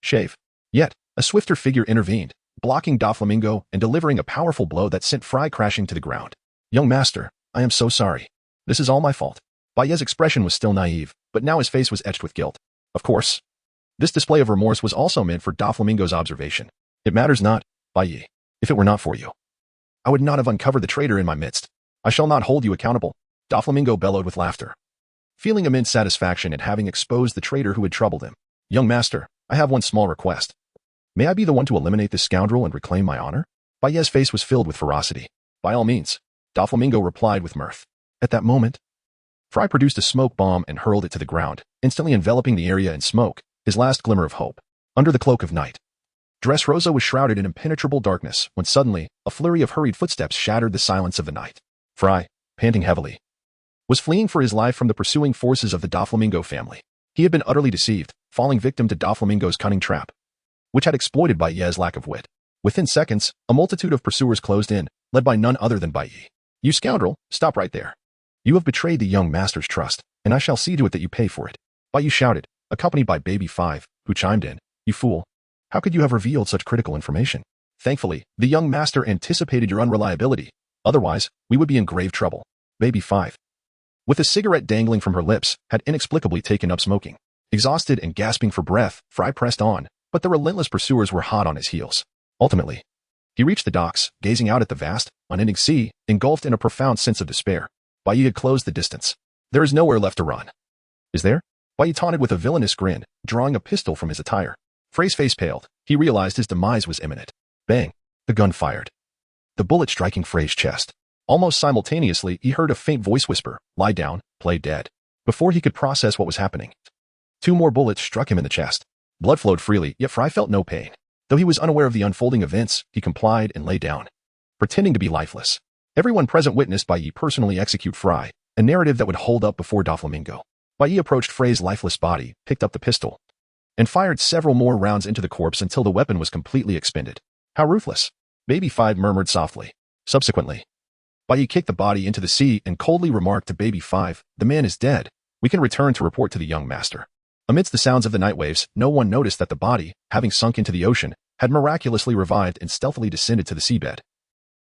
Shave. Yet, a swifter figure intervened, blocking Doflamingo and delivering a powerful blow that sent Fry crashing to the ground. Young master, I am so sorry. This is all my fault. Bai Yi's expression was still naive, but now his face was etched with guilt. Of course. This display of remorse was also meant for Doflamingo's observation. It matters not, Bai Yi. If it were not for you, I would not have uncovered the traitor in my midst. I shall not hold you accountable. Doflamingo bellowed with laughter, feeling immense satisfaction at having exposed the traitor who had troubled him. Young master, I have one small request. May I be the one to eliminate this scoundrel and reclaim my honor? Bai Yi's face was filled with ferocity. By all means, Doflamingo replied with mirth. At that moment, Fry produced a smoke bomb and hurled it to the ground, instantly enveloping the area in smoke, his last glimmer of hope. Under the cloak of night, Dressrosa was shrouded in impenetrable darkness when suddenly a flurry of hurried footsteps shattered the silence of the night. Fry, panting heavily, was fleeing for his life from the pursuing forces of the Doflamingo family. He had been utterly deceived, falling victim to Doflamingo's cunning trap, which had exploited Bai Yi's lack of wit. Within seconds, a multitude of pursuers closed in, led by none other than Bai Yi. You scoundrel, stop right there. You have betrayed the young master's trust, and I shall see to it that you pay for it. Bai Yi shouted, accompanied by Baby 5, who chimed in, You fool. How could you have revealed such critical information? Thankfully, the young master anticipated your unreliability. Otherwise, we would be in grave trouble. Baby 5, with a cigarette dangling from her lips, had inexplicably taken up smoking. Exhausted and gasping for breath, Fry pressed on, but the relentless pursuers were hot on his heels. Ultimately, he reached the docks, gazing out at the vast, unending sea, engulfed in a profound sense of despair. Bai Yi had closed the distance. There is nowhere left to run. Is there? Bai Yi taunted with a villainous grin, drawing a pistol from his attire. Frey's face paled. He realized his demise was imminent. Bang! The gun fired, the bullet striking Frey's chest. Almost simultaneously, he heard a faint voice whisper, Lie down, play dead. Before he could process what was happening, 2 more bullets struck him in the chest. Blood flowed freely, yet Fry felt no pain. Though he was unaware of the unfolding events, he complied and lay down, pretending to be lifeless. Everyone present witnessed Bai Yi personally execute Fry, a narrative that would hold up before Doflamingo. Bai Yi approached Frey's lifeless body, picked up the pistol, and fired several more rounds into the corpse until the weapon was completely expended. How ruthless! Baby 5 murmured softly. Subsequently, Bai Yi kicked the body into the sea and coldly remarked to Baby 5, The man is dead. We can return to report to the young master. Amidst the sounds of the night waves, no one noticed that the body, having sunk into the ocean, had miraculously revived and stealthily descended to the seabed,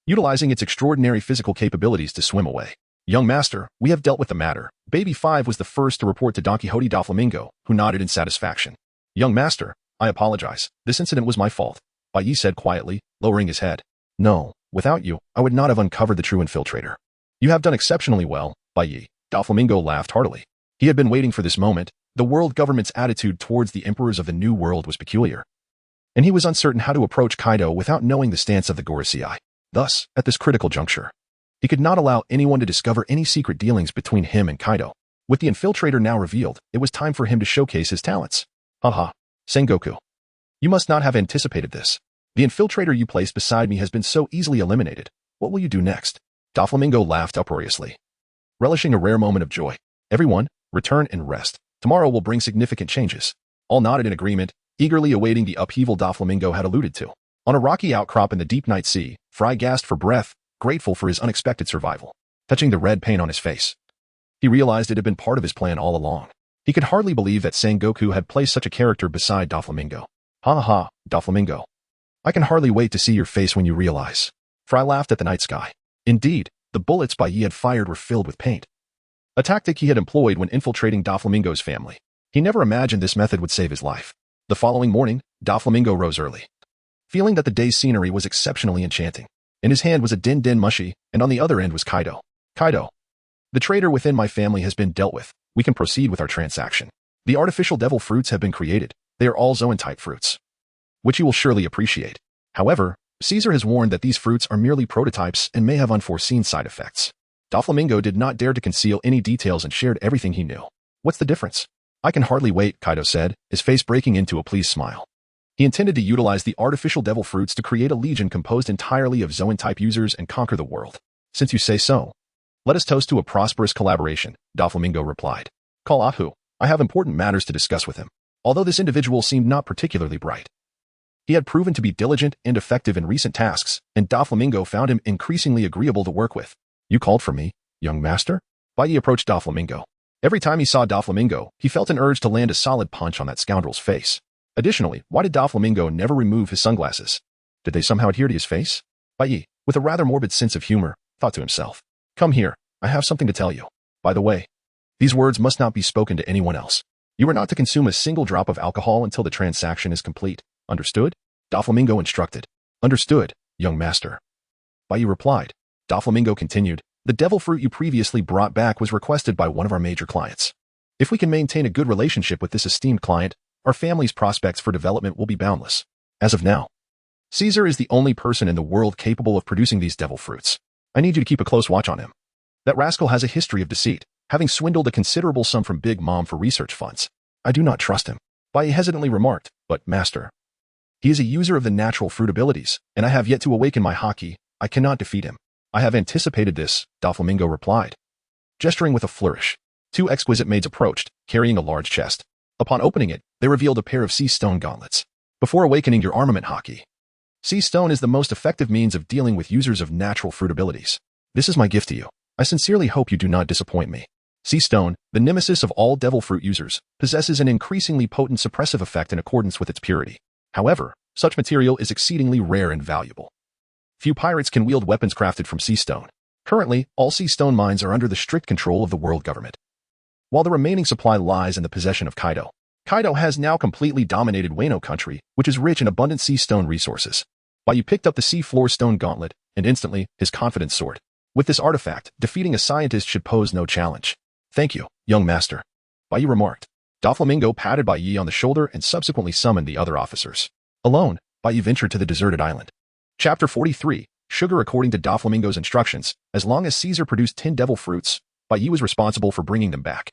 utilizing its extraordinary physical capabilities to swim away. Young master, we have dealt with the matter. Baby 5 was the first to report to Don Quixote Doflamingo, who nodded in satisfaction. Young master, I apologize. This incident was my fault, Bai Yi said quietly, lowering his head. No, without you, I would not have uncovered the true infiltrator. You have done exceptionally well, Bai Yi. Doflamingo laughed heartily. He had been waiting for this moment. The world government's attitude towards the emperors of the New World was peculiar, and he was uncertain how to approach Kaido without knowing the stance of the Gorosei. Thus, at this critical juncture, he could not allow anyone to discover any secret dealings between him and Kaido. With the infiltrator now revealed, it was time for him to showcase his talents. Haha, Sengoku. You must not have anticipated this. The infiltrator you placed beside me has been so easily eliminated. What will you do next? Doflamingo laughed uproariously, relishing a rare moment of joy. Everyone, return and rest. Tomorrow will bring significant changes. All nodded in agreement, eagerly awaiting the upheaval Doflamingo had alluded to. On a rocky outcrop in the deep night sea, Fry gasped for breath, grateful for his unexpected survival. Touching the red paint on his face, he realized it had been part of his plan all along. He could hardly believe that Sengoku had placed such a character beside Doflamingo. Ha ha, Doflamingo. I can hardly wait to see your face when you realize. Fry laughed at the night sky. Indeed, the bullets Bai Yi had fired were filled with paint, a tactic he had employed when infiltrating Doflamingo's family. He never imagined this method would save his life. The following morning, Doflamingo rose early, feeling that the day's scenery was exceptionally enchanting. In his hand was a din mushi, and on the other end was Kaido. Kaido, the traitor within my family has been dealt with. We can proceed with our transaction. The artificial devil fruits have been created. They are all zoan-type fruits, which you will surely appreciate. However, Caesar has warned that these fruits are merely prototypes and may have unforeseen side effects. Doflamingo did not dare to conceal any details and shared everything he knew. What's the difference? I can hardly wait, Kaido said, his face breaking into a pleased smile. He intended to utilize the artificial devil fruits to create a legion composed entirely of zoan-type users and conquer the world. Since you say so, let us toast to a prosperous collaboration, Doflamingo replied. Call Ahu. I have important matters to discuss with him. Although this individual seemed not particularly bright, he had proven to be diligent and effective in recent tasks, and Doflamingo found him increasingly agreeable to work with. You called for me, young master? Bai Yi approached Doflamingo. Every time he saw Doflamingo, he felt an urge to land a solid punch on that scoundrel's face. Additionally, why did Doflamingo never remove his sunglasses? Did they somehow adhere to his face? Bai Yi, with a rather morbid sense of humor, thought to himself. Come here, I have something to tell you. By the way, these words must not be spoken to anyone else. You are not to consume a single drop of alcohol until the transaction is complete. Understood? Doflamingo instructed. Understood, young master. Bai Yi replied. Doflamingo continued. The devil fruit you previously brought back was requested by one of our major clients. If we can maintain a good relationship with this esteemed client, our family's prospects for development will be boundless. As of now, Caesar is the only person in the world capable of producing these devil fruits. I need you to keep a close watch on him. That rascal has a history of deceit, having swindled a considerable sum from Big Mom for research funds. I do not trust him. Bai Yi hesitantly remarked, but master, he is a user of the natural fruit abilities, and I have yet to awaken my haki. I cannot defeat him. I have anticipated this, Doflamingo replied. Gesturing with a flourish, two exquisite maids approached, carrying a large chest. Upon opening it, they revealed a pair of sea stone gauntlets. Before awakening your armament haki, sea stone is the most effective means of dealing with users of natural fruit abilities. This is my gift to you. I sincerely hope you do not disappoint me. Sea stone, the nemesis of all devil fruit users, possesses an increasingly potent suppressive effect in accordance with its purity. However, such material is exceedingly rare and valuable. Few pirates can wield weapons crafted from sea stone. Currently, all sea stone mines are under the strict control of the world government, while the remaining supply lies in the possession of Kaido. Kaido has now completely dominated Wano country, which is rich in abundant sea stone resources. Bai Yi picked up the sea floor stone gauntlet, and instantly, his confidence soared. With this artifact, defeating a scientist should pose no challenge. Thank you, young master, Bai Yi remarked. Doflamingo patted Bai Yi on the shoulder and subsequently summoned the other officers. Alone, Bai Yi ventured to the deserted island. Chapter 43, Sugar. According to Doflamingo's instructions, as long as Caesar produced 10 devil fruits, Bai Yi was responsible for bringing them back,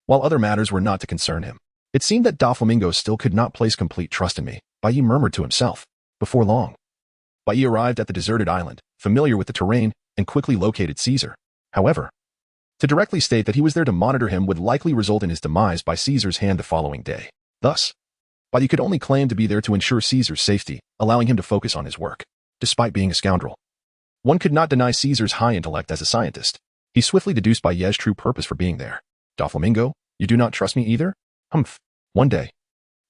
while other matters were not to concern him. It seemed that Doflamingo still could not place complete trust in me, Bai Yi murmured to himself. Before long, Bai Yi arrived at the deserted island, familiar with the terrain, and quickly located Caesar. However, to directly state that he was there to monitor him would likely result in his demise by Caesar's hand the following day. Thus, Bai Yi could only claim to be there to ensure Caesar's safety, allowing him to focus on his work. Despite being a scoundrel, one could not deny Caesar's high intellect as a scientist. He swiftly deduced Bai Yi's true purpose for being there. Doflamingo, you do not trust me either? Humph. One day,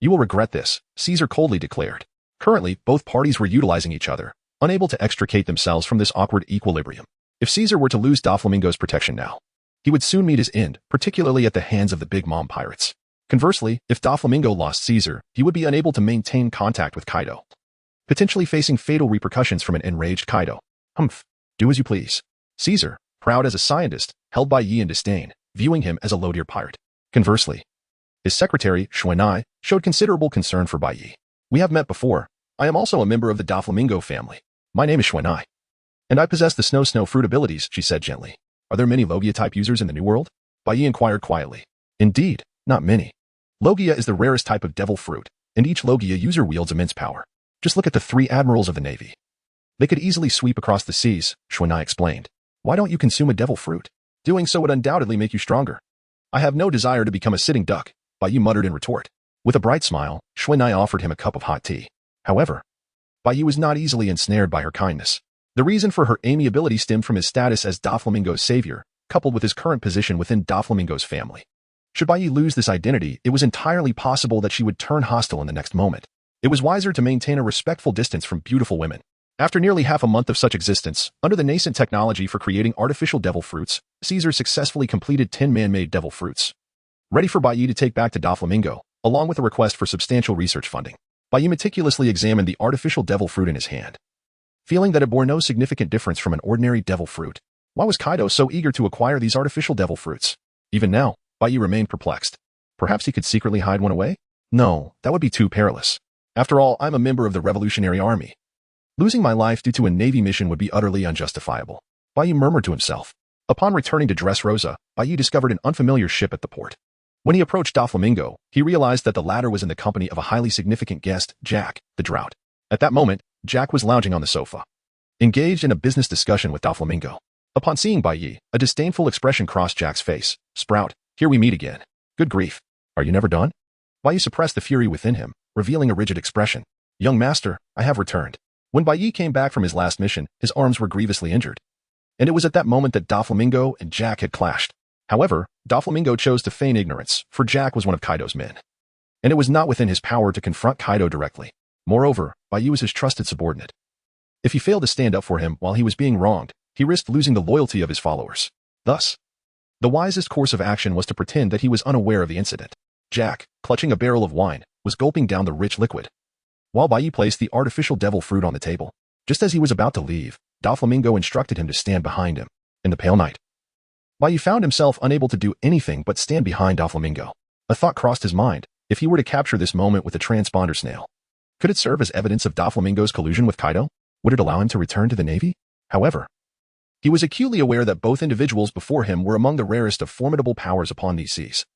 you will regret this, Caesar coldly declared. Currently, both parties were utilizing each other, unable to extricate themselves from this awkward equilibrium. If Caesar were to lose Doflamingo's protection now, he would soon meet his end, particularly at the hands of the Big Mom pirates. Conversely, if Doflamingo lost Caesar, he would be unable to maintain contact with Kaido, potentially facing fatal repercussions from an enraged Kaido. Humph. Do as you please. Caesar, proud as a scientist, held Bai Yi in disdain, viewing him as a low-tier pirate. Conversely, his secretary, Xuanai, showed considerable concern for Bai Yi. We have met before. I am also a member of the Doflamingo family. My name is Xuanai, and I possess the snow fruit abilities, she said gently. Are there many Logia-type users in the New World? Bai Yi inquired quietly. Indeed, not many. Logia is the rarest type of devil fruit, and each Logia user wields immense power. Just look at the 3 admirals of the Navy. They could easily sweep across the seas, Xuanai explained. Why don't you consume a devil fruit? Doing so would undoubtedly make you stronger. I have no desire to become a sitting duck, Bai Yi muttered in retort. With a bright smile, Xuanai offered him a cup of hot tea. However, Bai Yi was not easily ensnared by her kindness. The reason for her amiability stemmed from his status as Doflamingo's savior, coupled with his current position within Doflamingo's family. Should Bai Yi lose this identity, it was entirely possible that she would turn hostile in the next moment. It was wiser to maintain a respectful distance from beautiful women. After nearly half a month of such existence, under the nascent technology for creating artificial devil fruits, Caesar successfully completed 10 man-made devil fruits, ready for Bai Yi to take back to Doflamingo, along with a request for substantial research funding. Bai Yi meticulously examined the artificial devil fruit in his hand, feeling that it bore no significant difference from an ordinary devil fruit. Why was Kaido so eager to acquire these artificial devil fruits? Even now, Bai Yi remained perplexed. Perhaps he could secretly hide one away? No, that would be too perilous. After all, I'm a member of the Revolutionary Army. Losing my life due to a Navy mission would be utterly unjustifiable, Bai Yi murmured to himself. Upon returning to Dressrosa, Bai Yi discovered an unfamiliar ship at the port. When he approached Doflamingo, he realized that the latter was in the company of a highly significant guest, Jack, the Drought. At that moment, Jack was lounging on the sofa, engaged in a business discussion with Doflamingo. Upon seeing Bai Yi, a disdainful expression crossed Jack's face. Sprout, here we meet again. Good grief. Are you never done? Bai Yi suppressed the fury within him, revealing a rigid expression. Young master, I have returned. When Bai Yi came back from his last mission, his arms were grievously injured, and it was at that moment that Doflamingo and Jack had clashed. However, Doflamingo chose to feign ignorance, for Jack was one of Kaido's men, and it was not within his power to confront Kaido directly. Moreover, Bai Yi was his trusted subordinate. If he failed to stand up for him while he was being wronged, he risked losing the loyalty of his followers. Thus, the wisest course of action was to pretend that he was unaware of the incident. Jack, clutching a barrel of wine, was gulping down the rich liquid, while Bai Yi placed the artificial devil fruit on the table. Just as he was about to leave, Doflamingo instructed him to stand behind him. In the pale night, Bai Yi found himself unable to do anything but stand behind Doflamingo. A thought crossed his mind. If he were to capture this moment with a transponder snail, could it serve as evidence of Doflamingo's collusion with Kaido? Would it allow him to return to the Navy? However, he was acutely aware that both individuals before him were among the rarest of formidable powers upon these seas.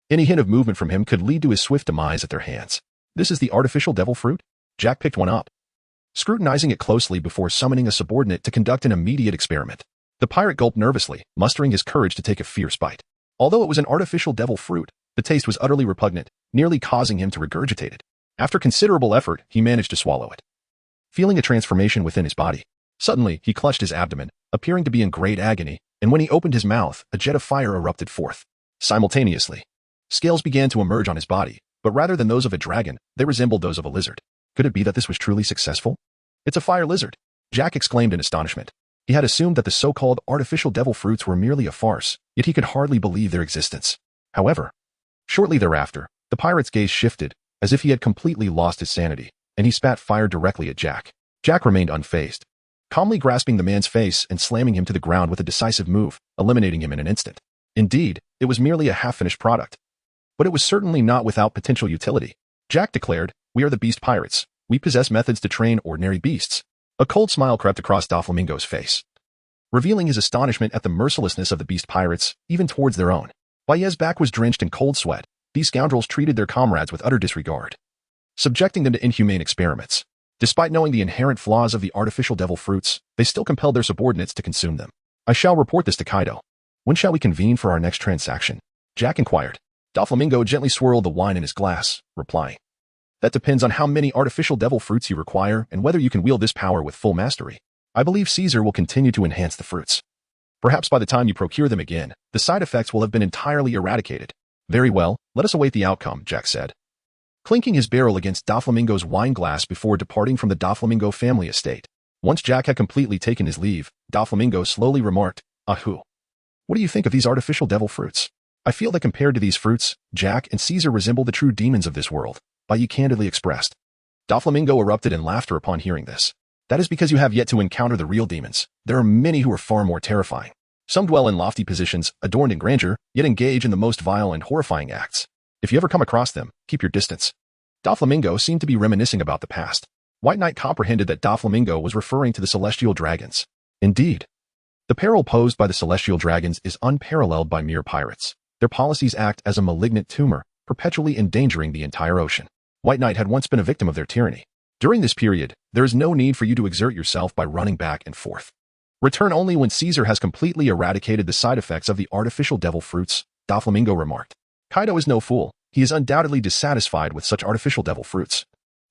Any hint of movement from him could lead to his swift demise at their hands. This is the artificial devil fruit? Jack picked one up, scrutinizing it closely before summoning a subordinate to conduct an immediate experiment. The pirate gulped nervously, mustering his courage to take a fierce bite. Although it was an artificial devil fruit, the taste was utterly repugnant, nearly causing him to regurgitate it. After considerable effort, he managed to swallow it, feeling a transformation within his body. Suddenly, he clutched his abdomen, appearing to be in great agony, and when he opened his mouth, a jet of fire erupted forth. Simultaneously, scales began to emerge on his body, but rather than those of a dragon, they resembled those of a lizard. Could it be that this was truly successful? It's a fire lizard, Jack exclaimed in astonishment. He had assumed that the so-called artificial devil fruits were merely a farce, yet he could hardly believe their existence. However, shortly thereafter, the pirate's gaze shifted, as if he had completely lost his sanity, and he spat fire directly at Jack. Jack remained unfazed, calmly grasping the man's face and slamming him to the ground with a decisive move, eliminating him in an instant. Indeed, it was merely a half-finished product, but it was certainly not without potential utility. Jack declared, "We are the beast pirates. We possess methods to train ordinary beasts." A cold smile crept across Doflamingo's face, revealing his astonishment at the mercilessness of the beast pirates, even towards their own. Bai's back was drenched in cold sweat. These scoundrels treated their comrades with utter disregard, subjecting them to inhumane experiments. Despite knowing the inherent flaws of the artificial devil fruits, they still compelled their subordinates to consume them. "I shall report this to Kaido. When shall we convene for our next transaction?" Jack inquired. Doflamingo gently swirled the wine in his glass, replying, "That depends on how many artificial devil fruits you require and whether you can wield this power with full mastery. I believe Caesar will continue to enhance the fruits. Perhaps by the time you procure them again, the side effects will have been entirely eradicated." "Very well, let us await the outcome," Jack said, clinking his barrel against Doflamingo's wine glass before departing from the Doflamingo family estate. Once Jack had completely taken his leave, Doflamingo slowly remarked, "Ahu. What do you think of these artificial devil fruits? I feel that compared to these fruits, Jack and Caesar resemble the true demons of this world," Bai candidly expressed. Doflamingo erupted in laughter upon hearing this. "That is because you have yet to encounter the real demons. There are many who are far more terrifying. Some dwell in lofty positions, adorned in grandeur, yet engage in the most vile and horrifying acts. If you ever come across them, keep your distance." Doflamingo seemed to be reminiscing about the past. White Knight comprehended that Doflamingo was referring to the celestial dragons. Indeed, the peril posed by the celestial dragons is unparalleled by mere pirates. Their policies act as a malignant tumor, perpetually endangering the entire ocean. White Knight had once been a victim of their tyranny. During this period, there is no need for you to exert yourself by running back and forth. Return only when Caesar has completely eradicated the side effects of the artificial devil fruits, Doflamingo remarked. Kaido is no fool. He is undoubtedly dissatisfied with such artificial devil fruits,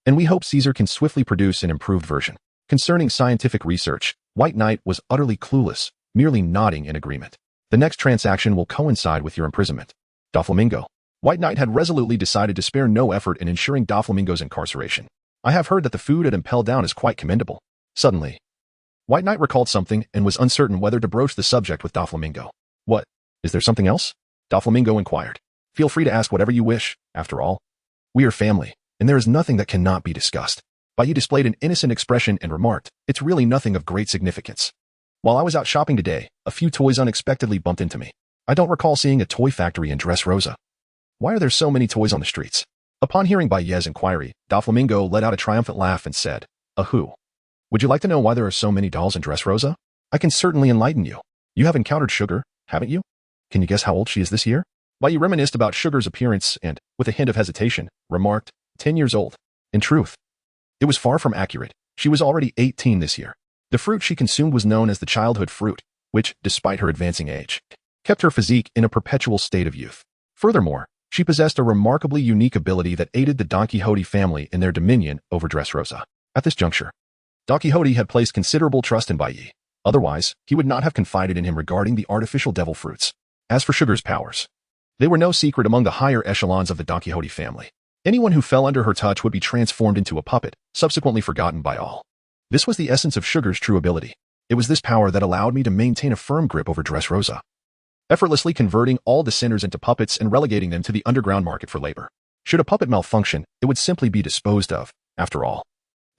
and we hope Caesar can swiftly produce an improved version. Concerning scientific research, White Knight was utterly clueless, merely nodding in agreement. "The next transaction will coincide with your imprisonment, Doflamingo." White Knight had resolutely decided to spare no effort in ensuring Doflamingo's incarceration. "I have heard that the food at Impel Down is quite commendable." Suddenly, White Knight recalled something and was uncertain whether to broach the subject with Doflamingo. "What? Is there something else?" Doflamingo inquired. "Feel free to ask whatever you wish. After all, we are family, and there is nothing that cannot be discussed." Bai displayed an innocent expression and remarked, "It's really nothing of great significance. While I was out shopping today, a few toys unexpectedly bumped into me. I don't recall seeing a toy factory in Dressrosa. Why are there so many toys on the streets?" Upon hearing Bai's inquiry, Doflamingo let out a triumphant laugh and said, "Ahu. Would you like to know why there are so many dolls in Dressrosa? I can certainly enlighten you. You have encountered Sugar, haven't you? Can you guess how old she is this year?" Bai reminisced about Sugar's appearance and, with a hint of hesitation, remarked, 10 years old. In truth, it was far from accurate. She was already 18 this year. The fruit she consumed was known as the childhood fruit, which, despite her advancing age, kept her physique in a perpetual state of youth. Furthermore, she possessed a remarkably unique ability that aided the Don Quixote family in their dominion over Dressrosa. At this juncture, Don Quixote had placed considerable trust in Bai. Otherwise, he would not have confided in him regarding the artificial devil fruits. As for Sugar's powers, they were no secret among the higher echelons of the Don Quixote family. Anyone who fell under her touch would be transformed into a puppet, subsequently forgotten by all. This was the essence of Sugar's true ability. It was this power that allowed me to maintain a firm grip over Dressrosa. effortlessly converting all the sinners into puppets and relegating them to the underground market for labor. Should a puppet malfunction, it would simply be disposed of, after all.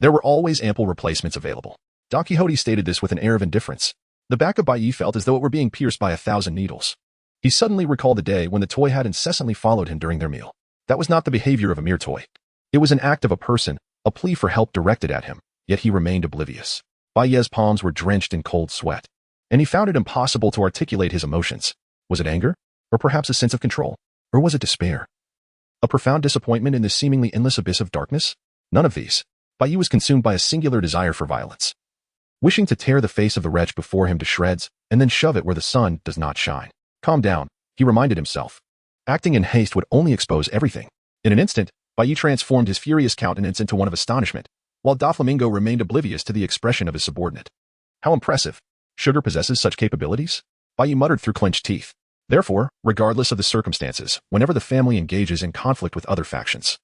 There were always ample replacements available. Don Quixote stated this with an air of indifference. The back of Baiyi felt as though it were being pierced by 1,000 needles. He suddenly recalled the day when the toy had incessantly followed him during their meal. That was not the behavior of a mere toy. It was an act of a person, a plea for help directed at him, yet he remained oblivious. Baiyi's palms were drenched in cold sweat, and he found it impossible to articulate his emotions. Was it anger? Or perhaps a sense of control? Or was it despair? A profound disappointment in this seemingly endless abyss of darkness? None of these. Baiyi was consumed by a singular desire for violence. Wishing to tear the face of the wretch before him to shreds, and then shove it where the sun does not shine. Calm down, he reminded himself. Acting in haste would only expose everything. In an instant, Baiyi transformed his furious countenance into one of astonishment, while Doflamingo remained oblivious to the expression of his subordinate. How impressive. Sugar possesses such capabilities? Baiyi muttered through clenched teeth. Therefore, regardless of the circumstances, whenever the family engages in conflict with other factions,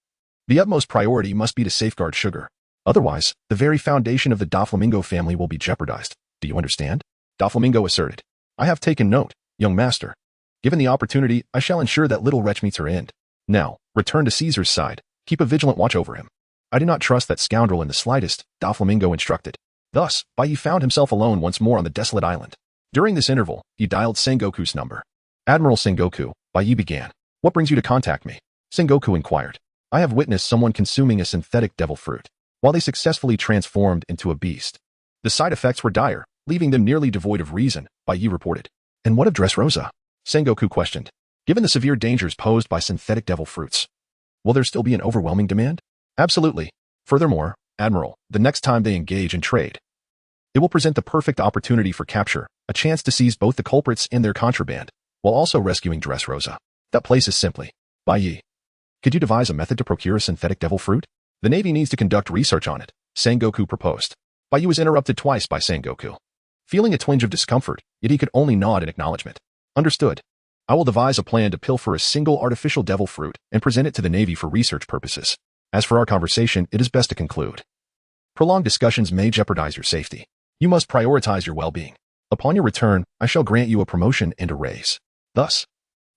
the utmost priority must be to safeguard sugar. Otherwise, the very foundation of the Doflamingo family will be jeopardized. Do you understand? Doflamingo asserted. I have taken note, young master. Given the opportunity, I shall ensure that little wretch meets her end. Now, return to Caesar's side. Keep a vigilant watch over him. I do not trust that scoundrel in the slightest, Doflamingo instructed. Thus, Baiyi found himself alone once more on the desolate island. During this interval, he dialed Sengoku's number. Admiral Sengoku, Baiyi began. What brings you to contact me? Sengoku inquired. I have witnessed someone consuming a synthetic devil fruit, while they successfully transformed into a beast. The side effects were dire, leaving them nearly devoid of reason, Baiyi reported. And what of Dressrosa? Sengoku questioned. Given the severe dangers posed by synthetic devil fruits, will there still be an overwhelming demand? Absolutely. Furthermore, Admiral, the next time they engage in trade, it will present the perfect opportunity for capture, a chance to seize both the culprits and their contraband, while also rescuing Dressrosa. That place is simply. Baiyi. Could you devise a method to procure a synthetic devil fruit? The Navy needs to conduct research on it, Sengoku proposed. Baiyi was interrupted twice by Sengoku. Feeling a twinge of discomfort, yet he could only nod in acknowledgement. Understood. I will devise a plan to pilfer a single artificial devil fruit and present it to the Navy for research purposes. As for our conversation, it is best to conclude. Prolonged discussions may jeopardize your safety. You must prioritize your well-being. Upon your return, I shall grant you a promotion and a raise. Thus,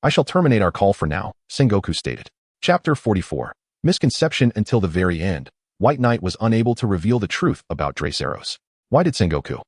I shall terminate our call for now, Sengoku stated. Chapter 44. Misconception until the very end. White Knight was unable to reveal the truth about Dressrosa. Why did Sengoku,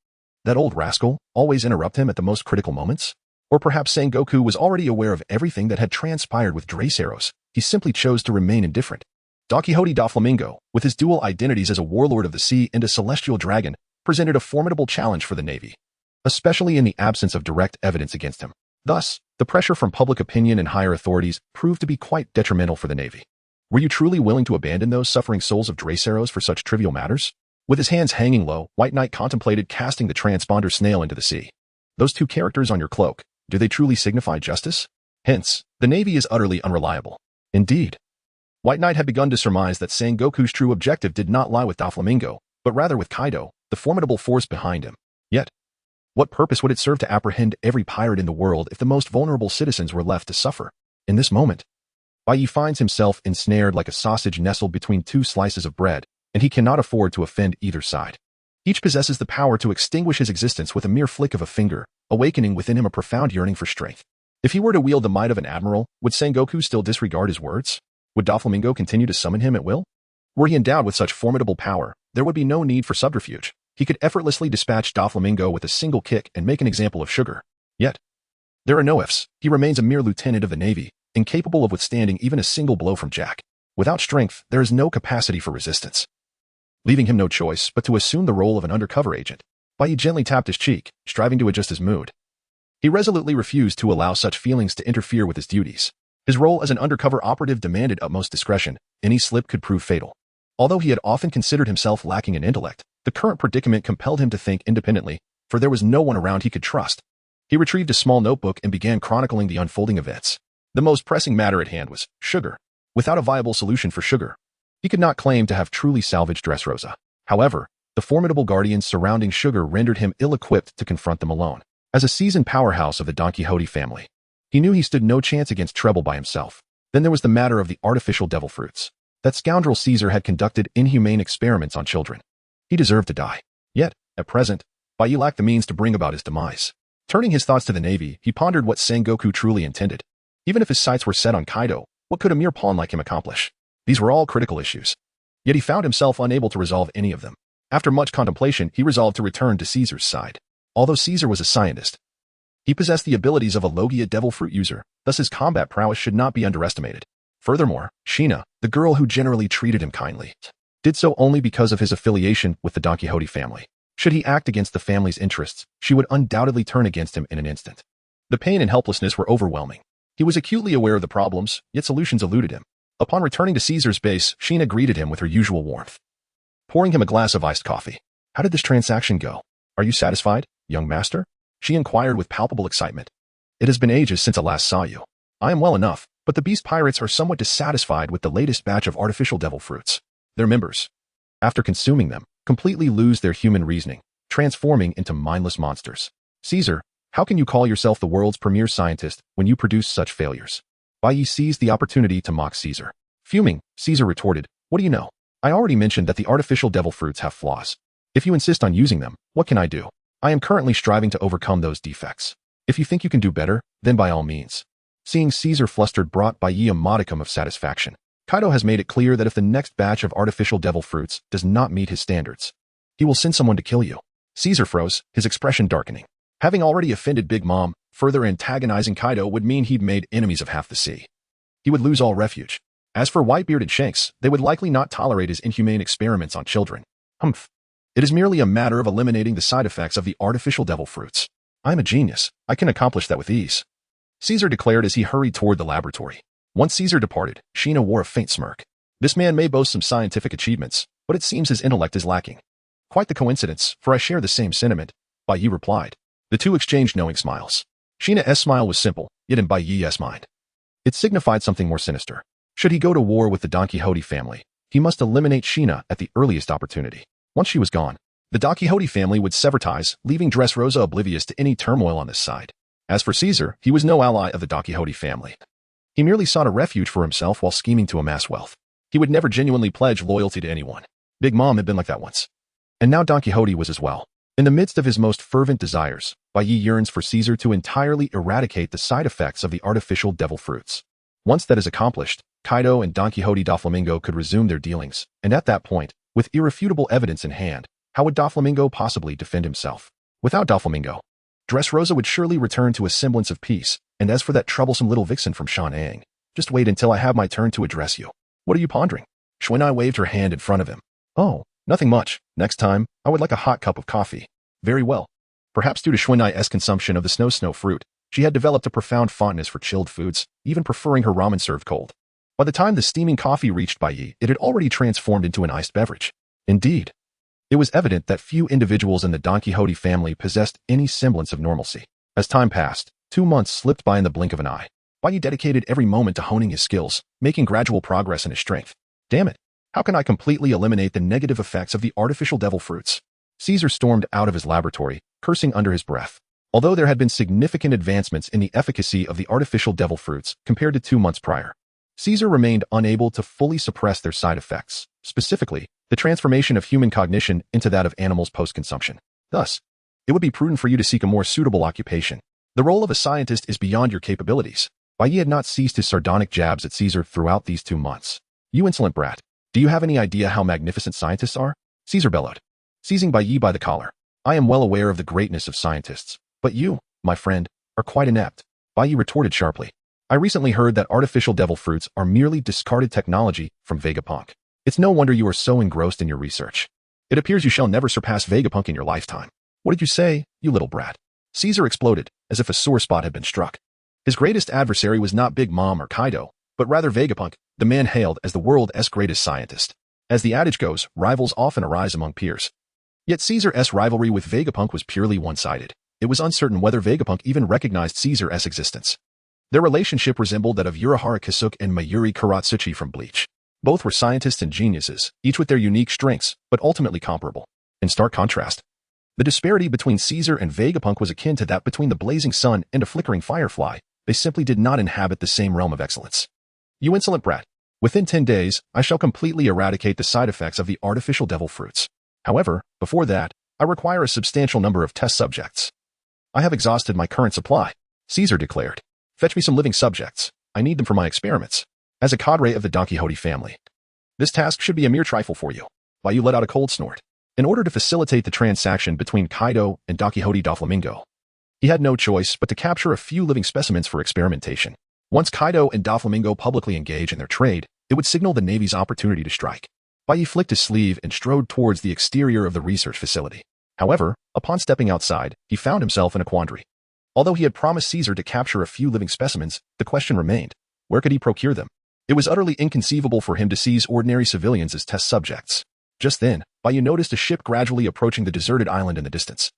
that old rascal, always interrupt him at the most critical moments? Or perhaps Sengoku was already aware of everything that had transpired with Dressrosa. He simply chose to remain indifferent. Don Quixote Doflamingo, with his dual identities as a warlord of the sea and a celestial dragon, presented a formidable challenge for the Navy, especially in the absence of direct evidence against him. Thus, the pressure from public opinion and higher authorities proved to be quite detrimental for the Navy. Were you truly willing to abandon those suffering souls of Dressrosa for such trivial matters? With his hands hanging low, White Knight contemplated casting the transponder snail into the sea. Those two characters on your cloak, do they truly signify justice? Hence, the Navy is utterly unreliable. Indeed. White Knight had begun to surmise that Sengoku's true objective did not lie with Doflamingo, but rather with Kaido, the formidable force behind him. Yet, what purpose would it serve to apprehend every pirate in the world if the most vulnerable citizens were left to suffer? In this moment, Baiyi finds himself ensnared like a sausage nestled between two slices of bread, and he cannot afford to offend either side. Each possesses the power to extinguish his existence with a mere flick of a finger, awakening within him a profound yearning for strength. If he were to wield the might of an admiral, would Sengoku still disregard his words? Would Doflamingo continue to summon him at will? Were he endowed with such formidable power, there would be no need for subterfuge. He could effortlessly dispatch Doflamingo with a single kick and make an example of Sugar. Yet, there are no ifs. He remains a mere lieutenant of the Navy, incapable of withstanding even a single blow from Jack. Without strength, there is no capacity for resistance. Leaving him no choice but to assume the role of an undercover agent, Baiyi gently tapped his cheek, striving to adjust his mood. He resolutely refused to allow such feelings to interfere with his duties. His role as an undercover operative demanded utmost discretion. Any slip could prove fatal. Although he had often considered himself lacking in intellect, the current predicament compelled him to think independently, for there was no one around he could trust. He retrieved a small notebook and began chronicling the unfolding events. The most pressing matter at hand was Sugar. Without a viable solution for Sugar, he could not claim to have truly salvaged Dressrosa. However, the formidable guardians surrounding Sugar rendered him ill-equipped to confront them alone. As a seasoned powerhouse of the Don Quixote family, he knew he stood no chance against Treble by himself. Then there was the matter of the artificial devil fruits. That scoundrel Caesar had conducted inhumane experiments on children. He deserved to die. Yet, at present, Baiyi lacked the means to bring about his demise. Turning his thoughts to the Navy, he pondered what Sengoku truly intended. Even if his sights were set on Kaido, what could a mere pawn like him accomplish? These were all critical issues. Yet he found himself unable to resolve any of them. After much contemplation, he resolved to return to Caesar's side. Although Caesar was a scientist, he possessed the abilities of a Logia devil fruit user, thus his combat prowess should not be underestimated. Furthermore, Sheena, the girl who generally treated him kindly, did so only because of his affiliation with the Don Quixote family. Should he act against the family's interests, she would undoubtedly turn against him in an instant. The pain and helplessness were overwhelming. He was acutely aware of the problems, yet solutions eluded him. Upon returning to Caesar's base, Sheena greeted him with her usual warmth, pouring him a glass of iced coffee. How did this transaction go? Are you satisfied, young master? She inquired with palpable excitement. It has been ages since I last saw you. I am well enough, but the beast pirates are somewhat dissatisfied with the latest batch of artificial devil fruits. Their members, after consuming them, completely lose their human reasoning, transforming into mindless monsters. Caesar, how can you call yourself the world's premier scientist when you produce such failures? Bai Yi seized the opportunity to mock Caesar. Fuming, Caesar retorted, what do you know? I already mentioned that the artificial devil fruits have flaws. If you insist on using them, what can I do? I am currently striving to overcome those defects. If you think you can do better, then by all means. Seeing Caesar flustered brought Bai Yi a modicum of satisfaction. Kaido has made it clear that if the next batch of artificial devil fruits does not meet his standards, he will send someone to kill you. Caesar froze, his expression darkening. Having already offended Big Mom, further antagonizing Kaido would mean he'd made enemies of half the sea. He would lose all refuge. As for white-bearded Shanks, they would likely not tolerate his inhumane experiments on children. Humph. It is merely a matter of eliminating the side effects of the artificial devil fruits. I'm a genius. I can accomplish that with ease. Caesar declared as he hurried toward the laboratory. Once Caesar departed, Sheena wore a faint smirk. This man may boast some scientific achievements, but it seems his intellect is lacking. Quite the coincidence, for I share the same sentiment, Bai Yi replied. The two exchanged knowing smiles. Sheena's smile was simple, yet in Bai Yi's mind, it signified something more sinister. Should he go to war with the Don Quixote family, he must eliminate Sheena at the earliest opportunity. Once she was gone, the Don Quixote family would sever ties, leaving Dressrosa oblivious to any turmoil on this side. As for Caesar, he was no ally of the Don Quixote family. He merely sought a refuge for himself while scheming to amass wealth. He would never genuinely pledge loyalty to anyone. Big Mom had been like that once. And now Don Quixote was as well. In the midst of his most fervent desires, Bai Yi yearns for Caesar to entirely eradicate the side effects of the artificial devil fruits. Once that is accomplished, Kaido and Don Quixote Doflamingo could resume their dealings, and at that point, with irrefutable evidence in hand, how would Doflamingo possibly defend himself? Without Doflamingo, Dressrosa would surely return to a semblance of peace, and as for that troublesome little vixen from Shan'ang, just wait until I have my turn to address you. What are you pondering? Xuanai waved her hand in front of him. Oh, nothing much. Next time, I would like a hot cup of coffee. Very well. Perhaps due to Xuanai's consumption of the snow fruit, she had developed a profound fondness for chilled foods, even preferring her ramen served cold. By the time the steaming coffee reached Bai Yi, it had already transformed into an iced beverage. Indeed, it was evident that few individuals in the Don Quixote family possessed any semblance of normalcy. As time passed, 2 months slipped by in the blink of an eye. Bai Yi dedicated every moment to honing his skills, making gradual progress in his strength. Damn it! How can I completely eliminate the negative effects of the artificial devil fruits? Caesar stormed out of his laboratory, cursing under his breath. Although there had been significant advancements in the efficacy of the artificial devil fruits compared to 2 months prior, Caesar remained unable to fully suppress their side effects, specifically, the transformation of human cognition into that of animals post-consumption. Thus, it would be prudent for you to seek a more suitable occupation. The role of a scientist is beyond your capabilities. Bai Yi had not ceased his sardonic jabs at Caesar throughout these 2 months. You insolent brat. Do you have any idea how magnificent scientists are? Caesar bellowed, seizing Bai Yi by the collar. I am well aware of the greatness of scientists, but you, my friend, are quite inept. Bai Yi retorted sharply. I recently heard that artificial devil fruits are merely discarded technology from Vegapunk. It's no wonder you are so engrossed in your research. It appears you shall never surpass Vegapunk in your lifetime. What did you say, you little brat? Caesar exploded, as if a sore spot had been struck. His greatest adversary was not Big Mom or Kaido, but rather Vegapunk, the man hailed as the world's greatest scientist. As the adage goes, rivals often arise among peers. Yet Caesar's rivalry with Vegapunk was purely one-sided. It was uncertain whether Vegapunk even recognized Caesar's existence. Their relationship resembled that of Urahara Kisuke and Mayuri Karatsuchi from Bleach. Both were scientists and geniuses, each with their unique strengths, but ultimately comparable. In stark contrast, the disparity between Caesar and Vegapunk was akin to that between the blazing sun and a flickering firefly. They simply did not inhabit the same realm of excellence. You insolent brat. Within 10 days, I shall completely eradicate the side effects of the artificial devil fruits. However, before that, I require a substantial number of test subjects. I have exhausted my current supply, Caesar declared. Fetch me some living subjects. I need them for my experiments. As a cadre of the Don Quixote family, this task should be a mere trifle for you. Bayou let out a cold snort. In order to facilitate the transaction between Kaido and Don Quixote Doflamingo, he had no choice but to capture a few living specimens for experimentation. Once Kaido and Doflamingo publicly engage in their trade, it would signal the Navy's opportunity to strike. Bayou flicked his sleeve and strode towards the exterior of the research facility. However, upon stepping outside, he found himself in a quandary. Although he had promised Caesar to capture a few living specimens, the question remained, where could he procure them? It was utterly inconceivable for him to seize ordinary civilians as test subjects. Just then, Bayou noticed a ship gradually approaching the deserted island in the distance,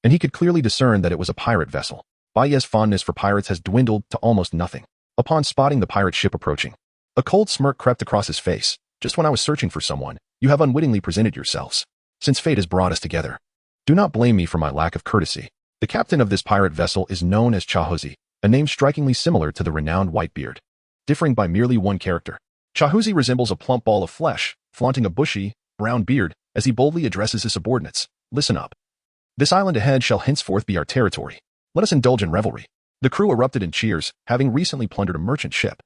and he could clearly discern that it was a pirate vessel. Bayou's fondness for pirates has dwindled to almost nothing. Upon spotting the pirate ship approaching, a cold smirk crept across his face. Just when I was searching for someone, you have unwittingly presented yourselves. Since fate has brought us together, do not blame me for my lack of courtesy. The captain of this pirate vessel is known as Chahuzi, a name strikingly similar to the renowned Whitebeard, differing by merely one character. Chahuzi resembles a plump ball of flesh, flaunting a bushy, brown beard as he boldly addresses his subordinates. Listen up. This island ahead shall henceforth be our territory. Let us indulge in revelry. The crew erupted in cheers, having recently plundered a merchant ship,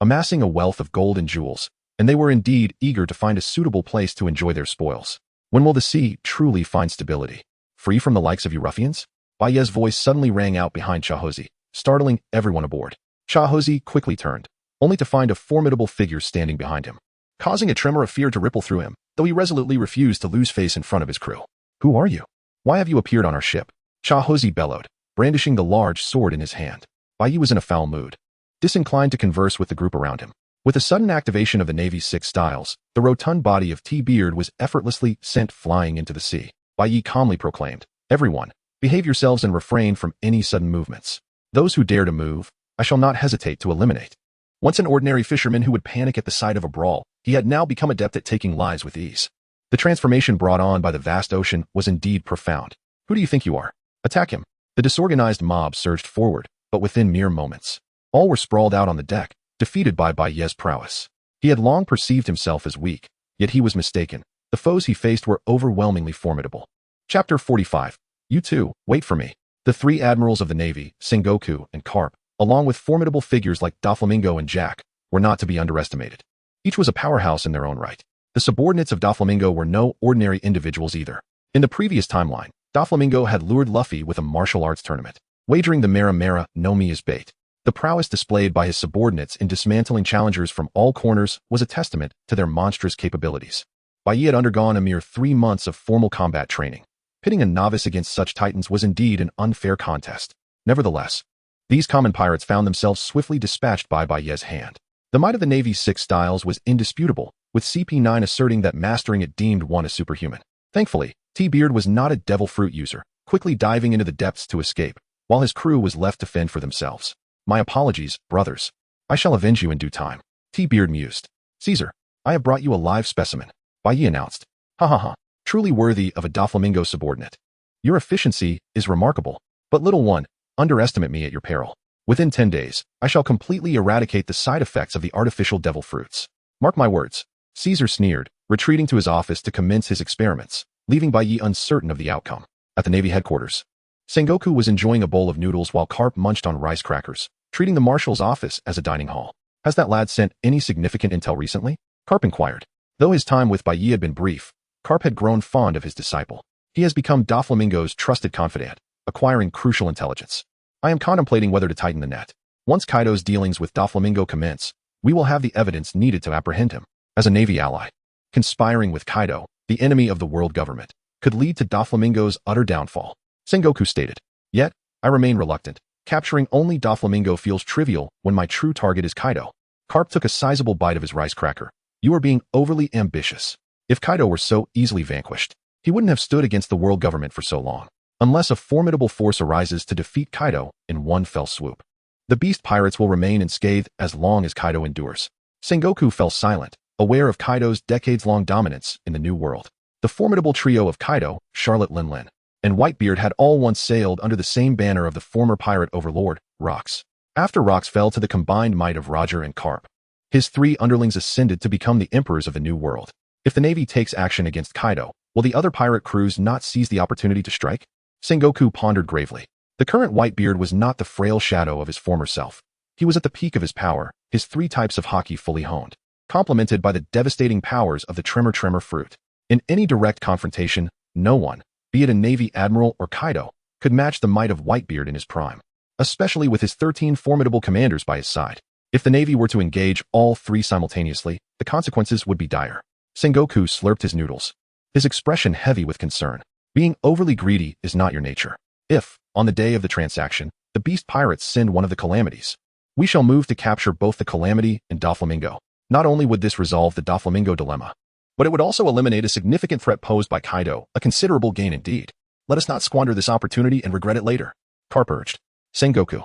amassing a wealth of gold and jewels, and they were indeed eager to find a suitable place to enjoy their spoils. When will the sea truly find stability? Free from the likes of you ruffians? Bayou's voice suddenly rang out behind Chahuzi, startling everyone aboard. Chahuzi quickly turned, only to find a formidable figure standing behind him, causing a tremor of fear to ripple through him, though he resolutely refused to lose face in front of his crew. Who are you? Why have you appeared on our ship? Chahuzi bellowed, brandishing the large sword in his hand. Bayou was in a foul mood, disinclined to converse with the group around him. With a sudden activation of the Navy's 6 styles, the rotund body of T-Beard was effortlessly sent flying into the sea. Bayou calmly proclaimed, everyone, behave yourselves and refrain from any sudden movements. Those who dare to move, I shall not hesitate to eliminate. Once an ordinary fisherman who would panic at the sight of a brawl, he had now become adept at taking lives with ease. The transformation brought on by the vast ocean was indeed profound. Who do you think you are? Attack him. The disorganized mob surged forward, but within mere moments, all were sprawled out on the deck, defeated by Bayou's prowess. He had long perceived himself as weak, yet he was mistaken. The foes he faced were overwhelmingly formidable. Chapter 45. You two, wait for me. The 3 admirals of the Navy, Sengoku and Carp, along with formidable figures like Doflamingo and Jack, were not to be underestimated. Each was a powerhouse in their own right. The subordinates of Doflamingo were no ordinary individuals either. In the previous timeline, Doflamingo had lured Luffy with a martial arts tournament, wagering the Mera Mera no Mi as bait. The prowess displayed by his subordinates in dismantling challengers from all corners was a testament to their monstrous capabilities. Bayou had undergone a mere 3 months of formal combat training. Pitting a novice against such titans was indeed an unfair contest. Nevertheless, these common pirates found themselves swiftly dispatched by Bayou's hand. The might of the Navy's 6 styles was indisputable, with CP9 asserting that mastering it deemed one as superhuman. Thankfully, T-Beard was not a devil fruit user, quickly diving into the depths to escape, while his crew was left to fend for themselves. My apologies, brothers. I shall avenge you in due time. T-Beard mused. Caesar, I have brought you a live specimen, Bayou announced. Ha ha ha. Truly worthy of a Doflamingo subordinate. Your efficiency is remarkable, but little one, underestimate me at your peril. Within 10 days, I shall completely eradicate the side effects of the artificial devil fruits. Mark my words. Caesar sneered, retreating to his office to commence his experiments, leaving Bayou uncertain of the outcome. At the Navy headquarters, Sengoku was enjoying a bowl of noodles while Carp munched on rice crackers, treating the marshal's office as a dining hall. Has that lad sent any significant intel recently? Carp inquired. Though his time with Bayou had been brief, Carp had grown fond of his disciple. He has become Doflamingo's trusted confidant, acquiring crucial intelligence. I am contemplating whether to tighten the net. Once Kaido's dealings with Doflamingo commence, we will have the evidence needed to apprehend him. As a Navy ally, conspiring with Kaido, the enemy of the world government, could lead to Doflamingo's utter downfall. Sengoku stated. Yet, I remain reluctant. Capturing only Doflamingo feels trivial when my true target is Kaido. Carp took a sizable bite of his rice cracker. You are being overly ambitious. If Kaido were so easily vanquished, he wouldn't have stood against the world government for so long. Unless a formidable force arises to defeat Kaido in one fell swoop, the beast pirates will remain unscathed as long as Kaido endures. Sengoku fell silent, aware of Kaido's decades-long dominance in the New World. The formidable trio of Kaido, Charlotte Lin, and Whitebeard had all once sailed under the same banner of the former pirate overlord, Rox. After Rox fell to the combined might of Roger and Carp, his 3 underlings ascended to become the emperors of the New World. If the Navy takes action against Kaido, will the other pirate crews not seize the opportunity to strike? Sengoku pondered gravely. The current Whitebeard was not the frail shadow of his former self. He was at the peak of his power, his 3 types of haki fully honed, complemented by the devastating powers of the Tremor fruit. In any direct confrontation, no one, be it a Navy Admiral or Kaido, could match the might of Whitebeard in his prime, especially with his 13 formidable commanders by his side. If the Navy were to engage all 3 simultaneously, the consequences would be dire. Sengoku slurped his noodles, his expression heavy with concern. Being overly greedy is not your nature. If, on the day of the transaction, the beast pirates send one of the calamities, we shall move to capture both the calamity and Doflamingo. Not only would this resolve the Doflamingo dilemma, but it would also eliminate a significant threat posed by Kaido, a considerable gain indeed. Let us not squander this opportunity and regret it later, Carp urged. Sengoku,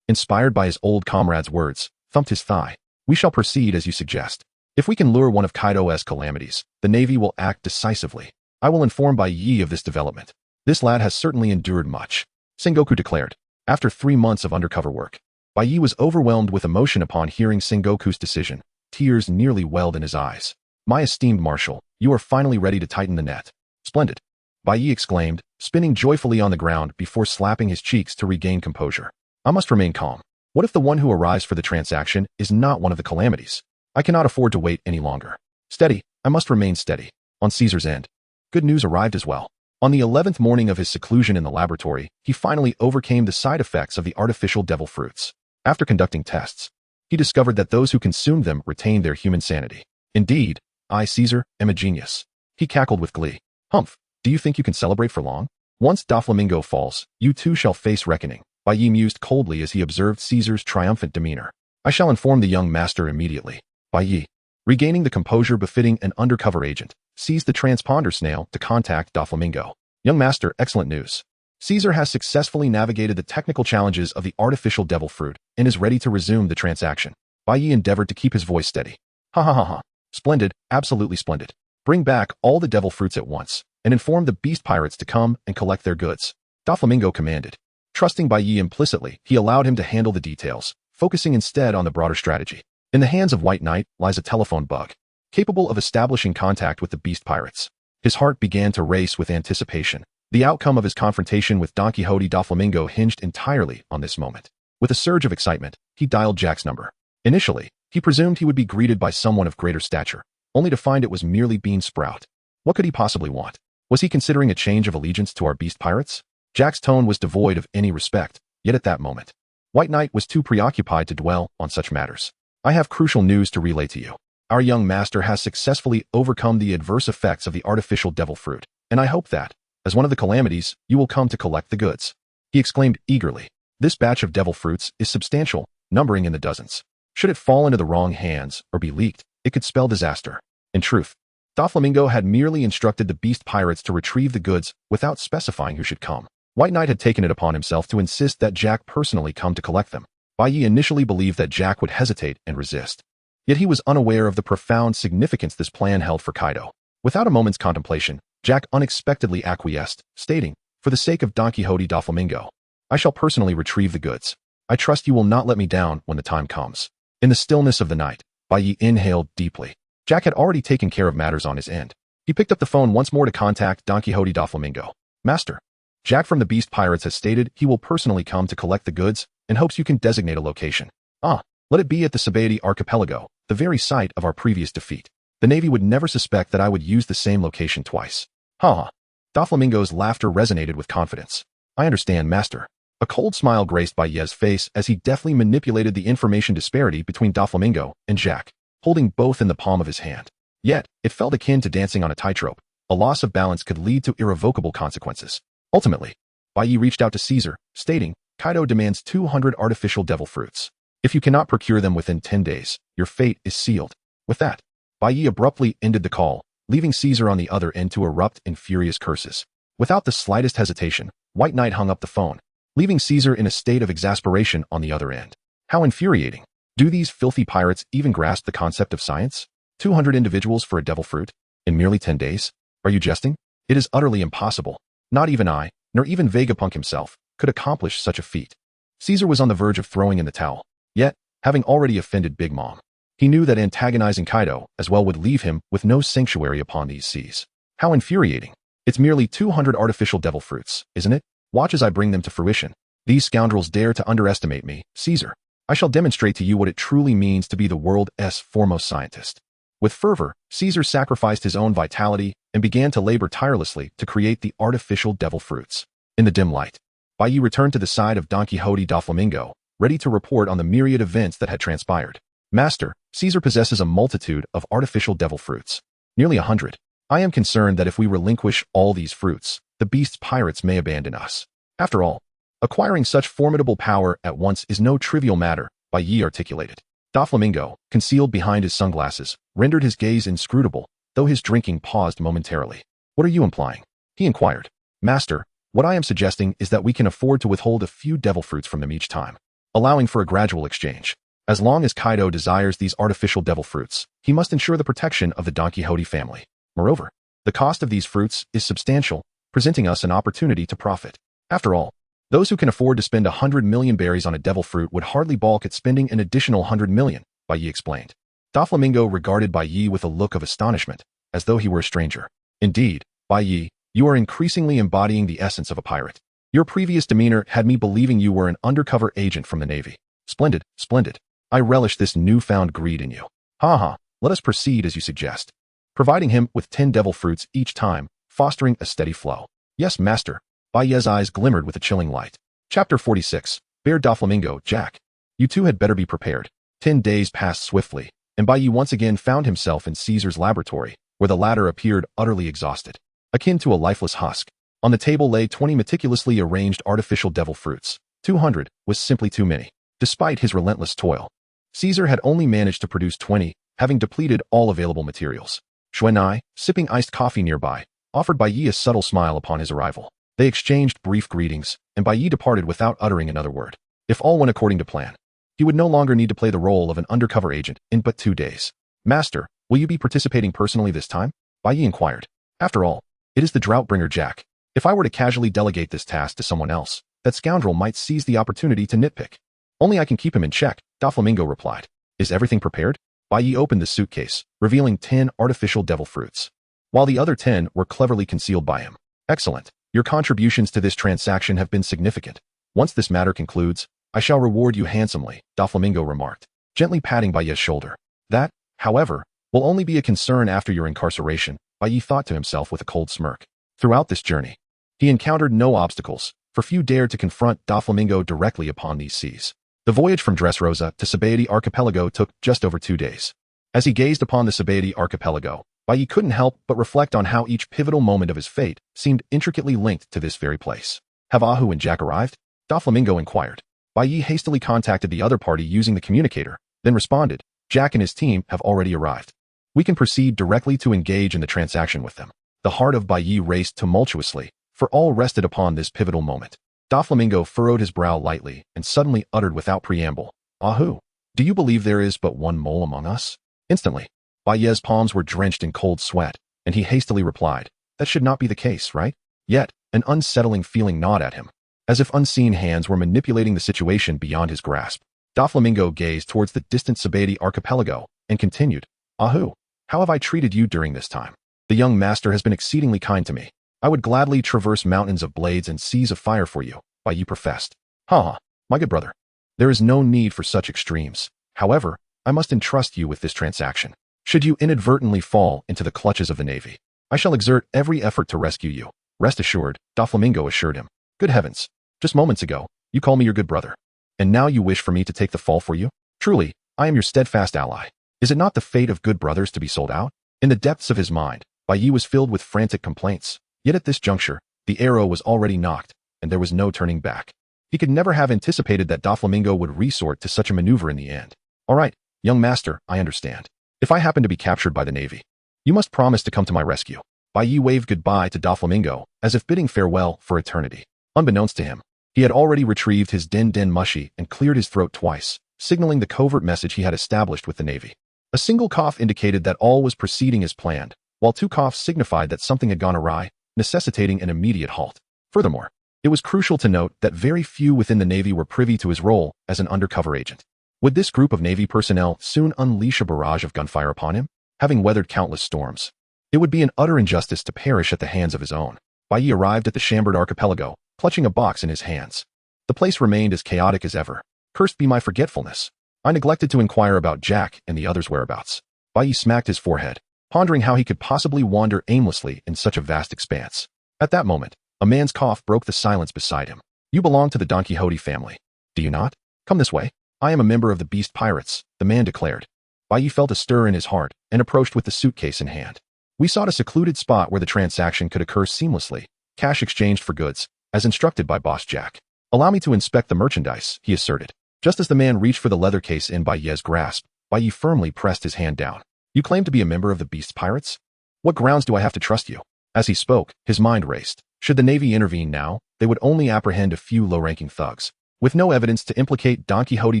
inspired by his old comrade's words, thumped his thigh. We shall proceed as you suggest. If we can lure one of Kaido's calamities, the Navy will act decisively. I will inform Bai Yi of this development. This lad has certainly endured much, Sengoku declared. After 3 months of undercover work, Bai Yi was overwhelmed with emotion upon hearing Sengoku's decision. Tears nearly welled in his eyes. My esteemed Marshal, you are finally ready to tighten the net. Splendid, Bai Yi exclaimed, spinning joyfully on the ground before slapping his cheeks to regain composure. I must remain calm. What if the one who arrives for the transaction is not one of the calamities? I cannot afford to wait any longer. Steady, I must remain steady. On Caesar's end, good news arrived as well. On the 11th morning of his seclusion in the laboratory, he finally overcame the side effects of the artificial devil fruits. After conducting tests, he discovered that those who consumed them retained their human sanity. Indeed, I, Caesar, am a genius. He cackled with glee. Humph, do you think you can celebrate for long? Once Doflamingo falls, you too shall face reckoning. Bai Yi mused coldly as he observed Caesar's triumphant demeanor. I shall inform the young master immediately. Bai Yi, regaining the composure befitting an undercover agent, seized the transponder snail to contact Doflamingo. Young master, excellent news. Caesar has successfully navigated the technical challenges of the artificial devil fruit and is ready to resume the transaction. Bai Yi endeavored to keep his voice steady. Ha ha ha ha. Splendid, absolutely splendid. Bring back all the devil fruits at once and inform the beast pirates to come and collect their goods. Doflamingo commanded. Trusting Bai Yi implicitly, he allowed him to handle the details, focusing instead on the broader strategy. In the hands of White Knight lies a telephone bug, capable of establishing contact with the beast pirates. His heart began to race with anticipation. The outcome of his confrontation with Don Quixote Doflamingo hinged entirely on this moment. With a surge of excitement, he dialed Jack's number. Initially, he presumed he would be greeted by someone of greater stature, only to find it was merely Bean Sprout. What could he possibly want? Was he considering a change of allegiance to our beast pirates? Jack's tone was devoid of any respect, yet at that moment, White Knight was too preoccupied to dwell on such matters. I have crucial news to relay to you. Our young master has successfully overcome the adverse effects of the artificial devil fruit, and I hope that, as one of the calamities, you will come to collect the goods. He exclaimed eagerly. This batch of devil fruits is substantial, numbering in the dozens. Should it fall into the wrong hands or be leaked, it could spell disaster. In truth, Doflamingo had merely instructed the beast pirates to retrieve the goods without specifying who should come. White Knight had taken it upon himself to insist that Jack personally come to collect them. Bai Yi initially believed that Jack would hesitate and resist. Yet he was unaware of the profound significance this plan held for Kaido. Without a moment's contemplation, Jack unexpectedly acquiesced, stating, for the sake of Don Quixote Doflamingo, I shall personally retrieve the goods. I trust you will not let me down when the time comes. In the stillness of the night, Bai Yi inhaled deeply. Jack had already taken care of matters on his end. He picked up the phone once more to contact Don Quixote Doflamingo. Master, Jack from the Beast Pirates has stated he will personally come to collect the goods and hopes you can designate a location. Let it be at the Sabaody Archipelago, the very site of our previous defeat. The Navy would never suspect that I would use the same location twice. Ha ha. Doflamingo's laughter resonated with confidence. I understand, Master. A cold smile graced Bai Yi's face as he deftly manipulated the information disparity between Doflamingo and Jack, holding both in the palm of his hand. Yet, it felt akin to dancing on a tightrope. A loss of balance could lead to irrevocable consequences. Ultimately, Bai Yi reached out to Caesar, stating, Kaido demands 200 artificial devil fruits. If you cannot procure them within 10 days, your fate is sealed. With that, Bai Yi abruptly ended the call, leaving Caesar on the other end to erupt in furious curses. Without the slightest hesitation, White Knight hung up the phone, leaving Caesar in a state of exasperation on the other end. How infuriating. Do these filthy pirates even grasp the concept of science? 200 individuals for a devil fruit? In merely 10 days? Are you jesting? It is utterly impossible. Not even I, nor even Vegapunk himself, could accomplish such a feat. Caesar was on the verge of throwing in the towel. Yet, having already offended Big Mom, he knew that antagonizing Kaido as well would leave him with no sanctuary upon these seas. How infuriating. It's merely 200 artificial devil fruits, isn't it? Watch as I bring them to fruition. These scoundrels dare to underestimate me, Caesar. I shall demonstrate to you what it truly means to be the world's foremost scientist. With fervor, Caesar sacrificed his own vitality and began to labor tirelessly to create the artificial devil fruits. In the dim light, Bai Yi returned to the side of Don Quixote da Flamingo, ready to report on the myriad events that had transpired. Master, Caesar possesses a multitude of artificial devil fruits. Nearly 100. I am concerned that if we relinquish all these fruits, the beast's pirates may abandon us. After all, acquiring such formidable power at once is no trivial matter, Bai Yi articulated. Doflamingo, concealed behind his sunglasses, rendered his gaze inscrutable, though his drinking paused momentarily. What are you implying? He inquired. Master, what I am suggesting is that we can afford to withhold a few devil fruits from them each time, allowing for a gradual exchange. As long as Kaido desires these artificial devil fruits, he must ensure the protection of the Don Quixote family. Moreover, the cost of these fruits is substantial, presenting us an opportunity to profit. After all, those who can afford to spend 100 million berries on a devil fruit would hardly balk at spending an additional 100 million, Bai Yi explained. Doflamingo regarded Bai Yi with a look of astonishment, as though he were a stranger. Indeed, Bai Yi, you are increasingly embodying the essence of a pirate. Your previous demeanor had me believing you were an undercover agent from the Navy. Splendid, splendid. I relish this newfound greed in you. Ha, let us proceed as you suggest. Providing him with 10 devil fruits each time, fostering a steady flow. Yes, master. Bai Yi's eyes glimmered with a chilling light. Chapter 46. Bear Doflamingo, Jack. You two had better be prepared. 10 days passed swiftly, and Bai Yi once again found himself in Caesar's laboratory, where the latter appeared utterly exhausted. Akin to a lifeless husk, on the table lay 20 meticulously arranged artificial devil fruits. 200 was simply too many. Despite his relentless toil, Caesar had only managed to produce 20, having depleted all available materials. Xuanai, sipping iced coffee nearby, offered Bai Yi a subtle smile upon his arrival. They exchanged brief greetings, and Bai Yi departed without uttering another word. If all went according to plan, he would no longer need to play the role of an undercover agent in but 2 days. Master, will you be participating personally this time? Bai Yi inquired. After all, it is the Droughtbringer Jack. If I were to casually delegate this task to someone else, that scoundrel might seize the opportunity to nitpick. Only I can keep him in check, Doflamingo replied. Is everything prepared? Bai Yi opened the suitcase, revealing 10 artificial devil fruits, while the other 10 were cleverly concealed by him. Excellent. Your contributions to this transaction have been significant. Once this matter concludes, I shall reward you handsomely, Doflamingo remarked, gently patting Bai Yi's shoulder. That, however, will only be a concern after your incarceration, Bai Yi thought to himself with a cold smirk. Throughout this journey, he encountered no obstacles, for few dared to confront Doflamingo directly upon these seas. The voyage from Dressrosa to Sabaody Archipelago took just over 2 days. As he gazed upon the Sabaody Archipelago, Bai Yi couldn't help but reflect on how each pivotal moment of his fate seemed intricately linked to this very place. Have Ahu and Jack arrived? Doflamingo inquired. Bai Yi hastily contacted the other party using the communicator, then responded, Jack and his team have already arrived. We can proceed directly to engage in the transaction with them. The heart of Bai Yi raced tumultuously, for all rested upon this pivotal moment. Doflamingo furrowed his brow lightly and suddenly uttered without preamble, Ahu, do you believe there is but one mole among us? Instantly, Bai Yi's palms were drenched in cold sweat, and he hastily replied, that should not be the case, right? Yet, an unsettling feeling gnawed at him, as if unseen hands were manipulating the situation beyond his grasp. Doflamingo gazed towards the distant Sabaody Archipelago and continued, Ahu, how have I treated you during this time? The young master has been exceedingly kind to me. I would gladly traverse mountains of blades and seas of fire for you, Bai Yi professed. My good brother. There is no need for such extremes. However, I must entrust you with this transaction. Should you inadvertently fall into the clutches of the Navy, I shall exert every effort to rescue you. Rest assured, Doflamingo assured him. Good heavens. Just moments ago, you called me your good brother. And now you wish for me to take the fall for you? Truly, I am your steadfast ally. Is it not the fate of good brothers to be sold out? In the depths of his mind, Bai Yi was filled with frantic complaints. Yet at this juncture, the arrow was already knocked, and there was no turning back. He could never have anticipated that Doflamingo would resort to such a maneuver in the end. All right, young master, I understand. If I happen to be captured by the Navy, you must promise to come to my rescue. Bai Yi waved goodbye to Doflamingo, as if bidding farewell for eternity. Unbeknownst to him, he had already retrieved his den mushy and cleared his throat twice, signaling the covert message he had established with the Navy. A single cough indicated that all was proceeding as planned, while 2 coughs signified that something had gone awry, necessitating an immediate halt. Furthermore, it was crucial to note that very few within the Navy were privy to his role as an undercover agent. Would this group of Navy personnel soon unleash a barrage of gunfire upon him? Having weathered countless storms, it would be an utter injustice to perish at the hands of his own. Bai Yi arrived at the Chambord Archipelago, clutching a box in his hands. The place remained as chaotic as ever. Cursed be my forgetfulness. I neglected to inquire about Jack and the others' whereabouts. Bai Yi smacked his forehead, pondering how he could possibly wander aimlessly in such a vast expanse. At that moment, a man's cough broke the silence beside him. You belong to the Don Quixote family, do you not? Come this way. I am a member of the Beast Pirates, the man declared. Bai Yi felt a stir in his heart and approached with the suitcase in hand. We sought a secluded spot where the transaction could occur seamlessly, cash exchanged for goods, as instructed by Boss Jack. Allow me to inspect the merchandise, he asserted. Just as the man reached for the leather case in Bai Yi's grasp, Bai Yi firmly pressed his hand down. You claim to be a member of the Beast Pirates? What grounds do I have to trust you? As he spoke, his mind raced. Should the Navy intervene now, they would only apprehend a few low-ranking thugs, with no evidence to implicate Don Quixote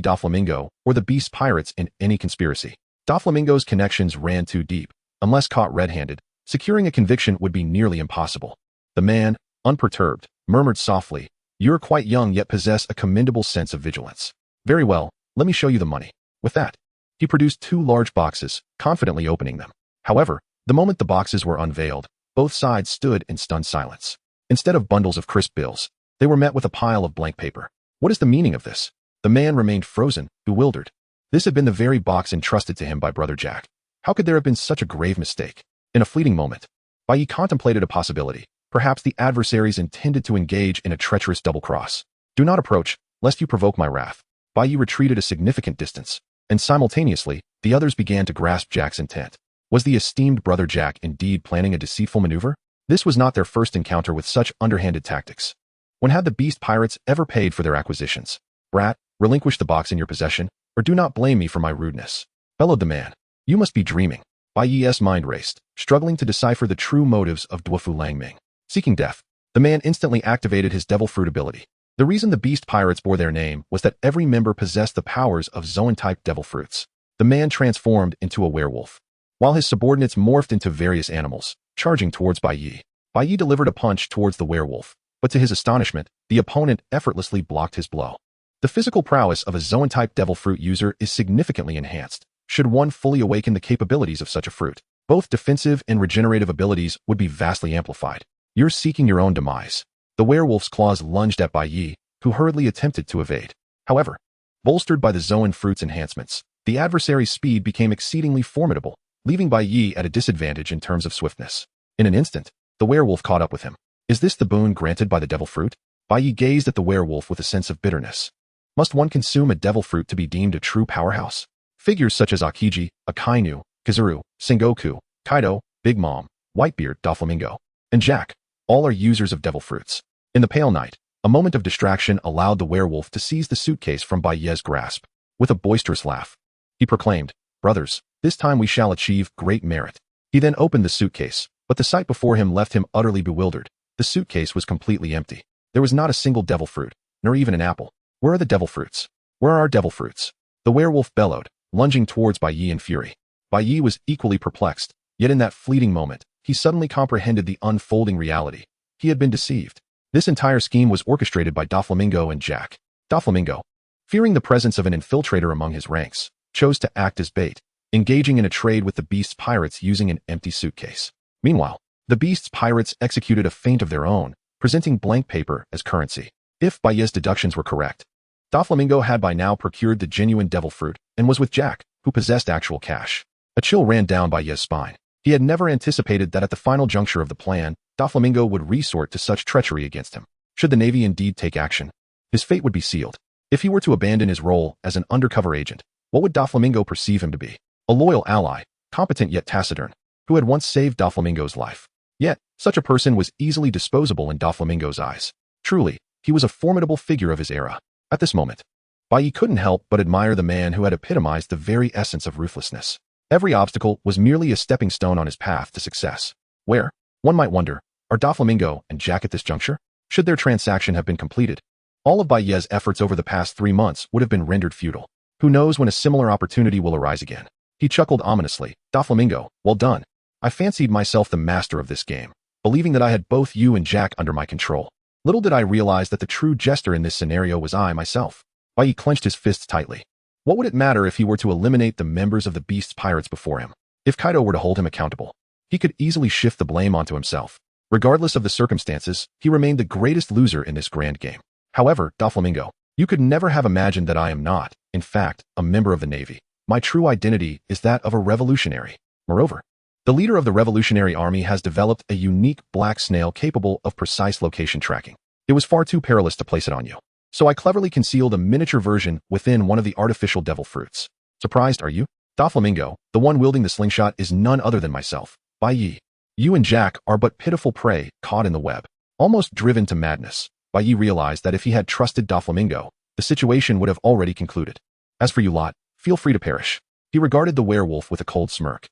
Doflamingo or the Beast Pirates in any conspiracy. Doflamingo's connections ran too deep. Unless caught red-handed, securing a conviction would be nearly impossible. The man, unperturbed, murmured softly, You're quite young yet possess a commendable sense of vigilance. Very well, let me show you the money. With that, he produced 2 large boxes, confidently opening them. However, the moment the boxes were unveiled, both sides stood in stunned silence. Instead of bundles of crisp bills, they were met with a pile of blank paper. What is the meaning of this? The man remained frozen, bewildered. This had been the very box entrusted to him by Brother Jack. How could there have been such a grave mistake? In a fleeting moment, Bai Yi contemplated a possibility. Perhaps the adversaries intended to engage in a treacherous double-cross. Do not approach, lest you provoke my wrath. Bai Yi retreated a significant distance, and simultaneously, the others began to grasp Jack's intent. Was the esteemed Brother Jack indeed planning a deceitful maneuver? This was not their first encounter with such underhanded tactics. When had the Beast Pirates ever paid for their acquisitions? Brat, relinquish the box in your possession, or do not blame me for my rudeness, bellowed the man. You must be dreaming. Bai Yi's mind raced, struggling to decipher the true motives of Duofu Langming. Seeking death, the man instantly activated his devil fruit ability. The reason the Beast Pirates bore their name was that every member possessed the powers of Zoan-type devil fruits. The man transformed into a werewolf, while his subordinates morphed into various animals, charging towards Bai Yi. Bai Yi delivered a punch towards the werewolf, but to his astonishment, the opponent effortlessly blocked his blow. The physical prowess of a Zoan-type devil fruit user is significantly enhanced, should one fully awaken the capabilities of such a fruit. Both defensive and regenerative abilities would be vastly amplified. You're seeking your own demise. The werewolf's claws lunged at Bai Yi, who hurriedly attempted to evade. However, bolstered by the Zoan fruit's enhancements, the adversary's speed became exceedingly formidable, leaving Bai Yi at a disadvantage in terms of swiftness. In an instant, the werewolf caught up with him. Is this the boon granted by the devil fruit? Bai Yi gazed at the werewolf with a sense of bitterness. Must one consume a devil fruit to be deemed a true powerhouse? Figures such as Akiji, Akainu, Kizuru, Sengoku, Kaido, Big Mom, Whitebeard, Doflamingo, and Jack, all are users of devil fruits. In the pale night, a moment of distraction allowed the werewolf to seize the suitcase from Bai Yi's grasp. With a boisterous laugh, he proclaimed, Brothers, this time we shall achieve great merit. He then opened the suitcase, but the sight before him left him utterly bewildered. The suitcase was completely empty. There was not a single devil fruit, nor even an apple. Where are the devil fruits? Where are our devil fruits? The werewolf bellowed, lunging towards Bai Yi in fury. Bai Yi was equally perplexed, yet in that fleeting moment, he suddenly comprehended the unfolding reality. He had been deceived. This entire scheme was orchestrated by Doflamingo and Jack. Doflamingo, fearing the presence of an infiltrator among his ranks, chose to act as bait, engaging in a trade with the Beast's pirates using an empty suitcase. Meanwhile, the Beast's pirates executed a feint of their own, presenting blank paper as currency. If Bai Yi's deductions were correct, Doflamingo had by now procured the genuine devil fruit and was with Jack, who possessed actual cash. A chill ran down Bai Yi's spine. He had never anticipated that at the final juncture of the plan, Doflamingo would resort to such treachery against him. Should the Navy indeed take action, his fate would be sealed. If he were to abandon his role as an undercover agent, what would Doflamingo perceive him to be? A loyal ally, competent yet taciturn, who had once saved Doflamingo's life. Yet, such a person was easily disposable in Doflamingo's eyes. Truly, he was a formidable figure of his era. At this moment, Bai Yi couldn't help but admire the man who had epitomized the very essence of ruthlessness. Every obstacle was merely a stepping stone on his path to success. Where, one might wonder, are Doflamingo and Jack at this juncture? Should their transaction have been completed, all of Bai Yi's efforts over the past 3 months would have been rendered futile. Who knows when a similar opportunity will arise again? He chuckled ominously. Doflamingo, well done. I fancied myself the master of this game, believing that I had both you and Jack under my control. Little did I realize that the true jester in this scenario was I myself. Bai Yi clenched his fists tightly. What would it matter if he were to eliminate the members of the Beast's pirates before him? If Kaido were to hold him accountable, he could easily shift the blame onto himself. Regardless of the circumstances, he remained the greatest loser in this grand game. However, Doflamingo, you could never have imagined that I am not, in fact, a member of the Navy. My true identity is that of a revolutionary. Moreover, the leader of the Revolutionary Army has developed a unique black snail capable of precise location tracking. It was far too perilous to place it on you. So I cleverly concealed a miniature version within one of the artificial devil fruits. Surprised, are you? Doflamingo, the one wielding the slingshot, is none other than myself. Bai Yi. You and Jack are but pitiful prey caught in the web. Almost driven to madness, Bai Yi realized that if he had trusted Doflamingo, the situation would have already concluded. As for you lot, feel free to perish. He regarded the werewolf with a cold smirk.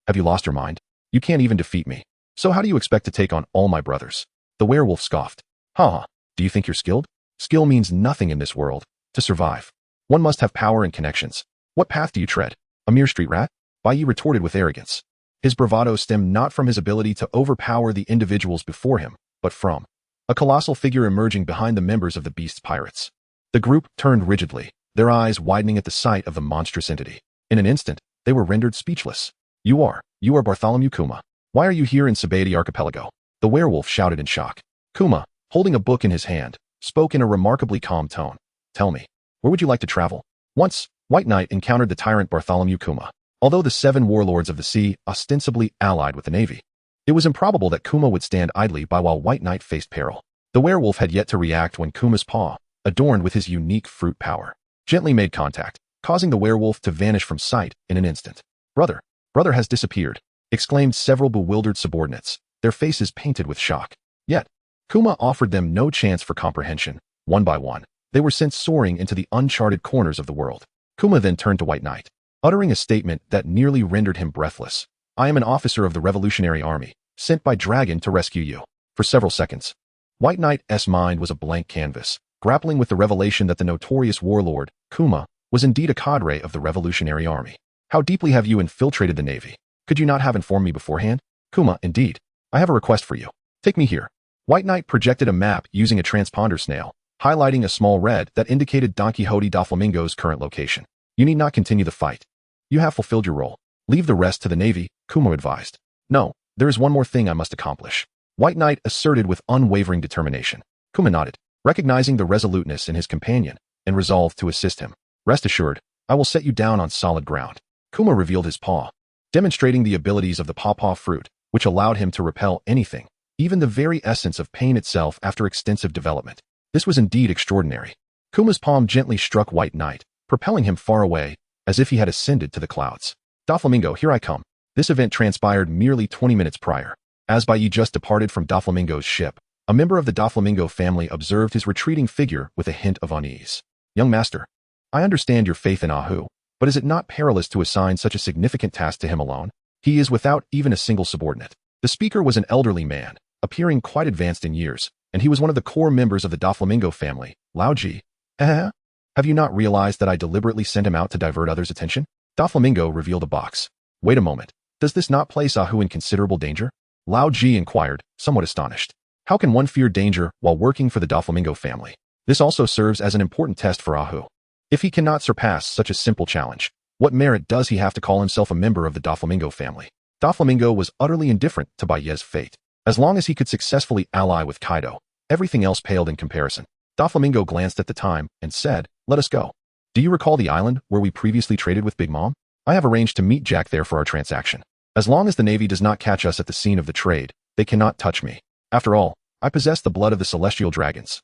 Have you lost your mind? You can't even defeat me. So how do you expect to take on all my brothers? The werewolf scoffed. Ha! Do you think you're skilled? Skill means nothing in this world. To survive, one must have power and connections. What path do you tread? A mere street rat? Bai Yi retorted with arrogance. His bravado stemmed not from his ability to overpower the individuals before him, but from a colossal figure emerging behind the members of the Beast's pirates. The group turned rigidly, their eyes widening at the sight of the monstrous entity. In an instant, they were rendered speechless. You are Bartholomew Kuma. Why are you here in Sabaody Archipelago? The werewolf shouted in shock. Kuma, holding a book in his hand, spoke in a remarkably calm tone. Tell me, where would you like to travel? Once, White Knight encountered the tyrant Bartholomew Kuma. Although the 7 warlords of the sea ostensibly allied with the Navy, it was improbable that Kuma would stand idly by while White Knight faced peril. The werewolf had yet to react when Kuma's paw, adorned with his unique fruit power, gently made contact, causing the werewolf to vanish from sight in an instant. Brother has disappeared, exclaimed several bewildered subordinates, their faces painted with shock. Yet, Kuma offered them no chance for comprehension. One by one, they were sent soaring into the uncharted corners of the world. Kuma then turned to White Knight, uttering a statement that nearly rendered him breathless. I am an officer of the Revolutionary Army, sent by Dragon to rescue you. For several seconds, White Knight's mind was a blank canvas, grappling with the revelation that the notorious warlord, Kuma, was indeed a cadre of the Revolutionary Army. How deeply have you infiltrated the Navy? Could you not have informed me beforehand? Kuma, indeed. I have a request for you. Take me here. White Knight projected a map using a transponder snail, highlighting a small red that indicated Don Quixote Doflamingo's current location. You need not continue the fight. You have fulfilled your role. Leave the rest to the Navy, Kuma advised. No, there is one more thing I must accomplish. White Knight asserted with unwavering determination. Kuma nodded, recognizing the resoluteness in his companion, and resolved to assist him. Rest assured, I will set you down on solid ground. Kuma revealed his paw, demonstrating the abilities of the pawpaw fruit, which allowed him to repel anything, even the very essence of pain itself after extensive development. This was indeed extraordinary. Kuma's palm gently struck White Knight, propelling him far away, as if he had ascended to the clouds. Doflamingo, here I come. This event transpired merely 20 minutes prior. As Bai Yi just departed from Doflamingo's ship, a member of the Doflamingo family observed his retreating figure with a hint of unease. Young master, I understand your faith in Ahu, but is it not perilous to assign such a significant task to him alone? He is without even a single subordinate. The speaker was an elderly man, appearing quite advanced in years, and he was one of the core members of the Doflamingo family, Lao Ji. Have you not realized that I deliberately sent him out to divert others' attention? Doflamingo revealed a box. Wait a moment. Does this not place Ahu in considerable danger? Lao Ji inquired, somewhat astonished. How can one fear danger while working for the Doflamingo family? This also serves as an important test for Ahu. If he cannot surpass such a simple challenge, what merit does he have to call himself a member of the Doflamingo family? Doflamingo was utterly indifferent to Bai Yi's fate. As long as he could successfully ally with Kaido, everything else paled in comparison. Doflamingo glanced at the time and said, let us go. Do you recall the island where we previously traded with Big Mom? I have arranged to meet Jack there for our transaction. As long as the Navy does not catch us at the scene of the trade, they cannot touch me. After all, I possess the blood of the celestial dragons,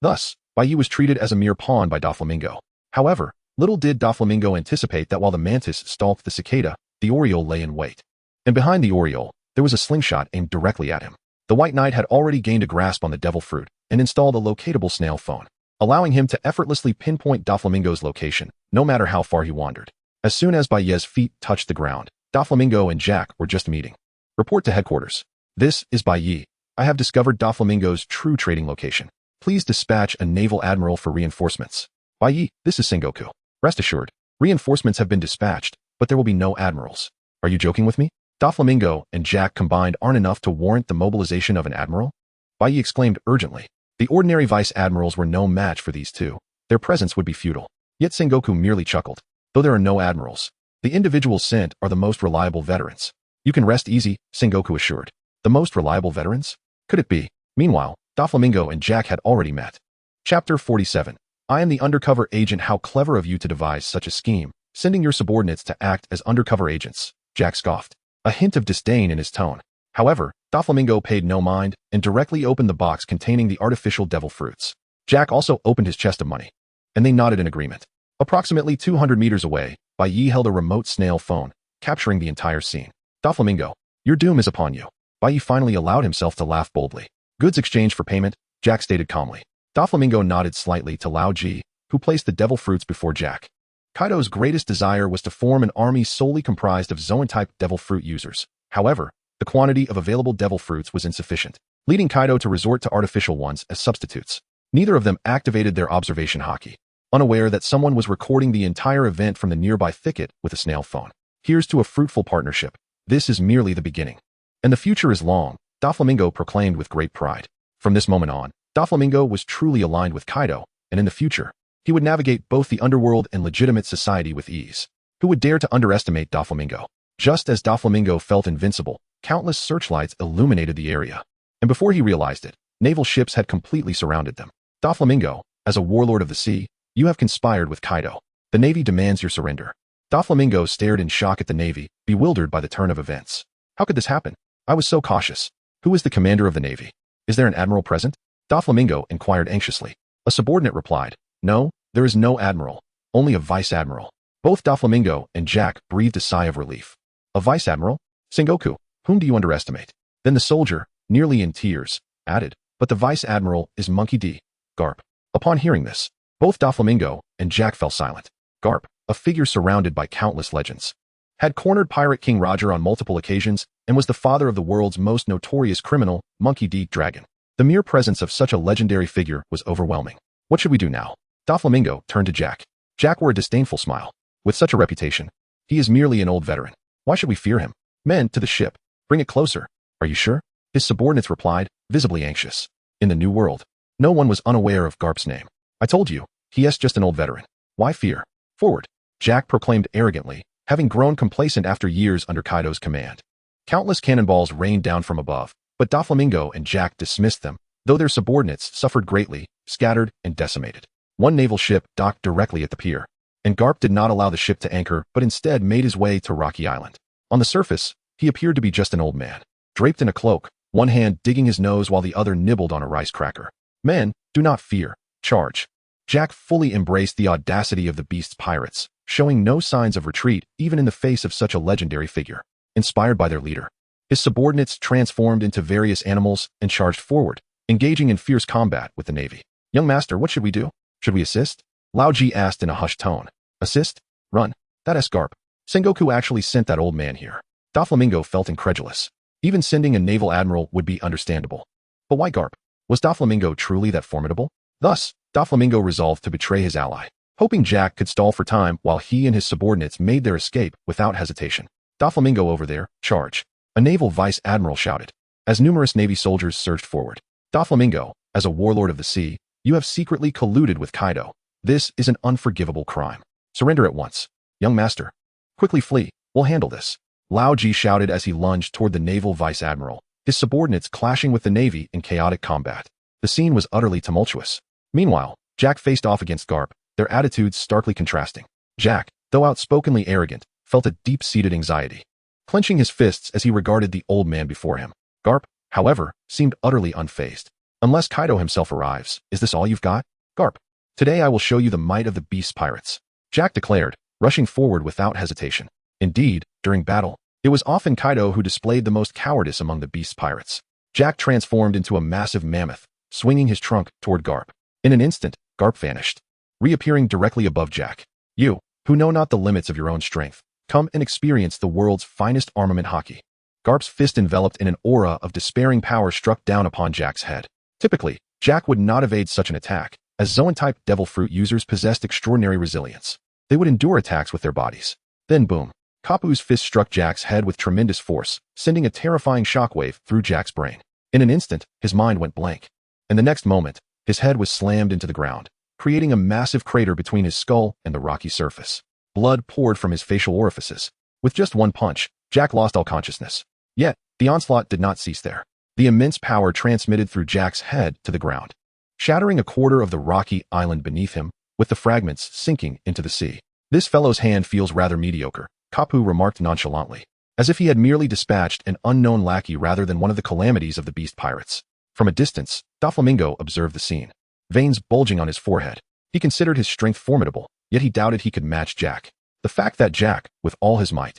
Thus, Bai Yi was treated as a mere pawn by Doflamingo. However, little did Doflamingo anticipate that while the mantis stalked the cicada, the oriole lay in wait. And behind the oriole, there was a slingshot aimed directly at him. The White Knight had already gained a grasp on the devil fruit and installed a locatable snail phone, allowing him to effortlessly pinpoint Doflamingo's location, no matter how far he wandered. As soon as Bai Yi's feet touched the ground, Doflamingo and Jack were just meeting. Report to headquarters. This is Bai Yi. I have discovered Doflamingo's true trading location. Please dispatch a naval admiral for reinforcements. Bai Yi, this is Sengoku. Rest assured, reinforcements have been dispatched, but there will be no admirals. Are you joking with me? Doflamingo and Jack combined aren't enough to warrant the mobilization of an admiral? Bai Yi exclaimed urgently. The ordinary vice admirals were no match for these two. Their presence would be futile. Yet Sengoku merely chuckled. Though there are no admirals, the individuals sent are the most reliable veterans. You can rest easy, Sengoku assured. The most reliable veterans? Could it be? Meanwhile, Doflamingo and Jack had already met. Chapter 47. I am the undercover agent. How clever of you to devise such a scheme, sending your subordinates to act as undercover agents, Jack scoffed, a hint of disdain in his tone. However, Doflamingo paid no mind and directly opened the box containing the artificial devil fruits. Jack also opened his chest of money, and they nodded in agreement. Approximately 200 meters away, Bai Yi held a remote snail phone, capturing the entire scene. Doflamingo, your doom is upon you. Bai Yi finally allowed himself to laugh boldly. Goods exchanged for payment, Jack stated calmly. Doflamingo nodded slightly to Lao Ji, who placed the devil fruits before Jack. Kaido's greatest desire was to form an army solely comprised of Zoan-type devil fruit users. However, the quantity of available devil fruits was insufficient, leading Kaido to resort to artificial ones as substitutes. Neither of them activated their observation haki, unaware that someone was recording the entire event from the nearby thicket with a snail phone. Here's to a fruitful partnership. This is merely the beginning. And the future is long, Doflamingo proclaimed with great pride. From this moment on, Doflamingo was truly aligned with Kaido, and in the future, he would navigate both the underworld and legitimate society with ease. Who would dare to underestimate Doflamingo? Just as Doflamingo felt invincible, countless searchlights illuminated the area. And before he realized it, naval ships had completely surrounded them. Doflamingo, as a warlord of the sea, you have conspired with Kaido. The Navy demands your surrender. Doflamingo stared in shock at the Navy, bewildered by the turn of events. How could this happen? I was so cautious. Who is the commander of the Navy? Is there an admiral present? Doflamingo inquired anxiously. A subordinate replied, No, there is no admiral, only a vice admiral. Both Doflamingo and Jack breathed a sigh of relief. A vice admiral? Sengoku, whom do you underestimate? Then the soldier, nearly in tears, added, But the vice admiral is Monkey D. Garp. Upon hearing this, both Doflamingo and Jack fell silent. Garp, a figure surrounded by countless legends, had cornered Pirate King Roger on multiple occasions and was the father of the world's most notorious criminal, Monkey D. Dragon. The mere presence of such a legendary figure was overwhelming. What should we do now? Doflamingo turned to Jack. Jack wore a disdainful smile. With such a reputation, he is merely an old veteran. Why should we fear him? Men, to the ship. Bring it closer. Are you sure? His subordinates replied, visibly anxious. In the New World, no one was unaware of Garp's name. I told you, he is just an old veteran. Why fear? Forward, Jack proclaimed arrogantly, having grown complacent after years under Kaido's command. Countless cannonballs rained down from above, but Doflamingo and Jack dismissed them, though their subordinates suffered greatly, scattered and decimated. One naval ship docked directly at the pier, and Garp did not allow the ship to anchor but instead made his way to Rocky Island. On the surface, he appeared to be just an old man, draped in a cloak, one hand digging his nose while the other nibbled on a rice cracker. Men, do not fear, charge. Jack fully embraced the audacity of the beast's pirates, showing no signs of retreat even in the face of such a legendary figure. Inspired by their leader, his subordinates transformed into various animals and charged forward, engaging in fierce combat with the Navy. Young master, what should we do? Should we assist? Lao Ji asked in a hushed tone. Assist? Run. That is Garp. Sengoku actually sent that old man here. Doflamingo felt incredulous. Even sending a naval admiral would be understandable. But why Garp? Was Doflamingo truly that formidable? Thus, Doflamingo resolved to betray his ally, hoping Jack could stall for time while he and his subordinates made their escape without hesitation. Doflamingo over there, charge. A naval vice admiral shouted, as numerous Navy soldiers surged forward. Doflamingo, as a warlord of the sea, you have secretly colluded with Kaido. This is an unforgivable crime. Surrender at once. Young master. Quickly flee. We'll handle this. Lao Ji shouted as he lunged toward the naval vice admiral, his subordinates clashing with the Navy in chaotic combat. The scene was utterly tumultuous. Meanwhile, Jack faced off against Garp, their attitudes starkly contrasting. Jack, though outspokenly arrogant, felt a deep-seated anxiety, clenching his fists as he regarded the old man before him. Garp, however, seemed utterly unfazed. Unless Kaido himself arrives, is this all you've got? Garp, today I will show you the might of the beast pirates, Jack declared, rushing forward without hesitation. Indeed, during battle, it was often Kaido who displayed the most cowardice among the beast pirates. Jack transformed into a massive mammoth, swinging his trunk toward Garp. In an instant, Garp vanished, reappearing directly above Jack. You, who know not the limits of your own strength, come and experience the world's finest armament haki. Garp's fist enveloped in an aura of despairing power struck down upon Jack's head. Typically, Jack would not evade such an attack, as Zoan-type devil fruit users possessed extraordinary resilience. They would endure attacks with their bodies. Then boom, Kapu's fist struck Jack's head with tremendous force, sending a terrifying shockwave through Jack's brain. In an instant, his mind went blank. And the next moment, his head was slammed into the ground, creating a massive crater between his skull and the rocky surface. Blood poured from his facial orifices. With just one punch, Jack lost all consciousness. Yet, the onslaught did not cease there. The immense power transmitted through Jack's head to the ground. shattering a quarter of the rocky island beneath him, with the fragments sinking into the sea. This fellow's hand feels rather mediocre, Kapu remarked nonchalantly, as if he had merely dispatched an unknown lackey rather than one of the calamities of the beast pirates. From a distance, Doflamingo observed the scene, veins bulging on his forehead. He considered his strength formidable, yet he doubted he could match Jack. The fact that Jack, with all his might,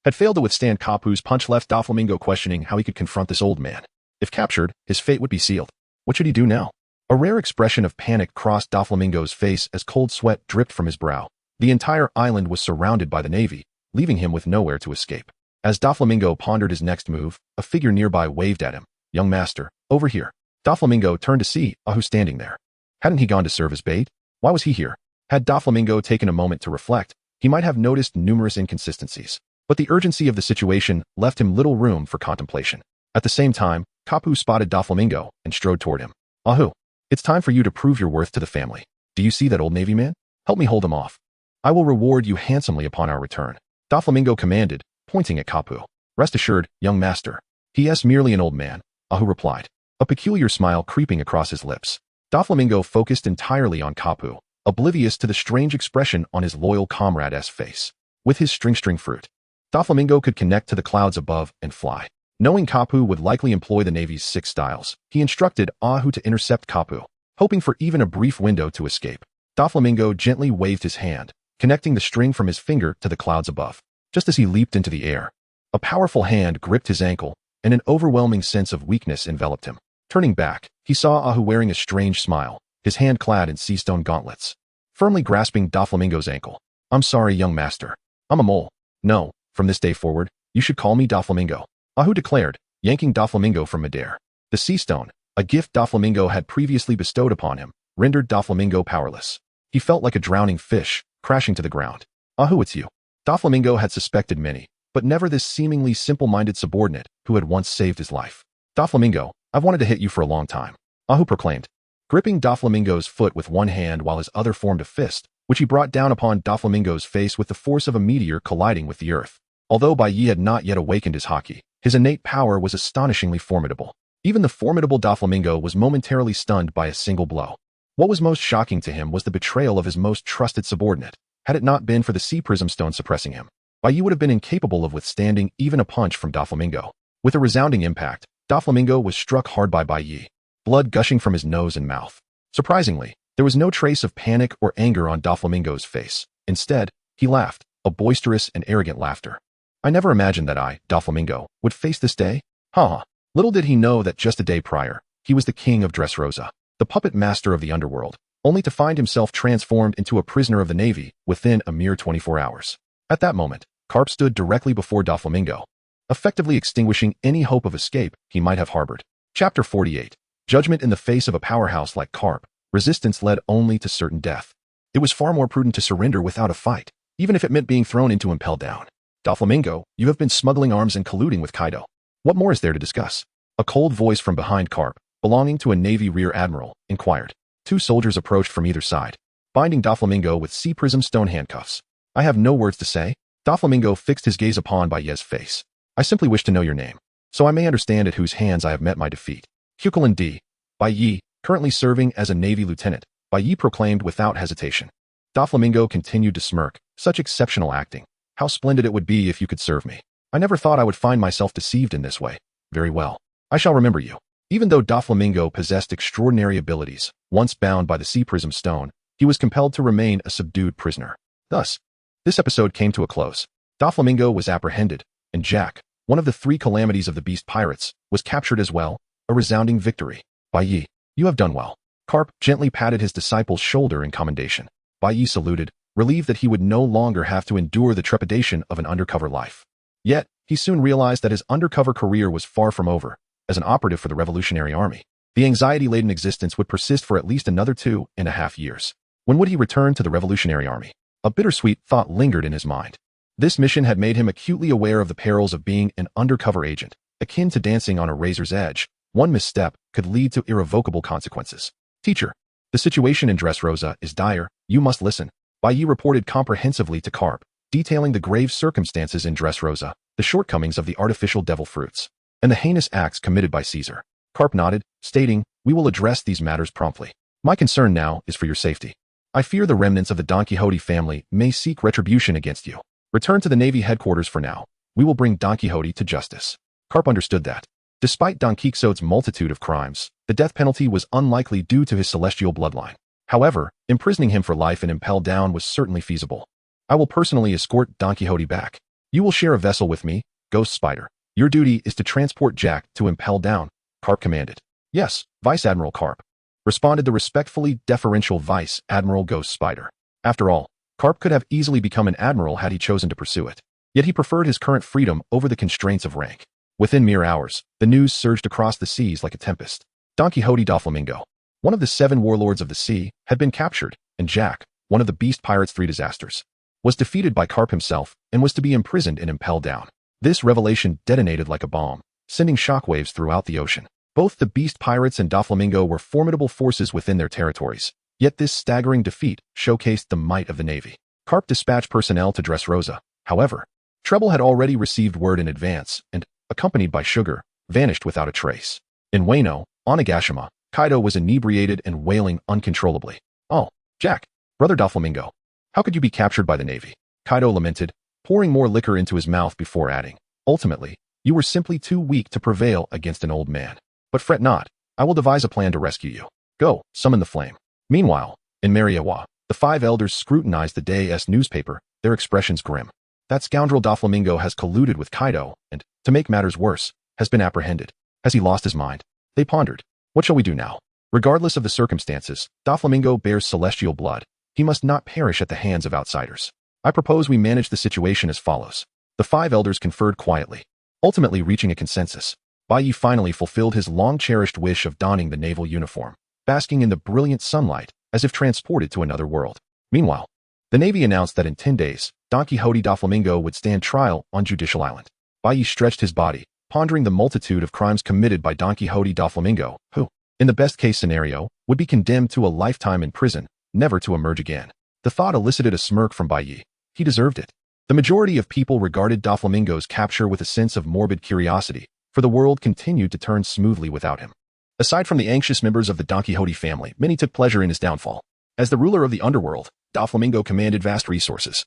had failed to withstand Kapu's punch left Doflamingo questioning how he could confront this old man. If captured, his fate would be sealed. What should he do now? A rare expression of panic crossed Doflamingo's face as cold sweat dripped from his brow. The entire island was surrounded by the navy, leaving him with nowhere to escape. As Doflamingo pondered his next move, a figure nearby waved at him. "Young master, over here." Doflamingo turned to see Ahu standing there. Hadn't he gone to serve as bait? Why was he here? Had Doflamingo taken a moment to reflect, he might have noticed numerous inconsistencies. But the urgency of the situation left him little room for contemplation. At the same time, Kapu spotted Doflamingo and strode toward him. "Ahu, it's time for you to prove your worth to the family. Do you see that old Navy man? Help me hold him off. I will reward you handsomely upon our return," Doflamingo commanded, pointing at Kapu. "Rest assured, young master. He is merely an old man," Ahu replied, a peculiar smile creeping across his lips. Doflamingo focused entirely on Kapu, oblivious to the strange expression on his loyal comrade's face. With his string fruit, Doflamingo could connect to the clouds above and fly. Knowing Kapu would likely employ the Navy's 6 styles, he instructed Ahu to intercept Kapu, hoping for even a brief window to escape. Doflamingo gently waved his hand, connecting the string from his finger to the clouds above. Just as he leaped into the air, a powerful hand gripped his ankle, and an overwhelming sense of weakness enveloped him. Turning back, he saw Ahu wearing a strange smile, his hand clad in seastone gauntlets, firmly grasping Doflamingo's ankle. "I'm sorry, young master. I'm a mole. No, from this day forward, you should call me Doflamingo," Ahu declared, yanking Doflamingo from midair. The sea stone, a gift Doflamingo had previously bestowed upon him, rendered Doflamingo powerless. He felt like a drowning fish, crashing to the ground. "Ahu, it's you." Doflamingo had suspected many, but never this seemingly simple-minded subordinate who had once saved his life. "Doflamingo, I've wanted to hit you for a long time," Ahu proclaimed, gripping Doflamingo's foot with one hand while his other formed a fist, which he brought down upon Doflamingo's face with the force of a meteor colliding with the earth. Although Bai Yi had not yet awakened his haki, his innate power was astonishingly formidable. Even the formidable Doflamingo was momentarily stunned by a single blow. What was most shocking to him was the betrayal of his most trusted subordinate. Had it not been for the sea prism stone suppressing him, Bai Yi would have been incapable of withstanding even a punch from Doflamingo. With a resounding impact, Doflamingo was struck hard by Bai Yi, blood gushing from his nose and mouth. Surprisingly, there was no trace of panic or anger on Doflamingo's face. Instead, he laughed, a boisterous and arrogant laughter. "I never imagined that I, Doflamingo, would face this day." Ha! Little did he know that just a day prior, he was the king of Dressrosa, the puppet master of the underworld, only to find himself transformed into a prisoner of the Navy within a mere 24 hours. At that moment, Karp stood directly before Doflamingo, effectively extinguishing any hope of escape he might have harbored. Chapter 48. Judgment. In the face of a powerhouse like Karp, resistance led only to certain death. It was far more prudent to surrender without a fight, even if it meant being thrown into impelled down. "Doflamingo, you have been smuggling arms and colluding with Kaido. What more is there to discuss?" A cold voice from behind Karp, belonging to a Navy rear admiral, inquired. 2 soldiers approached from either side, binding Doflamingo with sea prism stone handcuffs. "I have no words to say." Doflamingo fixed his gaze upon Bai Yi's face. "I simply wish to know your name, so I may understand at whose hands I have met my defeat." "Hukulin D. Bai Yi, currently serving as a Navy lieutenant," Bai Yi proclaimed without hesitation. Doflamingo continued to smirk. "Such exceptional acting. How splendid it would be if you could serve me. I never thought I would find myself deceived in this way. Very well. I shall remember you." Even though Doflamingo possessed extraordinary abilities, once bound by the sea prism stone, he was compelled to remain a subdued prisoner. Thus, this episode came to a close. Doflamingo was apprehended, and Jack, one of the 3 calamities of the beast pirates, was captured as well, a resounding victory. "Bai Yi, you have done well." Karp gently patted his disciple's shoulder in commendation. Bai Yi saluted, relieved that he would no longer have to endure the trepidation of an undercover life. Yet, he soon realized that his undercover career was far from over. As an operative for the Revolutionary Army, the anxiety-laden existence would persist for at least another 2.5 years. When would he return to the Revolutionary Army? A bittersweet thought lingered in his mind. This mission had made him acutely aware of the perils of being an undercover agent, akin to dancing on a razor's edge. One misstep could lead to irrevocable consequences. "Teacher, the situation in Dressrosa is dire. You must listen." Bai Yi reported comprehensively to Karp, detailing the grave circumstances in Dressrosa, the shortcomings of the artificial devil fruits, and the heinous acts committed by Caesar. Karp nodded, stating, we will address these matters promptly. My concern now is for your safety. I fear the remnants of the Don Quixote family may seek retribution against you. Return to the Navy headquarters for now. We will bring Don Quixote to justice." Carp understood that. Despite Don Quixote's multitude of crimes, the death penalty was unlikely due to his celestial bloodline. However, imprisoning him for life in Impel Down was certainly feasible. "I will personally escort Don Quixote back. You will share a vessel with me, Ghost Spider. Your duty is to transport Jack to Impel Down," Carp commanded. "Yes, Vice Admiral Carp," responded the respectfully deferential Vice Admiral Ghost Spider. After all, Carp could have easily become an admiral had he chosen to pursue it. Yet he preferred his current freedom over the constraints of rank. Within mere hours, the news surged across the seas like a tempest. Don Quixote da Flamingo, one of the 7 warlords of the sea, had been captured, and Jack, one of the beast pirates' 3 disasters, was defeated by Carp himself and was to be imprisoned in Impel Down. This revelation detonated like a bomb, sending shockwaves throughout the ocean. Both the beast pirates and Doflamingo were formidable forces within their territories, yet this staggering defeat showcased the might of the Navy. Carp dispatched personnel to Dressrosa. However, Treble had already received word in advance and, accompanied by Sugar, vanished without a trace. In Wano, Onigashima, Kaido was inebriated and wailing uncontrollably. "Oh, Jack, brother Doflamingo, how could you be captured by the Navy?" Kaido lamented, pouring more liquor into his mouth before adding, "Ultimately, you were simply too weak to prevail against an old man. But fret not, I will devise a plan to rescue you. Go, summon the flame." Meanwhile, in Mariawa, the 5 elders scrutinized the day's newspaper, their expressions grim. That scoundrel Doflamingo has colluded with Kaido and, to make matters worse, has been apprehended. Has he lost his mind? They pondered. What shall we do now? Regardless of the circumstances, Doflamingo bears celestial blood. He must not perish at the hands of outsiders. I propose we manage the situation as follows. The 5 elders conferred quietly, ultimately reaching a consensus. Bai Yi finally fulfilled his long-cherished wish of donning the naval uniform, basking in the brilliant sunlight as if transported to another world. Meanwhile, the Navy announced that in 10 days, Don Quixote Doflamingo would stand trial on Judicial Island. Bai Yi stretched his body, pondering the multitude of crimes committed by Don Quixote Doflamingo, who, in the best-case scenario, would be condemned to a lifetime in prison, never to emerge again. The thought elicited a smirk from Bai Yi. He deserved it. The majority of people regarded Doflamingo's capture with a sense of morbid curiosity, for the world continued to turn smoothly without him. Aside from the anxious members of the Don Quixote family, many took pleasure in his downfall. As the ruler of the underworld, Doflamingo commanded vast resources.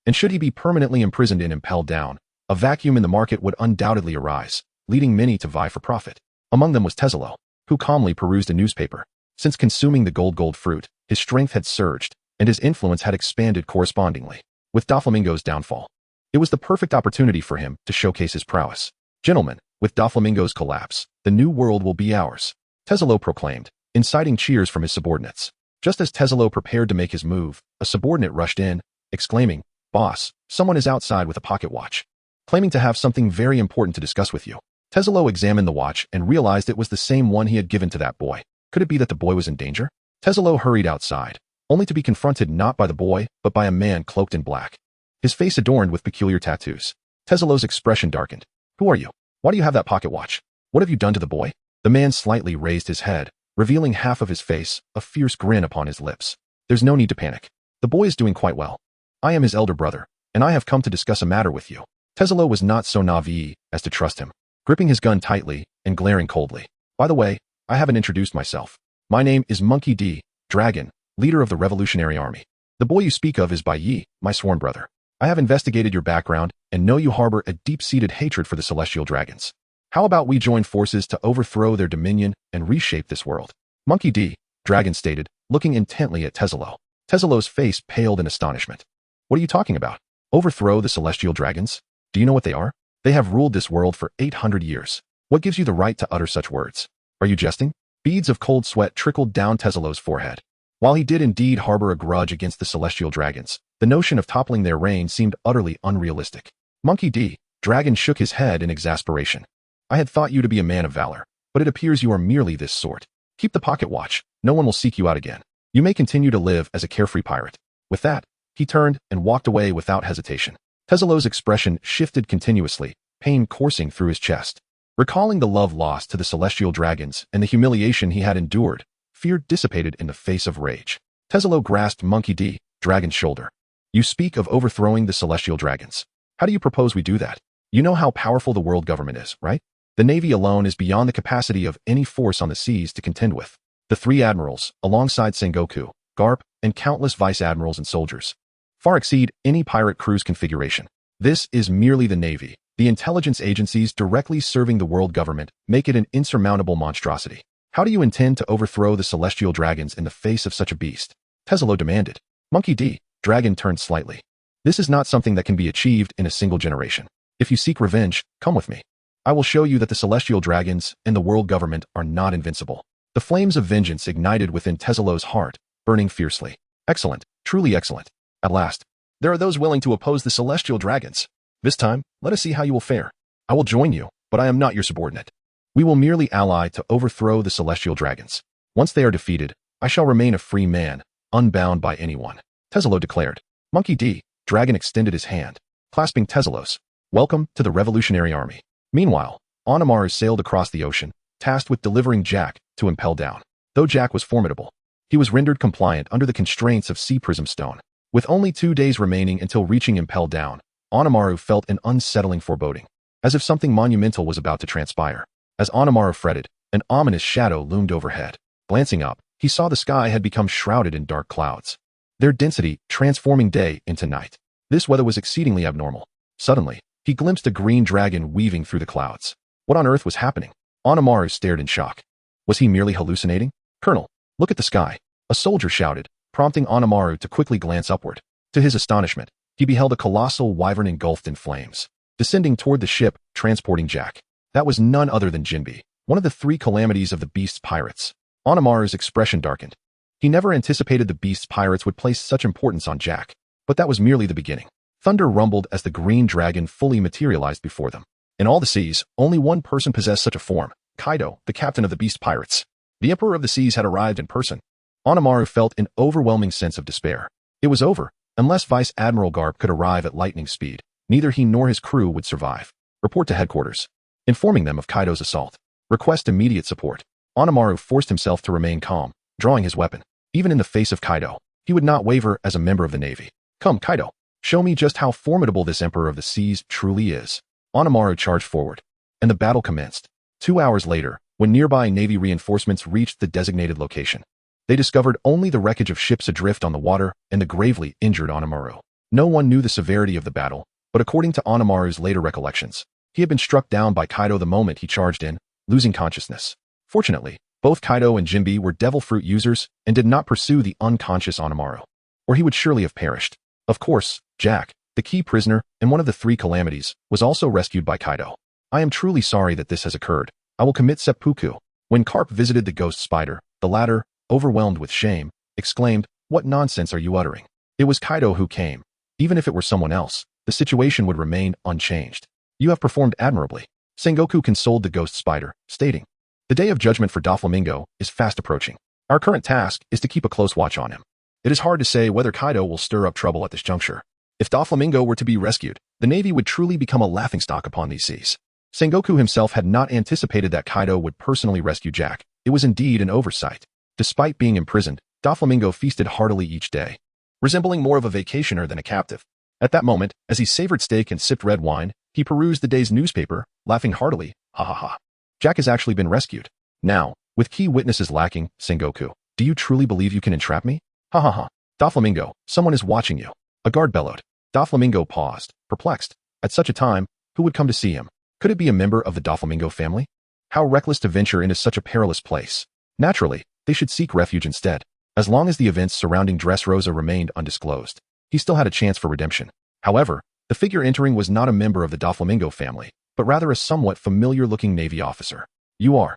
And should he be permanently imprisoned and impelled down, a vacuum in the market would undoubtedly arise, leading many to vie for profit. Among them was Tezzalo, who calmly perused a newspaper. Since consuming the gold fruit, his strength had surged, and his influence had expanded correspondingly. With Doflamingo's downfall, it was the perfect opportunity for him to showcase his prowess. "Gentlemen, with Doflamingo's collapse, the new world will be ours," Tezzalo proclaimed, inciting cheers from his subordinates. Just as Tezzalo prepared to make his move, a subordinate rushed in, exclaiming, "Boss, someone is outside with a pocket watch, claiming to have something very important to discuss with you." Tezzalo examined the watch and realized it was the same one he had given to that boy. Could it be that the boy was in danger? Tezzalo hurried outside, only to be confronted not by the boy, but by a man cloaked in black, his face adorned with peculiar tattoos. Tezzalo's expression darkened. "Who are you? Why do you have that pocket watch? What have you done to the boy?" The man slightly raised his head, revealing half of his face, a fierce grin upon his lips. "There's no need to panic. The boy is doing quite well. I am his elder brother, and I have come to discuss a matter with you." Tezzalo was not so naive as to trust him, gripping his gun tightly and glaring coldly. "By the way, I haven't introduced myself. My name is Monkey D. Dragon, leader of the Revolutionary Army. The boy you speak of is Bai Yi, my sworn brother. I have investigated your background and know you harbor a deep-seated hatred for the celestial dragons. How about we join forces to overthrow their dominion and reshape this world?" Monkey D. Dragon stated, looking intently at Tezzalo. Tezzalo's face paled in astonishment. "What are you talking about? Overthrow the celestial dragons? Do you know what they are? They have ruled this world for 800 years. What gives you the right to utter such words? Are you jesting?" Beads of cold sweat trickled down Tezzalo's forehead. While he did indeed harbor a grudge against the celestial dragons, the notion of toppling their reign seemed utterly unrealistic. Monkey D. Dragon shook his head in exasperation. "I had thought you to be a man of valor, but it appears you are merely this sort. Keep the pocket watch. No one will seek you out again. You may continue to live as a carefree pirate." With that, he turned and walked away without hesitation. Tezzalo's expression shifted continuously, pain coursing through his chest. Recalling the love lost to the celestial dragons and the humiliation he had endured, fear dissipated in the face of rage. Tezzalo grasped Monkey D. Dragon's shoulder. "You speak of overthrowing the celestial dragons. How do you propose we do that? You know how powerful the world government is, right? The Navy alone is beyond the capacity of any force on the seas to contend with. The three admirals, alongside Sengoku, Garp, and countless vice admirals and soldiers, far exceed any pirate crew's configuration. This is merely the Navy. The intelligence agencies directly serving the world government make it an insurmountable monstrosity. How do you intend to overthrow the celestial dragons in the face of such a beast? Tesla demanded. Monkey D. Dragon turned slightly. This is not something that can be achieved in a single generation. If you seek revenge, come with me. I will show you that the celestial dragons and the world government are not invincible. The flames of vengeance ignited within Teselo's heart, burning fiercely. Excellent, truly excellent. At last, there are those willing to oppose the celestial dragons. This time, let us see how you will fare. I will join you, but I am not your subordinate. We will merely ally to overthrow the celestial dragons. Once they are defeated, I shall remain a free man, unbound by anyone. Teselo declared. Monkey D. Dragon extended his hand, clasping Teselo's. Welcome to the Revolutionary Army. Meanwhile, Onimaru sailed across the ocean, tasked with delivering Jack to impel down. Though Jack was formidable, he was rendered compliant under the constraints of Sea Prism Stone. With only 2 days remaining until reaching impel down, Onimaru felt an unsettling foreboding, as if something monumental was about to transpire. As Onimaru fretted, an ominous shadow loomed overhead. Glancing up, he saw the sky had become shrouded in dark clouds, their density transforming day into night. This weather was exceedingly abnormal. Suddenly, he glimpsed a green dragon weaving through the clouds. What on earth was happening? Onimaru stared in shock. Was he merely hallucinating? Colonel, look at the sky, a soldier shouted, prompting Onimaru to quickly glance upward. To his astonishment, he beheld a colossal wyvern engulfed in flames, descending toward the ship, transporting Jack. That was none other than Jinbe, one of the 3 calamities of the beast's pirates. Onimaru's expression darkened. He never anticipated the beast's pirates would place such importance on Jack, but that was merely the beginning. Thunder rumbled as the green dragon fully materialized before them. In all the seas, only one person possessed such a form, Kaido, the captain of the beast pirates. The Emperor of the Seas had arrived in person. Onimaru felt an overwhelming sense of despair. It was over. Unless Vice Admiral Garp could arrive at lightning speed, neither he nor his crew would survive. Report to headquarters, informing them of Kaido's assault. Request immediate support. Onimaru forced himself to remain calm, drawing his weapon. Even in the face of Kaido, he would not waver as a member of the Navy. Come, Kaido. Show me just how formidable this Emperor of the Seas truly is. Onimaru charged forward, and the battle commenced. 2 hours later, when nearby Navy reinforcements reached the designated location, they discovered only the wreckage of ships adrift on the water and the gravely injured Onimaru. No one knew the severity of the battle, but according to Onimaru's later recollections, he had been struck down by Kaido the moment he charged in, losing consciousness. Fortunately, both Kaido and Jinbe were devil fruit users and did not pursue the unconscious Onimaru, or he would surely have perished. Of course, Jack, the key prisoner and one of the 3 calamities, was also rescued by Kaido. I am truly sorry that this has occurred. I will commit seppuku. When Carp visited the ghost spider, the latter, overwhelmed with shame, exclaimed, What nonsense are you uttering? It was Kaido who came. Even if it were someone else, the situation would remain unchanged. You have performed admirably. Sengoku consoled the ghost spider, stating, The day of judgment for Doflamingo is fast approaching. Our current task is to keep a close watch on him. It is hard to say whether Kaido will stir up trouble at this juncture. If Doflamingo were to be rescued, the Navy would truly become a laughingstock upon these seas. Sengoku himself had not anticipated that Kaido would personally rescue Jack. It was indeed an oversight. Despite being imprisoned, Doflamingo feasted heartily each day, resembling more of a vacationer than a captive. At that moment, as he savored steak and sipped red wine, he perused the day's newspaper, laughing heartily, ha ha ha. Jack has actually been rescued. Now, with key witnesses lacking, Sengoku, do you truly believe you can entrap me? Ha ha ha. Doflamingo, someone is watching you. A guard bellowed. Doflamingo paused, perplexed. At such a time, who would come to see him? Could it be a member of the Doflamingo family? How reckless to venture into such a perilous place. Naturally, they should seek refuge instead. As long as the events surrounding Dressrosa remained undisclosed, he still had a chance for redemption. However, the figure entering was not a member of the Doflamingo family, but rather a somewhat familiar-looking Navy officer. You are.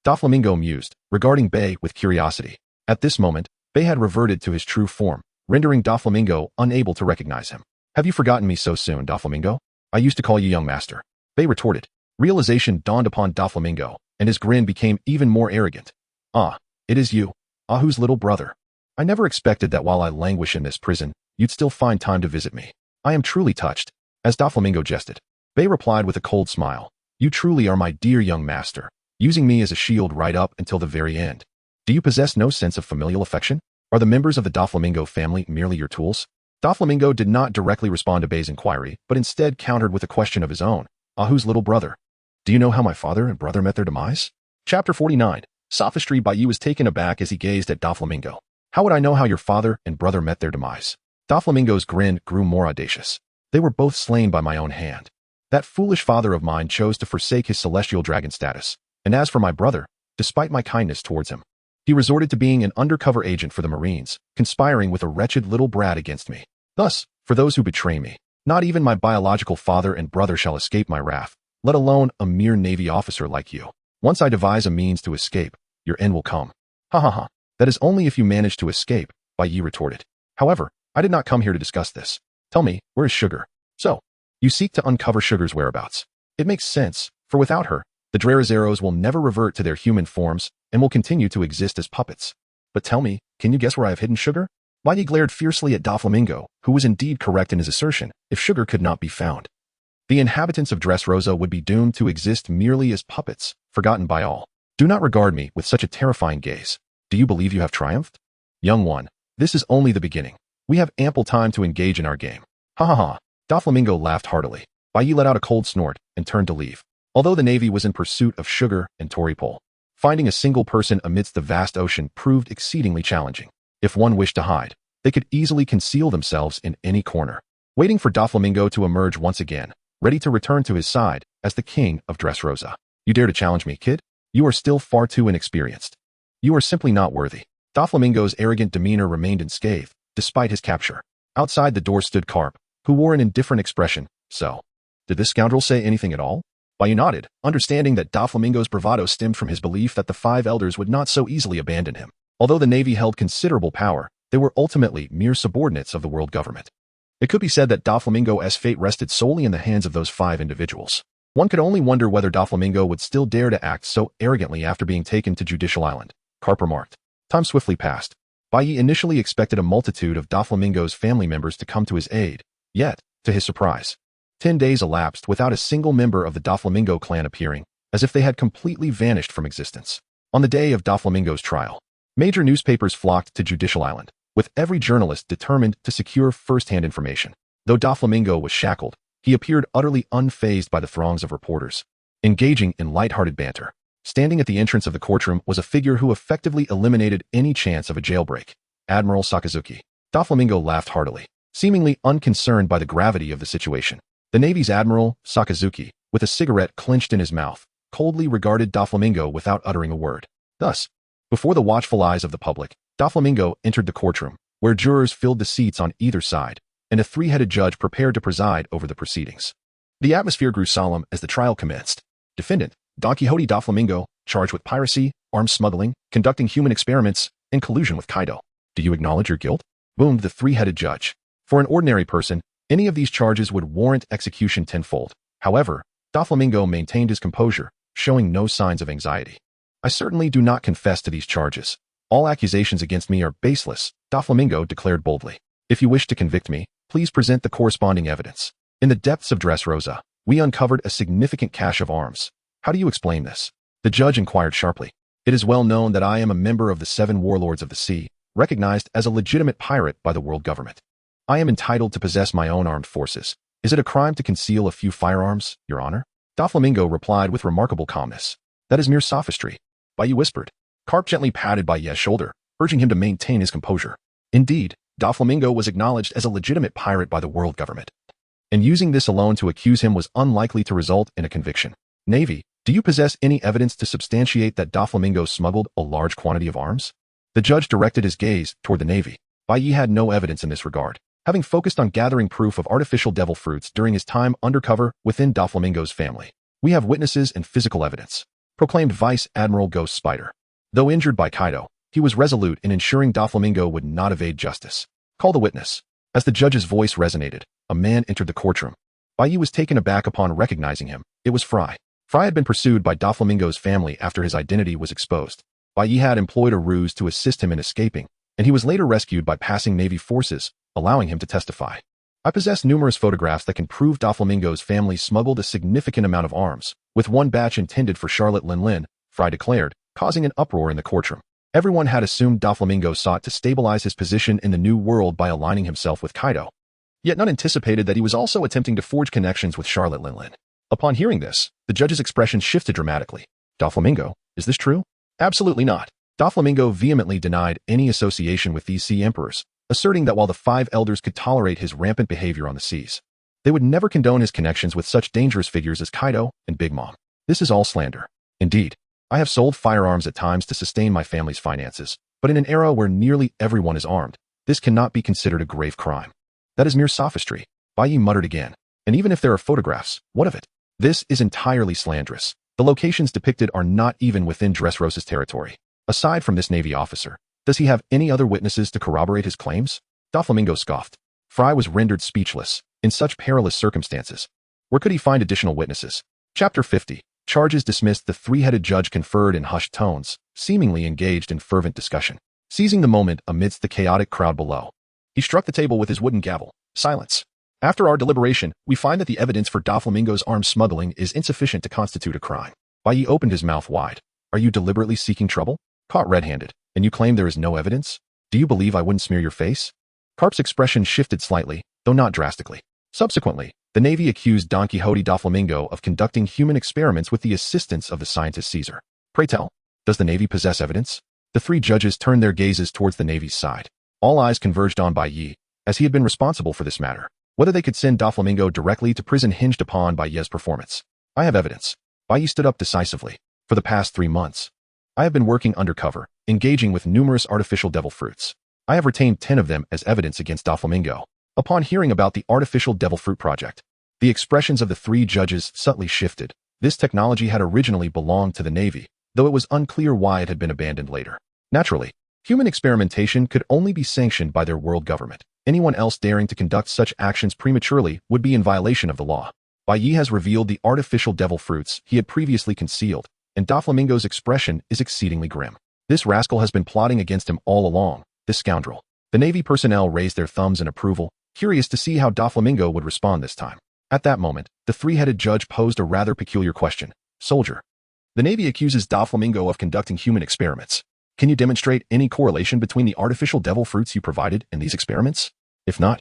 Doflamingo mused, regarding Bei with curiosity. At this moment, Bei had reverted to his true form, rendering Doflamingo unable to recognize him. Have you forgotten me so soon, Doflamingo? I used to call you young master. Bei retorted. Realization dawned upon Doflamingo, and his grin became even more arrogant. Ah, it is you, Ahu's little brother. I never expected that while I languish in this prison, you'd still find time to visit me. I am truly touched. As Doflamingo jested, Bei replied with a cold smile. You truly are my dear young master, using me as a shield right up until the very end. Do you possess no sense of familial affection? Are the members of the Doflamingo family merely your tools? Doflamingo did not directly respond to Bei's inquiry, but instead countered with a question of his own. Ahu's little brother. Do you know how my father and brother met their demise? Chapter 49. Sophistry by you was taken aback as he gazed at Doflamingo. How would I know how your father and brother met their demise? Doflamingo's grin grew more audacious. They were both slain by my own hand. That foolish father of mine chose to forsake his celestial dragon status. And as for my brother, despite my kindness towards him, he resorted to being an undercover agent for the Marines, conspiring with a wretched little brat against me. Thus, for those who betray me, not even my biological father and brother shall escape my wrath, let alone a mere Navy officer like you. Once I devise a means to escape, your end will come. Ha ha ha. That is only if you manage to escape, Bai Yi retorted. However, I did not come here to discuss this. Tell me, where is Sugar? So, you seek to uncover Sugar's whereabouts. It makes sense, for without her, the Drerazeros will never revert to their human forms and will continue to exist as puppets. But tell me, can you guess where I have hidden Sugar? Bai Yi glared fiercely at Doflamingo, who was indeed correct in his assertion, if Sugar could not be found. The inhabitants of Dressrosa would be doomed to exist merely as puppets, forgotten by all. Do not regard me with such a terrifying gaze. Do you believe you have triumphed? Young one, this is only the beginning. We have ample time to engage in our game. Ha ha ha. Doflamingo laughed heartily. Bai Yi let out a cold snort and turned to leave. Although the Navy was in pursuit of Sugar and Toripole, finding a single person amidst the vast ocean proved exceedingly challenging. If one wished to hide, they could easily conceal themselves in any corner, waiting for Doflamingo to emerge once again, ready to return to his side as the king of Dressrosa. You dare to challenge me, kid? You are still far too inexperienced. You are simply not worthy. Doflamingo's arrogant demeanor remained unscathed, despite his capture. Outside the door stood Carp, who wore an indifferent expression. So, did this scoundrel say anything at all? Bai Yi nodded, understanding that Doflamingo's bravado stemmed from his belief that the five elders would not so easily abandon him. Although the Navy held considerable power, they were ultimately mere subordinates of the world government. It could be said that Doflamingo's fate rested solely in the hands of those five individuals. One could only wonder whether Doflamingo would still dare to act so arrogantly after being taken to Judicial Island. Carp remarked. Time swiftly passed. Bai Yi initially expected a multitude of Doflamingo's family members to come to his aid, yet, to his surprise, 10 days elapsed without a single member of the Doflamingo clan appearing, as if they had completely vanished from existence. On the day of Doflamingo's trial, major newspapers flocked to Judicial Island, with every journalist determined to secure first-hand information. Though Doflamingo was shackled, he appeared utterly unfazed by the throngs of reporters, engaging in light-hearted banter. Standing at the entrance of the courtroom was a figure who effectively eliminated any chance of a jailbreak, Admiral Sakazuki. Doflamingo laughed heartily, seemingly unconcerned by the gravity of the situation. The Navy's Admiral, Sakazuki, with a cigarette clenched in his mouth, coldly regarded Doflamingo without uttering a word. Thus, before the watchful eyes of the public, Doflamingo entered the courtroom, where jurors filled the seats on either side, and a three-headed judge prepared to preside over the proceedings. The atmosphere grew solemn as the trial commenced. Defendant, Don Quixote Doflamingo, charged with piracy, arms smuggling, conducting human experiments, and collusion with Kaido. Do you acknowledge your guilt? Boomed the three-headed judge. For an ordinary person, any of these charges would warrant execution tenfold. However, Doflamingo maintained his composure, showing no signs of anxiety. I certainly do not confess to these charges. All accusations against me are baseless, Doflamingo declared boldly. If you wish to convict me, please present the corresponding evidence. In the depths of Dressrosa, we uncovered a significant cache of arms. How do you explain this? The judge inquired sharply. It is well known that I am a member of the 7 warlords of the sea, recognized as a legitimate pirate by the world government. I am entitled to possess my own armed forces. Is it a crime to conceal a few firearms, Your Honor? Doflamingo replied with remarkable calmness. That is mere sophistry. Bai Yi whispered. Carp gently patted Bai Yi's shoulder, urging him to maintain his composure. Indeed, Doflamingo was acknowledged as a legitimate pirate by the world government, and using this alone to accuse him was unlikely to result in a conviction. Navy, do you possess any evidence to substantiate that Doflamingo smuggled a large quantity of arms? The judge directed his gaze toward the Navy. Bai Yi had no evidence in this regard, having focused on gathering proof of artificial devil fruits during his time undercover within Doflamingo's family. We have witnesses and physical evidence, proclaimed Vice Admiral Ghost Spider. Though injured by Kaido, he was resolute in ensuring Doflamingo would not evade justice. Call the witness. As the judge's voice resonated, a man entered the courtroom. Bai Yi was taken aback upon recognizing him. It was Fry. Fry had been pursued by Doflamingo's family after his identity was exposed. Bai Yi had employed a ruse to assist him in escaping, and he was later rescued by passing Navy forces, allowing him to testify. I possess numerous photographs that can prove Doflamingo's family smuggled a significant amount of arms, with one batch intended for Charlotte Linlin, Fry declared, causing an uproar in the courtroom. Everyone had assumed Doflamingo sought to stabilize his position in the New World by aligning himself with Kaido. Yet none anticipated that he was also attempting to forge connections with Charlotte Linlin. Upon hearing this, The judge's expression shifted dramatically. Doflamingo, is this true? Absolutely not. Doflamingo vehemently denied any association with these sea emperors, asserting that while the five elders could tolerate his rampant behavior on the seas, they would never condone his connections with such dangerous figures as Kaido and Big Mom. This is all slander. Indeed, I have sold firearms at times to sustain my family's finances, but in an era where nearly everyone is armed, this cannot be considered a grave crime. That is mere sophistry, Bai Yi muttered again. And even if there are photographs, what of it? This is entirely slanderous. The locations depicted are not even within Dressrosa's territory. Aside from this Navy officer, does he have any other witnesses to corroborate his claims? Doflamingo scoffed. Fry was rendered speechless. In such perilous circumstances, where could he find additional witnesses? Chapter 50. Charges dismissed. The three-headed judge conferred in hushed tones, seemingly engaged in fervent discussion. Seizing the moment amidst the chaotic crowd below, he struck the table with his wooden gavel. Silence. After our deliberation, we find that the evidence for Doflamingo's arms smuggling is insufficient to constitute a crime. Bai Yi opened his mouth wide. Are you deliberately seeking trouble? Caught red-handed, and you claim there is no evidence? Do you believe I wouldn't smear your face? Carp's expression shifted slightly, though not drastically. Subsequently, the Navy accused Don Quixote Doflamingo of conducting human experiments with the assistance of the scientist Caesar. Pray tell, does the Navy possess evidence? The three judges turned their gazes towards the Navy's side. All eyes converged on Bai Yi, as he had been responsible for this matter. Whether they could send Doflamingo directly to prison hinged upon Bai Yi's performance. I have evidence. Bai Yi stood up decisively. For the past 3 months, I have been working undercover, engaging with numerous artificial devil fruits. I have retained 10 of them as evidence against Doflamingo. Upon hearing about the artificial devil fruit project, the expressions of the three judges subtly shifted. This technology had originally belonged to the Navy, though it was unclear why it had been abandoned later. Naturally, human experimentation could only be sanctioned by their world government. Anyone else daring to conduct such actions prematurely would be in violation of the law. Bai Yi has revealed the artificial devil fruits he had previously concealed, and Doflamingo's expression is exceedingly grim. This rascal has been plotting against him all along, this scoundrel. The Navy personnel raised their thumbs in approval, curious to see how Doflamingo would respond this time. At that moment, the three-headed judge posed a rather peculiar question. Soldier, the Navy accuses Doflamingo of conducting human experiments. Can you demonstrate any correlation between the artificial devil fruits you provided and these experiments? If not,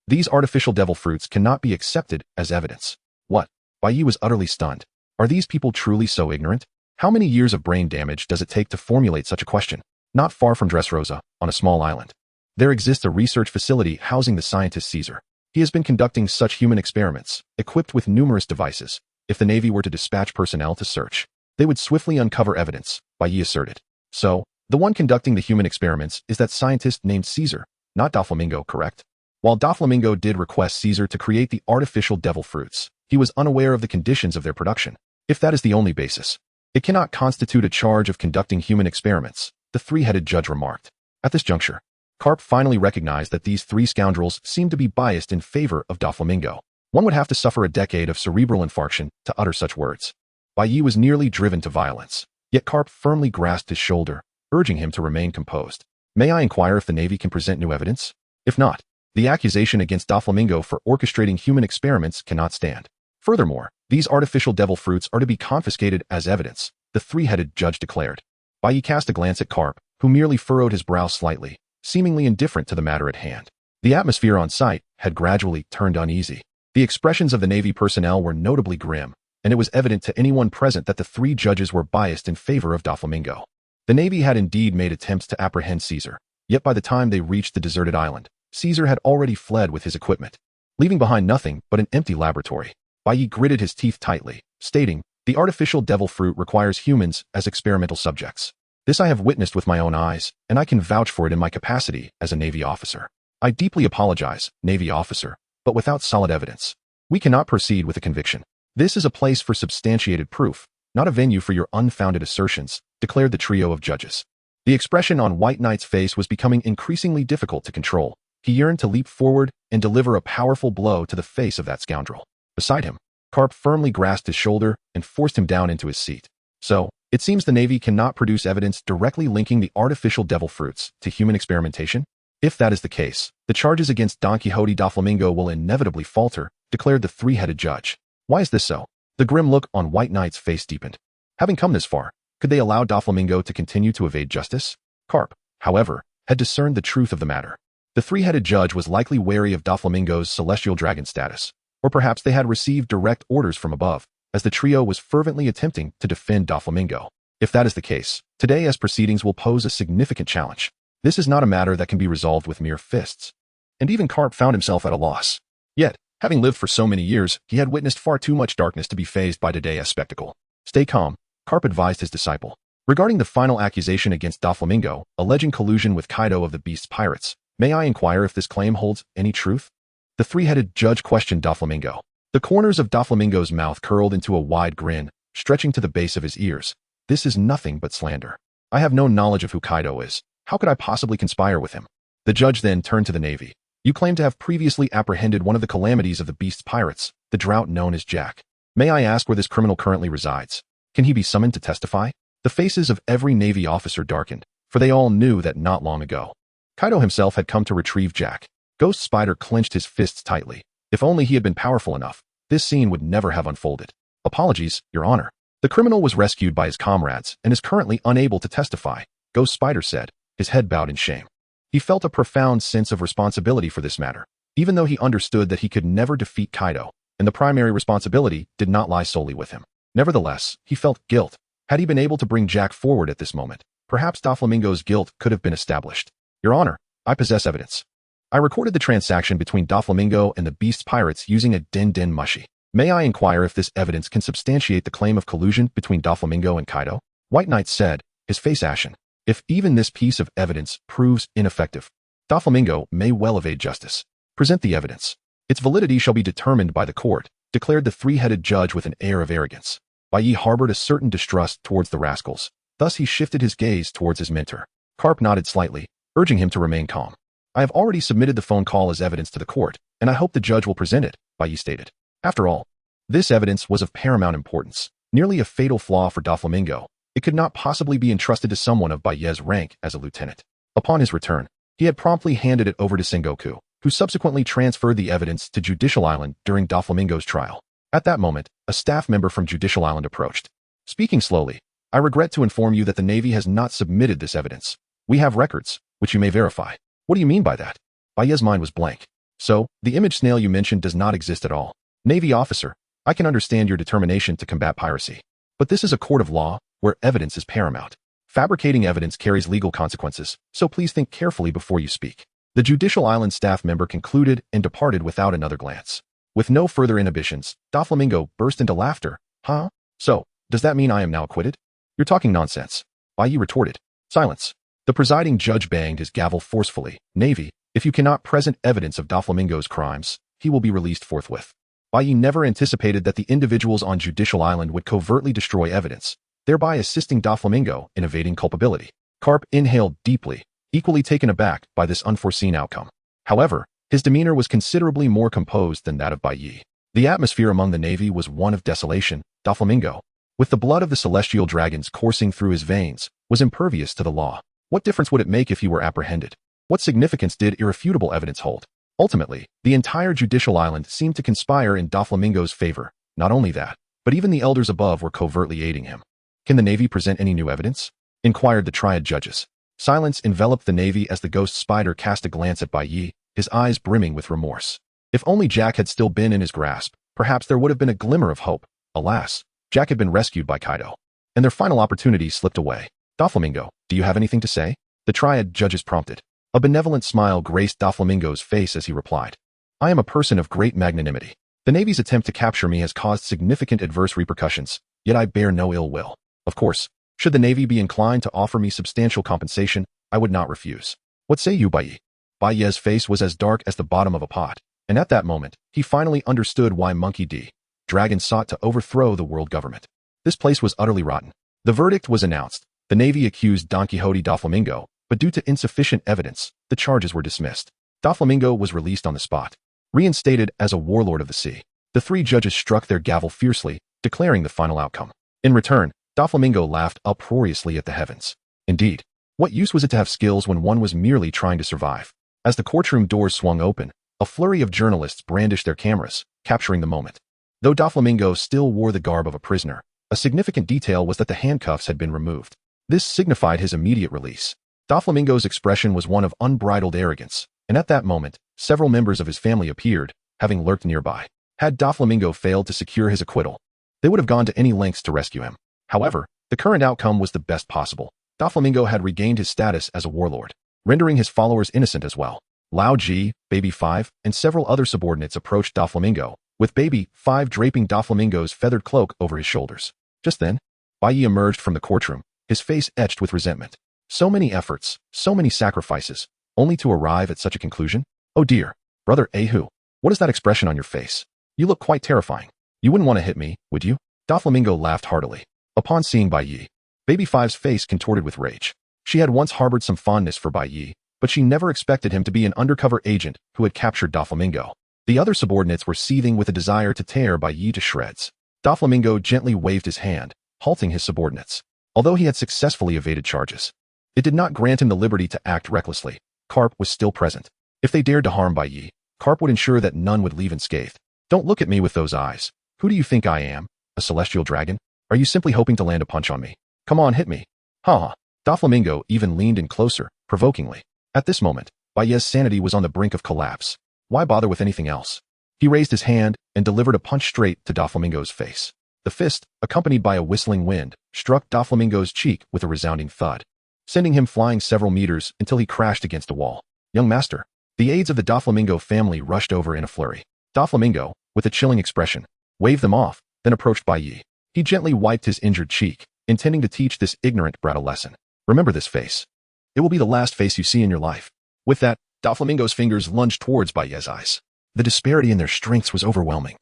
these artificial devil fruits cannot be accepted as evidence. What? Bai Yi was utterly stunned. Are these people truly so ignorant? How many years of brain damage does it take to formulate such a question? Not far from Dressrosa, on a small island, there exists a research facility housing the scientist Caesar. He has been conducting such human experiments, equipped with numerous devices. If the Navy were to dispatch personnel to search, they would swiftly uncover evidence, Bai Yi asserted. So, the one conducting the human experiments is that scientist named Caesar, not Doflamingo, correct? While Doflamingo did request Caesar to create the artificial devil fruits, he was unaware of the conditions of their production. If that is the only basis, it cannot constitute a charge of conducting human experiments, the three-headed judge remarked. At this juncture, Carp finally recognized that these three scoundrels seemed to be biased in favor of Doflamingo. One would have to suffer a decade of cerebral infarction to utter such words. Bai Yi was nearly driven to violence, yet Carp firmly grasped his shoulder, urging him to remain composed. May I inquire if the Navy can present new evidence? If not, the accusation against Doflamingo for orchestrating human experiments cannot stand. Furthermore, these artificial devil fruits are to be confiscated as evidence, the three-headed judge declared. Bai Yi cast a glance at Carp, who merely furrowed his brow slightly, seemingly indifferent to the matter at hand. The atmosphere on site had gradually turned uneasy. The expressions of the Navy personnel were notably grim, and it was evident to anyone present that the three judges were biased in favor of Doflamingo. The Navy had indeed made attempts to apprehend Caesar, yet by the time they reached the deserted island, Caesar had already fled with his equipment, leaving behind nothing but an empty laboratory. Bai Yi gritted his teeth tightly, stating, the artificial devil fruit requires humans as experimental subjects. This I have witnessed with my own eyes, and I can vouch for it in my capacity as a Navy officer. I deeply apologize, Navy officer, but without solid evidence, we cannot proceed with a conviction. This is a place for substantiated proof, not a venue for your unfounded assertions, declared the trio of judges. The expression on White Knight's face was becoming increasingly difficult to control. He yearned to leap forward and deliver a powerful blow to the face of that scoundrel. Beside him, Carp firmly grasped his shoulder and forced him down into his seat. So, it seems the Navy cannot produce evidence directly linking the artificial devil fruits to human experimentation? If that is the case, the charges against Don Quixote Doflamingo will inevitably falter, declared the three-headed judge. Why is this so? The grim look on White Knight's face deepened. Having come this far, could they allow Doflamingo to continue to evade justice? Carp, however, had discerned the truth of the matter. The three-headed judge was likely wary of Doflamingo's celestial dragon status, or perhaps they had received direct orders from above. as the trio was fervently attempting to defend Doflamingo. If that is the case, today's proceedings will pose a significant challenge. This is not a matter that can be resolved with mere fists. And even Karp found himself at a loss. Yet, having lived for so many years, he had witnessed far too much darkness to be fazed by today's spectacle. Stay calm, Karp advised his disciple. Regarding the final accusation against Doflamingo, alleging collusion with Kaido of the Beast's pirates, may I inquire if this claim holds any truth? The three-headed judge questioned Doflamingo. The corners of Doflamingo's mouth curled into a wide grin, stretching to the base of his ears. This is nothing but slander. I have no knowledge of who Kaido is. How could I possibly conspire with him? The judge then turned to the Navy. You claim to have previously apprehended one of the calamities of the Beast's pirates, the drought known as Jack. May I ask where this criminal currently resides? Can he be summoned to testify? The faces of every Navy officer darkened, for they all knew that not long ago, Kaido himself had come to retrieve Jack. Ghost Spider clenched his fists tightly. If only he had been powerful enough, this scene would never have unfolded. Apologies, Your Honor. The criminal was rescued by his comrades and is currently unable to testify, Ghost Spider said, his head bowed in shame. He felt a profound sense of responsibility for this matter, even though he understood that he could never defeat Kaido, and the primary responsibility did not lie solely with him. Nevertheless, he felt guilt. Had he been able to bring Jack forward at this moment, perhaps Doflamingo's guilt could have been established. Your Honor, I possess evidence. I recorded the transaction between Doflamingo and the Beast's pirates using a din mushi. May I inquire if this evidence can substantiate the claim of collusion between Doflamingo and Kaido? White Knight said, his face ashen. If even this piece of evidence proves ineffective, Doflamingo may well evade justice. Present the evidence. Its validity shall be determined by the court, declared the three-headed judge with an air of arrogance. Bai Yi harbored a certain distrust towards the rascals. Thus he shifted his gaze towards his mentor. Karp nodded slightly, urging him to remain calm. I have already submitted the phone call as evidence to the court, and I hope the judge will present it, Bai Yi stated. After all, this evidence was of paramount importance, nearly a fatal flaw for Doflamingo. It could not possibly be entrusted to someone of Bai Yi's rank as a lieutenant. Upon his return, he had promptly handed it over to Sengoku, who subsequently transferred the evidence to Judicial Island during Doflamingo's trial. At that moment, a staff member from Judicial Island approached. Speaking slowly, I regret to inform you that the Navy has not submitted this evidence. We have records, which you may verify. What do you mean by that? Bai Yi's mind was blank. So, the image snail you mentioned does not exist at all. Navy officer, I can understand your determination to combat piracy. But this is a court of law, where evidence is paramount. Fabricating evidence carries legal consequences, so please think carefully before you speak. The Judicial Island staff member concluded and departed without another glance. With no further inhibitions, Doflamingo burst into laughter. Huh? So, does that mean I am now acquitted? You're talking nonsense. Bai Yi retorted. Silence. The presiding judge banged his gavel forcefully. Navy, if you cannot present evidence of Doflamingo's crimes, he will be released forthwith. Bai Yi never anticipated that the individuals on Judicial Island would covertly destroy evidence, thereby assisting Doflamingo in evading culpability. Karp inhaled deeply, equally taken aback by this unforeseen outcome. However, his demeanor was considerably more composed than that of Bai Yi. The atmosphere among the Navy was one of desolation. Doflamingo, with the blood of the celestial dragons coursing through his veins, was impervious to the law. What difference would it make if he were apprehended? What significance did irrefutable evidence hold? Ultimately, the entire Judicial Island seemed to conspire in Doflamingo's favor. Not only that, but even the elders above were covertly aiding him. Can the Navy present any new evidence? Inquired the triad judges. Silence enveloped the Navy as the Ghost Spider cast a glance at Bai Yi, his eyes brimming with remorse. If only Jack had still been in his grasp, perhaps there would have been a glimmer of hope. Alas, Jack had been rescued by Kaido, and their final opportunity slipped away. Doflamingo, do you have anything to say? The triad judges prompted. A benevolent smile graced Doflamingo's face as he replied. I am a person of great magnanimity. The Navy's attempt to capture me has caused significant adverse repercussions, yet I bear no ill will. Of course, should the Navy be inclined to offer me substantial compensation, I would not refuse. What say you, Bai Yi? Bai Yi's face was as dark as the bottom of a pot, and at that moment, he finally understood why Monkey D. Dragon sought to overthrow the world government. This place was utterly rotten. The verdict was announced. The Navy accused Don Quixote Doflamingo, but due to insufficient evidence, the charges were dismissed. Doflamingo was released on the spot, reinstated as a warlord of the sea. The three judges struck their gavel fiercely, declaring the final outcome. In return, Doflamingo laughed uproariously at the heavens. Indeed, what use was it to have skills when one was merely trying to survive? As the courtroom doors swung open, a flurry of journalists brandished their cameras, capturing the moment. Though Doflamingo still wore the garb of a prisoner, a significant detail was that the handcuffs had been removed. This signified his immediate release. Doflamingo's expression was one of unbridled arrogance, and at that moment, several members of his family appeared, having lurked nearby. Had Doflamingo failed to secure his acquittal, They would have gone to any lengths to rescue him. However, the current outcome was the best possible. Doflamingo had regained his status as a warlord, rendering his followers innocent as well. Lao Ji, Baby 5, and several other subordinates approached Doflamingo, with Baby 5 draping Doflamingo's feathered cloak over his shoulders. Just then, Bai Yi emerged from the courtroom, his face etched with resentment. So many efforts, so many sacrifices, only to arrive at such a conclusion? Oh dear, brother Ahu, what is that expression on your face? You look quite terrifying. You wouldn't want to hit me, would you? Doflamingo laughed heartily. Upon seeing Bai Yi, Baby 5's face contorted with rage. She had once harbored some fondness for Bai Yi, but she never expected him to be an undercover agent who had captured Doflamingo. The other subordinates were seething with a desire to tear Bai Yi to shreds. Doflamingo gently waved his hand, halting his subordinates. Although he had successfully evaded charges, it did not grant him the liberty to act recklessly. Carp was still present. If they dared to harm Bai Yi, Carp would ensure that none would leave unscathed. Don't look at me with those eyes. Who do you think I am? A celestial dragon? Are you simply hoping to land a punch on me? Come on, hit me. Ha! Doflamingo even leaned in closer, provokingly. At this moment, Bai Yi's sanity was on the brink of collapse. Why bother with anything else? He raised his hand and delivered a punch straight to Doflamingo's face. The fist, accompanied by a whistling wind, struck Doflamingo's cheek with a resounding thud, sending him flying several meters until he crashed against a wall. Young master. The aides of the Doflamingo family rushed over in a flurry. Doflamingo, with a chilling expression, waved them off, then approached Bai Yi. He gently wiped his injured cheek, intending to teach this ignorant brat a lesson. Remember this face. It will be the last face you see in your life. With that, Doflamingo's fingers lunged towards Bai Yi's eyes. The disparity in their strengths was overwhelming.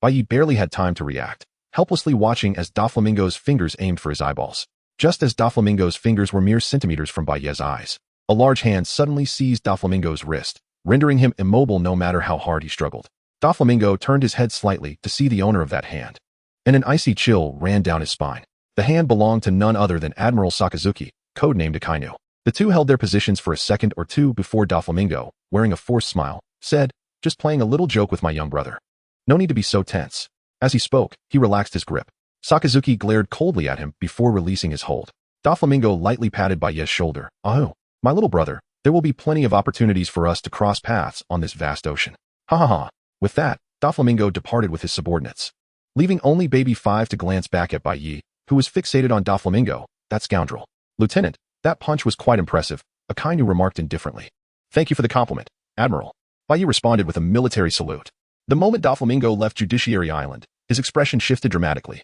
Bai Yi barely had time to react, helplessly watching as Doflamingo's fingers aimed for his eyeballs. Just as Doflamingo's fingers were mere centimeters from Bai Yi's eyes, a large hand suddenly seized Doflamingo's wrist, rendering him immobile no matter how hard he struggled. Doflamingo turned his head slightly to see the owner of that hand, and an icy chill ran down his spine. The hand belonged to none other than Admiral Sakazuki, codenamed Akainu. The two held their positions for a second or two before Doflamingo, wearing a forced smile, said, "Just playing a little joke with my young brother. No need to be so tense." As he spoke, he relaxed his grip. Sakazuki glared coldly at him before releasing his hold. Doflamingo lightly patted Bai Yi's shoulder. "Oh, my little brother, there will be plenty of opportunities for us to cross paths on this vast ocean." Ha ha ha. With that, Doflamingo departed with his subordinates, leaving only Baby 5 to glance back at Bai Yi, who was fixated on Doflamingo, that scoundrel. "Lieutenant, that punch was quite impressive," Akainu remarked indifferently. "Thank you for the compliment, Admiral." Bai Yi responded with a military salute. The moment Doflamingo left Judiciary Island, his expression shifted dramatically.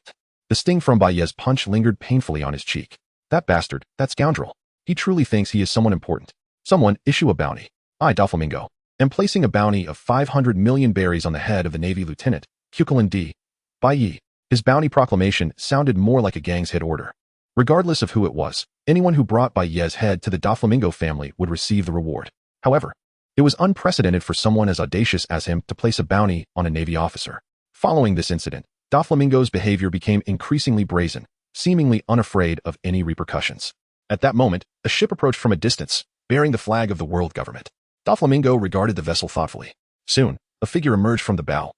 The sting from Bai Yi's punch lingered painfully on his cheek. That bastard, that scoundrel. He truly thinks he is someone important. Someone, issue a bounty. I, Doflamingo, am placing a bounty of 500 million berries on the head of the Navy Lieutenant, Kukulin D. Bai Yi. His bounty proclamation sounded more like a gang's hit order. Regardless of who it was, anyone who brought Bai Yi's head to the Doflamingo family would receive the reward. However, it was unprecedented for someone as audacious as him to place a bounty on a Navy officer. Following this incident, Doflamingo's behavior became increasingly brazen, seemingly unafraid of any repercussions. At that moment, a ship approached from a distance, bearing the flag of the world government. Doflamingo regarded the vessel thoughtfully. Soon, a figure emerged from the bow.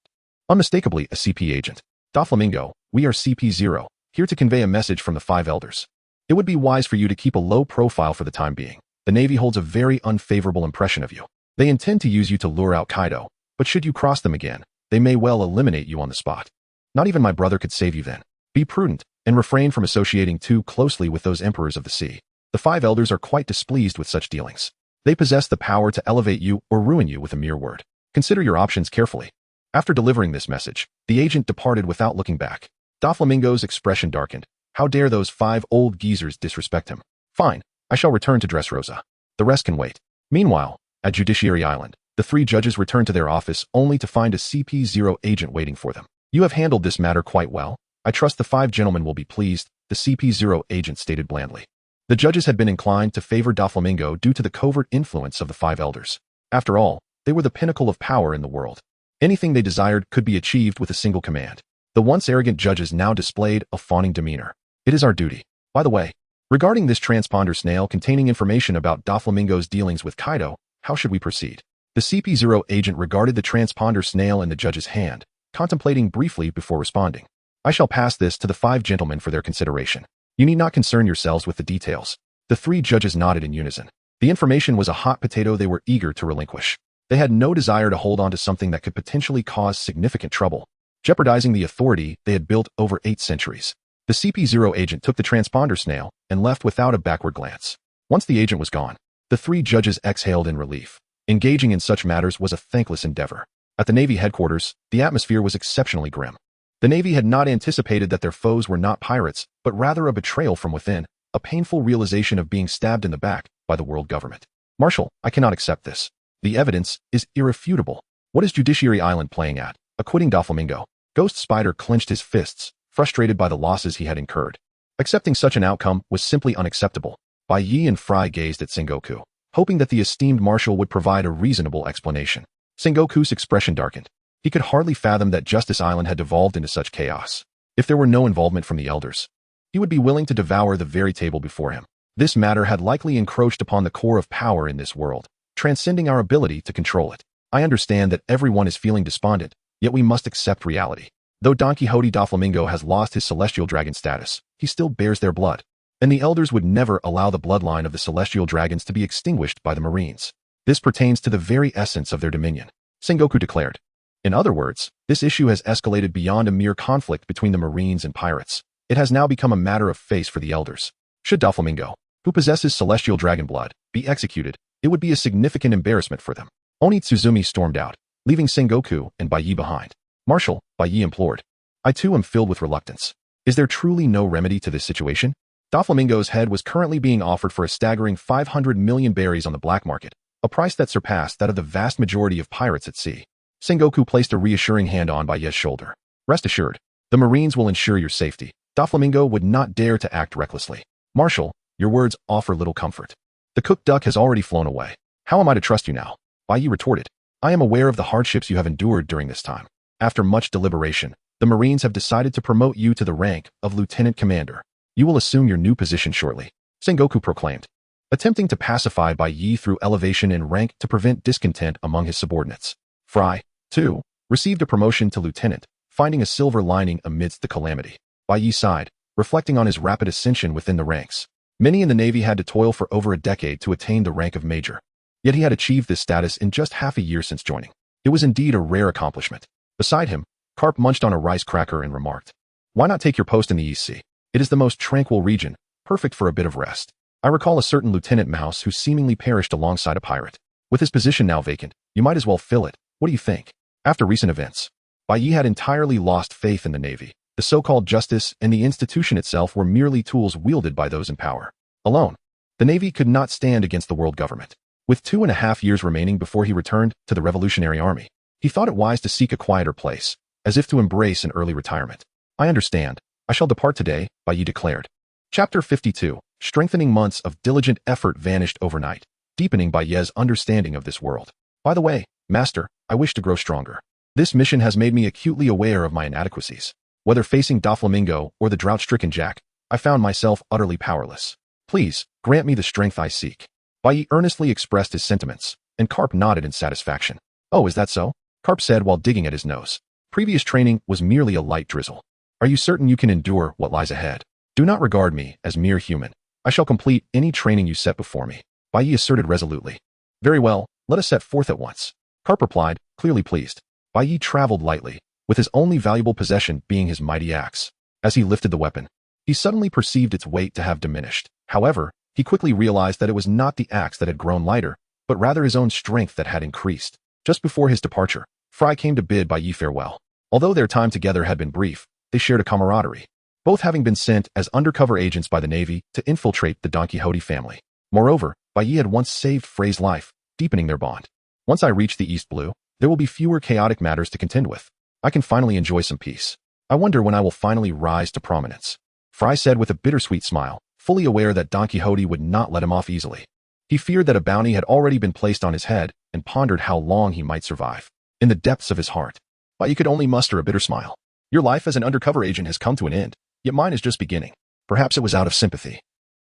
Unmistakably a CP agent. "Doflamingo, we are CP0, here to convey a message from the Five Elders. It would be wise for you to keep a low profile for the time being. The Navy holds a very unfavorable impression of you. They intend to use you to lure out Kaido, but should you cross them again, they may well eliminate you on the spot. Not even my brother could save you then. Be prudent, and refrain from associating too closely with those emperors of the sea. The Five Elders are quite displeased with such dealings. They possess the power to elevate you or ruin you with a mere word. Consider your options carefully." After delivering this message, the agent departed without looking back. Doflamingo's expression darkened. How dare those 5 old geezers disrespect him? Fine, I shall return to Dressrosa. The rest can wait. Meanwhile, at Judiciary Island, the 3 judges returned to their office only to find a CP0 agent waiting for them. "You have handled this matter quite well. I trust the 5 gentlemen will be pleased," the CP0 agent stated blandly. The judges had been inclined to favor Doflamingo due to the covert influence of the 5 elders. After all, they were the pinnacle of power in the world. Anything they desired could be achieved with a single command. The once arrogant judges now displayed a fawning demeanor. "It is our duty. By the way, regarding this transponder snail containing information about Doflamingo's dealings with Kaido, how should we proceed?" The CP0 agent regarded the transponder snail in the judge's hand, contemplating briefly before responding. "I shall pass this to the 5 gentlemen for their consideration. You need not concern yourselves with the details." The 3 judges nodded in unison. The information was a hot potato they were eager to relinquish. They had no desire to hold on to something that could potentially cause significant trouble. jeopardizing the authority they had built over 8 centuries. The CP0 agent took the transponder snail and left without a backward glance. Once the agent was gone, the 3 judges exhaled in relief. Engaging in such matters was a thankless endeavor. At the Navy headquarters, the atmosphere was exceptionally grim. The Navy had not anticipated that their foes were not pirates, but rather a betrayal from within, a painful realization of being stabbed in the back by the world government. Marshal, I cannot accept this. The evidence is irrefutable. What is Judiciary Island playing at? Acquitting Doflamingo. Ghost Spider clenched his fists, frustrated by the losses he had incurred. Accepting such an outcome was simply unacceptable. Bai Yi and Fry gazed at Sengoku, hoping that the esteemed marshal would provide a reasonable explanation. Sengoku's expression darkened. He could hardly fathom that Justice Island had devolved into such chaos. If there were no involvement from the elders, he would be willing to devour the very table before him. This matter had likely encroached upon the core of power in this world, transcending our ability to control it. I understand that everyone is feeling despondent, yet we must accept reality. Though Don Quixote Doflamingo has lost his celestial dragon status, he still bears their blood, and the elders would never allow the bloodline of the celestial dragons to be extinguished by the Marines. This pertains to the very essence of their dominion, Sengoku declared. In other words, this issue has escalated beyond a mere conflict between the Marines and pirates. It has now become a matter of face for the elders. Should Doflamingo, who possesses celestial dragon blood, be executed, it would be a significant embarrassment for them. Oni Tsuzumi stormed out, leaving Sengoku and Bai Yi behind. Marshal, Bai Yi implored. I too am filled with reluctance. Is there truly no remedy to this situation? Doflamingo's head was currently being offered for a staggering 500 million berries on the black market, a price that surpassed that of the vast majority of pirates at sea. Sengoku placed a reassuring hand on Bai Yi's shoulder. Rest assured, the Marines will ensure your safety. Doflamingo would not dare to act recklessly. Marshal, your words offer little comfort. The cooked duck has already flown away. How am I to trust you now? Bai Yi retorted. I am aware of the hardships you have endured during this time. After much deliberation, the Marines have decided to promote you to the rank of Lieutenant Commander. You will assume your new position shortly, Sengoku proclaimed, attempting to pacify Bai Yi through elevation in rank to prevent discontent among his subordinates. Fry, too, received a promotion to lieutenant, finding a silver lining amidst the calamity. Bai Yi sighed, reflecting on his rapid ascension within the ranks. Many in the Navy had to toil for over a decade to attain the rank of major. Yet he had achieved this status in just half a year since joining. It was indeed a rare accomplishment. Beside him, Carp munched on a rice cracker and remarked, why not take your post in the East Sea? It is the most tranquil region, perfect for a bit of rest. I recall a certain Lieutenant Mouse who seemingly perished alongside a pirate. With his position now vacant, you might as well fill it. What do you think? After recent events, Bai Yi had entirely lost faith in the Navy. The so-called justice and the institution itself were merely tools wielded by those in power. Alone, the Navy could not stand against the world government. With 2.5 years remaining before he returned to the Revolutionary Army, he thought it wise to seek a quieter place, as if to embrace an early retirement. I understand. I shall depart today, Bai Yi declared. Chapter 52. Strengthening months of diligent effort vanished overnight, deepening Bai Yi's understanding of this world. By the way, Master, I wish to grow stronger. This mission has made me acutely aware of my inadequacies. Whether facing Doflamingo or the drought-stricken Jack, I found myself utterly powerless. Please, grant me the strength I seek. Bai Yi earnestly expressed his sentiments, and Carp nodded in satisfaction. Oh, is that so? Carp said while digging at his nose. Previous training was merely a light drizzle. Are you certain you can endure what lies ahead? Do not regard me as mere human. I shall complete any training you set before me, Bai Yi asserted resolutely. Very well, let us set forth at once. Carp replied, clearly pleased. Bai Yi traveled lightly, with his only valuable possession being his mighty axe. As he lifted the weapon, he suddenly perceived its weight to have diminished. However, he quickly realized that it was not the axe that had grown lighter, but rather his own strength that had increased. Just before his departure, Fry came to bid Bai Yi farewell. Although their time together had been brief, they shared a camaraderie, both having been sent as undercover agents by the Navy to infiltrate the Don Quixote family. Moreover, Bai Yi had once saved Frey's life, deepening their bond. Once I reach the East Blue, there will be fewer chaotic matters to contend with. I can finally enjoy some peace. I wonder when I will finally rise to prominence. Fry said with a bittersweet smile, fully aware that Don Quixote would not let him off easily. He feared that a bounty had already been placed on his head and pondered how long he might survive. In the depths of his heart, Bai Yi could only muster a bitter smile. Your life as an undercover agent has come to an end, yet mine is just beginning. Perhaps it was out of sympathy,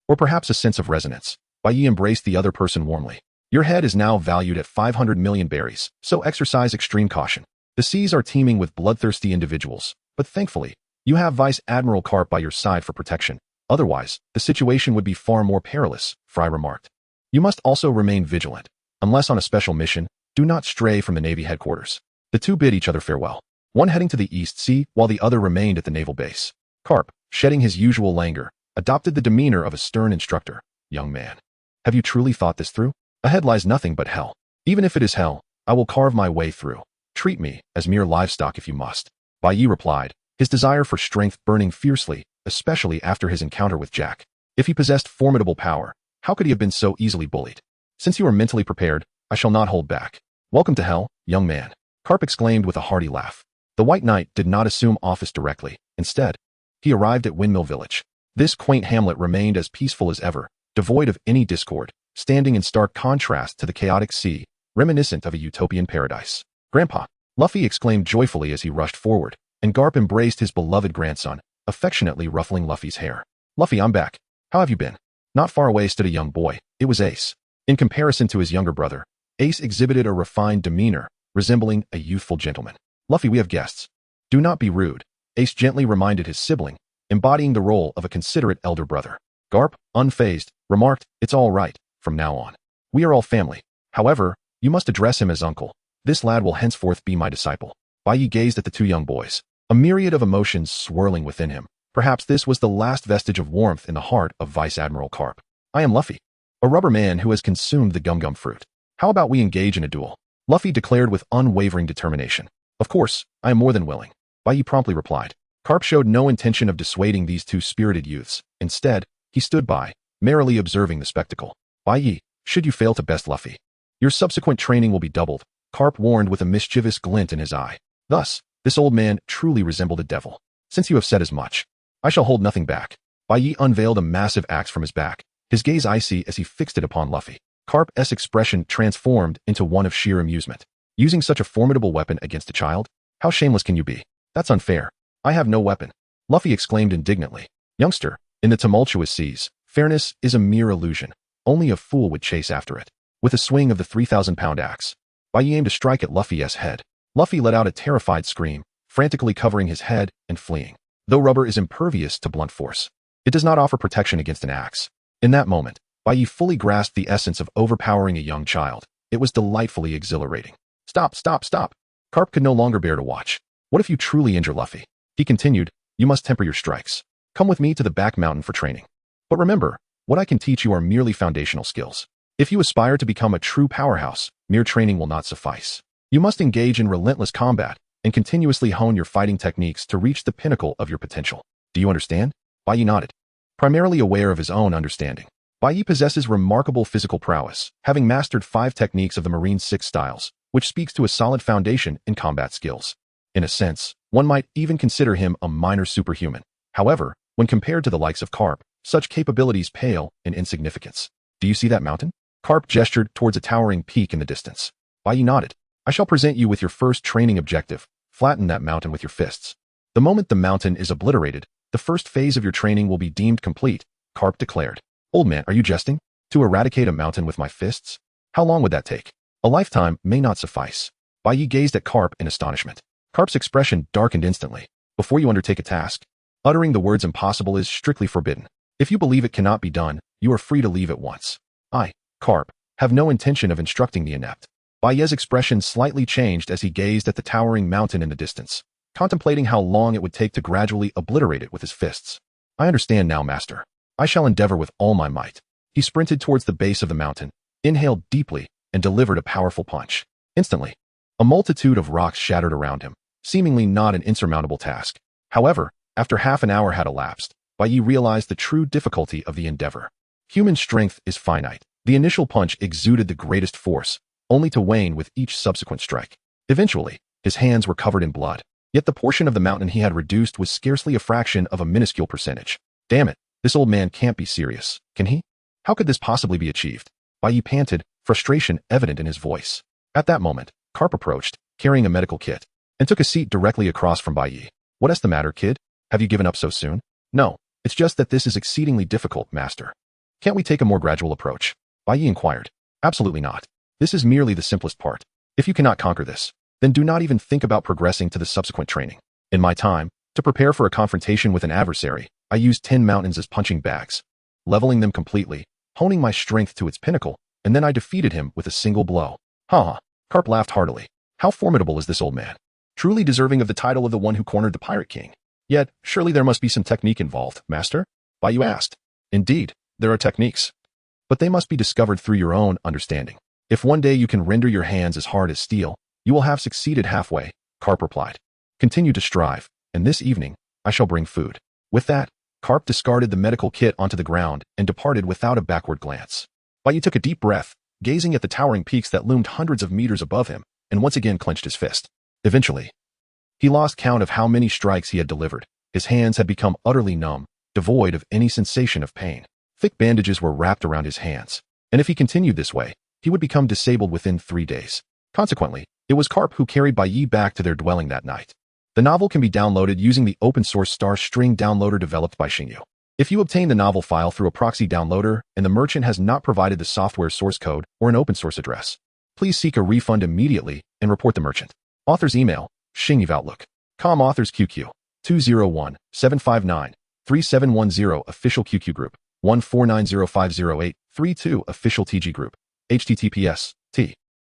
or perhaps a sense of resonance. Bai Yi embraced the other person warmly. Your head is now valued at 500 million berries, so exercise extreme caution. The seas are teeming with bloodthirsty individuals, but thankfully, you have Vice Admiral Carp by your side for protection. Otherwise, the situation would be far more perilous, Fry remarked. You must also remain vigilant. Unless on a special mission, do not stray from the Navy headquarters. The two bid each other farewell. one heading to the East Sea while the other remained at the naval base. Karp, shedding his usual languor, adopted the demeanor of a stern instructor. Young man, have you truly thought this through? Ahead lies nothing but hell. Even if it is hell, I will carve my way through. Treat me as mere livestock if you must. Bai Yi replied, his desire for strength burning fiercely, especially after his encounter with Jack. If he possessed formidable power, how could he have been so easily bullied? Since you are mentally prepared, I shall not hold back. Welcome to hell, young man. Karp exclaimed with a hearty laugh. The White Knight did not assume office directly. Instead, he arrived at Windmill Village. This quaint hamlet remained as peaceful as ever, devoid of any discord, standing in stark contrast to the chaotic sea, reminiscent of a utopian paradise. Grandpa, Luffy exclaimed joyfully as he rushed forward, and Garp embraced his beloved grandson, affectionately ruffling Luffy's hair. Luffy, I'm back. How have you been? Not far away stood a young boy. It was Ace. In comparison to his younger brother, Ace exhibited a refined demeanor, resembling a youthful gentleman. Luffy, we have guests. Do not be rude, Ace gently reminded his sibling, embodying the role of a considerate elder brother. Garp, unfazed, remarked, it's all right, from now on. We are all family. However, you must address him as uncle. This lad will henceforth be my disciple. Bai Yi gazed at the two young boys, a myriad of emotions swirling within him. Perhaps this was the last vestige of warmth in the heart of Vice Admiral Karp. I am Luffy, a rubber man who has consumed the gum-gum fruit. How about we engage in a duel? Luffy declared with unwavering determination. Of course, I am more than willing, Bai Yi promptly replied. Karp showed no intention of dissuading these two spirited youths. Instead, he stood by, merrily observing the spectacle. Bai Yi, should you fail to best Luffy, your subsequent training will be doubled, Karp warned with a mischievous glint in his eye. Thus, this old man truly resembled a devil. Since you have said as much, I shall hold nothing back. Bai Yi unveiled a massive axe from his back, his gaze icy as he fixed it upon Luffy. Karp's expression transformed into one of sheer amusement. Using such a formidable weapon against a child? How shameless can you be? That's unfair. I have no weapon, Luffy exclaimed indignantly. Youngster, in the tumultuous seas, fairness is a mere illusion. Only a fool would chase after it. With a swing of the 3,000-pound axe, Bai Yi aimed to strike at Luffy's head. Luffy let out a terrified scream, frantically covering his head and fleeing. Though rubber is impervious to blunt force, it does not offer protection against an axe. In that moment, Bai Yi fully grasped the essence of overpowering a young child. It was delightfully exhilarating. Stop, stop, stop. Karp could no longer bear to watch. What if you truly injure Luffy? He continued, you must temper your strikes. Come with me to the back mountain for training. But remember, what I can teach you are merely foundational skills. If you aspire to become a true powerhouse, mere training will not suffice. You must engage in relentless combat and continuously hone your fighting techniques to reach the pinnacle of your potential. Do you understand? Bai Yi nodded. Primarily aware of his own understanding, Bai Yi possesses remarkable physical prowess, having mastered 5 techniques of the Marine 6 styles, which speaks to a solid foundation in combat skills. In a sense, one might even consider him a minor superhuman. However, when compared to the likes of Karp, such capabilities pale in insignificance. Do you see that mountain? Karp gestured towards a towering peak in the distance. Bai Yi nodded. I shall present you with your first training objective. Flatten that mountain with your fists. The moment the mountain is obliterated, the first phase of your training will be deemed complete, Karp declared. Old man, are you jesting? To eradicate a mountain with my fists? How long would that take? A lifetime may not suffice. Bai Yi gazed at Karp in astonishment. Karp's expression darkened instantly. Before you undertake a task, uttering the words impossible is strictly forbidden. If you believe it cannot be done, you are free to leave at once. I, Karp, have no intention of instructing the inept. Bai Yi's expression slightly changed as he gazed at the towering mountain in the distance, contemplating how long it would take to gradually obliterate it with his fists. I understand now, master. I shall endeavor with all my might. He sprinted towards the base of the mountain, inhaled deeply, and delivered a powerful punch. Instantly, a multitude of rocks shattered around him, seemingly not an insurmountable task. However, after half an hour had elapsed, Bai Yi realized the true difficulty of the endeavor. Human strength is finite. The initial punch exuded the greatest force, only to wane with each subsequent strike. Eventually, his hands were covered in blood, yet the portion of the mountain he had reduced was scarcely a fraction of a minuscule percentage. Damn it, this old man can't be serious, can he? How could this possibly be achieved? Bai Yi panted, frustration evident in his voice. At that moment, Karp approached, carrying a medical kit, and took a seat directly across from Bai Yi. What's the matter, kid? Have you given up so soon? No, it's just that this is exceedingly difficult, master. Can't we take a more gradual approach? Bai Yi inquired. Absolutely not. This is merely the simplest part. If you cannot conquer this, then do not even think about progressing to the subsequent training. In my time, to prepare for a confrontation with an adversary, I used 10 mountains as punching bags, leveling them completely, honing my strength to its pinnacle, and then I defeated him with a single blow. Ha ha. Karp laughed heartily. How formidable is this old man? truly deserving of the title of the one who cornered the Pirate King. Yet, surely there must be some technique involved, Master? Bai Yu asked. Indeed, there are techniques. But they must be discovered through your own understanding. If one day you can render your hands as hard as steel, you will have succeeded halfway, Karp replied. Continue to strive, and this evening, I shall bring food. With that, Karp discarded the medical kit onto the ground and departed without a backward glance. Bai Yu took a deep breath, gazing at the towering peaks that loomed hundreds of meters above him, and once again clenched his fist. Eventually, he lost count of how many strikes he had delivered. His hands had become utterly numb, devoid of any sensation of pain. Thick bandages were wrapped around his hands, and if he continued this way, he would become disabled within 3 days. Consequently, it was Karp who carried Bai Yi back to their dwelling that night. The novel can be downloaded using the open-source Star String downloader developed by Xingyu. If you obtain the novel file through a proxy downloader and the merchant has not provided the software source code or an open-source address, please seek a refund immediately and report the merchant. Author's email, xingyu@outlook.com. Author's QQ, 201-759-3710. Official QQ group, 149050832. Official TG group, https,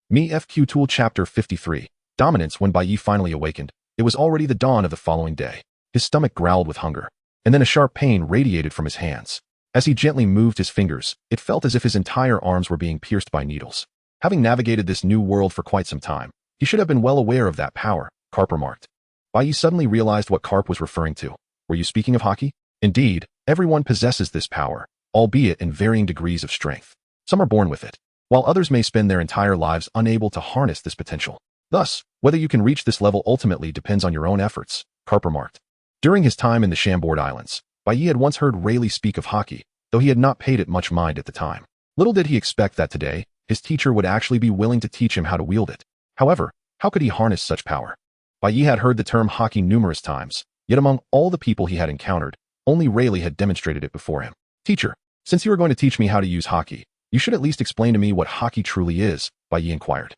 Me FQ Tool Chapter 53, Dominance. When Bai Yi finally awakened, it was already the dawn of the following day. His stomach growled with hunger, and then a sharp pain radiated from his hands. As he gently moved his fingers, it felt as if his entire arms were being pierced by needles. Having navigated this new world for quite some time, he should have been well aware of that power, Karp remarked. Bai Yi suddenly realized what Karp was referring to. Were you speaking of haki? Indeed, everyone possesses this power, albeit in varying degrees of strength. Some are born with it, while others may spend their entire lives unable to harness this potential. Thus, whether you can reach this level ultimately depends on your own efforts, Karp remarked. During his time in the Chambord Islands, Bai Yi had once heard Rayleigh speak of haki, though he had not paid it much mind at the time. Little did he expect that today, his teacher would actually be willing to teach him how to wield it. However, how could he harness such power? Bai Yi had heard the term haki numerous times, yet among all the people he had encountered, only Rayleigh had demonstrated it before him. Teacher, since you are going to teach me how to use haki, you should at least explain to me what haki truly is, Bai Yi inquired.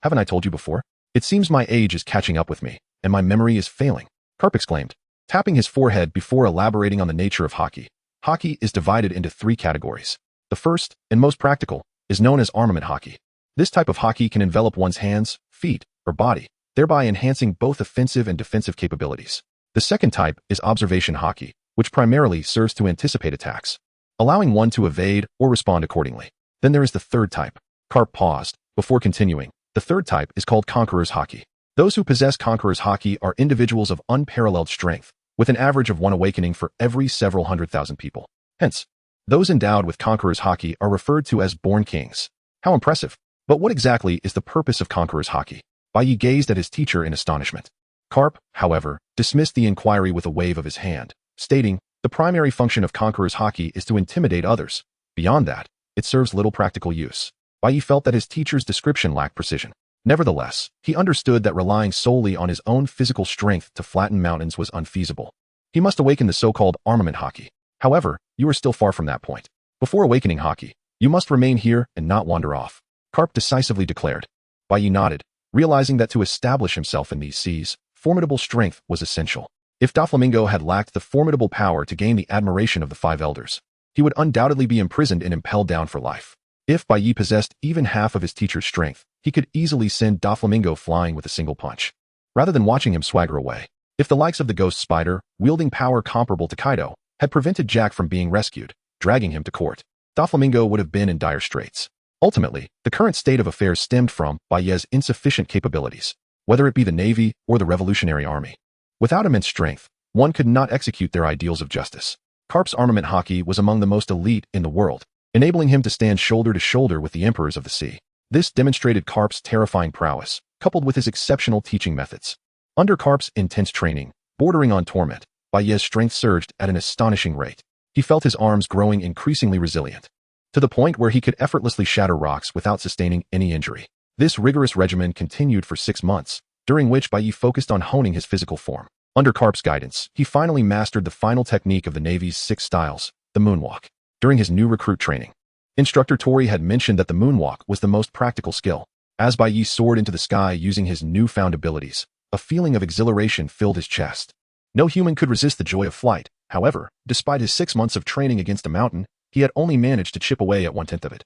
Haven't I told you before? It seems my age is catching up with me, and my memory is failing, Karp exclaimed, tapping his forehead before elaborating on the nature of haki. Haki is divided into 3 categories. The first, and most practical, is known as armament haki. This type of haki can envelop one's hands, feet, or body, thereby enhancing both offensive and defensive capabilities. The second type is observation haki, which primarily serves to anticipate attacks, allowing one to evade or respond accordingly. Then there is the third type. Karp paused, before continuing. The third type is called Conqueror's Haki. Those who possess Conqueror's Haki are individuals of unparalleled strength, with an average of 1 awakening for every several 100,000 people. Hence, those endowed with Conqueror's Haki are referred to as born kings. How impressive! But what exactly is the purpose of Conqueror's Haki? Bai Yi gazed at his teacher in astonishment. Karp, however, dismissed the inquiry with a wave of his hand, stating, the primary function of Conqueror's Haki is to intimidate others. Beyond that, it serves little practical use. Bai Yi felt that his teacher's description lacked precision. Nevertheless, he understood that relying solely on his own physical strength to flatten mountains was unfeasible. He must awaken the so-called armament haki. However, you are still far from that point. Before awakening haki, you must remain here and not wander off, Karp decisively declared. Bai Yi nodded, realizing that to establish himself in these seas, formidable strength was essential. If Doflamingo had lacked the formidable power to gain the admiration of the 5 elders, he would undoubtedly be imprisoned and impelled down for life. If Bai Yi possessed even half of his teacher's strength, he could easily send Doflamingo flying with a single punch, rather than watching him swagger away. If the likes of the Ghost Spider, wielding power comparable to Kaido, had prevented Jack from being rescued, dragging him to court, Doflamingo would have been in dire straits. Ultimately, the current state of affairs stemmed from Bai Yi's insufficient capabilities, whether it be the Navy or the Revolutionary Army. Without immense strength, one could not execute their ideals of justice. Karp's armament haki was among the most elite in the world, enabling him to stand shoulder to shoulder with the emperors of the sea. This demonstrated Karp's terrifying prowess, coupled with his exceptional teaching methods. Under Karp's intense training, bordering on torment, Bai Yi's strength surged at an astonishing rate. He felt his arms growing increasingly resilient, to the point where he could effortlessly shatter rocks without sustaining any injury. This rigorous regimen continued for 6 months, during which Bai Yi focused on honing his physical form. Under Karp's guidance, he finally mastered the final technique of the Navy's 6 styles, the moonwalk. During his new recruit training, Instructor Tori had mentioned that the moonwalk was the most practical skill. As Bai Yi soared into the sky using his newfound abilities, a feeling of exhilaration filled his chest. No human could resist the joy of flight. However, despite his 6 months of training against a mountain, he had only managed to chip away at 1/10 of it,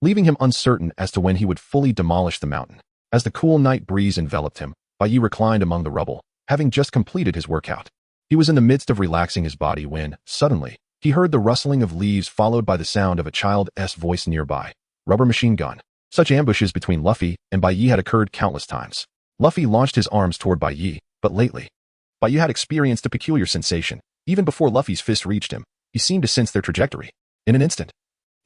leaving him uncertain as to when he would fully demolish the mountain. As the cool night breeze enveloped him, Bai reclined among the rubble, having just completed his workout. He was in the midst of relaxing his body when, suddenly, he heard the rustling of leaves followed by the sound of a child's voice nearby. Rubber machine gun. Such ambushes between Luffy and Bai had occurred countless times. Luffy launched his arms toward Bai, but lately, Bai had experienced a peculiar sensation. Even before Luffy's fist reached him, he seemed to sense their trajectory. In an instant,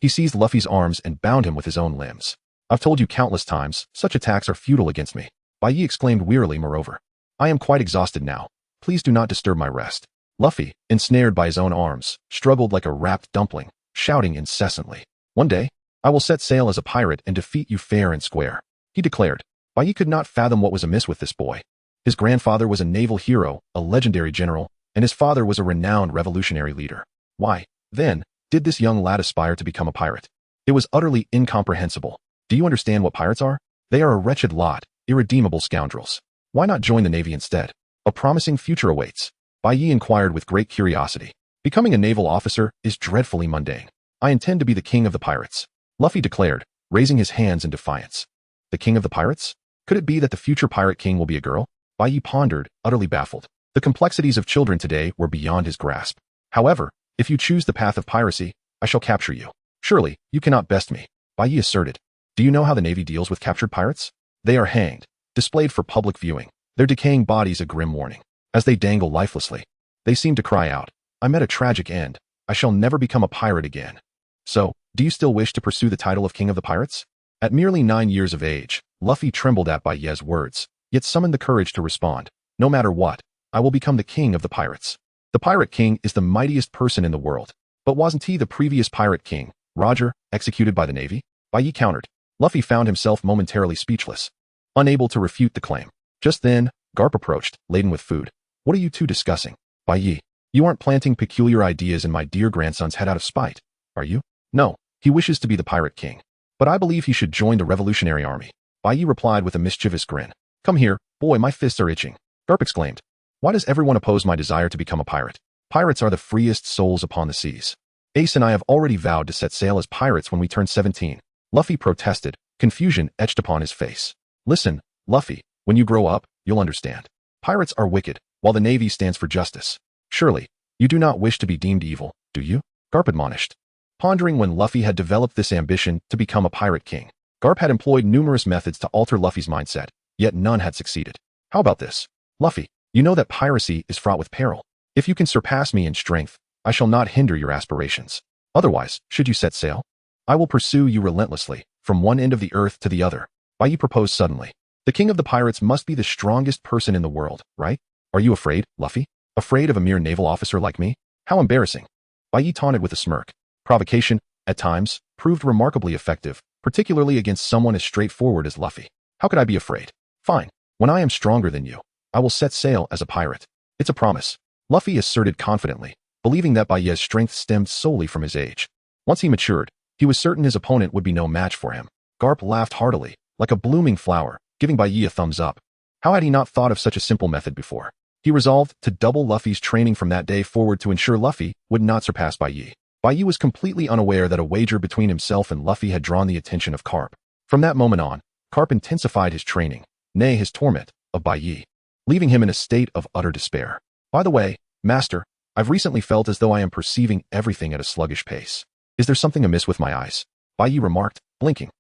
he seized Luffy's arms and bound him with his own limbs. I've told you countless times, such attacks are futile against me. Bai exclaimed wearily. Moreover, I am quite exhausted now. Please do not disturb my rest. Luffy, ensnared by his own arms, struggled like a wrapped dumpling, shouting incessantly. One day, I will set sail as a pirate and defeat you fair and square, he declared. Bai could not fathom what was amiss with this boy. His grandfather was a naval hero, a legendary general, and his father was a renowned revolutionary leader. Why, then, did this young lad aspire to become a pirate? It was utterly incomprehensible. Do you understand what pirates are? They are a wretched lot, irredeemable scoundrels. Why not join the Navy instead? A promising future awaits. Bai inquired with great curiosity. Becoming a naval officer is dreadfully mundane. I intend to be the king of the pirates, Luffy declared, raising his hands in defiance. The king of the pirates? Could it be that the future pirate king will be a girl? Bai pondered, utterly baffled. The complexities of children today were beyond his grasp. However, if you choose the path of piracy, I shall capture you. Surely, you cannot best me, Bai asserted. Do you know how the Navy deals with captured pirates? They are hanged, displayed for public viewing, their decaying bodies a grim warning. As they dangle lifelessly, they seem to cry out, I met a tragic end. I shall never become a pirate again. So, do you still wish to pursue the title of King of the Pirates? At merely 9 years of age, Luffy trembled at Bai's words, yet summoned the courage to respond. No matter what, I will become the king of the pirates. The Pirate King is the mightiest person in the world. But wasn't he the previous Pirate King, Roger, executed by the Navy? Bai countered. Luffy found himself momentarily speechless, unable to refute the claim. Just then, Garp approached, laden with food. What are you two discussing? Bai, you aren't planting peculiar ideas in my dear grandson's head out of spite, are you? No, he wishes to be the Pirate King. But I believe he should join the Revolutionary Army. Bai replied with a mischievous grin. Come here, boy, my fists are itching. Garp exclaimed. Why does everyone oppose my desire to become a pirate? Pirates are the freest souls upon the seas. Ace and I have already vowed to set sail as pirates when we turn 17. Luffy protested, confusion etched upon his face. Listen, Luffy, when you grow up, you'll understand. Pirates are wicked, while the Navy stands for justice. Surely, you do not wish to be deemed evil, do you? Garp admonished. Pondering when Luffy had developed this ambition to become a pirate king, Garp had employed numerous methods to alter Luffy's mindset, yet none had succeeded. How about this? Luffy, you know that piracy is fraught with peril. If you can surpass me in strength, I shall not hinder your aspirations. Otherwise, should you set sail, I will pursue you relentlessly, from one end of the earth to the other. Bai proposed suddenly. The king of the pirates must be the strongest person in the world, right? Are you afraid, Luffy? Afraid of a mere naval officer like me? How embarrassing. Bai taunted with a smirk. Provocation, at times, proved remarkably effective, particularly against someone as straightforward as Luffy. How could I be afraid? Fine. When I am stronger than you, I will set sail as a pirate. It's a promise. Luffy asserted confidently, believing that Bai's strength stemmed solely from his age. Once he matured, he was certain his opponent would be no match for him. Garp laughed heartily, like a blooming flower, giving Bai a thumbs up. How had he not thought of such a simple method before? He resolved to double Luffy's training from that day forward to ensure Luffy would not surpass Bai. Bai was completely unaware that a wager between himself and Luffy had drawn the attention of Garp. From that moment on, Garp intensified his training, nay his torment, of Bai, leaving him in a state of utter despair. By the way, Master, I've recently felt as though I am perceiving everything at a sluggish pace. Is there something amiss with my eyes? Bai remarked, blinking.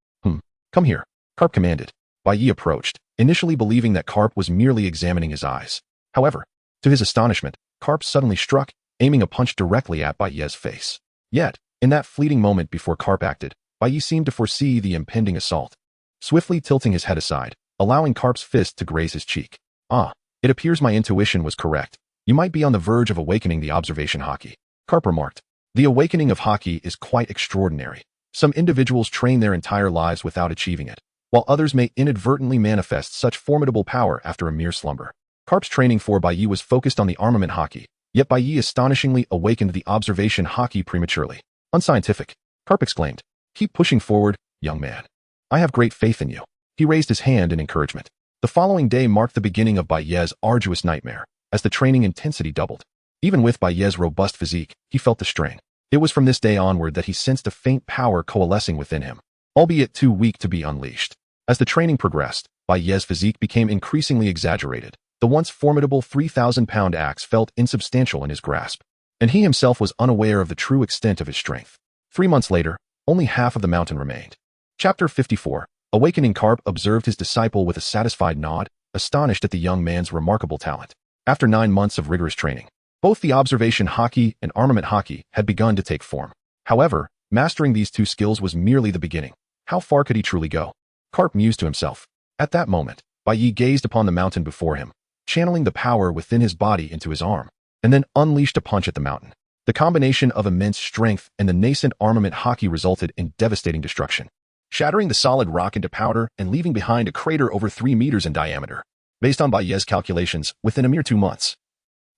Come here, Garp commanded. Bai approached, initially believing that Garp was merely examining his eyes. However, to his astonishment, Garp suddenly struck, aiming a punch directly at Bai's face. Yet, in that fleeting moment before Garp acted, Bai seemed to foresee the impending assault, swiftly tilting his head aside, allowing Garp's fist to graze his cheek. Ah, it appears my intuition was correct. You might be on the verge of awakening the observation haki, Garp remarked. The awakening of haki is quite extraordinary. Some individuals train their entire lives without achieving it, while others may inadvertently manifest such formidable power after a mere slumber. Garp's training for Bai was focused on the armament haki, yet Bai astonishingly awakened the observation haki prematurely. Unscientific, Garp exclaimed. Keep pushing forward, young man. I have great faith in you. He raised his hand in encouragement. The following day marked the beginning of Bai's arduous nightmare, as the training intensity doubled. Even with Bai's robust physique, he felt the strain. It was from this day onward that he sensed a faint power coalescing within him, albeit too weak to be unleashed. As the training progressed, Bai Ye's physique became increasingly exaggerated. The once formidable 3,000-pound axe felt insubstantial in his grasp, and he himself was unaware of the true extent of his strength. 3 months later, only half of the mountain remained. Chapter 54. Awakening. Karp observed his disciple with a satisfied nod, astonished at the young man's remarkable talent. After 9 months of rigorous training, both the observation haki and armament haki had begun to take form. However, mastering these two skills was merely the beginning. How far could he truly go? Karp mused to himself. At that moment, Bai Yi gazed upon the mountain before him, channeling the power within his body into his arm, and then unleashed a punch at the mountain. The combination of immense strength and the nascent armament haki resulted in devastating destruction, shattering the solid rock into powder and leaving behind a crater over 3 meters in diameter. Based on Bai Ye's calculations, within a mere 2 months,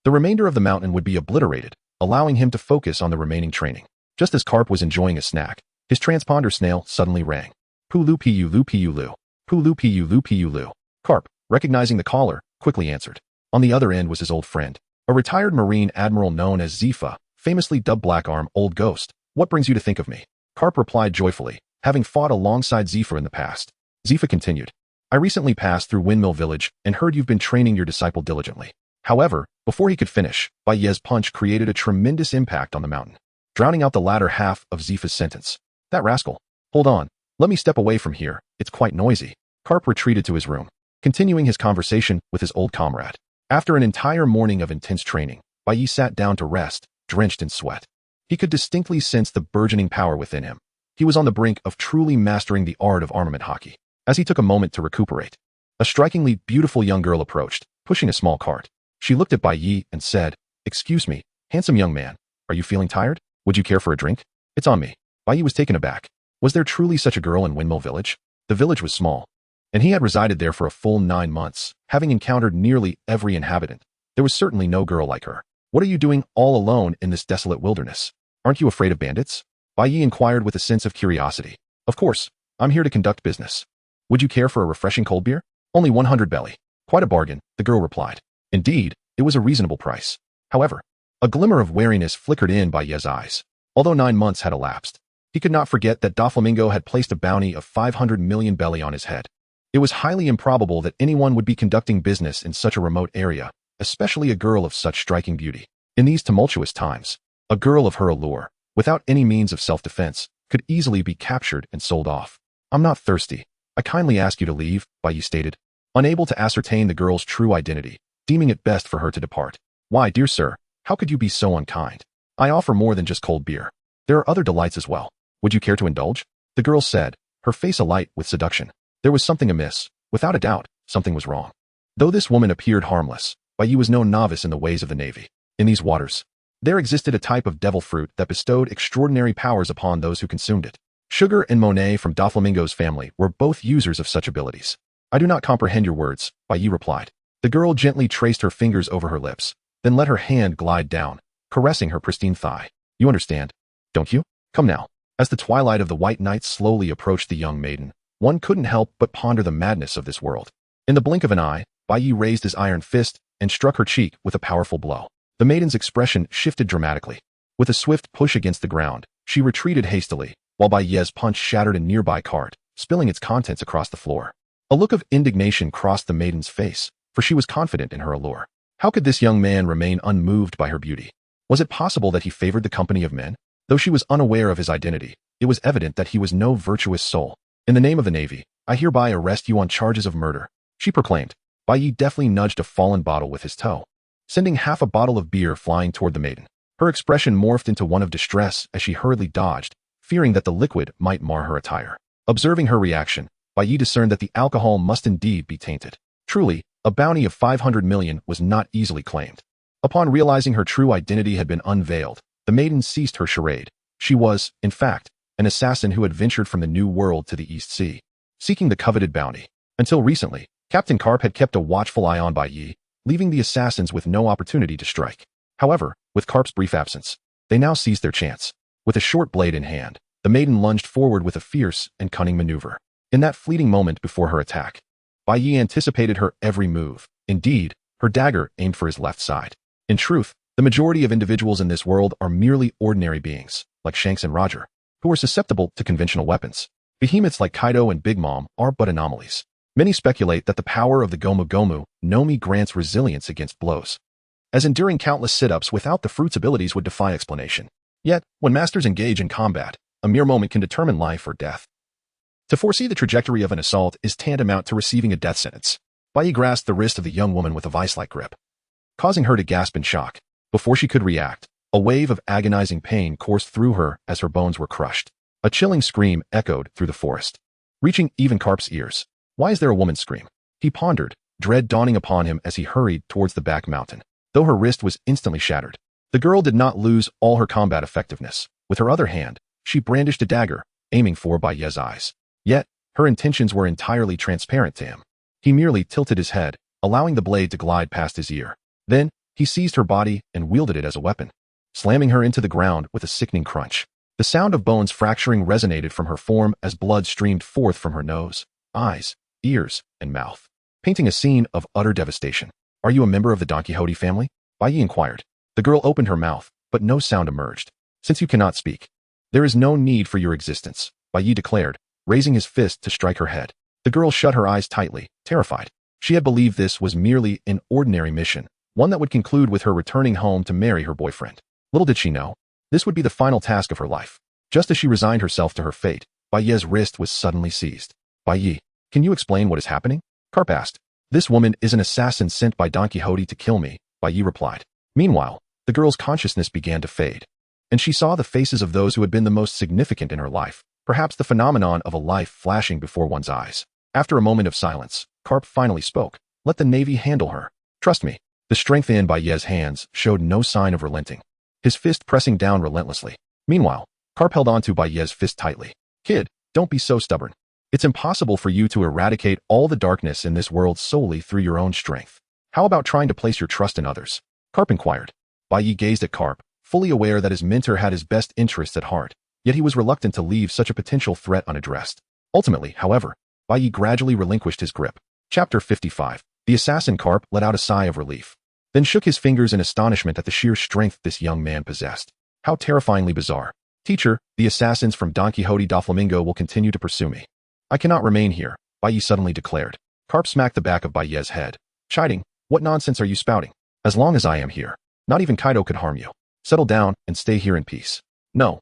the remainder of the mountain would be obliterated, allowing him to focus on the remaining training. Just as Karp was enjoying a snack, his transponder snail suddenly rang. Pulu pu lu pu lu. Pulu pu lu pu lu. Karp, recognizing the caller, quickly answered. On the other end was his old friend, a retired Marine Admiral known as Zifa, famously dubbed Black Arm, Old Ghost. What brings you to think of me? Karp replied joyfully, having fought alongside Zifa in the past. Zifa continued. I recently passed through Windmill Village and heard you've been training your disciple diligently. However, before he could finish, Bai Ye's punch created a tremendous impact on the mountain, drowning out the latter half of Zifa's sentence. That rascal. Hold on. Let me step away from here. It's quite noisy. Karp retreated to his room, continuing his conversation with his old comrade. After an entire morning of intense training, Bai Yi sat down to rest, drenched in sweat. He could distinctly sense the burgeoning power within him. He was on the brink of truly mastering the art of armament haki. As he took a moment to recuperate, a strikingly beautiful young girl approached, pushing a small cart. She looked at Bai Yi and said, Excuse me, handsome young man, are you feeling tired? Would you care for a drink? It's on me. Bai Yi was taken aback. Was there truly such a girl in Windmill Village? The village was small, and he had resided there for a full 9 months, having encountered nearly every inhabitant. There was certainly no girl like her. What are you doing all alone in this desolate wilderness? Aren't you afraid of bandits? Bai Yi inquired with a sense of curiosity. Of course, I'm here to conduct business. Would you care for a refreshing cold beer? Only 100 belly. Quite a bargain, the girl replied. Indeed, it was a reasonable price. However, a glimmer of wariness flickered in Bai Ye's eyes. Although 9 months had elapsed, he could not forget that Doflamingo had placed a bounty of 500 million belly on his head. It was highly improbable that anyone would be conducting business in such a remote area, especially a girl of such striking beauty. In these tumultuous times, a girl of her allure, without any means of self-defense, could easily be captured and sold off. I'm not thirsty. I kindly ask you to leave, Bai Yi stated, unable to ascertain the girl's true identity, deeming it best for her to depart. Why, dear sir, how could you be so unkind? I offer more than just cold beer. There are other delights as well. Would you care to indulge? The girl said, her face alight with seduction. There was something amiss. Without a doubt, something was wrong. Though this woman appeared harmless, Bai Yi was no novice in the ways of the Navy. In these waters, there existed a type of devil fruit that bestowed extraordinary powers upon those who consumed it. Sugar and Monet from Doflamingo's family were both users of such abilities. I do not comprehend your words, Bai Yi replied. The girl gently traced her fingers over her lips, then let her hand glide down, caressing her pristine thigh. You understand, don't you? Come now. As the twilight of the white night slowly approached the young maiden, one couldn't help but ponder the madness of this world. In the blink of an eye, Bai Yi raised his iron fist and struck her cheek with a powerful blow. The maiden's expression shifted dramatically. With a swift push against the ground, she retreated hastily, while Bai Ye's punch shattered a nearby cart, spilling its contents across the floor. A look of indignation crossed the maiden's face, for she was confident in her allure. How could this young man remain unmoved by her beauty? Was it possible that he favored the company of men? Though she was unaware of his identity, it was evident that he was no virtuous soul. In the name of the Navy, I hereby arrest you on charges of murder, she proclaimed. Bai Yi deftly nudged a fallen bottle with his toe, sending half a bottle of beer flying toward the maiden. Her expression morphed into one of distress as she hurriedly dodged, fearing that the liquid might mar her attire. Observing her reaction, Bai Yi discerned that the alcohol must indeed be tainted. Truly, a bounty of 500 million was not easily claimed. Upon realizing her true identity had been unveiled, the maiden ceased her charade. She was, in fact, an assassin who had ventured from the New World to the East Sea, seeking the coveted bounty. Until recently, Captain Karp had kept a watchful eye on Bai Yi, leaving the assassins with no opportunity to strike. However, with Karp's brief absence, they now seized their chance. With a short blade in hand, the maiden lunged forward with a fierce and cunning maneuver. In that fleeting moment before her attack, Bai Yi anticipated her every move. Indeed, her dagger aimed for his left side. In truth, the majority of individuals in this world are merely ordinary beings, like Shanks and Roger, who are susceptible to conventional weapons. Behemoths like Kaido and Big Mom are but anomalies. Many speculate that the power of the Gomu Gomu Nomi grants resilience against blows, as enduring countless sit-ups without the fruit's abilities would defy explanation. Yet, when masters engage in combat, a mere moment can determine life or death. To foresee the trajectory of an assault is tantamount to receiving a death sentence. Bai Yi grasped the wrist of the young woman with a vice-like grip, causing her to gasp in shock. Before she could react, a wave of agonizing pain coursed through her as her bones were crushed. A chilling scream echoed through the forest, reaching even Karp's ears. Why is there a woman's scream? He pondered, dread dawning upon him as he hurried towards the back mountain. Though her wrist was instantly shattered, the girl did not lose all her combat effectiveness. With her other hand, she brandished a dagger, aiming for Bai Ye's eyes. Yet, her intentions were entirely transparent to him. He merely tilted his head, allowing the blade to glide past his ear. Then, he seized her body and wielded it as a weapon, slamming her into the ground with a sickening crunch. The sound of bones fracturing resonated from her form as blood streamed forth from her nose, eyes, ears, and mouth, painting a scene of utter devastation. Are you a member of the Don Quixote family? Bai Yi inquired. The girl opened her mouth, but no sound emerged. Since you cannot speak, there is no need for your existence, Bai Yi declared, raising his fist to strike her head. The girl shut her eyes tightly, terrified. She had believed this was merely an ordinary mission, one that would conclude with her returning home to marry her boyfriend. Little did she know, this would be the final task of her life. Just as she resigned herself to her fate, Bai Yi's wrist was suddenly seized. Bai Yi, can you explain what is happening? Karp asked. This woman is an assassin sent by Don Quixote to kill me, Bai Yi replied. Meanwhile, the girl's consciousness began to fade, and she saw the faces of those who had been the most significant in her life, perhaps the phenomenon of a life flashing before one's eyes. After a moment of silence, Karp finally spoke. Let the Navy handle her. Trust me. The strength in Bai Yi's hands showed no sign of relenting, his fist pressing down relentlessly. Meanwhile, Karp held onto Bai Yi's fist tightly. Kid, don't be so stubborn. It's impossible for you to eradicate all the darkness in this world solely through your own strength. How about trying to place your trust in others? Karp inquired. Bai Yi gazed at Karp, fully aware that his mentor had his best interests at heart, yet he was reluctant to leave such a potential threat unaddressed. Ultimately, however, Bai Yi gradually relinquished his grip. Chapter 55. The assassin Karp let out a sigh of relief, then shook his fingers in astonishment at the sheer strength this young man possessed. How terrifyingly bizarre. Teacher, the assassins from Don Quixote Doflamingo will continue to pursue me. I cannot remain here, Bai Yi suddenly declared. Karp smacked the back of Bai Yi's head, chiding, what nonsense are you spouting? As long as I am here, not even Kaido could harm you. Settle down and stay here in peace. No.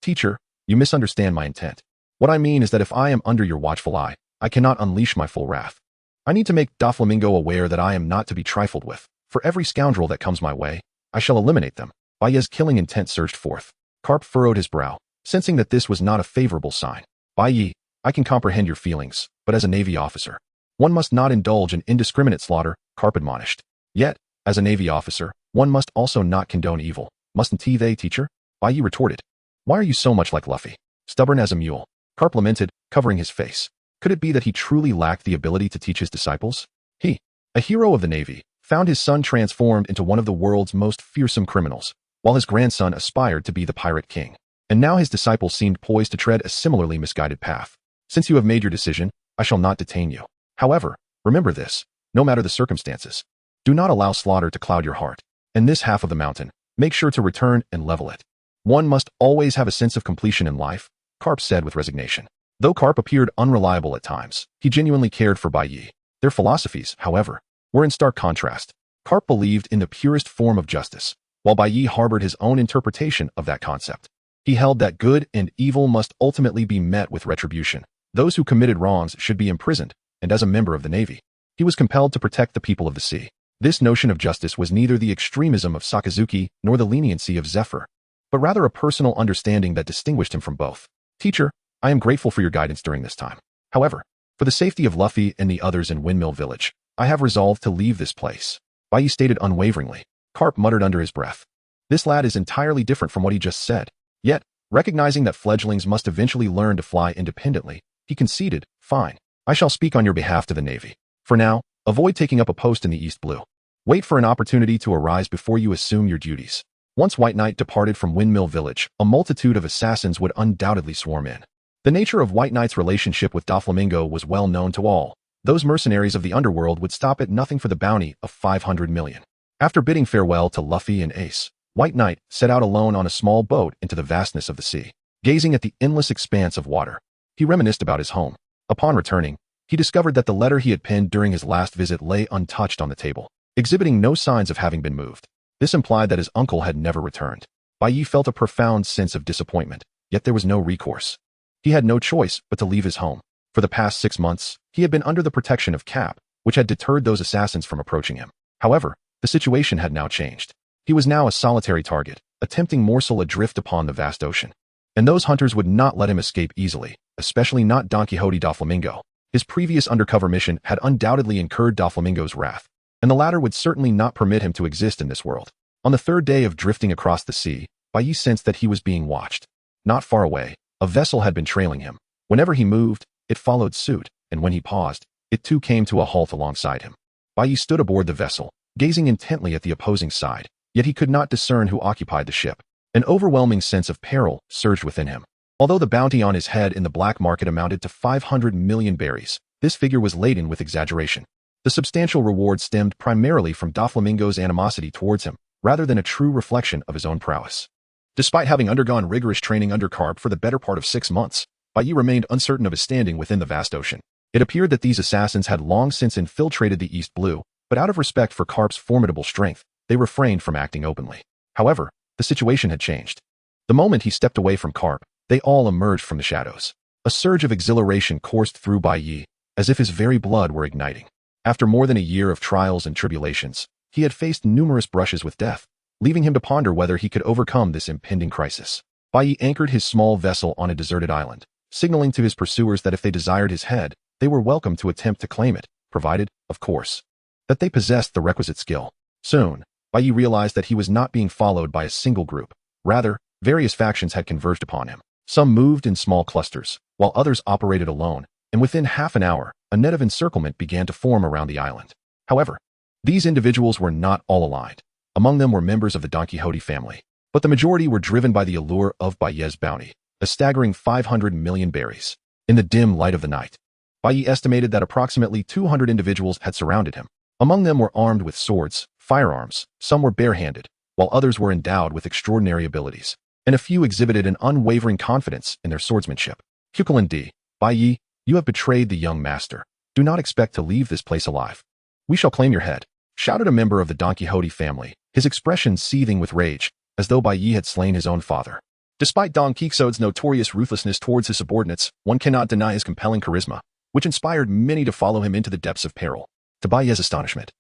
Teacher, you misunderstand my intent. What I mean is that if I am under your watchful eye, I cannot unleash my full wrath. I need to make Doflamingo aware that I am not to be trifled with. For every scoundrel that comes my way, I shall eliminate them. Bai Yi's killing intent surged forth. Karp furrowed his brow, sensing that this was not a favorable sign. Bai Yi, I can comprehend your feelings, but as a Navy officer, one must not indulge in indiscriminate slaughter, Karp admonished. Yet, as a Navy officer, one must also not condone evil. Mustn't they, teacher? Bai Yi retorted. Why are you so much like Luffy? Stubborn as a mule. Karp lamented, covering his face. Could it be that he truly lacked the ability to teach his disciples? He, a hero of the Navy, found his son transformed into one of the world's most fearsome criminals, while his grandson aspired to be the pirate king. And now his disciples seemed poised to tread a similarly misguided path. Since you have made your decision, I shall not detain you. However, remember this, no matter the circumstances, do not allow slaughter to cloud your heart. In this half of the mountain, make sure to return and level it. One must always have a sense of completion in life, Karp said with resignation. Though Karp appeared unreliable at times, he genuinely cared for Bai Yi. Their philosophies, however, were in stark contrast. Karp believed in the purest form of justice, while Bai Yi harbored his own interpretation of that concept. He held that good and evil must ultimately be met with retribution. Those who committed wrongs should be imprisoned, and as a member of the Navy, he was compelled to protect the people of the sea. This notion of justice was neither the extremism of Sakazuki nor the leniency of Zephyr, but rather a personal understanding that distinguished him from both. Teacher, I am grateful for your guidance during this time. However, for the safety of Luffy and the others in Windmill Village, I have resolved to leave this place. Bai Yi stated unwaveringly. Karp muttered under his breath. This lad is entirely different from what he just said. Yet, recognizing that fledglings must eventually learn to fly independently, he conceded, fine. I shall speak on your behalf to the Navy. For now, avoid taking up a post in the East Blue. Wait for an opportunity to arise before you assume your duties. Once White Knight departed from Windmill Village, a multitude of assassins would undoubtedly swarm in. The nature of White Knight's relationship with Doflamingo was well known to all. Those mercenaries of the underworld would stop at nothing for the bounty of 500 million. After bidding farewell to Luffy and Ace, White Knight set out alone on a small boat into the vastness of the sea. Gazing at the endless expanse of water, he reminisced about his home. Upon returning, He discovered that the letter he had penned during his last visit lay untouched on the table, exhibiting no signs of having been moved. This implied that his uncle had never returned. Bai Yi felt a profound sense of disappointment, yet there was no recourse. He had no choice but to leave his home. For the past 6 months, he had been under the protection of Cap, which had deterred those assassins from approaching him. However, the situation had now changed. He was now a solitary target, a tempting morsel adrift upon the vast ocean. And those hunters would not let him escape easily, especially not Don Quixote Doflamingo. His previous undercover mission had undoubtedly incurred Doflamingo's wrath, and the latter would certainly not permit him to exist in this world. On the third day of drifting across the sea, Bai Yi sensed that he was being watched. Not far away, a vessel had been trailing him. Whenever he moved, it followed suit, and when he paused, it too came to a halt alongside him. Bai Yi stood aboard the vessel, gazing intently at the opposing side, yet he could not discern who occupied the ship. An overwhelming sense of peril surged within him. Although the bounty on his head in the black market amounted to 500 million berries, this figure was laden with exaggeration. The substantial reward stemmed primarily from Doflamingo's animosity towards him, rather than a true reflection of his own prowess. Despite having undergone rigorous training under Carp for the better part of 6 months, Bai Yi remained uncertain of his standing within the vast ocean. It appeared that these assassins had long since infiltrated the East Blue, but out of respect for Carp's formidable strength, they refrained from acting openly. However, the situation had changed. The moment he stepped away from Carp, they all emerged from the shadows. A surge of exhilaration coursed through Bai Yi, as if his very blood were igniting. After more than a year of trials and tribulations, he had faced numerous brushes with death, leaving him to ponder whether he could overcome this impending crisis. Bai Yi anchored his small vessel on a deserted island, signaling to his pursuers that if they desired his head, they were welcome to attempt to claim it, provided, of course, that they possessed the requisite skill. Soon, Bai Yi realized that he was not being followed by a single group. Rather, various factions had converged upon him. Some moved in small clusters, while others operated alone, and within half an hour, a net of encirclement began to form around the island. However, these individuals were not all aligned. Among them were members of the Don Quixote family, but the majority were driven by the allure of Bai Yi's bounty, a staggering 500 million berries. In the dim light of the night, Bai Yi estimated that approximately 200 individuals had surrounded him. Among them were armed with swords, firearms, some were barehanded, while others were endowed with extraordinary abilities, and a few exhibited an unwavering confidence in their swordsmanship. Kukulin Bai Yi, you have betrayed the young master. Do not expect to leave this place alive. We shall claim your head, shouted a member of the Don Quixote family, his expression seething with rage, as though Bai Yi had slain his own father. Despite Don Quixote's notorious ruthlessness towards his subordinates, one cannot deny his compelling charisma, which inspired many to follow him into the depths of peril. To Bai Yi's astonishment,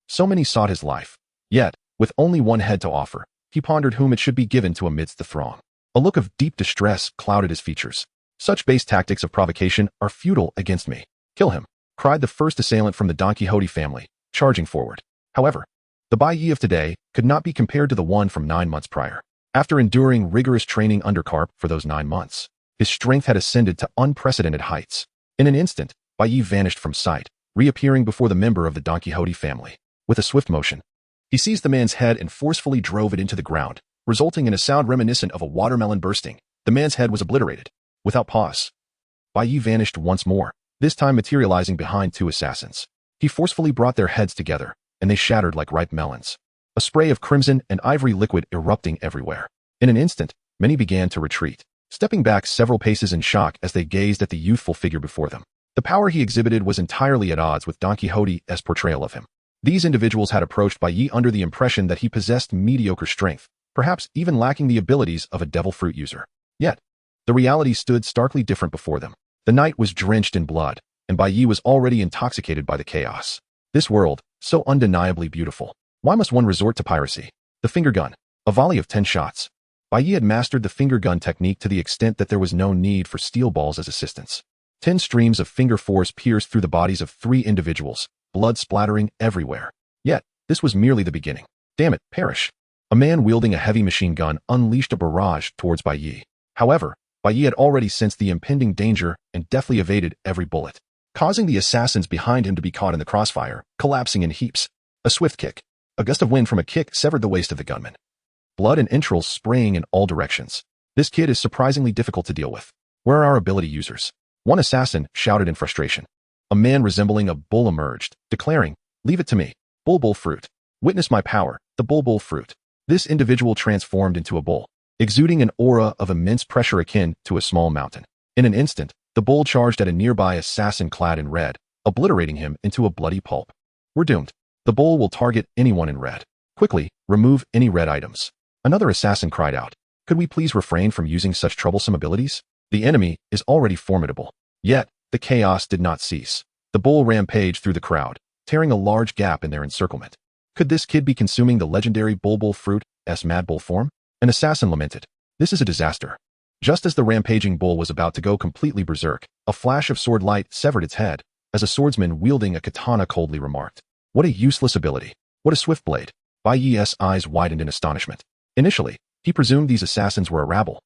so many sought his life. Yet, with only one head to offer, he pondered whom it should be given to amidst the throng. A look of deep distress clouded his features. Such base tactics of provocation are futile against me. Kill him, cried the first assailant from the Don Quixote family, charging forward. However, the Bai Yi of today could not be compared to the one from 9 months prior. After enduring rigorous training under Carp for those 9 months, his strength had ascended to unprecedented heights. In an instant, Bai Yi vanished from sight, reappearing before the member of the Don Quixote family. With a swift motion, he seized the man's head and forcefully drove it into the ground, resulting in a sound reminiscent of a watermelon bursting. The man's head was obliterated. Without pause, Bai Yi vanished once more, this time materializing behind 2 assassins. He forcefully brought their heads together, and they shattered like ripe melons, a spray of crimson and ivory liquid erupting everywhere. In an instant, many began to retreat, stepping back several paces in shock as they gazed at the youthful figure before them. The power he exhibited was entirely at odds with Don Quixote's portrayal of him. These individuals had approached Bai Yi under the impression that he possessed mediocre strength, perhaps even lacking the abilities of a devil fruit user. Yet, the reality stood starkly different before them. The night was drenched in blood, and Bai Yi was already intoxicated by the chaos. This world, so undeniably beautiful. Why must one resort to piracy? The finger gun. A volley of 10 shots. Bai Yi had mastered the finger gun technique to the extent that there was no need for steel balls as assistance. 10 streams of finger force pierced through the bodies of 3 individuals, blood splattering everywhere. Yet, this was merely the beginning. Damn it, perish. A man wielding a heavy machine gun unleashed a barrage towards Bai Yi. However, Bai Yi had already sensed the impending danger and deftly evaded every bullet, causing the assassins behind him to be caught in the crossfire, collapsing in heaps. A swift kick. A gust of wind from a kick severed the waist of the gunman. Blood and entrails spraying in all directions. This kid is surprisingly difficult to deal with. Where are our ability users? One assassin shouted in frustration. A man resembling a bull emerged, declaring, "Leave it to me. Bull fruit. Witness my power, the bull fruit." This individual transformed into a bull, exuding an aura of immense pressure akin to a small mountain. In an instant, The bull charged at a nearby assassin clad in red, obliterating him into a bloody pulp. We're doomed. The bull will target anyone in red. Quickly, remove any red items. Another assassin cried out. Could we please refrain from using such troublesome abilities? The enemy is already formidable. Yet, the chaos did not cease. The bull rampaged through the crowd, tearing a large gap in their encirclement. Could this kid be consuming the legendary bulbul fruit's Mad Bull form? An assassin lamented. This is a disaster. Just as the rampaging bull was about to go completely berserk, a flash of sword light severed its head, as a swordsman wielding a katana coldly remarked. What a useless ability. What a swift blade. Bai Yi's eyes widened in astonishment. Initially, he presumed these assassins were a rabble,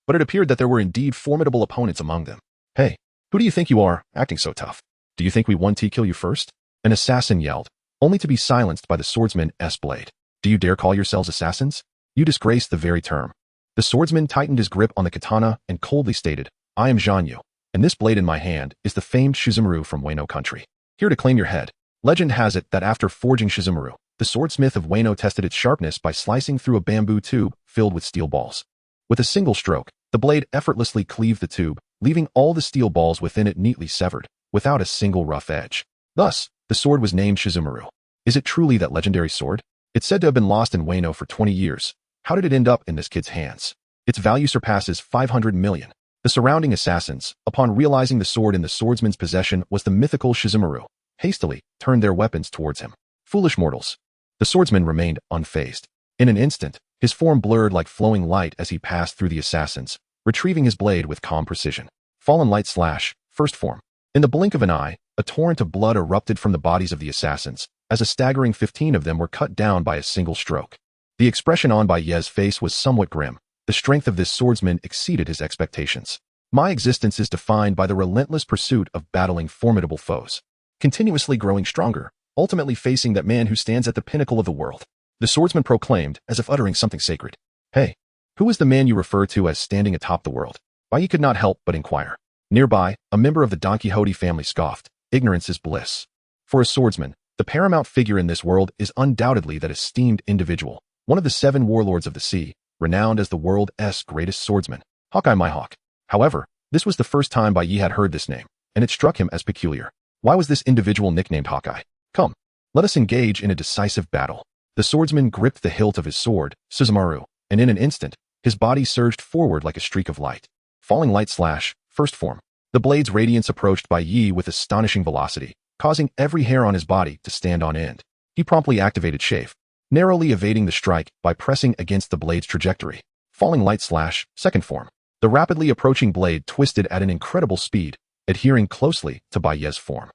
but it appeared that there were indeed formidable opponents among them. Hey, who do you think you are, acting so tough? Do you think we want to kill you first? An assassin yelled, only to be silenced by the swordsman's blade. Do you dare call yourselves assassins? You disgrace the very term. The swordsman tightened his grip on the katana and coldly stated, I am Zhan Yu, and this blade in my hand is the famed Shizumaru from Wano country. Here to claim your head. Legend has it that after forging Shizumaru, the swordsmith of Wano tested its sharpness by slicing through a bamboo tube filled with steel balls. With a single stroke, the blade effortlessly cleaved the tube, leaving all the steel balls within it neatly severed, without a single rough edge. Thus, the sword was named Shizumaru. Is it truly that legendary sword? It's said to have been lost in Wano for 20 years. How did it end up in this kid's hands? Its value surpasses 500 million. The surrounding assassins, upon realizing the sword in the swordsman's possession was the mythical Shizumaru, hastily turned their weapons towards him. Foolish mortals. The swordsman remained unfazed. In an instant, his form blurred like flowing light as he passed through the assassins, retrieving his blade with calm precision. Fallen light slash, first form. In the blink of an eye, a torrent of blood erupted from the bodies of the assassins, as a staggering 15 of them were cut down by a single stroke. The expression on Bai Yi's face was somewhat grim. The strength of this swordsman exceeded his expectations. My existence is defined by the relentless pursuit of battling formidable foes, continuously growing stronger, ultimately facing that man who stands at the pinnacle of the world. The swordsman proclaimed, as if uttering something sacred. Hey, who is the man you refer to as standing atop the world? Bai Yi could not help but inquire. Nearby, a member of the Don Quixote family scoffed. Ignorance is bliss. For a swordsman, the paramount figure in this world is undoubtedly that esteemed individual, one of the 7 warlords of the sea, renowned as the world's greatest swordsman, Hawkeye my hawk. However, this was the first time Bai Yi had heard this name, and it struck him as peculiar. Why was this individual nicknamed Hawkeye? Come, let us engage in a decisive battle. The swordsman gripped the hilt of his sword, Shizumaru, and in an instant, his body surged forward like a streak of light. Falling light slash, first form. The blade's radiance approached Bai Yi with astonishing velocity, causing every hair on his body to stand on end. He promptly activated Shave, narrowly evading the strike by pressing against the blade's trajectory. Falling light slash, second form. The rapidly approaching blade twisted at an incredible speed, adhering closely to Bai Yi's form.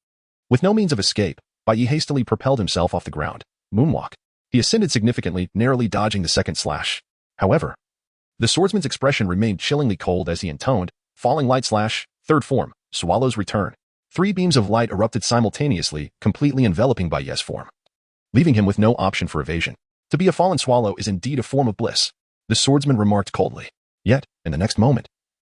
With no means of escape, Bai Yi hastily propelled himself off the ground. Moonwalk. He ascended significantly, narrowly dodging the second slash. However, the swordsman's expression remained chillingly cold as he intoned, falling light slash, third form, Swallow's return. 3 beams of light erupted simultaneously, completely enveloping Bai Yi's form, leaving him with no option for evasion. To be a fallen swallow is indeed a form of bliss, the swordsman remarked coldly. Yet, in the next moment,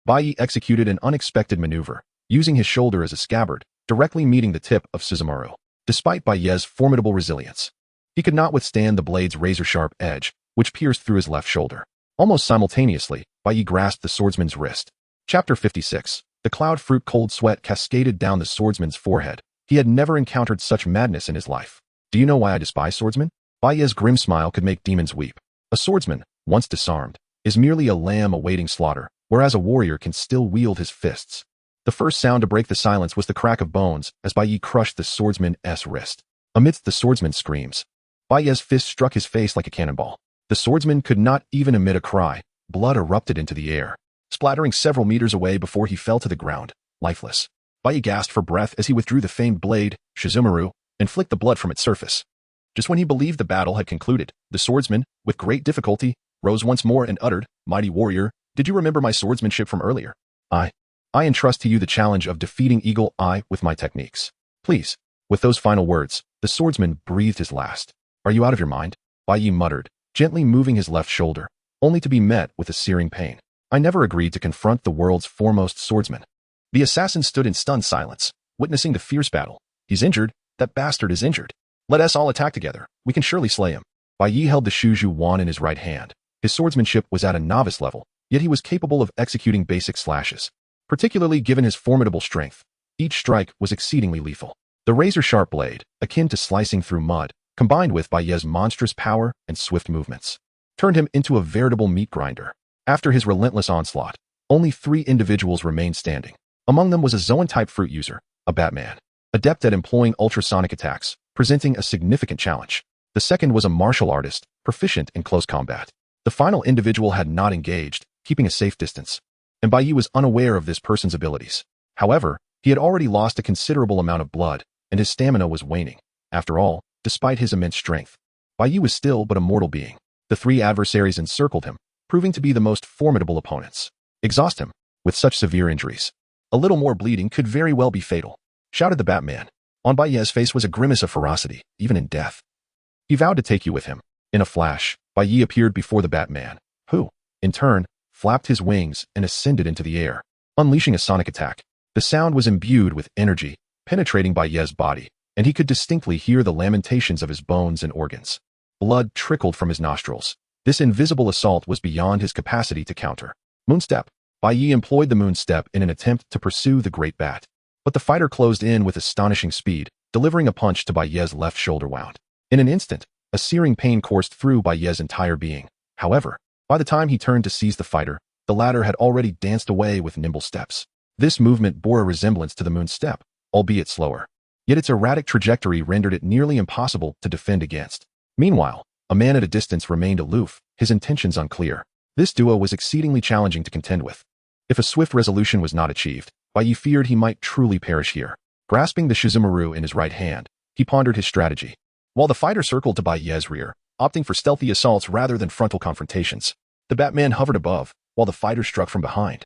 Bai Yi executed an unexpected maneuver, using his shoulder as a scabbard, directly meeting the tip of Shizumaru. Despite Bai Yi's formidable resilience, he could not withstand the blade's razor-sharp edge, which pierced through his left shoulder. Almost simultaneously, Bai Yi grasped the swordsman's wrist. Chapter 56. The cloud fruit cold sweat cascaded down the swordsman's forehead. He had never encountered such madness in his life. Do you know why I despise swordsmen? Bai Yi's grim smile could make demons weep. A swordsman, once disarmed, is merely a lamb awaiting slaughter, whereas a warrior can still wield his fists. The first sound to break the silence was the crack of bones as Bai Yi crushed the swordsman's wrist. Amidst the swordsman's screams, Bai Yi's fist struck his face like a cannonball. The swordsman could not even emit a cry. Blood erupted into the air, splattering several meters away before he fell to the ground, lifeless. Bai Yi gasped for breath as he withdrew the famed blade, Shizumaru, and flicked the blood from its surface. Just when he believed the battle had concluded, the swordsman, with great difficulty, rose once more and uttered, Mighty warrior, did you remember my swordsmanship from earlier? I entrust to you the challenge of defeating Eagle Eye with my techniques. Please. With those final words, the swordsman breathed his last. Are you out of your mind? Bai Yi muttered, gently moving his left shoulder, only to be met with a searing pain. I never agreed to confront the world's foremost swordsman. The assassin stood in stunned silence, witnessing the fierce battle. He's injured. That bastard is injured. Let us all attack together. We can surely slay him. Bai Yi held the Shuju wand in his right hand. His swordsmanship was at a novice level, yet he was capable of executing basic slashes. particularly given his formidable strength. Each strike was exceedingly lethal. The razor-sharp blade, akin to slicing through mud, combined with Bai Ye's monstrous power and swift movements, turned him into a veritable meat grinder. After his relentless onslaught, only 3 individuals remained standing. Among them was a Zoan-type fruit user, a Batman, adept at employing ultrasonic attacks, presenting a significant challenge. The second was a martial artist, proficient in close combat. The final individual had not engaged, keeping a safe distance, and Bai Yi was unaware of this person's abilities. However, he had already lost a considerable amount of blood, and his stamina was waning. After all, despite his immense strength, Bai Yi was still but a mortal being. The 3 adversaries encircled him, proving to be the most formidable opponents. Exhaust him. With such severe injuries, a little more bleeding could very well be fatal, shouted the Batman. On Bai Ye's face was a grimace of ferocity, even in death. He vowed to take you with him. In a flash, Bai Yi appeared before the Batman, who, in turn, flapped his wings and ascended into the air, unleashing a sonic attack. The sound was imbued with energy, penetrating Bai Ye's body, and he could distinctly hear the lamentations of his bones and organs. Blood trickled from his nostrils. This invisible assault was beyond his capacity to counter. Moonstep. Bai Yi employed the moonstep in an attempt to pursue the great bat. But the fighter closed in with astonishing speed, delivering a punch to Bai Ye's left shoulder wound. In an instant, a searing pain coursed through Bai Ye's entire being. However, by the time he turned to seize the fighter, the latter had already danced away with nimble steps. This movement bore a resemblance to the moonstep, albeit slower. Yet its erratic trajectory rendered it nearly impossible to defend against. Meanwhile, a man at a distance remained aloof, his intentions unclear. This duo was exceedingly challenging to contend with. If a swift resolution was not achieved, Bai Yi feared he might truly perish here. Grasping the Shizumaru in his right hand, he pondered his strategy. While the fighter circled to Bai Ye's rear, opting for stealthy assaults rather than frontal confrontations, the Batman hovered above, while the fighter struck from behind,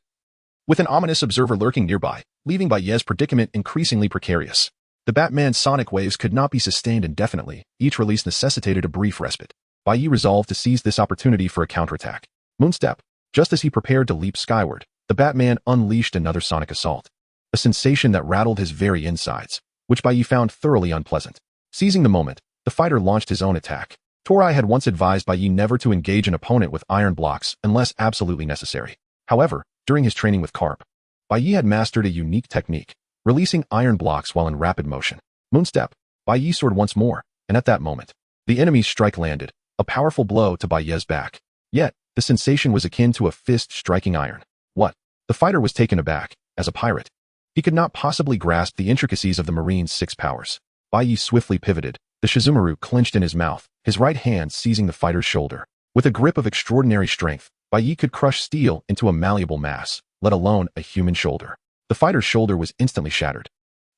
with an ominous observer lurking nearby, leaving Bai Ye's predicament increasingly precarious. The Batman's sonic waves could not be sustained indefinitely. Each release necessitated a brief respite. Bai Yi resolved to seize this opportunity for a counterattack. Moonstep. Just as he prepared to leap skyward, the Batman unleashed another sonic assault, a sensation that rattled his very insides, which Bai Yi found thoroughly unpleasant. Seizing the moment, the fighter launched his own attack. Torai had once advised Bai Yi never to engage an opponent with iron blocks unless absolutely necessary. However, during his training with Carp, Bai Yi had mastered a unique technique, releasing iron blocks while in rapid motion. Moonstep. Bai Yi soared once more, and at that moment, the enemy's strike landed, a powerful blow to Bai Ye's back. Yet, the sensation was akin to a fist striking iron. What? The fighter was taken aback. As a pirate, he could not possibly grasp the intricacies of the Marine's 6 powers. Bai Yi swiftly pivoted, the Shizumaru clenched in his mouth, his right hand seizing the fighter's shoulder. With a grip of extraordinary strength, Bai Yi could crush steel into a malleable mass, let alone a human shoulder. The fighter's shoulder was instantly shattered,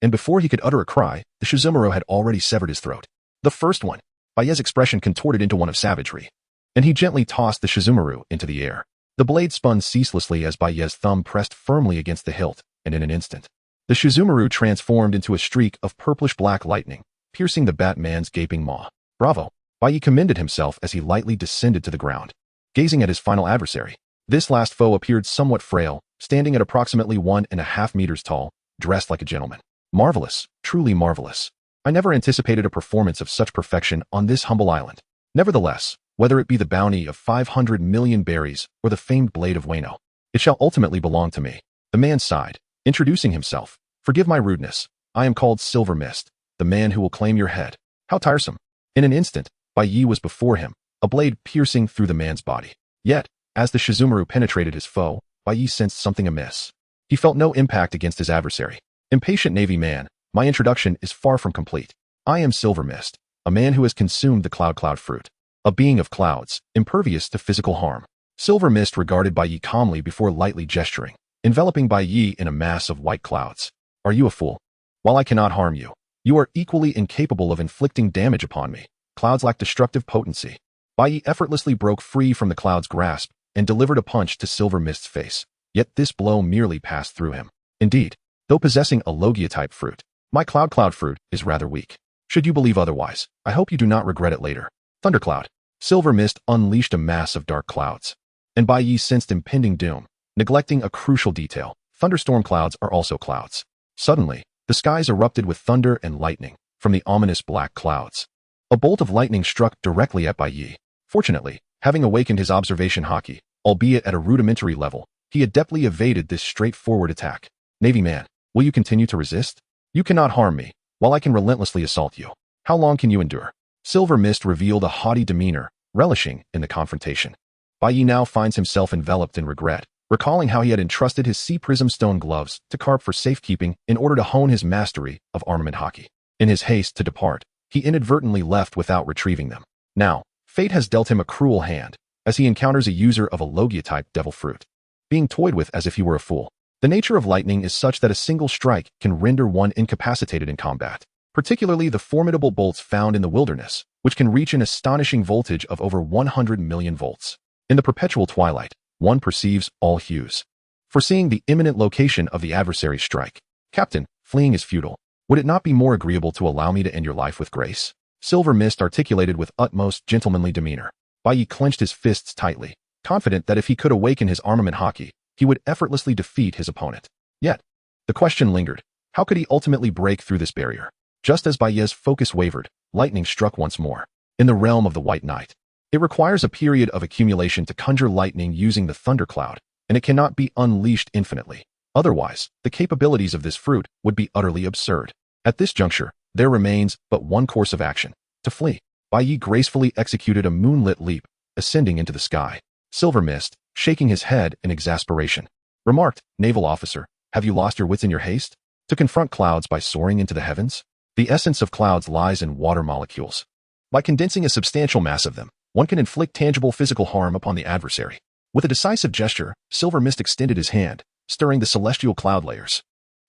and before he could utter a cry, the Shizumaru had already severed his throat. The first one. Bai Ye's expression contorted into one of savagery, and he gently tossed the Shizumaru into the air. The blade spun ceaselessly as Bai Ye's thumb pressed firmly against the hilt, and in an instant, the Shizumaru transformed into a streak of purplish-black lightning, piercing the Batman's gaping maw. Bravo! Bai Yi commended himself as he lightly descended to the ground. Gazing at his final adversary, this last foe appeared somewhat frail, standing at approximately 1.5 meters tall, dressed like a gentleman. Marvelous, truly marvelous. I never anticipated a performance of such perfection on this humble island. Nevertheless, whether it be the bounty of 500 million berries or the famed blade of Wano, it shall ultimately belong to me. The man sighed, introducing himself. Forgive my rudeness. I am called Silver Mist, the man who will claim your head. How tiresome. In an instant, Bai Yi was before him, a blade piercing through the man's body. Yet, as the Shizumaru penetrated his foe, Bai Yi sensed something amiss. He felt no impact against his adversary. Impatient Navy man, my introduction is far from complete. I am Silver Mist, a man who has consumed the cloud fruit. A being of clouds, impervious to physical harm. Silver Mist regarded Bai Yi calmly before lightly gesturing, enveloping Bai Yi in a mass of white clouds. Are you a fool? While I cannot harm you, you are equally incapable of inflicting damage upon me. Clouds lack destructive potency. Bai Yi effortlessly broke free from the cloud's grasp and delivered a punch to Silver Mist's face. Yet this blow merely passed through him. Indeed, though possessing a Logia-type fruit, my cloud fruit is rather weak. Should you believe otherwise, I hope you do not regret it later. Thundercloud. Silver Mist unleashed a mass of dark clouds, and Bai Yi sensed impending doom, neglecting a crucial detail. Thunderstorm clouds are also clouds. Suddenly, the skies erupted with thunder and lightning from the ominous black clouds. A bolt of lightning struck directly at Bai Yi. Fortunately, having awakened his observation haki, albeit at a rudimentary level, He adeptly evaded this straightforward attack. Navy man, will you continue to resist? You cannot harm me, while I can relentlessly assault you. How long can you endure? Silver Mist revealed a haughty demeanor, relishing in the confrontation. Bai Yi now finds himself enveloped in regret, recalling how he had entrusted his sea prism stone gloves to Carp for safekeeping in order to hone his mastery of armament hockey. In his haste to depart, he inadvertently left without retrieving them. Now, fate has dealt him a cruel hand, as he encounters a user of a Logia-type devil fruit. Being toyed with as if he were a fool. The nature of lightning is such that a single strike can render one incapacitated in combat, particularly the formidable bolts found in the wilderness, which can reach an astonishing voltage of over 100 million volts. In the perpetual twilight, one perceives all hues. Foreseeing the imminent location of the adversary's strike, Captain, fleeing is futile. Would it not be more agreeable to allow me to end your life with grace? Silver Mist articulated with utmost gentlemanly demeanor. Bai Yi clenched his fists tightly, confident that if he could awaken his armament hockey, he would effortlessly defeat his opponent. Yet, the question lingered. How could he ultimately break through this barrier? Just as Bai Yi's focus wavered, lightning struck once more. In the realm of the White Knight, it requires a period of accumulation to conjure lightning using the thundercloud, and it cannot be unleashed infinitely. Otherwise, the capabilities of this fruit would be utterly absurd. At this juncture, there remains but one course of action: to flee. Bai Yi gracefully executed a moonlit leap, ascending into the sky. Silver Mist, shaking his head in exasperation, remarked, "Naval officer, have you lost your wits in your haste to confront clouds by soaring into the heavens? The essence of clouds lies in water molecules. By condensing a substantial mass of them, one can inflict tangible physical harm upon the adversary." With a decisive gesture, Silver Mist extended his hand, stirring the celestial cloud layers.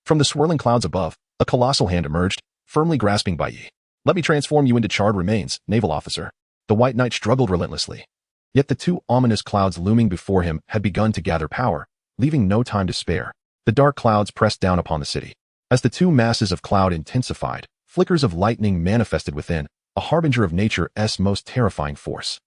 From the swirling clouds above, a colossal hand emerged, firmly grasping Bai Yi. "Let me transform you into charred remains, naval officer." The White Knight struggled relentlessly. Yet the two ominous clouds looming before him had begun to gather power, leaving no time to spare. The dark clouds pressed down upon the city. As the two masses of cloud intensified, flickers of lightning manifested within, a harbinger of nature's most terrifying force.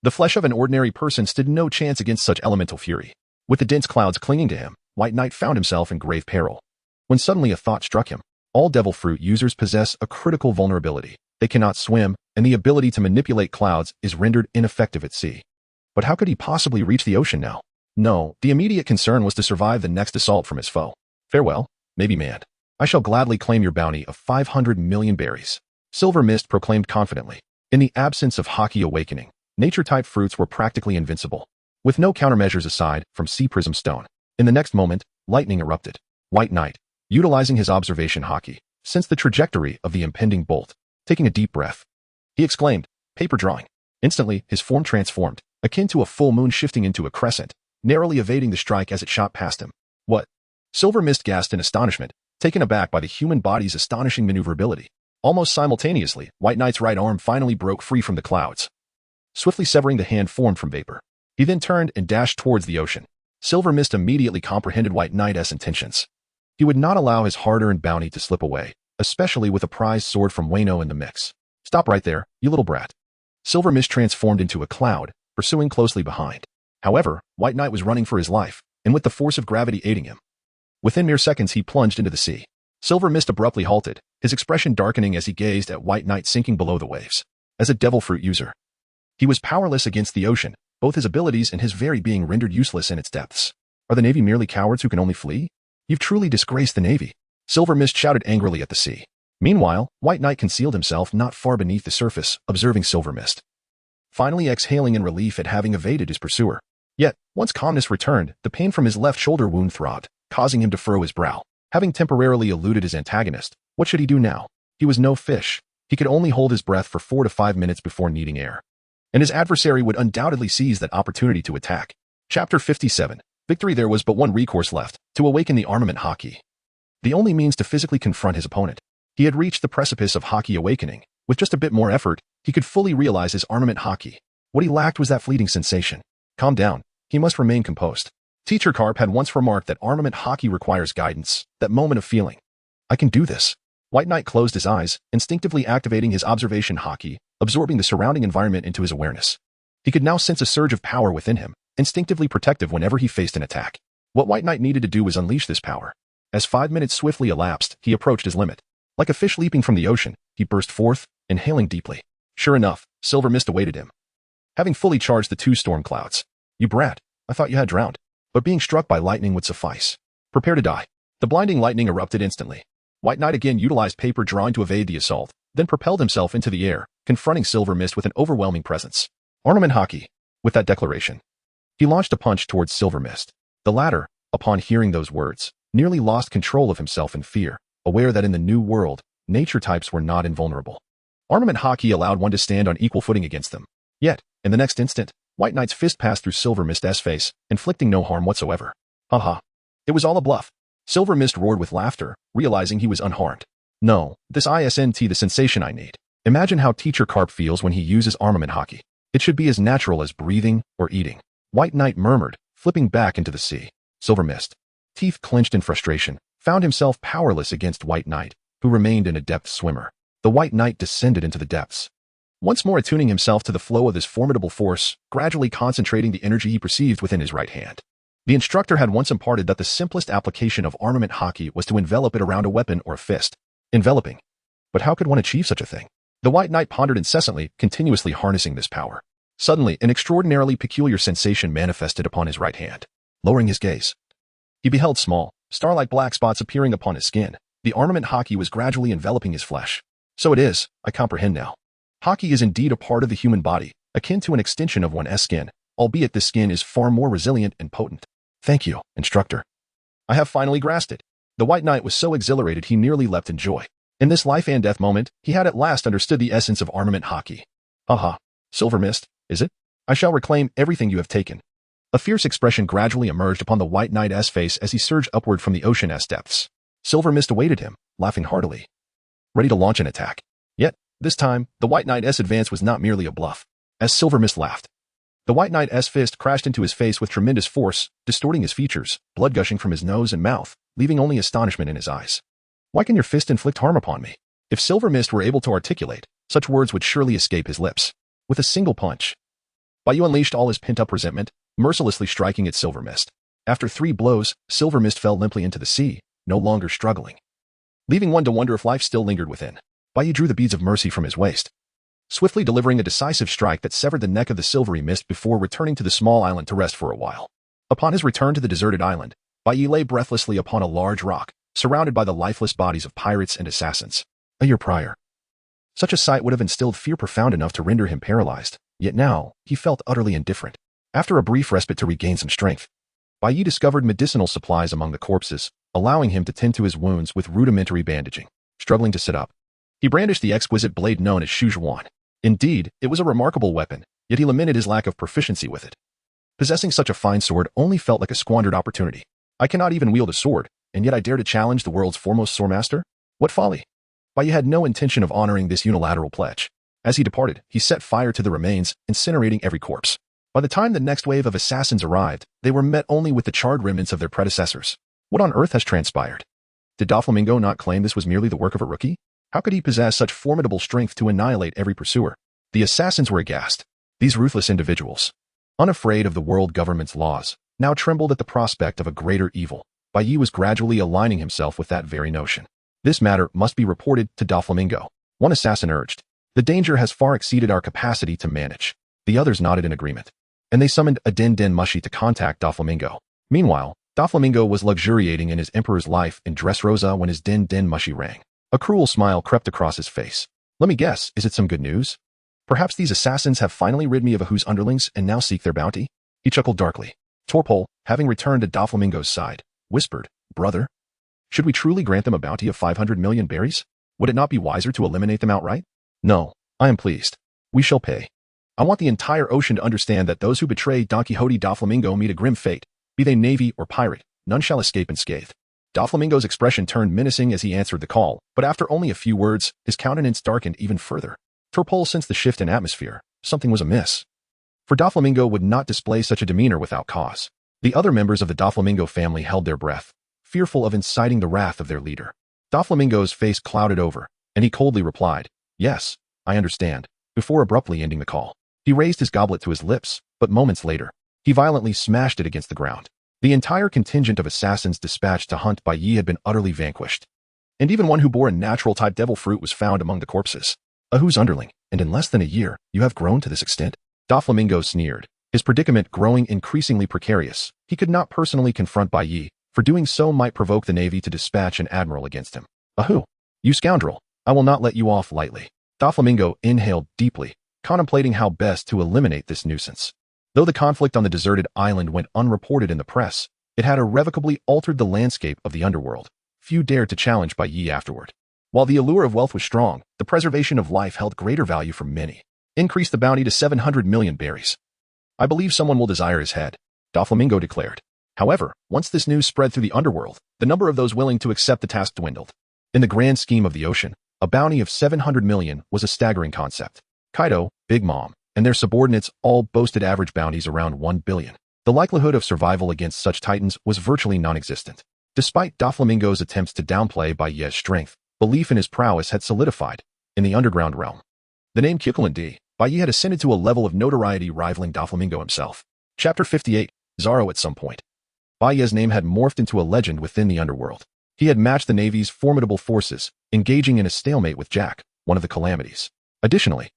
The flesh of an ordinary person stood no chance against such elemental fury. With the dense clouds clinging to him, White Knight found himself in grave peril. When suddenly a thought struck him. All devil fruit users possess a critical vulnerability. They cannot swim, and the ability to manipulate clouds is rendered ineffective at sea. But how could he possibly reach the ocean now? No, the immediate concern was to survive the next assault from his foe. "Farewell, maybe man. I shall gladly claim your bounty of 500 million berries." Silver Mist proclaimed confidently. In the absence of hockey awakening, nature-type fruits were practically invincible, with no countermeasures aside from sea prism stone. In the next moment, lightning erupted. White Knight, utilizing his observation hockey, sensed the trajectory of the impending bolt. Taking a deep breath, he exclaimed, "Paper drawing." Instantly, his form transformed, akin to a full moon shifting into a crescent, narrowly evading the strike as it shot past him. "What?" Silver Mist gasped in astonishment, taken aback by the human body's astonishing maneuverability. Almost simultaneously, White Knight's right arm finally broke free from the clouds, swiftly severing the hand formed from vapor. He then turned and dashed towards the ocean. Silver Mist immediately comprehended White Knight's intentions. He would not allow his hard-earned bounty to slip away, especially with a prized sword from Wano in the mix. "Stop right there, you little brat." Silver Mist transformed into a cloud, pursuing closely behind. However, White Knight was running for his life, and with the force of gravity aiding him. Within mere seconds he plunged into the sea. Silver Mist abruptly halted, his expression darkening as he gazed at White Knight sinking below the waves. As a devil fruit user, he was powerless against the ocean, both his abilities and his very being rendered useless in its depths. Are the Navy merely cowards who can only flee? You've truly disgraced the Navy. Silver Mist shouted angrily at the sea. Meanwhile, White Knight concealed himself not far beneath the surface, observing Silver Mist, finally exhaling in relief at having evaded his pursuer. Yet, once calmness returned, the pain from his left shoulder wound throbbed, causing him to furrow his brow. Having temporarily eluded his antagonist, what should he do now? He was no fish. He could only hold his breath for 4 to 5 minutes before needing air. And his adversary would undoubtedly seize that opportunity to attack. Chapter 57. Victory. There was but one recourse left, to awaken the armament hockey. The only means to physically confront his opponent. He had reached the precipice of hockey awakening. With just a bit more effort, he could fully realize his armament hockey. What he lacked was that fleeting sensation. Calm down. He must remain composed. Teacher Carp had once remarked that armament hockey requires guidance, that moment of feeling. "I can do this." White Knight closed his eyes, instinctively activating his observation hockey, absorbing the surrounding environment into his awareness. He could now sense a surge of power within him, instinctively protective whenever he faced an attack. What White Knight needed to do was unleash this power. As 5 minutes swiftly elapsed, he approached his limit. Like a fish leaping from the ocean, he burst forth, inhaling deeply. Sure enough, Silver Mist awaited him, having fully charged the 2 storm clouds. "You brat, I thought you had drowned." but being struck by lightning would suffice. Prepare to die. The blinding lightning erupted instantly. White Knight again utilized paper drawing to evade the assault, then propelled himself into the air, confronting Silver Mist with an overwhelming presence. Armament hockey. With that declaration, he launched a punch towards Silver Mist. The latter, upon hearing those words, nearly lost control of himself in fear, aware that in the new world, nature types were not invulnerable. Armament hockey allowed one to stand on equal footing against them. Yet, in the next instant, White Knight's fist passed through Silver Mist's face, inflicting no harm whatsoever. Haha. It was all a bluff. Silver Mist roared with laughter, realizing he was unharmed. No, this isn't the sensation I need. Imagine how Teacher Carp feels when he uses armament hockey. It should be as natural as breathing or eating. White Knight murmured, flipping back into the sea. Silver Mist, teeth clenched in frustration, found himself powerless against White Knight, who remained an adept swimmer. The White Knight descended into the depths. Once more attuning himself to the flow of this formidable force, gradually concentrating the energy he perceived within his right hand. The instructor had once imparted that the simplest application of armament hockey was to envelop it around a weapon or a fist. Enveloping. But how could one achieve such a thing? The White Knight pondered incessantly, continuously harnessing this power. Suddenly, an extraordinarily peculiar sensation manifested upon his right hand. Lowering his gaze, he beheld small, star-like black spots appearing upon his skin. The armament hockey was gradually enveloping his flesh. So it is, I comprehend now. Hockey is indeed a part of the human body, akin to an extension of one's skin, albeit this skin is far more resilient and potent. Thank you, instructor. I have finally grasped it. The White Knight was so exhilarated he nearly leapt in joy. In this life and death moment, he had at last understood the essence of armament hockey. Haha, Silver Mist, is it? I shall reclaim everything you have taken. A fierce expression gradually emerged upon the White Knight's face as he surged upward from the ocean's depths. Silver Mist awaited him, laughing heartily, ready to launch an attack. Yet, this time, the White Knight's advance was not merely a bluff. As Silver Mist laughed, the White Knight's fist crashed into his face with tremendous force, distorting his features, blood gushing from his nose and mouth, leaving only astonishment in his eyes. Why can your fist inflict harm upon me? If Silver Mist were able to articulate, such words would surely escape his lips. With a single punch, Baiyu unleashed all his pent-up resentment, mercilessly striking at Silver Mist. After 3 blows, Silver Mist fell limply into the sea, no longer struggling, leaving one to wonder if life still lingered within. Baiyu drew the beads of mercy from his waist, swiftly delivering a decisive strike that severed the neck of the silvery mist before returning to the small island to rest for a while. Upon his return to the deserted island, Baiyu lay breathlessly upon a large rock, surrounded by the lifeless bodies of pirates and assassins. A year prior, such a sight would have instilled fear profound enough to render him paralyzed, yet now, he felt utterly indifferent. After a brief respite to regain some strength, Baiyu discovered medicinal supplies among the corpses, allowing him to tend to his wounds with rudimentary bandaging. Struggling to sit up, he brandished the exquisite blade known as Shuzhuan. Indeed, it was a remarkable weapon, yet he lamented his lack of proficiency with it. Possessing such a fine sword only felt like a squandered opportunity. I cannot even wield a sword, and yet I dare to challenge the world's foremost swordmaster? What folly! Baiyu had no intention of honoring this unilateral pledge. As he departed, he set fire to the remains, incinerating every corpse. By the time the next wave of assassins arrived, they were met only with the charred remnants of their predecessors. What on earth has transpired? Did Doflamingo not claim this was merely the work of a rookie? How could he possess such formidable strength to annihilate every pursuer? The assassins were aghast. These ruthless individuals, unafraid of the world government's laws, now trembled at the prospect of a greater evil. Baiyu was gradually aligning himself with that very notion. This matter must be reported to Doflamingo. One assassin urged. The danger has far exceeded our capacity to manage. The others nodded in agreement, and they summoned a Den Mushi to contact Doflamingo. Meanwhile, Doflamingo was luxuriating in his emperor's life in Dressrosa when his Den Mushi rang. A cruel smile crept across his face. Let me guess, is it some good news? Perhaps these assassins have finally rid me of whose underlings and now seek their bounty? He chuckled darkly. Torpol, having returned to Doflamingo's side, whispered, Brother, should we truly grant them a bounty of 500 million berries? Would it not be wiser to eliminate them outright? No, I am pleased. We shall pay. I want the entire ocean to understand that those who betray Don Quixote Doflamingo meet a grim fate. Be they navy or pirate, none shall escape unscathed. Doflamingo's expression turned menacing as he answered the call, but after only a few words, his countenance darkened even further. Torpol sensed the shift in atmosphere. Something was amiss. For Doflamingo would not display such a demeanor without cause. The other members of the Doflamingo family held their breath, fearful of inciting the wrath of their leader. Doflamingo's face clouded over, and he coldly replied, Yes, I understand, before abruptly ending the call. He raised his goblet to his lips, but moments later, he violently smashed it against the ground. The entire contingent of assassins dispatched to hunt Baiyu had been utterly vanquished. And even one who bore a natural-type devil fruit was found among the corpses. A whose underling, and in less than a year, you have grown to this extent? Doflamingo sneered, his predicament growing increasingly precarious. He could not personally confront Bai Yi, for doing so might provoke the Navy to dispatch an admiral against him. Ahoo! You scoundrel! I will not let you off lightly. Doflamingo inhaled deeply, contemplating how best to eliminate this nuisance. Though the conflict on the deserted island went unreported in the press, it had irrevocably altered the landscape of the underworld. Few dared to challenge Bai Yi afterward. While the allure of wealth was strong, the preservation of life held greater value for many. Increased the bounty to 700 million berries. I believe someone will desire his head, Doflamingo declared. However, once this news spread through the underworld, the number of those willing to accept the task dwindled. In the grand scheme of the ocean, a bounty of 700 million was a staggering concept. Kaido, Big Mom, and their subordinates all boasted average bounties around 1 billion. The likelihood of survival against such titans was virtually non-existent. Despite Doflamingo's attempts to downplay Bai Yi's strength, belief in his prowess had solidified. In the underground realm, the name Kikulan Bai Yi had ascended to a level of notoriety rivaling Doflamingo himself. Chapter 58, Zaro. At some point, Bai Yi's name had morphed into a legend within the underworld. He had matched the Navy's formidable forces, engaging in a stalemate with Jack, one of the calamities. Additionally,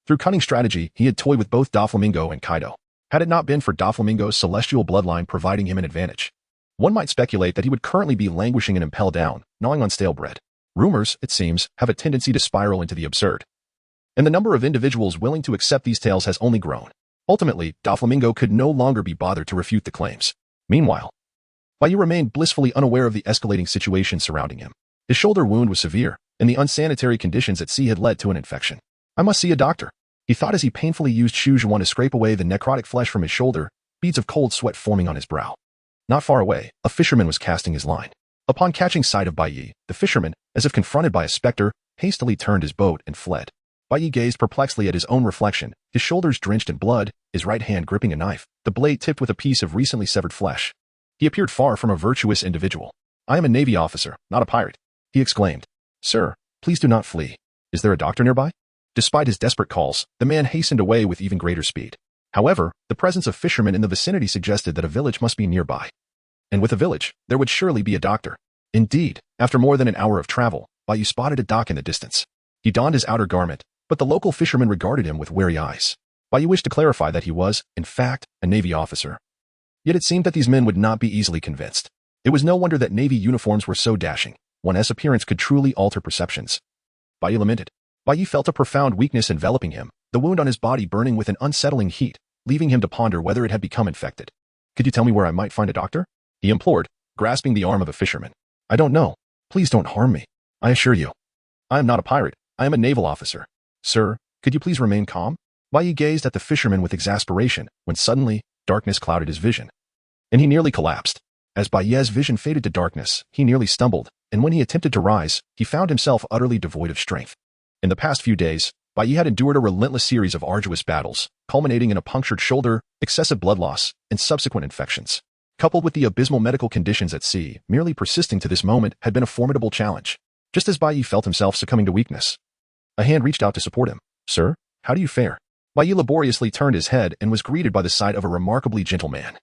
through cunning strategy, he had toyed with both Doflamingo and Kaido. Had it not been for Doflamingo's celestial bloodline providing him an advantage, one might speculate that he would currently be languishing in Impel Down, gnawing on stale bread. Rumors, it seems, have a tendency to spiral into the absurd, and the number of individuals willing to accept these tales has only grown. Ultimately, Doflamingo could no longer be bothered to refute the claims. Meanwhile, Bai Yi remained blissfully unaware of the escalating situation surrounding him. His shoulder wound was severe, and the unsanitary conditions at sea had led to an infection. I must see a doctor, he thought as he painfully used Shujuan to scrape away the necrotic flesh from his shoulder, beads of cold sweat forming on his brow. Not far away, a fisherman was casting his line. Upon catching sight of Bai Yi, the fisherman, as if confronted by a specter, hastily turned his boat and fled. Bai Yi gazed perplexedly at his own reflection, his shoulders drenched in blood, his right hand gripping a knife, the blade tipped with a piece of recently severed flesh. He appeared far from a virtuous individual. I am a Navy officer, not a pirate, he exclaimed. Sir, please do not flee. Is there a doctor nearby? Despite his desperate calls, the man hastened away with even greater speed. However, the presence of fishermen in the vicinity suggested that a village must be nearby. And with a village, there would surely be a doctor. Indeed, after more than an hour of travel, Bai Yi spotted a dock in the distance. He donned his outer garment, but the local fisherman regarded him with wary eyes. Bai Yi wished to clarify that he was, in fact, a Navy officer. Yet it seemed that these men would not be easily convinced. It was no wonder that Navy uniforms were so dashing. One's appearance could truly alter perceptions. Bai Yi lamented. Bai Yi felt a profound weakness enveloping him, the wound on his body burning with an unsettling heat, leaving him to ponder whether it had become infected. Could you tell me where I might find a doctor? He implored, grasping the arm of a fisherman. I don't know. Please don't harm me. I assure you. I am not a pirate. I am a naval officer. Sir, could you please remain calm? Bai Yi gazed at the fisherman with exasperation, when suddenly, darkness clouded his vision. And he nearly collapsed. As Bai Yi's vision faded to darkness, he nearly stumbled, and when he attempted to rise, he found himself utterly devoid of strength. In the past few days, Bai Yi had endured a relentless series of arduous battles, culminating in a punctured shoulder, excessive blood loss, and subsequent infections. Coupled with the abysmal medical conditions at sea, merely persisting to this moment had been a formidable challenge. Just as Bai Yi felt himself succumbing to weakness, a hand reached out to support him. Sir, how do you fare? Bai Yi laboriously turned his head and was greeted by the sight of a remarkably gentle man.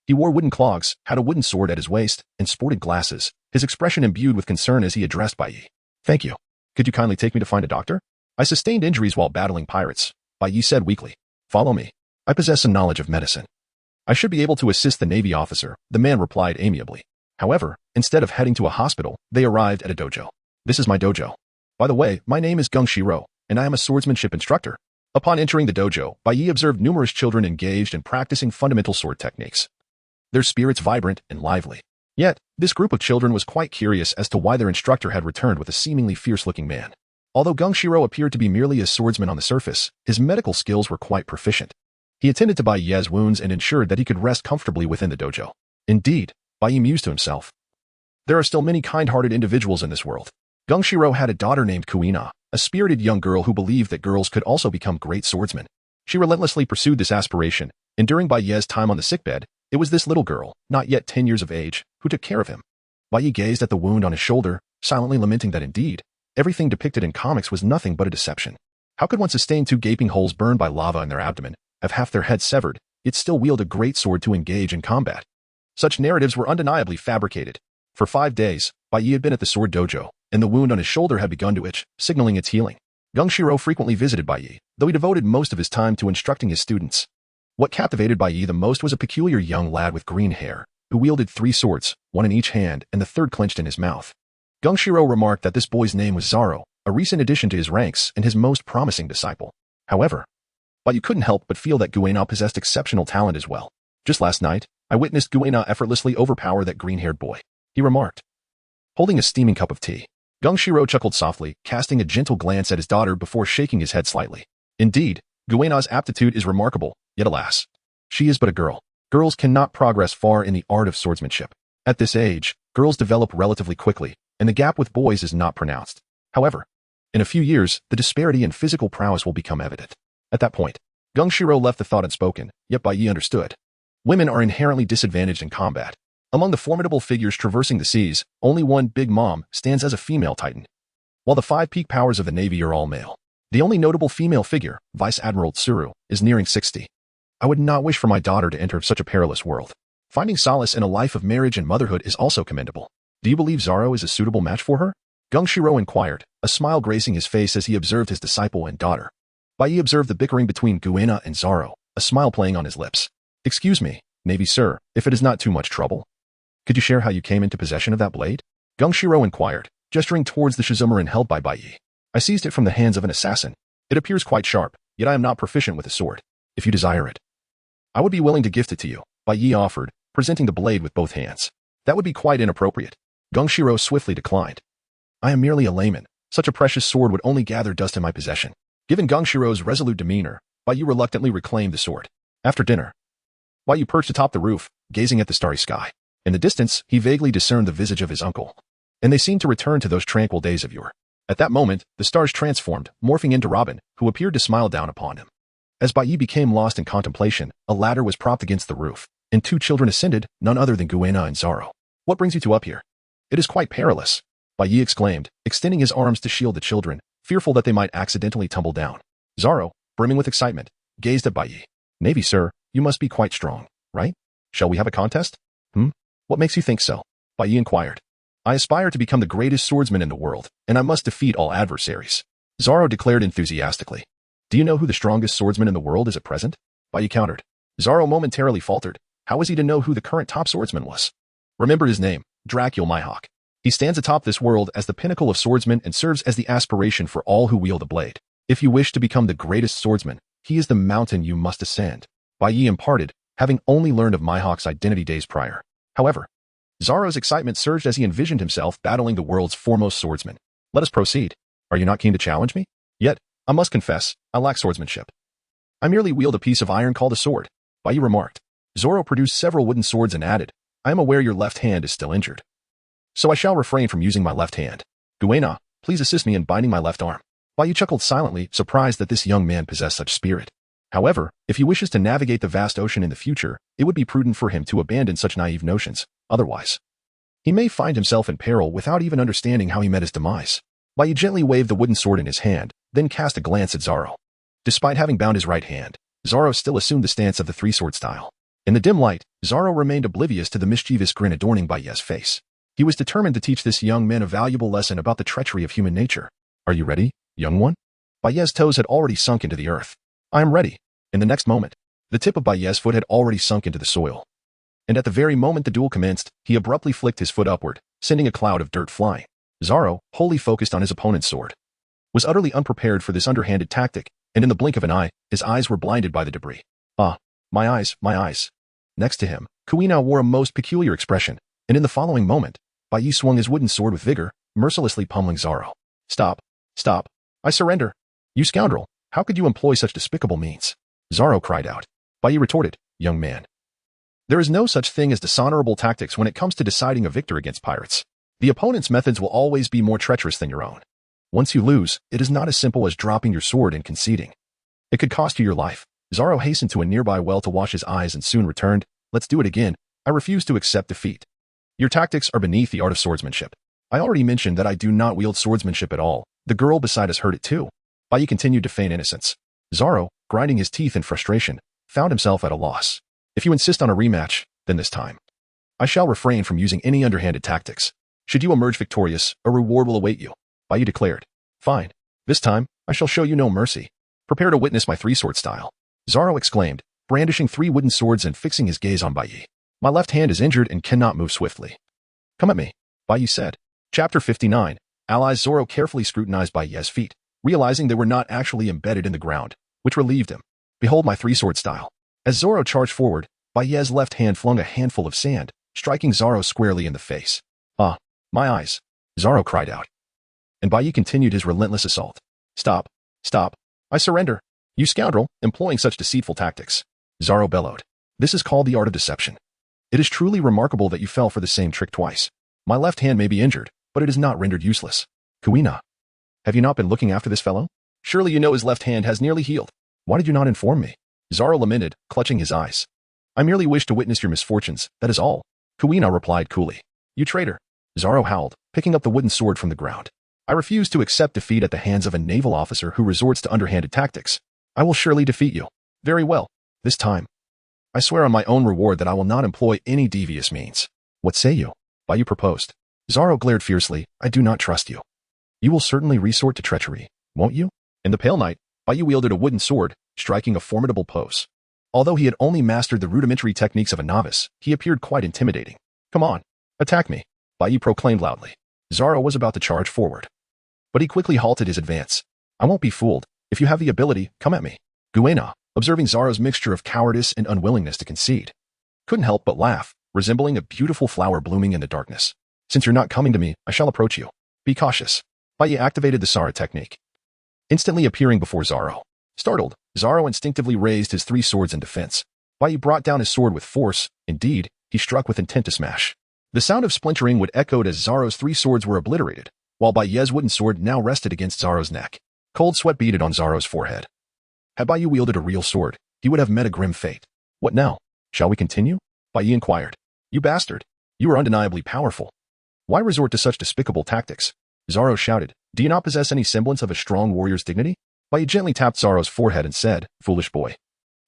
He wore wooden clogs, had a wooden sword at his waist, and sported glasses, his expression imbued with concern as he addressed Bai Yi. Thank you. Could you kindly take me to find a doctor? I sustained injuries while battling pirates, Bai Yi said weakly. Follow me. I possess some knowledge of medicine. I should be able to assist the Navy officer, the man replied amiably. However, instead of heading to a hospital, they arrived at a dojo. This is my dojo. By the way, my name is Gung Shiro, and I am a swordsmanship instructor. Upon entering the dojo, Bai Yi observed numerous children engaged in practicing fundamental sword techniques. Their spirits vibrant and lively. Yet, this group of children was quite curious as to why their instructor had returned with a seemingly fierce-looking man. Although Gung Shiro appeared to be merely a swordsman on the surface, his medical skills were quite proficient. He attended to Bai Yi's wounds and ensured that he could rest comfortably within the dojo. Indeed, Bai Yi mused to himself. There are still many kind-hearted individuals in this world. Gung Shiro had a daughter named Kuina, a spirited young girl who believed that girls could also become great swordsmen. She relentlessly pursued this aspiration, and during Bai Yi's time on the sickbed, it was this little girl, not yet 10 years of age, who took care of him. Bai Yi gazed at the wound on his shoulder, silently lamenting that indeed, everything depicted in comics was nothing but a deception. How could one sustain 2 gaping holes burned by lava in their abdomen, have half their head severed, yet still wield a great sword to engage in combat? Such narratives were undeniably fabricated. For 5 days, Bai Yi had been at the sword dojo, and the wound on his shoulder had begun to itch, signaling its healing. Gung Shiro frequently visited Bai Yi, though he devoted most of his time to instructing his students. What captivated Bai Yi the most was a peculiar young lad with green hair, who wielded 3 swords, one in each hand and the third clenched in his mouth. Geng Shiro remarked that this boy's name was Zhao, a recent addition to his ranks and his most promising disciple. However, Bai Yi couldn't help but feel that Guina possessed exceptional talent as well. Just last night, I witnessed Guina effortlessly overpower that green-haired boy, he remarked, holding a steaming cup of tea. Geng Shiro chuckled softly, casting a gentle glance at his daughter before shaking his head slightly. Indeed, Guina's aptitude is remarkable, yet alas, she is but a girl. Girls cannot progress far in the art of swordsmanship. At this age, girls develop relatively quickly, and the gap with boys is not pronounced. However, in a few years, the disparity in physical prowess will become evident. At that point, Geng Shiro left the thought unspoken, yet Bai Yi understood. Women are inherently disadvantaged in combat. Among the formidable figures traversing the seas, only one Big Mom stands as a female titan, while the 5 peak powers of the Navy are all male. The only notable female figure, Vice Admiral Tsuru, is nearing 60. I would not wish for my daughter to enter such a perilous world. Finding solace in a life of marriage and motherhood is also commendable. Do you believe Zhao is a suitable match for her? Geng Shiro inquired, a smile gracing his face as he observed his disciple and daughter. Bai Yi observed the bickering between Guina and Zhao, a smile playing on his lips. Excuse me, Navy sir, if it is not too much trouble. Could you share how you came into possession of that blade? Geng Shiro inquired, gesturing towards the Shizumarin held by Bai Yi. I seized it from the hands of an assassin. It appears quite sharp, yet I am not proficient with a sword. If you desire it, I would be willing to gift it to you, Bai Yi offered, presenting the blade with both hands. That would be quite inappropriate. Geng Shiro swiftly declined. I am merely a layman. Such a precious sword would only gather dust in my possession. Given Geng Shiro's resolute demeanor, Bai Yi reluctantly reclaimed the sword. After dinner, Bai Yi perched atop the roof, gazing at the starry sky. In the distance, he vaguely discerned the visage of his uncle, and they seemed to return to those tranquil days of yore. At that moment, the stars transformed, morphing into Robin, who appeared to smile down upon him. As Bai Yi became lost in contemplation, a ladder was propped against the roof, and 2 children ascended, none other than Guina and Zhao. What brings you two up here? It is quite perilous, Bai Yi exclaimed, extending his arms to shield the children, fearful that they might accidentally tumble down. Zhao, brimming with excitement, gazed at Bai Yi. Navy sir, you must be quite strong, right? Shall we have a contest? What makes you think so? Bai Yi inquired. I aspire to become the greatest swordsman in the world, and I must defeat all adversaries, Zhao declared enthusiastically. Do you know who the strongest swordsman in the world is at present? Bai Yi countered. Zhao momentarily faltered. How was he to know who the current top swordsman was? Remembered his name, Dracul Mihawk. He stands atop this world as the pinnacle of swordsmen and serves as the aspiration for all who wield a blade. If you wish to become the greatest swordsman, he is the mountain you must ascend, Bai Yi imparted, having only learned of Mihawk's identity days prior. However, Zhao's excitement surged as he envisioned himself battling the world's foremost swordsman. Let us proceed. Are you not keen to challenge me? Yet, I must confess, I lack swordsmanship. I merely wield a piece of iron called a sword, Bai Yi remarked. Zhao produced several wooden swords and added, I am aware your left hand is still injured, so I shall refrain from using my left hand. Guina, please assist me in binding my left arm. Bai Yi chuckled silently, surprised that this young man possessed such spirit. However, if he wishes to navigate the vast ocean in the future, it would be prudent for him to abandon such naive notions. Otherwise, he may find himself in peril without even understanding how he met his demise. Bai Yi gently waved the wooden sword in his hand, then cast a glance at Zhao. Despite having bound his right hand, Zhao still assumed the stance of the 3-sword style. In the dim light, Zhao remained oblivious to the mischievous grin adorning Bai Yi's face. He was determined to teach this young man a valuable lesson about the treachery of human nature. Are you ready, young one? Bai Yi's toes had already sunk into the earth. I am ready. In the next moment, the tip of Bai Yi's foot had already sunk into the soil. And at the very moment the duel commenced, he abruptly flicked his foot upward, sending a cloud of dirt flying. Zhao, wholly focused on his opponent's sword, was utterly unprepared for this underhanded tactic, and in the blink of an eye, his eyes were blinded by the debris. Ah, my eyes, my eyes. Next to him, Kuina wore a most peculiar expression, and in the following moment, Bai Yi swung his wooden sword with vigor, mercilessly pummeling Zhao. Stop, stop, I surrender. You scoundrel, how could you employ such despicable means? Zhao cried out. Bai Yi retorted, young man. There is no such thing as dishonorable tactics when it comes to deciding a victor against pirates. The opponent's methods will always be more treacherous than your own. Once you lose, it is not as simple as dropping your sword and conceding. It could cost you your life. Zhao hastened to a nearby well to wash his eyes and soon returned. Let's do it again. I refuse to accept defeat. Your tactics are beneath the art of swordsmanship. I already mentioned that I do not wield swordsmanship at all. The girl beside us heard it too. Bai Yi continued to feign innocence. Zhao, grinding his teeth in frustration, found himself at a loss. If you insist on a rematch, then this time, I shall refrain from using any underhanded tactics. Should you emerge victorious, a reward will await you, Bai Yi declared. Fine. This time, I shall show you no mercy. Prepare to witness my 3-sword style. Zhao exclaimed, brandishing 3 wooden swords and fixing his gaze on Bai Yi. My left hand is injured and cannot move swiftly. Come at me, Bai Yi said. Chapter 59. Allies. Zoro carefully scrutinized Bai Yi's feet, realizing they were not actually embedded in the ground, which relieved him. Behold my 3-sword style. As Zoro charged forward, Bai Yi's left hand flung a handful of sand, striking Zoro squarely in the face. Ah, my eyes, Zoro cried out. And Bai Yi continued his relentless assault. Stop, stop, I surrender. You scoundrel, employing such deceitful tactics. Zoro bellowed. This is called the art of deception. It is truly remarkable that you fell for the same trick twice. My left hand may be injured, but it is not rendered useless. Kuina, have you not been looking after this fellow? Surely you know his left hand has nearly healed. Why did you not inform me? Zoro lamented, clutching his eyes. I merely wish to witness your misfortunes, that is all. Kuina replied coolly. You traitor. Zoro howled, picking up the wooden sword from the ground. I refuse to accept defeat at the hands of a naval officer who resorts to underhanded tactics. I will surely defeat you. Very well. This time. I swear on my own reward that I will not employ any devious means. What say you? Bai Yi proposed. Zoro glared fiercely. I do not trust you. You will certainly resort to treachery, won't you? In the pale night, Bai Yi wielded a wooden sword, striking a formidable pose. Although he had only mastered the rudimentary techniques of a novice, he appeared quite intimidating. Come on, attack me, Bai Yi proclaimed loudly. Zoro was about to charge forward. But he quickly halted his advance. I won't be fooled. If you have the ability, come at me. Guena, observing Zoro's mixture of cowardice and unwillingness to concede, couldn't help but laugh, resembling a beautiful flower blooming in the darkness. Since you're not coming to me, I shall approach you. Be cautious. Bai Yi activated the Sara technique, instantly appearing before Zoro. Startled, Zoro instinctively raised his 3 swords in defense. Bai Yi brought down his sword with force. Indeed, he struck with intent to smash. The sound of splintering would echoed as Zoro's 3 swords were obliterated, while Bai Yi's wooden sword now rested against Zoro's neck. Cold sweat beaded on Zoro's forehead. Had Bai Yi wielded a real sword, he would have met a grim fate. What now? Shall we continue? Bai Yi inquired. You bastard. You are undeniably powerful. Why resort to such despicable tactics? Zoro shouted. Do you not possess any semblance of a strong warrior's dignity? Bai Yi gently tapped Zoro's forehead and said, Foolish boy.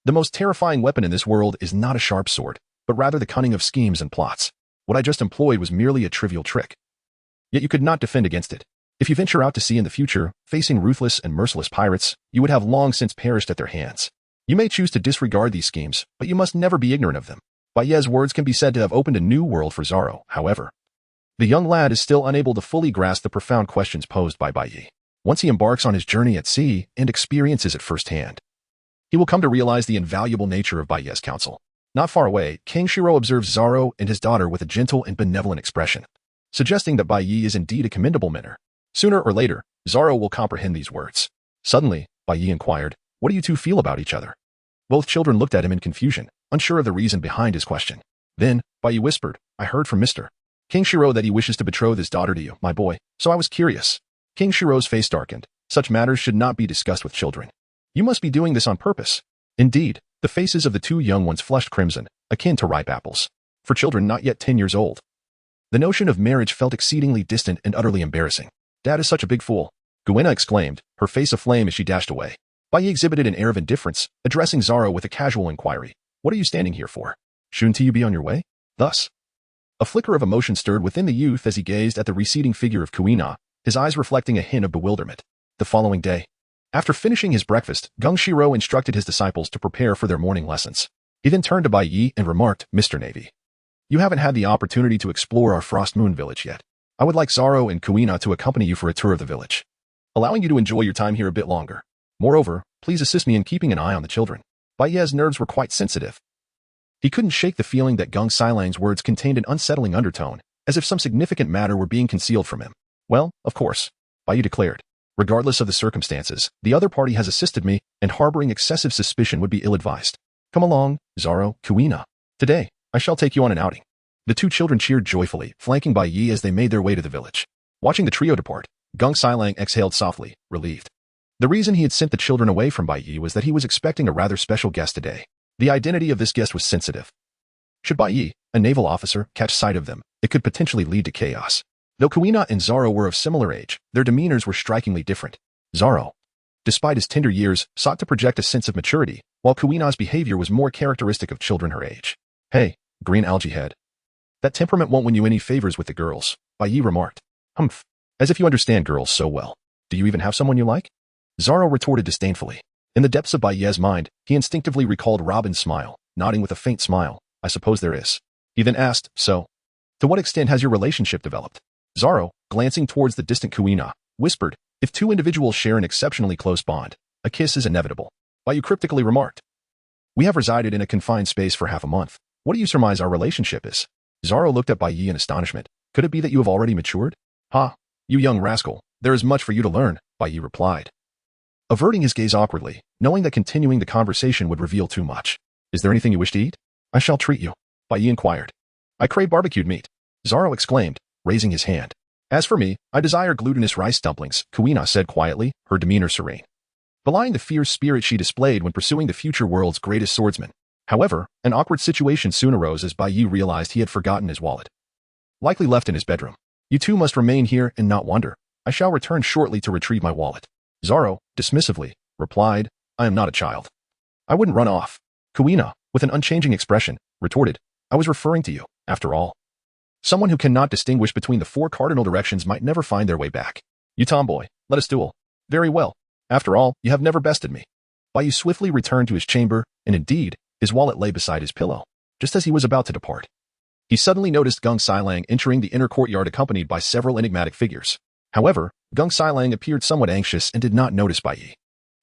The most terrifying weapon in this world is not a sharp sword, but rather the cunning of schemes and plots. What I just employed was merely a trivial trick. Yet you could not defend against it. If you venture out to sea in the future, facing ruthless and merciless pirates, you would have long since perished at their hands. You may choose to disregard these schemes, but you must never be ignorant of them. Bai Yi's words can be said to have opened a new world for Zoro, however. The young lad is still unable to fully grasp the profound questions posed by Bai Yi. Once he embarks on his journey at sea and experiences it firsthand, he will come to realize the invaluable nature of Bai Yi's counsel. Not far away, King Shiro observes Zoro and his daughter with a gentle and benevolent expression, suggesting that Bai Yi is indeed a commendable manner. Sooner or later, Zoro will comprehend these words. Suddenly, Bai Yi inquired, What do you two feel about each other? Both children looked at him in confusion, unsure of the reason behind his question. Then, Bai Yi whispered, I heard from Mr. King Shiro that he wishes to betroth his daughter to you, my boy, so I was curious. King Shiro's face darkened. Such matters should not be discussed with children. You must be doing this on purpose. Indeed, the faces of the 2 young ones flushed crimson, akin to ripe apples. For children not yet 10 years old, the notion of marriage felt exceedingly distant and utterly embarrassing. Dad is such a big fool, Guena exclaimed, her face aflame as she dashed away. Bai Yi exhibited an air of indifference, addressing Zoro with a casual inquiry. What are you standing here for? Shouldn't you be on your way? Thus, a flicker of emotion stirred within the youth as he gazed at the receding figure of Kuina, his eyes reflecting a hint of bewilderment. The following day, after finishing his breakfast, Gung Shiro instructed his disciples to prepare for their morning lessons. He then turned to Bai Yi and remarked, Mr. Navy, you haven't had the opportunity to explore our Frost Moon village yet. I would like Zoro and Kuina to accompany you for a tour of the village, allowing you to enjoy your time here a bit longer. Moreover, please assist me in keeping an eye on the children. Bai Yi's nerves were quite sensitive. He couldn't shake the feeling that Gung Silang's words contained an unsettling undertone, as if some significant matter were being concealed from him. Well, of course, Bai Yi declared. Regardless of the circumstances, the other party has assisted me, and harboring excessive suspicion would be ill-advised. Come along, Zoro, Kuina. Today, I shall take you on an outing. The 2 children cheered joyfully, flanking Bai Yi as they made their way to the village. Watching the trio depart, Gung Silang exhaled softly, relieved. The reason he had sent the children away from Bai Yi was that he was expecting a rather special guest today. The identity of this guest was sensitive. Should Bai Yi, a naval officer, catch sight of them, it could potentially lead to chaos. Though Kuina and Zoro were of similar age, their demeanors were strikingly different. Zoro, despite his tender years, sought to project a sense of maturity, while Kuina's behavior was more characteristic of children her age. Hey, green algae head. That temperament won't win you any favors with the girls, Bai Yi remarked. Humph. As if you understand girls so well. Do you even have someone you like? Zoro retorted disdainfully. In the depths of Bai Ye's mind, he instinctively recalled Robin's smile, nodding with a faint smile. I suppose there is. He then asked, so, to what extent has your relationship developed? Zhao, glancing towards the distant Kuina, whispered, if two individuals share an exceptionally close bond, a kiss is inevitable. Bai Yu cryptically remarked. We have resided in a confined space for half a month. What do you surmise our relationship is? Zhao looked at Bai Yi in astonishment. Could it be that you have already matured? Ha! You young rascal, there is much for you to learn, Bai Yi replied. Averting his gaze awkwardly, knowing that continuing the conversation would reveal too much. Is there anything you wish to eat? I shall treat you, Bai Yi inquired. I crave barbecued meat, Zhao exclaimed, raising his hand. As for me, I desire glutinous rice dumplings, Kuina said quietly, her demeanor serene, belying the fierce spirit she displayed when pursuing the future world's greatest swordsman. However, an awkward situation soon arose as Bai Yi realized he had forgotten his wallet. Likely left in his bedroom. You two must remain here and not wander. I shall return shortly to retrieve my wallet. Zhao, dismissively, replied, I am not a child. I wouldn't run off. Kuina, with an unchanging expression, retorted, I was referring to you, after all. Someone who cannot distinguish between the four cardinal directions might never find their way back. You tomboy, let us duel. Very well. After all, you have never bested me. Bai Yu swiftly returned to his chamber, and indeed, his wallet lay beside his pillow. Just as he was about to depart, he suddenly noticed Gung Sailang entering the inner courtyard accompanied by several enigmatic figures. However, Gung Sailang appeared somewhat anxious and did not notice Bai Yi.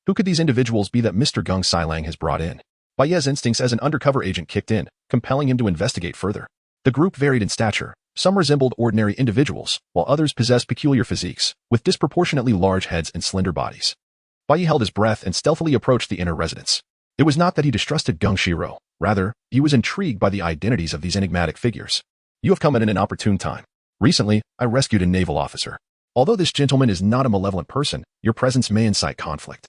Who could these individuals be that Mr. Gung Sailang has brought in? Bai Yi's instincts as an undercover agent kicked in, compelling him to investigate further. The group varied in stature. Some resembled ordinary individuals, while others possessed peculiar physiques, with disproportionately large heads and slender bodies. Bai Yi held his breath and stealthily approached the inner residence. It was not that he distrusted Gung Shiro. Rather, he was intrigued by the identities of these enigmatic figures. You have come at an opportune time. Recently, I rescued a naval officer. Although this gentleman is not a malevolent person, your presence may incite conflict.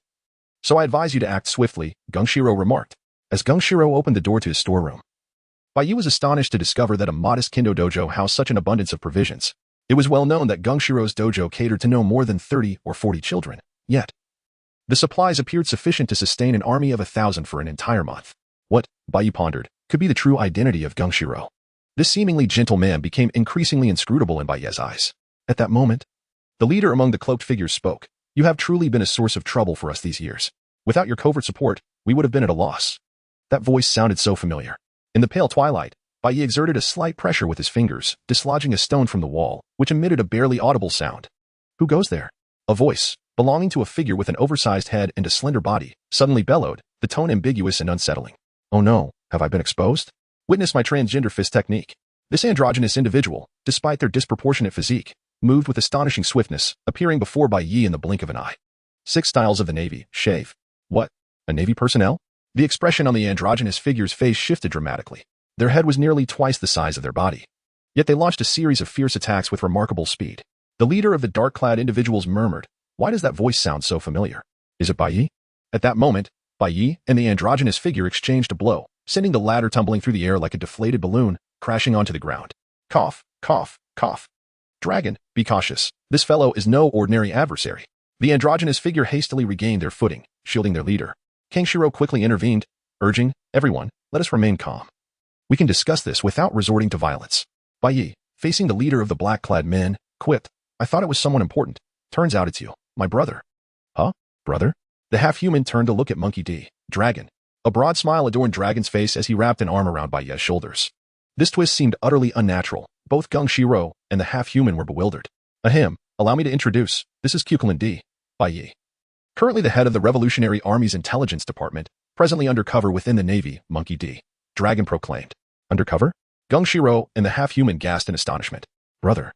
So I advise you to act swiftly, Gung Shiro remarked, as Gung Shiro opened the door to his storeroom. Bai Yi was astonished to discover that a modest Kendo dojo housed such an abundance of provisions. It was well known that Gung Shiro's dojo catered to no more than 30 or 40 children. Yet, the supplies appeared sufficient to sustain an army of 1,000 for an entire month. What, Bai Yi pondered, could be the true identity of Gung Shiro? This seemingly gentle man became increasingly inscrutable in Bai Yi's eyes. At that moment, the leader among the cloaked figures spoke. You have truly been a source of trouble for us these years. Without your covert support, we would have been at a loss. That voice sounded so familiar. In the pale twilight, Bai Yi exerted a slight pressure with his fingers, dislodging a stone from the wall, which emitted a barely audible sound. Who goes there? A voice, belonging to a figure with an oversized head and a slender body, suddenly bellowed, the tone ambiguous and unsettling. Oh no, have I been exposed? Witness my transgender fist technique. This androgynous individual, despite their disproportionate physique, moved with astonishing swiftness, appearing before Bai Yi in the blink of an eye. 6 styles of the Navy, shave. What? A Navy personnel? The expression on the androgynous figure's face shifted dramatically. Their head was nearly twice the size of their body. Yet they launched a series of fierce attacks with remarkable speed. The leader of the dark-clad individuals murmured, why does that voice sound so familiar? Is it Bai Yi? At that moment, Bai Yi and the androgynous figure exchanged a blow, sending the latter tumbling through the air like a deflated balloon, crashing onto the ground. Cough, cough, cough. Dragon, be cautious. This fellow is no ordinary adversary. The androgynous figure hastily regained their footing, shielding their leader. King Shiro quickly intervened, urging, everyone, let us remain calm. We can discuss this without resorting to violence. Bai Yi, facing the leader of the black-clad men, quipped, I thought it was someone important. Turns out it's you, my brother. Huh? Brother? The half-human turned to look at Monkey D. Dragon. A broad smile adorned Dragon's face as he wrapped an arm around Bai Yi's shoulders. This twist seemed utterly unnatural. Both Gung Shiro and the half-human were bewildered. Ahem, allow me to introduce, this is Kukulin D. Bai Yi. Currently the head of the Revolutionary Army's Intelligence Department, presently undercover within the Navy, Monkey D. Dragon proclaimed. Undercover? Gung Shiro and the half-human gasped in astonishment. Brother.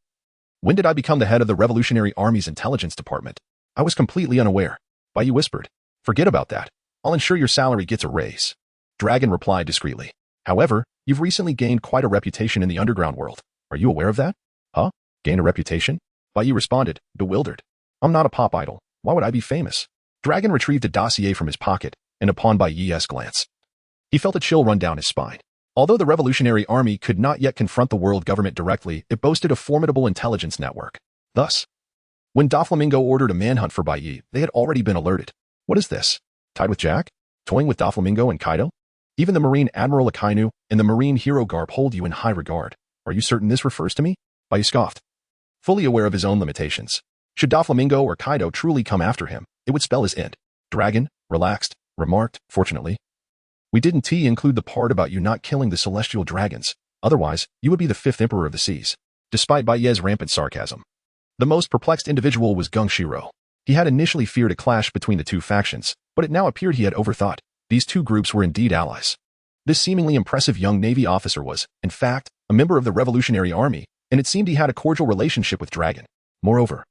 When did I become the head of the Revolutionary Army's Intelligence Department? I was completely unaware. Bai Yi whispered. Forget about that. I'll ensure your salary gets a raise. Dragon replied discreetly. However, you've recently gained quite a reputation in the underground world. Are you aware of that? Huh? Gain a reputation? Bai Yi responded, bewildered. I'm not a pop idol. Why would I be famous? Dragon retrieved a dossier from his pocket, and upon Bai Yi's glance, he felt a chill run down his spine. Although the Revolutionary Army could not yet confront the world government directly, it boasted a formidable intelligence network. Thus, when Doflamingo ordered a manhunt for Bai Yi, they had already been alerted. What is this? Tied with Jack? Toying with Doflamingo and Kaido? Even the Marine Admiral Akainu and the Marine Hero Garb hold you in high regard. Are you certain this refers to me? Bai Yi scoffed, fully aware of his own limitations. Should Doflamingo or Kaido truly come after him, it would spell his end. Dragon, relaxed, remarked, fortunately. We didn't include the part about you not killing the celestial dragons. Otherwise, you would be the fifth emperor of the seas. Despite Bai Ye's rampant sarcasm, the most perplexed individual was Geng Shiro. He had initially feared a clash between the two factions, but it now appeared he had overthought. These two groups were indeed allies. This seemingly impressive young Navy officer was, in fact, a member of the Revolutionary Army, and it seemed he had a cordial relationship with Dragon. Moreover,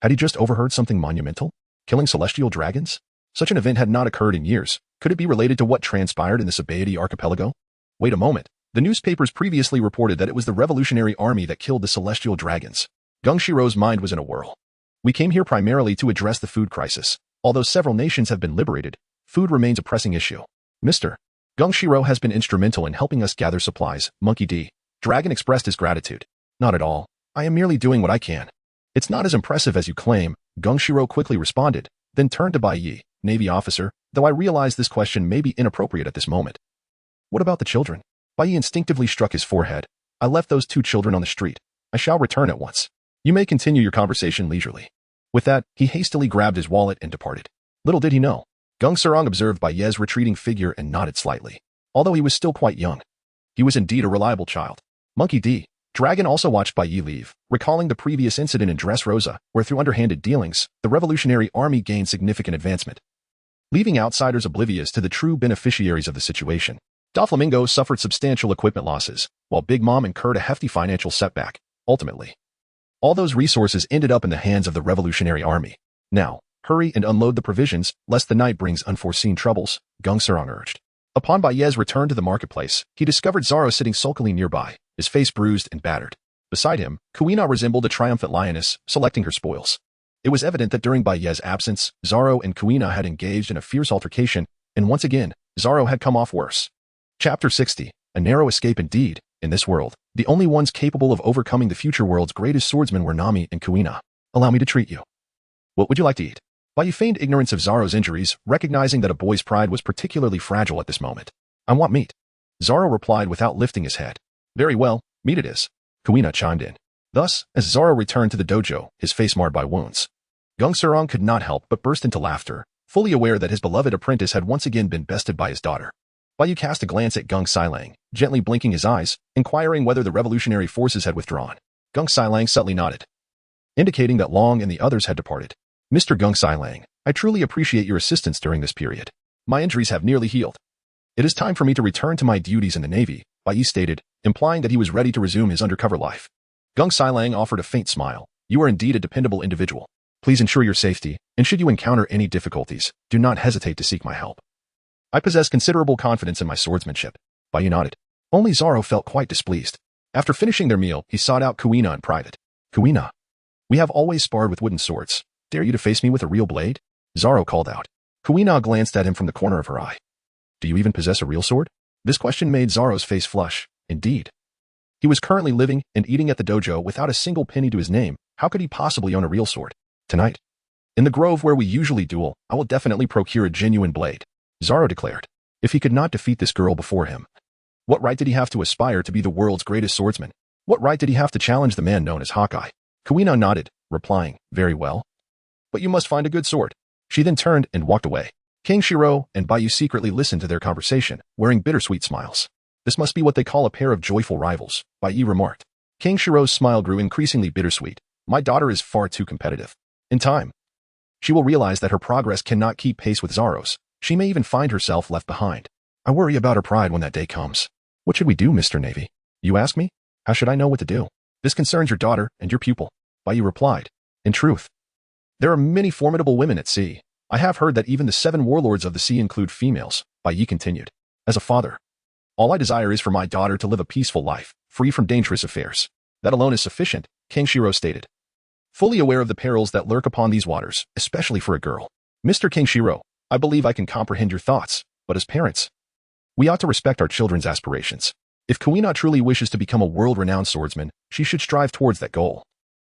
had he just overheard something monumental? Killing celestial dragons? Such an event had not occurred in years. Could it be related to what transpired in the Sabaody archipelago? Wait a moment. The newspapers previously reported that it was the Revolutionary Army that killed the celestial dragons. Geng Shiro's mind was in a whirl. We came here primarily to address the food crisis. Although several nations have been liberated, food remains a pressing issue. Mr. Geng Shiro has been instrumental in helping us gather supplies, Monkey D. Dragon expressed his gratitude. Not at all. I am merely doing what I can. It's not as impressive as you claim, Geng Shiro quickly responded, then turned to Bai Yi, Navy officer, though I realize this question may be inappropriate at this moment. What about the children? Bai Yi instinctively struck his forehead. I left those two children on the street. I shall return at once. You may continue your conversation leisurely. With that, he hastily grabbed his wallet and departed. Little did he know. Geng Sarong observed Bai Ye's retreating figure and nodded slightly. Although he was still quite young, he was indeed a reliable child. Monkey D. Dragon also watched Bai Yi leave, recalling the previous incident in Dressrosa, where through underhanded dealings, the Revolutionary Army gained significant advancement, leaving outsiders oblivious to the true beneficiaries of the situation. Doflamingo suffered substantial equipment losses, while Big Mom incurred a hefty financial setback. Ultimately, all those resources ended up in the hands of the Revolutionary Army. Now, hurry and unload the provisions, lest the night brings unforeseen troubles, Geng Sarong urged. Upon Bai Ye's return to the marketplace, he discovered Zaro sitting sulkily nearby, his face bruised and battered. Beside him, Kuina resembled a triumphant lioness, selecting her spoils. It was evident that during Bai Ye's absence, Zaro and Kuina had engaged in a fierce altercation, and once again, Zaro had come off worse. Chapter 60. A narrow escape indeed. In this world, the only ones capable of overcoming the future world's greatest swordsmen were Nami and Kuina. Allow me to treat you. What would you like to eat? Bai Yi feigned ignorance of Zaro's injuries, recognizing that a boy's pride was particularly fragile at this moment. I want meat. Zaro replied without lifting his head. Very well, meat it is. Kuina chimed in. Thus, as Zaro returned to the dojo, his face marred by wounds, Geng Sarong could not help but burst into laughter, fully aware that his beloved apprentice had once again been bested by his daughter. Bai Yi cast a glance at Geng Sailang, gently blinking his eyes, inquiring whether the revolutionary forces had withdrawn. Geng Sailang subtly nodded, indicating that Long and the others had departed. Mr. Geng Sailang, I truly appreciate your assistance during this period. My injuries have nearly healed. It is time for me to return to my duties in the Navy, Bai Yi stated, implying that he was ready to resume his undercover life. Geng Sailang offered a faint smile. You are indeed a dependable individual. Please ensure your safety, and should you encounter any difficulties, do not hesitate to seek my help. I possess considerable confidence in my swordsmanship. Bai Yi nodded. Only Zaro felt quite displeased. After finishing their meal, he sought out Kuina in private. Kuina, we have always sparred with wooden swords. Dare you to face me with a real blade? Zaro called out. Kuina glanced at him from the corner of her eye. Do you even possess a real sword? This question made Zaro's face flush. Indeed. He was currently living and eating at the dojo without a single penny to his name. How could he possibly own a real sword? Tonight, in the grove where we usually duel, I will definitely procure a genuine blade, Zaro declared. If he could not defeat this girl before him, what right did he have to aspire to be the world's greatest swordsman? What right did he have to challenge the man known as Hawkeye? Kuina nodded, replying, very well. But you must find a good sword. She then turned and walked away. King Shiro and Bai Yi secretly listened to their conversation, wearing bittersweet smiles. This must be what they call a pair of joyful rivals, Bai Yi remarked. King Shiro's smile grew increasingly bittersweet. My daughter is far too competitive. In time, she will realize that her progress cannot keep pace with Zaro's. She may even find herself left behind. I worry about her pride when that day comes. What should we do, Mr. Navy? You ask me? How should I know what to do? This concerns your daughter and your pupil, Bai Yi replied. In truth, there are many formidable women at sea. I have heard that even the 7 warlords of the sea include females, Bai Yi continued. As a father, all I desire is for my daughter to live a peaceful life, free from dangerous affairs. That alone is sufficient, King Shiro stated. Fully aware of the perils that lurk upon these waters, especially for a girl. Mr. King Shiro, I believe I can comprehend your thoughts, but as parents, we ought to respect our children's aspirations. If Kuina truly wishes to become a world-renowned swordsman, she should strive towards that goal,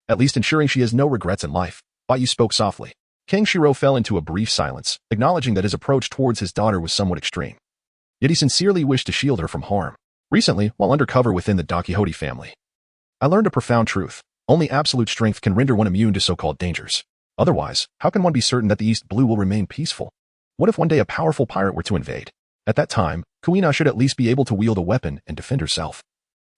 at least ensuring she has no regrets in life. Bai Yi spoke softly. King Shiro fell into a brief silence, acknowledging that his approach towards his daughter was somewhat extreme. Yet he sincerely wished to shield her from harm. Recently, while undercover within the Dakihote family, I learned a profound truth. Only absolute strength can render one immune to so-called dangers. Otherwise, how can one be certain that the East Blue will remain peaceful? What if one day a powerful pirate were to invade? At that time, Kuina should at least be able to wield a weapon and defend herself.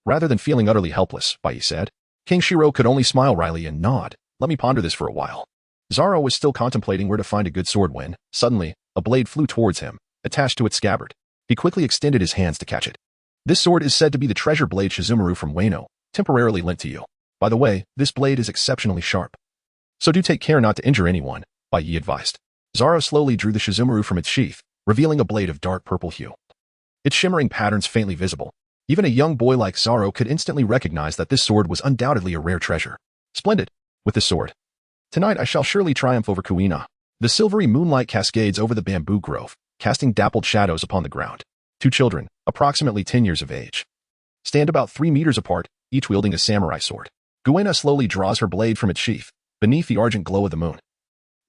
Rather than feeling utterly helpless, Bai Yi said. King Shiro could only smile wryly and nod. Let me ponder this for a while. Zoro was still contemplating where to find a good sword when, suddenly, a blade flew towards him, attached to its scabbard. He quickly extended his hands to catch it. This sword is said to be the treasure blade Shizumaru from Wano, temporarily lent to you. By the way, this blade is exceptionally sharp. So do take care not to injure anyone, Bai Yi advised. Zoro slowly drew the Shizumaru from its sheath, revealing a blade of dark purple hue. Its shimmering patterns faintly visible. Even a young boy like Zoro could instantly recognize that this sword was undoubtedly a rare treasure. Splendid. With this sword. Tonight I shall surely triumph over Kuina. The silvery moonlight cascades over the bamboo grove, casting dappled shadows upon the ground. Two children, approximately 10 years of age, stand about 3 meters apart, each wielding a samurai sword. Kuina slowly draws her blade from its sheath, beneath the argent glow of the moon.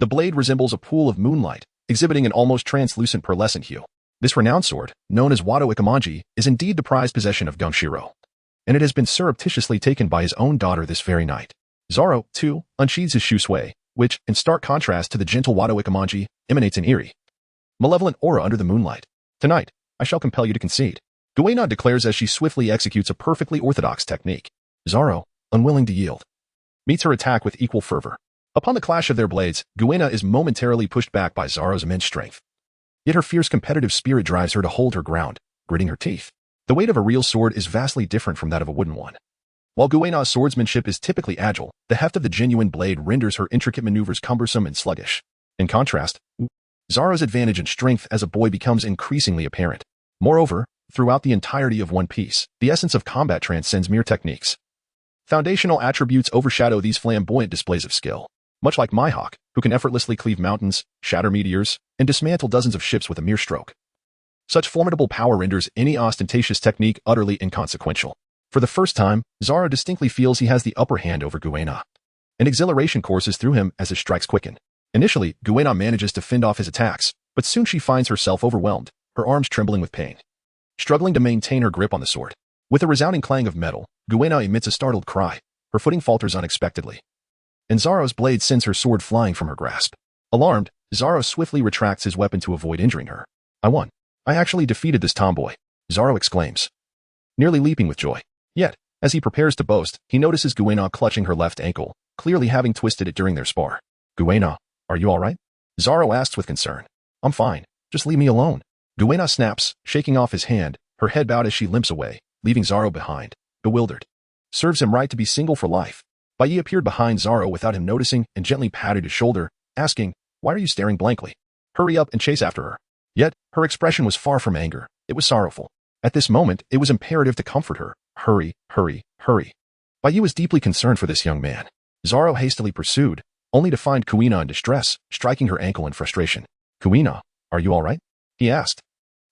The blade resembles a pool of moonlight, exhibiting an almost translucent pearlescent hue. This renowned sword, known as Wado Ikamanji, is indeed the prized possession of Gung Shiro, and it has been surreptitiously taken by his own daughter this very night. Zoro, too, unsheathes his shusui, which, in stark contrast to the gentle Wado Ikamanji, emanates an eerie, malevolent aura under the moonlight. Tonight, I shall compel you to concede. Kuina declares as she swiftly executes a perfectly orthodox technique. Zoro, unwilling to yield, meets her attack with equal fervor. Upon the clash of their blades, Kuina is momentarily pushed back by Zoro's immense strength. Yet her fierce competitive spirit drives her to hold her ground, gritting her teeth. The weight of a real sword is vastly different from that of a wooden one. While Kuina's swordsmanship is typically agile, the heft of the genuine blade renders her intricate maneuvers cumbersome and sluggish. In contrast, Zoro's advantage in strength as a boy becomes increasingly apparent. Moreover, throughout the entirety of One Piece, the essence of combat transcends mere techniques. Foundational attributes overshadow these flamboyant displays of skill. Much like Mihawk, who can effortlessly cleave mountains, shatter meteors, and dismantle dozens of ships with a mere stroke. Such formidable power renders any ostentatious technique utterly inconsequential. For the first time, Zoro distinctly feels he has the upper hand over Kuina. An exhilaration courses through him as his strikes quicken. Initially, Kuina manages to fend off his attacks, but soon she finds herself overwhelmed, her arms trembling with pain. Struggling to maintain her grip on the sword. With a resounding clang of metal, Kuina emits a startled cry. Her footing falters unexpectedly, and Zoro's blade sends her sword flying from her grasp. Alarmed, Zoro swiftly retracts his weapon to avoid injuring her. I won. I actually defeated this tomboy, Zoro exclaims, nearly leaping with joy. Yet, as he prepares to boast, he notices Kuina clutching her left ankle, clearly having twisted it during their spar. Kuina, are you all right? Zoro asks with concern. I'm fine. Just leave me alone. Kuina snaps, shaking off his hand, her head bowed as she limps away, leaving Zoro behind, bewildered. Serves him right to be single for life. Bai Yi appeared behind Zoro without him noticing and gently patted his shoulder, asking, why are you staring blankly? Hurry up and chase after her. Yet, her expression was far from anger. It was sorrowful. At this moment, it was imperative to comfort her. Hurry, hurry, hurry. Bai Yi was deeply concerned for this young man. Zoro hastily pursued, only to find Kuina in distress, striking her ankle in frustration. Kuina, are you all right? He asked,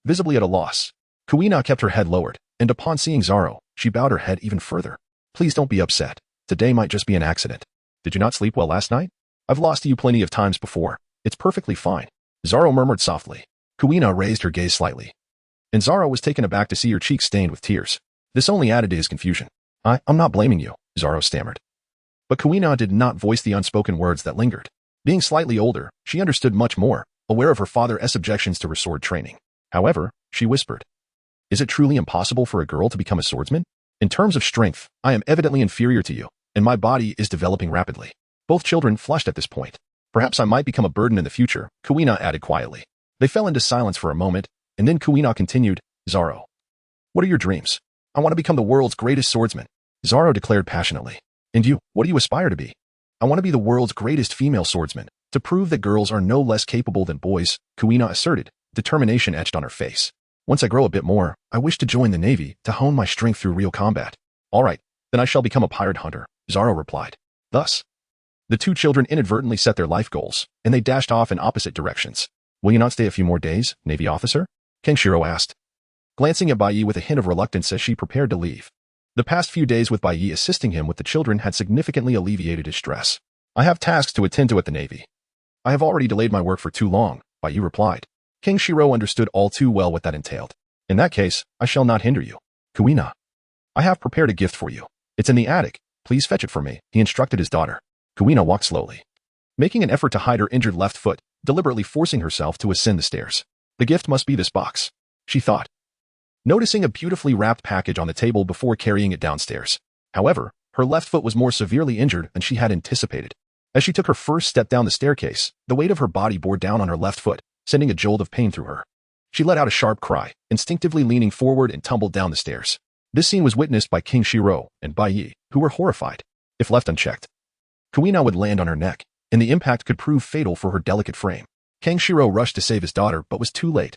visibly at a loss. Kuina kept her head lowered, and upon seeing Zoro, she bowed her head even further. Please don't be upset. Today might just be an accident. Did you not sleep well last night? I've lost to you plenty of times before. It's perfectly fine. Zoro murmured softly. Kuina raised her gaze slightly, and Zoro was taken aback to see her cheeks stained with tears. This only added to his confusion. I'm not blaming you, Zoro stammered. But Kuina did not voice the unspoken words that lingered. Being slightly older, she understood much more, aware of her father's objections to her sword training. However, she whispered, is it truly impossible for a girl to become a swordsman? In terms of strength, I am evidently inferior to you, and my body is developing rapidly. Both children flushed at this point. Perhaps I might become a burden in the future, Kuina added quietly. They fell into silence for a moment, and then Kuina continued, Zoro, what are your dreams? I want to become the world's greatest swordsman, Zoro declared passionately. And you, what do you aspire to be? I want to be the world's greatest female swordsman, to prove that girls are no less capable than boys, Kuina asserted, determination etched on her face. Once I grow a bit more, I wish to join the Navy to hone my strength through real combat. All right, then I shall become a pirate hunter, Zoro replied. Thus, the two children inadvertently set their life goals, and they dashed off in opposite directions. Will you not stay a few more days, Navy officer? Kenshiro asked, glancing at Bai Yi with a hint of reluctance as she prepared to leave. The past few days with Bai Yi assisting him with the children had significantly alleviated his stress. I have tasks to attend to at the Navy. I have already delayed my work for too long, Bai Yi replied. King Shiro understood all too well what that entailed. In that case, I shall not hinder you. Kuina, I have prepared a gift for you. It's in the attic. Please fetch it for me, he instructed his daughter. Kuina walked slowly, making an effort to hide her injured left foot, deliberately forcing herself to ascend the stairs. The gift must be this box, she thought, noticing a beautifully wrapped package on the table before carrying it downstairs. However, her left foot was more severely injured than she had anticipated. As she took her first step down the staircase, the weight of her body bore down on her left foot, sending a jolt of pain through her. She let out a sharp cry, instinctively leaning forward and tumbled down the stairs. This scene was witnessed by King Shiro and Bai Yi, who were horrified. If left unchecked, Kuina would land on her neck, and the impact could prove fatal for her delicate frame. King Shiro rushed to save his daughter but was too late.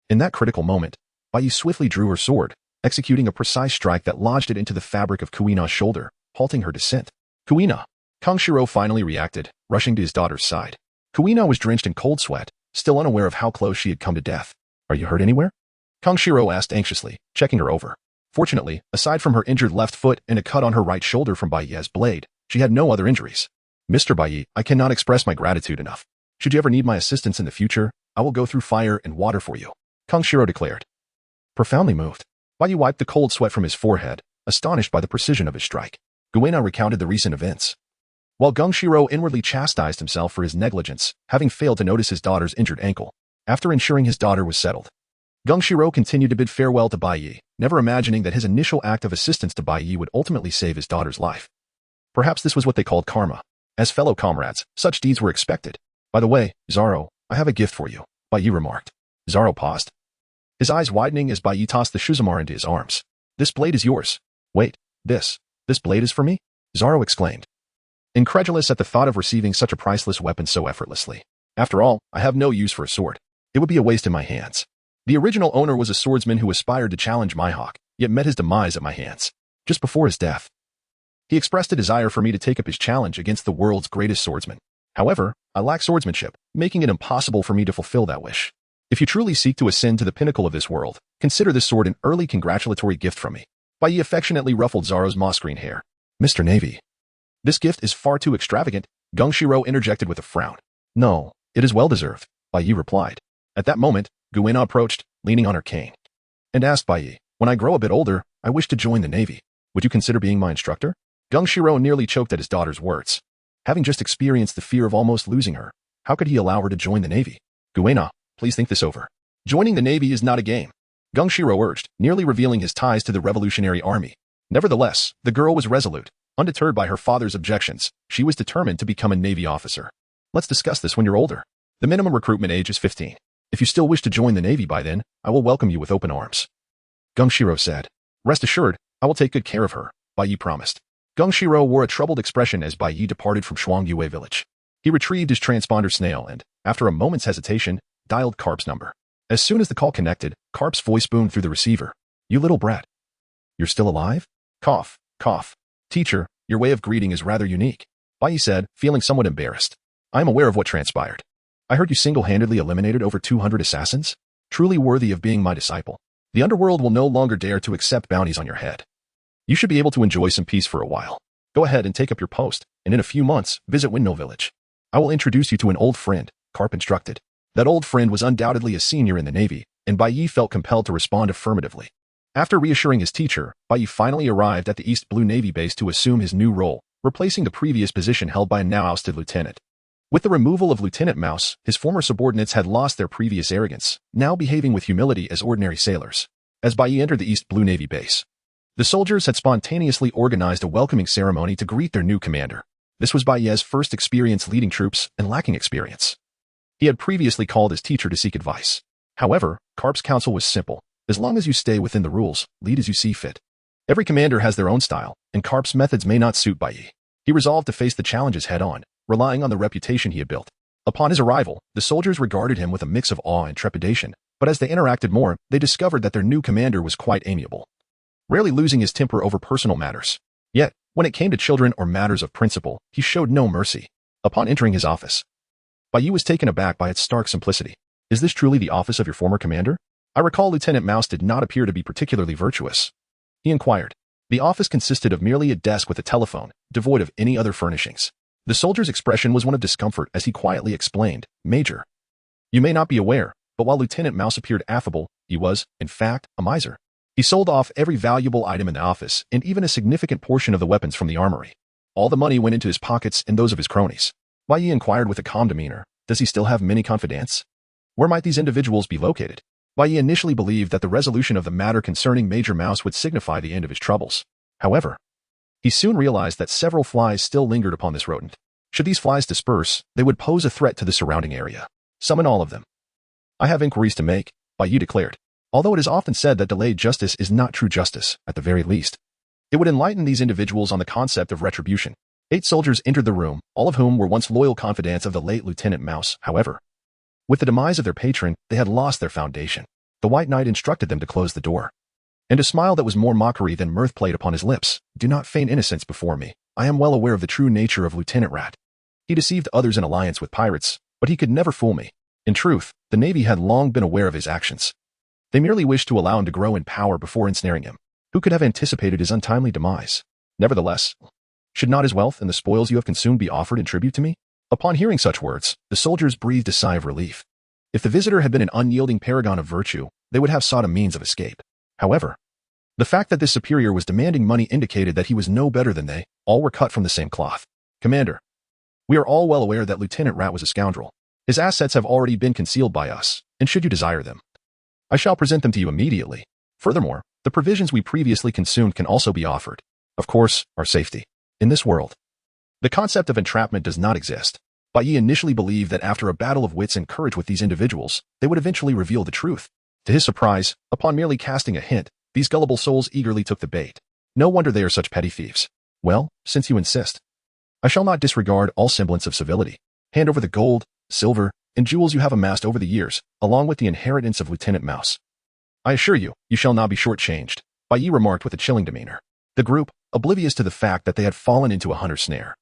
In that critical moment, Bai Yi swiftly drew her sword, executing a precise strike that lodged it into the fabric of Kuina's shoulder, halting her descent. Kuina! King Shiro finally reacted, rushing to his daughter's side. Kuina was drenched in cold sweat, still unaware of how close she had come to death. Are you hurt anywhere? King Shiro asked anxiously, checking her over. Fortunately, aside from her injured left foot and a cut on her right shoulder from Bai Yi's blade, she had no other injuries. Mr. Bai Yi, I cannot express my gratitude enough. Should you ever need my assistance in the future, I will go through fire and water for you, King Shiro declared. Profoundly moved, Bai Yi wiped the cold sweat from his forehead, astonished by the precision of his strike. Guena recounted the recent events, while King Shiro inwardly chastised himself for his negligence, having failed to notice his daughter's injured ankle. After ensuring his daughter was settled, King Shiro continued to bid farewell to Bai Yi, never imagining that his initial act of assistance to Bai Yi would ultimately save his daughter's life. Perhaps this was what they called karma. As fellow comrades, such deeds were expected. By the way, Zaro, I have a gift for you, Bai Yi remarked. Zaro paused, his eyes widening as Bai Yi tossed the Shuzamar into his arms. This blade is yours. Wait, this blade is for me? Zaro exclaimed, incredulous at the thought of receiving such a priceless weapon so effortlessly. After all, I have no use for a sword. It would be a waste in my hands. The original owner was a swordsman who aspired to challenge my hawk, yet met his demise at my hands. Just before his death, he expressed a desire for me to take up his challenge against the world's greatest swordsman. However, I lack swordsmanship, making it impossible for me to fulfill that wish. If you truly seek to ascend to the pinnacle of this world, consider this sword an early congratulatory gift from me. Bai Yi affectionately ruffled Zaro's moss-green hair. Mr. Navy, this gift is far too extravagant, King Shiro interjected with a frown. No, it is well-deserved, Bai Yi replied. At that moment, Guena approached, leaning on her cane, and asked Bai Yi, when I grow a bit older, I wish to join the Navy. Would you consider being my instructor? King Shiro nearly choked at his daughter's words. Having just experienced the fear of almost losing her, how could he allow her to join the Navy? Guena, please think this over. Joining the Navy is not a game, King Shiro urged, nearly revealing his ties to the Revolutionary Army. Nevertheless, the girl was resolute. Undeterred by her father's objections, she was determined to become a Navy officer. Let's discuss this when you're older. The minimum recruitment age is 15. If you still wish to join the Navy by then, I will welcome you with open arms, King Shiro said. Rest assured, I will take good care of her, Bai Yi promised. King Shiro wore a troubled expression as Bai Yi departed from Shuangyue village. He retrieved his transponder snail and, after a moment's hesitation, dialed Karp's number. As soon as the call connected, Karp's voice boomed through the receiver. You little brat. You're still alive? Cough, cough. Teacher, your way of greeting is rather unique, Bai Yi said, feeling somewhat embarrassed. I am aware of what transpired. I heard you single-handedly eliminated over 200 assassins? Truly worthy of being my disciple. The underworld will no longer dare to accept bounties on your head. You should be able to enjoy some peace for a while. Go ahead and take up your post, and in a few months, visit Windmill Village. I will introduce you to an old friend, Karp instructed. That old friend was undoubtedly a senior in the Navy, and Bai Yi felt compelled to respond affirmatively. After reassuring his teacher, Bai Yi finally arrived at the East Blue Navy base to assume his new role, replacing the previous position held by a now-ousted lieutenant. With the removal of Lieutenant Mouse, his former subordinates had lost their previous arrogance, now behaving with humility as ordinary sailors. As Bai Yi entered the East Blue Navy base, the soldiers had spontaneously organized a welcoming ceremony to greet their new commander. This was Bai Yi's first experience leading troops and lacking experience. He had previously called his teacher to seek advice. However, Karp's counsel was simple. As long as you stay within the rules, lead as you see fit. Every commander has their own style, and Karp's methods may not suit Bai Yi. He resolved to face the challenges head-on, relying on the reputation he had built. Upon his arrival, the soldiers regarded him with a mix of awe and trepidation, but as they interacted more, they discovered that their new commander was quite amiable, rarely losing his temper over personal matters. Yet, when it came to children or matters of principle, he showed no mercy. Upon entering his office, Bai Yi was taken aback by its stark simplicity. Is this truly the office of your former commander? I recall Lieutenant Mouse did not appear to be particularly virtuous, he inquired. The office consisted of merely a desk with a telephone, devoid of any other furnishings. The soldier's expression was one of discomfort as he quietly explained, Major, you may not be aware, but while Lieutenant Mouse appeared affable, he was, in fact, a miser. He sold off every valuable item in the office and even a significant portion of the weapons from the armory. All the money went into his pockets and those of his cronies. Bai Yi inquired with a calm demeanor, Does he still have many confidants? Where might these individuals be located? Bai Yi initially believed that the resolution of the matter concerning Major Mouse would signify the end of his troubles. However, he soon realized that several flies still lingered upon this rodent. Should these flies disperse, they would pose a threat to the surrounding area. Summon all of them. I have inquiries to make, Bai Yi declared. Although it is often said that delayed justice is not true justice, at the very least, it would enlighten these individuals on the concept of retribution. 8 soldiers entered the room, all of whom were once loyal confidants of the late Lieutenant Mouse. However, with the demise of their patron, they had lost their foundation. The White Knight instructed them to close the door. And a smile that was more mockery than mirth played upon his lips. Do not feign innocence before me. I am well aware of the true nature of Lieutenant Rat. He deceived others in alliance with pirates, but he could never fool me. In truth, the Navy had long been aware of his actions. They merely wished to allow him to grow in power before ensnaring him. Who could have anticipated his untimely demise? Nevertheless, should not his wealth and the spoils you have consumed be offered in tribute to me? Upon hearing such words, the soldiers breathed a sigh of relief. If the visitor had been an unyielding paragon of virtue, they would have sought a means of escape. However, the fact that this superior was demanding money indicated that he was no better than they. All were cut from the same cloth. Commander, we are all well aware that Lieutenant Rat was a scoundrel. His assets have already been concealed by us, and should you desire them, I shall present them to you immediately. Furthermore, the provisions we previously consumed can also be offered. Of course, our safety. In this world, the concept of entrapment does not exist. Bai Yi initially believed that after a battle of wits and courage with these individuals, they would eventually reveal the truth. To his surprise, upon merely casting a hint, these gullible souls eagerly took the bait. No wonder they are such petty thieves. Well, since you insist, I shall not disregard all semblance of civility. Hand over the gold, silver, and jewels you have amassed over the years, along with the inheritance of Lieutenant Mouse. I assure you, you shall not be shortchanged, Bai Yi remarked with a chilling demeanor. The group, oblivious to the fact that they had fallen into a hunter's snare,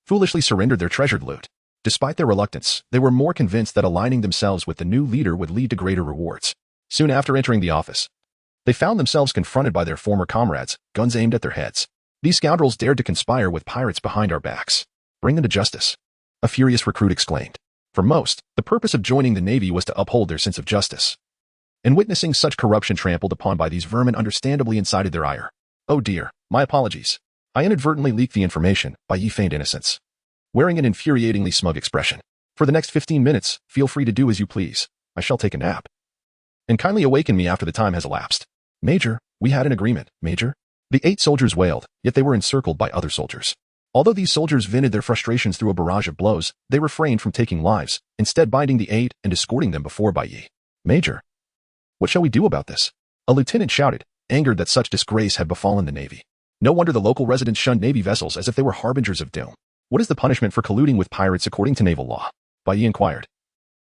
foolishly surrendered their treasured loot. Despite their reluctance, they were more convinced that aligning themselves with the new leader would lead to greater rewards. Soon after entering the office, they found themselves confronted by their former comrades, guns aimed at their heads. These scoundrels dared to conspire with pirates behind our backs. Bring them to justice, a furious recruit exclaimed. For most, the purpose of joining the Navy was to uphold their sense of justice. And witnessing such corruption trampled upon by these vermin understandably incited their ire. Oh dear, my apologies. I inadvertently leaked the information, Bai Yi feigned innocence, wearing an infuriatingly smug expression. For the next 15 minutes, feel free to do as you please. I shall take a nap. And kindly awaken me after the time has elapsed. Major, we had an agreement, Major. The 8 soldiers wailed, yet they were encircled by other soldiers. Although these soldiers vented their frustrations through a barrage of blows, they refrained from taking lives, instead binding the 8 and escorting them before Bai Yi. Major, what shall we do about this? A lieutenant shouted, angered that such disgrace had befallen the Navy. No wonder the local residents shunned Navy vessels as if they were harbingers of doom. What is the punishment for colluding with pirates according to naval law? Bai Yi inquired,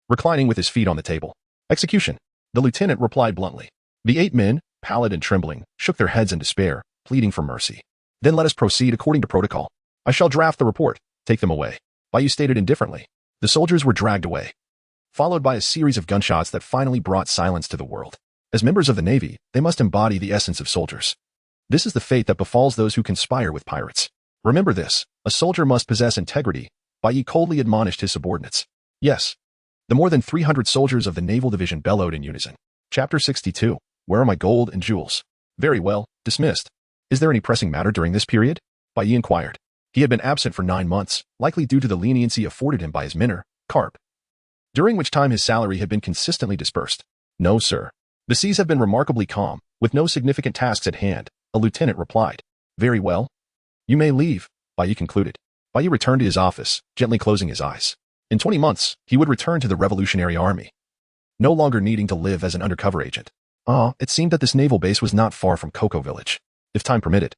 reclining with his feet on the table. Execution, the lieutenant replied bluntly. The 8 men, pallid and trembling, shook their heads in despair, pleading for mercy. Then let us proceed according to protocol. I shall draft the report. Take them away. Bai Yi stated indifferently. The soldiers were dragged away, followed by a series of gunshots that finally brought silence to the world. As members of the Navy, they must embody the essence of soldiers. This is the fate that befalls those who conspire with pirates. Remember this, a soldier must possess integrity. Bai Yi coldly admonished his subordinates. Yes. The more than 300 soldiers of the Naval Division bellowed in unison. Chapter 62. Where are my gold and jewels? Very well, dismissed. Is there any pressing matter during this period? Bai Yi inquired. He had been absent for 9 months, likely due to the leniency afforded him by his mentor, Carp, during which time his salary had been consistently dispersed. No, sir. The seas have been remarkably calm, with no significant tasks at hand, a lieutenant replied. Very well. You may leave, Bai Yi concluded. Bai Yi returned to his office, gently closing his eyes. In 20 months, he would return to the Revolutionary Army, no longer needing to live as an undercover agent. It seemed that this naval base was not far from Cocoa Village. If time permitted,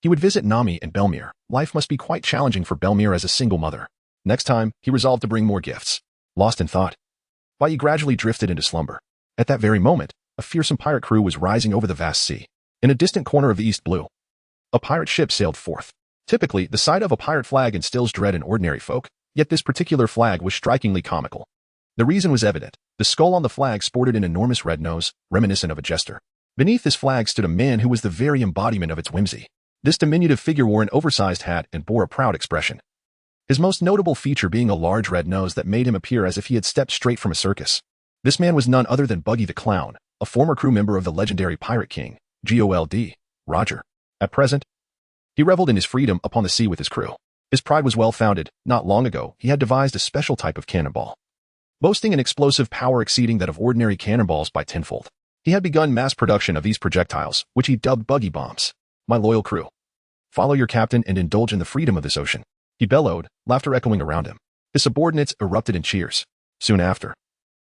he would visit Nami and Belmere. Life must be quite challenging for Belmere as a single mother. Next time, he resolved to bring more gifts. Lost in thought, Bai Yi gradually drifted into slumber. At that very moment, a fearsome pirate crew was rising over the vast sea. In a distant corner of the East Blue, a pirate ship sailed forth. Typically, the sight of a pirate flag instills dread in ordinary folk, yet this particular flag was strikingly comical. The reason was evident. The skull on the flag sported an enormous red nose, reminiscent of a jester. Beneath this flag stood a man who was the very embodiment of its whimsy. This diminutive figure wore an oversized hat and bore a proud expression, his most notable feature being a large red nose that made him appear as if he had stepped straight from a circus. This man was none other than Buggy the Clown, a former crew member of the legendary Pirate King, Gold, Roger. At present, he reveled in his freedom upon the sea with his crew. His pride was well-founded. Not long ago, he had devised a special type of cannonball, boasting an explosive power exceeding that of ordinary cannonballs by tenfold. He had begun mass production of these projectiles, which he dubbed buggy bombs. My loyal crew, follow your captain and indulge in the freedom of this ocean, he bellowed, laughter echoing around him. His subordinates erupted in cheers. Soon after,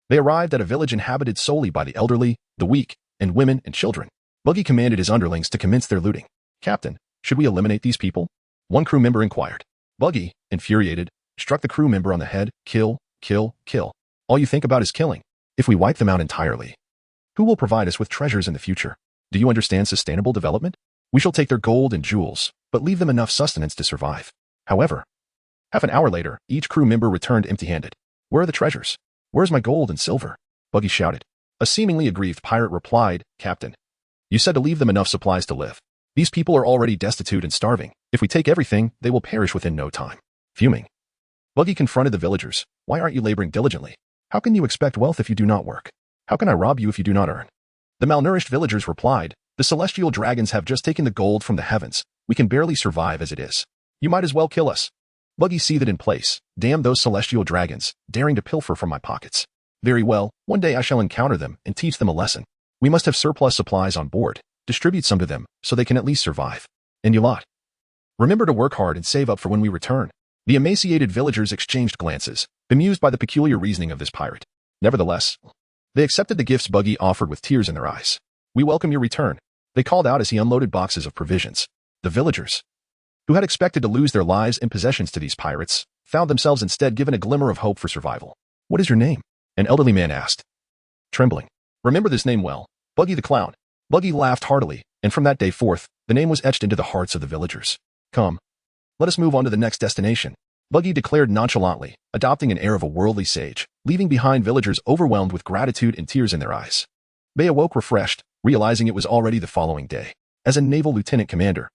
they arrived at a village inhabited solely by the elderly, the weak, and women and children. Buggy commanded his underlings to commence their looting. Captain, should we eliminate these people? One crew member inquired. Buggy, infuriated, struck the crew member on the head. Kill, kill, kill. All you think about is killing. If we wipe them out entirely, who will provide us with treasures in the future? Do you understand sustainable development? We shall take their gold and jewels, but leave them enough sustenance to survive. However, half an hour later, each crew member returned empty-handed. Where are the treasures? Where's my gold and silver? Buggy shouted. A seemingly aggrieved pirate replied, Captain, you said to leave them enough supplies to live. These people are already destitute and starving. If we take everything, they will perish within no time. Fuming, Buggy confronted the villagers. Why aren't you laboring diligently? How can you expect wealth if you do not work? How can I rob you if you do not earn? The malnourished villagers replied, the celestial dragons have just taken the gold from the heavens. We can barely survive as it is. You might as well kill us. Buggy seethed in place. Damn those celestial dragons, daring to pilfer from my pockets. Very well, one day I shall encounter them and teach them a lesson. We must have surplus supplies on board. Distribute some to them, so they can at least survive. And you lot, remember to work hard and save up for when we return. The emaciated villagers exchanged glances, bemused by the peculiar reasoning of this pirate. Nevertheless, they accepted the gifts Buggy offered with tears in their eyes. We welcome your return, they called out as he unloaded boxes of provisions. The villagers, who had expected to lose their lives and possessions to these pirates, found themselves instead given a glimmer of hope for survival. What is your name? An elderly man asked, trembling. Remember this name well, Buggy the Clown. Buggy laughed heartily, and from that day forth, the name was etched into the hearts of the villagers. Come, let us move on to the next destination, Buggy declared nonchalantly, adopting an air of a worldly sage, leaving behind villagers overwhelmed with gratitude and tears in their eyes. Bay awoke refreshed, realizing it was already the following day. As a naval lieutenant commander,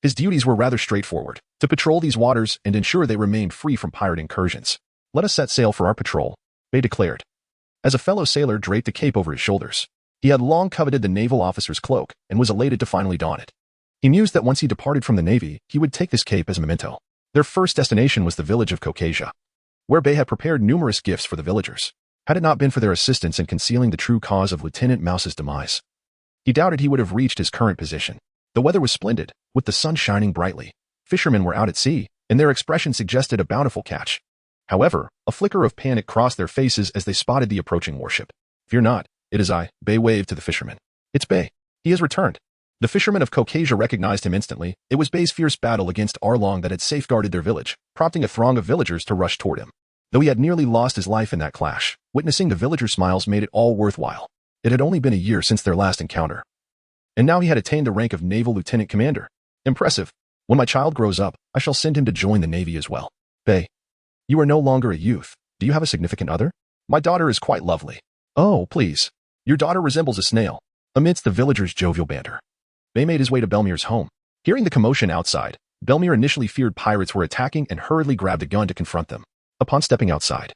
his duties were rather straightforward, to patrol these waters and ensure they remained free from pirate incursions. Let us set sail for our patrol, Bay declared. As a fellow sailor draped a cape over his shoulders, he had long coveted the naval officer's cloak and was elated to finally don it. He mused that once he departed from the Navy, he would take this cape as a memento. Their first destination was the village of Caucasia, where Bay had prepared numerous gifts for the villagers. Had it not been for their assistance in concealing the true cause of Lieutenant Mouse's demise, he doubted he would have reached his current position. The weather was splendid, with the sun shining brightly. Fishermen were out at sea, and their expression suggested a bountiful catch. However, a flicker of panic crossed their faces as they spotted the approaching warship. Fear not, it is I, Bay waved to the fisherman. It's Bay. He has returned. The fishermen of Caucasia recognized him instantly. It was Bay's fierce battle against Arlong that had safeguarded their village, prompting a throng of villagers to rush toward him. Though he had nearly lost his life in that clash, witnessing the villagers' smiles made it all worthwhile. It had only been a year since their last encounter, and now he had attained the rank of naval lieutenant commander. Impressive. When my child grows up, I shall send him to join the Navy as well. Bay, you are no longer a youth. Do you have a significant other? My daughter is quite lovely. Oh, please. Your daughter resembles a snail. Amidst the villagers' jovial banter, Bay made his way to Belmir's home. Hearing the commotion outside, Belmir initially feared pirates were attacking and hurriedly grabbed a gun to confront them. Upon stepping outside,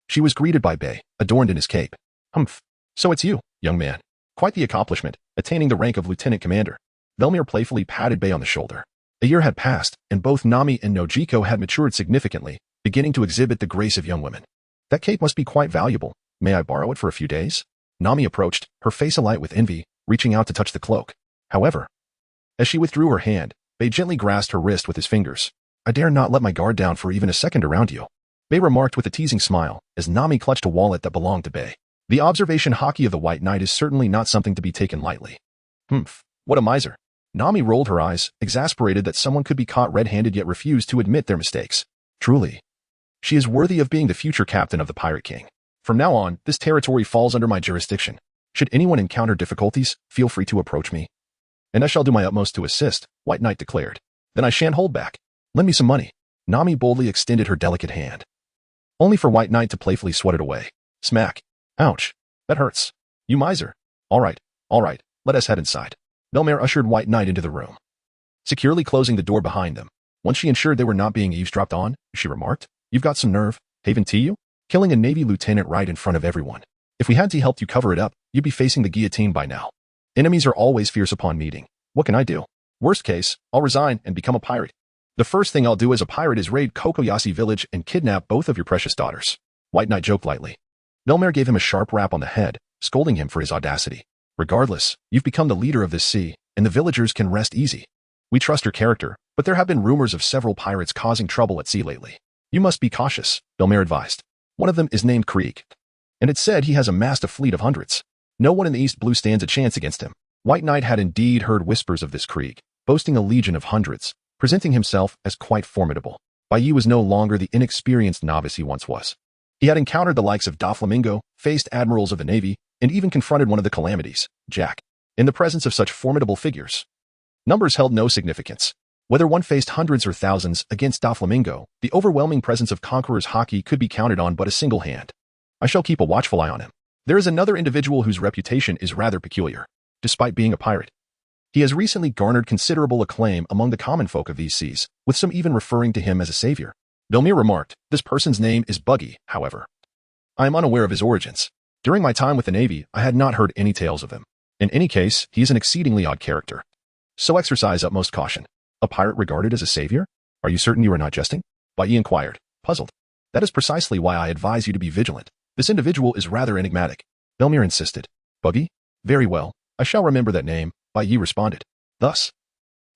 she was greeted by Bay, adorned in his cape. Humph. So it's you, young man. Quite the accomplishment, attaining the rank of lieutenant commander. Belmir playfully patted Bay on the shoulder. A year had passed, and both Nami and Nojiko had matured significantly, beginning to exhibit the grace of young women. That cape must be quite valuable. May I borrow it for a few days? Nami approached, her face alight with envy, reaching out to touch the cloak. However, as she withdrew her hand, Bay gently grasped her wrist with his fingers. I dare not let my guard down for even a second around you, Bay remarked with a teasing smile, as Nami clutched a wallet that belonged to Bay. The observation hockey of the White Knight is certainly not something to be taken lightly. Humph, what a miser. Nami rolled her eyes, exasperated that someone could be caught red-handed yet refused to admit their mistakes. Truly, she is worthy of being the future captain of the Pirate King. From now on, this territory falls under my jurisdiction. Should anyone encounter difficulties, feel free to approach me, and I shall do my utmost to assist, White Knight declared. Then I shan't hold back. Lend me some money. Nami boldly extended her delicate hand, only for White Knight to playfully swat it away. Smack. Ouch. That hurts. You miser. All right, let us head inside. Belmir ushered White Knight into the room, securely closing the door behind them. Once she ensured they were not being eavesdropped on, she remarked, You've got some nerve, haven't you? Killing a Navy lieutenant right in front of everyone. If we hadn't helped you cover it up, you'd be facing the guillotine by now. Enemies are always fierce upon meeting. What can I do? Worst case, I'll resign and become a pirate. The first thing I'll do as a pirate is raid Kokoyasi village and kidnap both of your precious daughters. White Knight joked lightly. Belmere gave him a sharp rap on the head, scolding him for his audacity. Regardless, you've become the leader of this sea, and the villagers can rest easy. We trust your character, but there have been rumors of several pirates causing trouble at sea lately. You must be cautious, Belmere advised. One of them is named Krieg, and it's said he has amassed a fleet of hundreds. No one in the East Blue stands a chance against him. White Knight had indeed heard whispers of this Krieg, boasting a legion of hundreds, presenting himself as quite formidable. Bai Yi was no longer the inexperienced novice he once was. He had encountered the likes of Doflamingo, faced admirals of the Navy, and even confronted one of the calamities, Jack. In the presence of such formidable figures, numbers held no significance. Whether one faced hundreds or thousands against Doflamingo, the overwhelming presence of Conqueror's Haki could be counted on but a single hand. I shall keep a watchful eye on him. There is another individual whose reputation is rather peculiar. Despite being a pirate, he has recently garnered considerable acclaim among the common folk of these seas, with some even referring to him as a savior. Belmere remarked, this person's name is Buggy, however. I am unaware of his origins. During my time with the Navy, I had not heard any tales of him. In any case, he is an exceedingly odd character. So exercise utmost caution. A pirate regarded as a savior? Are you certain you are not jesting? Bai Yi inquired, puzzled. That is precisely why I advise you to be vigilant. This individual is rather enigmatic. Belmere insisted. Buggy? Very well. I shall remember that name, Bai Yi responded. Thus,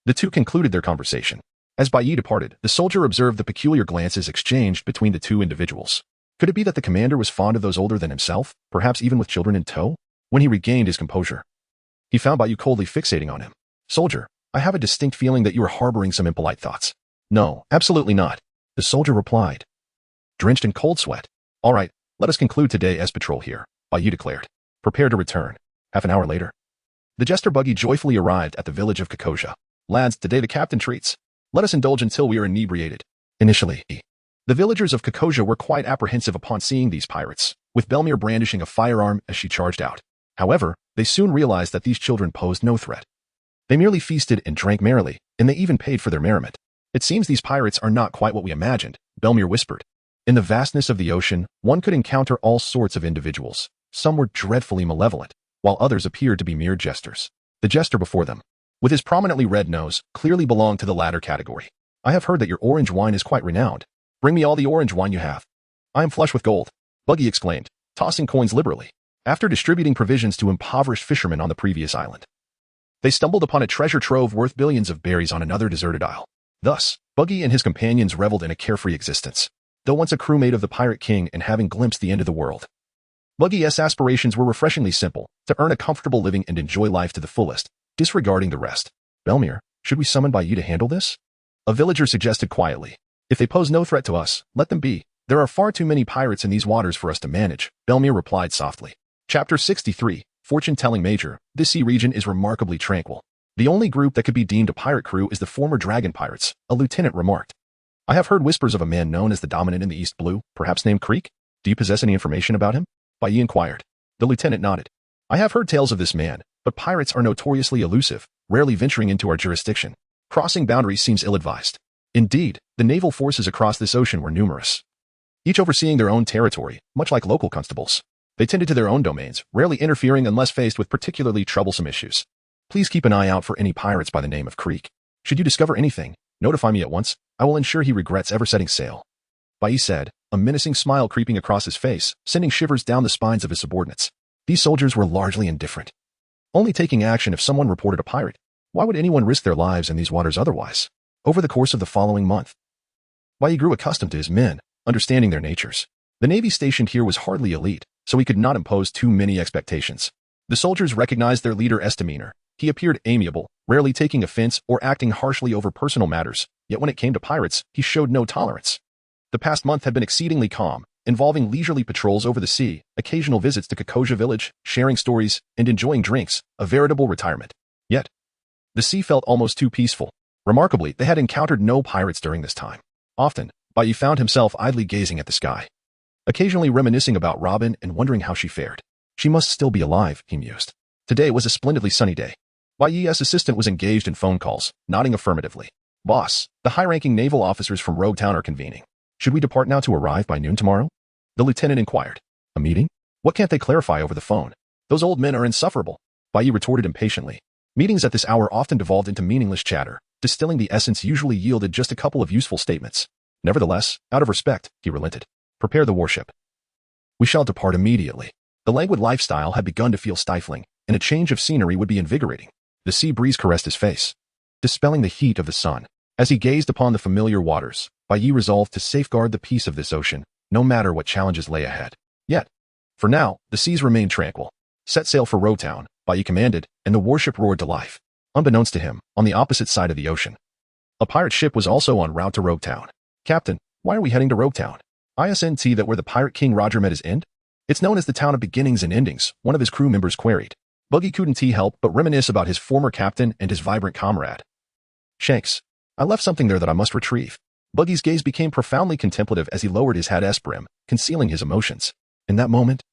the two concluded their conversation. As Bai Yi departed, the soldier observed the peculiar glances exchanged between the two individuals. Could it be that the commander was fond of those older than himself, perhaps even with children in tow? When he regained his composure, he found Bai Yi coldly fixating on him. Soldier, I have a distinct feeling that you are harboring some impolite thoughts. No, absolutely not, the soldier replied, drenched in cold sweat. All right, let us conclude today's patrol here, Bai Yi declared. Prepare to return. Half an hour later, the jester Buggy joyfully arrived at the village of Kokoja. Lads, today the captain treats. Let us indulge until we are inebriated. Initially, the villagers of Kokoja were quite apprehensive upon seeing these pirates, with Belmere brandishing a firearm as she charged out. However, they soon realized that these children posed no threat. They merely feasted and drank merrily, and they even paid for their merriment. It seems these pirates are not quite what we imagined, Belmere whispered. In the vastness of the ocean, one could encounter all sorts of individuals. Some were dreadfully malevolent, while others appeared to be mere jesters. The jester before them, with his prominently red nose, clearly belonged to the latter category. I have heard that your orange wine is quite renowned. Bring me all the orange wine you have. I am flush with gold, Buggy exclaimed, tossing coins liberally. After distributing provisions to impoverished fishermen on the previous island, they stumbled upon a treasure trove worth billions of berries on another deserted isle. Thus, Buggy and his companions reveled in a carefree existence, though once a crewmate of the Pirate King and having glimpsed the end of the world. Buggy's aspirations were refreshingly simple, to earn a comfortable living and enjoy life to the fullest, disregarding the rest. Belmere, should we summon Bai Yi to handle this? A villager suggested quietly. If they pose no threat to us, let them be. There are far too many pirates in these waters for us to manage, Belmere replied softly. Chapter 63, Fortune-Telling Major. This sea region is remarkably tranquil. The only group that could be deemed a pirate crew is the former dragon pirates, a lieutenant remarked. I have heard whispers of a man known as the Dominant in the East Blue, perhaps named Creek. Do you possess any information about him? Bai Yi inquired. The lieutenant nodded. I have heard tales of this man, but pirates are notoriously elusive, rarely venturing into our jurisdiction. Crossing boundaries seems ill-advised. Indeed, the naval forces across this ocean were numerous, each overseeing their own territory, much like local constables. They tended to their own domains, rarely interfering unless faced with particularly troublesome issues. Please keep an eye out for any pirates by the name of Creek. Should you discover anything, notify me at once. I will ensure he regrets ever setting sail. Bai Yi said, a menacing smile creeping across his face, sending shivers down the spines of his subordinates. These soldiers were largely indifferent, only taking action if someone reported a pirate. Why would anyone risk their lives in these waters otherwise? Over the course of the following month, Bai Yi grew accustomed to his men, understanding their natures. The navy stationed here was hardly elite, so he could not impose too many expectations. The soldiers recognized their leader's demeanor. He appeared amiable, rarely taking offense or acting harshly over personal matters, yet when it came to pirates, he showed no tolerance. The past month had been exceedingly calm, involving leisurely patrols over the sea, occasional visits to Kokoja village, sharing stories, and enjoying drinks, a veritable retirement. Yet, the sea felt almost too peaceful. Remarkably, they had encountered no pirates during this time. Often, Bai Yi found himself idly gazing at the sky, occasionally reminiscing about Robin and wondering how she fared. She must still be alive, he mused. Today was a splendidly sunny day. Bai Yi's assistant was engaged in phone calls, nodding affirmatively. Boss, the high-ranking naval officers from Rogue Town are convening. Should we depart now to arrive by noon tomorrow? The lieutenant inquired. A meeting? What can't they clarify over the phone? Those old men are insufferable. Bai Yi retorted impatiently. Meetings at this hour often devolved into meaningless chatter. distilling the essence usually yielded just a couple of useful statements. Nevertheless, out of respect, he relented. Prepare the warship. We shall depart immediately. The languid lifestyle had begun to feel stifling, and a change of scenery would be invigorating. The sea breeze caressed his face, dispelling the heat of the sun. As he gazed upon the familiar waters, Bai Yi resolved to safeguard the peace of this ocean, no matter what challenges lay ahead. Yet, for now, the seas remained tranquil. Set sail for Rogue Town, Bai Yi commanded, and the warship roared to life. Unbeknownst to him, on the opposite side of the ocean, a pirate ship was also en route to Rogue Town. Captain, why are we heading to Rogue Town? Isn't that where the pirate king Roger met his end? It's known as the town of beginnings and endings, one of his crew members queried. Buggy couldn't help but reminisce about his former captain and his vibrant comrade. Shanks, I left something there that I must retrieve. Buggy's gaze became profoundly contemplative as he lowered his hat's brim, concealing his emotions. In that moment,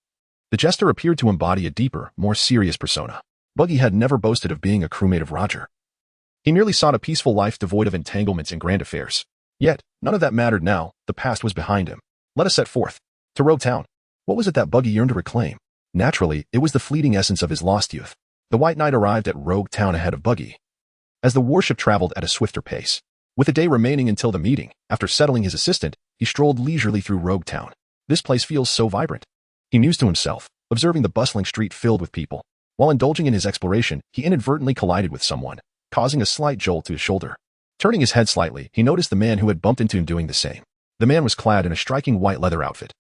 the jester appeared to embody a deeper, more serious persona. Buggy had never boasted of being a crewmate of Roger. He merely sought a peaceful life devoid of entanglements and grand affairs. Yet, none of that mattered now. The past was behind him. Let us set forth. To Rogue Town. What was it that Buggy yearned to reclaim? Naturally, it was the fleeting essence of his lost youth. The White Knight arrived at Rogue Town ahead of Buggy, as the warship traveled at a swifter pace. With a day remaining until the meeting, after settling his assistant, he strolled leisurely through Rogue Town. This place feels so vibrant. He mused to himself, observing the bustling street filled with people. While indulging in his exploration, he inadvertently collided with someone, causing a slight jolt to his shoulder. Turning his head slightly, he noticed the man who had bumped into him doing the same. The man was clad in a striking white leather outfit,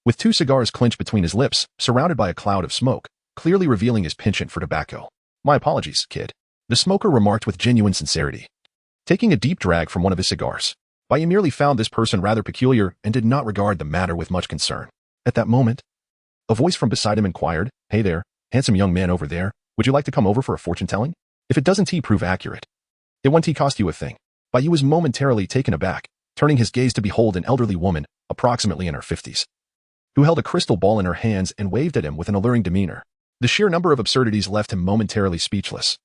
with 2 cigars clenched between his lips, surrounded by a cloud of smoke, clearly revealing his penchant for tobacco. My apologies, kid, the smoker remarked with genuine sincerity, taking a deep drag from one of his cigars. Bai Yi merely found this person rather peculiar and did not regard the matter with much concern. At that moment, a voice from beside him inquired, Hey there, handsome young man over there, would you like to come over for a fortune-telling? If it doesn't prove accurate, it won't cost you a thing. Bai Yi was momentarily taken aback, turning his gaze to behold an elderly woman, approximately in her 50s, who held a crystal ball in her hands and waved at him with an alluring demeanor. The sheer number of absurdities left him momentarily speechless,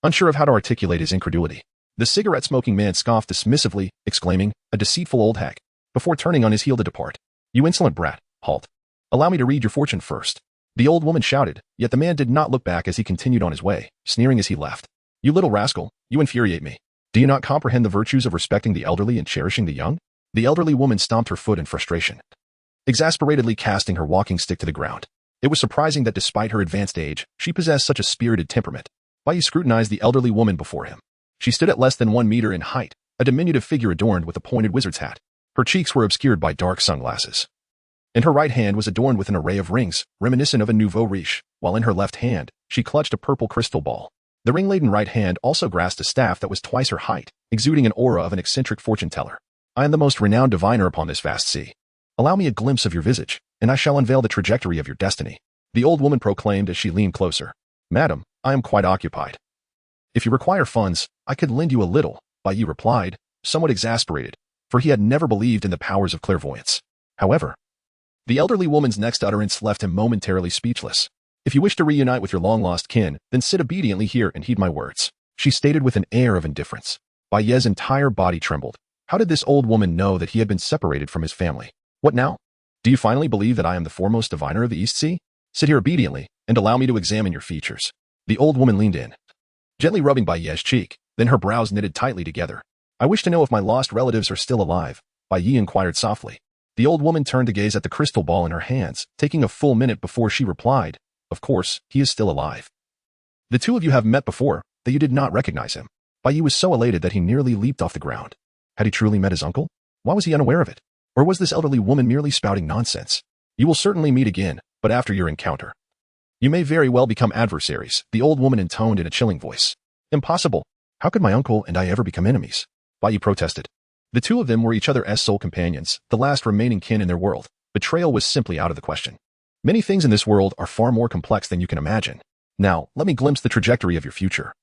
unsure of how to articulate his incredulity. The cigarette-smoking man scoffed dismissively, exclaiming, a deceitful old hag, before turning on his heel to depart. You insolent brat, halt. Allow me to read your fortune first. The old woman shouted, yet the man did not look back as he continued on his way, sneering as he left. You little rascal, you infuriate me. Do you not comprehend the virtues of respecting the elderly and cherishing the young? The elderly woman stomped her foot in frustration, exasperatedly casting her walking stick to the ground. It was surprising that despite her advanced age, she possessed such a spirited temperament. Bai Yi scrutinized the elderly woman before him. She stood at less than 1 meter in height, a diminutive figure adorned with a pointed wizard's hat. Her cheeks were obscured by dark sunglasses, and her right hand was adorned with an array of rings, reminiscent of a nouveau riche, while in her left hand, she clutched a purple crystal ball. The ring-laden right hand also grasped a staff that was twice her height, exuding an aura of an eccentric fortune-teller. I am the most renowned diviner upon this vast sea. Allow me a glimpse of your visage, and I shall unveil the trajectory of your destiny, the old woman proclaimed as she leaned closer. Madam, I am quite occupied. If you require funds, I could lend you a little, Bai Yi replied, somewhat exasperated, for he had never believed in the powers of clairvoyance. However, the elderly woman's next utterance left him momentarily speechless. If you wish to reunite with your long-lost kin, then sit obediently here and heed my words, she stated with an air of indifference. Bai Yi's entire body trembled. How did this old woman know that he had been separated from his family? What now? Do you finally believe that I am the foremost diviner of the East Sea? Sit here obediently, and allow me to examine your features. The old woman leaned in, gently rubbing Bai Yi's cheek, then her brows knitted tightly together. I wish to know if my lost relatives are still alive, Bai Yi inquired softly. The old woman turned to gaze at the crystal ball in her hands, taking a full minute before she replied, Of course, he is still alive. The two of you have met before, though you did not recognize him. Bai Yi was so elated that he nearly leaped off the ground. Had he truly met his uncle? Why was he unaware of it? Or was this elderly woman merely spouting nonsense? You will certainly meet again, but after your encounter, you may very well become adversaries, the old woman intoned in a chilling voice. Impossible. How could my uncle and I ever become enemies? Bai Yi protested. The two of them were each other's sole companions, the last remaining kin in their world. Betrayal was simply out of the question. Many things in this world are far more complex than you can imagine. Now, let me glimpse the trajectory of your future.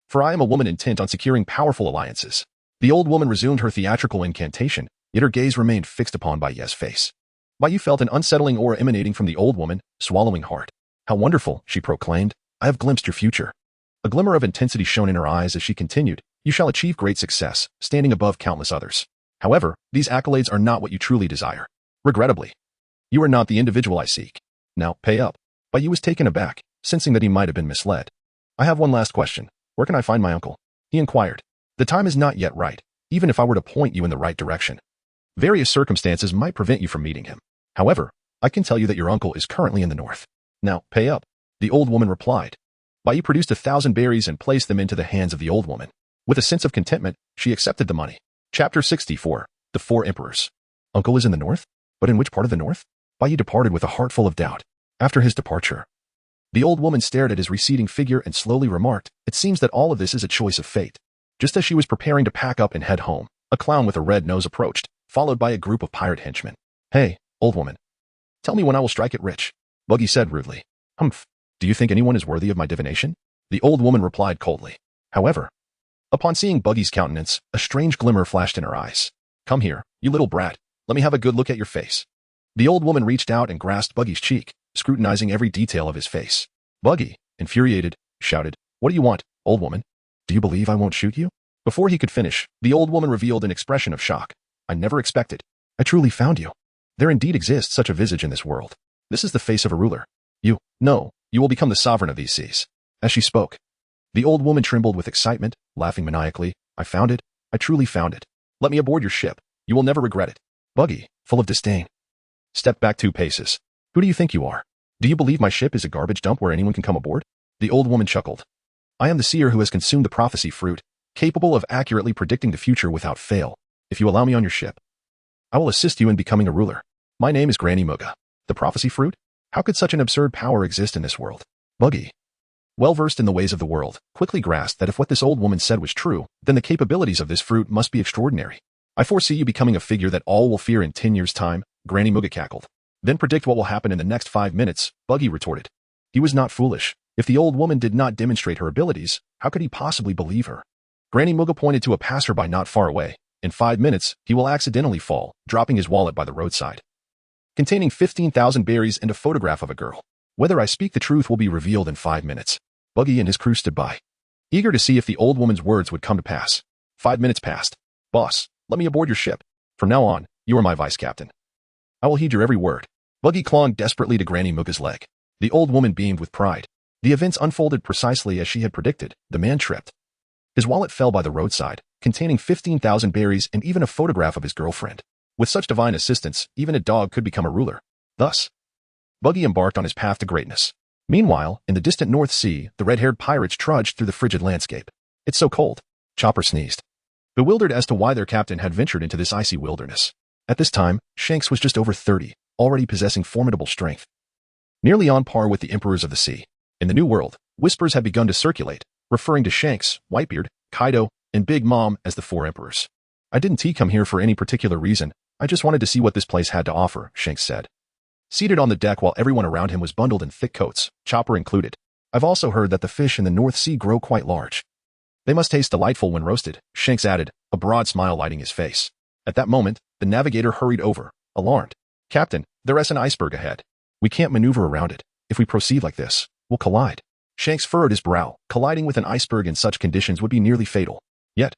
For I am a woman intent on securing powerful alliances. The old woman resumed her theatrical incantation, yet her gaze remained fixed upon Bai Yi's face. Bai Yi felt an unsettling aura emanating from the old woman, swallowing hard. How wonderful, she proclaimed. I have glimpsed your future. A glimmer of intensity shone in her eyes as she continued. You shall achieve great success, standing above countless others. However, these accolades are not what you truly desire. Regrettably, you are not the individual I seek. Now, pay up. Bai Yi was taken aback, sensing that he might have been misled. I have one last question. Where can I find my uncle? He inquired. The The time is not yet right, even if I were to point you in the right direction. Various circumstances might prevent you from meeting him. However, I can tell you that your uncle is currently in the north. Now, pay up. The old woman replied. Bai produced 1,000 berries and placed them into the hands of the old woman. With a sense of contentment, she accepted the money. Chapter 64. The Four Emperors. Uncle is in the north? But in which part of the north? Bai departed with a heart full of doubt. After his departure, the old woman stared at his receding figure and slowly remarked, it seems that all of this is a choice of fate. Just as she was preparing to pack up and head home, a clown with a red nose approached, followed by a group of pirate henchmen. Hey, old woman. Tell me when I will strike it rich, Buggy said rudely. Humph. Do you think anyone is worthy of my divination? The old woman replied coldly. However, upon seeing Buggy's countenance, a strange glimmer flashed in her eyes. Come here, you little brat. Let me have a good look at your face. The old woman reached out and grasped Buggy's cheek, scrutinizing every detail of his face. Buggy, infuriated, shouted, What do you want, old woman? Do you believe I won't shoot you? Before he could finish, the old woman revealed an expression of shock. I never expected. I truly found you. There indeed exists such a visage in this world. This is the face of a ruler. You will become the sovereign of these seas. As she spoke, the old woman trembled with excitement, laughing maniacally. I found it. I truly found it. Let me aboard your ship. You will never regret it. Buggy, full of disdain, stepped back 2 paces. Who do you think you are? Do you believe my ship is a garbage dump where anyone can come aboard? The old woman chuckled. I am the seer who has consumed the prophecy fruit, capable of accurately predicting the future without fail. If you allow me on your ship, I will assist you in becoming a ruler. My name is Granny Muga. The prophecy fruit? How could such an absurd power exist in this world? Buggy, well versed in the ways of the world, quickly grasped that if what this old woman said was true, then the capabilities of this fruit must be extraordinary. I foresee you becoming a figure that all will fear in 10 years' time, Granny Muga cackled. Then predict what will happen in the next 5 minutes, Buggy retorted. He was not foolish. If the old woman did not demonstrate her abilities, how could he possibly believe her? Granny Muga pointed to a passerby not far away. In 5 minutes, he will accidentally fall, dropping his wallet by the roadside, containing 15,000 berries and a photograph of a girl. Whether I speak the truth will be revealed in 5 minutes. Buggy and his crew stood by, eager to see if the old woman's words would come to pass. 5 minutes passed. Boss, let me aboard your ship. From now on, you are my vice captain. I will heed your every word. Buggy clung desperately to Granny Muga's leg. The old woman beamed with pride. The events unfolded precisely as she had predicted. The man tripped. His wallet fell by the roadside, containing 15,000 berries and even a photograph of his girlfriend. With such divine assistance, even a dog could become a ruler. Thus, Buggy embarked on his path to greatness. Meanwhile, in the distant North Sea, the red-haired pirates trudged through the frigid landscape. It's so cold. Chopper sneezed, bewildered as to why their captain had ventured into this icy wilderness. At this time, Shanks was just over 30, already possessing formidable strength, nearly on par with the emperors of the sea. In the New World, whispers had begun to circulate, referring to Shanks, Whitebeard, Kaido, and Big Mom as the Four Emperors. I didn't come here for any particular reason. I just wanted to see what this place had to offer, Shanks said, seated on the deck while everyone around him was bundled in thick coats, Chopper included. I've also heard that the fish in the North Sea grow quite large. They must taste delightful when roasted, Shanks added, a broad smile lighting his face. At that moment, the navigator hurried over, alarmed. Captain, there's an iceberg ahead. We can't maneuver around it. If we proceed like this, we'll collide. Shanks furrowed his brow. Colliding with an iceberg in such conditions would be nearly fatal. Yet,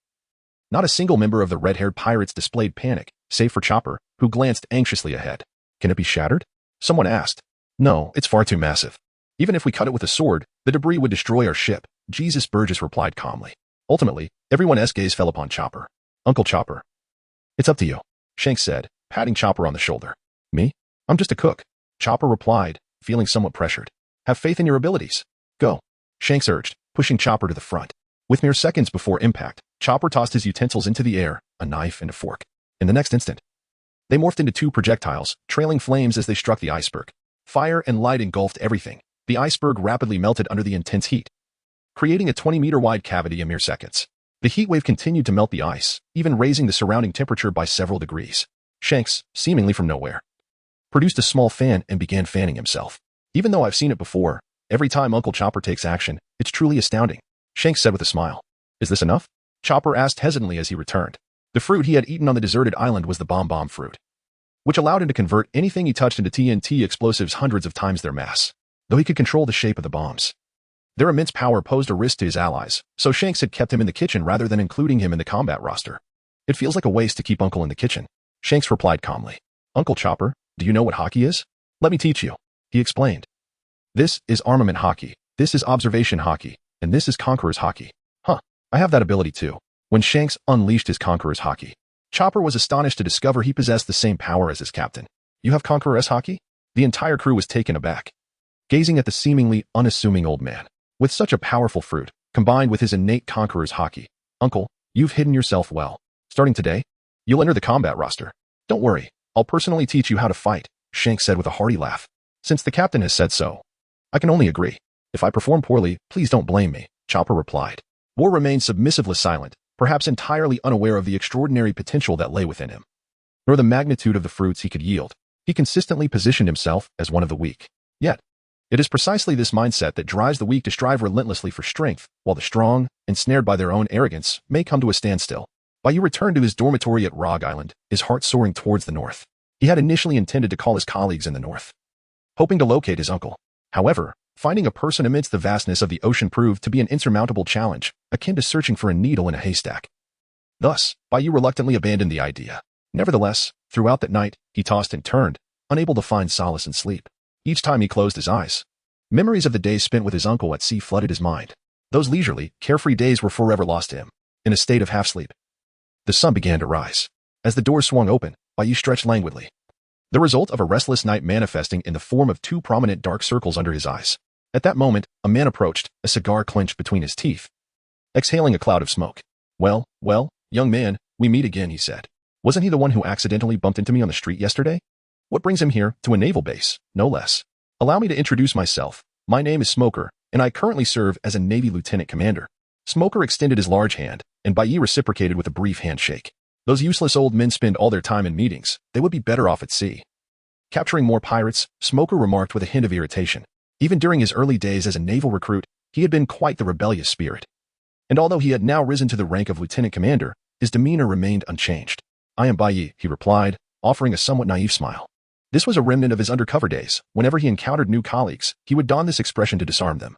not a single member of the red-haired pirates displayed panic, save for Chopper, who glanced anxiously ahead. Can it be shattered? Someone asked. No, it's far too massive. Even if we cut it with a sword, the debris would destroy our ship, Jesus Burgess replied calmly. Ultimately, everyone's gaze fell upon Chopper. Uncle Chopper. It's up to you, Shanks said, patting Chopper on the shoulder. Me? I'm just a cook, Chopper replied, feeling somewhat pressured. Have faith in your abilities. Go, Shanks urged, pushing Chopper to the front. With mere seconds before impact, Chopper tossed his utensils into the air, a knife and a fork. In the next instant, they morphed into 2 projectiles, trailing flames as they struck the iceberg. Fire and light engulfed everything. The iceberg rapidly melted under the intense heat, creating a 20-meter-wide cavity in mere seconds. The heat wave continued to melt the ice, even raising the surrounding temperature by several degrees. Shanks, seemingly from nowhere, produced a small fan and began fanning himself. Even though I've seen it before, every time Uncle Chopper takes action, it's truly astounding, Shanks said with a smile. Is this enough? Chopper asked hesitantly as he returned. The fruit he had eaten on the deserted island was the bomb fruit, which allowed him to convert anything he touched into TNT explosives hundreds of times their mass, though he could control the shape of the bombs. Their immense power posed a risk to his allies, so Shanks had kept him in the kitchen rather than including him in the combat roster. It feels like a waste to keep Uncle in the kitchen, Shanks replied calmly. Uncle Chopper, do you know what hockey is? Let me teach you, he explained. This is armament hockey, this is observation hockey, and this is conqueror's hockey. Huh, I have that ability too. When Shanks unleashed his Conqueror's Haki, Chopper was astonished to discover he possessed the same power as his captain. You have Conqueror's Haki? The entire crew was taken aback, gazing at the seemingly unassuming old man. With such a powerful fruit, combined with his innate Conqueror's Haki, Uncle, you've hidden yourself well. Starting today, you'll enter the combat roster. Don't worry, I'll personally teach you how to fight, Shanks said with a hearty laugh. Since the captain has said so, I can only agree. If I perform poorly, please don't blame me, Chopper replied. War remained submissively silent, perhaps entirely unaware of the extraordinary potential that lay within him, nor the magnitude of the fruits he could yield. He consistently positioned himself as one of the weak. Yet, it is precisely this mindset that drives the weak to strive relentlessly for strength, while the strong, ensnared by their own arrogance, may come to a standstill. Bai returned to his dormitory at Rog Island, his heart soaring towards the north. He had initially intended to call his colleagues in the north, hoping to locate his uncle. However, finding a person amidst the vastness of the ocean proved to be an insurmountable challenge, akin to searching for a needle in a haystack. Thus, Bai reluctantly abandoned the idea. Nevertheless, throughout that night, he tossed and turned, unable to find solace in sleep. Each time he closed his eyes, memories of the days spent with his uncle at sea flooded his mind. Those leisurely, carefree days were forever lost to him. In a state of half-sleep, the sun began to rise. As the doors swung open, Bai stretched languidly, the result of a restless night manifesting in the form of two prominent dark circles under his eyes. At that moment, a man approached, a cigar clenched between his teeth, exhaling a cloud of smoke. Well, young man, we meet again, he said. Wasn't he the one who accidentally bumped into me on the street yesterday? What brings him here, to a naval base, no less? Allow me to introduce myself. My name is Smoker, and I currently serve as a Navy Lieutenant Commander. Smoker extended his large hand, and Bai reciprocated with a brief handshake. Those useless old men spend all their time in meetings. They would be better off at sea. Capturing more pirates, Smoker remarked with a hint of irritation. Even during his early days as a naval recruit, he had been quite the rebellious spirit. And although he had now risen to the rank of Lieutenant Commander, his demeanor remained unchanged. I am Bai, he replied, offering a somewhat naive smile. This was a remnant of his undercover days. Whenever he encountered new colleagues, he would don this expression to disarm them,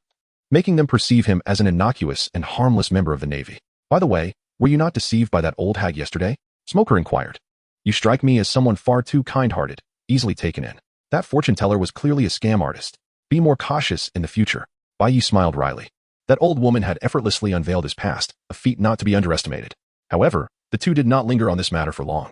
making them perceive him as an innocuous and harmless member of the Navy. By the way, were you not deceived by that old hag yesterday? Smoker inquired. You strike me as someone far too kind-hearted, easily taken in. That fortune-teller was clearly a scam artist. Be more cautious in the future. Bai smiled wryly. That old woman had effortlessly unveiled his past, a feat not to be underestimated. However, the two did not linger on this matter for long,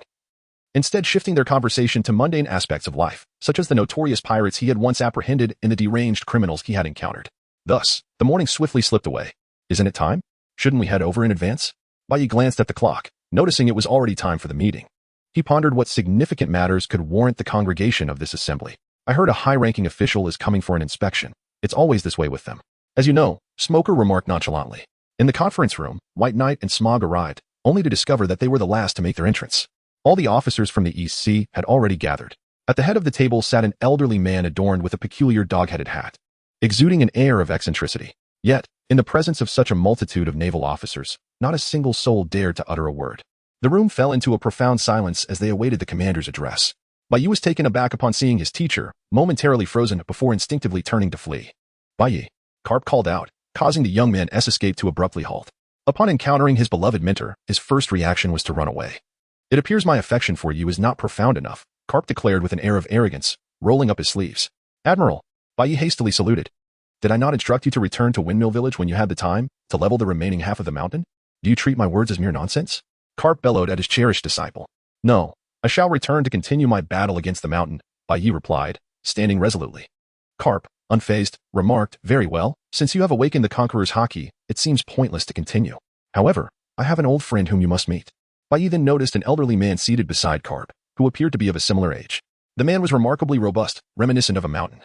instead shifting their conversation to mundane aspects of life, such as the notorious pirates he had once apprehended and the deranged criminals he had encountered. Thus, the morning swiftly slipped away. Isn't it time? Shouldn't we head over in advance? Bai glanced at the clock, noticing it was already time for the meeting. He pondered what significant matters could warrant the congregation of this assembly. I heard a high-ranking official is coming for an inspection. It's always this way with them. As you know, Smoker remarked nonchalantly. In the conference room, White Knight and Smog arrived, only to discover that they were the last to make their entrance. All the officers from the East Sea had already gathered. At the head of the table sat an elderly man adorned with a peculiar dog-headed hat, exuding an air of eccentricity. Yet, in the presence of such a multitude of naval officers, not a single soul dared to utter a word. The room fell into a profound silence as they awaited the commander's address. Bai was taken aback upon seeing his teacher, momentarily frozen before instinctively turning to flee. Bai, Carp called out, causing the young man's escape to abruptly halt. Upon encountering his beloved mentor, his first reaction was to run away. It appears my affection for you is not profound enough, Carp declared with an air of arrogance, rolling up his sleeves. Admiral, Bai hastily saluted. Did I not instruct you to return to Windmill Village when you had the time, to level the remaining half of the mountain? Do you treat my words as mere nonsense? Carp bellowed at his cherished disciple. No, I shall return to continue my battle against the mountain, Bai replied, standing resolutely. Carp, unfazed, remarked, very well, since you have awakened the Conqueror's Haki, it seems pointless to continue. However, I have an old friend whom you must meet. Bai then noticed an elderly man seated beside Carp, who appeared to be of a similar age. The man was remarkably robust, reminiscent of a mountain.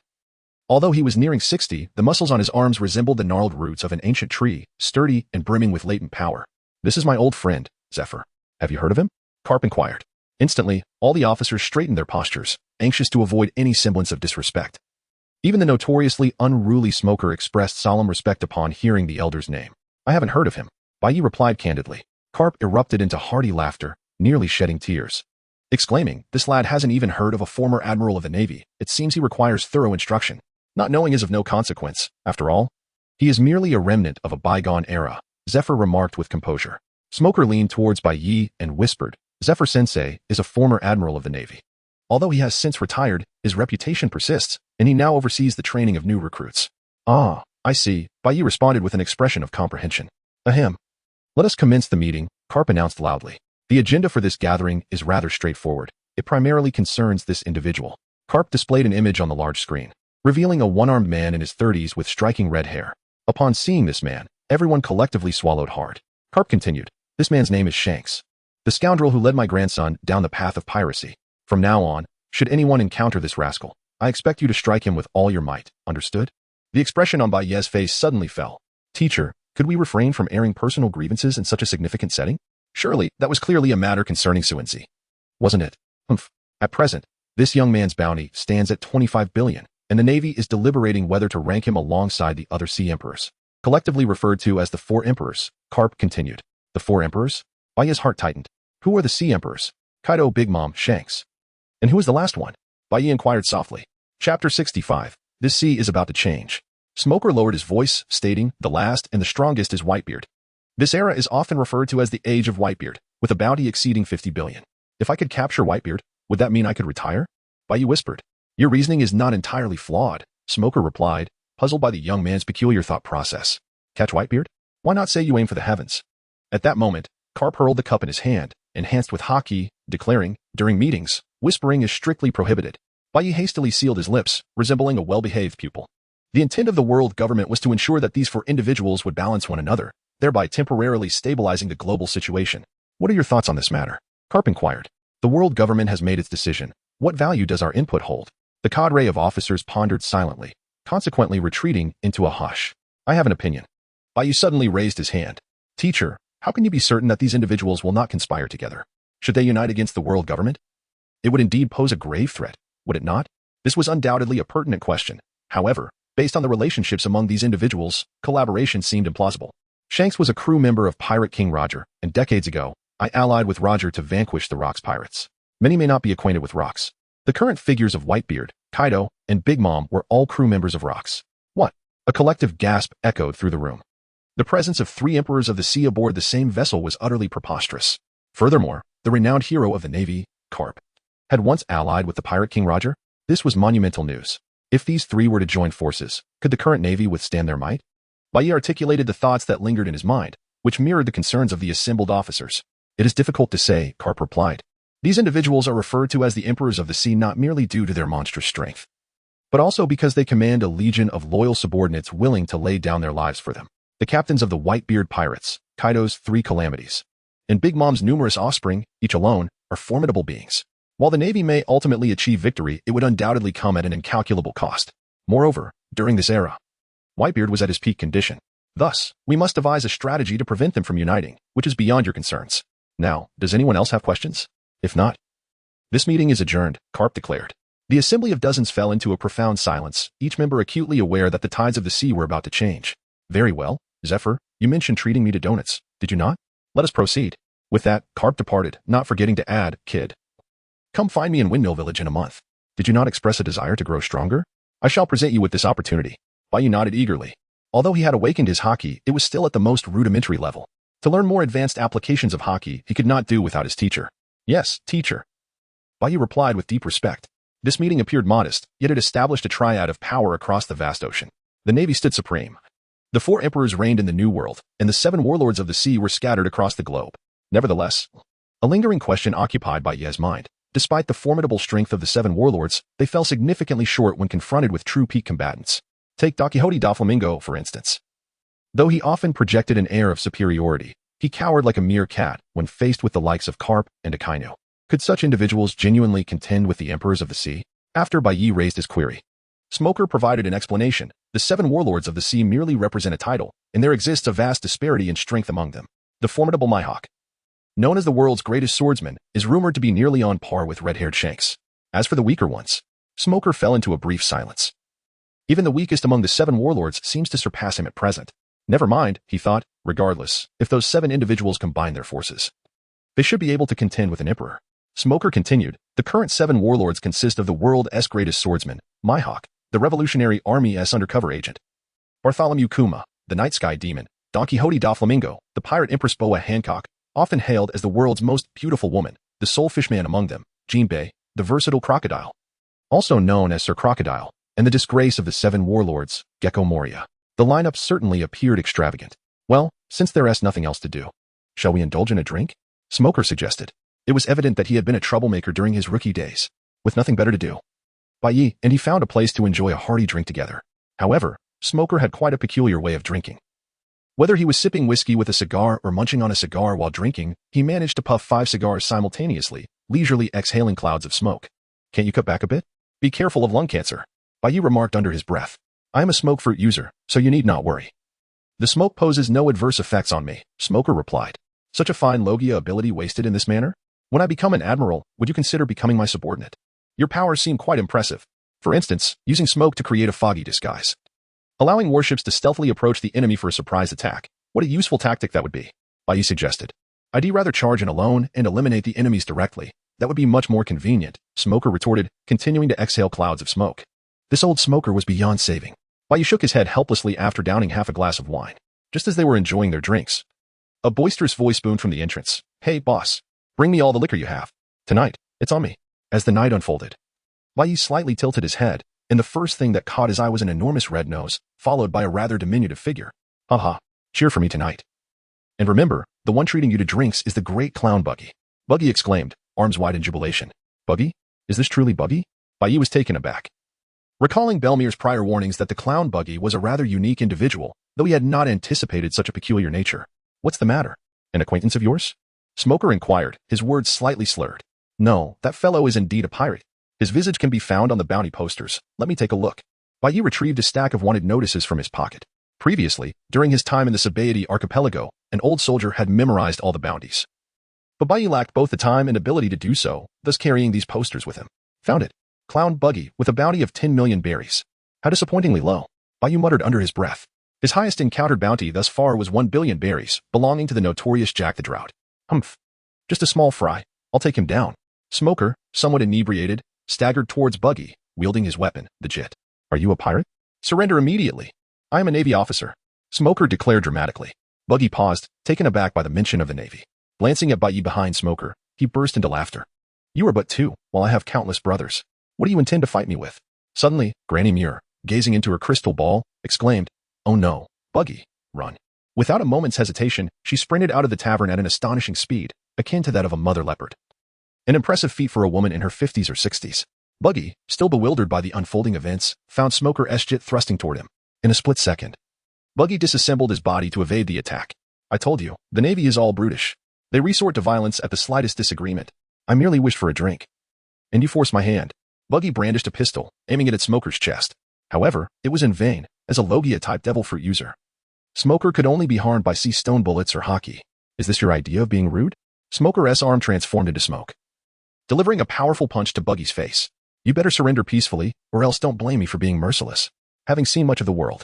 Although he was nearing 60, the muscles on his arms resembled the gnarled roots of an ancient tree, sturdy and brimming with latent power. This is my old friend, Zephyr. Have you heard of him? Carp inquired. Instantly, all the officers straightened their postures, anxious to avoid any semblance of disrespect. Even the notoriously unruly Smoker expressed solemn respect upon hearing the elder's name. I haven't heard of him, Bai replied candidly. Carp erupted into hearty laughter, nearly shedding tears, exclaiming, this lad hasn't even heard of a former admiral of the Navy. It seems he requires thorough instruction. Not knowing is of no consequence, after all. He is merely a remnant of a bygone era, Zephyr remarked with composure. Smoker leaned towards Bai and whispered, Zephyr-sensei is a former admiral of the Navy. Although he has since retired, his reputation persists, and he now oversees the training of new recruits. Ah, I see, Bai responded with an expression of comprehension. Ahem. Let us commence the meeting, Karp announced loudly. The agenda for this gathering is rather straightforward. It primarily concerns this individual. Karp displayed an image on the large screen, revealing a one-armed man in his 30s with striking red hair. Upon seeing this man, everyone collectively swallowed hard. Karp continued, "This man's name is Shanks, the scoundrel who led my grandson down the path of piracy. From now on, should anyone encounter this rascal, I expect you to strike him with all your might, understood?" The expression on Bai Ye's face suddenly fell. "Teacher, could we refrain from airing personal grievances in such a significant setting? Surely, that was clearly a matter concerning Suanzi, wasn't it? Humph. At present, this young man's bounty stands at 25 billion, and the Navy is deliberating whether to rank him alongside the other Sea Emperors, collectively referred to as the Four Emperors," Karp continued. "The Four Emperors?" Bai Ye's heart tightened. "Who are the Sea Emperors?" "Kaido, Big Mom, Shanks." "And who is the last one?" Bai Ye inquired softly. Chapter 65. This sea is about to change. Smoker lowered his voice, stating, "The last and the strongest is Whitebeard. This era is often referred to as the Age of Whitebeard, with a bounty exceeding 50 billion. If I could capture Whitebeard, would that mean I could retire?" Bai Ye whispered. "Your reasoning is not entirely flawed," Smoker replied, puzzled by the young man's peculiar thought process. "Catch Whitebeard? Why not say you aim for the heavens?" At that moment, Karp hurled the cup in his hand, enhanced with hockey, declaring, "During meetings, whispering is strictly prohibited." Bai Ye hastily sealed his lips, resembling a well-behaved pupil. The intent of the world government was to ensure that these four individuals would balance one another, thereby temporarily stabilizing the global situation. "What are your thoughts on this matter?" Karp inquired. "The world government has made its decision. What value does our input hold?" The cadre of officers pondered silently, consequently retreating into a hush. "I have an opinion." Bai Ye suddenly raised his hand. "Teacher, how can you be certain that these individuals will not conspire together? Should they unite against the world government? It would indeed pose a grave threat, would it not?" This was undoubtedly a pertinent question. However, based on the relationships among these individuals, collaboration seemed implausible. Shanks was a crew member of Pirate King Roger, and decades ago, I allied with Roger to vanquish the Rocks pirates. Many may not be acquainted with Rocks. The current figures of Whitebeard, Kaido, and Big Mom were all crew members of Rocks. What? A collective gasp echoed through the room. The presence of 3 emperors of the sea aboard the same vessel was utterly preposterous. Furthermore, the renowned hero of the Navy, Karp, had once allied with the Pirate King Roger. This was monumental news. If these 3 were to join forces, could the current Navy withstand their might? Bai Ye articulated the thoughts that lingered in his mind, which mirrored the concerns of the assembled officers. "It is difficult to say," Karp replied. "These individuals are referred to as the Emperors of the Sea not merely due to their monstrous strength, but also because they command a legion of loyal subordinates willing to lay down their lives for them. The captains of the Whitebeard pirates, Kaido's 3 calamities, and Big Mom's numerous offspring, each alone, are formidable beings. While the Navy may ultimately achieve victory, it would undoubtedly come at an incalculable cost. Moreover, during this era, Whitebeard was at his peak condition. Thus, we must devise a strategy to prevent them from uniting, which is beyond your concerns. Now, does anyone else have questions? If not, this meeting is adjourned," Karp declared. The assembly of dozens fell into a profound silence, each member acutely aware that the tides of the sea were about to change. "Very well, Zephyr, you mentioned treating me to donuts, did you not? Let us proceed." With that, Karp departed, not forgetting to add, "Kid, come find me in Windmill Village in a month. Did you not express a desire to grow stronger? I shall present you with this opportunity." Bai Ye nodded eagerly. Although he had awakened his hockey, it was still at the most rudimentary level. To learn more advanced applications of hockey, he could not do without his teacher. "Yes, teacher." Bai Ye replied with deep respect. This meeting appeared modest, yet it established a triad of power across the vast ocean. The Navy stood supreme. The 4 emperors reigned in the New World, and the 7 warlords of the sea were scattered across the globe. Nevertheless, a lingering question occupied Bai Ye's mind. Despite the formidable strength of the 7 warlords, they fell significantly short when confronted with true peak combatants. Take Don Quixote da Flamingo, for instance. Though he often projected an air of superiority, he cowered like a mere cat when faced with the likes of Karp and Akainu. Could such individuals genuinely contend with the emperors of the sea? After Bai Ye raised his query, Smoker provided an explanation. The 7 warlords of the sea merely represent a title, and there exists a vast disparity in strength among them. The formidable Mihawk, known as the world's greatest swordsman, is rumored to be nearly on par with red-haired Shanks. As for the weaker ones, Smoker fell into a brief silence. Even the weakest among the 7 warlords seems to surpass him at present. Never mind, he thought, regardless, if those 7 individuals combine their forces, they should be able to contend with an emperor. Smoker continued, the current 7 warlords consist of the world's greatest swordsman, Mihawk, the Revolutionary Army's undercover agent, Bartholomew Kuma, the Night Sky Demon, Don Quixote da Flamingo, the pirate Empress Boa Hancock, often hailed as the world's most beautiful woman, the sole fishman among them, Jinbei, the versatile crocodile, also known as Sir Crocodile, and the disgrace of the 7 warlords, Gecko Moria. The lineup certainly appeared extravagant. Well, since there is nothing else to do, Shall we indulge in a drink? Smoker suggested. It was evident that he had been a troublemaker during his rookie days, with nothing better to do. Bai and he found a place to enjoy a hearty drink together. However, Smoker had quite a peculiar way of drinking. Whether he was sipping whiskey with a cigar or munching on a cigar while drinking, he managed to puff 5 cigars simultaneously, leisurely exhaling clouds of smoke. Can't you cut back a bit? Be careful of lung cancer. Bai remarked under his breath. I am a smoke fruit user, so you need not worry. The smoke poses no adverse effects on me, Smoker replied. Such a fine logia ability wasted in this manner? When I become an admiral, would you consider becoming my subordinate? Your powers seem quite impressive. For instance, using smoke to create a foggy disguise. Allowing warships to stealthily approach the enemy for a surprise attack. What a useful tactic that would be, Bai suggested. I'd rather charge in alone and eliminate the enemies directly. That would be much more convenient, Smoker retorted, continuing to exhale clouds of smoke. This old smoker was beyond saving. Bai shook his head helplessly after downing half a glass of wine, just as they were enjoying their drinks. A boisterous voice boomed from the entrance. Hey, boss. Bring me all the liquor you have. Tonight, it's on me. As the night unfolded, Bai slightly tilted his head, and the first thing that caught his eye was an enormous red nose, followed by a rather diminutive figure. Haha, cheer for me tonight. And remember, the one treating you to drinks is the great clown Buggy. Buggy exclaimed, arms wide in jubilation. Buggy? Is this truly Buggy? Bai was taken aback. Recalling Belmir's prior warnings that the clown Buggy was a rather unique individual, though he had not anticipated such a peculiar nature. What's the matter? An acquaintance of yours? Smoker inquired, his words slightly slurred. No, that fellow is indeed a pirate. His visage can be found on the bounty posters. Let me take a look. Bai retrieved a stack of wanted notices from his pocket. Previously, during his time in the Sabaody archipelago, an old soldier had memorized all the bounties. But Bai lacked both the time and ability to do so, thus carrying these posters with him. Found it. Clown Buggy, with a bounty of 10 million berries. How disappointingly low. Bai muttered under his breath. His highest encountered bounty thus far was 1 billion berries, belonging to the notorious Jack the Drought. Humph. Just a small fry. I'll take him down. Smoker, somewhat inebriated, staggered towards Buggy, wielding his weapon, the jit. Are you a pirate? Surrender immediately. I am a Navy officer. Smoker declared dramatically. Buggy paused, taken aback by the mention of the Navy. Glancing at Bai behind Smoker, he burst into laughter. You are but 2, while I have countless brothers. What do you intend to fight me with? Suddenly, Granny Muir, gazing into her crystal ball, exclaimed, Oh no, Buggy, run. Without a moment's hesitation, she sprinted out of the tavern at an astonishing speed, akin to that of a mother leopard. An impressive feat for a woman in her 50s or 60s. Buggy, still bewildered by the unfolding events, found Smoker's jet thrusting toward him. In a split second, Buggy disassembled his body to evade the attack. I told you, the Navy is all brutish. They resort to violence at the slightest disagreement. I merely wished for a drink. And you forced my hand. Buggy brandished a pistol, aiming it at Smoker's chest. However, it was in vain, as a Logia-type devil fruit user. Smoker could only be harmed by sea stone bullets or hockey. Is this your idea of being rude? Smoker's arm transformed into smoke, delivering a powerful punch to Buggy's face. You better surrender peacefully, or else don't blame me for being merciless. Having seen much of the world.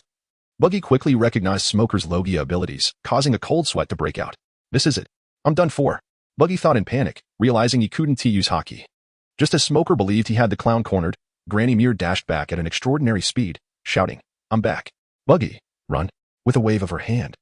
Buggy quickly recognized Smoker's Logia abilities, causing a cold sweat to break out. This is it. I'm done for. Buggy thought in panic, realizing he couldn't use hockey. Just as Smoker believed he had the clown cornered, Granny Muir dashed back at an extraordinary speed, shouting, I'm back. Buggy, run. With a wave of her hand.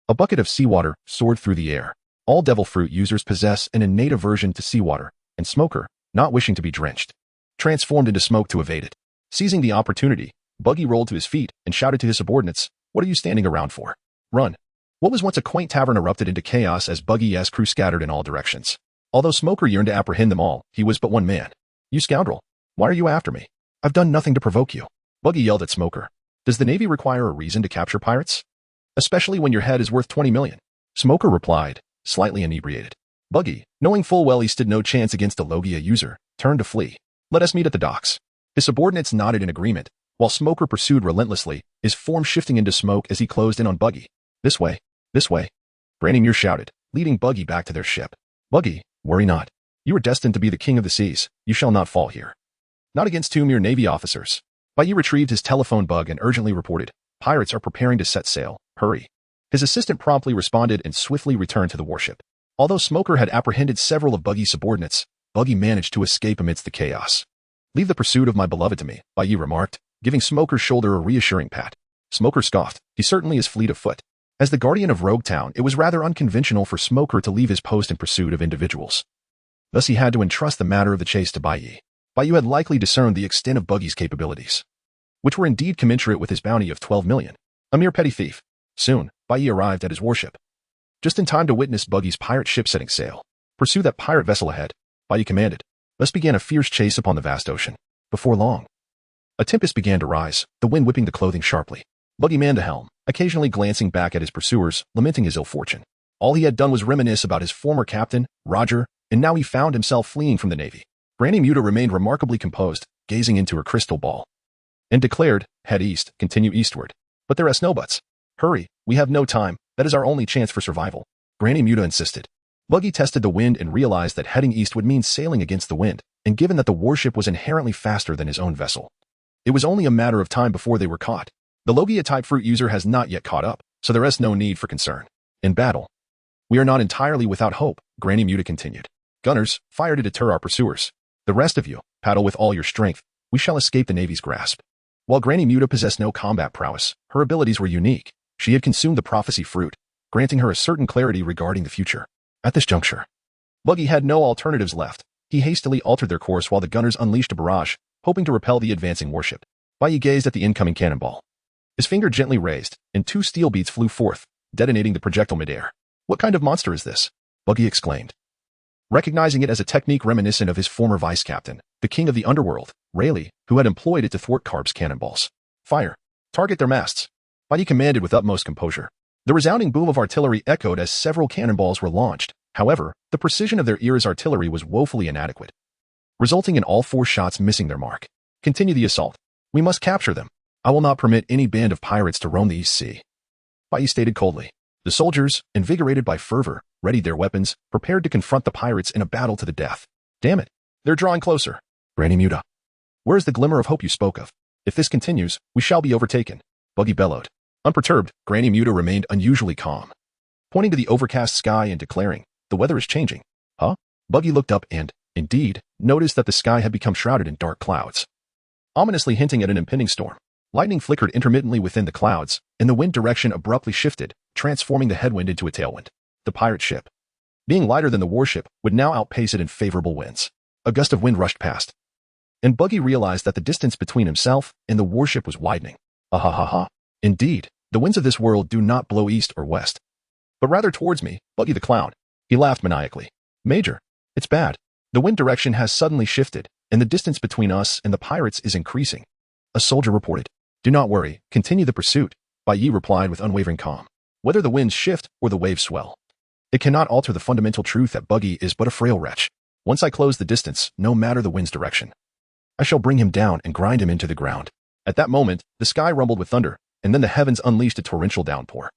A bucket of seawater soared through the air. All devil fruit users possess an innate aversion to seawater, and Smoker, not wishing to be drenched, transformed into smoke to evade it. Seizing the opportunity, Buggy rolled to his feet and shouted to his subordinates, What are you standing around for? Run. What was once a quaint tavern erupted into chaos as Buggy's crew scattered in all directions. Although Smoker yearned to apprehend them all, he was but one man. You scoundrel. Why are you after me? I've done nothing to provoke you. Buggy yelled at Smoker. Does the Navy require a reason to capture pirates? Especially when your head is worth 20 million. Smoker replied, slightly inebriated. Buggy, knowing full well he stood no chance against a Logia user, turned to flee. Let us meet at the docks. His subordinates nodded in agreement, while Smoker pursued relentlessly, his form shifting into smoke as he closed in on Buggy. This way. This way. Granny Muir shouted, leading Buggy back to their ship. Buggy, worry not. You are destined to be the king of the seas. You shall not fall here. Not against 2 mere Navy officers. Bai retrieved his telephone bug and urgently reported, Pirates are preparing to set sail. Hurry. His assistant promptly responded and swiftly returned to the warship. Although Smoker had apprehended several of Buggy's subordinates, Buggy managed to escape amidst the chaos. Leave the pursuit of my beloved to me, Bai remarked, giving Smoker's shoulder a reassuring pat. Smoker scoffed. He certainly is fleet of foot. As the guardian of Rogue Town, it was rather unconventional for Smoker to leave his post in pursuit of individuals. Thus he had to entrust the matter of the chase to Bai. Bai had likely discerned the extent of Buggy's capabilities, which were indeed commensurate with his bounty of 12 million. A mere petty thief. Soon, Bai arrived at his warship. just in time to witness Buggy's pirate ship setting sail. Pursue that pirate vessel ahead, Buggy commanded. Thus began a fierce chase upon the vast ocean. Before long, a tempest began to rise, the wind whipping the clothing sharply. Buggy manned the helm, occasionally glancing back at his pursuers, lamenting his ill fortune. All he had done was reminisce about his former captain, Roger, and now he found himself fleeing from the Navy. Granny Muta remained remarkably composed, gazing into her crystal ball, and declared, head east, continue eastward. But there are no buts. Hurry, we have no time, that is our only chance for survival. Granny Muta insisted. Buggy tested the wind and realized that heading east would mean sailing against the wind, and given that the warship was inherently faster than his own vessel, it was only a matter of time before they were caught. The Logia-type fruit user has not yet caught up, so there is no need for concern. In battle, we are not entirely without hope, Granny Muta continued. Gunners, fire to deter our pursuers. The rest of you, paddle with all your strength. We shall escape the Navy's grasp. While Granny Muta possessed no combat prowess, her abilities were unique. She had consumed the prophecy fruit, granting her a certain clarity regarding the future. At this juncture, Buggy had no alternatives left. He hastily altered their course while the gunners unleashed a barrage, hoping to repel the advancing warship. Buggy gazed at the incoming cannonball. His finger gently raised, and 2 steel beats flew forth, detonating the projectile midair. What kind of monster is this? Buggy exclaimed, recognizing it as a technique reminiscent of his former vice-captain, the king of the underworld, Rayleigh, who had employed it to thwart Carb's cannonballs. Fire! Target their masts! Buggy commanded with utmost composure. The resounding boom of artillery echoed as several cannonballs were launched. However, the precision of their ears' artillery was woefully inadequate, resulting in all 4 shots missing their mark. Continue the assault. We must capture them. I will not permit any band of pirates to roam the East Sea, Buggy stated coldly. The soldiers, invigorated by fervor, readied their weapons, prepared to confront the pirates in a battle to the death. Damn it! They're drawing closer. Granny Muta, where is the glimmer of hope you spoke of? If this continues, we shall be overtaken. Buggy bellowed. Unperturbed, Granny Muta remained unusually calm, pointing to the overcast sky and declaring, the weather is changing. Huh? Buggy looked up and, indeed, noticed that the sky had become shrouded in dark clouds, ominously hinting at an impending storm. Lightning flickered intermittently within the clouds, and the wind direction abruptly shifted, transforming the headwind into a tailwind. The pirate ship, being lighter than the warship, would now outpace it in favorable winds. A gust of wind rushed past, and Buggy realized that the distance between himself and the warship was widening. Ha. Indeed, the winds of this world do not blow east or west, but rather towards me, Buggy the Clown. He laughed maniacally. Major, it's bad. The wind direction has suddenly shifted, and the distance between us and the pirates is increasing. A soldier reported. Do not worry, continue the pursuit, Bai replied with unwavering calm. Whether the winds shift or the waves swell, it cannot alter the fundamental truth that Buggy is but a frail wretch. Once I close the distance, no matter the wind's direction, I shall bring him down and grind him into the ground. At that moment, the sky rumbled with thunder, and then the heavens unleashed a torrential downpour.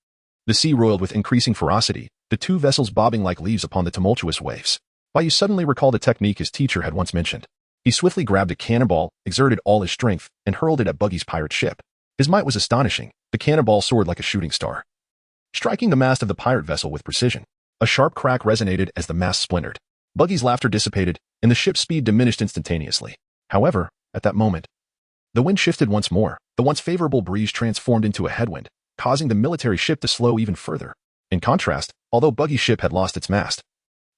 The sea roiled with increasing ferocity, the 2 vessels bobbing like leaves upon the tumultuous waves. Bai suddenly recalled a technique his teacher had once mentioned. He swiftly grabbed a cannonball, exerted all his strength, and hurled it at Buggy's pirate ship. His might was astonishing. The cannonball soared like a shooting star, striking the mast of the pirate vessel with precision. A sharp crack resonated as the mast splintered. Buggy's laughter dissipated, and the ship's speed diminished instantaneously. However, at that moment, the wind shifted once more. The once favorable breeze transformed into a headwind, causing the military ship to slow even further. In contrast, although Buggy's ship had lost its mast,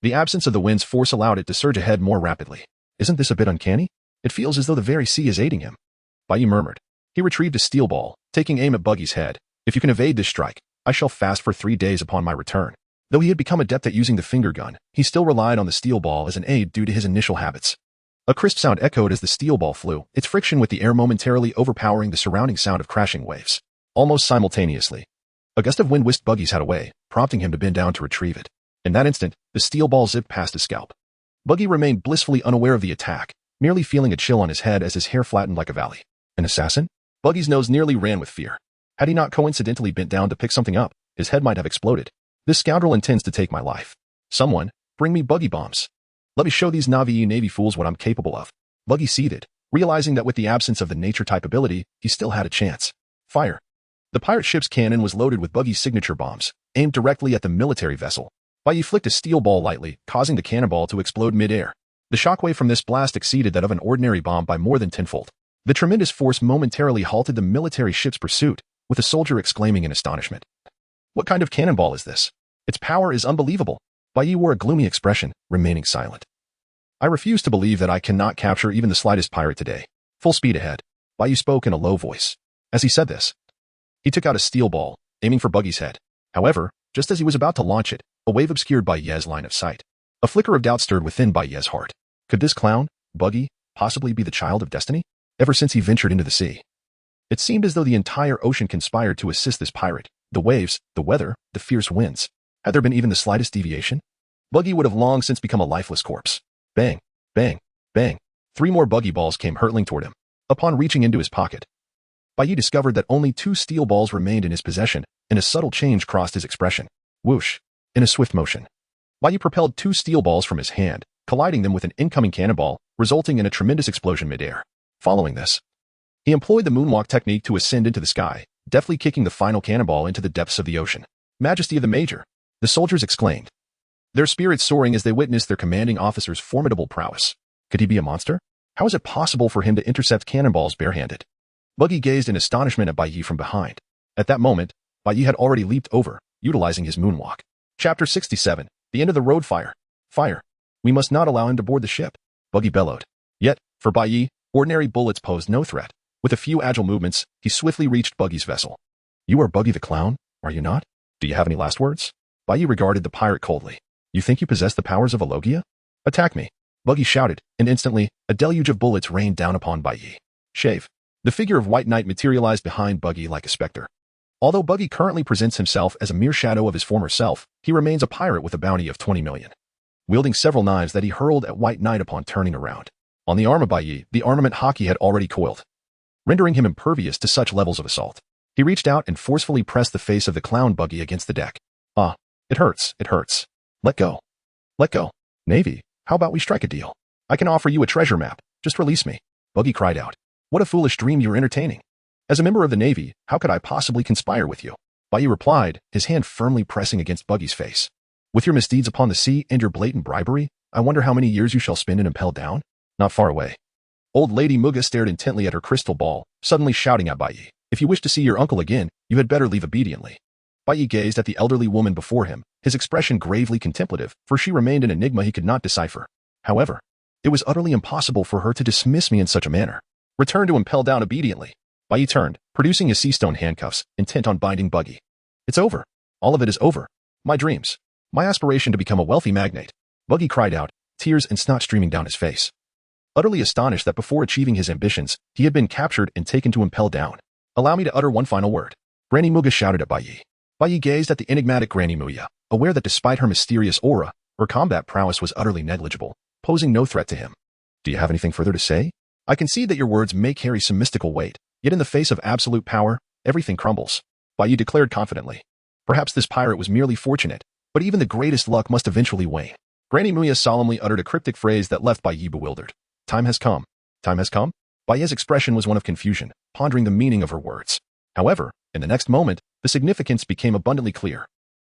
the absence of the wind's force allowed it to surge ahead more rapidly. Isn't this a bit uncanny? It feels as though the very sea is aiding him. Bai murmured. He retrieved a steel ball, taking aim at Buggy's head. If you can evade this strike, I shall fast for 3 days upon my return. Though he had become adept at using the finger gun, he still relied on the steel ball as an aid due to his initial habits. A crisp sound echoed as the steel ball flew, its friction with the air momentarily overpowering the surrounding sound of crashing waves. Almost simultaneously, a gust of wind whisked Buggy's hat away, prompting him to bend down to retrieve it. In that instant, the steel ball zipped past his scalp. Buggy remained blissfully unaware of the attack, merely feeling a chill on his head as his hair flattened like a valley. An assassin? Buggy's nose nearly ran with fear. Had he not coincidentally bent down to pick something up, his head might have exploded. This scoundrel intends to take my life. Someone, bring me Buggy bombs. Let me show these Navy fools what I'm capable of. Buggy seethed, realizing that with the absence of the nature-type ability, he still had a chance. Fire. The pirate ship's cannon was loaded with Buggy's signature bombs, aimed directly at the military vessel. Bai flicked a steel ball lightly, causing the cannonball to explode mid-air. The shockwave from this blast exceeded that of an ordinary bomb by more than tenfold. The tremendous force momentarily halted the military ship's pursuit, with a soldier exclaiming in astonishment. What kind of cannonball is this? Its power is unbelievable. Bai wore a gloomy expression, remaining silent. I refuse to believe that I cannot capture even the slightest pirate today. Full speed ahead. Bai spoke in a low voice. As he said this, he took out a steel ball, aiming for Buggy's head. However, Just as he was about to launch it, a wave obscured Bai Ye's line of sight. A flicker of doubt stirred within Bai Ye's heart. Could this clown, Buggy, possibly be the child of destiny? Ever since he ventured into the sea, it seemed as though the entire ocean conspired to assist this pirate. The waves, the weather, the fierce winds. Had there been even the slightest deviation, Buggy would have long since become a lifeless corpse. Bang, bang, bang. 3 more buggy balls came hurtling toward him. Upon reaching into his pocket, Bai Yi discovered that only 2 steel balls remained in his possession, and a subtle change crossed his expression. Whoosh. In a swift motion, Bai Yi propelled 2 steel balls from his hand, colliding them with an incoming cannonball, resulting in a tremendous explosion midair. Following this, he employed the moonwalk technique to ascend into the sky, deftly kicking the final cannonball into the depths of the ocean. Majesty of the Major, the soldiers exclaimed, their spirits soaring as they witnessed their commanding officer's formidable prowess. Could he be a monster? How is it possible for him to intercept cannonballs barehanded? Buggy gazed in astonishment at Bai Yi from behind. At that moment, Bai Yi had already leaped over, utilizing his moonwalk. Chapter 67, The End of the Road. Fire. Fire. We must not allow him to board the ship, Buggy bellowed. Yet, for Bai Yi, ordinary bullets posed no threat. With a few agile movements, he swiftly reached Buggy's vessel. You are Buggy the Clown, are you not? Do you have any last words? Bai Yi regarded the pirate coldly. You think you possess the powers of a Logia? Attack me, Buggy shouted, and instantly, a deluge of bullets rained down upon Bai Yi. Shave. The figure of White Knight materialized behind Buggy like a specter. Although Buggy currently presents himself as a mere shadow of his former self, he remains a pirate with a bounty of 20 million. Wielding several knives that he hurled at White Knight upon turning around. On the arm of Bai Yi, the armament hockey had already coiled, rendering him impervious to such levels of assault. He reached out and forcefully pressed the face of the clown Buggy against the deck. Ah, it hurts, it hurts. Let go. Let go. Navy, how about we strike a deal? I can offer you a treasure map. Just release me. Buggy cried out. What a foolish dream you're entertaining. As a member of the Navy, how could I possibly conspire with you? Bai Yi replied, his hand firmly pressing against Buggy's face. With your misdeeds upon the sea and your blatant bribery, I wonder how many years you shall spend in Impel Down? Not far away. Old Lady Muga stared intently at her crystal ball, suddenly shouting at Bai Yi. If you wish to see your uncle again, you had better leave obediently. Bai Yi gazed at the elderly woman before him, his expression gravely contemplative, for she remained an enigma he could not decipher. However, it was utterly impossible for her to dismiss me in such a manner. Return to Impel Down obediently. Bai Yi turned, producing his sea-stone handcuffs, intent on binding Buggy. It's over. All of it is over. My dreams. My aspiration to become a wealthy magnate. Buggy cried out, tears and snot streaming down his face. Utterly astonished that before achieving his ambitions, he had been captured and taken to Impel Down. Allow me to utter one final word. Granny Muga shouted at Bai Yi. Bai Yi gazed at the enigmatic Granny Muya, aware that despite her mysterious aura, her combat prowess was utterly negligible, posing no threat to him. Do you have anything further to say? I concede that your words may carry some mystical weight, yet in the face of absolute power, everything crumbles. Bai Yi declared confidently. Perhaps this pirate was merely fortunate, but even the greatest luck must eventually wane. Granny Muya solemnly uttered a cryptic phrase that left Bai Yi bewildered. Time has come. Time has come? Bai Yi's expression was one of confusion, pondering the meaning of her words. However, in the next moment, the significance became abundantly clear.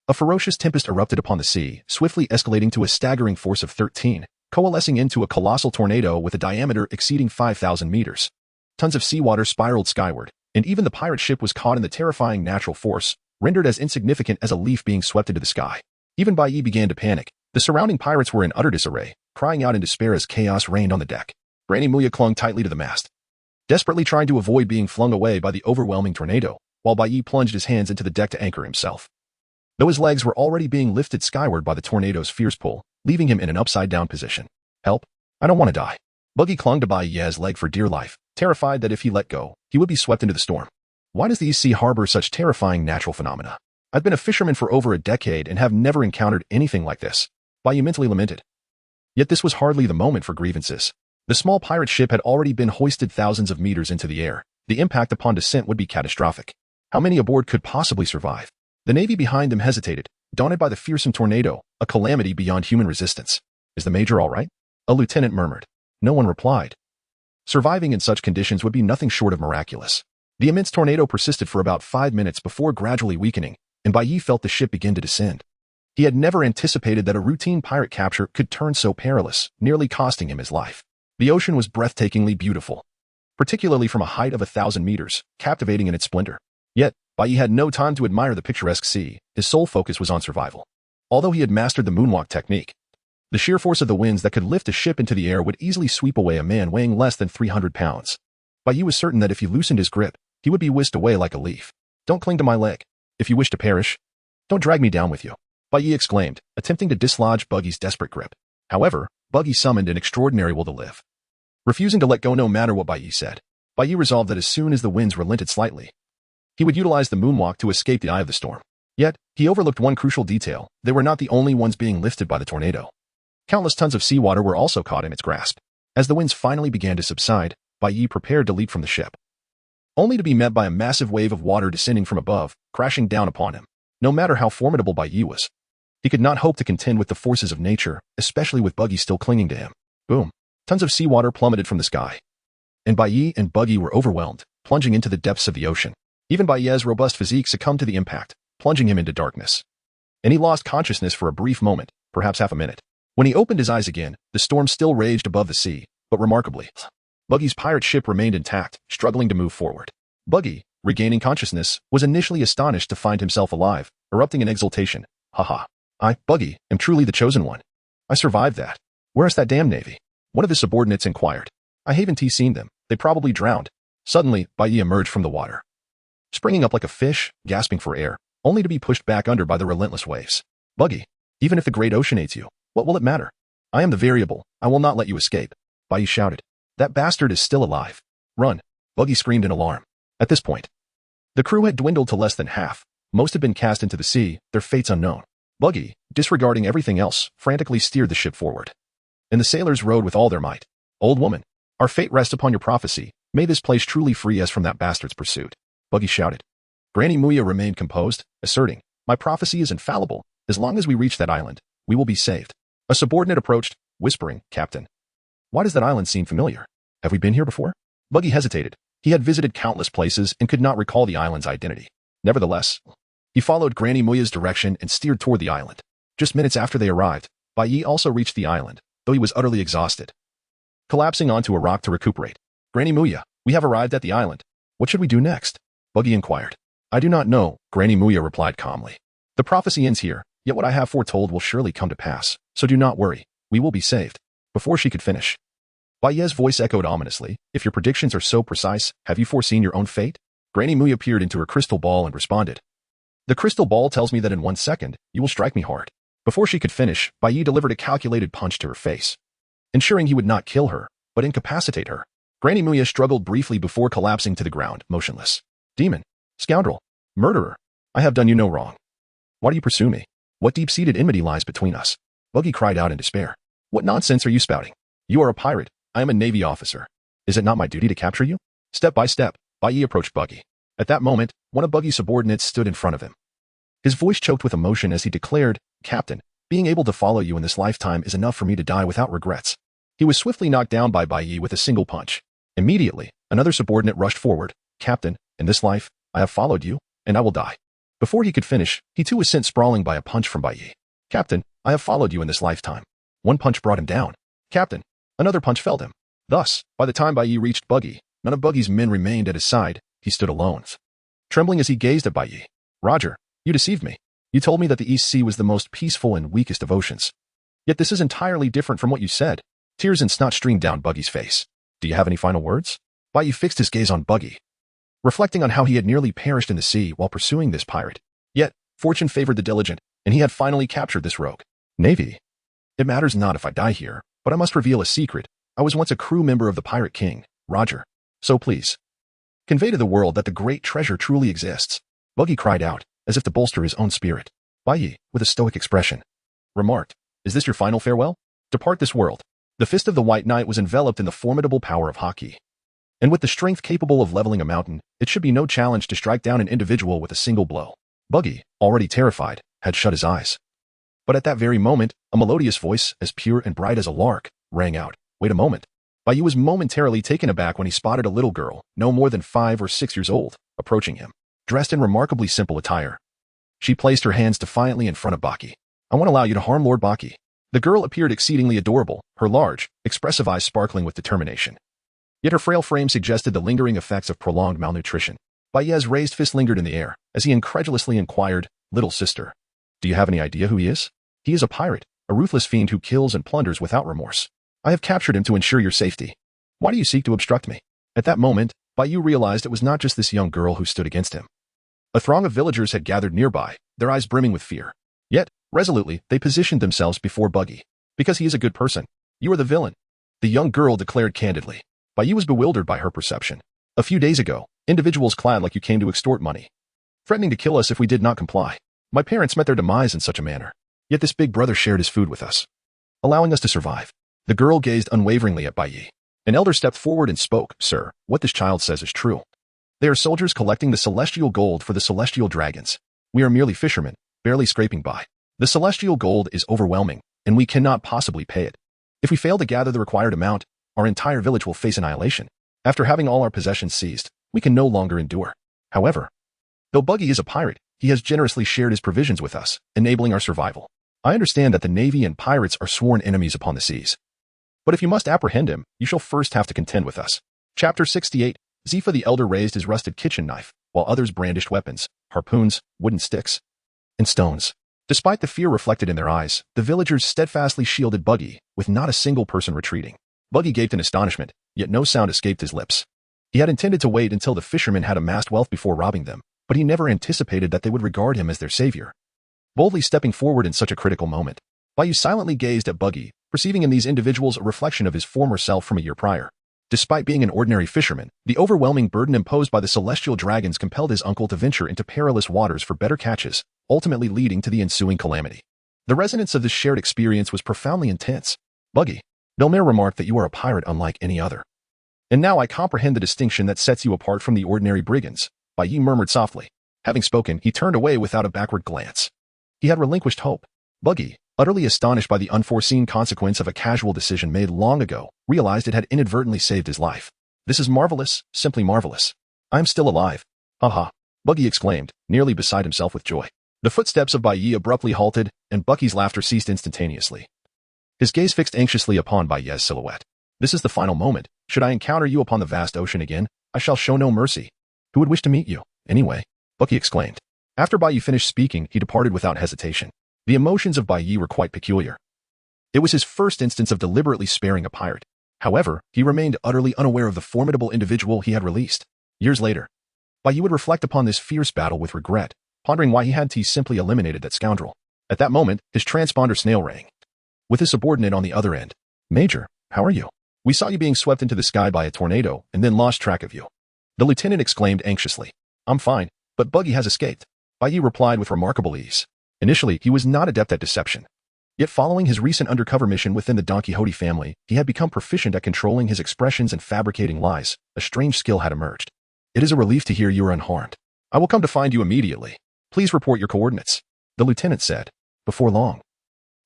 A ferocious tempest erupted upon the sea, swiftly escalating to a staggering force of 13, coalescing into a colossal tornado with a diameter exceeding 5,000 meters. Tons of seawater spiraled skyward, and even the pirate ship was caught in the terrifying natural force, rendered as insignificant as a leaf being swept into the sky. Even Bai Yi began to panic. The surrounding pirates were in utter disarray, crying out in despair as chaos reigned on the deck. Granny Muya clung tightly to the mast, desperately trying to avoid being flung away by the overwhelming tornado, while Bai Yi plunged his hands into the deck to anchor himself. Though his legs were already being lifted skyward by the tornado's fierce pull, leaving him in an upside-down position. Help! I don't want to die. Buggy clung to Bai Yi's leg for dear life, terrified that if he let go, he would be swept into the storm. Why does the East Sea harbor such terrifying natural phenomena? I've been a fisherman for over a decade and have never encountered anything like this. Bai Yi mentally lamented. Yet this was hardly the moment for grievances. The small pirate ship had already been hoisted thousands of meters into the air. The impact upon descent would be catastrophic. How many aboard could possibly survive? The Navy behind them hesitated, daunted by the fearsome tornado, a calamity beyond human resistance. Is the Major all right? A lieutenant murmured. No one replied. Surviving in such conditions would be nothing short of miraculous. The immense tornado persisted for about 5 minutes before gradually weakening, and Bai Yi felt the ship begin to descend. He had never anticipated that a routine pirate capture could turn so perilous, nearly costing him his life. The ocean was breathtakingly beautiful, particularly from a height of 1,000 meters, captivating in its splendor. Yet, Bai Yi had no time to admire the picturesque sea. His sole focus was on survival. Although he had mastered the moonwalk technique, the sheer force of the winds that could lift a ship into the air would easily sweep away a man weighing less than 300 pounds. Bai Yi was certain that if he loosened his grip, he would be whisked away like a leaf. Don't cling to my leg. If you wish to perish, Don't drag me down with you, Bai Yi exclaimed, attempting to dislodge Buggy's desperate grip. However, Buggy summoned an extraordinary will to live. Refusing to let go no matter what Bai Yi said, Bai Yi resolved that as soon as the winds relented slightly, he would utilize the moonwalk to escape the eye of the storm. Yet, he overlooked one crucial detail: they were not the only ones being lifted by the tornado. Countless tons of seawater were also caught in its grasp. As the winds finally began to subside, Bai Yi prepared to leap from the ship, only to be met by a massive wave of water descending from above, crashing down upon him. No matter how formidable Bai Yi was, he could not hope to contend with the forces of nature, especially with Buggy still clinging to him. Boom! Tons of seawater plummeted from the sky, and Bai Yi and Buggy were overwhelmed, plunging into the depths of the ocean. Even Bai Yi's robust physique succumbed to the impact, plunging him into darkness. And he lost consciousness for a brief moment, perhaps half a minute. When he opened his eyes again, the storm still raged above the sea, but remarkably, Buggy's pirate ship remained intact, struggling to move forward. Buggy, regaining consciousness, was initially astonished to find himself alive, erupting in exultation. Haha. I, Buggy, am truly the chosen one. I survived that. Where's that damn navy? One of his subordinates inquired. I haven't seen them. They probably drowned. Suddenly, Bai Yi emerged from the water, springing up like a fish, gasping for air, only to be pushed back under by the relentless waves. Buggy, even if the great ocean ates you, what will it matter? I am the variable. I will not let you escape. Bai Yi shouted. That bastard is still alive. Run. Buggy screamed in alarm. At this point, the crew had dwindled to less than half. Most had been cast into the sea, their fates unknown. Buggy, disregarding everything else, frantically steered the ship forward, and the sailors rowed with all their might. Old woman, our fate rests upon your prophecy. May this place truly free us from that bastard's pursuit. Buggy shouted. Granny Muya remained composed, asserting, my prophecy is infallible. As long as we reach that island, we will be saved. A subordinate approached, whispering, Captain, why does that island seem familiar? Have we been here before? Buggy hesitated. He had visited countless places and could not recall the island's identity. Nevertheless, he followed Granny Muya's direction and steered toward the island. Just minutes after they arrived, Bai Yi also reached the island, though he was utterly exhausted, collapsing onto a rock to recuperate. Granny Muya, we have arrived at the island. What should we do next? Buggy inquired. I do not know, Granny Muya replied calmly. The prophecy ends here, yet what I have foretold will surely come to pass, so do not worry. We will be saved. Before she could finish, Bai Yi's voice echoed ominously. If your predictions are so precise, have you foreseen your own fate? Granny Muya peered into her crystal ball and responded. The crystal ball tells me that in 1 second, you will strike me hard. Before she could finish, Bai Yi delivered a calculated punch to her face, ensuring he would not kill her, but incapacitate her. Granny Muya struggled briefly before collapsing to the ground, motionless. Demon, scoundrel, murderer, I have done you no wrong. Why do you pursue me? What deep-seated enmity lies between us? Buggy cried out in despair. What nonsense are you spouting? You are a pirate. I am a Navy officer. Is it not my duty to capture you? Step by step, Bai Yi approached Buggy. At that moment, one of Buggy's subordinates stood in front of him. His voice choked with emotion as he declared, Captain, being able to follow you in this lifetime is enough for me to die without regrets. He was swiftly knocked down by Bai Yi with a single punch. Immediately, another subordinate rushed forward. Captain, in this life, I have followed you, and I will die. Before he could finish, he too was sent sprawling by a punch from Bai Yi. Captain, I have followed you in this lifetime. One punch brought him down. Captain, another punch felled him. Thus, by the time Bai Yi reached Buggy, none of Buggy's men remained at his side. He stood alone, trembling as he gazed at Bai Yi. Roger, you deceived me. You told me that the East Sea was the most peaceful and weakest of oceans. Yet this is entirely different from what you said. Tears and snot streamed down Buggy's face. Do you have any final words? Bai Yi fixed his gaze on Buggy, reflecting on how he had nearly perished in the sea while pursuing this pirate. Yet, fortune favored the diligent, and he had finally captured this rogue. Navy. It matters not if I die here, but I must reveal a secret. I was once a crew member of the Pirate King, Roger. So please, convey to the world that the great treasure truly exists. Buggy cried out, as if to bolster his own spirit. Bai Yi, with a stoic expression, remarked, is this your final farewell? Depart this world. The fist of the White Knight was enveloped in the formidable power of Haki. And with the strength capable of leveling a mountain, it should be no challenge to strike down an individual with a single blow. Buggy, already terrified, had shut his eyes. But at that very moment, a melodious voice, as pure and bright as a lark, rang out. Wait a moment. Bai Yi was momentarily taken aback when he spotted a little girl, no more than 5 or 6 years old, approaching him, dressed in remarkably simple attire. She placed her hands defiantly in front of Baki. I won't allow you to harm Lord Baki. The girl appeared exceedingly adorable, her large, expressive eyes sparkling with determination. Yet her frail frame suggested the lingering effects of prolonged malnutrition. Bai Yi's raised fist lingered in the air, as he incredulously inquired, Little sister, do you have any idea who he is? He is a pirate, a ruthless fiend who kills and plunders without remorse. I have captured him to ensure your safety. Why do you seek to obstruct me? At that moment, Bai Yi realized it was not just this young girl who stood against him. A throng of villagers had gathered nearby, their eyes brimming with fear. Yet, resolutely, they positioned themselves before Buggy. Because he is a good person. You are the villain, the young girl declared candidly. Bai Yi was bewildered by her perception. A few days ago, individuals clad like you came to extort money, threatening to kill us if we did not comply. My parents met their demise in such a manner. Yet this big brother shared his food with us, allowing us to survive. The girl gazed unwaveringly at Bai Yi. An elder stepped forward and spoke, Sir, what this child says is true. They are soldiers collecting the celestial gold for the celestial dragons. We are merely fishermen, barely scraping by. The celestial gold is overwhelming, and we cannot possibly pay it. If we fail to gather the required amount, our entire village will face annihilation. After having all our possessions seized, we can no longer endure. However, though Buggy is a pirate, he has generously shared his provisions with us, enabling our survival. I understand that the Navy and pirates are sworn enemies upon the seas. But if you must apprehend him, you shall first have to contend with us. Chapter 68. Zifa the Elder raised his rusted kitchen knife, while others brandished weapons, harpoons, wooden sticks, and stones. Despite the fear reflected in their eyes, the villagers steadfastly shielded Buggy, with not a single person retreating. Buggy gaped in astonishment, yet no sound escaped his lips. He had intended to wait until the fishermen had amassed wealth before robbing them, but he never anticipated that they would regard him as their savior. Boldly stepping forward in such a critical moment, Bai Yi silently gazed at Buggy, perceiving in these individuals a reflection of his former self from a year prior. Despite being an ordinary fisherman, the overwhelming burden imposed by the celestial dragons compelled his uncle to venture into perilous waters for better catches, ultimately leading to the ensuing calamity. The resonance of this shared experience was profoundly intense. Buggy, Belmare remarked that you are a pirate unlike any other. And now I comprehend the distinction that sets you apart from the ordinary brigands, Bai Yi murmured softly. Having spoken, he turned away without a backward glance. He had relinquished hope. Buggy, utterly astonished by the unforeseen consequence of a casual decision made long ago, realized it had inadvertently saved his life. This is marvelous, simply marvelous. I am still alive. Ha ha, Buggy exclaimed, nearly beside himself with joy. The footsteps of Bai Yi abruptly halted, and Buggy's laughter ceased instantaneously. His gaze fixed anxiously upon Bai Yi's silhouette. This is the final moment. Should I encounter you upon the vast ocean again, I shall show no mercy. Who would wish to meet you, anyway? Buggy exclaimed. After Bai Yi finished speaking, he departed without hesitation. The emotions of Bai Yi were quite peculiar. It was his first instance of deliberately sparing a pirate. However, he remained utterly unaware of the formidable individual he had released. Years later, Bai Yi would reflect upon this fierce battle with regret, pondering why he had simply eliminated that scoundrel. At that moment, his transponder snail rang, with his subordinate on the other end. Major, how are you? We saw you being swept into the sky by a tornado and then lost track of you. The lieutenant exclaimed anxiously. I'm fine, but Buggy has escaped. Bai Yi replied with remarkable ease. Initially, he was not adept at deception. Yet following his recent undercover mission within the Don Quixote family, he had become proficient at controlling his expressions and fabricating lies. A strange skill had emerged. It is a relief to hear you are unharmed. I will come to find you immediately. Please report your coordinates, the lieutenant said. Before long,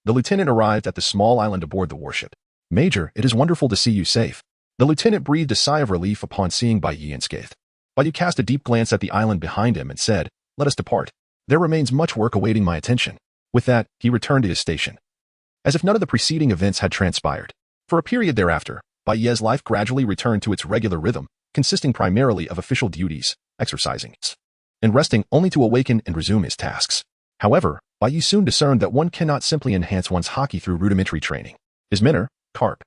the lieutenant arrived at the small island aboard the warship. Major, it is wonderful to see you safe. The lieutenant breathed a sigh of relief upon seeing Bai Yi unscathed. Bai Yi cast a deep glance at the island behind him and said, Let us depart. There remains much work awaiting my attention. With that, he returned to his station, as if none of the preceding events had transpired. For a period thereafter, Bai Yi's life gradually returned to its regular rhythm, consisting primarily of official duties, exercising, and resting only to awaken and resume his tasks. However, Bai Yi soon discerned that one cannot simply enhance one's haki through rudimentary training. His mentor, Carp,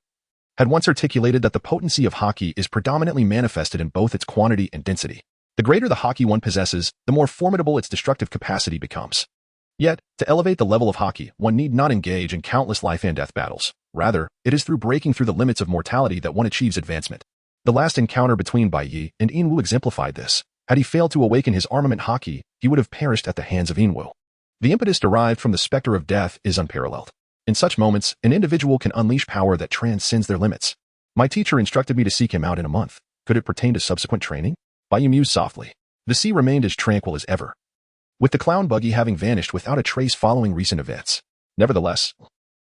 had once articulated that the potency of haki is predominantly manifested in both its quantity and density. The greater the haki one possesses, the more formidable its destructive capacity becomes. Yet, to elevate the level of haki, one need not engage in countless life and death battles. Rather, it is through breaking through the limits of mortality that one achieves advancement. The last encounter between Bai Yi and Yin Wu exemplified this. Had he failed to awaken his armament haki, he would have perished at the hands of Yin Wu. The impetus derived from the specter of death is unparalleled. In such moments, an individual can unleash power that transcends their limits. My teacher instructed me to seek him out in a month. Could it pertain to subsequent training? Bai Yi mused softly. The sea remained as tranquil as ever, with the clown Buggy having vanished without a trace following recent events. Nevertheless,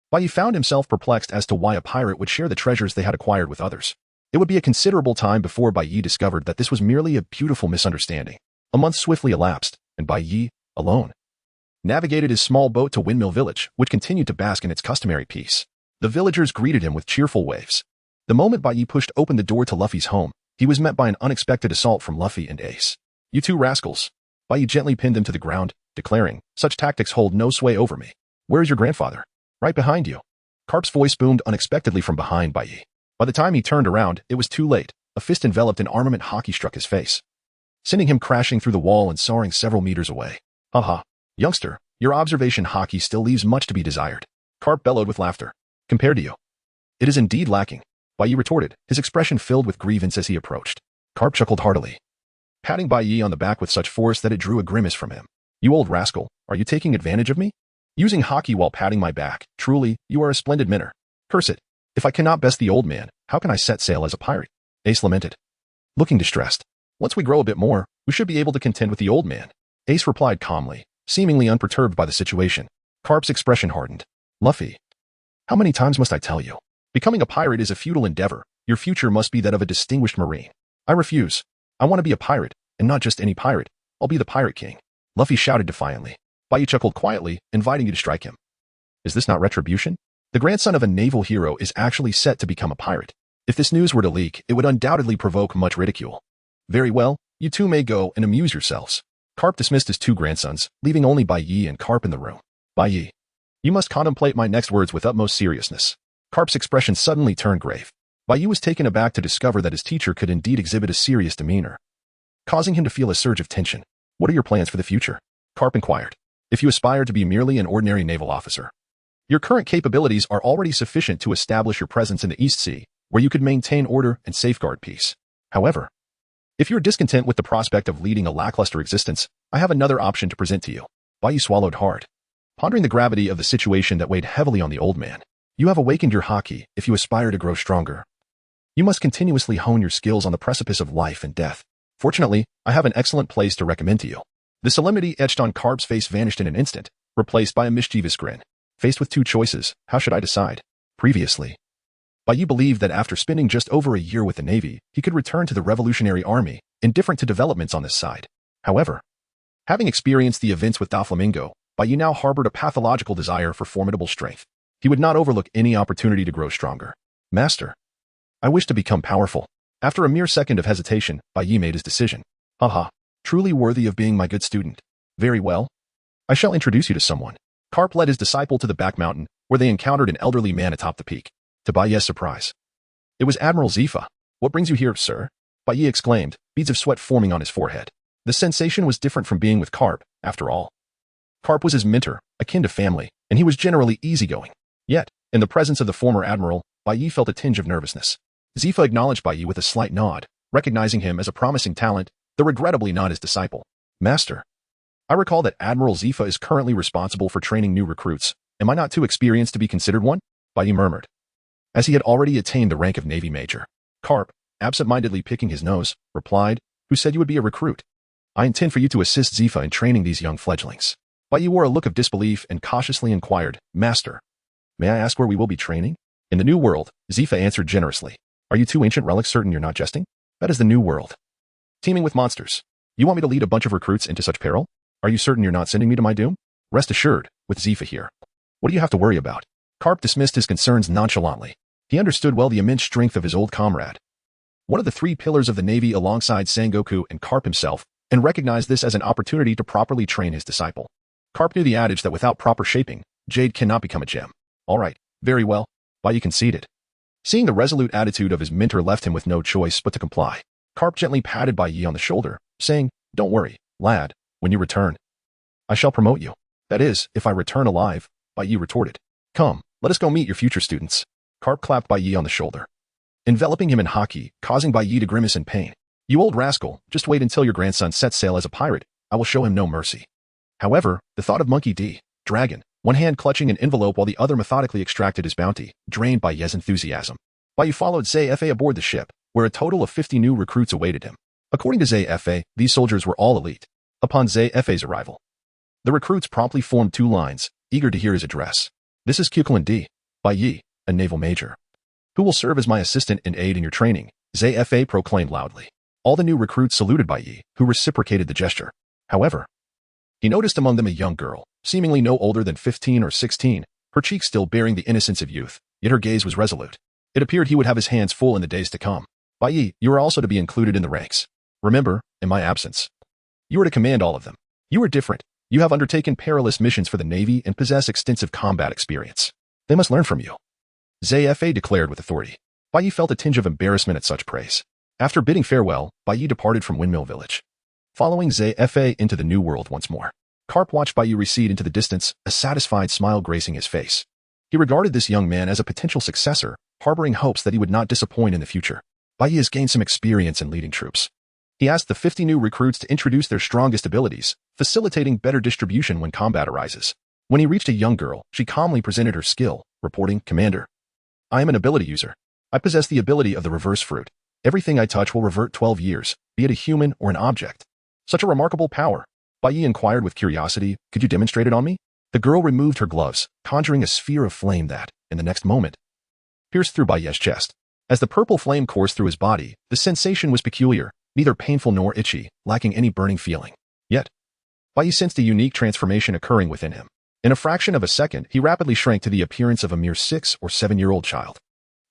Bai Yi found himself perplexed as to why a pirate would share the treasures they had acquired with others. It would be a considerable time before Bai Yi discovered that this was merely a beautiful misunderstanding. A month swiftly elapsed, and Bai Yi, alone, navigated his small boat to Windmill Village, which continued to bask in its customary peace. The villagers greeted him with cheerful waves. The moment Bai Yi pushed open the door to Luffy's home, he was met by an unexpected assault from Luffy and Ace. You two rascals. Bai Yi gently pinned them to the ground, declaring, Such tactics hold no sway over me. Where is your grandfather? Right behind you. Carp's voice boomed unexpectedly from behind Bai Yi. By the time he turned around, it was too late. A fist enveloped in armament haki struck his face. sending him crashing through the wall and soaring several meters away. Haha. Youngster, your observation hockey still leaves much to be desired. Karp bellowed with laughter. Compared to you, it is indeed lacking. Bai Yi retorted, his expression filled with grievance as he approached. Karp chuckled heartily, patting Bai Yi on the back with such force that it drew a grimace from him. You old rascal, are you taking advantage of me? Using hockey while patting my back, truly, you are a splendid minner. Curse it. If I cannot best the old man, how can I set sail as a pirate? Ace lamented, looking distressed. Once we grow a bit more, we should be able to contend with the old man. Ace replied calmly, seemingly unperturbed by the situation. Karp's expression hardened. Luffy, how many times must I tell you? Becoming a pirate is a futile endeavor. Your future must be that of a distinguished marine. I refuse. I want to be a pirate, and not just any pirate. I'll be the Pirate King. Luffy shouted defiantly. Bai Yi chuckled quietly, inviting you to strike him. Is this not retribution? The grandson of a naval hero is actually set to become a pirate. If this news were to leak, it would undoubtedly provoke much ridicule. Very well, you two may go and amuse yourselves. Karp dismissed his two grandsons, leaving only Bai Yi and Karp in the room. Bai Yi, you must contemplate my next words with utmost seriousness. Karp's expression suddenly turned grave. Bai Yi was taken aback to discover that his teacher could indeed exhibit a serious demeanor, causing him to feel a surge of tension. What are your plans for the future? Karp inquired. If you aspire to be merely an ordinary naval officer, your current capabilities are already sufficient to establish your presence in the East Sea, where you could maintain order and safeguard peace. However, if you're discontent with the prospect of leading a lackluster existence, I have another option to present to you. Bai Yi swallowed hard, pondering the gravity of the situation that weighed heavily on the old man. You have awakened your haki. If you aspire to grow stronger, you must continuously hone your skills on the precipice of life and death. Fortunately, I have an excellent place to recommend to you. The solemnity etched on Karp's face vanished in an instant, replaced by a mischievous grin. Faced with two choices, how should I decide? Previously, Bai Yi believed that after spending just over a year with the Navy, he could return to the Revolutionary Army, indifferent to developments on this side. However, having experienced the events with Doflamingo, Bai Yi now harbored a pathological desire for formidable strength. He would not overlook any opportunity to grow stronger. Master, I wish to become powerful. After a mere second of hesitation, Bai Yi made his decision. Haha, truly worthy of being my good student. Very well. I shall introduce you to someone. Karp led his disciple to the back mountain, where they encountered an elderly man atop the peak. To Bai Yi's surprise, it was Admiral Zifa. What brings you here, sir? Bai Yi exclaimed, beads of sweat forming on his forehead. The sensation was different from being with Karp, after all. Karp was his mentor, akin to family, and he was generally easygoing. Yet, in the presence of the former admiral, Bai Yi felt a tinge of nervousness. Zifa acknowledged Bai Yi with a slight nod, recognizing him as a promising talent, though regrettably not his disciple. Master, I recall that Admiral Zifa is currently responsible for training new recruits. Am I not too experienced to be considered one? Bai Yi murmured, as he had already attained the rank of Navy Major. Karp, absent-mindedly picking his nose, replied, Who said you would be a recruit? I intend for you to assist Zifa in training these young fledglings. Bai Yi wore a look of disbelief and cautiously inquired, Master, may I ask where we will be training? In the New World, Zifa answered generously. Are you two ancient relics certain you're not jesting? That is the New World, teeming with monsters. You want me to lead a bunch of recruits into such peril? Are you certain you're not sending me to my doom? Rest assured, with Zifa here, what do you have to worry about? Karp dismissed his concerns nonchalantly. He understood well the immense strength of his old comrade, one of the three pillars of the Navy alongside Sengoku and Karp himself, and recognized this as an opportunity to properly train his disciple. Karp knew the adage that without proper shaping, jade cannot become a gem. All right, very well, Bai Yi conceded. Seeing the resolute attitude of his mentor left him with no choice but to comply. Karp gently patted Bai Yi on the shoulder, saying, Don't worry, lad, when you return, I shall promote you. That is, if I return alive, Bai Yi retorted. Come, let us go meet your future students. Karp clapped Bai Yi on the shoulder, enveloping him in haki, causing Bai Yi to grimace in pain. You old rascal, just wait until your grandson sets sail as a pirate. I will show him no mercy. However, the thought of Monkey D. Dragon, one hand clutching an envelope while the other methodically extracted his bounty, drained Bai Yi's enthusiasm. Bai Yi followed Zfa aboard the ship, where a total of 50 new recruits awaited him. According to Zfa, these soldiers were all elite. Upon Zfa's arrival, the recruits promptly formed two lines, eager to hear his address. This is Kyukulin D. Bai Yi, a naval major, who will serve as my assistant and aid in your training, Zfa proclaimed loudly. All the new recruits saluted Bai Yi, who reciprocated the gesture. However, he noticed among them a young girl, seemingly no older than 15 or 16, her cheeks still bearing the innocence of youth, yet her gaze was resolute. It appeared he would have his hands full in the days to come. Bai Yi, you are also to be included in the ranks. Remember, in my absence, you are to command all of them. You are different. You have undertaken perilous missions for the Navy and possess extensive combat experience. They must learn from you, Zfa declared with authority. Bai Yi felt a tinge of embarrassment at such praise. After bidding farewell, Bai Yi departed from Windmill Village. Following Zfa into the new world once more, Karp watched Bai Yi recede into the distance, a satisfied smile gracing his face. He regarded this young man as a potential successor, harboring hopes that he would not disappoint in the future. Bai Yi has gained some experience in leading troops. He asked the 50 new recruits to introduce their strongest abilities, facilitating better distribution when combat arises. When he reached a young girl, she calmly presented her skill, reporting, "Commander, I am an ability user. I possess the ability of the reverse fruit. Everything I touch will revert 12 years, be it a human or an object." Such a remarkable power. Bai Yi inquired with curiosity, "Could you demonstrate it on me?" The girl removed her gloves, conjuring a sphere of flame that, in the next moment, pierced through Bai Yi's chest. As the purple flame coursed through his body, the sensation was peculiar, neither painful nor itchy, lacking any burning feeling. Yet, Bai Yi sensed a unique transformation occurring within him. In a fraction of a second, he rapidly shrank to the appearance of a mere 6- or 7-year-old child.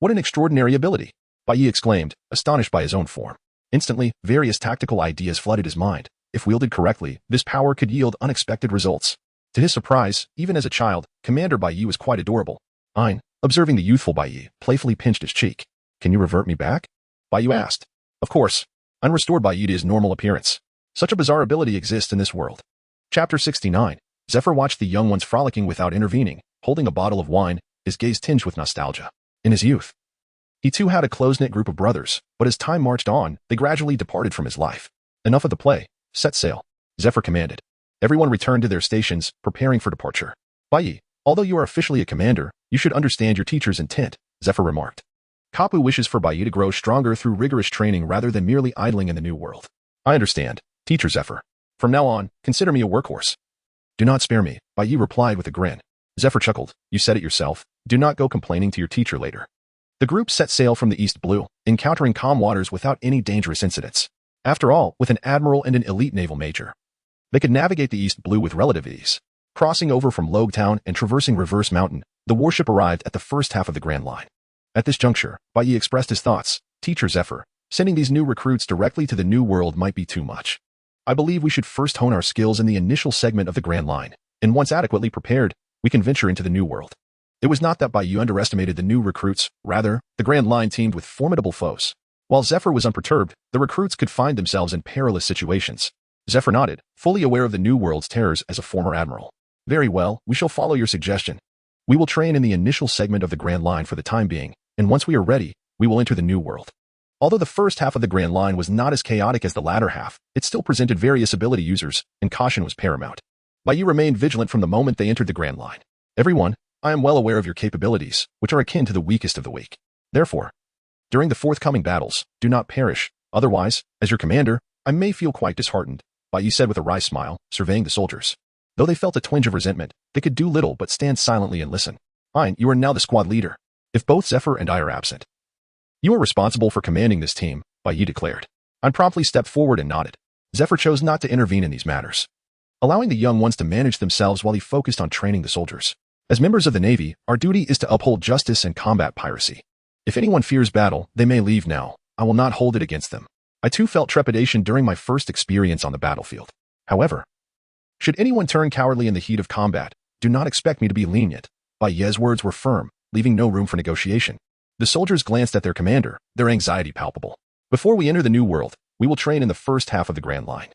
"What an extraordinary ability!" Bai Yi exclaimed, astonished by his own form. Instantly, various tactical ideas flooded his mind. If wielded correctly, this power could yield unexpected results. To his surprise, even as a child, Commander Bai Yi was quite adorable. Ein, observing the youthful Bai Yi, playfully pinched his cheek. "Can you revert me back?" Bai Yi asked. Of course. Ein restored Bai Yi to his normal appearance. Such a bizarre ability exists in this world. Chapter 69. Zephyr watched the young ones frolicking without intervening, holding a bottle of wine, his gaze tinged with nostalgia. In his youth, he too had a close-knit group of brothers, but as time marched on, they gradually departed from his life. "Enough of the play. Set sail," Zephyr commanded. Everyone returned to their stations, preparing for departure. "Bai Yi, although you are officially a commander, you should understand your teacher's intent," Zephyr remarked. "Kapu wishes for Bai Yi to grow stronger through rigorous training rather than merely idling in the new world." "I understand, Teacher Zephyr. From now on, consider me a workhorse." "Do not spare me," Bai Yi replied with a grin. Zephyr chuckled. "You said it yourself. Do not go complaining to your teacher later." The group set sail from the East Blue, encountering calm waters without any dangerous incidents. After all, with an admiral and an elite naval major, they could navigate the East Blue with relative ease. Crossing over from Logue Town and traversing Reverse Mountain, the warship arrived at the first half of the Grand Line. At this juncture, Bai Yi expressed his thoughts. "Teacher Zephyr, sending these new recruits directly to the new world might be too much. I believe we should first hone our skills in the initial segment of the Grand Line, and once adequately prepared, we can venture into the new world." It was not that Bai Yi underestimated the new recruits, rather, the Grand Line teamed with formidable foes. While Zephyr was unperturbed, the recruits could find themselves in perilous situations. Zephyr nodded, fully aware of the new world's terrors as a former admiral. "Very well, we shall follow your suggestion. We will train in the initial segment of the Grand Line for the time being, and once we are ready, we will enter the new world." Although the first half of the Grand Line was not as chaotic as the latter half, it still presented various ability users, and caution was paramount. Bai Yi remained vigilant from the moment they entered the Grand Line. "Everyone, I am well aware of your capabilities, which are akin to the weakest of the weak. Therefore, during the forthcoming battles, do not perish. Otherwise, as your commander, I may feel quite disheartened," Bai Yi said with a wry smile, surveying the soldiers. Though they felt a twinge of resentment, they could do little but stand silently and listen. "Ein, you are now the squad leader. If both Zephyr and I are absent, you are responsible for commanding this team," Bai Yi declared. Ein promptly stepped forward and nodded. Zephyr chose not to intervene in these matters, allowing the young ones to manage themselves while he focused on training the soldiers. "As members of the Navy, our duty is to uphold justice and combat piracy. If anyone fears battle, they may leave now. I will not hold it against them. I too felt trepidation during my first experience on the battlefield. However, should anyone turn cowardly in the heat of combat, do not expect me to be lenient." Bai Yi's words were firm, leaving no room for negotiation. The soldiers glanced at their commander, their anxiety palpable. "Before we enter the new world, we will train in the first half of the Grand Line,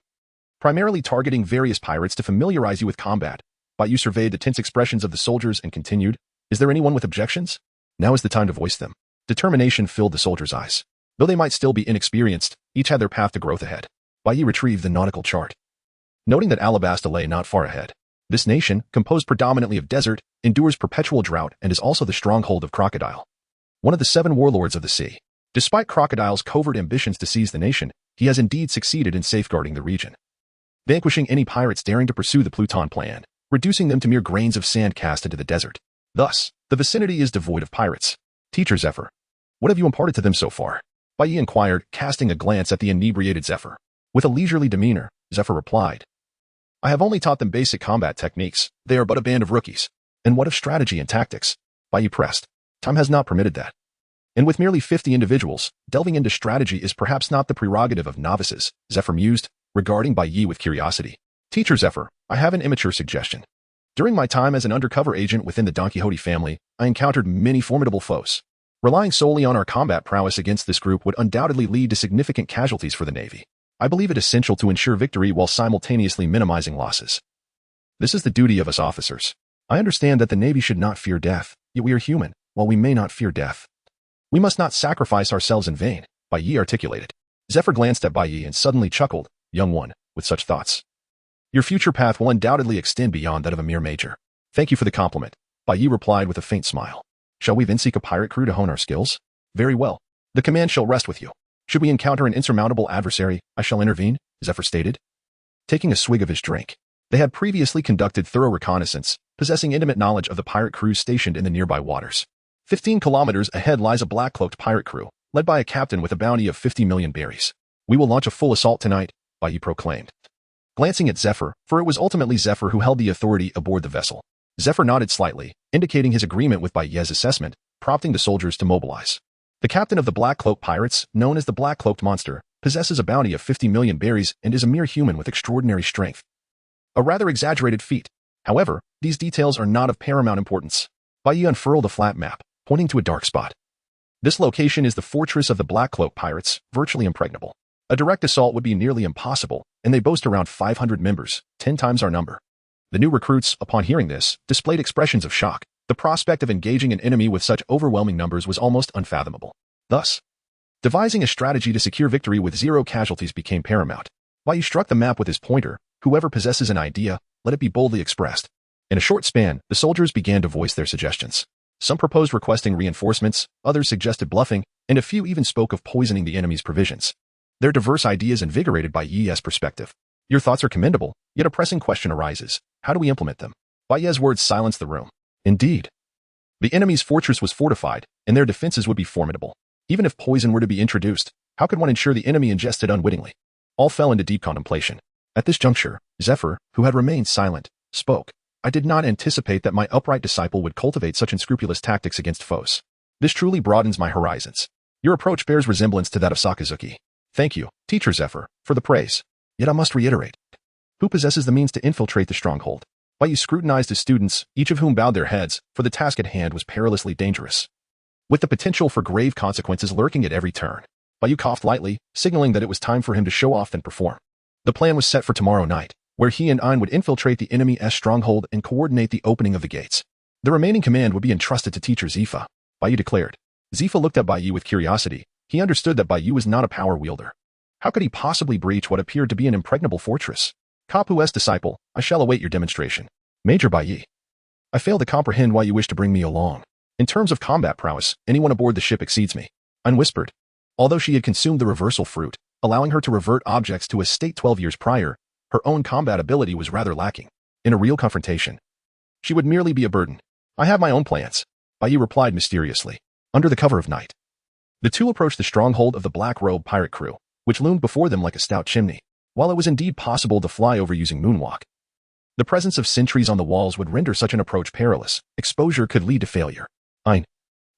primarily targeting various pirates to familiarize you with combat." Bai Yi surveyed the tense expressions of the soldiers and continued, "Is there anyone with objections? Now is the time to voice them." Determination filled the soldiers' eyes. Though they might still be inexperienced, each had their path to growth ahead. Bai Yi retrieved the nautical chart, noting that Alabasta lay not far ahead. This nation, composed predominantly of desert, endures perpetual drought and is also the stronghold of Crocodile, one of the 7 warlords of the sea. Despite Crocodile's covert ambitions to seize the nation, he has indeed succeeded in safeguarding the region, vanquishing any pirates daring to pursue the Pluton plan, reducing them to mere grains of sand cast into the desert. Thus, the vicinity is devoid of pirates. "Teacher Zephyr, what have you imparted to them so far?" Bai Yi inquired, casting a glance at the inebriated Zephyr. With a leisurely demeanor, Zephyr replied, "I have only taught them basic combat techniques. They are but a band of rookies." "And what of strategy and tactics?" Bai Yi pressed. "Time has not permitted that. And with merely 50 individuals, delving into strategy is perhaps not the prerogative of novices," Zephyr mused, regarding Bai Yi with curiosity. "Teacher Zephyr, I have an immature suggestion. During my time as an undercover agent within the Don Quixote family, I encountered many formidable foes. Relying solely on our combat prowess against this group would undoubtedly lead to significant casualties for the Navy. I believe it essential to ensure victory while simultaneously minimizing losses. This is the duty of us officers. I understand that the Navy should not fear death, yet we are human, while we may not fear death. We must not sacrifice ourselves in vain, Bai Yi articulated. Zephyr glanced at Bai Yi and suddenly chuckled, young one, with such thoughts. Your future path will undoubtedly extend beyond that of a mere major. Thank you for the compliment, Bai Yi replied with a faint smile. Shall we then seek a pirate crew to hone our skills? Very well. The command shall rest with you. Should we encounter an insurmountable adversary, I shall intervene, Zephyr stated. Taking a swig of his drink. They had previously conducted thorough reconnaissance, possessing intimate knowledge of the pirate crews stationed in the nearby waters. 15 kilometers ahead lies a black-cloaked pirate crew, led by a captain with a bounty of 50 million berries. We will launch a full assault tonight, Bai Yi proclaimed. Glancing at Zephyr, for it was ultimately Zephyr who held the authority aboard the vessel. Zephyr nodded slightly, indicating his agreement with Bai Yi's assessment, prompting the soldiers to mobilize. The captain of the Black Cloak Pirates, known as the Black Cloaked Monster, possesses a bounty of 50 million berries and is a mere human with extraordinary strength. A rather exaggerated feat. However, these details are not of paramount importance. Bai Yi unfurled a flat map, pointing to a dark spot. This location is the fortress of the Black Cloak Pirates, virtually impregnable. A direct assault would be nearly impossible, and they boast around 500 members, 10 times our number. The new recruits, upon hearing this, displayed expressions of shock. The prospect of engaging an enemy with such overwhelming numbers was almost unfathomable. Thus, devising a strategy to secure victory with zero casualties became paramount. Bai Yi struck the map with his pointer. Whoever possesses an idea, let it be boldly expressed. In a short span, the soldiers began to voice their suggestions. Some proposed requesting reinforcements, others suggested bluffing, and a few even spoke of poisoning the enemy's provisions. Their diverse ideas invigorated Bai Yi's perspective. Your thoughts are commendable, yet a pressing question arises. How do we implement them? Bai Yi's words silenced the room. Indeed. The enemy's fortress was fortified, and their defenses would be formidable. Even if poison were to be introduced, how could one ensure the enemy ingested unwittingly? All fell into deep contemplation. At this juncture, Zephyr, who had remained silent, spoke. I did not anticipate that my upright disciple would cultivate such unscrupulous tactics against foes. This truly broadens my horizons. Your approach bears resemblance to that of Sakazuki. Thank you, Teacher Zephyr, for the praise. Yet I must reiterate. Who possesses the means to infiltrate the stronghold? Bai Yi scrutinized his students, each of whom bowed their heads, for the task at hand was perilously dangerous. With the potential for grave consequences lurking at every turn, Bai Yi coughed lightly, signaling that it was time for him to show off and perform. The plan was set for tomorrow night, where he and Ein would infiltrate the enemy's stronghold and coordinate the opening of the gates. The remaining command would be entrusted to Teacher Zifa, Bai Yi declared. Zifa looked at Bai Yi with curiosity. He understood that Bai Yi was not a power wielder. How could he possibly breach what appeared to be an impregnable fortress? Kapu's disciple, I shall await your demonstration. Major Bai Yi. I fail to comprehend why you wish to bring me along. In terms of combat prowess, anyone aboard the ship exceeds me. Ein whispered. Although she had consumed the reversal fruit, allowing her to revert objects to a state 12 years prior, her own combat ability was rather lacking. In a real confrontation, she would merely be a burden. I have my own plans, Bai Yi replied mysteriously. Under the cover of night, the two approached the stronghold of the Black Robe pirate crew, which loomed before them like a stout chimney. While it was indeed possible to fly over using moonwalk, the presence of sentries on the walls would render such an approach perilous. Exposure could lead to failure. Ein,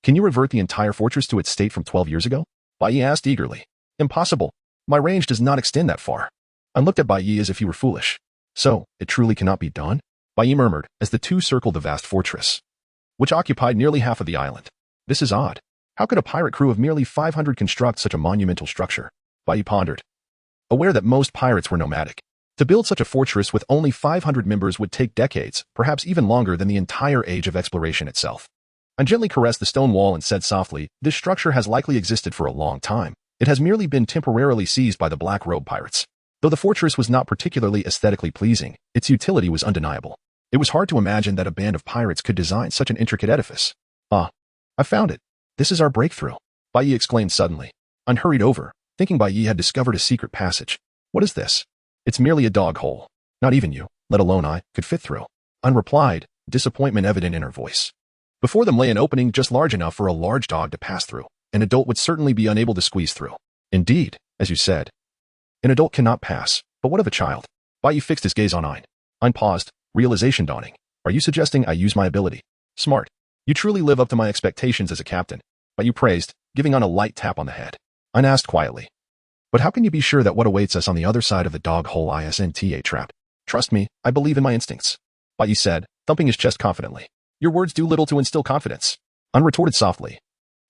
can you revert the entire fortress to its state from 12 years ago? Bai Yi asked eagerly. Impossible. My range does not extend that far. Ein looked at Bai Yi as if he were foolish. So, it truly cannot be done? Bai Yi murmured as the two circled the vast fortress, which occupied nearly half of the island. This is odd. How could a pirate crew of merely 500 construct such a monumental structure? Bai Yi pondered. Aware that most pirates were nomadic, to build such a fortress with only 500 members would take decades, perhaps even longer than the entire age of exploration itself. Ein gently caressed the stone wall and said softly, this structure has likely existed for a long time. It has merely been temporarily seized by the Black Robe pirates. Though the fortress was not particularly aesthetically pleasing, its utility was undeniable. It was hard to imagine that a band of pirates could design such an intricate edifice. Ah, I found it. This is our breakthrough, Bai Yi exclaimed suddenly. Ein hurried over, thinking Bai Yi had discovered a secret passage. What is this? It's merely a dog hole. Not even you, let alone I, could fit through. Ein replied, disappointment evident in her voice. Before them lay an opening just large enough for a large dog to pass through. An adult would certainly be unable to squeeze through. Indeed, as you said, an adult cannot pass, but what of a child? Bai Yi fixed his gaze on Ein. Ein paused, realization dawning. Are you suggesting I use my ability? Smart. You truly live up to my expectations as a captain. Bai Yi praised, giving Ein a light tap on the head. Ein asked quietly. But how can you be sure that what awaits us on the other side of the dog hole isn't a trap? Trust me, I believe in my instincts, Bai Yi said, thumping his chest confidently. Your words do little to instill confidence. Ein retorted softly,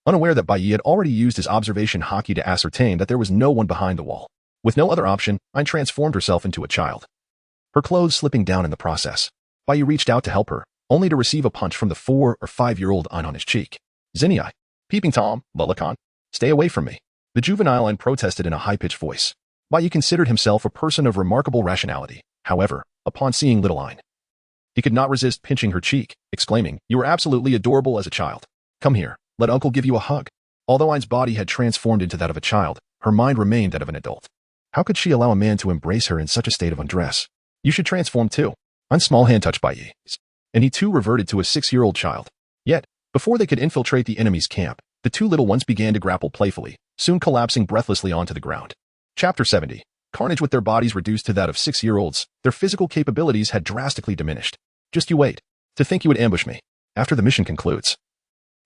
unaware that Bai Yi had already used his observation hockey to ascertain that there was no one behind the wall. With no other option, Ayn transformed herself into a child, her clothes slipping down in the process. Bai Yi reached out to help her, only to receive a punch from the 4 or 5-year-old Ayn on his cheek. Zinniai, peeping Tom, Lulakan, stay away from me. The juvenile Ayn protested in a high-pitched voice. Bai Yi considered himself a person of remarkable rationality. However, upon seeing little Ayn, he could not resist pinching her cheek, exclaiming, "You are absolutely adorable as a child. Come here, let uncle give you a hug." Although Ayn's body had transformed into that of a child, her mind remained that of an adult. How could she allow a man to embrace her in such a state of undress? "You should transform too." Ayn's small hand touched Bai Yi's, and he too reverted to a 6-year-old child. Yet, before they could infiltrate the enemy's camp, the two little ones began to grapple playfully, soon collapsing breathlessly onto the ground. Chapter 70. Carnage. With their bodies reduced to that of 6-year-olds, their physical capabilities had drastically diminished. "Just you wait. To think you would ambush me. After the mission concludes,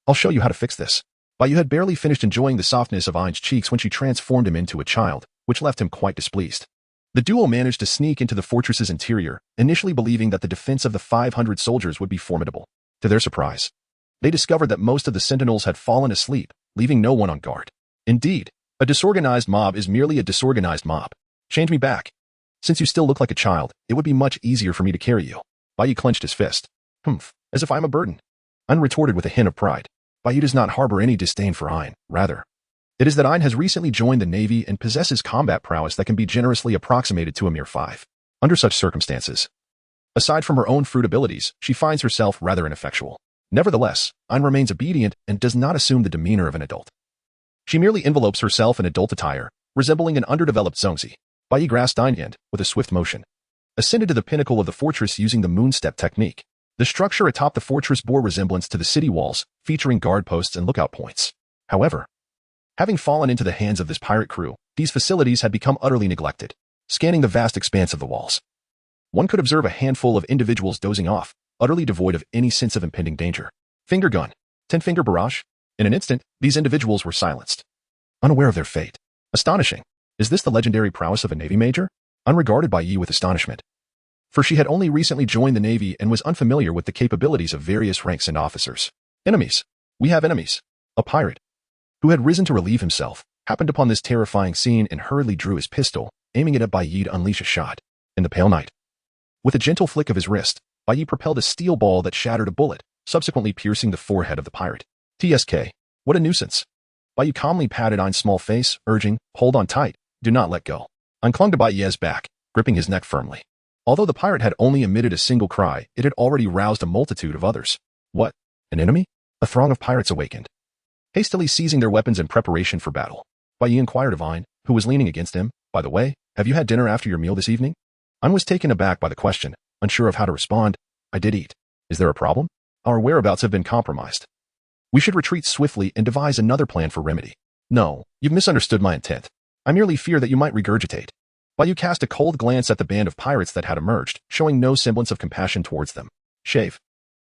I'll show you how to fix this." Bai Yi had barely finished enjoying the softness of Ayn's cheeks when she transformed him into a child, which left him quite displeased. The duo managed to sneak into the fortress's interior, initially believing that the defense of the 500 soldiers would be formidable. To their surprise, they discovered that most of the sentinels had fallen asleep, leaving no one on guard. Indeed, a disorganized mob is merely a disorganized mob. "Change me back. Since you still look like a child, it would be much easier for me to carry you." Bai Yi clenched his fist. "Humph, as if I am a burden." Ayn retorted with a hint of pride. Bai Yi does not harbor any disdain for Ayn, rather. It is that Ayn has recently joined the Navy and possesses combat prowess that can be generously approximated to a mere 5. Under such circumstances, aside from her own fruit abilities, she finds herself rather ineffectual. Nevertheless, Ayn remains obedient and does not assume the demeanor of an adult. She merely envelopes herself in adult attire, resembling an underdeveloped Zongzi. Bai Yi grasped Ayn and, with a swift motion, ascended to the pinnacle of the fortress using the moon-step technique. The structure atop the fortress bore resemblance to the city walls, featuring guard posts and lookout points. However, having fallen into the hands of this pirate crew, these facilities had become utterly neglected. Scanning the vast expanse of the walls, one could observe a handful of individuals dozing off, utterly devoid of any sense of impending danger. Finger gun. 10-finger barrage. In an instant, these individuals were silenced, unaware of their fate. Astonishing. Is this the legendary prowess of a Navy major? Unregarded Bai Yi with astonishment, for she had only recently joined the Navy and was unfamiliar with the capabilities of various ranks and officers. Enemies. We have enemies. A pirate, who had risen to relieve himself, happened upon this terrifying scene and hurriedly drew his pistol, aiming it at Bai Yi to unleash a shot. In the pale night, with a gentle flick of his wrist, Bai Yi propelled a steel ball that shattered a bullet, subsequently piercing the forehead of the pirate. "TSK. What a nuisance." Bai Yi calmly patted Ayn's small face, urging, "Hold on tight. Do not let go." Ayn clung to Bai Yi's back, gripping his neck firmly. Although the pirate had only emitted a single cry, it had already roused a multitude of others. What? An enemy? A throng of pirates awakened, hastily seizing their weapons in preparation for battle. Bai Yi inquired of Ayn, who was leaning against him, "By the way, have you had dinner after your meal this evening?" Ayn was taken aback by the question, unsure of how to respond. "I did eat. Is there a problem? Our whereabouts have been compromised. We should retreat swiftly and devise another plan for remedy." "No, you've misunderstood my intent. I merely fear that you might regurgitate." Bai Yi cast a cold glance at the band of pirates that had emerged, showing no semblance of compassion towards them. "Shave."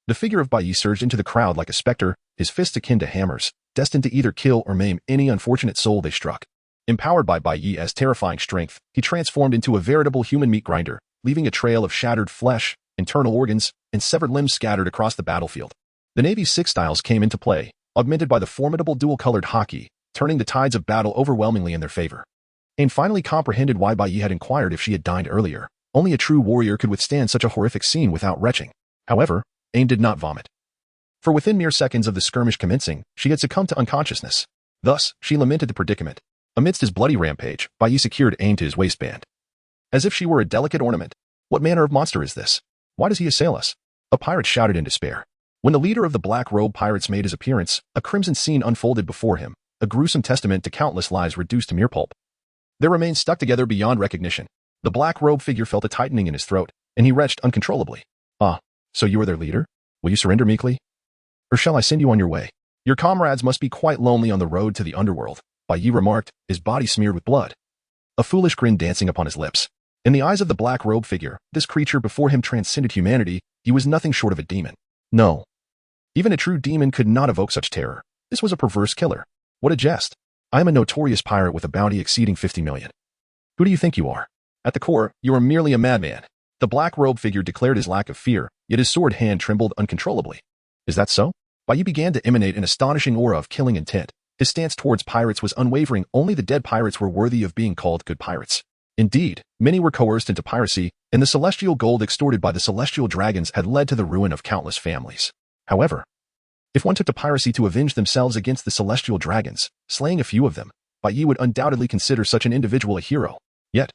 The figure of Bai Yi surged into the crowd like a specter, his fists akin to hammers, destined to either kill or maim any unfortunate soul they struck. Empowered by Bai Yi's terrifying strength, he transformed into a veritable human meat grinder, leaving a trail of shattered flesh, internal organs, and severed limbs scattered across the battlefield. The Navy's 6 styles came into play, augmented by the formidable dual-colored hockey, turning the tides of battle overwhelmingly in their favor. Ayn finally comprehended why Bai Yi had inquired if she had dined earlier. Only a true warrior could withstand such a horrific scene without retching. However, Ayn did not vomit, for within mere seconds of the skirmish commencing, she had succumbed to unconsciousness. Thus, she lamented the predicament. Amidst his bloody rampage, Bai Yi secured Ayn to his waistband, as if she were a delicate ornament. "What manner of monster is this? Why does he assail us?" a pirate shouted in despair. When the leader of the black-robed pirates made his appearance, a crimson scene unfolded before him, a gruesome testament to countless lives reduced to mere pulp. Their remains stuck together beyond recognition. The black-robed figure felt a tightening in his throat, and he retched uncontrollably. "Ah, so you are their leader? Will you surrender meekly? Or shall I send you on your way? Your comrades must be quite lonely on the road to the underworld," Bai Yi remarked, his body smeared with blood, a foolish grin dancing upon his lips. In the eyes of the black-robed figure, this creature before him transcended humanity. He was nothing short of a demon. No, even a true demon could not evoke such terror. This was a perverse killer. What a jest. "I am a notorious pirate with a bounty exceeding 50 million. Who do you think you are? At the core, you are merely a madman." The black-robed figure declared his lack of fear, yet his sword hand trembled uncontrollably. "Is that so?" Bai Yi began to emanate an astonishing aura of killing intent, His stance towards pirates was unwavering. Only the dead pirates were worthy of being called good pirates. Indeed, many were coerced into piracy, and the celestial gold extorted by the celestial dragons had led to the ruin of countless families. However, if one took to piracy to avenge themselves against the celestial dragons, slaying a few of them, Bai Yi would undoubtedly consider such an individual a hero. Yet,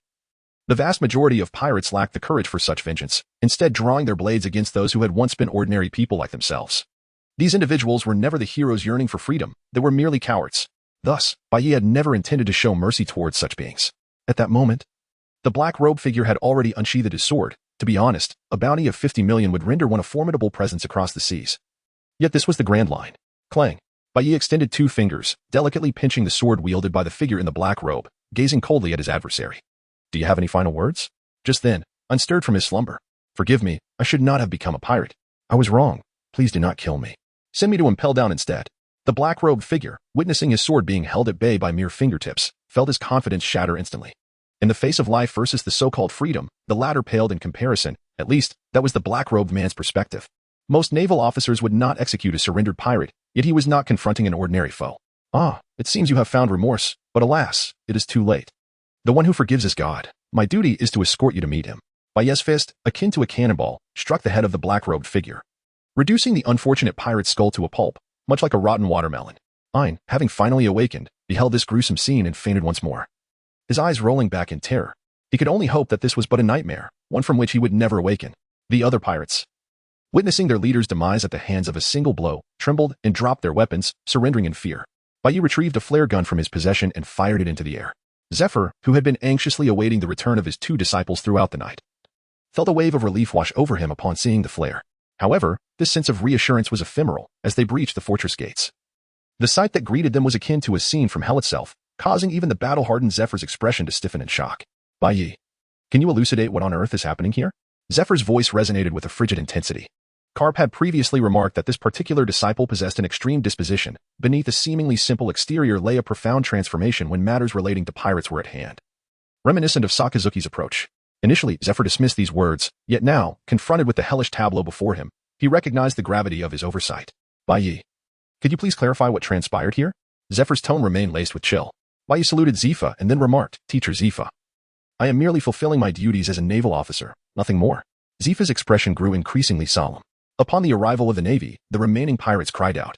the vast majority of pirates lacked the courage for such vengeance, instead drawing their blades against those who had once been ordinary people like themselves. These individuals were never the heroes yearning for freedom, they were merely cowards. Thus, Bai Yi had never intended to show mercy towards such beings. At that moment, the black-robed figure had already unsheathed his sword. To be honest, a bounty of 50 million would render one a formidable presence across the seas. Yet this was the grand line. Clang. Bai Yi extended 2 fingers, delicately pinching the sword wielded by the figure in the black robe, gazing coldly at his adversary. Do you have any final words? Just then, unstirred from his slumber. Forgive me, I should not have become a pirate. I was wrong. Please do not kill me. Send me to impel down instead. The black-robed figure, witnessing his sword being held at bay by mere fingertips, felt his confidence shatter instantly. In the face of life versus the so-called freedom, the latter paled in comparison. At least, that was the black-robed man's perspective. Most naval officers would not execute a surrendered pirate, yet he was not confronting an ordinary foe. Ah, it seems you have found remorse, but alas, it is too late. The one who forgives is God. My duty is to escort you to meet him. Bai Yi's fist, akin to a cannonball, struck the head of the black-robed figure, reducing the unfortunate pirate's skull to a pulp, much like a rotten watermelon. Ein, having finally awakened, beheld this gruesome scene and fainted once more. His eyes rolling back in terror. He could only hope that this was but a nightmare, one from which he would never awaken. The other pirates, witnessing their leader's demise at the hands of a single blow, trembled and dropped their weapons, surrendering in fear. Bai Yi retrieved a flare gun from his possession and fired it into the air. Zephyr, who had been anxiously awaiting the return of his 2 disciples throughout the night, felt a wave of relief wash over him upon seeing the flare. However, this sense of reassurance was ephemeral as they breached the fortress gates. The sight that greeted them was akin to a scene from hell itself, causing even the battle-hardened Zephyr's expression to stiffen in shock. Bai Yi, can you elucidate what on earth is happening here? Zephyr's voice resonated with a frigid intensity. Karp had previously remarked that this particular disciple possessed an extreme disposition. Beneath a seemingly simple exterior lay a profound transformation when matters relating to pirates were at hand. Reminiscent of Sakazuki's approach. Initially, Zephyr dismissed these words, yet now, confronted with the hellish tableau before him, he recognized the gravity of his oversight. Bai Yi, could you please clarify what transpired here? Zephyr's tone remained laced with chill. Bai Yi saluted Zifa and then remarked, Teacher Zifa, I am merely fulfilling my duties as a naval officer, nothing more. Zifa's expression grew increasingly solemn. Upon the arrival of the Navy, the remaining pirates cried out,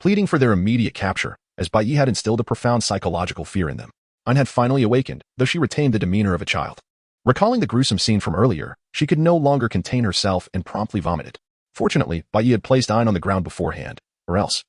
pleading for their immediate capture, as Bai Yi had instilled a profound psychological fear in them. Ein had finally awakened, though she retained the demeanor of a child. Recalling the gruesome scene from earlier, she could no longer contain herself and promptly vomited. Fortunately, Bai Yi had placed Ein on the ground beforehand, or else.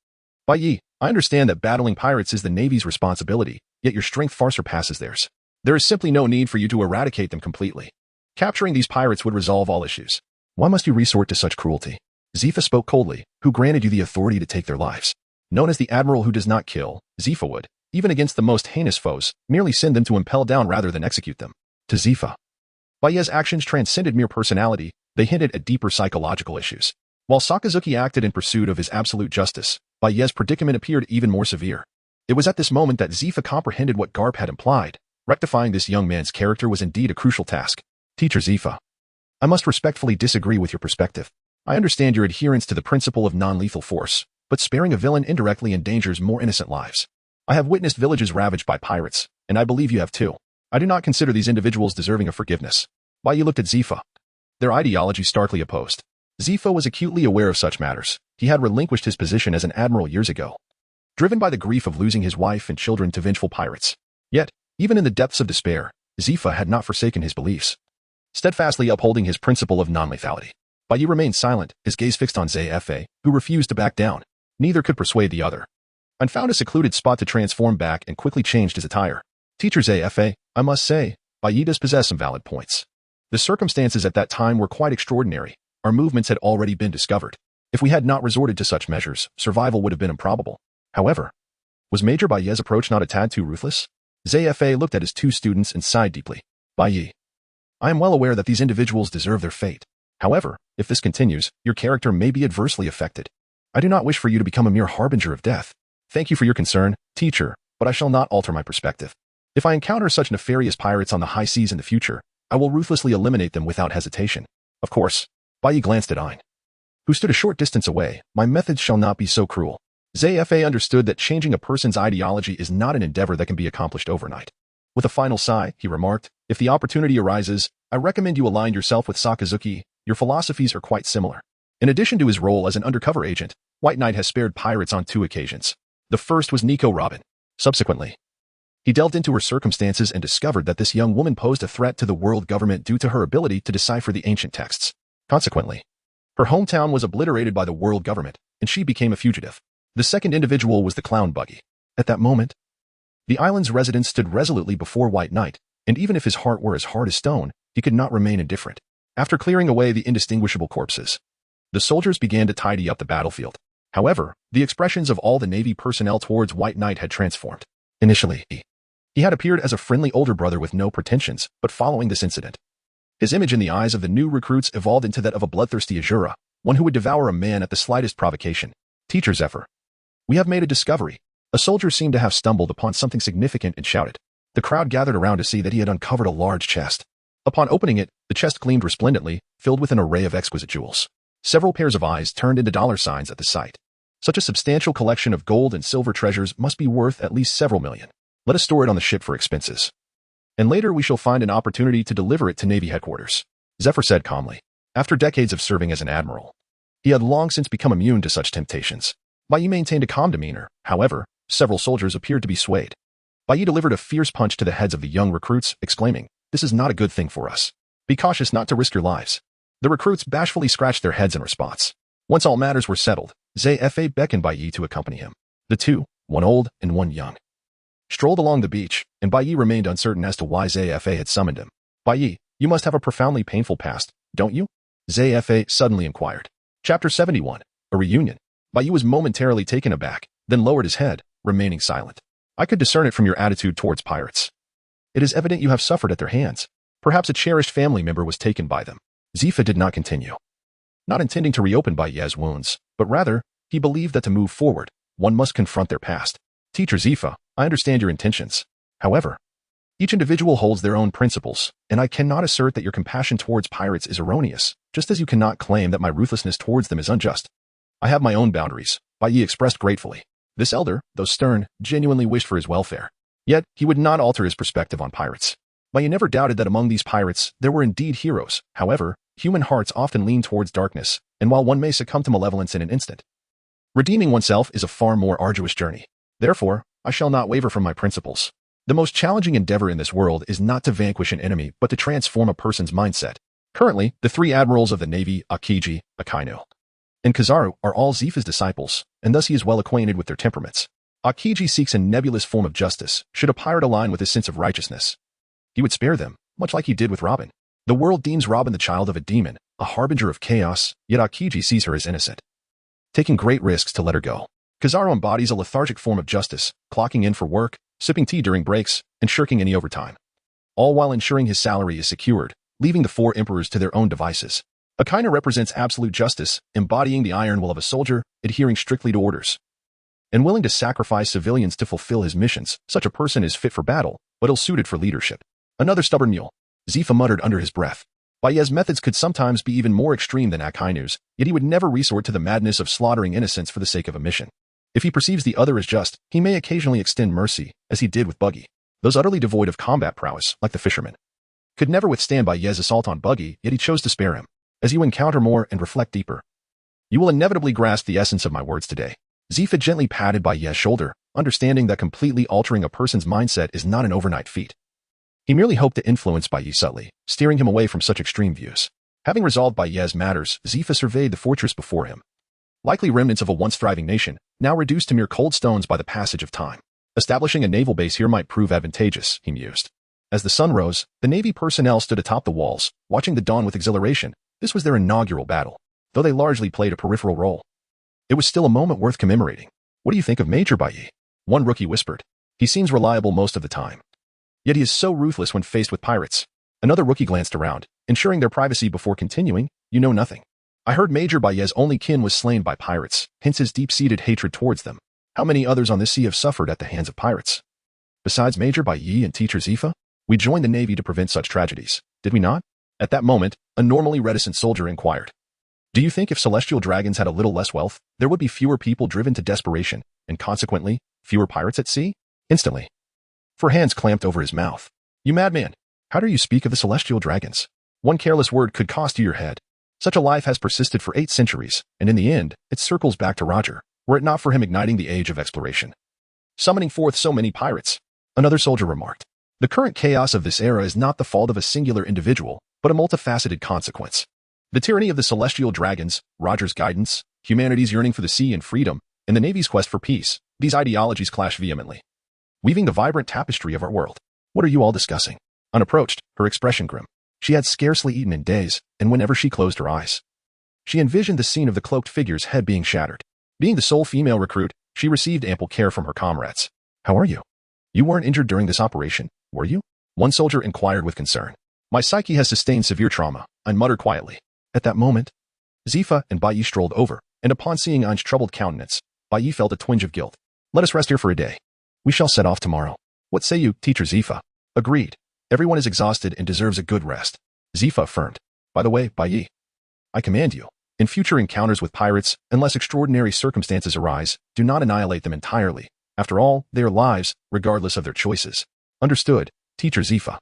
Bai Yi, I understand that battling pirates is the Navy's responsibility, yet your strength far surpasses theirs. There is simply no need for you to eradicate them completely. Capturing these pirates would resolve all issues. Why must you resort to such cruelty? Zifa spoke coldly, who granted you the authority to take their lives. Known as the Admiral who does not kill, Zifa would, even against the most heinous foes, merely send them to impel down rather than execute them. To Zifa, Bai Yi's actions transcended mere personality, they hinted at deeper psychological issues. While Sakazuki acted in pursuit of his absolute justice, Bai Yi's predicament appeared even more severe. It was at this moment that Zifa comprehended what Garp had implied. Rectifying this young man's character was indeed a crucial task. Teacher Zifa, I must respectfully disagree with your perspective. I understand your adherence to the principle of non-lethal force, but sparing a villain indirectly endangers more innocent lives. I have witnessed villages ravaged by pirates, and I believe you have too. I do not consider these individuals deserving of forgiveness. Bai Yi looked at Zifa. Their ideology starkly opposed. Zifa was acutely aware of such matters. He had relinquished his position as an admiral years ago, driven by the grief of losing his wife and children to vengeful pirates. Yet, even in the depths of despair, Zifa had not forsaken his beliefs, steadfastly upholding his principle of non-lethality. Bai Yi remained silent, his gaze fixed on Zfa, who refused to back down. Neither could persuade the other. Ein found a secluded spot to transform back and quickly changed his attire. Teacher Zfa, I must say, Bai Yi does possess some valid points. The circumstances at that time were quite extraordinary. Our movements had already been discovered. If we had not resorted to such measures, survival would have been improbable. However, was Major Bai Yi's approach not a tad too ruthless? Zfa looked at his 2 students and sighed deeply. Bai Yi, I am well aware that these individuals deserve their fate. However, if this continues, your character may be adversely affected. I do not wish for you to become a mere harbinger of death. Thank you for your concern, teacher, but I shall not alter my perspective. If I encounter such nefarious pirates on the high seas in the future, I will ruthlessly eliminate them without hesitation. Of course. Bai Yi glanced at Ein, who stood a short distance away. My methods shall not be so cruel. ZFA understood that changing a person's ideology is not an endeavor that can be accomplished overnight. With a final sigh, he remarked, "If the opportunity arises, I recommend you align yourself with Sakazuki. Your philosophies are quite similar." In addition to his role as an undercover agent, White Knight has spared pirates on 2 occasions. The first was Nico Robin. Subsequently, he delved into her circumstances and discovered that this young woman posed a threat to the world government due to her ability to decipher the ancient texts. Consequently, her hometown was obliterated by the world government, and she became a fugitive. The second individual was the clown Buggy. At that moment, the island's resident stood resolutely before White Knight, and even if his heart were as hard as stone, he could not remain indifferent. After clearing away the indistinguishable corpses, the soldiers began to tidy up the battlefield. However, the expressions of all the Navy personnel towards White Knight had transformed. Initially, he had appeared as a friendly older brother with no pretensions, but following this incident, his image in the eyes of the new recruits evolved into that of a bloodthirsty Azura, one who would devour a man at the slightest provocation. "Teacher Zephyr, we have made a discovery." A soldier seemed to have stumbled upon something significant and shouted. The crowd gathered around to see that he had uncovered a large chest. Upon opening it, the chest gleamed resplendently, filled with an array of exquisite jewels. Several pairs of eyes turned into dollar signs at the sight. Such a substantial collection of gold and silver treasures must be worth at least several million. Let us store it on the ship for expenses, and later we shall find an opportunity to deliver it to Navy headquarters," Zephyr said calmly. After decades of serving as an admiral, he had long since become immune to such temptations. Bai maintained a calm demeanor. However, several soldiers appeared to be swayed. Bai delivered a fierce punch to the heads of the young recruits, exclaiming, "This is not a good thing for us. Be cautious not to risk your lives." The recruits bashfully scratched their heads in response. Once all matters were settled, ZFA beckoned Bai to accompany him. The two, one old and one young, strolled along the beach, and Bai remained uncertain as to why ZFA had summoned him. "Bai, you must have a profoundly painful past, don't you?" ZFA suddenly inquired. Chapter 71, A Reunion. Bai was momentarily taken aback, then lowered his head, remaining silent. "I could discern it from your attitude towards pirates. It is evident you have suffered at their hands. Perhaps a cherished family member was taken by them." Zifa did not continue, not intending to reopen Bai's wounds, but rather, he believed that to move forward, one must confront their past. "Teacher Zifa, I understand your intentions. However, each individual holds their own principles, and I cannot assert that your compassion towards pirates is erroneous, just as you cannot claim that my ruthlessness towards them is unjust. I have my own boundaries," Bai expressed gratefully. This elder, though stern, genuinely wished for his welfare. Yet, he would not alter his perspective on pirates. Bai never doubted that among these pirates, there were indeed heroes. However, human hearts often lean towards darkness, and while one may succumb to malevolence in an instant, redeeming oneself is a far more arduous journey. Therefore, I shall not waver from my principles. The most challenging endeavor in this world is not to vanquish an enemy, but to transform a person's mindset. Currently, the 3 admirals of the Navy, Akiji, Akainu, and Kizaru, are all Zifa's disciples, and thus he is well acquainted with their temperaments. Akiji seeks a nebulous form of justice. Should a pirate align with his sense of righteousness, he would spare them, much like he did with Robin. The world deems Robin the child of a demon, a harbinger of chaos, yet Akiji sees her as innocent, taking great risks to let her go. Kizaru embodies a lethargic form of justice, clocking in for work, sipping tea during breaks, and shirking any overtime, all while ensuring his salary is secured, leaving the 4 emperors to their own devices. Akainu represents absolute justice, embodying the iron will of a soldier, adhering strictly to orders, and willing to sacrifice civilians to fulfill his missions. Such a person is fit for battle, but ill-suited for leadership. Another stubborn mule, Zifa muttered under his breath. Bai's methods could sometimes be even more extreme than Akainu's, yet he would never resort to the madness of slaughtering innocents for the sake of a mission. If he perceives the other as just, he may occasionally extend mercy, as he did with Buggy. Those utterly devoid of combat prowess, like the fishermen, could never withstand Bai's assault on Buggy, yet he chose to spare him. As you encounter more and reflect deeper, you will inevitably grasp the essence of my words today. Zifa gently patted Bai's shoulder, understanding that completely altering a person's mindset is not an overnight feat. He merely hoped to influence Bai subtly, steering him away from such extreme views. Having resolved Bai's matters, Zifa surveyed the fortress before him. Likely remnants of a once thriving nation, now reduced to mere cold stones by the passage of time. Establishing a naval base here might prove advantageous, he mused. As the sun rose, the Navy personnel stood atop the walls, watching the dawn with exhilaration. This was their inaugural battle, though they largely played a peripheral role. It was still a moment worth commemorating. "What do you think of Major Bai?" one rookie whispered. "He seems reliable most of the time, yet he is so ruthless when faced with pirates." Another rookie glanced around, ensuring their privacy before continuing. "You know nothing. I heard Major Bai's only kin was slain by pirates, hence his deep-seated hatred towards them. How many others on this sea have suffered at the hands of pirates? Besides Major Bai and Teacher Zifa, we joined the Navy to prevent such tragedies, did we not?" At that moment, a normally reticent soldier inquired. Do you think if celestial dragons had a little less wealth, there would be fewer people driven to desperation, and consequently, fewer pirates at sea? Instantly. For hands clamped over his mouth. You madman! How dare you speak of the celestial dragons? One careless word could cost you your head. Such a life has persisted for 8 centuries, and in the end, it circles back to Roger, were it not for him igniting the age of exploration. Summoning forth so many pirates. Another soldier remarked. The current chaos of this era is not the fault of a singular individual, but a multifaceted consequence. The tyranny of the celestial dragons, Roger's guidance, humanity's yearning for the sea and freedom, and the Navy's quest for peace, these ideologies clash vehemently, weaving the vibrant tapestry of our world. What are you all discussing? Unapproached, her expression grim. She had scarcely eaten in days, and whenever she closed her eyes, she envisioned the scene of the cloaked figure's head being shattered. Being the sole female recruit, she received ample care from her comrades. How are you? You weren't injured during this operation, were you? One soldier inquired with concern. My psyche has sustained severe trauma, I muttered quietly. At that moment, Zifa and Bai Yi strolled over, and upon seeing Ain's troubled countenance, Bai Yi felt a twinge of guilt. Let us rest here for a day. We shall set off tomorrow. What say you, Teacher Zifa? Agreed. Everyone is exhausted and deserves a good rest. Zifa affirmed. By the way, Bai Yi, I command you, in future encounters with pirates, unless extraordinary circumstances arise, do not annihilate them entirely. After all, they are lives, regardless of their choices. Understood, Teacher Zifa.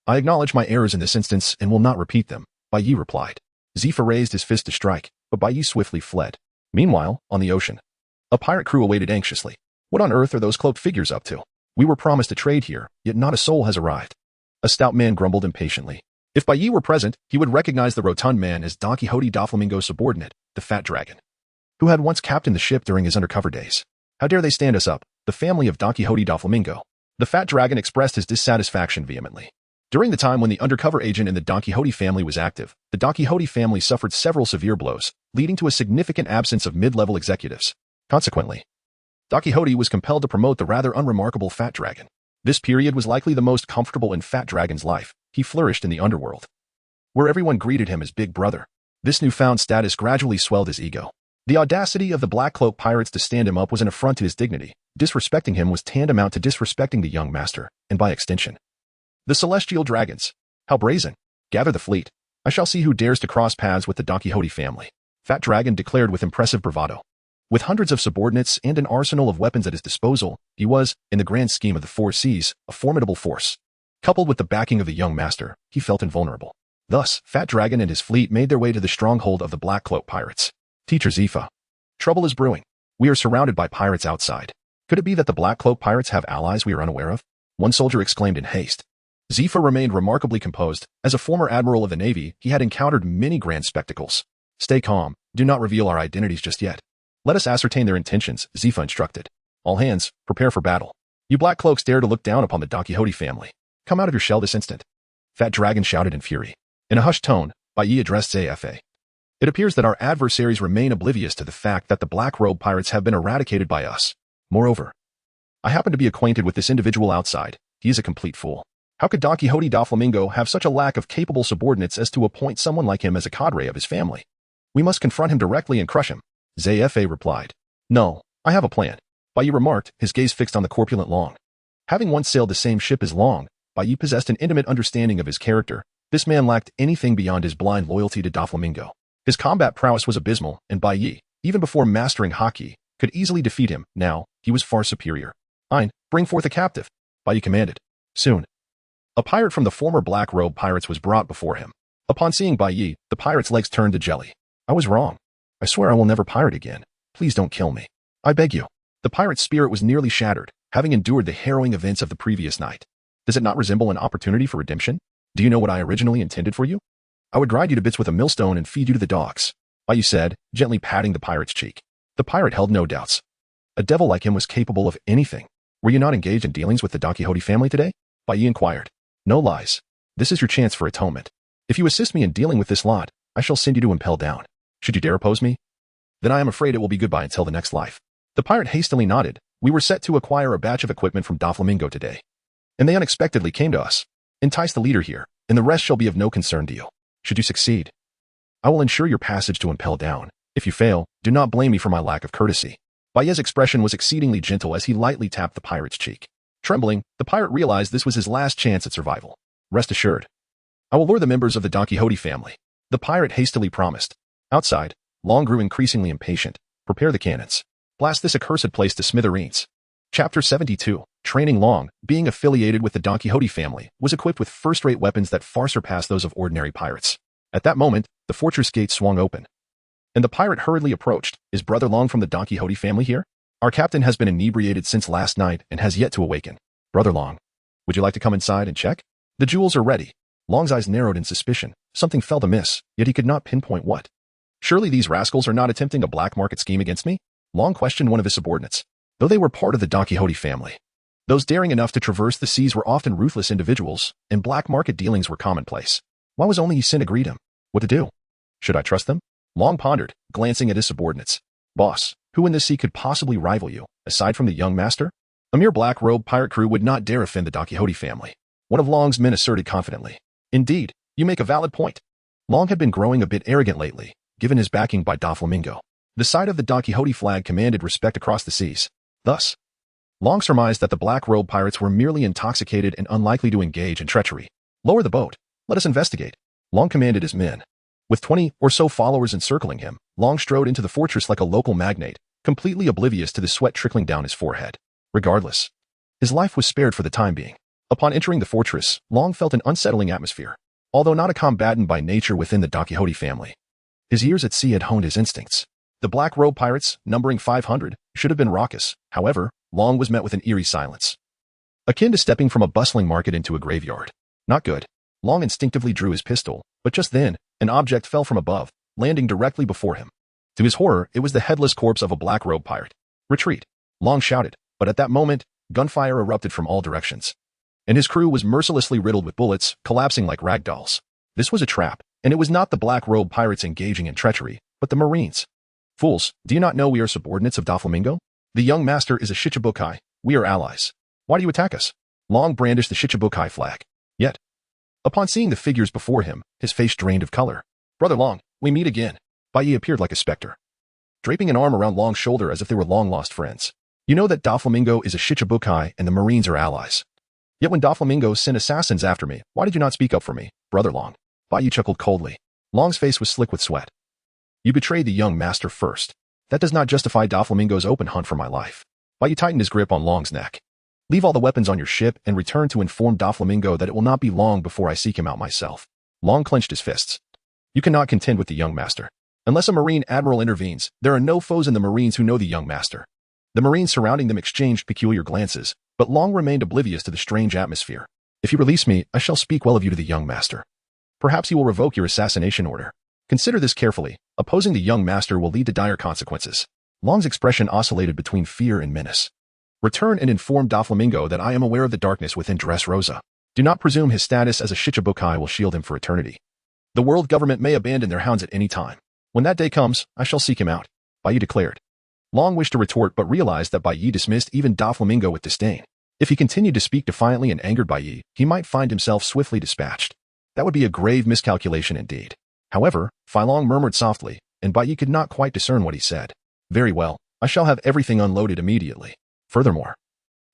I acknowledge my errors in this instance and will not repeat them, Bai Yi replied. Zifa raised his fist to strike, but Bai Yi swiftly fled. Meanwhile, on the ocean, a pirate crew awaited anxiously. What on earth are those cloaked figures up to? We were promised a trade here, yet not a soul has arrived. A stout man grumbled impatiently. If Bai Yi were present, he would recognize the rotund man as Don Quixote Doflamingo's subordinate, the Fat Dragon, who had once captained the ship during his undercover days. How dare they stand us up, the family of Don Quixote Doflamingo? The Fat Dragon expressed his dissatisfaction vehemently. During the time when the undercover agent in the Don Quixote family was active, the Don Quixote family suffered several severe blows, leading to a significant absence of mid-level executives. Consequently, Don Quixote was compelled to promote the rather unremarkable Fat Dragon. This period was likely the most comfortable in Fat Dragon's life. He flourished in the underworld, where everyone greeted him as Big Brother. This newfound status gradually swelled his ego. The audacity of the Black Cloak pirates to stand him up was an affront to his dignity. Disrespecting him was tantamount to disrespecting the young master, and by extension, the celestial dragons. How brazen. Gather the fleet. I shall see who dares to cross paths with the Don Quixote family. Fat Dragon declared with impressive bravado. With hundreds of subordinates and an arsenal of weapons at his disposal, he was, in the grand scheme of the 4 seas, a formidable force. Coupled with the backing of the young master, he felt invulnerable. Thus, Fat Dragon and his fleet made their way to the stronghold of the Black Cloak pirates. Teacher Zifa. Trouble is brewing. We are surrounded by pirates outside. Could it be that the Black Cloak pirates have allies we are unaware of? One soldier exclaimed in haste. Zifa remained remarkably composed. As a former admiral of the Navy, he had encountered many grand spectacles. Stay calm. Do not reveal our identities just yet. Let us ascertain their intentions, Zifa instructed. All hands, prepare for battle. You Black Cloaks dare to look down upon the Don Quixote family. Come out of your shell this instant. Fat Dragon shouted in fury. In a hushed tone, Bai Yi addressed Zafa. It appears that our adversaries remain oblivious to the fact that the Black Robe pirates have been eradicated by us. Moreover, I happen to be acquainted with this individual outside. He is a complete fool. How could Don Quixote Doflamingo have such a lack of capable subordinates as to appoint someone like him as a cadre of his family? We must confront him directly and crush him. Zafa replied. No, I have a plan. Bai Yi remarked, his gaze fixed on the corpulent Long. Having once sailed the same ship as Long, Bai Yi possessed an intimate understanding of his character. This man lacked anything beyond his blind loyalty to Doflamingo. His combat prowess was abysmal, and Bai Yi, even before mastering Haki, could easily defeat him. Now, he was far superior. Ein, bring forth a captive, Bai Yi commanded. Soon, a pirate from the former Black Robe pirates was brought before him. Upon seeing Bai Yi, the pirate's legs turned to jelly. I was wrong. I swear I will never pirate again. Please don't kill me. I beg you. The pirate's spirit was nearly shattered, having endured the harrowing events of the previous night. Does it not resemble an opportunity for redemption? Do you know what I originally intended for you? I would grind you to bits with a millstone and feed you to the dogs, Bai Yi said, gently patting the pirate's cheek. The pirate held no doubts. A devil like him was capable of anything. Were you not engaged in dealings with the Don Quixote family today? Bai Yi inquired. No lies. This is your chance for atonement. If you assist me in dealing with this lot, I shall send you to impel down. Should you dare oppose me? Then I am afraid it will be goodbye until the next life. The pirate hastily nodded. We were set to acquire a batch of equipment from Doflamingo today, and they unexpectedly came to us. Entice the leader here, and the rest shall be of no concern to you. Should you succeed, I will ensure your passage to impel down. If you fail, do not blame me for my lack of courtesy. Bai Yi's expression was exceedingly gentle as he lightly tapped the pirate's cheek. Trembling, the pirate realized this was his last chance at survival. Rest assured, I will lure the members of the Don Quixote family, the pirate hastily promised. Outside, Long grew increasingly impatient. Prepare the cannons. Blast this accursed place to smithereens. Chapter 72. Training. Long, being affiliated with the Don Quixote family, was equipped with first-rate weapons that far surpassed those of ordinary pirates. At that moment, the fortress gate swung open, and the pirate hurriedly approached. Is Brother Long from the Don Quixote family here? Our captain has been inebriated since last night and has yet to awaken. Brother Long, would you like to come inside and check? The jewels are ready. Long's eyes narrowed in suspicion. Something felt amiss, yet he could not pinpoint what. Surely these rascals are not attempting a black market scheme against me? Long questioned one of his subordinates. Though they were part of the Don Quixote family, those daring enough to traverse the seas were often ruthless individuals, and black market dealings were commonplace. Why was only Sin agreed him? What to do? Should I trust them? Long pondered, glancing at his subordinates. Boss, who in the sea could possibly rival you, aside from the young master? A mere black-robed pirate crew would not dare offend the Don Quixote family. One of Long's men asserted confidently. Indeed, you make a valid point. Long had been growing a bit arrogant lately, given his backing by Doflamingo. The sight of the Don Quixote flag commanded respect across the seas. Thus, Long surmised that the black-robed pirates were merely intoxicated and unlikely to engage in treachery. Lower the boat. Let us investigate. Long commanded his men. With 20 or so followers encircling him, Long strode into the fortress like a local magnate, completely oblivious to the sweat trickling down his forehead. Regardless, his life was spared for the time being. Upon entering the fortress, Long felt an unsettling atmosphere. Although not a combatant by nature within the Don Quixote family, his years at sea had honed his instincts. The black-robed pirates, numbering 500, should have been raucous. However, Long was met with an eerie silence, akin to stepping from a bustling market into a graveyard. Not good. Long instinctively drew his pistol, but just then, an object fell from above, landing directly before him. To his horror, it was the headless corpse of a black-robed pirate. Retreat! Long shouted, but at that moment, gunfire erupted from all directions, and his crew was mercilessly riddled with bullets, collapsing like rag dolls. This was a trap, and it was not the black-robed pirates engaging in treachery, but the Marines. Fools, do you not know we are subordinates of Doflamingo? The young master is a Shichibukai. We are allies. Why do you attack us? Long brandished the Shichibukai flag. Yet, upon seeing the figures before him, his face drained of color. Brother Long, we meet again. Baiyi appeared like a specter, draping an arm around Long's shoulder as if they were long-lost friends. You know that Doflamingo is a Shichibukai and the Marines are allies. Yet when Doflamingo sent assassins after me, why did you not speak up for me, Brother Long? Baiyi chuckled coldly. Long's face was slick with sweat. You betrayed the young master first. That does not justify Doflamingo's open hunt for my life. Baiyi tightened his grip on Long's neck. Leave all the weapons on your ship and return to inform Doflamingo that it will not be long before I seek him out myself. Long clenched his fists. You cannot contend with the young master. Unless a Marine Admiral intervenes, there are no foes in the Marines who know the young master. The Marines surrounding them exchanged peculiar glances, but Long remained oblivious to the strange atmosphere. If you release me, I shall speak well of you to the young master. Perhaps he will revoke your assassination order. Consider this carefully. Opposing the young master will lead to dire consequences. Long's expression oscillated between fear and menace. Return and inform Doflamingo that I am aware of the darkness within Dressrosa. Do not presume his status as a Shichibukai will shield him for eternity. The world government may abandon their hounds at any time. When that day comes, I shall seek him out, Baiyi declared. Long wished to retort but realized that Baiyi dismissed even Doflamingo with disdain. If he continued to speak defiantly and angered Baiyi, he might find himself swiftly dispatched. That would be a grave miscalculation indeed. However, Long murmured softly, and Baiyi could not quite discern what he said. Very well, I shall have everything unloaded immediately. Furthermore,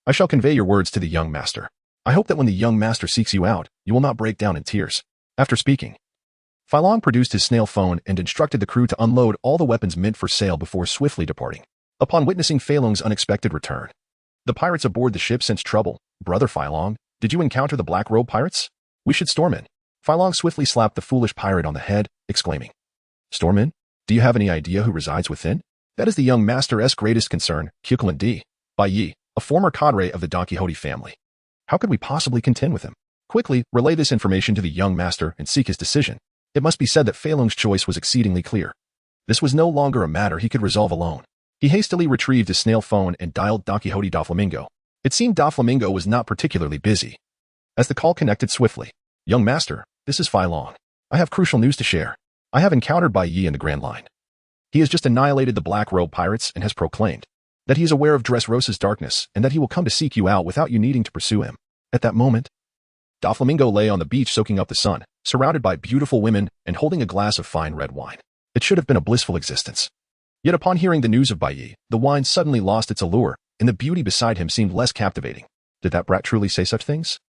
I shall convey your words to the young master. I hope that when the young master seeks you out, you will not break down in tears. After speaking, Long produced his snail phone and instructed the crew to unload all the weapons meant for sale before swiftly departing. Upon witnessing Long's unexpected return, the pirates aboard the ship sensed trouble. Brother Long, did you encounter the black-robe pirates? We should storm in. Long swiftly slapped the foolish pirate on the head, exclaiming, Storm in? Do you have any idea who resides within? That is the young master's greatest concern, Cuculin D. Baiyi, a former cadre of the Don Quixote family. How could we possibly contend with him? Quickly, relay this information to the young master and seek his decision. It must be said that Long's choice was exceedingly clear. This was no longer a matter he could resolve alone. He hastily retrieved his snail phone and dialed Don Quixote Doflamingo. It seemed Doflamingo was not particularly busy. As the call connected swiftly, Young master, this is Long. I have crucial news to share. I have encountered Baiyi in the Grand Line. He has just annihilated the black-robe pirates and has proclaimed that he is aware of Dressrosa's darkness and that he will come to seek you out without you needing to pursue him. At that moment, Doflamingo lay on the beach soaking up the sun, surrounded by beautiful women and holding a glass of fine red wine. It should have been a blissful existence. Yet upon hearing the news of Baiyi, the wine suddenly lost its allure, and the beauty beside him seemed less captivating. Did that brat truly say such things?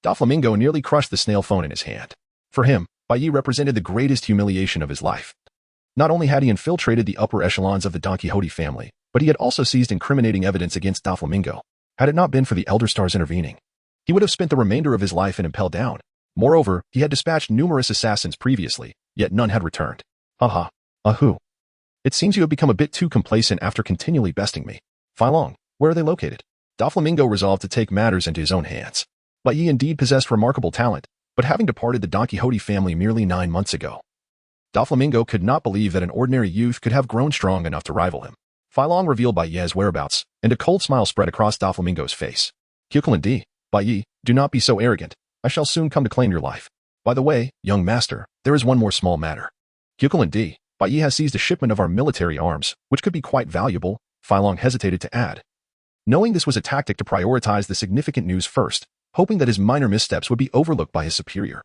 Doflamingo nearly crushed the snail phone in his hand. For him, Baiyi represented the greatest humiliation of his life. Not only had he infiltrated the upper echelons of the Don Quixote family, but he had also seized incriminating evidence against Doflamingo. Had it not been for the Elder Stars intervening, he would have spent the remainder of his life in Impel Down. Moreover, he had dispatched numerous assassins previously, yet none had returned. Haha. Ahoo. It seems you have become a bit too complacent after continually besting me. Filong, where are they located? Doflamingo resolved to take matters into his own hands. But he indeed possessed remarkable talent, but having departed the Don Quixote family merely 9 months ago, Doflamingo could not believe that an ordinary youth could have grown strong enough to rival him. Filong revealed Baiye's whereabouts, and a cold smile spread across Doflamingo's face. Kukilin Baiye, do not be so arrogant. I shall soon come to claim your life. By the way, young master, there is one more small matter. Kukilin Baiye has seized a shipment of our military arms, which could be quite valuable, Filong hesitated to add. Knowing this was a tactic to prioritize the significant news first, hoping that his minor missteps would be overlooked by his superior.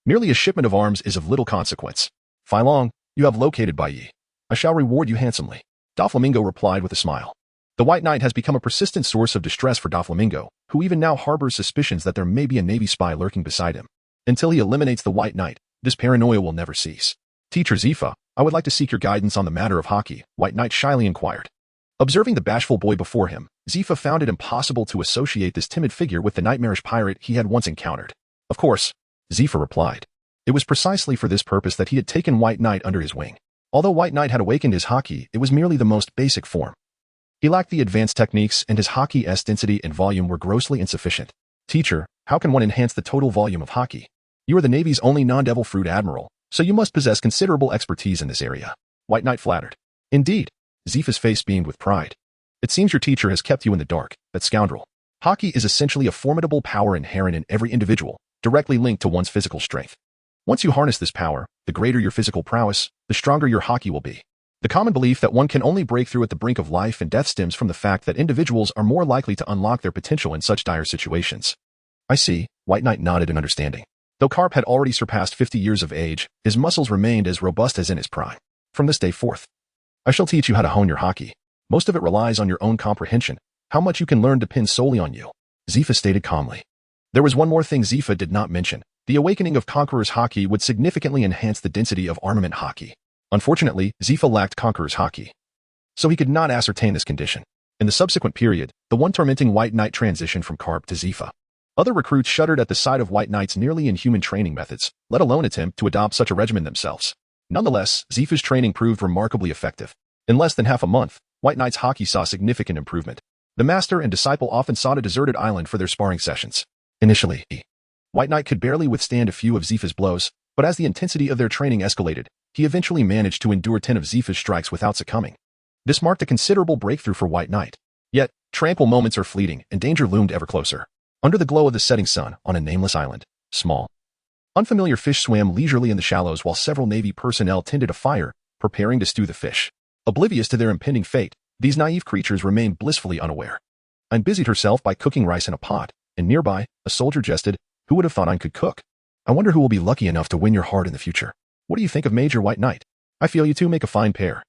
Merely a shipment of arms is of little consequence. Filong, you have located Baiye. I shall reward you handsomely. Doflamingo replied with a smile. The White Knight has become a persistent source of distress for Doflamingo, who even now harbors suspicions that there may be a Navy spy lurking beside him. Until he eliminates the White Knight, this paranoia will never cease. Teacher Zifa, I would like to seek your guidance on the matter of hockey, White Knight shyly inquired. Observing the bashful boy before him, Zifa found it impossible to associate this timid figure with the nightmarish pirate he had once encountered. Of course, Zifa replied. It was precisely for this purpose that he had taken White Knight under his wing. Although White Knight had awakened his hockey, it was merely the most basic form. He lacked the advanced techniques, and his hockey's density and volume were grossly insufficient. Teacher, how can one enhance the total volume of hockey? You are the Navy's only non-devil fruit admiral, so you must possess considerable expertise in this area. White Knight flattered. Indeed. Zifa's face beamed with pride. It seems your teacher has kept you in the dark, that scoundrel. Hockey is essentially a formidable power inherent in every individual, directly linked to one's physical strength. Once you harness this power, the greater your physical prowess, the stronger your hockey will be. The common belief that one can only break through at the brink of life and death stems from the fact that individuals are more likely to unlock their potential in such dire situations. I see, White Knight nodded in understanding. Though Carp had already surpassed 50 years of age, his muscles remained as robust as in his prime. From this day forth, I shall teach you how to hone your hockey. Most of it relies on your own comprehension. How much you can learn depends solely on you. Zifa stated calmly. There was one more thing Zifa did not mention. The awakening of Conqueror's hockey would significantly enhance the density of armament hockey. Unfortunately, Zifa lacked Conqueror's hockey, so he could not ascertain this condition. In the subsequent period, the one tormenting White Knight transitioned from Carp to Zifa. Other recruits shuddered at the sight of White Knight's nearly inhuman training methods, let alone attempt to adopt such a regimen themselves. Nonetheless, Zifa's training proved remarkably effective. In less than half a month, White Knight's hockey saw significant improvement. The master and disciple often sought a deserted island for their sparring sessions. Initially, White Knight could barely withstand a few of Zifa's blows, but as the intensity of their training escalated, he eventually managed to endure 10 of Zifa's strikes without succumbing. This marked a considerable breakthrough for White Knight. Yet, tranquil moments are fleeting, and danger loomed ever closer. Under the glow of the setting sun, on a nameless island, small, unfamiliar fish swam leisurely in the shallows while several Navy personnel tended a fire, preparing to stew the fish. Oblivious to their impending fate, these naive creatures remained blissfully unaware. Anne busied herself by cooking rice in a pot, and nearby, a soldier jested, who would have thought Anne could cook? I wonder who will be lucky enough to win your heart in the future. What do you think of Major White Knight? I feel you two make a fine pair.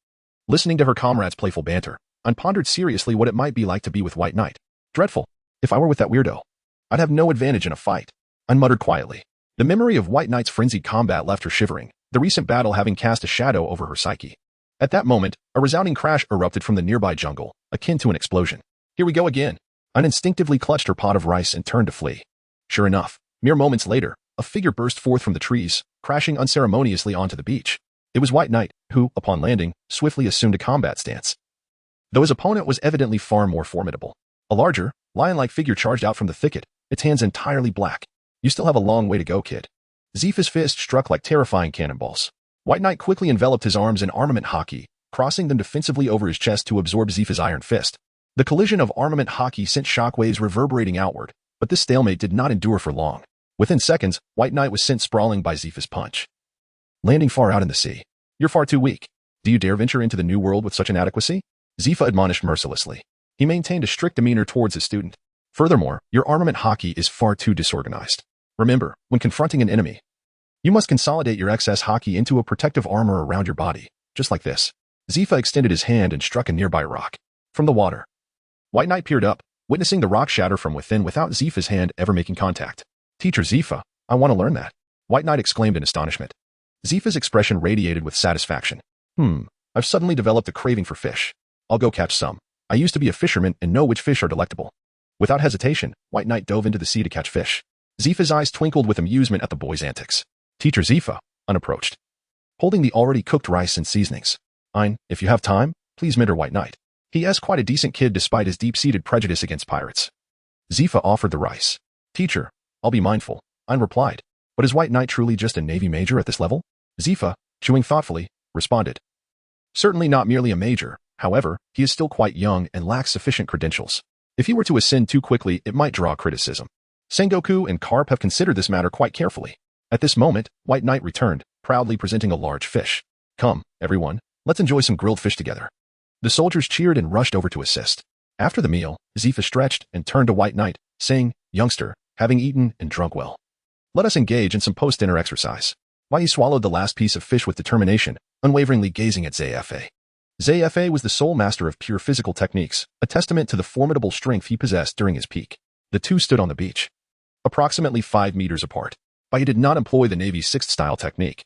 Listening to her comrade's playful banter, Anne pondered seriously what it might be like to be with White Knight. Dreadful. If I were with that weirdo, I'd have no advantage in a fight. Anne muttered quietly. The memory of White Knight's frenzied combat left her shivering, the recent battle having cast a shadow over her psyche. At that moment, a resounding crash erupted from the nearby jungle, akin to an explosion. Here we go again. Anne instinctively clutched her pot of rice and turned to flee. Sure enough, mere moments later, a figure burst forth from the trees, crashing unceremoniously onto the beach. It was White Knight, who, upon landing, swiftly assumed a combat stance. Though his opponent was evidently far more formidable. A larger, lion-like figure charged out from the thicket, its hands entirely black. You still have a long way to go, kid. Zifa's fist struck like terrifying cannonballs. White Knight quickly enveloped his arms in armament hockey, crossing them defensively over his chest to absorb Zifa's iron fist. The collision of armament hockey sent shockwaves reverberating outward, but this stalemate did not endure for long. Within seconds, White Knight was sent sprawling by Zifa's punch, landing far out in the sea. You're far too weak. Do you dare venture into the new world with such inadequacy? Zifa admonished mercilessly. He maintained a strict demeanor towards his student. Furthermore, your armament hockey is far too disorganized. Remember, when confronting an enemy, you must consolidate your excess hockey into a protective armor around your body, just like this. Zifa extended his hand and struck a nearby rock. From the water, White Knight peered up, witnessing the rock shatter from within without Zifa's hand ever making contact. Teacher Zifa, I want to learn that. White Knight exclaimed in astonishment. Zifa's expression radiated with satisfaction. I've suddenly developed a craving for fish. I'll go catch some. I used to be a fisherman and know which fish are delectable. Without hesitation, White Knight dove into the sea to catch fish. Zifa's eyes twinkled with amusement at the boy's antics. Teacher Zifa, unapproached, holding the already cooked rice and seasonings. If you have time, please mentor White Knight. He is quite a decent kid despite his deep-seated prejudice against pirates. Zifa offered the rice. Teacher, I'll be mindful, Ein replied. But is White Knight truly just a Navy major at this level? Zifa, chewing thoughtfully, responded. Certainly not merely a major, however, he is still quite young and lacks sufficient credentials. If he were to ascend too quickly, it might draw criticism. Sengoku and Carp have considered this matter quite carefully. At this moment, White Knight returned, proudly presenting a large fish. Come, everyone, let's enjoy some grilled fish together. The soldiers cheered and rushed over to assist. After the meal, Zifa stretched and turned to White Knight, saying, Youngster, having eaten and drunk well, let us engage in some post-dinner exercise. Wai swallowed the last piece of fish with determination, unwaveringly gazing at Zfa. Zfa was the sole master of pure physical techniques, a testament to the formidable strength he possessed during his peak. The two stood on the beach, approximately 5 meters apart. Wai did not employ the Navy's sixth-style technique.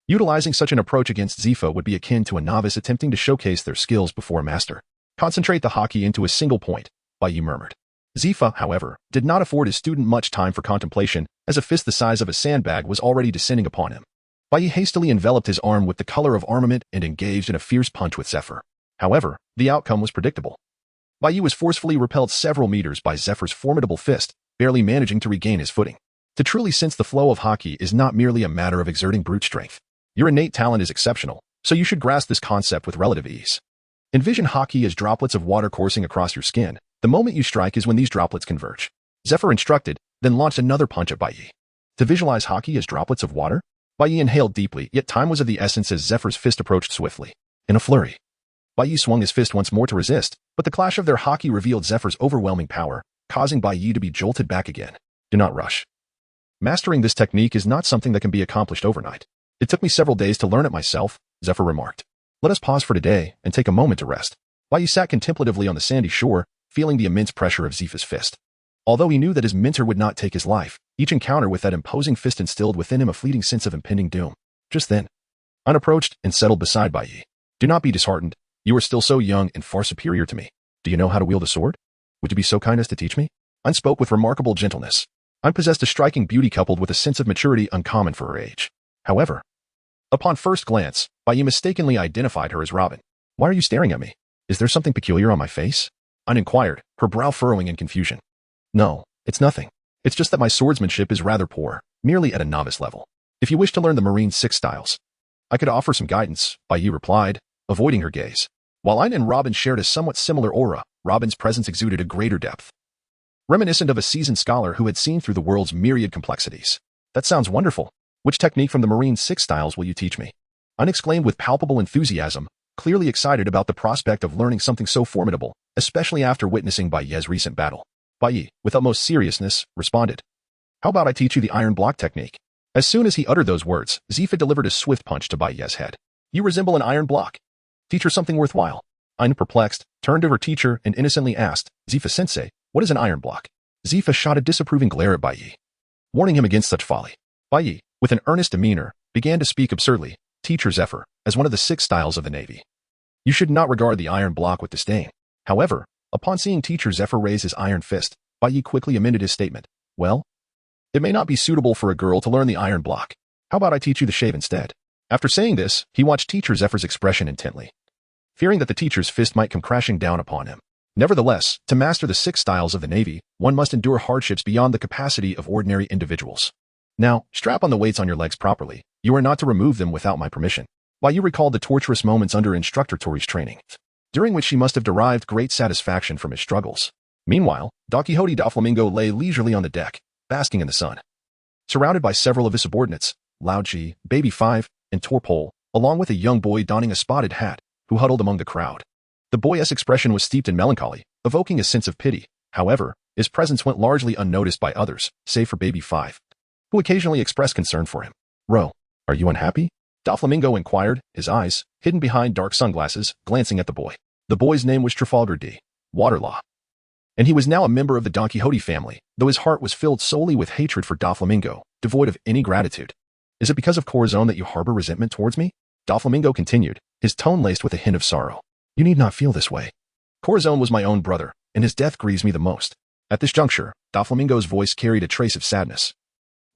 Utilizing such an approach against Zifa would be akin to a novice attempting to showcase their skills before a master. Concentrate the hockey into a single point, Wai murmured. Zifa, however, did not afford his student much time for contemplation, as a fist the size of a sandbag was already descending upon him. Wai hastily enveloped his arm with the color of armament and engaged in a fierce punch with Zephyr. However, the outcome was predictable. Wai was forcefully repelled several meters by Zephyr's formidable fist, barely managing to regain his footing. To truly sense the flow of hockey is not merely a matter of exerting brute strength. Your innate talent is exceptional, so you should grasp this concept with relative ease. Envision hockey as droplets of water coursing across your skin. The moment you strike is when these droplets converge. Zephyr instructed, then launched another punch at Wai. To visualize hockey as droplets of water? Wai inhaled deeply, yet time was of the essence as Zephyr's fist approached swiftly. In a flurry, Wai swung his fist once more to resist, but the clash of their hockey revealed Zephyr's overwhelming power, causing Wai to be jolted back again. Do not rush. Mastering this technique is not something that can be accomplished overnight. It took me several days to learn it myself, Zephyr remarked. Let us pause for today and take a moment to rest. Wai sat contemplatively on the sandy shore, feeling the immense pressure of Zifa's fist. Although he knew that his mentor would not take his life, each encounter with that imposing fist instilled within him a fleeting sense of impending doom. Just then, Ein approached and settled beside Wai. Do not be disheartened. You are still so young and far superior to me. Do you know how to wield a sword? Would you be so kind as to teach me? Ein spoke with remarkable gentleness. Ein possessed a striking beauty coupled with a sense of maturity uncommon for her age. However, upon first glance, Wai mistakenly identified her as Robin. Why are you staring at me? Is there something peculiar on my face? Ein inquired, her brow furrowing in confusion. No, it's nothing. It's just that my swordsmanship is rather poor, merely at a novice level. If you wish to learn the Marine 6 styles, I could offer some guidance, Wai replied, avoiding her gaze. While Ein and Robin shared a somewhat similar aura, Robin's presence exuded a greater depth, reminiscent of a seasoned scholar who had seen through the world's myriad complexities. That sounds wonderful. Which technique from the Marine 6 styles will you teach me? Ein exclaimed with palpable enthusiasm, clearly excited about the prospect of learning something so formidable, especially after witnessing Wai's recent battle. Wai, with utmost seriousness, responded. How about I teach you the iron block technique? As soon as he uttered those words, Zifa delivered a swift punch to Wai's head. You resemble an iron block. Teach her something worthwhile. Ein, perplexed, turned to her teacher and innocently asked, Zifa-sensei, what is an iron block? Zifa shot a disapproving glare at Wai, warning him against such folly. Wai, with an earnest demeanor, began to speak absurdly, Teacher Zephyr, as one of the 6 styles of the Navy. You should not regard the iron block with disdain. However, upon seeing Teacher Zephyr raise his iron fist, Wai quickly amended his statement. Well, it may not be suitable for a girl to learn the iron block. How about I teach you the shave instead? After saying this, he watched Teacher Zephyr's expression intently, fearing that the teacher's fist might come crashing down upon him. Nevertheless, to master the 6 styles of the Navy, one must endure hardships beyond the capacity of ordinary individuals. Now, strap on the weights on your legs properly. You are not to remove them without my permission. Wai recalled the torturous moments under Instructor Tori's training, during which she must have derived great satisfaction from his struggles. Meanwhile, Don Quixote Doflamingo lay leisurely on the deck, basking in the sun, surrounded by several of his subordinates, Lao Ji, Baby 5, and Torpole, along with a young boy donning a spotted hat, who huddled among the crowd. The boy's expression was steeped in melancholy, evoking a sense of pity. However, his presence went largely unnoticed by others, save for Baby 5, who occasionally expressed concern for him. Ro, are you unhappy? Doflamingo inquired, his eyes, hidden behind dark sunglasses, glancing at the boy. The boy's name was Trafalgar D. Waterlaw, and he was now a member of the Don Quixote family, though his heart was filled solely with hatred for Doflamingo, devoid of any gratitude. Is it because of Corazon that you harbor resentment towards me? Doflamingo continued, his tone laced with a hint of sorrow. You need not feel this way. Corazon was my own brother, and his death grieves me the most. At this juncture, Doflamingo's voice carried a trace of sadness.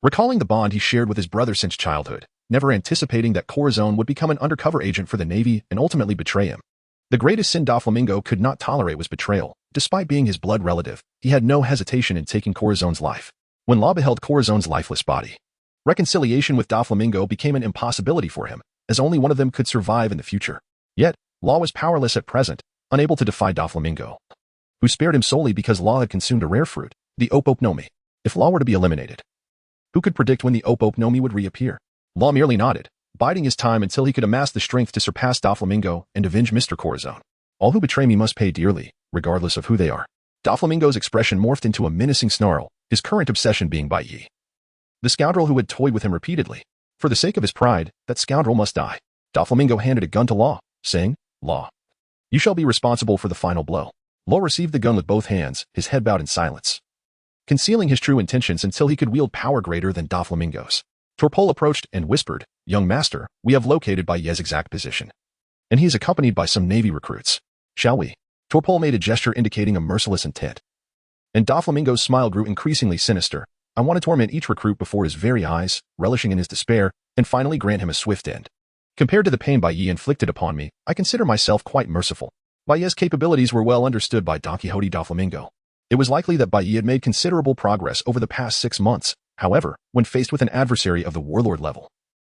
Recalling the bond he shared with his brother since childhood, never anticipating that Corazon would become an undercover agent for the Navy and ultimately betray him. The greatest sin Doflamingo could not tolerate was betrayal. Despite being his blood relative, he had no hesitation in taking Corazon's life. When Law beheld Corazon's lifeless body, reconciliation with Doflamingo became an impossibility for him, as only one of them could survive in the future. Yet, Law was powerless at present, unable to defy Doflamingo, who spared him solely because Law had consumed a rare fruit, the Opopnomi. If Law were to be eliminated, who could predict when the Opopnomi would reappear? Law merely nodded, biding his time until he could amass the strength to surpass Doflamingo and avenge Mr. Corazon. All who betray me must pay dearly, regardless of who they are. Doflamingo's expression morphed into a menacing snarl, his current obsession being Bai Yi, the scoundrel who had toyed with him repeatedly. For the sake of his pride, that scoundrel must die. Doflamingo handed a gun to Law, saying, Law, you shall be responsible for the final blow. Law received the gun with both hands, his head bowed in silence, concealing his true intentions until he could wield power greater than Doflamingo's. Torpol approached and whispered, Young master, we have located Bai Yi's exact position, and he is accompanied by some Navy recruits. Shall we? Torpol made a gesture indicating a merciless intent. And Doflamingo's smile grew increasingly sinister. I want to torment each recruit before his very eyes, relishing in his despair, and finally grant him a swift end. Compared to the pain Bai Yi inflicted upon me, I consider myself quite merciful. Bai Yi's capabilities were well understood by Don Quixote Doflamingo. It was likely that Bai Yi had made considerable progress over the past 6 months. However, when faced with an adversary of the warlord level,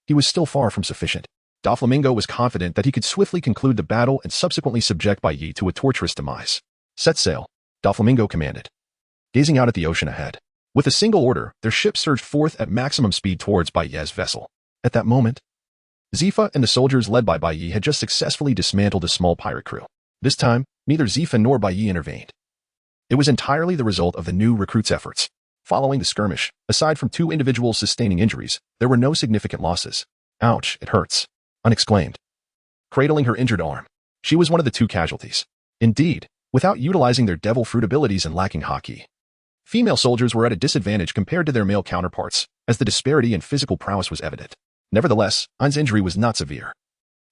he was still far from sufficient. Doflamingo was confident that he could swiftly conclude the battle and subsequently subject Bai Yi to a torturous demise. Set sail, Doflamingo commanded, gazing out at the ocean ahead. With a single order, their ship surged forth at maximum speed towards Bai Yi's vessel. At that moment, Zifa and the soldiers led by Bai Yi had just successfully dismantled a small pirate crew. This time, neither Zifa nor Bai Yi intervened. It was entirely the result of the new recruits' efforts. Following the skirmish, aside from 2 individuals sustaining injuries, there were no significant losses. Ouch, it hurts, An exclaimed, cradling her injured arm. She was one of the 2 casualties. Indeed, without utilizing their devil fruit abilities and lacking haki, female soldiers were at a disadvantage compared to their male counterparts, as the disparity in physical prowess was evident. Nevertheless, An's injury was not severe.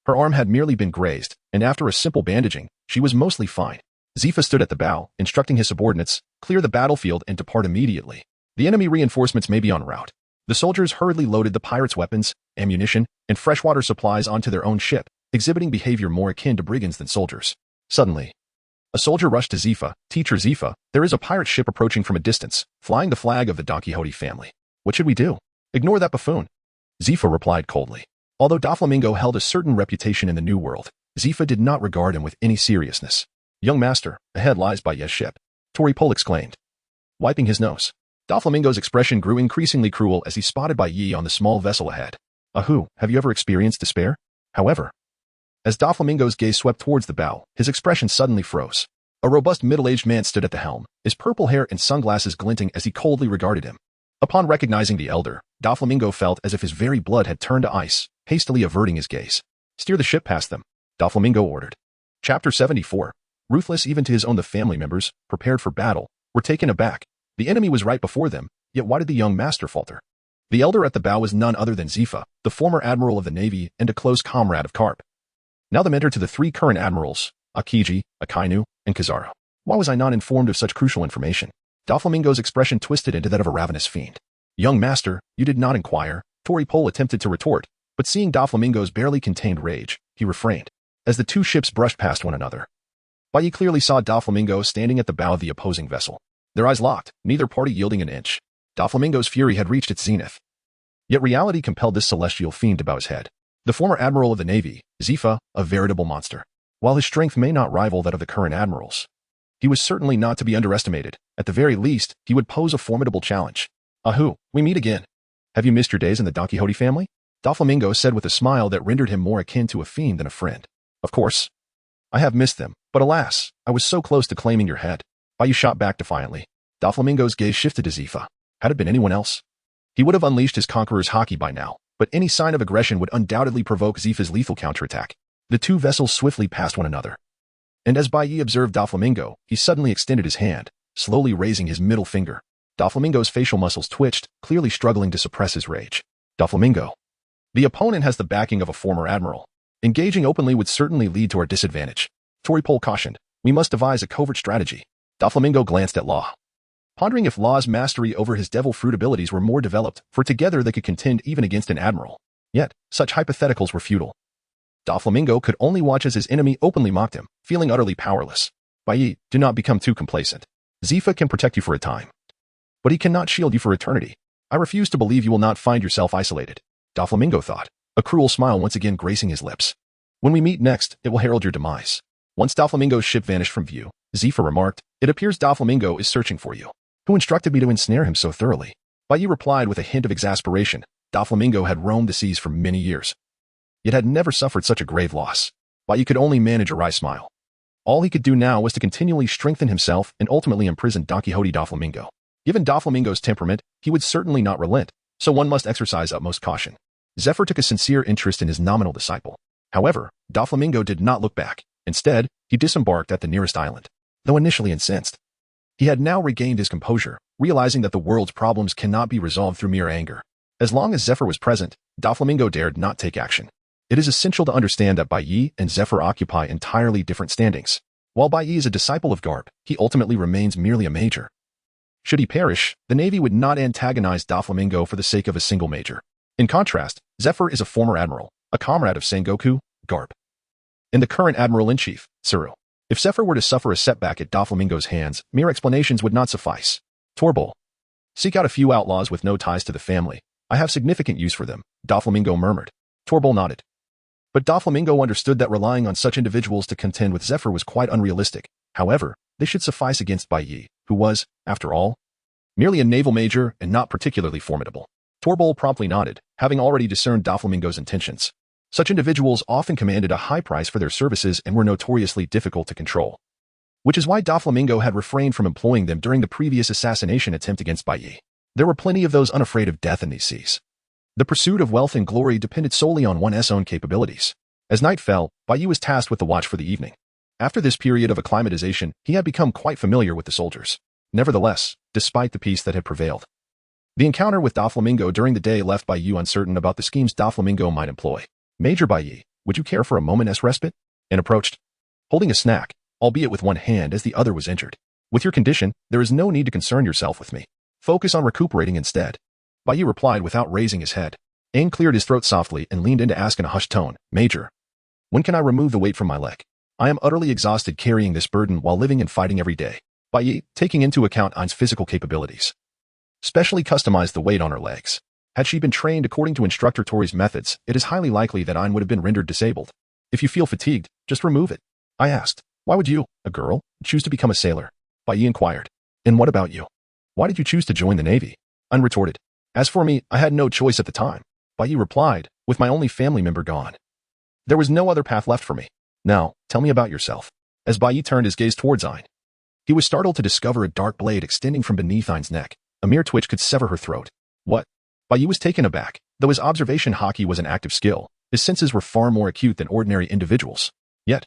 Her arm had merely been grazed, and after a simple bandaging, she was mostly fine. Zifa stood at the bow, instructing his subordinates, clear the battlefield and depart immediately. The enemy reinforcements may be en route. The soldiers hurriedly loaded the pirates' weapons, ammunition, and freshwater supplies onto their own ship, exhibiting behavior more akin to brigands than soldiers. Suddenly, a soldier rushed to Zifa. Teacher Zifa, there is a pirate ship approaching from a distance, flying the flag of the Don Quixote family. What should we do? Ignore that buffoon, Zifa replied coldly. Although Doflamingo held a certain reputation in the New World, Zifa did not regard him with any seriousness. Young master, ahead lies Bai Yi's ship, Toripol exclaimed, wiping his nose. Doflamingo's expression grew increasingly cruel as he spotted Bai Yi on the small vessel ahead. Ahu, have you ever experienced despair? However, as Doflamingo's gaze swept towards the bow, his expression suddenly froze. A robust middle-aged man stood at the helm, his purple hair and sunglasses glinting as he coldly regarded him. Upon recognizing the elder, Doflamingo felt as if his very blood had turned to ice, hastily averting his gaze. Steer the ship past them, Doflamingo ordered. Chapter 74. Ruthless even to his own, the family members, prepared for battle, were taken aback. The enemy was right before them, yet why did the young master falter? The elder at the bow was none other than Zifa, the former admiral of the Navy and a close comrade of Karp. Now the mentor to the 3 current admirals, Akiji, Akainu, and Kizaru. Why was I not informed of such crucial information? Doflamingo's expression twisted into that of a ravenous fiend. Young master, you did not inquire, Toripol attempted to retort, but seeing Doflamingo's barely contained rage, he refrained. As the 2 ships brushed past one another, Bai Yi clearly saw Doflamingo standing at the bow of the opposing vessel. Their eyes locked, neither party yielding an inch. Doflamingo's fury had reached its zenith. Yet reality compelled this celestial fiend to bow his head. The former admiral of the Navy, Zifa, a veritable monster. While his strength may not rival that of the current admirals, he was certainly not to be underestimated. At the very least, he would pose a formidable challenge. Ahu, we meet again. Have you missed your days in the Don Quixote family? Doflamingo said with a smile that rendered him more akin to a fiend than a friend. Of course, I have missed them, but alas, I was so close to claiming your head. Bai Yi shot back defiantly. Doflamingo's gaze shifted to Zifa. Had it been anyone else, he would have unleashed his conqueror's haki by now, but any sign of aggression would undoubtedly provoke Zifa's lethal counterattack. The 2 vessels swiftly passed one another. And as Bai Yi observed Doflamingo, he suddenly extended his hand, slowly raising his middle finger. Doflamingo's facial muscles twitched, clearly struggling to suppress his rage. Doflamingo, The opponent has the backing of a former admiral. Engaging openly would certainly lead to our disadvantage. Toripol cautioned, we must devise a covert strategy. Doflamingo glanced at Law, pondering if Law's mastery over his devil fruit abilities were more developed, for together they could contend even against an admiral. Yet, such hypotheticals were futile. Doflamingo could only watch as his enemy openly mocked him, feeling utterly powerless. Bai, do not become too complacent. Zifa can protect you for a time, but he cannot shield you for eternity. I refuse to believe you will not find yourself isolated. Doflamingo thought, a cruel smile once again gracing his lips. When we meet next, it will herald your demise. Once Doflamingo's ship vanished from view, Zifa remarked, it appears Doflamingo is searching for you. Who instructed me to ensnare him so thoroughly? Bai replied with a hint of exasperation. Doflamingo had roamed the seas for many years, yet had never suffered such a grave loss. Bai could only manage a wry smile. All he could do now was to continually strengthen himself and ultimately imprison Don Quixote Doflamingo. Given Doflamingo's temperament, he would certainly not relent, so one must exercise utmost caution. Zephyr took a sincere interest in his nominal disciple. However, Doflamingo did not look back. Instead, he disembarked at the nearest island. Though initially incensed, he had now regained his composure, realizing that the world's problems cannot be resolved through mere anger. As long as Zephyr was present, Doflamingo dared not take action. It is essential to understand that Bai and Zephyr occupy entirely different standings. While Bai is a disciple of Garp, he ultimately remains merely a major. Should he perish, the Navy would not antagonize Doflamingo for the sake of a single major. In contrast, Zephyr is a former admiral, a comrade of Sengoku, Garp, and the current admiral-in-chief, Tsuru. If Zephyr were to suffer a setback at Doflamingo's hands, mere explanations would not suffice. Torbol, seek out a few outlaws with no ties to the family. I have significant use for them, Doflamingo murmured. Torbol nodded. But Doflamingo understood that relying on such individuals to contend with Zephyr was quite unrealistic. However, they should suffice against Bai, who was, after all, merely a naval major and not particularly formidable. Torbol promptly nodded, having already discerned Doflamingo's intentions. Such individuals often commanded a high price for their services and were notoriously difficult to control, which is why Doflamingo had refrained from employing them during the previous assassination attempt against Bai. There were plenty of those unafraid of death in these seas. The pursuit of wealth and glory depended solely on one's own capabilities. As night fell, Bai was tasked with the watch for the evening. After this period of acclimatization, he had become quite familiar with the soldiers. Nevertheless, despite the peace that had prevailed, the encounter with Doflamingo during the day left Bai uncertain about the schemes Doflamingo might employ. Major Bai, would you care for a moment's respite? And approached, holding a snack, albeit with one hand as the other was injured. With your condition, there is no need to concern yourself with me. Focus on recuperating instead. Bai replied without raising his head. Aang cleared his throat softly and leaned in to ask in a hushed tone, Major, when can I remove the weight from my leg? I am utterly exhausted carrying this burden while living and fighting every day. Bai, taking into account Ain's physical capabilities, specially customized the weight on her legs. Had she been trained according to Instructor Tori's methods, it is highly likely that Ain would have been rendered disabled. If you feel fatigued, just remove it. I asked, why would you, a girl, choose to become a sailor? Bai inquired. And what about you? Why did you choose to join the Navy? Ain retorted. As for me, I had no choice at the time. Bai replied, with my only family member gone, there was no other path left for me. Now, tell me about yourself. As Bai turned his gaze towards Ain, he was startled to discover a dark blade extending from beneath Ain's neck. A mere twitch could sever her throat. What? Bai was taken aback. Though his observation haki was an active skill, his senses were far more acute than ordinary individuals. Yet,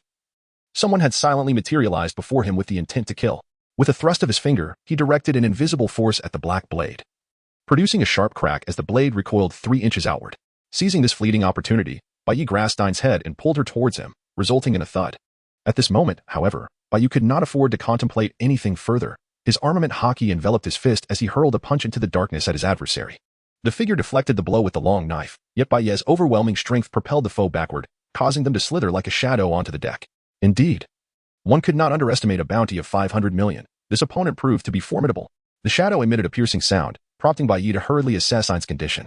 someone had silently materialized before him with the intent to kill. With a thrust of his finger, he directed an invisible force at the black blade, producing a sharp crack as the blade recoiled 3 inches outward. Seizing this fleeting opportunity, Bai grasped Ain's head and pulled her towards him, resulting in a thud. At this moment, however, Bai could not afford to contemplate anything further. His armament haki enveloped his fist as he hurled a punch into the darkness at his adversary. The figure deflected the blow with the long knife, yet Bai's overwhelming strength propelled the foe backward, causing them to slither like a shadow onto the deck. Indeed, one could not underestimate a bounty of 500 million. This opponent proved to be formidable. The shadow emitted a piercing sound, prompting Bai to hurriedly assess Ain's condition.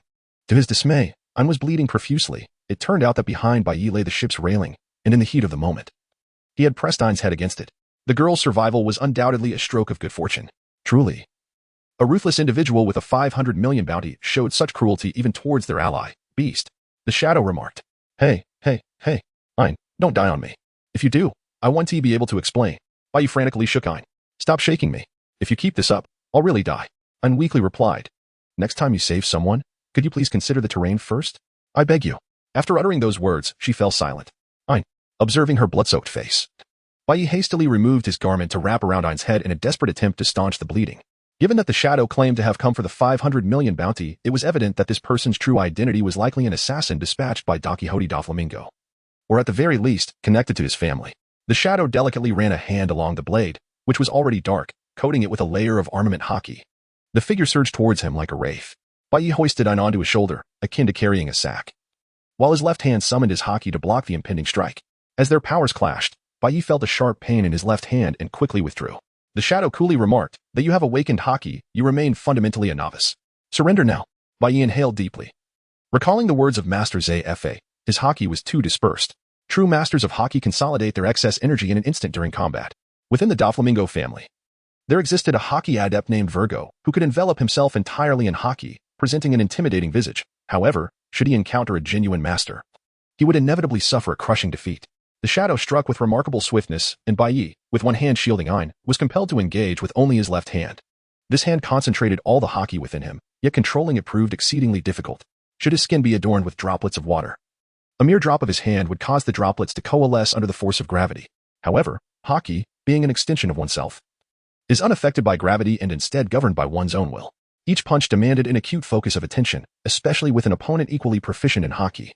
To his dismay, Ain was bleeding profusely. It turned out that behind Bai lay the ship's railing, and in the heat of the moment, he had pressed Ain's head against it. The girl's survival was undoubtedly a stroke of good fortune. Truly, a ruthless individual with a 500 million bounty showed such cruelty even towards their ally, Beast. The shadow remarked, Hey, Ain, don't die on me. If you do, I want to be able to explain. Bai frantically shook Ain. Stop shaking me. If you keep this up, I'll really die. Ain weakly replied. Next time you save someone, could you please consider the terrain first? I beg you. After uttering those words, she fell silent. Ain, observing her blood-soaked face, Bai hastily removed his garment to wrap around Ain's head in a desperate attempt to staunch the bleeding. Given that the shadow claimed to have come for the 500 million bounty, it was evident that this person's true identity was likely an assassin dispatched by Don Quixote Doflamingo, or at the very least, connected to his family. The shadow delicately ran a hand along the blade, which was already dark, coating it with a layer of armament hockey. The figure surged towards him like a wraith. Bai Yi hoisted it onto his shoulder, akin to carrying a sack, while his left hand summoned his hockey to block the impending strike. As their powers clashed, Bai Yi felt a sharp pain in his left hand and quickly withdrew. The shadow coolly remarked that you have awakened hockey, you remain fundamentally a novice. Surrender now. Bai Yi inhaled deeply. Recalling the words of Master Zfa, his hockey was too dispersed. True masters of hockey consolidate their excess energy in an instant during combat. Within the Doflamingo family, there existed a hockey adept named Virgo, who could envelop himself entirely in hockey, presenting an intimidating visage. However, should he encounter a genuine master, he would inevitably suffer a crushing defeat. The shadow struck with remarkable swiftness, and Bai Yi, with one hand shielding Ein, was compelled to engage with only his left hand. This hand concentrated all the hockey within him, yet controlling it proved exceedingly difficult. Should his skin be adorned with droplets of water, a mere drop of his hand would cause the droplets to coalesce under the force of gravity. However, hockey, being an extension of oneself, is unaffected by gravity and instead governed by one's own will. Each punch demanded an acute focus of attention, especially with an opponent equally proficient in hockey.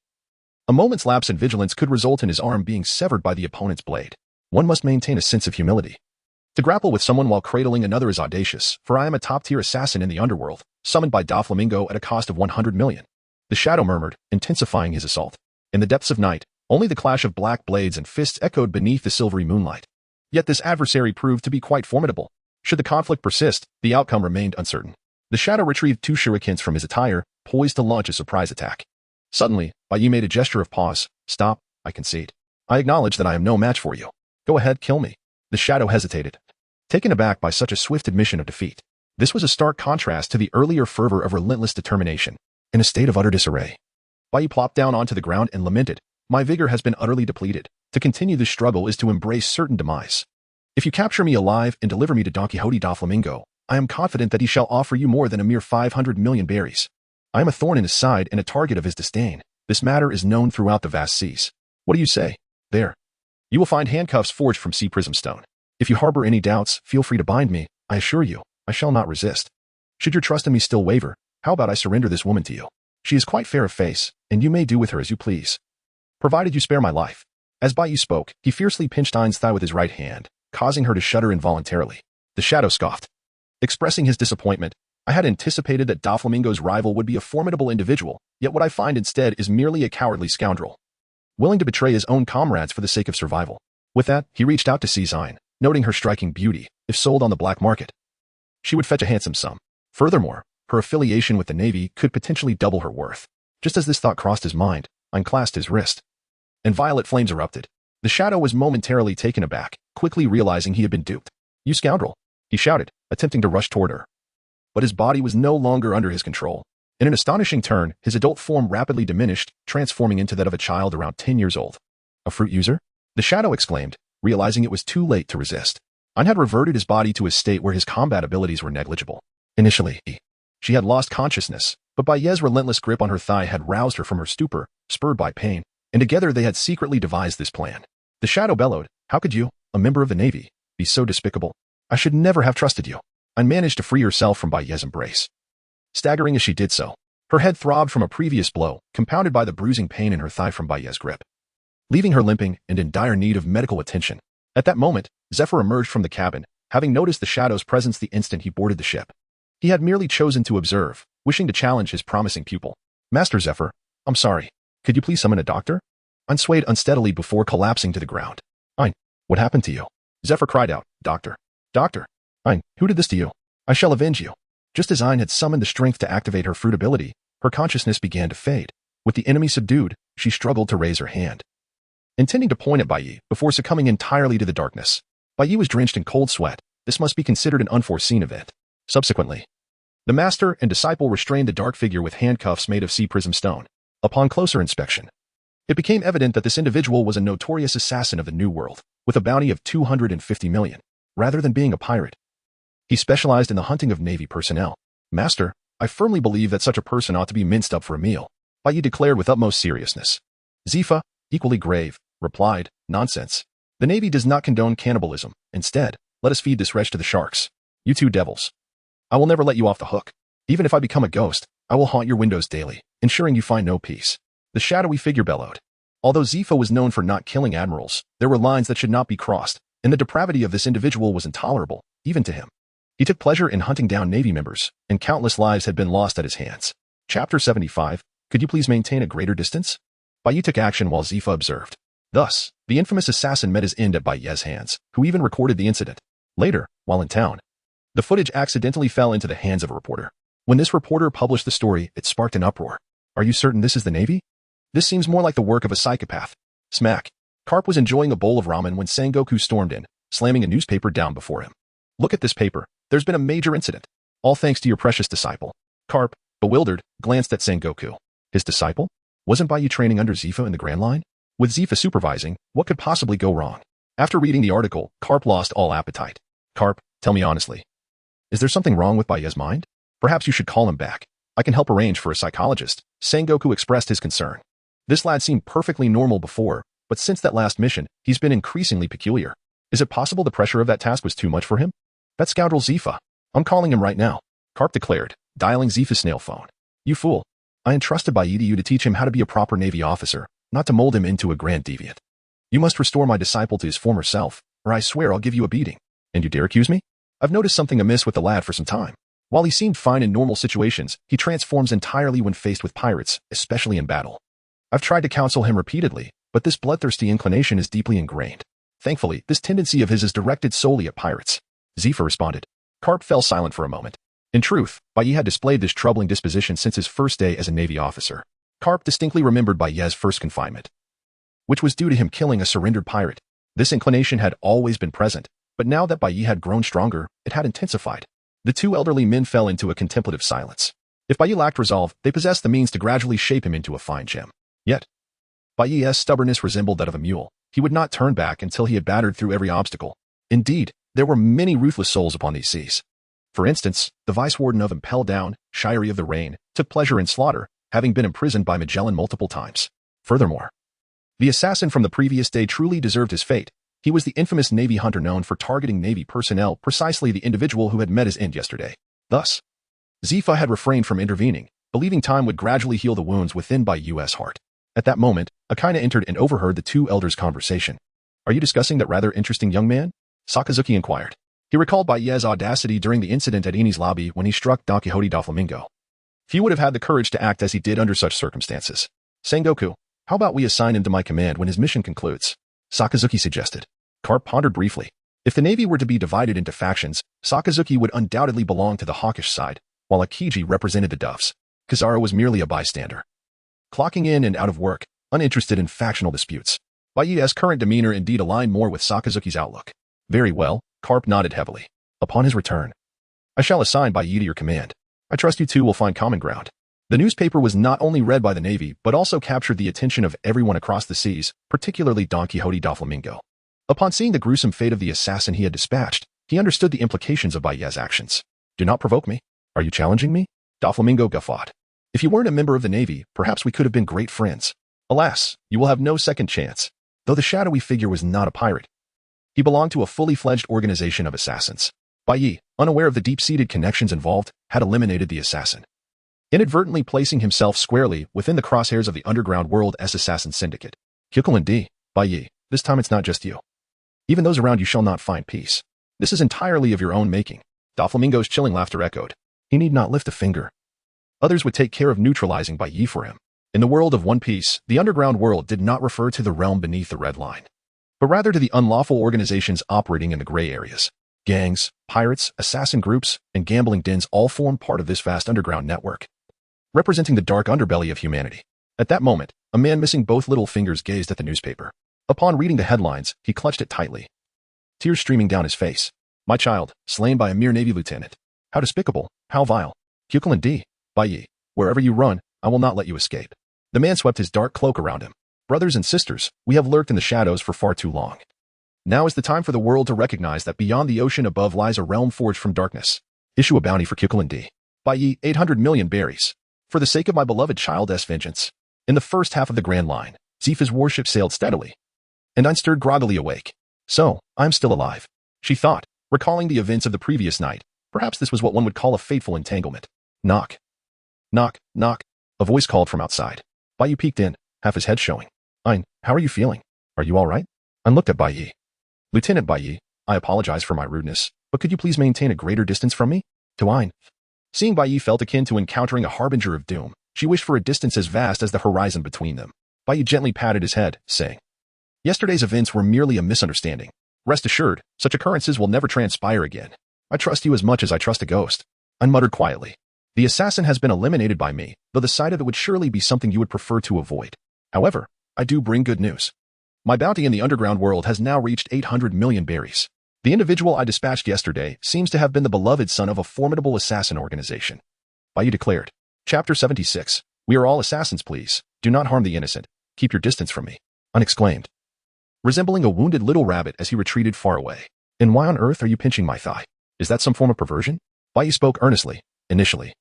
A moment's lapse in vigilance could result in his arm being severed by the opponent's blade. One must maintain a sense of humility. To grapple with someone while cradling another is audacious, for I am a top-tier assassin in the underworld, summoned by Doflamingo at a cost of 100 million. The shadow murmured, intensifying his assault. In the depths of night, only the clash of black blades and fists echoed beneath the silvery moonlight. Yet this adversary proved to be quite formidable. Should the conflict persist, the outcome remained uncertain. The shadow retrieved 2 shurikens from his attire, poised to launch a surprise attack. Suddenly, Bai Yi made a gesture of pause. Stop, I concede. I acknowledge that I am no match for you. Go ahead, kill me. The shadow hesitated, taken aback by such a swift admission of defeat. This was a stark contrast to the earlier fervor of relentless determination. In a state of utter disarray, Bai Yi plopped down onto the ground and lamented, my vigor has been utterly depleted. To continue this struggle is to embrace certain demise. If you capture me alive and deliver me to Don Quixote Doflamingo, I am confident that he shall offer you more than a mere 500 million berries. I am a thorn in his side and a target of his disdain. This matter is known throughout the vast seas. What do you say? There. You will find handcuffs forged from sea prism stone. If you harbor any doubts, feel free to bind me. I assure you, I shall not resist. Should your trust in me still waver, how about I surrender this woman to you? She is quite fair of face, and you may do with her as you please, provided you spare my life. As Bai Yi spoke, he fiercely pinched Ein's thigh with his right hand, causing her to shudder involuntarily. The shadow scoffed, expressing his disappointment. I had anticipated that Doflamingo's rival would be a formidable individual, yet what I find instead is merely a cowardly scoundrel, willing to betray his own comrades for the sake of survival. With that, he reached out to seize Ein, noting her striking beauty. If sold on the black market, she would fetch a handsome sum. Furthermore, her affiliation with the Navy could potentially double her worth. Just as this thought crossed his mind, Ein clasped his wrist, and violet flames erupted. The shadow was momentarily taken aback, quickly realizing he had been duped. You scoundrel, he shouted, attempting to rush toward her. But his body was no longer under his control. In an astonishing turn, his adult form rapidly diminished, transforming into that of a child around 10 years old. A fruit user? The shadow exclaimed, realizing it was too late to resist. Ein had reverted his body to a state where his combat abilities were negligible. Initially, she had lost consciousness, but Bai Yi's relentless grip on her thigh had roused her from her stupor, spurred by pain, and together they had secretly devised this plan. The shadow bellowed, how could you, a member of the Navy, be so despicable? I should never have trusted you. Ein managed to free herself from Bai Yi's embrace, staggering as she did so. Her head throbbed from a previous blow, compounded by the bruising pain in her thigh from Bai Yi's grip, leaving her limping and in dire need of medical attention. At that moment, Zephyr emerged from the cabin, having noticed the shadow's presence the instant he boarded the ship. He had merely chosen to observe, wishing to challenge his promising pupil. Master Zephyr, I'm sorry. Could you please summon a doctor? Ein swayed unsteadily before collapsing to the ground. Ein, what happened to you? Zephyr cried out, Doctor. Doctor. Ein, who did this to you? I shall avenge you. Just as Ein had summoned the strength to activate her fruit ability, her consciousness began to fade. With the enemy subdued, she struggled to raise her hand, intending to point at Bai Yi before succumbing entirely to the darkness. Bai Yi was drenched in cold sweat. This must be considered an unforeseen event. Subsequently, the master and disciple restrained the dark figure with handcuffs made of sea prism stone. Upon closer inspection, it became evident that this individual was a notorious assassin of the New World, with a bounty of 250 million. Rather than being a pirate, he specialized in the hunting of Navy personnel. Master, I firmly believe that such a person ought to be minced up for a meal, Bai Yi declared with utmost seriousness. Zifa, equally grave, replied, nonsense. The Navy does not condone cannibalism. Instead, let us feed this wretch to the sharks. You two devils. I will never let you off the hook. Even if I become a ghost, I will haunt your windows daily, ensuring you find no peace. The shadowy figure bellowed. Although Zifa was known for not killing admirals, there were lines that should not be crossed, and the depravity of this individual was intolerable, even to him. He took pleasure in hunting down Navy members, and countless lives had been lost at his hands. Chapter 75. Could you please maintain a greater distance? Bai Yi took action while Zifa observed. Thus, the infamous assassin met his end at Bai Yi's hands, who even recorded the incident. Later, while in town, the footage accidentally fell into the hands of a reporter. When this reporter published the story, it sparked an uproar. Are you certain this is the Navy? This seems more like the work of a psychopath. Smack. Karp was enjoying a bowl of ramen when Sengoku stormed in, slamming a newspaper down before him. Look at this paper. There's been a major incident. All thanks to your precious disciple. Karp, bewildered, glanced at Sengoku. His disciple? Wasn't Bai Yi training under Zifa in the Grand Line? With Zifa supervising, what could possibly go wrong? After reading the article, Karp lost all appetite. Karp, tell me honestly. Is there something wrong with Bai Yi's mind? Perhaps you should call him back. I can help arrange for a psychologist. Sengoku expressed his concern. This lad seemed perfectly normal before, but since that last mission, he's been increasingly peculiar. Is it possible the pressure of that task was too much for him? That scoundrel Zifa. I'm calling him right now, Karp declared, dialing Zifa's snail phone. You fool. I entrusted Bai Yi to you to teach him how to be a proper Navy officer, not to mold him into a grand deviant. You must restore my disciple to his former self, or I swear I'll give you a beating. And you dare accuse me? I've noticed something amiss with the lad for some time. While he seemed fine in normal situations, he transforms entirely when faced with pirates, especially in battle. I've tried to counsel him repeatedly, but this bloodthirsty inclination is deeply ingrained. Thankfully, this tendency of his is directed solely at pirates. Zifa responded. Karp fell silent for a moment. In truth, Bai Yi had displayed this troubling disposition since his first day as a Navy officer. Karp distinctly remembered Bai Yi's first confinement, which was due to him killing a surrendered pirate. This inclination had always been present, but now that Bai Yi had grown stronger, it had intensified. The two elderly men fell into a contemplative silence. If Bai Yi lacked resolve, they possessed the means to gradually shape him into a fine gem. Yet, Bai Yi's stubbornness resembled that of a mule. He would not turn back until he had battered through every obstacle. Indeed, there were many ruthless souls upon these seas. For instance, the vice warden of Impel Down, Shirey of the Rain, took pleasure in slaughter, having been imprisoned by Magellan multiple times. Furthermore, the assassin from the previous day truly deserved his fate. He was the infamous Navy hunter known for targeting Navy personnel, precisely the individual who had met his end yesterday. Thus, Zifa had refrained from intervening, believing time would gradually heal the wounds within Bai Yi's heart. At that moment, Akaina entered and overheard the two elders' conversation. Are you discussing that rather interesting young man? Sakazuki inquired. He recalled Bai Yi's audacity during the incident at Eni's lobby when he struck Don Quixote da Flamingo. Few would have had the courage to act as he did under such circumstances. Sengoku, how about we assign him to my command when his mission concludes? Sakazuki suggested. Karp pondered briefly. If the Navy were to be divided into factions, Sakazuki would undoubtedly belong to the hawkish side, while Akiji represented the doves. Kizaru was merely a bystander, clocking in and out of work, uninterested in factional disputes. Bai Yi's current demeanor indeed aligned more with Sakazuki's outlook. Very well, Karp nodded heavily. Upon his return, I shall assign Bai Yi to your command. I trust you two will find common ground. The newspaper was not only read by the Navy, but also captured the attention of everyone across the seas, particularly Don Quixote da Flamingo. Upon seeing the gruesome fate of the assassin he had dispatched, he understood the implications of Bai Yi's actions. Do not provoke me. Are you challenging me? Da Flamingo guffawed. If you weren't a member of the Navy, perhaps we could have been great friends. Alas, you will have no second chance. Though the shadowy figure was not a pirate, he belonged to a fully fledged organization of assassins. Bai Yi, unaware of the deep-seated connections involved, had eliminated the assassin, inadvertently placing himself squarely within the crosshairs of the underground world's assassin syndicate. Kyokulin D, Bai Yi, this time it's not just you. Even those around you shall not find peace. This is entirely of your own making. Doflamingo's chilling laughter echoed. He need not lift a finger. Others would take care of neutralizing Bai Yi for him. In the world of One Piece, the underground world did not refer to the realm beneath the red line, but rather to the unlawful organizations operating in the gray areas. Gangs, pirates, assassin groups, and gambling dens all formed part of this vast underground network, representing the dark underbelly of humanity. At that moment, a man missing both little fingers gazed at the newspaper. Upon reading the headlines, he clutched it tightly, tears streaming down his face. My child, slain by a mere Navy lieutenant. How despicable, how vile. Kyokulin D, Bai Yi, wherever you run, I will not let you escape. The man swept his dark cloak around him. Brothers and sisters, we have lurked in the shadows for far too long. Now is the time for the world to recognize that beyond the ocean above lies a realm forged from darkness. Issue a bounty for Kyokulin D. Bai Yi, 800 million berries. For the sake of my beloved child's vengeance. In the first half of the Grand Line, Zifa's warship sailed steadily, and I stirred groggily awake. So, I'm still alive, she thought, recalling the events of the previous night, Perhaps this was what one would call a fateful entanglement. Knock. Knock, knock. A voice called from outside. Bai Yi peeked in, half his head showing. Ein, how are you feeling? Are you all right? I looked at Bai Yi. Lieutenant Bai Yi, I apologize for my rudeness, but could you please maintain a greater distance from me? To Ein. Seeing Bai Yi felt akin to encountering a harbinger of doom. She wished for a distance as vast as the horizon between them. Bai Yi gently patted his head, saying, Yesterday's events were merely a misunderstanding. Rest assured, such occurrences will never transpire again. I trust you as much as I trust a ghost. Ein muttered quietly. The assassin has been eliminated by me, though the sight of it would surely be something you would prefer to avoid. However, I do bring good news. My bounty in the underground world has now reached 800 million berries. The individual I dispatched yesterday seems to have been the beloved son of a formidable assassin organization. Bai Yi declared. Chapter 76. We are all assassins, please. Do not harm the innocent. Keep your distance from me. Ein exclaimed, resembling a wounded little rabbit as he retreated far away. And why on earth are you pinching my thigh? Is that some form of perversion? Bai Yi spoke earnestly, initially.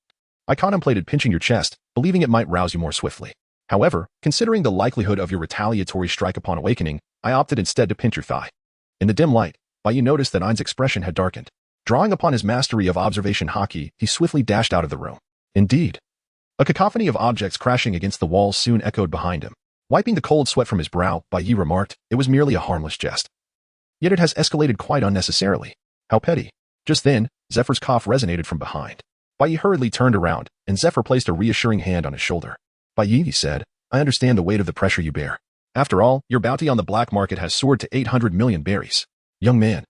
I contemplated pinching your chest, believing it might rouse you more swiftly. However, considering the likelihood of your retaliatory strike upon awakening, I opted instead to pinch your thigh. In the dim light, Bai Yi noticed that Ein's expression had darkened. Drawing upon his mastery of observation haki, he swiftly dashed out of the room. Indeed. A cacophony of objects crashing against the walls soon echoed behind him. Wiping the cold sweat from his brow, Bai Yi remarked, it was merely a harmless jest. Yet it has escalated quite unnecessarily. How petty. Just then, Zephyr's cough resonated from behind. Bai Yi hurriedly turned around, and Zephyr placed a reassuring hand on his shoulder. Bai Yi, he said, I understand the weight of the pressure you bear. After all, your bounty on the black market has soared to 800 million berries. Young man,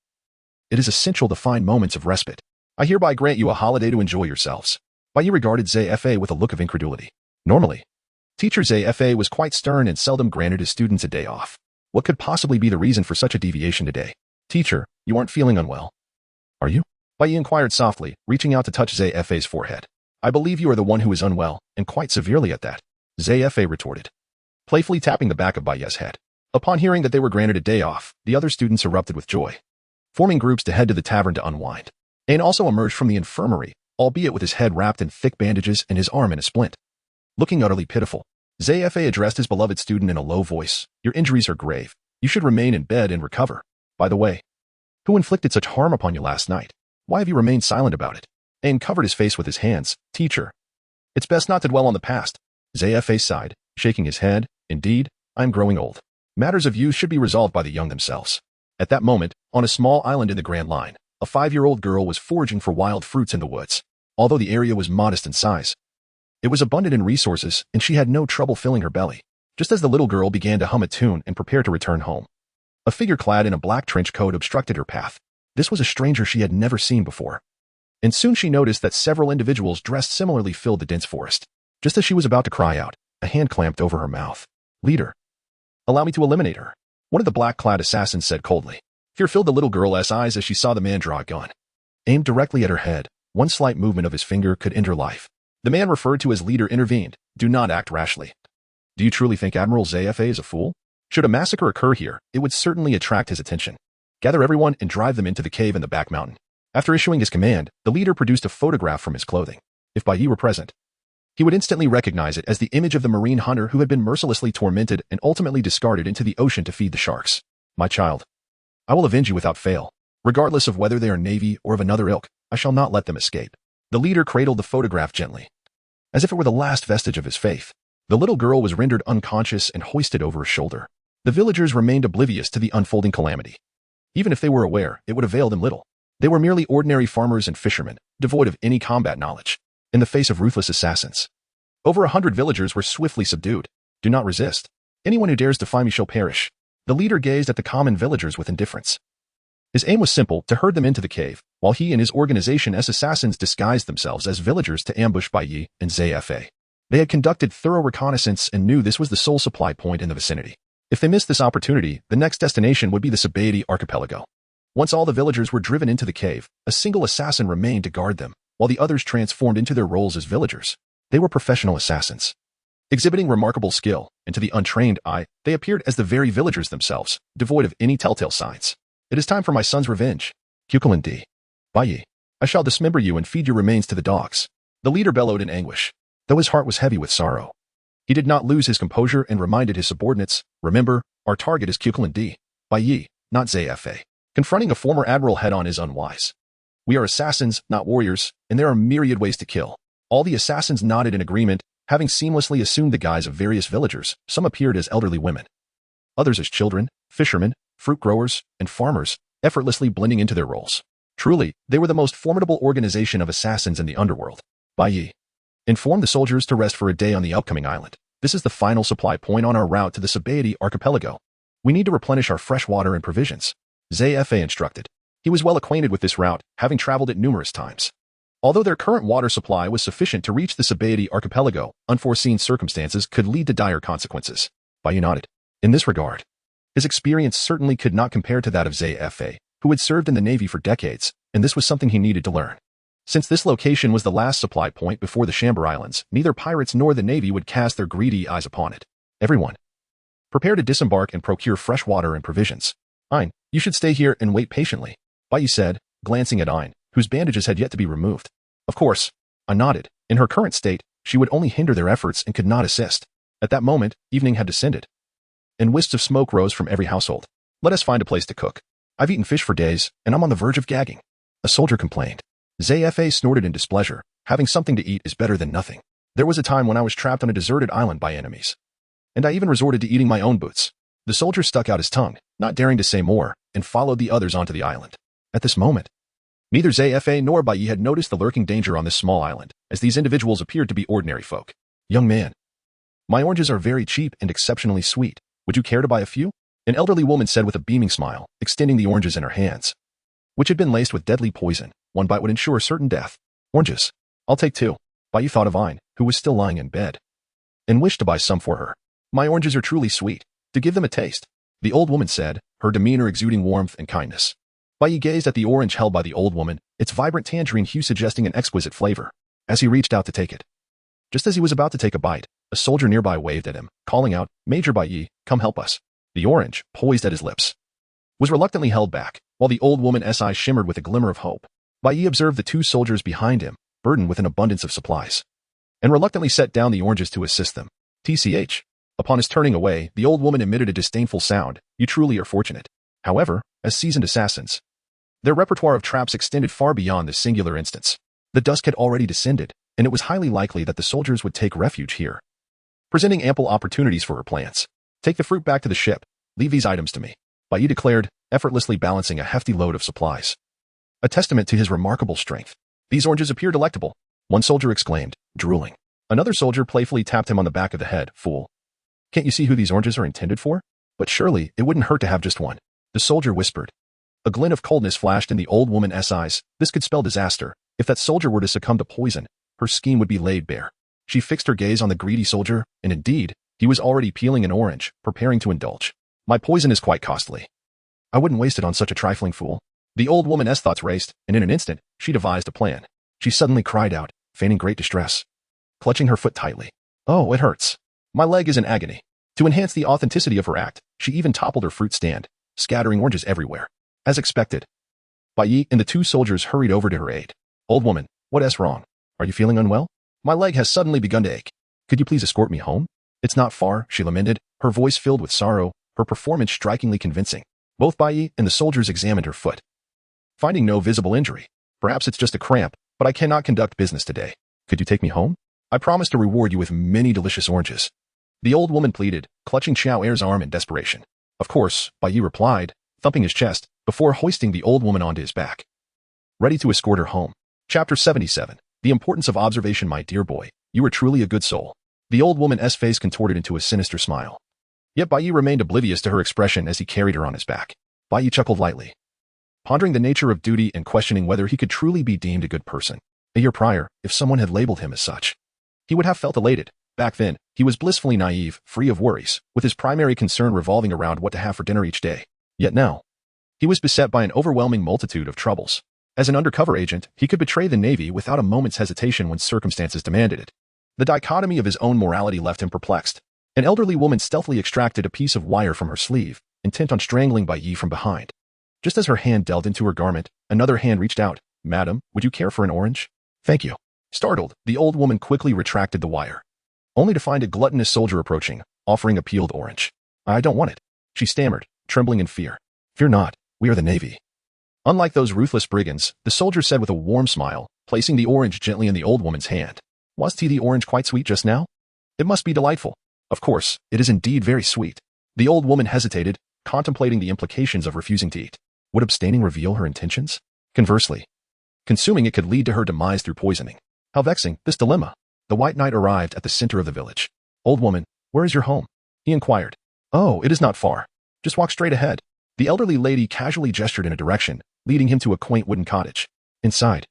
it is essential to find moments of respite. I hereby grant you a holiday to enjoy yourselves. Bai Yi regarded ZFA with a look of incredulity. Normally, Teacher ZFA was quite stern and seldom granted his students a day off. What could possibly be the reason for such a deviation today? Teacher, you aren't feeling unwell. Are you? Bai Yi inquired softly, reaching out to touch ZFA's forehead. I believe you are the one who is unwell, and quite severely at that. ZFA retorted, playfully tapping the back of Bai Yi's head. Upon hearing that they were granted a day off, the other students erupted with joy, forming groups to head to the tavern to unwind. Ain also emerged from the infirmary, albeit with his head wrapped in thick bandages and his arm in a splint. Looking utterly pitiful, ZFA addressed his beloved student in a low voice. Your injuries are grave. You should remain in bed and recover. By the way, who inflicted such harm upon you last night? Why have you remained silent about it? Ain covered his face with his hands. Teacher, it's best not to dwell on the past. ZFA sighed, shaking his head. Indeed, I am growing old. Matters of youth should be resolved by the young themselves. At that moment, on a small island in the Grand Line, a 5-year-old girl was foraging for wild fruits in the woods. Although the area was modest in size, it was abundant in resources, and she had no trouble filling her belly. Just as the little girl began to hum a tune and prepare to return home, a figure clad in a black trench coat obstructed her path. This was a stranger she had never seen before. And soon she noticed that several individuals dressed similarly filled the dense forest. Just as she was about to cry out, a hand clamped over her mouth. Leader, allow me to eliminate her. One of the black-clad assassins said coldly. Fear filled the little girl's eyes as she saw the man draw a gun, aimed directly at her head. One slight movement of his finger could end her life. The man referred to as leader intervened. Do not act rashly. Do you truly think Admiral ZFA is a fool? Should a massacre occur here, it would certainly attract his attention. Gather everyone and drive them into the cave in the back mountain. After issuing his command, the leader produced a photograph from his clothing. If Bai Yi were present, he would instantly recognize it as the image of the marine hunter who had been mercilessly tormented and ultimately discarded into the ocean to feed the sharks. My child, I will avenge you without fail. Regardless of whether they are Navy or of another ilk, I shall not let them escape. The leader cradled the photograph gently, as if it were the last vestige of his faith. The little girl was rendered unconscious and hoisted over his shoulder. The villagers remained oblivious to the unfolding calamity. Even if they were aware, it would avail them little. They were merely ordinary farmers and fishermen, devoid of any combat knowledge, in the face of ruthless assassins. Over 100 villagers were swiftly subdued. Do not resist. Anyone who dares defy me shall perish. The leader gazed at the common villagers with indifference. His aim was simple, to herd them into the cave, while he and his organization as assassins disguised themselves as villagers to ambush Bai Yi and ZFA. They had conducted thorough reconnaissance and knew this was the sole supply point in the vicinity. If they missed this opportunity, the next destination would be the Sabaody archipelago. Once all the villagers were driven into the cave, a single assassin remained to guard them, while the others transformed into their roles as villagers. They were professional assassins, exhibiting remarkable skill, and to the untrained eye, they appeared as the very villagers themselves, devoid of any telltale signs. It is time for my son's revenge. Kukulin D. Bai Yi, I shall dismember you and feed your remains to the dogs. The leader bellowed in anguish, though his heart was heavy with sorrow. He did not lose his composure and reminded his subordinates, remember, our target is Kukulin D. Bai Yi, not ZFA. Confronting a former admiral head-on is unwise. We are assassins, not warriors, and there are myriad ways to kill. All the assassins nodded in agreement, having seamlessly assumed the guise of various villagers. Some appeared as elderly women, others as children, fishermen, fruit growers, and farmers, effortlessly blending into their roles. Truly, they were the most formidable organization of assassins in the underworld. Bai Yi informed the soldiers to rest for a day on the upcoming island. This is the final supply point on our route to the Sabaody archipelago. We need to replenish our fresh water and provisions. Zfa instructed. He was well acquainted with this route, having traveled it numerous times. Although their current water supply was sufficient to reach the Sabaody archipelago, unforeseen circumstances could lead to dire consequences. Bai Yi nodded. In this regard, his experience certainly could not compare to that of Zfa, who had served in the Navy for decades, and this was something he needed to learn. Since this location was the last supply point before the Shambar Islands, neither pirates nor the Navy would cast their greedy eyes upon it. Everyone, prepare to disembark and procure fresh water and provisions. Ein, you should stay here and wait patiently, Bai Yi said, glancing at Ein, whose bandages had yet to be removed. Of course, I nodded. In her current state, she would only hinder their efforts and could not assist. At that moment, evening had descended, and wisps of smoke rose from every household. Let us find a place to cook. I've eaten fish for days, and I'm on the verge of gagging. A soldier complained. Zfa snorted in displeasure. Having something to eat is better than nothing. There was a time when I was trapped on a deserted island by enemies, and I even resorted to eating my own boots. The soldier stuck out his tongue, not daring to say more, and followed the others onto the island. At this moment, neither Zfa nor Bai Yi had noticed the lurking danger on this small island, as these individuals appeared to be ordinary folk. Young man, my oranges are very cheap and exceptionally sweet. Would you care to buy a few? An elderly woman said with a beaming smile, extending the oranges in her hands, which had been laced with deadly poison. One bite would ensure certain death. Oranges. I'll take 2. Bai Yi thought of Ein, who was still lying in bed, and wished to buy some for her. My oranges are truly sweet. To give them a taste, the old woman said, her demeanor exuding warmth and kindness. Bai Yi gazed at the orange held by the old woman, its vibrant tangerine hue suggesting an exquisite flavor, as he reached out to take it. Just as he was about to take a bite, a soldier nearby waved at him, calling out, Major Bai Yi, come help us. The orange, poised at his lips, was reluctantly held back, while the old woman's eyes shimmered with a glimmer of hope. Bai Yi observed the 2 soldiers behind him, burdened with an abundance of supplies, and reluctantly set down the oranges to assist them. TCH. Upon his turning away, the old woman emitted a disdainful sound. You truly are fortunate. However, as seasoned assassins, their repertoire of traps extended far beyond this singular instance. The dusk had already descended, and it was highly likely that the soldiers would take refuge here, presenting ample opportunities for her plans. Take the fruit back to the ship. Leave these items to me, Bai Yi declared, effortlessly balancing a hefty load of supplies, a testament to his remarkable strength. These oranges appear delectable, one soldier exclaimed, drooling. Another soldier playfully tapped him on the back of the head. Fool. Can't you see who these oranges are intended for? But surely, it wouldn't hurt to have just one. The soldier whispered. A glint of coldness flashed in the old woman's eyes. This could spell disaster. If that soldier were to succumb to poison, her scheme would be laid bare. She fixed her gaze on the greedy soldier, and indeed, he was already peeling an orange, preparing to indulge. My poison is quite costly. I wouldn't waste it on such a trifling fool. The old woman's thoughts raced, and in an instant, she devised a plan. She suddenly cried out, feigning great distress, clutching her foot tightly. Oh, it hurts. My leg is in agony. To enhance the authenticity of her act, she even toppled her fruit stand, scattering oranges everywhere. As expected, Bai Yi and the 2 soldiers hurried over to her aid. Old woman, what's wrong? Are you feeling unwell? My leg has suddenly begun to ache. Could you please escort me home? It's not far, she lamented, her voice filled with sorrow, her performance strikingly convincing. Both Bai Yi and the soldiers examined her foot, finding no visible injury. Perhaps it's just a cramp, but I cannot conduct business today. Could you take me home? I promise to reward you with many delicious oranges. The old woman pleaded, clutching Xiao Er's arm in desperation. Of course, Bai Yi replied, thumping his chest, before hoisting the old woman onto his back, ready to escort her home. Chapter 77. The importance of observation. My dear boy, you are truly a good soul. The old woman's face contorted into a sinister smile. Yet Bai Yi remained oblivious to her expression as he carried her on his back. Bai Yi chuckled lightly, pondering the nature of duty and questioning whether he could truly be deemed a good person. A year prior, if someone had labeled him as such, he would have felt elated. Back then, he was blissfully naive, free of worries, with his primary concern revolving around what to have for dinner each day. Yet now, he was beset by an overwhelming multitude of troubles. As an undercover agent, he could betray the Navy without a moment's hesitation when circumstances demanded it. The dichotomy of his own morality left him perplexed. An elderly woman stealthily extracted a piece of wire from her sleeve, intent on strangling Bai Yi from behind. Just as her hand delved into her garment, another hand reached out. Madam, would you care for an orange? Thank you. Startled, the old woman quickly retracted the wire, only to find a gluttonous soldier approaching, offering a peeled orange. I don't want it, she stammered, trembling in fear. Fear not, we are the Navy. Unlike those ruthless brigands, the soldier said with a warm smile, placing the orange gently in the old woman's hand. Was the orange quite sweet just now? It must be delightful. Of course, it is indeed very sweet. The old woman hesitated, contemplating the implications of refusing to eat. Would abstaining reveal her intentions? Conversely, consuming it could lead to her demise through poisoning. How vexing, this dilemma. The white knight arrived at the center of the village. Old woman, where is your home? He inquired. Oh, it is not far. Just walk straight ahead. The elderly lady casually gestured in a direction, leading him to a quaint wooden cottage. Inside,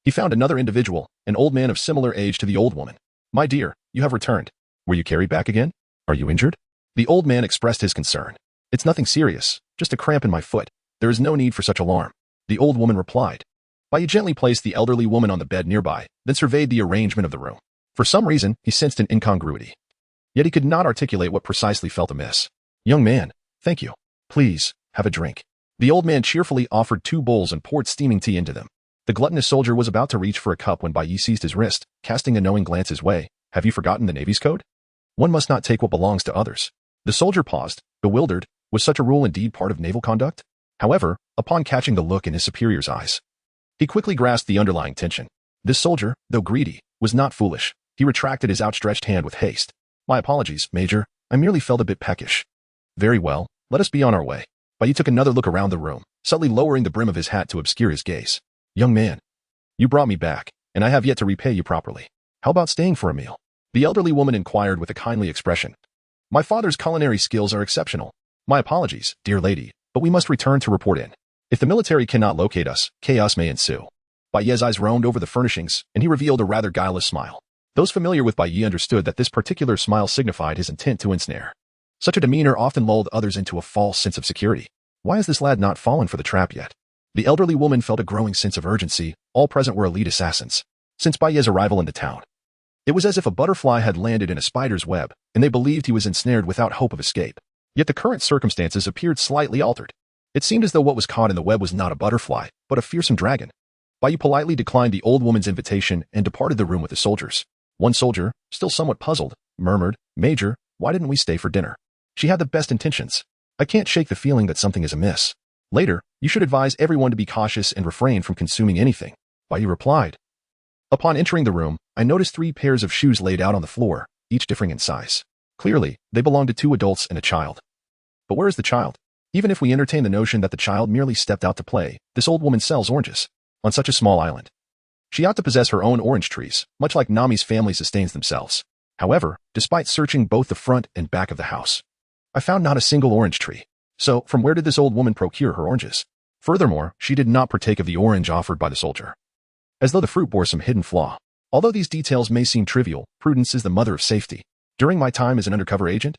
he found another individual, an old man of similar age to the old woman. My dear, you have returned. Were you carried back again? Are you injured? The old man expressed his concern. It's nothing serious, just a cramp in my foot. There is no need for such alarm. The old woman replied. Bai gently placed the elderly woman on the bed nearby, then surveyed the arrangement of the room. For some reason, he sensed an incongruity. Yet he could not articulate what precisely felt amiss. Young man, thank you. Please, have a drink. The old man cheerfully offered 2 bowls and poured steaming tea into them. The gluttonous soldier was about to reach for a cup when Bai seized his wrist, casting a knowing glance his way. Have you forgotten the Navy's code? One must not take what belongs to others. The soldier paused, bewildered. Was such a rule indeed part of naval conduct? However, upon catching the look in his superior's eyes, he quickly grasped the underlying tension. This soldier, though greedy, was not foolish. He retracted his outstretched hand with haste. My apologies, Major. I merely felt a bit peckish. Very well, let us be on our way. Bai took another look around the room, subtly lowering the brim of his hat to obscure his gaze. Young man, you brought me back, and I have yet to repay you properly. How about staying for a meal? The elderly woman inquired with a kindly expression. My father's culinary skills are exceptional. My apologies, dear lady, but we must return to report in. If the military cannot locate us, chaos may ensue. Bai's eyes roamed over the furnishings, and he revealed a rather guileless smile. Those familiar with Bai understood that this particular smile signified his intent to ensnare. Such a demeanor often lulled others into a false sense of security. Why has this lad not fallen for the trap yet? The elderly woman felt a growing sense of urgency. All present were elite assassins. Since Bai's arrival in the town, it was as if a butterfly had landed in a spider's web, and they believed he was ensnared without hope of escape. Yet the current circumstances appeared slightly altered. It seemed as though what was caught in the web was not a butterfly, but a fearsome dragon. Bai politely declined the old woman's invitation and departed the room with the soldiers. One soldier, still somewhat puzzled, murmured, Major, why didn't we stay for dinner? She had the best intentions. I can't shake the feeling that something is amiss. Later, you should advise everyone to be cautious and refrain from consuming anything. Bai replied. Upon entering the room, I noticed 3 pairs of shoes laid out on the floor, each differing in size. Clearly, they belonged to 2 adults and a child. But where is the child? Even if we entertain the notion that the child merely stepped out to play, this old woman sells oranges. On such a small island, she ought to possess her own orange trees, much like Nami's family sustains themselves. However, despite searching both the front and back of the house, I found not a single orange tree. So, from where did this old woman procure her oranges? Furthermore, she did not partake of the orange offered by the soldier, as though the fruit bore some hidden flaw. Although these details may seem trivial, prudence is the mother of safety. During my time as an undercover agent,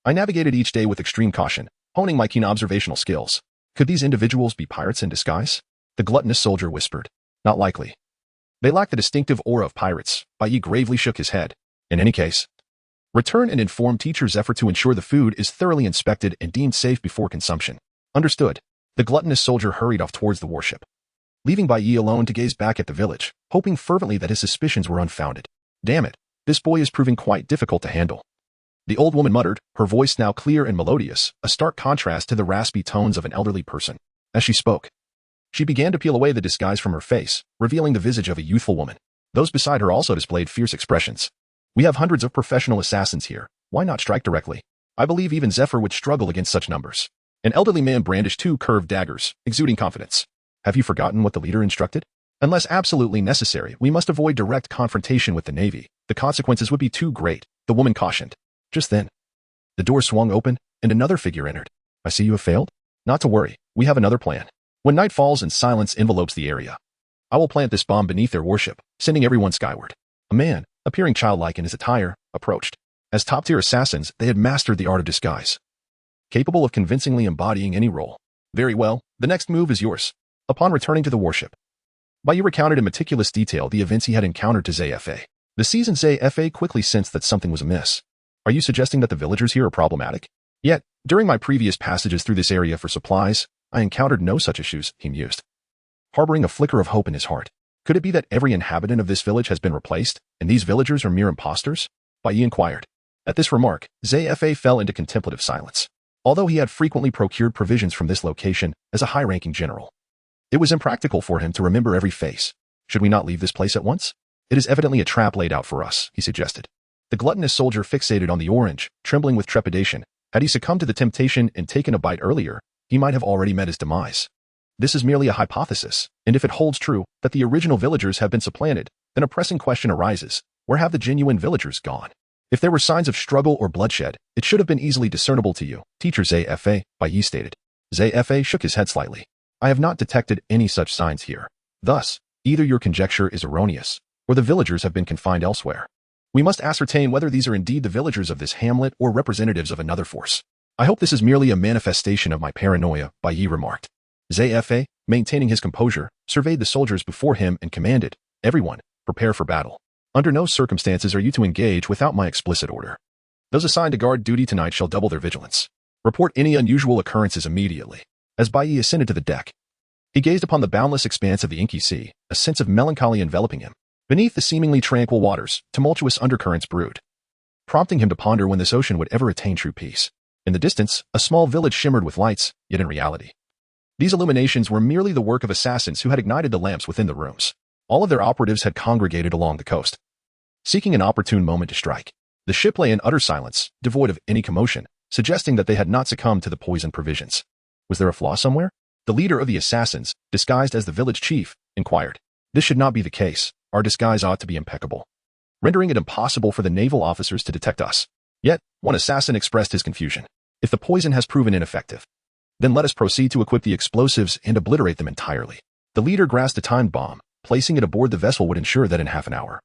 I navigated each day with extreme caution, honing my keen observational skills. Could these individuals be pirates in disguise? The gluttonous soldier whispered. Not likely. They lack the distinctive aura of pirates. Bai gravely shook his head. In any case, return and inform Teacher Zephyr to ensure the food is thoroughly inspected and deemed safe before consumption. Understood. The gluttonous soldier hurried off towards the warship, leaving Bai alone to gaze back at the village, hoping fervently that his suspicions were unfounded. Damn it, this boy is proving quite difficult to handle. The old woman muttered, her voice now clear and melodious, a stark contrast to the raspy tones of an elderly person. As she spoke, she began to peel away the disguise from her face, revealing the visage of a youthful woman. Those beside her also displayed fierce expressions. We have hundreds of professional assassins here. Why not strike directly? I believe even Zephyr would struggle against such numbers. An elderly man brandished 2 curved daggers, exuding confidence. Have you forgotten what the leader instructed? Unless absolutely necessary, we must avoid direct confrontation with the Navy. The consequences would be too great, the woman cautioned. Just then, the door swung open, and another figure entered. I see you have failed? Not to worry, we have another plan. When night falls and silence envelopes the area, I will plant this bomb beneath their warship, sending everyone skyward. A man, appearing childlike in his attire, approached. As top-tier assassins, they had mastered the art of disguise, capable of convincingly embodying any role. Very well, the next move is yours. Upon returning to the warship, Bai recounted in meticulous detail the events he had encountered to ZFA. The seasoned ZFA quickly sensed that something was amiss. Are you suggesting that the villagers here are problematic? Yet, during my previous passages through this area for supplies, I encountered no such issues, he mused, harboring a flicker of hope in his heart. Could it be that every inhabitant of this village has been replaced, and these villagers are mere imposters? Bai inquired. At this remark, ZFA fell into contemplative silence. Although he had frequently procured provisions from this location as a high-ranking general, It was impractical for him to remember every face. Should we not leave this place at once? It is evidently a trap laid out for us, he suggested. The gluttonous soldier fixated on the orange, trembling with trepidation. Had he succumbed to the temptation and taken a bite earlier, he might have already met his demise. This is merely a hypothesis, and if it holds true that the original villagers have been supplanted, then a pressing question arises: where have the genuine villagers gone? If there were signs of struggle or bloodshed, it should have been easily discernible to you, Teacher Zfa, Bai Yi stated. Zfa shook his head slightly. I have not detected any such signs here. Thus, either your conjecture is erroneous, or the villagers have been confined elsewhere. We must ascertain whether these are indeed the villagers of this hamlet or representatives of another force. I hope this is merely a manifestation of my paranoia, Bai Yi remarked. Zfa, maintaining his composure, surveyed the soldiers before him and commanded, everyone, prepare for battle. Under no circumstances are you to engage without my explicit order. Those assigned to guard duty tonight shall double their vigilance. Report any unusual occurrences immediately. As Bai Yi ascended to the deck, he gazed upon the boundless expanse of the inky sea, a sense of melancholy enveloping him. Beneath the seemingly tranquil waters, tumultuous undercurrents brewed, prompting him to ponder when this ocean would ever attain true peace. In the distance, a small village shimmered with lights, yet in reality, these illuminations were merely the work of assassins who had ignited the lamps within the rooms. All of their operatives had congregated along the coast, seeking an opportune moment to strike. The ship lay in utter silence, devoid of any commotion, suggesting that they had not succumbed to the poisoned provisions. Was there a flaw somewhere? The leader of the assassins, disguised as the village chief, inquired. This should not be the case. Our disguise ought to be impeccable, rendering it impossible for the naval officers to detect us. Yet, one assassin expressed his confusion. If the poison has proven ineffective, then let us proceed to equip the explosives and obliterate them entirely. The leader grasped a timed bomb. Placing it aboard the vessel would ensure that in half an hour,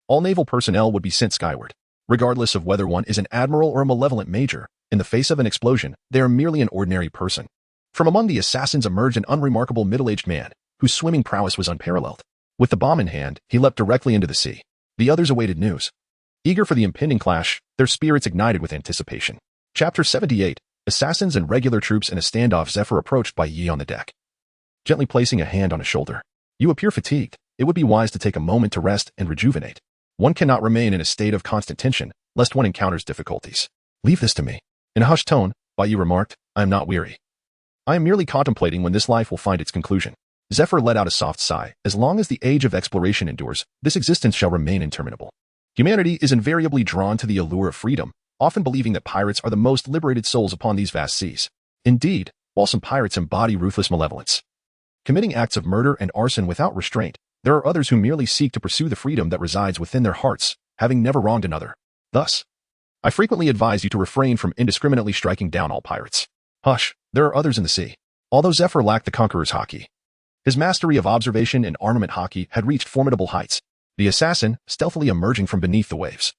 all naval personnel would be sent skyward. Regardless of whether one is an admiral or a malevolent major, in the face of an explosion, they are merely an ordinary person. From among the assassins emerged an unremarkable middle-aged man, whose swimming prowess was unparalleled. With the bomb in hand, he leapt directly into the sea. The others awaited news. Eager for the impending clash, their spirits ignited with anticipation. Chapter 78, Assassins and Regular Troops in a Standoff. Zephyr approached Bai Yi on the deck, gently placing a hand on his shoulder. You appear fatigued. It would be wise to take a moment to rest and rejuvenate. One cannot remain in a state of constant tension, lest one encounters difficulties. Leave this to me. In a hushed tone, Bai Yi remarked, I am not weary. I am merely contemplating when this life will find its conclusion. Zephyr let out a soft sigh. As long as the age of exploration endures, this existence shall remain interminable. Humanity is invariably drawn to the allure of freedom, often believing that pirates are the most liberated souls upon these vast seas. Indeed, while some pirates embody ruthless malevolence, committing acts of murder and arson without restraint, there are others who merely seek to pursue the freedom that resides within their hearts, having never wronged another. Thus, I frequently advise you to refrain from indiscriminately striking down all pirates. Hush, there are others in the sea. Although Zephyr lacked the conqueror's haki, his mastery of observation and armament haki had reached formidable heights. The assassin, stealthily emerging from beneath the waves,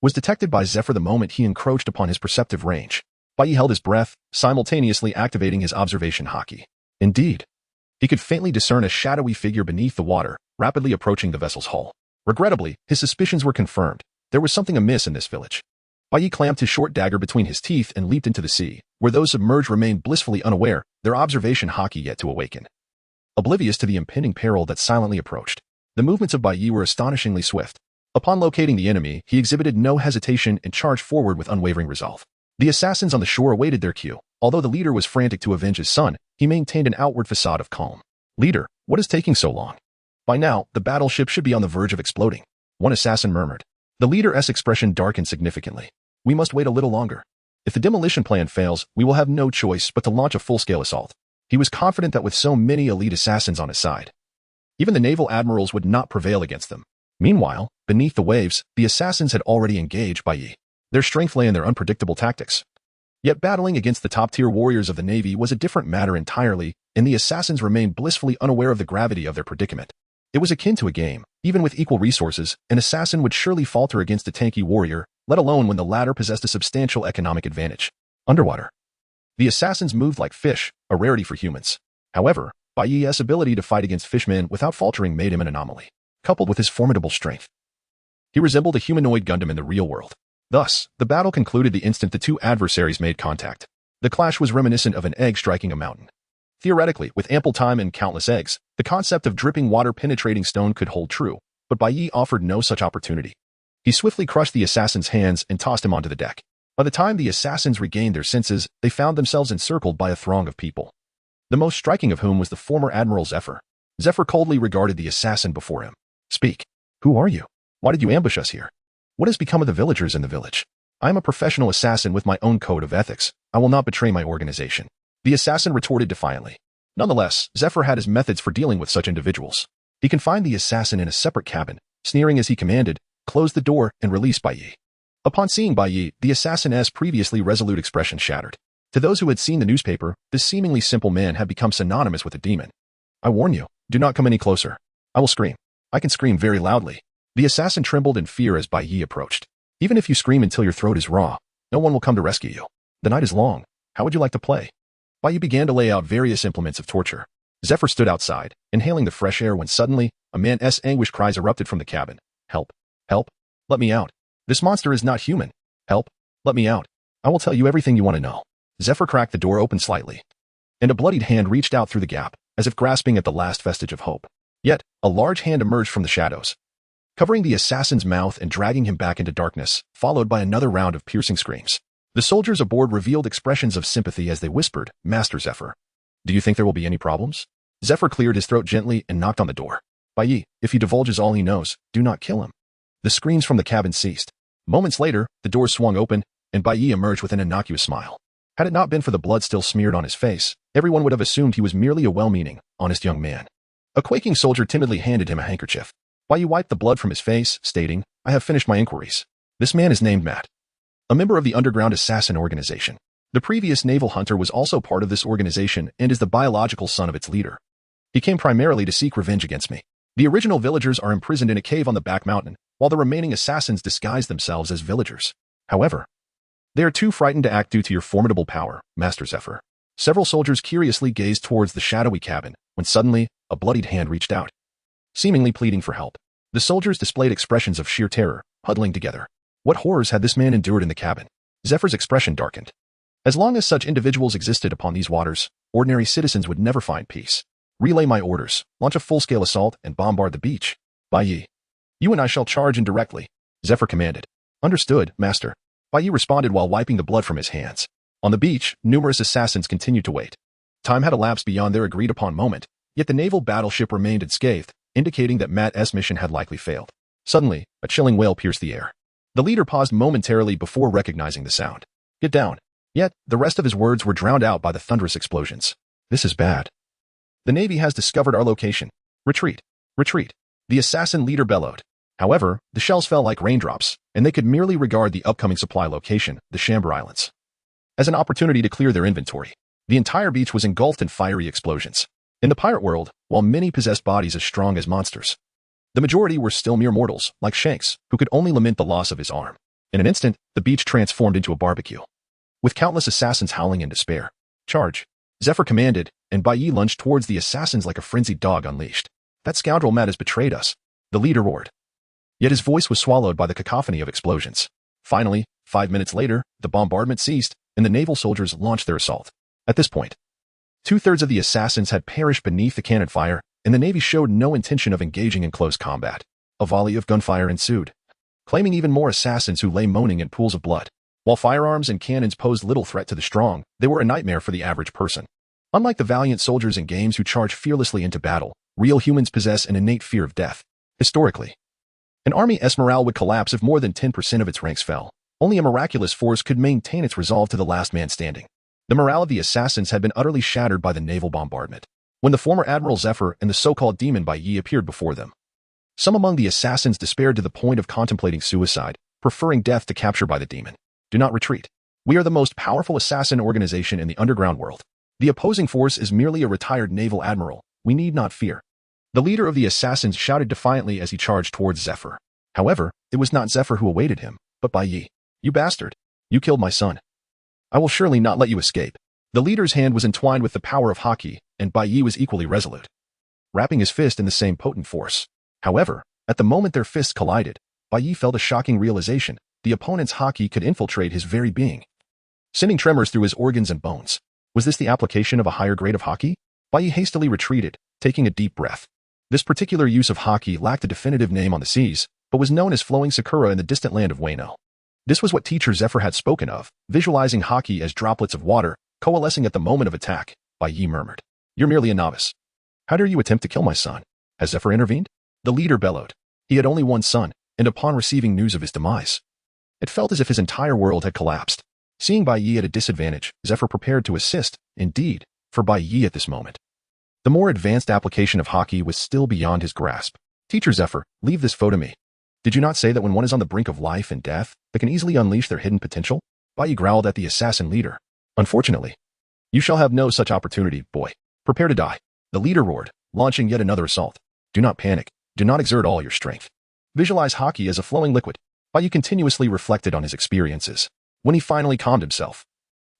was detected by Zephyr the moment he encroached upon his perceptive range. Bai Yi held his breath, simultaneously activating his observation haki. Indeed, he could faintly discern a shadowy figure beneath the water, rapidly approaching the vessel's hull. Regrettably, his suspicions were confirmed. There was something amiss in this village. Bai Yi clamped his short dagger between his teeth and leaped into the sea, where those submerged remained blissfully unaware, their observation haki yet to awaken, oblivious to the impending peril that silently approached. The movements of Bai Yi were astonishingly swift. Upon locating the enemy, he exhibited no hesitation and charged forward with unwavering resolve. The assassins on the shore awaited their cue. Although the leader was frantic to avenge his son, he maintained an outward facade of calm. Leader, what is taking so long? By now, the battleship should be on the verge of exploding. One assassin murmured. The leader's expression darkened significantly. We must wait a little longer. If the demolition plan fails, we will have no choice but to launch a full-scale assault. He was confident that with so many elite assassins on his side, even the naval admirals would not prevail against them. Meanwhile, beneath the waves, the assassins had already engaged Bai Yi. Their strength lay in their unpredictable tactics. Yet battling against the top-tier warriors of the Navy was a different matter entirely, and the assassins remained blissfully unaware of the gravity of their predicament. It was akin to a game. Even with equal resources, an assassin would surely falter against a tanky warrior, let alone when the latter possessed a substantial economic advantage. Underwater, the assassins moved like fish, a rarity for humans. However, Bai Yi's ability to fight against fishmen without faltering made him an anomaly. Coupled with his formidable strength, he resembled a humanoid Gundam in the real world. Thus, the battle concluded the instant the two adversaries made contact. The clash was reminiscent of an egg striking a mountain. Theoretically, with ample time and countless eggs, the concept of dripping water-penetrating stone could hold true, but Bai Yi offered no such opportunity. He swiftly crushed the assassin's hands and tossed him onto the deck. By the time the assassins regained their senses, they found themselves encircled by a throng of people. the most striking of whom was the former Admiral Zephyr. Zephyr coldly regarded the assassin before him. Speak. Who are you? Why did you ambush us here? What has become of the villagers in the village? I am a professional assassin with my own code of ethics. I will not betray my organization. The assassin retorted defiantly. Nonetheless, Zephyr had his methods for dealing with such individuals. He confined the assassin in a separate cabin, sneering as he commanded, closed the door, and released Bai Yi. Upon seeing Bai Yi, the assassin's previously resolute expression shattered. To those who had seen the newspaper, this seemingly simple man had become synonymous with a demon. I warn you, do not come any closer. I will scream. I can scream very loudly. The assassin trembled in fear as Bai Yi approached. Even if you scream until your throat is raw, no one will come to rescue you. The night is long. How would you like to play? Bai Yi began to lay out various implements of torture. Zephyr stood outside, inhaling the fresh air when suddenly, a man's anguished cries erupted from the cabin. Help! Help! Let me out! This monster is not human! Help! Let me out! I will tell you everything you want to know. Zephyr cracked the door open slightly, and a bloodied hand reached out through the gap, as if grasping at the last vestige of hope. Yet, a large hand emerged from the shadows, covering the assassin's mouth and dragging him back into darkness, followed by another round of piercing screams. The soldiers aboard revealed expressions of sympathy as they whispered, Master Zephyr. Do you think there will be any problems? Zephyr cleared his throat gently and knocked on the door. Bai Yi, if he divulges all he knows, do not kill him. The screams from the cabin ceased. Moments later, the door swung open, and Bai Yi emerged with an innocuous smile. Had it not been for the blood still smeared on his face, everyone would have assumed he was merely a well-meaning, honest young man. A quaking soldier timidly handed him a handkerchief. Bai Yi wiped the blood from his face, stating, I have finished my inquiries. This man is named Matt, a member of the underground assassin organization. The previous naval hunter was also part of this organization and is the biological son of its leader. He came primarily to seek revenge against me. The original villagers are imprisoned in a cave on the back mountain, while the remaining assassins disguise themselves as villagers. However, they are too frightened to act due to your formidable power, Master Zephyr. Several soldiers curiously gazed towards the shadowy cabin, when suddenly, a bloodied hand reached out, seemingly pleading for help. The soldiers displayed expressions of sheer terror, huddling together. What horrors had this man endured in the cabin? Zephyr's expression darkened. As long as such individuals existed upon these waters, ordinary citizens would never find peace. Relay my orders, launch a full-scale assault, and bombard the beach. Bai Yi, you and I shall charge indirectly, Zephyr commanded. Understood, Master. Bai Yi responded while wiping the blood from his hands. On the beach, numerous assassins continued to wait. Time had elapsed beyond their agreed-upon moment, yet the naval battleship remained unscathed, indicating that Matt's mission had likely failed. Suddenly, a chilling wail pierced the air. The leader paused momentarily before recognizing the sound. Get down. Yet, the rest of his words were drowned out by the thunderous explosions. This is bad. The Navy has discovered our location. Retreat. Retreat. The assassin leader bellowed. However, the shells fell like raindrops, and they could merely regard the upcoming supply location, the Chamber Islands, as an opportunity to clear their inventory. The entire beach was engulfed in fiery explosions. In the pirate world, while many possessed bodies as strong as monsters, the majority were still mere mortals, like Shanks, who could only lament the loss of his arm. In an instant, the beach transformed into a barbecue, with countless assassins howling in despair. Charge. Zephyr commanded, and Bai Yi lunged towards the assassins like a frenzied dog unleashed. That scoundrel Matt has betrayed us, the leader roared. Yet his voice was swallowed by the cacophony of explosions. Finally, 5 minutes later, the bombardment ceased, and the naval soldiers launched their assault. At this point, 2/3 of the assassins had perished beneath the cannon fire, and the Navy showed no intention of engaging in close combat. A volley of gunfire ensued, claiming even more assassins who lay moaning in pools of blood. While firearms and cannons posed little threat to the strong, they were a nightmare for the average person. Unlike the valiant soldiers in games who charge fearlessly into battle, real humans possess an innate fear of death. Historically, an army's morale would collapse if more than 10% of its ranks fell. Only a miraculous force could maintain its resolve to the last man standing. The morale of the assassins had been utterly shattered by the naval bombardment. When the former Admiral Zephyr and the so-called demon Bai Yi appeared before them, some among the assassins despaired to the point of contemplating suicide, preferring death to capture by the demon. Do not retreat. We are the most powerful assassin organization in the underground world. The opposing force is merely a retired naval admiral. We need not fear. The leader of the assassins shouted defiantly as he charged towards Zephyr. However, it was not Zephyr who awaited him, but Bai Yi. You bastard. You killed my son. I will surely not let you escape. The leader's hand was entwined with the power of hockey, and Bai Yi was equally resolute, wrapping his fist in the same potent force. However, at the moment their fists collided, Bai Yi felt a shocking realization. The opponent's hockey could infiltrate his very being, sending tremors through his organs and bones. Was this the application of a higher grade of hockey? Bai Yi hastily retreated, taking a deep breath. This particular use of hockey lacked a definitive name on the seas, but was known as flowing sakura in the distant land of Wano. This was what teacher Zephyr had spoken of, visualizing hockey as droplets of water, coalescing at the moment of attack. Bai Yi murmured. You're merely a novice. How dare you attempt to kill my son? Has Zephyr intervened? The leader bellowed. He had only one son, and upon receiving news of his demise, it felt as if his entire world had collapsed. Seeing Bai Yi at a disadvantage, Zephyr prepared to assist, indeed, for Bai Yi at this moment. The more advanced application of Haki was still beyond his grasp. Teacher Zephyr, leave this foe to me. Did you not say that when one is on the brink of life and death, they can easily unleash their hidden potential? Bai Yi growled at the assassin leader. Unfortunately, you shall have no such opportunity, boy. Prepare to die. The leader roared, launching yet another assault. Do not panic. Do not exert all your strength. Visualize Haki as a flowing liquid. Bai Yi continuously reflected on his experiences. When he finally calmed himself,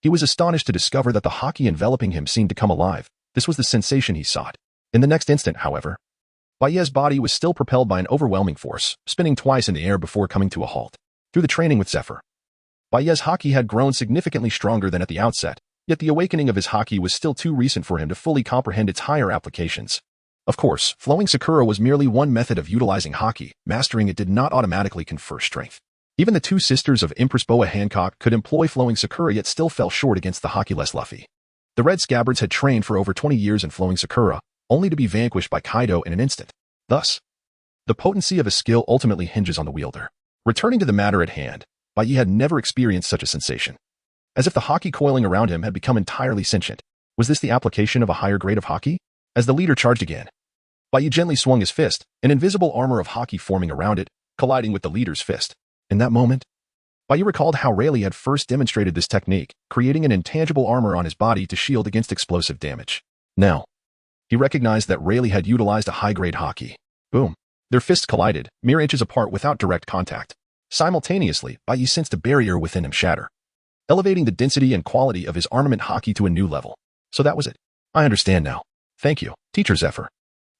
he was astonished to discover that the Haki enveloping him seemed to come alive. This was the sensation he sought. In the next instant, however, Bai Yi's body was still propelled by an overwhelming force, spinning twice in the air before coming to a halt. Through the training with Zephyr, Bai Yi's Haki had grown significantly stronger than at the outset, yet the awakening of his Haki was still too recent for him to fully comprehend its higher applications. Of course, flowing Sakura was merely one method of utilizing Haki. Mastering it did not automatically confer strength. Even the two sisters of Empress Boa Hancock could employ flowing Sakura yet still fell short against the Haki-less Luffy. The Red Scabbards had trained for over 20 years in flowing Sakura, only to be vanquished by Kaido in an instant. Thus, the potency of a skill ultimately hinges on the wielder. Returning to the matter at hand, Bai Yi had never experienced such a sensation. As if the Haki coiling around him had become entirely sentient. Was this the application of a higher grade of Haki? As the leader charged again, Bai Yi gently swung his fist, an invisible armor of Haki forming around it, colliding with the leader's fist. In that moment, Bai Yi recalled how Rayleigh had first demonstrated this technique, creating an intangible armor on his body to shield against explosive damage. Now, he recognized that Rayleigh had utilized a high-grade Haki. Boom. Their fists collided, mere inches apart without direct contact. Simultaneously, Bai Yi sensed a barrier within him shatter, elevating the density and quality of his armament Haki to a new level. So that was it. I understand now. Thank you, Teacher Zephyr.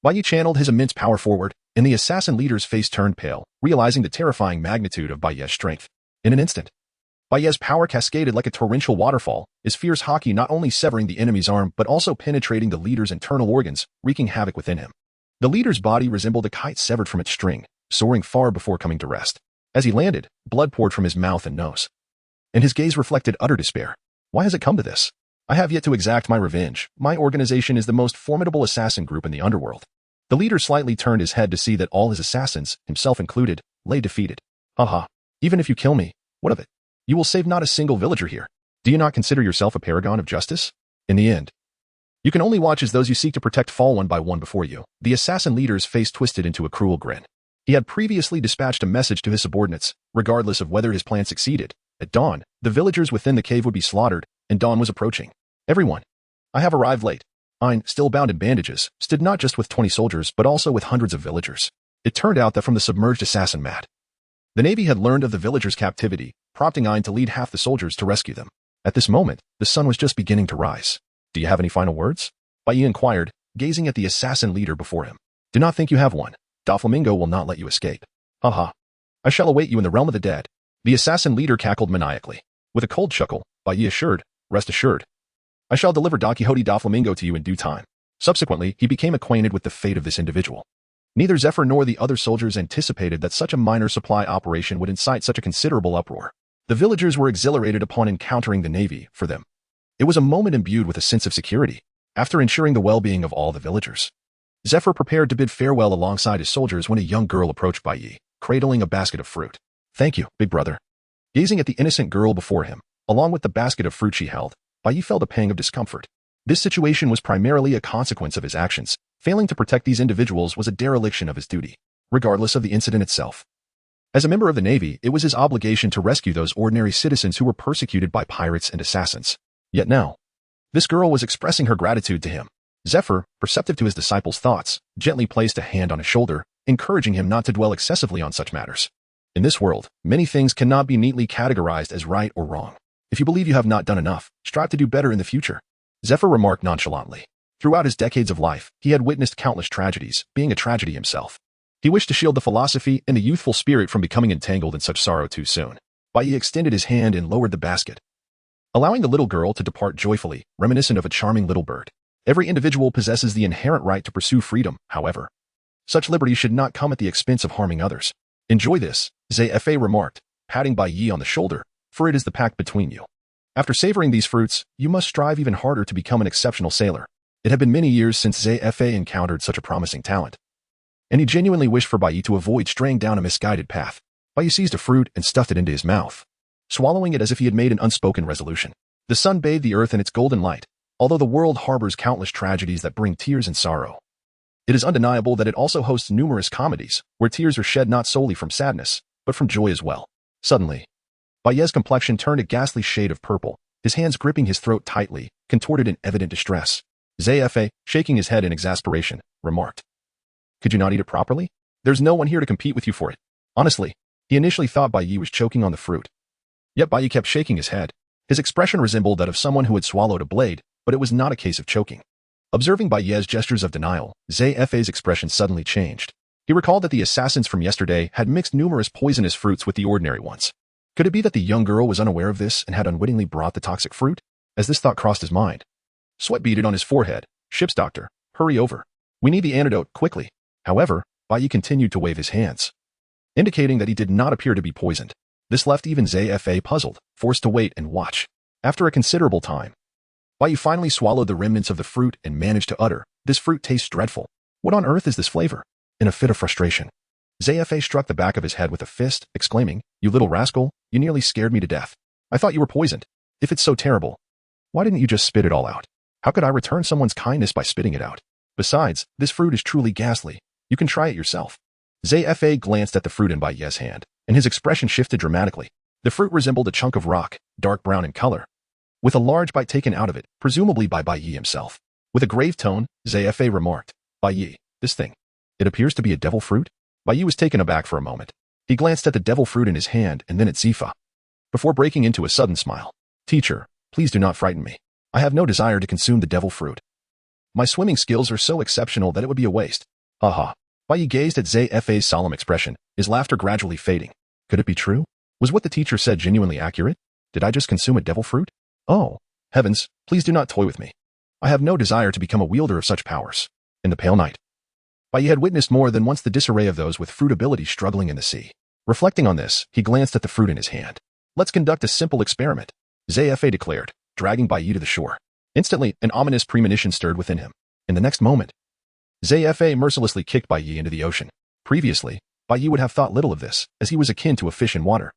Bai Yi channeled his immense power forward, and the assassin leader's face turned pale, realizing the terrifying magnitude of Bai Yi's strength. In an instant, Bai Yi's power cascaded like a torrential waterfall, his fierce Haki not only severing the enemy's arm but also penetrating the leader's internal organs, wreaking havoc within him. The leader's body resembled a kite severed from its string, soaring far before coming to rest. As he landed, blood poured from his mouth and nose, and his gaze reflected utter despair. Why has it come to this? I have yet to exact my revenge. My organization is the most formidable assassin group in the underworld. The leader slightly turned his head to see that all his assassins, himself included, lay defeated. Haha. Even if you kill me, what of it? You will save not a single villager here. Do you not consider yourself a paragon of justice? In the end, you can only watch as those you seek to protect fall one by one before you. The assassin leader's face twisted into a cruel grin. He had previously dispatched a message to his subordinates, regardless of whether his plan succeeded. At dawn, the villagers within the cave would be slaughtered, and dawn was approaching. Everyone, I have arrived late. Ein, still bound in bandages, stood not just with 20 soldiers but also with hundreds of villagers. It turned out that from the submerged assassin mat, the Navy had learned of the villagers' captivity, prompting Ein to lead half the soldiers to rescue them. At this moment, the sun was just beginning to rise. Do you have any final words? Bai Yi inquired, gazing at the assassin leader before him. Do not think you have one. Doflamingo will not let you escape. Haha. I shall await you in the realm of the dead. The assassin leader cackled maniacally. With a cold chuckle, Bai Yi assured, rest assured, I shall deliver Don Quixote Doflamingo to you in due time. Subsequently, he became acquainted with the fate of this individual. Neither Zephyr nor the other soldiers anticipated that such a minor supply operation would incite such a considerable uproar. The villagers were exhilarated upon encountering the Navy. For them, it was a moment imbued with a sense of security. After ensuring the well-being of all the villagers, Zephyr prepared to bid farewell alongside his soldiers when a young girl approached Bai Yi, cradling a basket of fruit. Thank you, big brother. Gazing at the innocent girl before him, along with the basket of fruit she held, Bai Yi felt a pang of discomfort. This situation was primarily a consequence of his actions. Failing to protect these individuals was a dereliction of his duty, regardless of the incident itself. As a member of the Navy, it was his obligation to rescue those ordinary citizens who were persecuted by pirates and assassins. Yet now, this girl was expressing her gratitude to him. Zephyr, perceptive to his disciple's thoughts, gently placed a hand on his shoulder, encouraging him not to dwell excessively on such matters. In this world, many things cannot be neatly categorized as right or wrong. If you believe you have not done enough, strive to do better in the future. Zephyr remarked nonchalantly. Throughout his decades of life, he had witnessed countless tragedies, being a tragedy himself. He wished to shield the philosophy and the youthful spirit from becoming entangled in such sorrow too soon. Bai Yi extended his hand and lowered the basket, allowing the little girl to depart joyfully, reminiscent of a charming little bird. Every individual possesses the inherent right to pursue freedom, however. Such liberty should not come at the expense of harming others. Enjoy this, Zfa remarked, patting Bai Yi on the shoulder, for it is the pact between you. After savoring these fruits, you must strive even harder to become an exceptional sailor. It had been many years since Zfa encountered such a promising talent, and he genuinely wished for Bai Yi to avoid straying down a misguided path. Bai Yi seized a fruit and stuffed it into his mouth, swallowing it as if he had made an unspoken resolution. The sun bathed the earth in its golden light, although the world harbors countless tragedies that bring tears and sorrow. It is undeniable that it also hosts numerous comedies, where tears are shed not solely from sadness, but from joy as well. Suddenly, Bai Yi's complexion turned a ghastly shade of purple, his hands gripping his throat tightly, contorted in evident distress. Zfa, shaking his head in exasperation, remarked, "Could you not eat it properly? There's no one here to compete with you for it." Honestly, he initially thought Bai Yi was choking on the fruit. Yet Bai Yi kept shaking his head. His expression resembled that of someone who had swallowed a blade, but it was not a case of choking. Observing Bai Yi's gestures of denial, Zfa's expression suddenly changed. He recalled that the assassins from yesterday had mixed numerous poisonous fruits with the ordinary ones. Could it be that the young girl was unaware of this and had unwittingly brought the toxic fruit? As this thought crossed his mind, sweat beaded on his forehead. "Ship's doctor, hurry over. We need the antidote, quickly." However, Bai Yi continued to wave his hands, indicating that he did not appear to be poisoned. This left even Zfa puzzled, forced to wait and watch. After a considerable time, Bai Yi finally swallowed the remnants of the fruit and managed to utter, "This fruit tastes dreadful. What on earth is this flavor?" In a fit of frustration, Zfa struck the back of his head with a fist, exclaiming, "You little rascal, you nearly scared me to death. I thought you were poisoned. If it's so terrible, why didn't you just spit it all out? How could I return someone's kindness by spitting it out? Besides, this fruit is truly ghastly. You can try it yourself." Zfa glanced at the fruit in Bai Yi's hand, and his expression shifted dramatically. The fruit resembled a chunk of rock, dark brown in color, with a large bite taken out of it, presumably by Bai Yi himself. With a grave tone, Zfa remarked, "Bai Yi, this thing, it appears to be a devil fruit?" Bai Yi was taken aback for a moment. He glanced at the devil fruit in his hand and then at Zifa, before breaking into a sudden smile. "Teacher, please do not frighten me. I have no desire to consume the devil fruit. My swimming skills are so exceptional that it would be a waste." "Ha." Bai Yi gazed at Zfa's solemn expression, his laughter gradually fading. Could it be true? Was what the teacher said genuinely accurate? Did I just consume a devil fruit? Oh, heavens, please do not toy with me. I have no desire to become a wielder of such powers. In the pale night, Bai Yi had witnessed more than once the disarray of those with fruit abilities struggling in the sea. Reflecting on this, he glanced at the fruit in his hand. "Let's conduct a simple experiment," Zfa declared, dragging Bai Yi to the shore. Instantly, an ominous premonition stirred within him. In the next moment, Zfa mercilessly kicked Bai Yi into the ocean. Previously, Bai Yi would have thought little of this, as he was akin to a fish in water,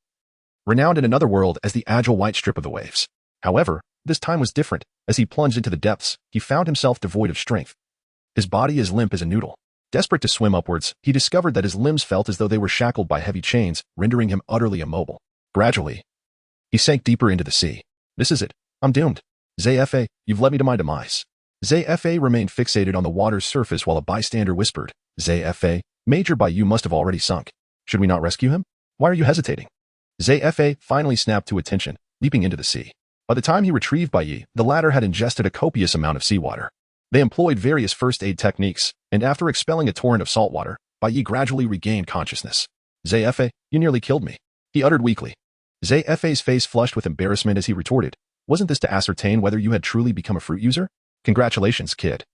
renowned in another world as the agile white strip of the waves. However, this time was different. As he plunged into the depths, he found himself devoid of strength, his body as limp as a noodle. Desperate to swim upwards, he discovered that his limbs felt as though they were shackled by heavy chains, rendering him utterly immobile. Gradually, he sank deeper into the sea. "This is it. I'm doomed. Zfa, you've led me to my demise." Zfa remained fixated on the water's surface while a bystander whispered, "Zfa, Major Bai Yi must have already sunk. Should we not rescue him? Why are you hesitating?" Zfa finally snapped to attention, leaping into the sea. By the time he retrieved Bai Yi, the latter had ingested a copious amount of seawater. They employed various first aid techniques, and after expelling a torrent of salt water, Bai Yi gradually regained consciousness. "Zfa, you nearly killed me," he uttered weakly. Zfa's face flushed with embarrassment as he retorted, "Wasn't this to ascertain whether you had truly become a fruit user? Congratulations, kid.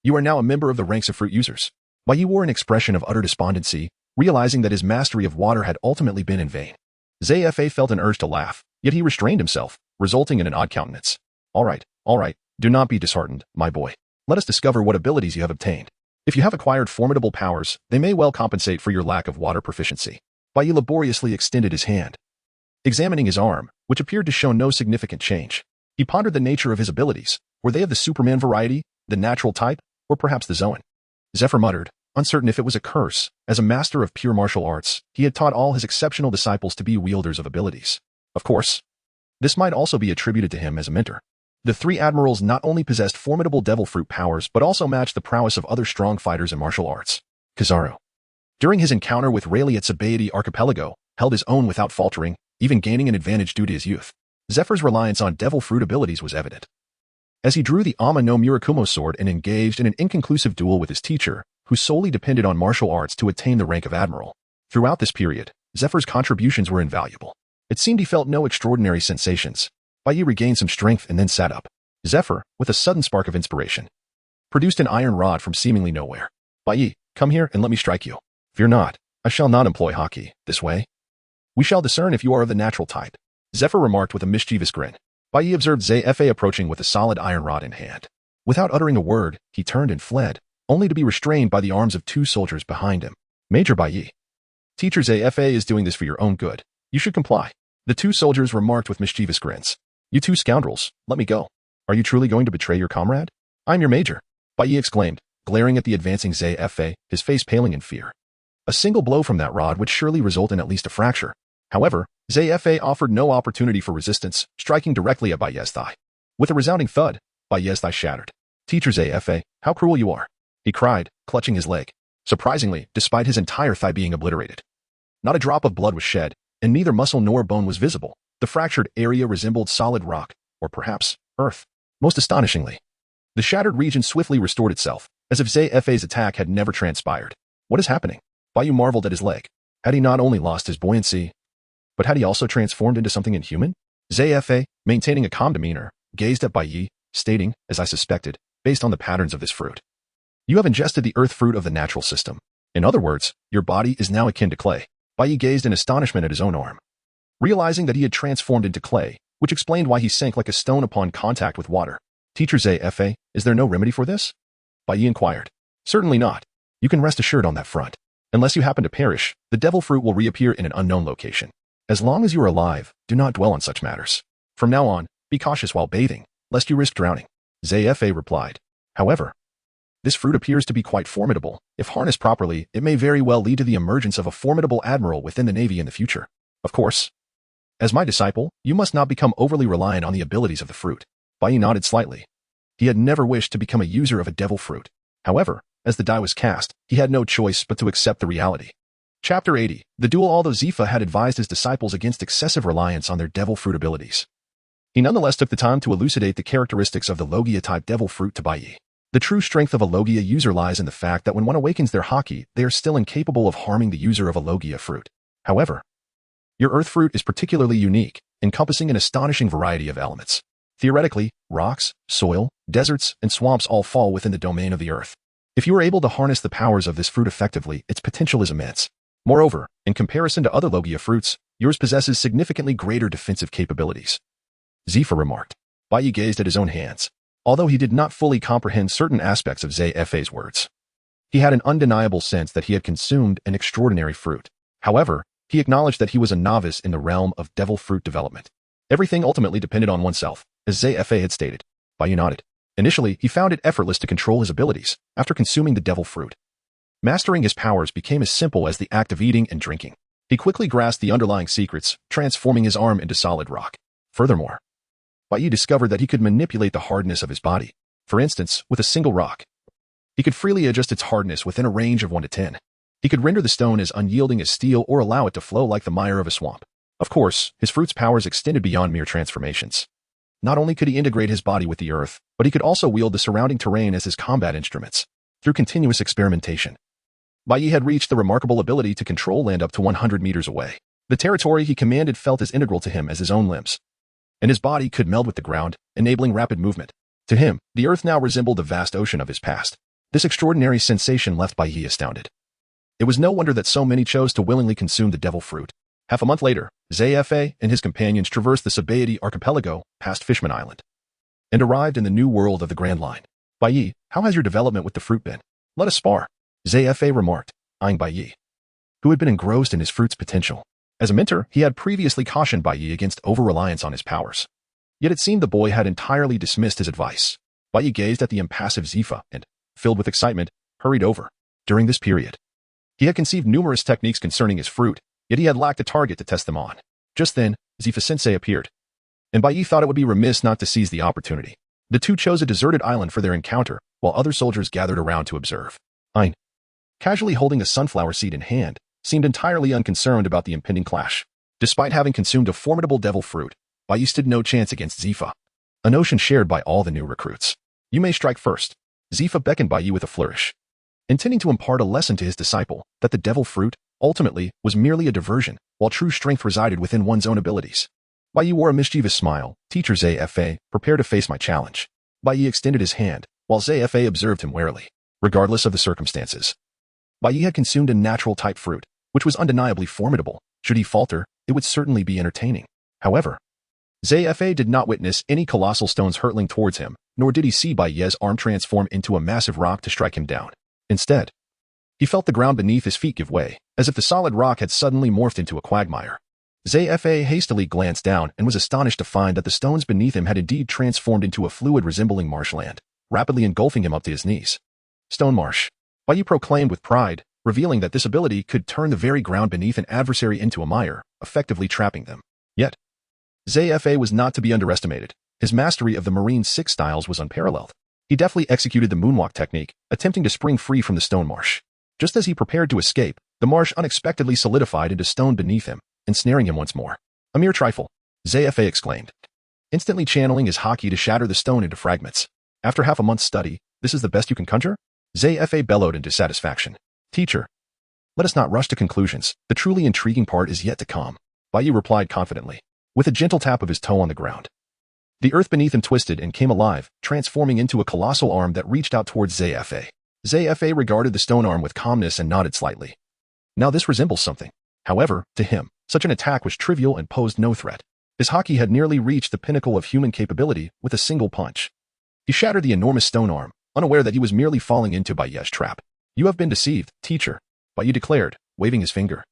You are now a member of the ranks of fruit users." Bai Yi wore an expression of utter despondency, realizing that his mastery of water had ultimately been in vain. Zfa felt an urge to laugh, yet he restrained himself, resulting in an odd countenance. All right, do not be disheartened, my boy. Let us discover what abilities you have obtained. If you have acquired formidable powers, they may well compensate for your lack of water proficiency." Bai Yi laboriously extended his hand, examining his arm, which appeared to show no significant change. He pondered the nature of his abilities. Were they of the Superman variety, the natural type, or perhaps the Zoan? Zephyr muttered, uncertain if it was a curse. As a master of pure martial arts, he had taught all his exceptional disciples to be wielders of abilities. Of course, this might also be attributed to him as a mentor. The three admirals not only possessed formidable devil fruit powers but also matched the prowess of other strong fighters in martial arts. Kizaru, during his encounter with Rayleigh at Sabaody Archipelago, held his own without faltering, even gaining an advantage due to his youth. Zephyr's reliance on devil fruit abilities was evident, as he drew the Ama no Murakumo sword and engaged in an inconclusive duel with his teacher, who solely depended on martial arts to attain the rank of admiral. Throughout this period, Zephyr's contributions were invaluable. It seemed he felt no extraordinary sensations. Bai Yi regained some strength and then sat up. Zephyr, with a sudden spark of inspiration, produced an iron rod from seemingly nowhere. "Bai Yi, come here and let me strike you." "Fear not, I shall not employ haki this way. We shall discern if you are of the natural type," Zephyr remarked with a mischievous grin. Bai Yi observed Zfa approaching with a solid iron rod in hand. Without uttering a word, he turned and fled, only to be restrained by the arms of 2 soldiers behind him. Major Baiyi. Teacher Zafa is doing this for your own good. You should comply. The 2 soldiers remarked with mischievous grins. You 2 scoundrels, let me go. Are you truly going to betray your comrade? I'm your major, Baiyi exclaimed, glaring at the advancing Zafa, his face paling in fear. A single blow from that rod would surely result in at least a fracture. However, Zafa offered no opportunity for resistance, striking directly at Baiyi's thigh. With a resounding thud, Baiyi's thigh shattered. Teacher Zafa, how cruel you are, he cried, clutching his leg. Surprisingly, despite his entire thigh being obliterated. Not a drop of blood was shed, and neither muscle nor bone was visible. The fractured area resembled solid rock, or perhaps, earth. Most astonishingly, the shattered region swiftly restored itself, as if Zafa's attack had never transpired. What is happening? Baiyi marveled at his leg. Had he not only lost his buoyancy, but had he also transformed into something inhuman? Zafa, maintaining a calm demeanor, gazed at Baiyi, stating, as I suspected, based on the patterns of this fruit. You have ingested the earth fruit of the natural system. In other words, your body is now akin to clay. Baiyi gazed in astonishment at his own arm. Realizing that he had transformed into clay, which explained why he sank like a stone upon contact with water. Teacher Zafa, is there no remedy for this? Baiyi inquired. Certainly not. You can rest assured on that front. Unless you happen to perish, the devil fruit will reappear in an unknown location. As long as you are alive, do not dwell on such matters. From now on, be cautious while bathing, lest you risk drowning. Zafa replied. However, this fruit appears to be quite formidable. If harnessed properly, it may very well lead to the emergence of a formidable admiral within the Navy in the future. Of course. As my disciple, you must not become overly reliant on the abilities of the fruit. Baiyi nodded slightly. He had never wished to become a user of a devil fruit. However, as the die was cast, he had no choice but to accept the reality. Chapter 80. The duel. Although Zifa had advised his disciples against excessive reliance on their devil fruit abilities, he nonetheless took the time to elucidate the characteristics of the Logia-type devil fruit to Baiyi. The true strength of a Logia user lies in the fact that when one awakens their haki, they are still incapable of harming the user of a Logia fruit. However, your earth fruit is particularly unique, encompassing an astonishing variety of elements. Theoretically, rocks, soil, deserts, and swamps all fall within the domain of the earth. If you are able to harness the powers of this fruit effectively, its potential is immense. Moreover, in comparison to other Logia fruits, yours possesses significantly greater defensive capabilities. Zifa remarked. Baiyi gazed at his own hands. Although he did not fully comprehend certain aspects of Zafa's words, he had an undeniable sense that he had consumed an extraordinary fruit. However, he acknowledged that he was a novice in the realm of devil fruit development. Everything ultimately depended on oneself, as Zafa had stated. Baiyi nodded. Initially, he found it effortless to control his abilities after consuming the devil fruit. Mastering his powers became as simple as the act of eating and drinking. He quickly grasped the underlying secrets, transforming his arm into solid rock. Furthermore, Baiyi discovered that he could manipulate the hardness of his body. For instance, with a single rock, he could freely adjust its hardness within a range of 1 to 10. He could render the stone as unyielding as steel or allow it to flow like the mire of a swamp. Of course, his fruit's powers extended beyond mere transformations. Not only could he integrate his body with the earth, but he could also wield the surrounding terrain as his combat instruments. Through continuous experimentation, Baiyi had reached the remarkable ability to control land up to 100 meters away. The territory he commanded felt as integral to him as his own limbs, and his body could meld with the ground, enabling rapid movement. To him, the earth now resembled the vast ocean of his past. This extraordinary sensation left Baiyi astounded. It was no wonder that so many chose to willingly consume the devil fruit. Half a month later, Zafa and his companions traversed the Sabaody archipelago, past Fishman Island, and arrived in the new world of the Grand Line. Baiyi, how has your development with the fruit been? Let us spar, Zafa remarked, eyeing Baiyi, who had been engrossed in his fruit's potential. As a mentor, he had previously cautioned Baiyi against over-reliance on his powers. Yet it seemed the boy had entirely dismissed his advice. Baiyi gazed at the impassive Zifa and, filled with excitement, hurried over. During this period, he had conceived numerous techniques concerning his fruit, yet he had lacked a target to test them on. Just then, Zifa-sensei appeared, and Baiyi thought it would be remiss not to seize the opportunity. The two chose a deserted island for their encounter, while other soldiers gathered around to observe. Ein, casually holding a sunflower seed in hand, seemed entirely unconcerned about the impending clash. Despite having consumed a formidable devil fruit, Baiyi stood no chance against Zifa, a notion shared by all the new recruits. You may strike first. Zifa beckoned Baiyi with a flourish, intending to impart a lesson to his disciple that the devil fruit, ultimately, was merely a diversion, while true strength resided within one's own abilities. Baiyi wore a mischievous smile. Teacher Zafa, prepare to face my challenge. Baiyi extended his hand, while Zafa observed him warily. Regardless of the circumstances, Baiyi had consumed a natural-type fruit, which was undeniably formidable. Should he falter, it would certainly be entertaining. However, Zafa did not witness any colossal stones hurtling towards him, nor did he see Bai Ye's arm transform into a massive rock to strike him down. Instead, he felt the ground beneath his feet give way, as if the solid rock had suddenly morphed into a quagmire. Zfa hastily glanced down and was astonished to find that the stones beneath him had indeed transformed into a fluid resembling marshland, rapidly engulfing him up to his knees. Stone marsh. Bai Ye proclaimed with pride, revealing that this ability could turn the very ground beneath an adversary into a mire, effectively trapping them. Yet, Zfa was not to be underestimated. His mastery of the Marine 6 styles was unparalleled. He deftly executed the moonwalk technique, attempting to spring free from the stone marsh. Just as he prepared to escape, the marsh unexpectedly solidified into stone beneath him, ensnaring him once more. A mere trifle, Zfa exclaimed, instantly channeling his haki to shatter the stone into fragments. After half a month's study, this is the best you can conjure? Zfa bellowed in dissatisfaction. Teacher, let us not rush to conclusions. The truly intriguing part is yet to come. Bai Ye replied confidently, with a gentle tap of his toe on the ground. The earth beneath him twisted and came alive, transforming into a colossal arm that reached out towards Zfa. Zfa regarded the stone arm with calmness and nodded slightly. Now this resembles something. However, to him, such an attack was trivial and posed no threat. His haki had nearly reached the pinnacle of human capability with a single punch. He shattered the enormous stone arm, unaware that he was merely falling into Bai Ye's trap. You have been deceived, teacher, Bai Ye declared, waving his finger.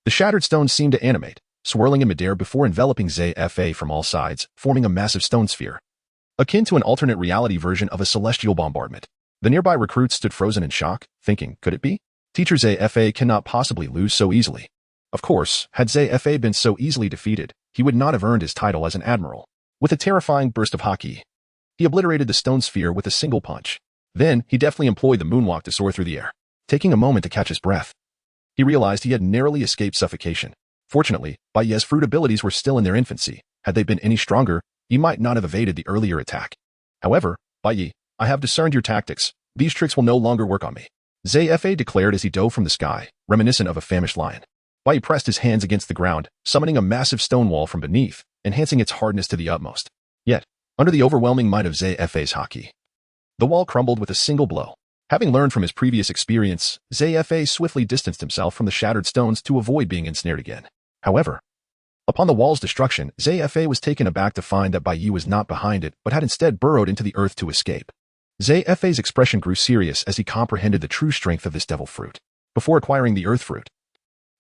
The shattered stone seemed to animate, swirling in midair before enveloping Zfa from all sides, forming a massive stone sphere. Akin to an alternate reality version of a celestial bombardment. The nearby recruits stood frozen in shock, thinking, could it be? Teacher Zfa cannot possibly lose so easily. Of course, had Zfa been so easily defeated, he would not have earned his title as an admiral. With a terrifying burst of haki, he obliterated the stone sphere with a single punch. Then, he deftly employed the moonwalk to soar through the air. Taking a moment to catch his breath, he realized he had narrowly escaped suffocation. Fortunately, Bai Ye's fruit abilities were still in their infancy. Had they been any stronger, he might not have evaded the earlier attack. However, Bai Ye, I have discerned your tactics. These tricks will no longer work on me. Zfa declared as he dove from the sky, reminiscent of a famished lion. Bai Ye pressed his hands against the ground, summoning a massive stone wall from beneath, enhancing its hardness to the utmost. Yet, under the overwhelming might of Zfa's haki, the wall crumbled with a single blow. Having learned from his previous experience, Zfa swiftly distanced himself from the shattered stones to avoid being ensnared again. However, upon the wall's destruction, Zfa was taken aback to find that Bai Ye was not behind it, but had instead burrowed into the earth to escape. Zfa's expression grew serious as he comprehended the true strength of this devil fruit. Before acquiring the earth fruit,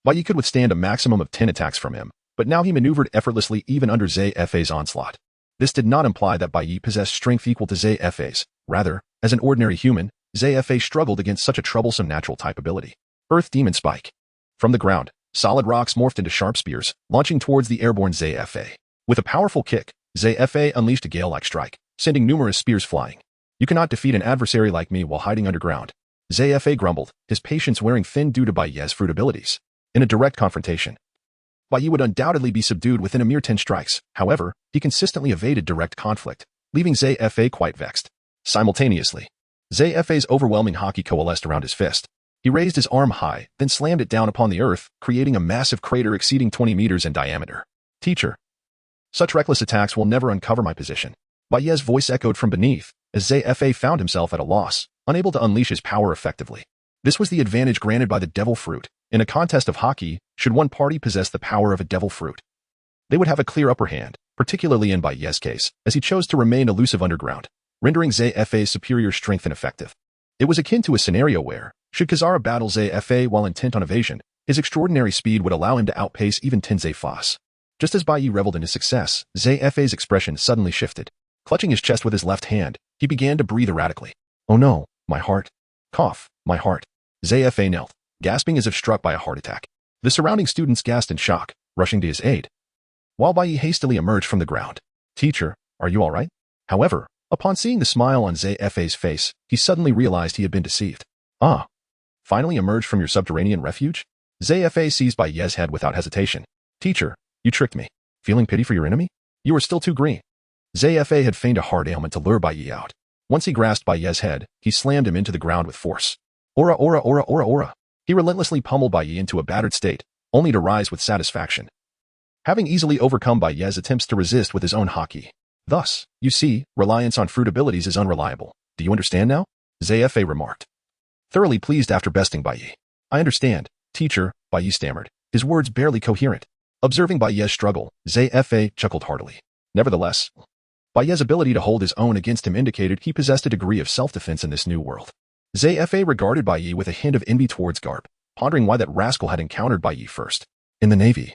Bai Ye could withstand a maximum of 10 attacks from him, but now he maneuvered effortlessly even under Zfa's onslaught. This did not imply that Bai Ye possessed strength equal to Zfa's. Rather, as an ordinary human, Zfa struggled against such a troublesome natural type ability. Earth Demon Spike. From the ground, solid rocks morphed into sharp spears, launching towards the airborne Zfa. With a powerful kick, Zfa unleashed a gale-like strike, sending numerous spears flying. You cannot defeat an adversary like me while hiding underground. Zfa grumbled, his patience wearing thin due to Bai Ye's fruit abilities. In a direct confrontation, Bai Ye would undoubtedly be subdued within a mere 10 strikes. However, he consistently evaded direct conflict, leaving Zfa quite vexed. Simultaneously, Zfa's overwhelming haki coalesced around his fist. He raised his arm high, then slammed it down upon the earth, creating a massive crater exceeding 20 meters in diameter. Teacher, such reckless attacks will never uncover my position. Bai Ye's voice echoed from beneath, as Zfa found himself at a loss, unable to unleash his power effectively. This was the advantage granted by the devil fruit. In a contest of haki, should one party possess the power of a devil fruit, they would have a clear upper hand, particularly in Bai Ye's case, as he chose to remain elusive underground, rendering Zfa's superior strength ineffective. It was akin to a scenario where, should Kazara battle Zfa while intent on evasion, his extraordinary speed would allow him to outpace even Tenzei Foss. Just as Bai Ye reveled in his success, Zfa's expression suddenly shifted. Clutching his chest with his left hand, he began to breathe erratically. Oh no, my heart. Cough, my heart. Zfa knelt, gasping as if struck by a heart attack. The surrounding students gasped in shock, rushing to his aid, while Bai Ye hastily emerged from the ground. Teacher, are you all right? However, upon seeing the smile on Zfa's face, he suddenly realized he had been deceived. Ah, finally emerged from your subterranean refuge? Zfa seized Bai Ye's head without hesitation. Teacher, you tricked me. Feeling pity for your enemy? You are still too green. Zfa had feigned a heart ailment to lure Bai Ye out. Once he grasped Bai Ye's head, he slammed him into the ground with force. Aura, aura, aura, aura, aura. He relentlessly pummeled Bai Ye into a battered state, only to rise with satisfaction, having easily overcome Bai Ye's attempts to resist with his own haki. Thus, you see, reliance on fruit abilities is unreliable. Do you understand now? Zfa remarked, thoroughly pleased after besting Bai Ye. I understand, teacher, Bai Ye stammered, his words barely coherent. Observing Bai Ye's struggle, Zfa chuckled heartily. Nevertheless, Baiye's ability to hold his own against him indicated he possessed a degree of self-defense in this new world. Zfa regarded Baiye with a hint of envy towards Garp, pondering why that rascal had encountered Baiye first. In the Navy,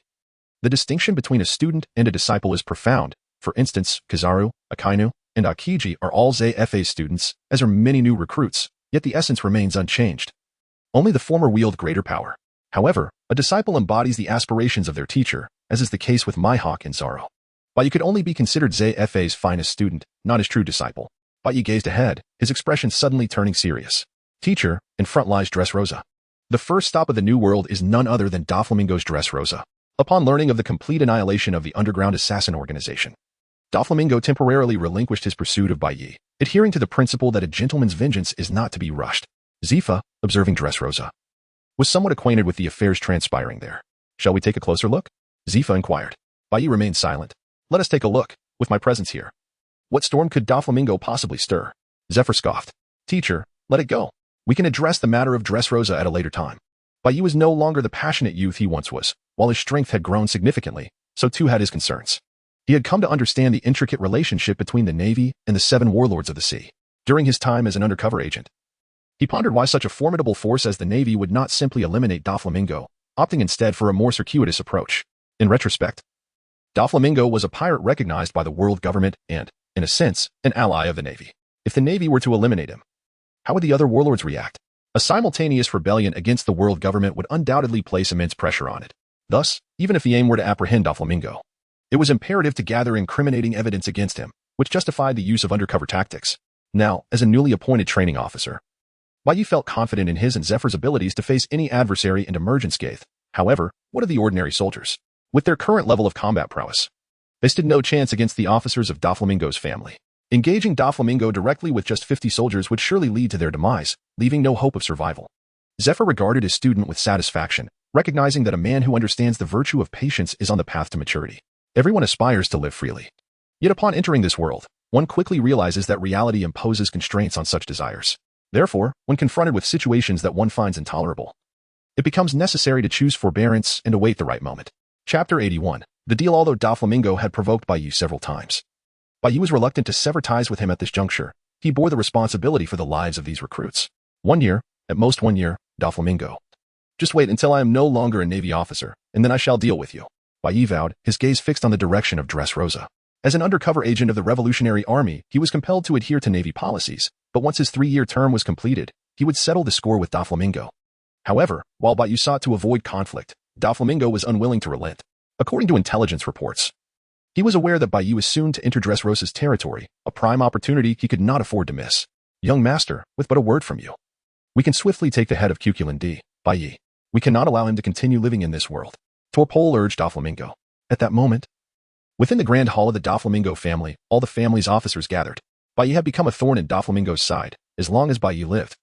the distinction between a student and a disciple is profound. For instance, Kizaru, Akainu, and Akiji are all Zfa's students, as are many new recruits, yet the essence remains unchanged. Only the former wield greater power. However, a disciple embodies the aspirations of their teacher, as is the case with Mihawk and Zaro. Baiye could only be considered Zfa's finest student, not his true disciple. Baiye gazed ahead, his expression suddenly turning serious. Teacher, in front lies Dressrosa. The first stop of the new world is none other than Doflamingo's Dressrosa. Upon learning of the complete annihilation of the underground assassin organization, Doflamingo temporarily relinquished his pursuit of Baiye, adhering to the principle that a gentleman's vengeance is not to be rushed. Zifa, observing Dressrosa, was somewhat acquainted with the affairs transpiring there. Shall we take a closer look? Zifa inquired. Baiye remained silent. Let us take a look, with my presence here. What storm could Doflamingo possibly stir? Zephyr scoffed. Teacher, let it go. We can address the matter of Dressrosa at a later time. Baiye was no longer the passionate youth he once was. While his strength had grown significantly, so too had his concerns. He had come to understand the intricate relationship between the Navy and the 7 warlords of the sea. During his time as an undercover agent, he pondered why such a formidable force as the Navy would not simply eliminate Doflamingo, opting instead for a more circuitous approach. In retrospect, Doflamingo was a pirate recognized by the world government and, in a sense, an ally of the Navy. If the Navy were to eliminate him, how would the other warlords react? A simultaneous rebellion against the world government would undoubtedly place immense pressure on it. Thus, even if the aim were to apprehend Doflamingo, it was imperative to gather incriminating evidence against him, which justified the use of undercover tactics. Now, as a newly appointed training officer, Baiye felt confident in his and Zephyr's abilities to face any adversary and emerge unscathed. However, what of the ordinary soldiers? With their current level of combat prowess, they stood no chance against the officers of Doflamingo's family. Engaging Doflamingo directly with just 50 soldiers would surely lead to their demise, leaving no hope of survival. Zephyr regarded his student with satisfaction, recognizing that a man who understands the virtue of patience is on the path to maturity. Everyone aspires to live freely. Yet upon entering this world, one quickly realizes that reality imposes constraints on such desires. Therefore, when confronted with situations that one finds intolerable, it becomes necessary to choose forbearance and await the right moment. Chapter 81. The deal. Although Doflamingo had provoked Baiye several times, Baiye was reluctant to sever ties with him at this juncture. He bore the responsibility for the lives of these recruits. 1 year, at most 1 year, Doflamingo. Just wait until I am no longer a Navy officer, and then I shall deal with you. Baiye vowed, his gaze fixed on the direction of Dressrosa. As an undercover agent of the Revolutionary Army, he was compelled to adhere to Navy policies, but once his 3-year term was completed, he would settle the score with Doflamingo. However, while Baiye sought to avoid conflict, Doflamingo was unwilling to relent. According to intelligence reports, he was aware that Baiye was soon to enter Dressrosa's territory, a prime opportunity he could not afford to miss. Young master, with but a word from you, we can swiftly take the head of Cuculin D. Baiye. We cannot allow him to continue living in this world. Torpole urged Doflamingo. At that moment, within the grand hall of the Doflamingo family, all the family's officers gathered. Baiye had become a thorn in Doflamingo's side. As long as Baiye lived,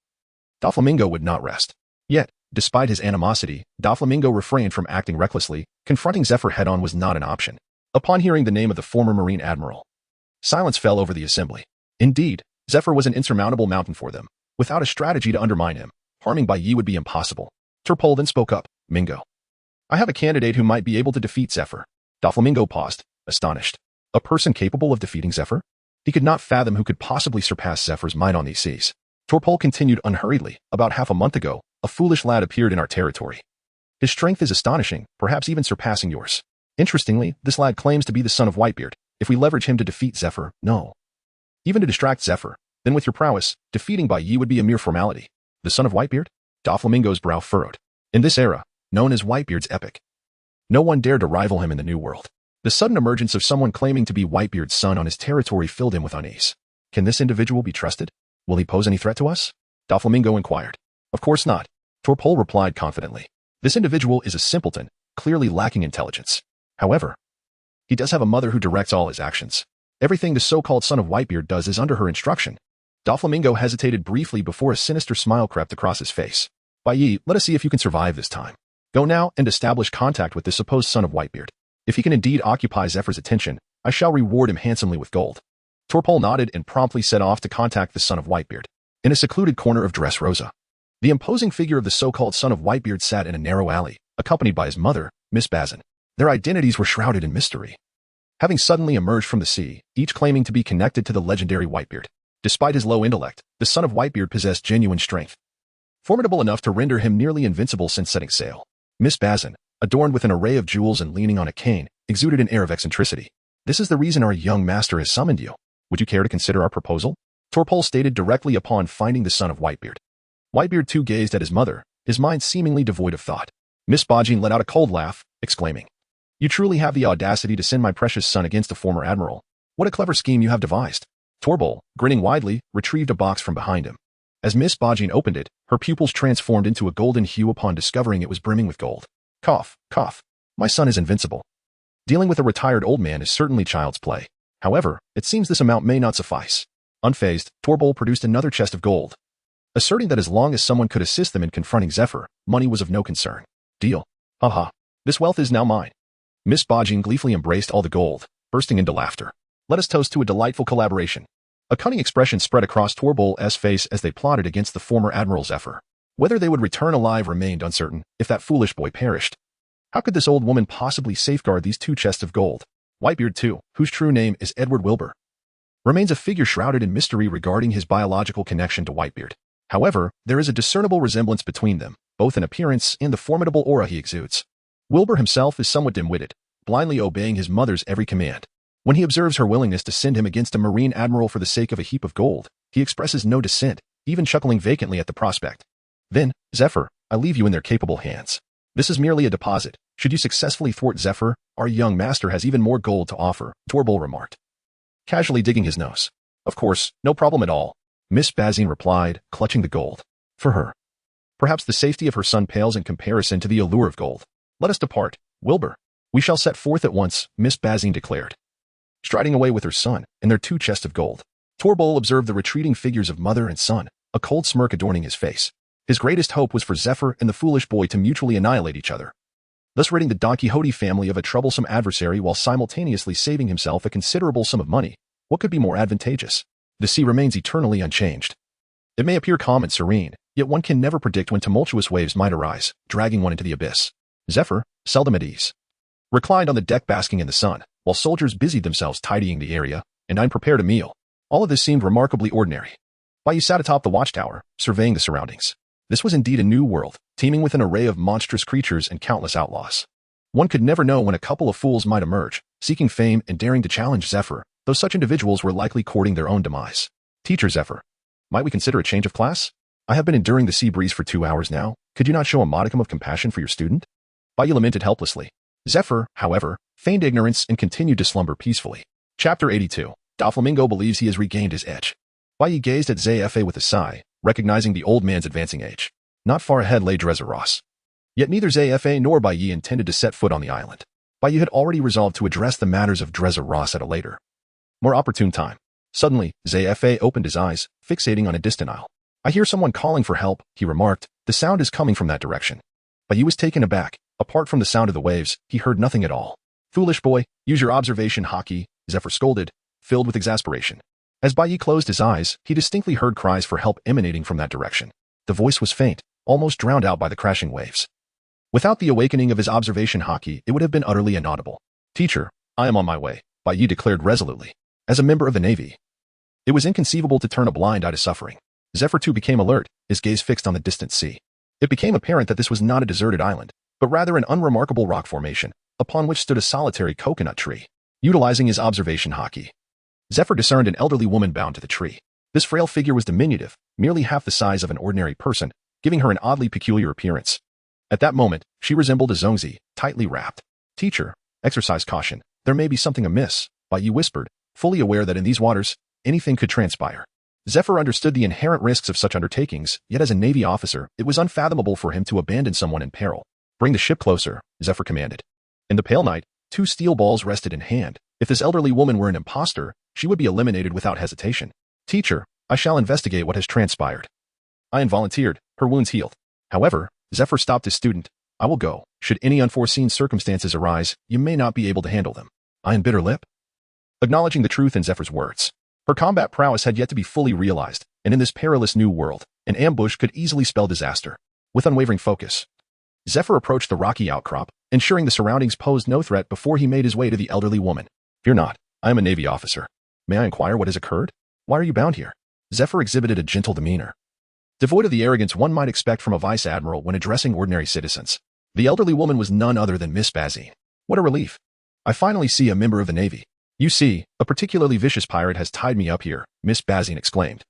Doflamingo would not rest. Yet, despite his animosity, Doflamingo refrained from acting recklessly. Confronting Zephyr head-on was not an option. Upon hearing the name of the former Marine Admiral, silence fell over the assembly. Indeed, Zephyr was an insurmountable mountain for them. Without a strategy to undermine him, harming Baiye would be impossible. Turpole then spoke up. Mingo, I have a candidate who might be able to defeat Zephyr. Doflamingo paused, astonished. A person capable of defeating Zephyr? He could not fathom who could possibly surpass Zephyr's might on these seas. Torpole continued unhurriedly. About half a month ago, a foolish lad appeared in our territory. His strength is astonishing, perhaps even surpassing yours. Interestingly, this lad claims to be the son of Whitebeard. If we leverage him to defeat Zephyr, no. Even to distract Zephyr, then with your prowess, defeating Baiye would be a mere formality. The son of Whitebeard? Doflamingo's brow furrowed. In this era, known as Whitebeard's epic, no one dared to rival him in the New World. The sudden emergence of someone claiming to be Whitebeard's son on his territory filled him with unease. Can this individual be trusted? Will he pose any threat to us? Doflamingo inquired. Of course not. Torpole replied confidently. This individual is a simpleton, clearly lacking intelligence. However, he does have a mother who directs all his actions. Everything the so-called son of Whitebeard does is under her instruction. Doflamingo hesitated briefly before a sinister smile crept across his face. Baiye, let us see if you can survive this time. Go now and establish contact with the supposed son of Whitebeard. If he can indeed occupy Zephyr's attention, I shall reward him handsomely with gold. Torpole nodded and promptly set off to contact the son of Whitebeard. In a secluded corner of Dressrosa, the imposing figure of the so-called son of Whitebeard sat in a narrow alley, accompanied by his mother, Miss Bazin. Their identities were shrouded in mystery. having suddenly emerged from the sea, each claiming to be connected to the legendary Whitebeard. Despite his low intellect, the son of Whitebeard possessed genuine strength, formidable enough to render him nearly invincible since setting sail. Miss Bazin, adorned with an array of jewels and leaning on a cane, exuded an air of eccentricity. "This is the reason our young master has summoned you. Would you care to consider our proposal?" Torpole stated directly upon finding the son of Whitebeard. Whitebeard too gazed at his mother, his mind seemingly devoid of thought. Miss Bazin let out a cold laugh, exclaiming, "You truly have the audacity to send my precious son against a former admiral. What a clever scheme you have devised." Torpole, grinning widely, retrieved a box from behind him. As Miss Bazin opened it, her pupils transformed into a golden hue upon discovering it was brimming with gold. Cough, cough. My son is invincible. Dealing with a retired old man is certainly child's play. However, it seems this amount may not suffice. Unfazed, Torpole produced another chest of gold, asserting that as long as someone could assist them in confronting Zephyr, money was of no concern. Deal. Haha. This wealth is now mine. Miss Bazin gleefully embraced all the gold, bursting into laughter. Let us toast to a delightful collaboration. A cunning expression spread across Torpole's face as they plotted against the former Admiral Zephyr. Whether they would return alive remained uncertain if that foolish boy perished. How could this old woman possibly safeguard these 2 chests of gold? Whitebeard too, whose true name is Edward Wilbur, remains a figure shrouded in mystery regarding his biological connection to Whitebeard. However, there is a discernible resemblance between them, both in appearance and the formidable aura he exudes. Wilbur himself is somewhat dim-witted, blindly obeying his mother's every command. When he observes her willingness to send him against a marine admiral for the sake of a heap of gold, he expresses no dissent, even chuckling vacantly at the prospect. Then, Zephyr, I leave you in their capable hands. This is merely a deposit. Should you successfully thwart Zephyr, our young master has even more gold to offer, Torpole remarked, casually digging his nose. Of course, no problem at all, Miss Bazin replied, clutching the gold. For her, perhaps the safety of her son pales in comparison to the allure of gold. Let us depart, Wilbur. We shall set forth at once, Miss Bazin declared, striding away with her son and their 2 chests of gold. Torpole observed the retreating figures of mother and son, a cold smirk adorning his face. His greatest hope was for Zephyr and the foolish boy to mutually annihilate each other, thus ridding the Don Quixote family of a troublesome adversary while simultaneously saving himself a considerable sum of money. What could be more advantageous? The sea remains eternally unchanged. It may appear calm and serene, yet one can never predict when tumultuous waves might arise, dragging one into the abyss. Zephyr, seldom at ease, reclined on the deck basking in the sun, while soldiers busied themselves tidying the area, and I prepared a meal. All of this seemed remarkably ordinary. Bayou sat atop the watchtower, surveying the surroundings. This was indeed a new world, teeming with an array of monstrous creatures and countless outlaws. One could never know when a couple of fools might emerge, seeking fame and daring to challenge Zephyr, though such individuals were likely courting their own demise. Teacher Zephyr, might we consider a change of class? I have been enduring the sea breeze for 2 hours now. Could you not show a modicum of compassion for your student? Bayou lamented helplessly. Zephyr, however, feigned ignorance and continued to slumber peacefully. Chapter 82. Doflamingo believes he has regained his edge. Bayou gazed at Zephyr with a sigh, recognizing the old man's advancing age. Not far ahead lay Drezarros. Yet neither Zephyr nor Bayou intended to set foot on the island. Bayou had already resolved to address the matters of Drezarros at a later, more opportune time. Suddenly, Zephyr opened his eyes, fixating on a distant isle. I hear someone calling for help, he remarked. The sound is coming from that direction. Bayou was taken aback. Apart from the sound of the waves, he heard nothing at all. Foolish boy, use your observation hockey, Zephyr scolded, filled with exasperation. As Bayou closed his eyes, he distinctly heard cries for help emanating from that direction. The voice was faint, almost drowned out by the crashing waves. Without the awakening of his observation hockey, it would have been utterly inaudible. Teacher, I am on my way, Bayou declared resolutely. As a member of the Navy, it was inconceivable to turn a blind eye to suffering. Zephyr too became alert, his gaze fixed on the distant sea. It became apparent that this was not a deserted island, but rather an unremarkable rock formation, upon which stood a solitary coconut tree. Utilizing his observation hockey, Zephyr discerned an elderly woman bound to the tree. This frail figure was diminutive, merely half the size of an ordinary person, giving her an oddly peculiar appearance. At that moment, she resembled a zongzi, tightly wrapped. Teacher, exercise caution. There may be something amiss, Bayou whispered, fully aware that in these waters, anything could transpire. Zephyr understood the inherent risks of such undertakings, yet as a Navy officer, it was unfathomable for him to abandon someone in peril. Bring the ship closer, Zephyr commanded. In the pale night, 2 steel balls rested in hand. If this elderly woman were an impostor, she would be eliminated without hesitation. Teacher, I shall investigate what has transpired. Ian volunteered, her wounds healed. However, Zephyr stopped his student. I will go. Should any unforeseen circumstances arise, you may not be able to handle them. Ian bit her lip, acknowledging the truth in Zephyr's words. Her combat prowess had yet to be fully realized, and in this perilous new world, an ambush could easily spell disaster. With unwavering focus, Zephyr approached the rocky outcrop, ensuring the surroundings posed no threat before he made his way to the elderly woman. Fear not, I am a Navy officer. May I inquire what has occurred? Why are you bound here? Zephyr exhibited a gentle demeanor, devoid of the arrogance one might expect from a vice admiral when addressing ordinary citizens. The elderly woman was none other than Miss Bazine. What a relief. I finally see a member of the Navy. You see, a particularly vicious pirate has tied me up here, Miss Bazine exclaimed.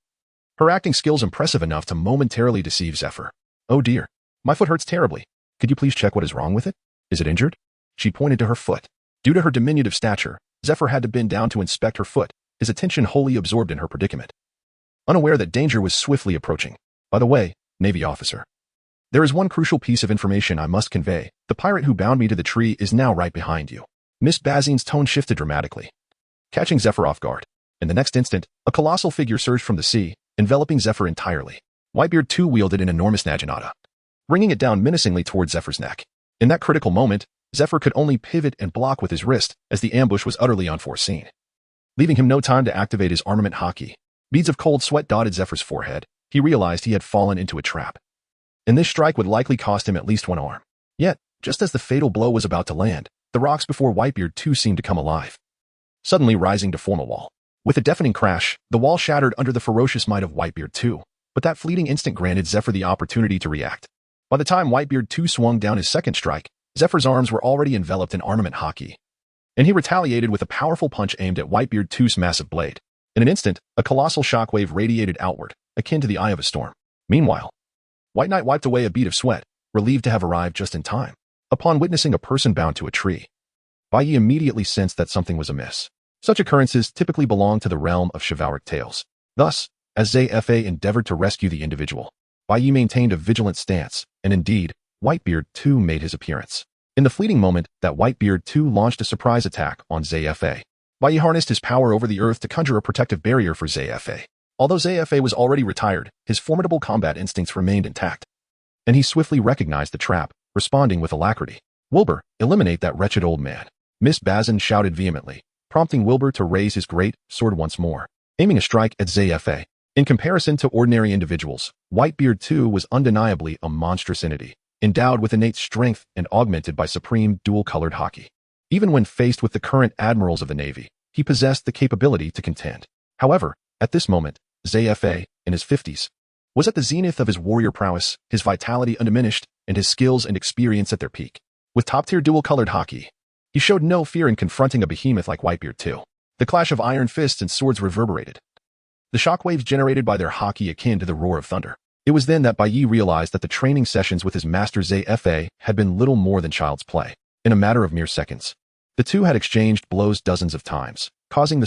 Her acting skills impressive enough to momentarily deceive Zephyr. Oh dear, my foot hurts terribly. Could you please check what is wrong with it? Is it injured? She pointed to her foot. Due to her diminutive stature, Zephyr had to bend down to inspect her foot, his attention wholly absorbed in her predicament. Unaware that danger was swiftly approaching. By the way, Navy officer, there is one crucial piece of information I must convey. The pirate who bound me to the tree is now right behind you. Miss Bazine's tone shifted dramatically, catching Zephyr off guard. In the next instant, a colossal figure surged from the sea, enveloping Zephyr entirely. Whitebeard too wielded an enormous naginata, bringing it down menacingly toward Zephyr's neck. In that critical moment, Zephyr could only pivot and block with his wrist, as the ambush was utterly unforeseen, leaving him no time to activate his armament hockey. Beads of cold sweat dotted Zephyr's forehead. He realized he had fallen into a trap, and this strike would likely cost him at least one arm. Yet, just as the fatal blow was about to land, the rocks before Whitebeard too seemed to come alive, suddenly rising to form a wall. With a deafening crash, the wall shattered under the ferocious might of Whitebeard too, but that fleeting instant granted Zephyr the opportunity to react. By the time Whitebeard too swung down his second strike, Zephyr's arms were already enveloped in armament hockey, and he retaliated with a powerful punch aimed at Whitebeard too's massive blade. In an instant, a colossal shockwave radiated outward, akin to the eye of a storm. Meanwhile, White Knight wiped away a bead of sweat, relieved to have arrived just in time. Upon witnessing a person bound to a tree, Bai Yi immediately sensed that something was amiss. Such occurrences typically belong to the realm of chivalric tales. Thus, as Zfa endeavored to rescue the individual, Bai Yi maintained a vigilant stance, and indeed, Whitebeard too made his appearance. In the fleeting moment that Whitebeard too launched a surprise attack on Zfa, Bai Yi harnessed his power over the earth to conjure a protective barrier for Zfa. Although Zfa was already retired, his formidable combat instincts remained intact, and he swiftly recognized the trap, responding with alacrity. Wilbur, eliminate that wretched old man. Miss Bazin shouted vehemently, prompting Wilbur to raise his great sword once more, aiming a strike at Zfa. In comparison to ordinary individuals, Whitebeard too was undeniably a monstrous entity, endowed with innate strength and augmented by supreme dual-colored hockey. Even when faced with the current admirals of the Navy, he possessed the capability to contend. However, at this moment, Zfa, in his 50s, was at the zenith of his warrior prowess, his vitality undiminished, and his skills and experience at their peak. With top-tier dual-colored hockey, he showed no fear in confronting a behemoth like Whitebeard too. The clash of iron fists and swords reverberated, the shockwaves generated by their hockey akin to the roar of thunder. It was then that Bai Yi realized that the training sessions with his master Zfa had been little more than child's play. In a matter of mere seconds, the two had exchanged blows dozens of times, causing the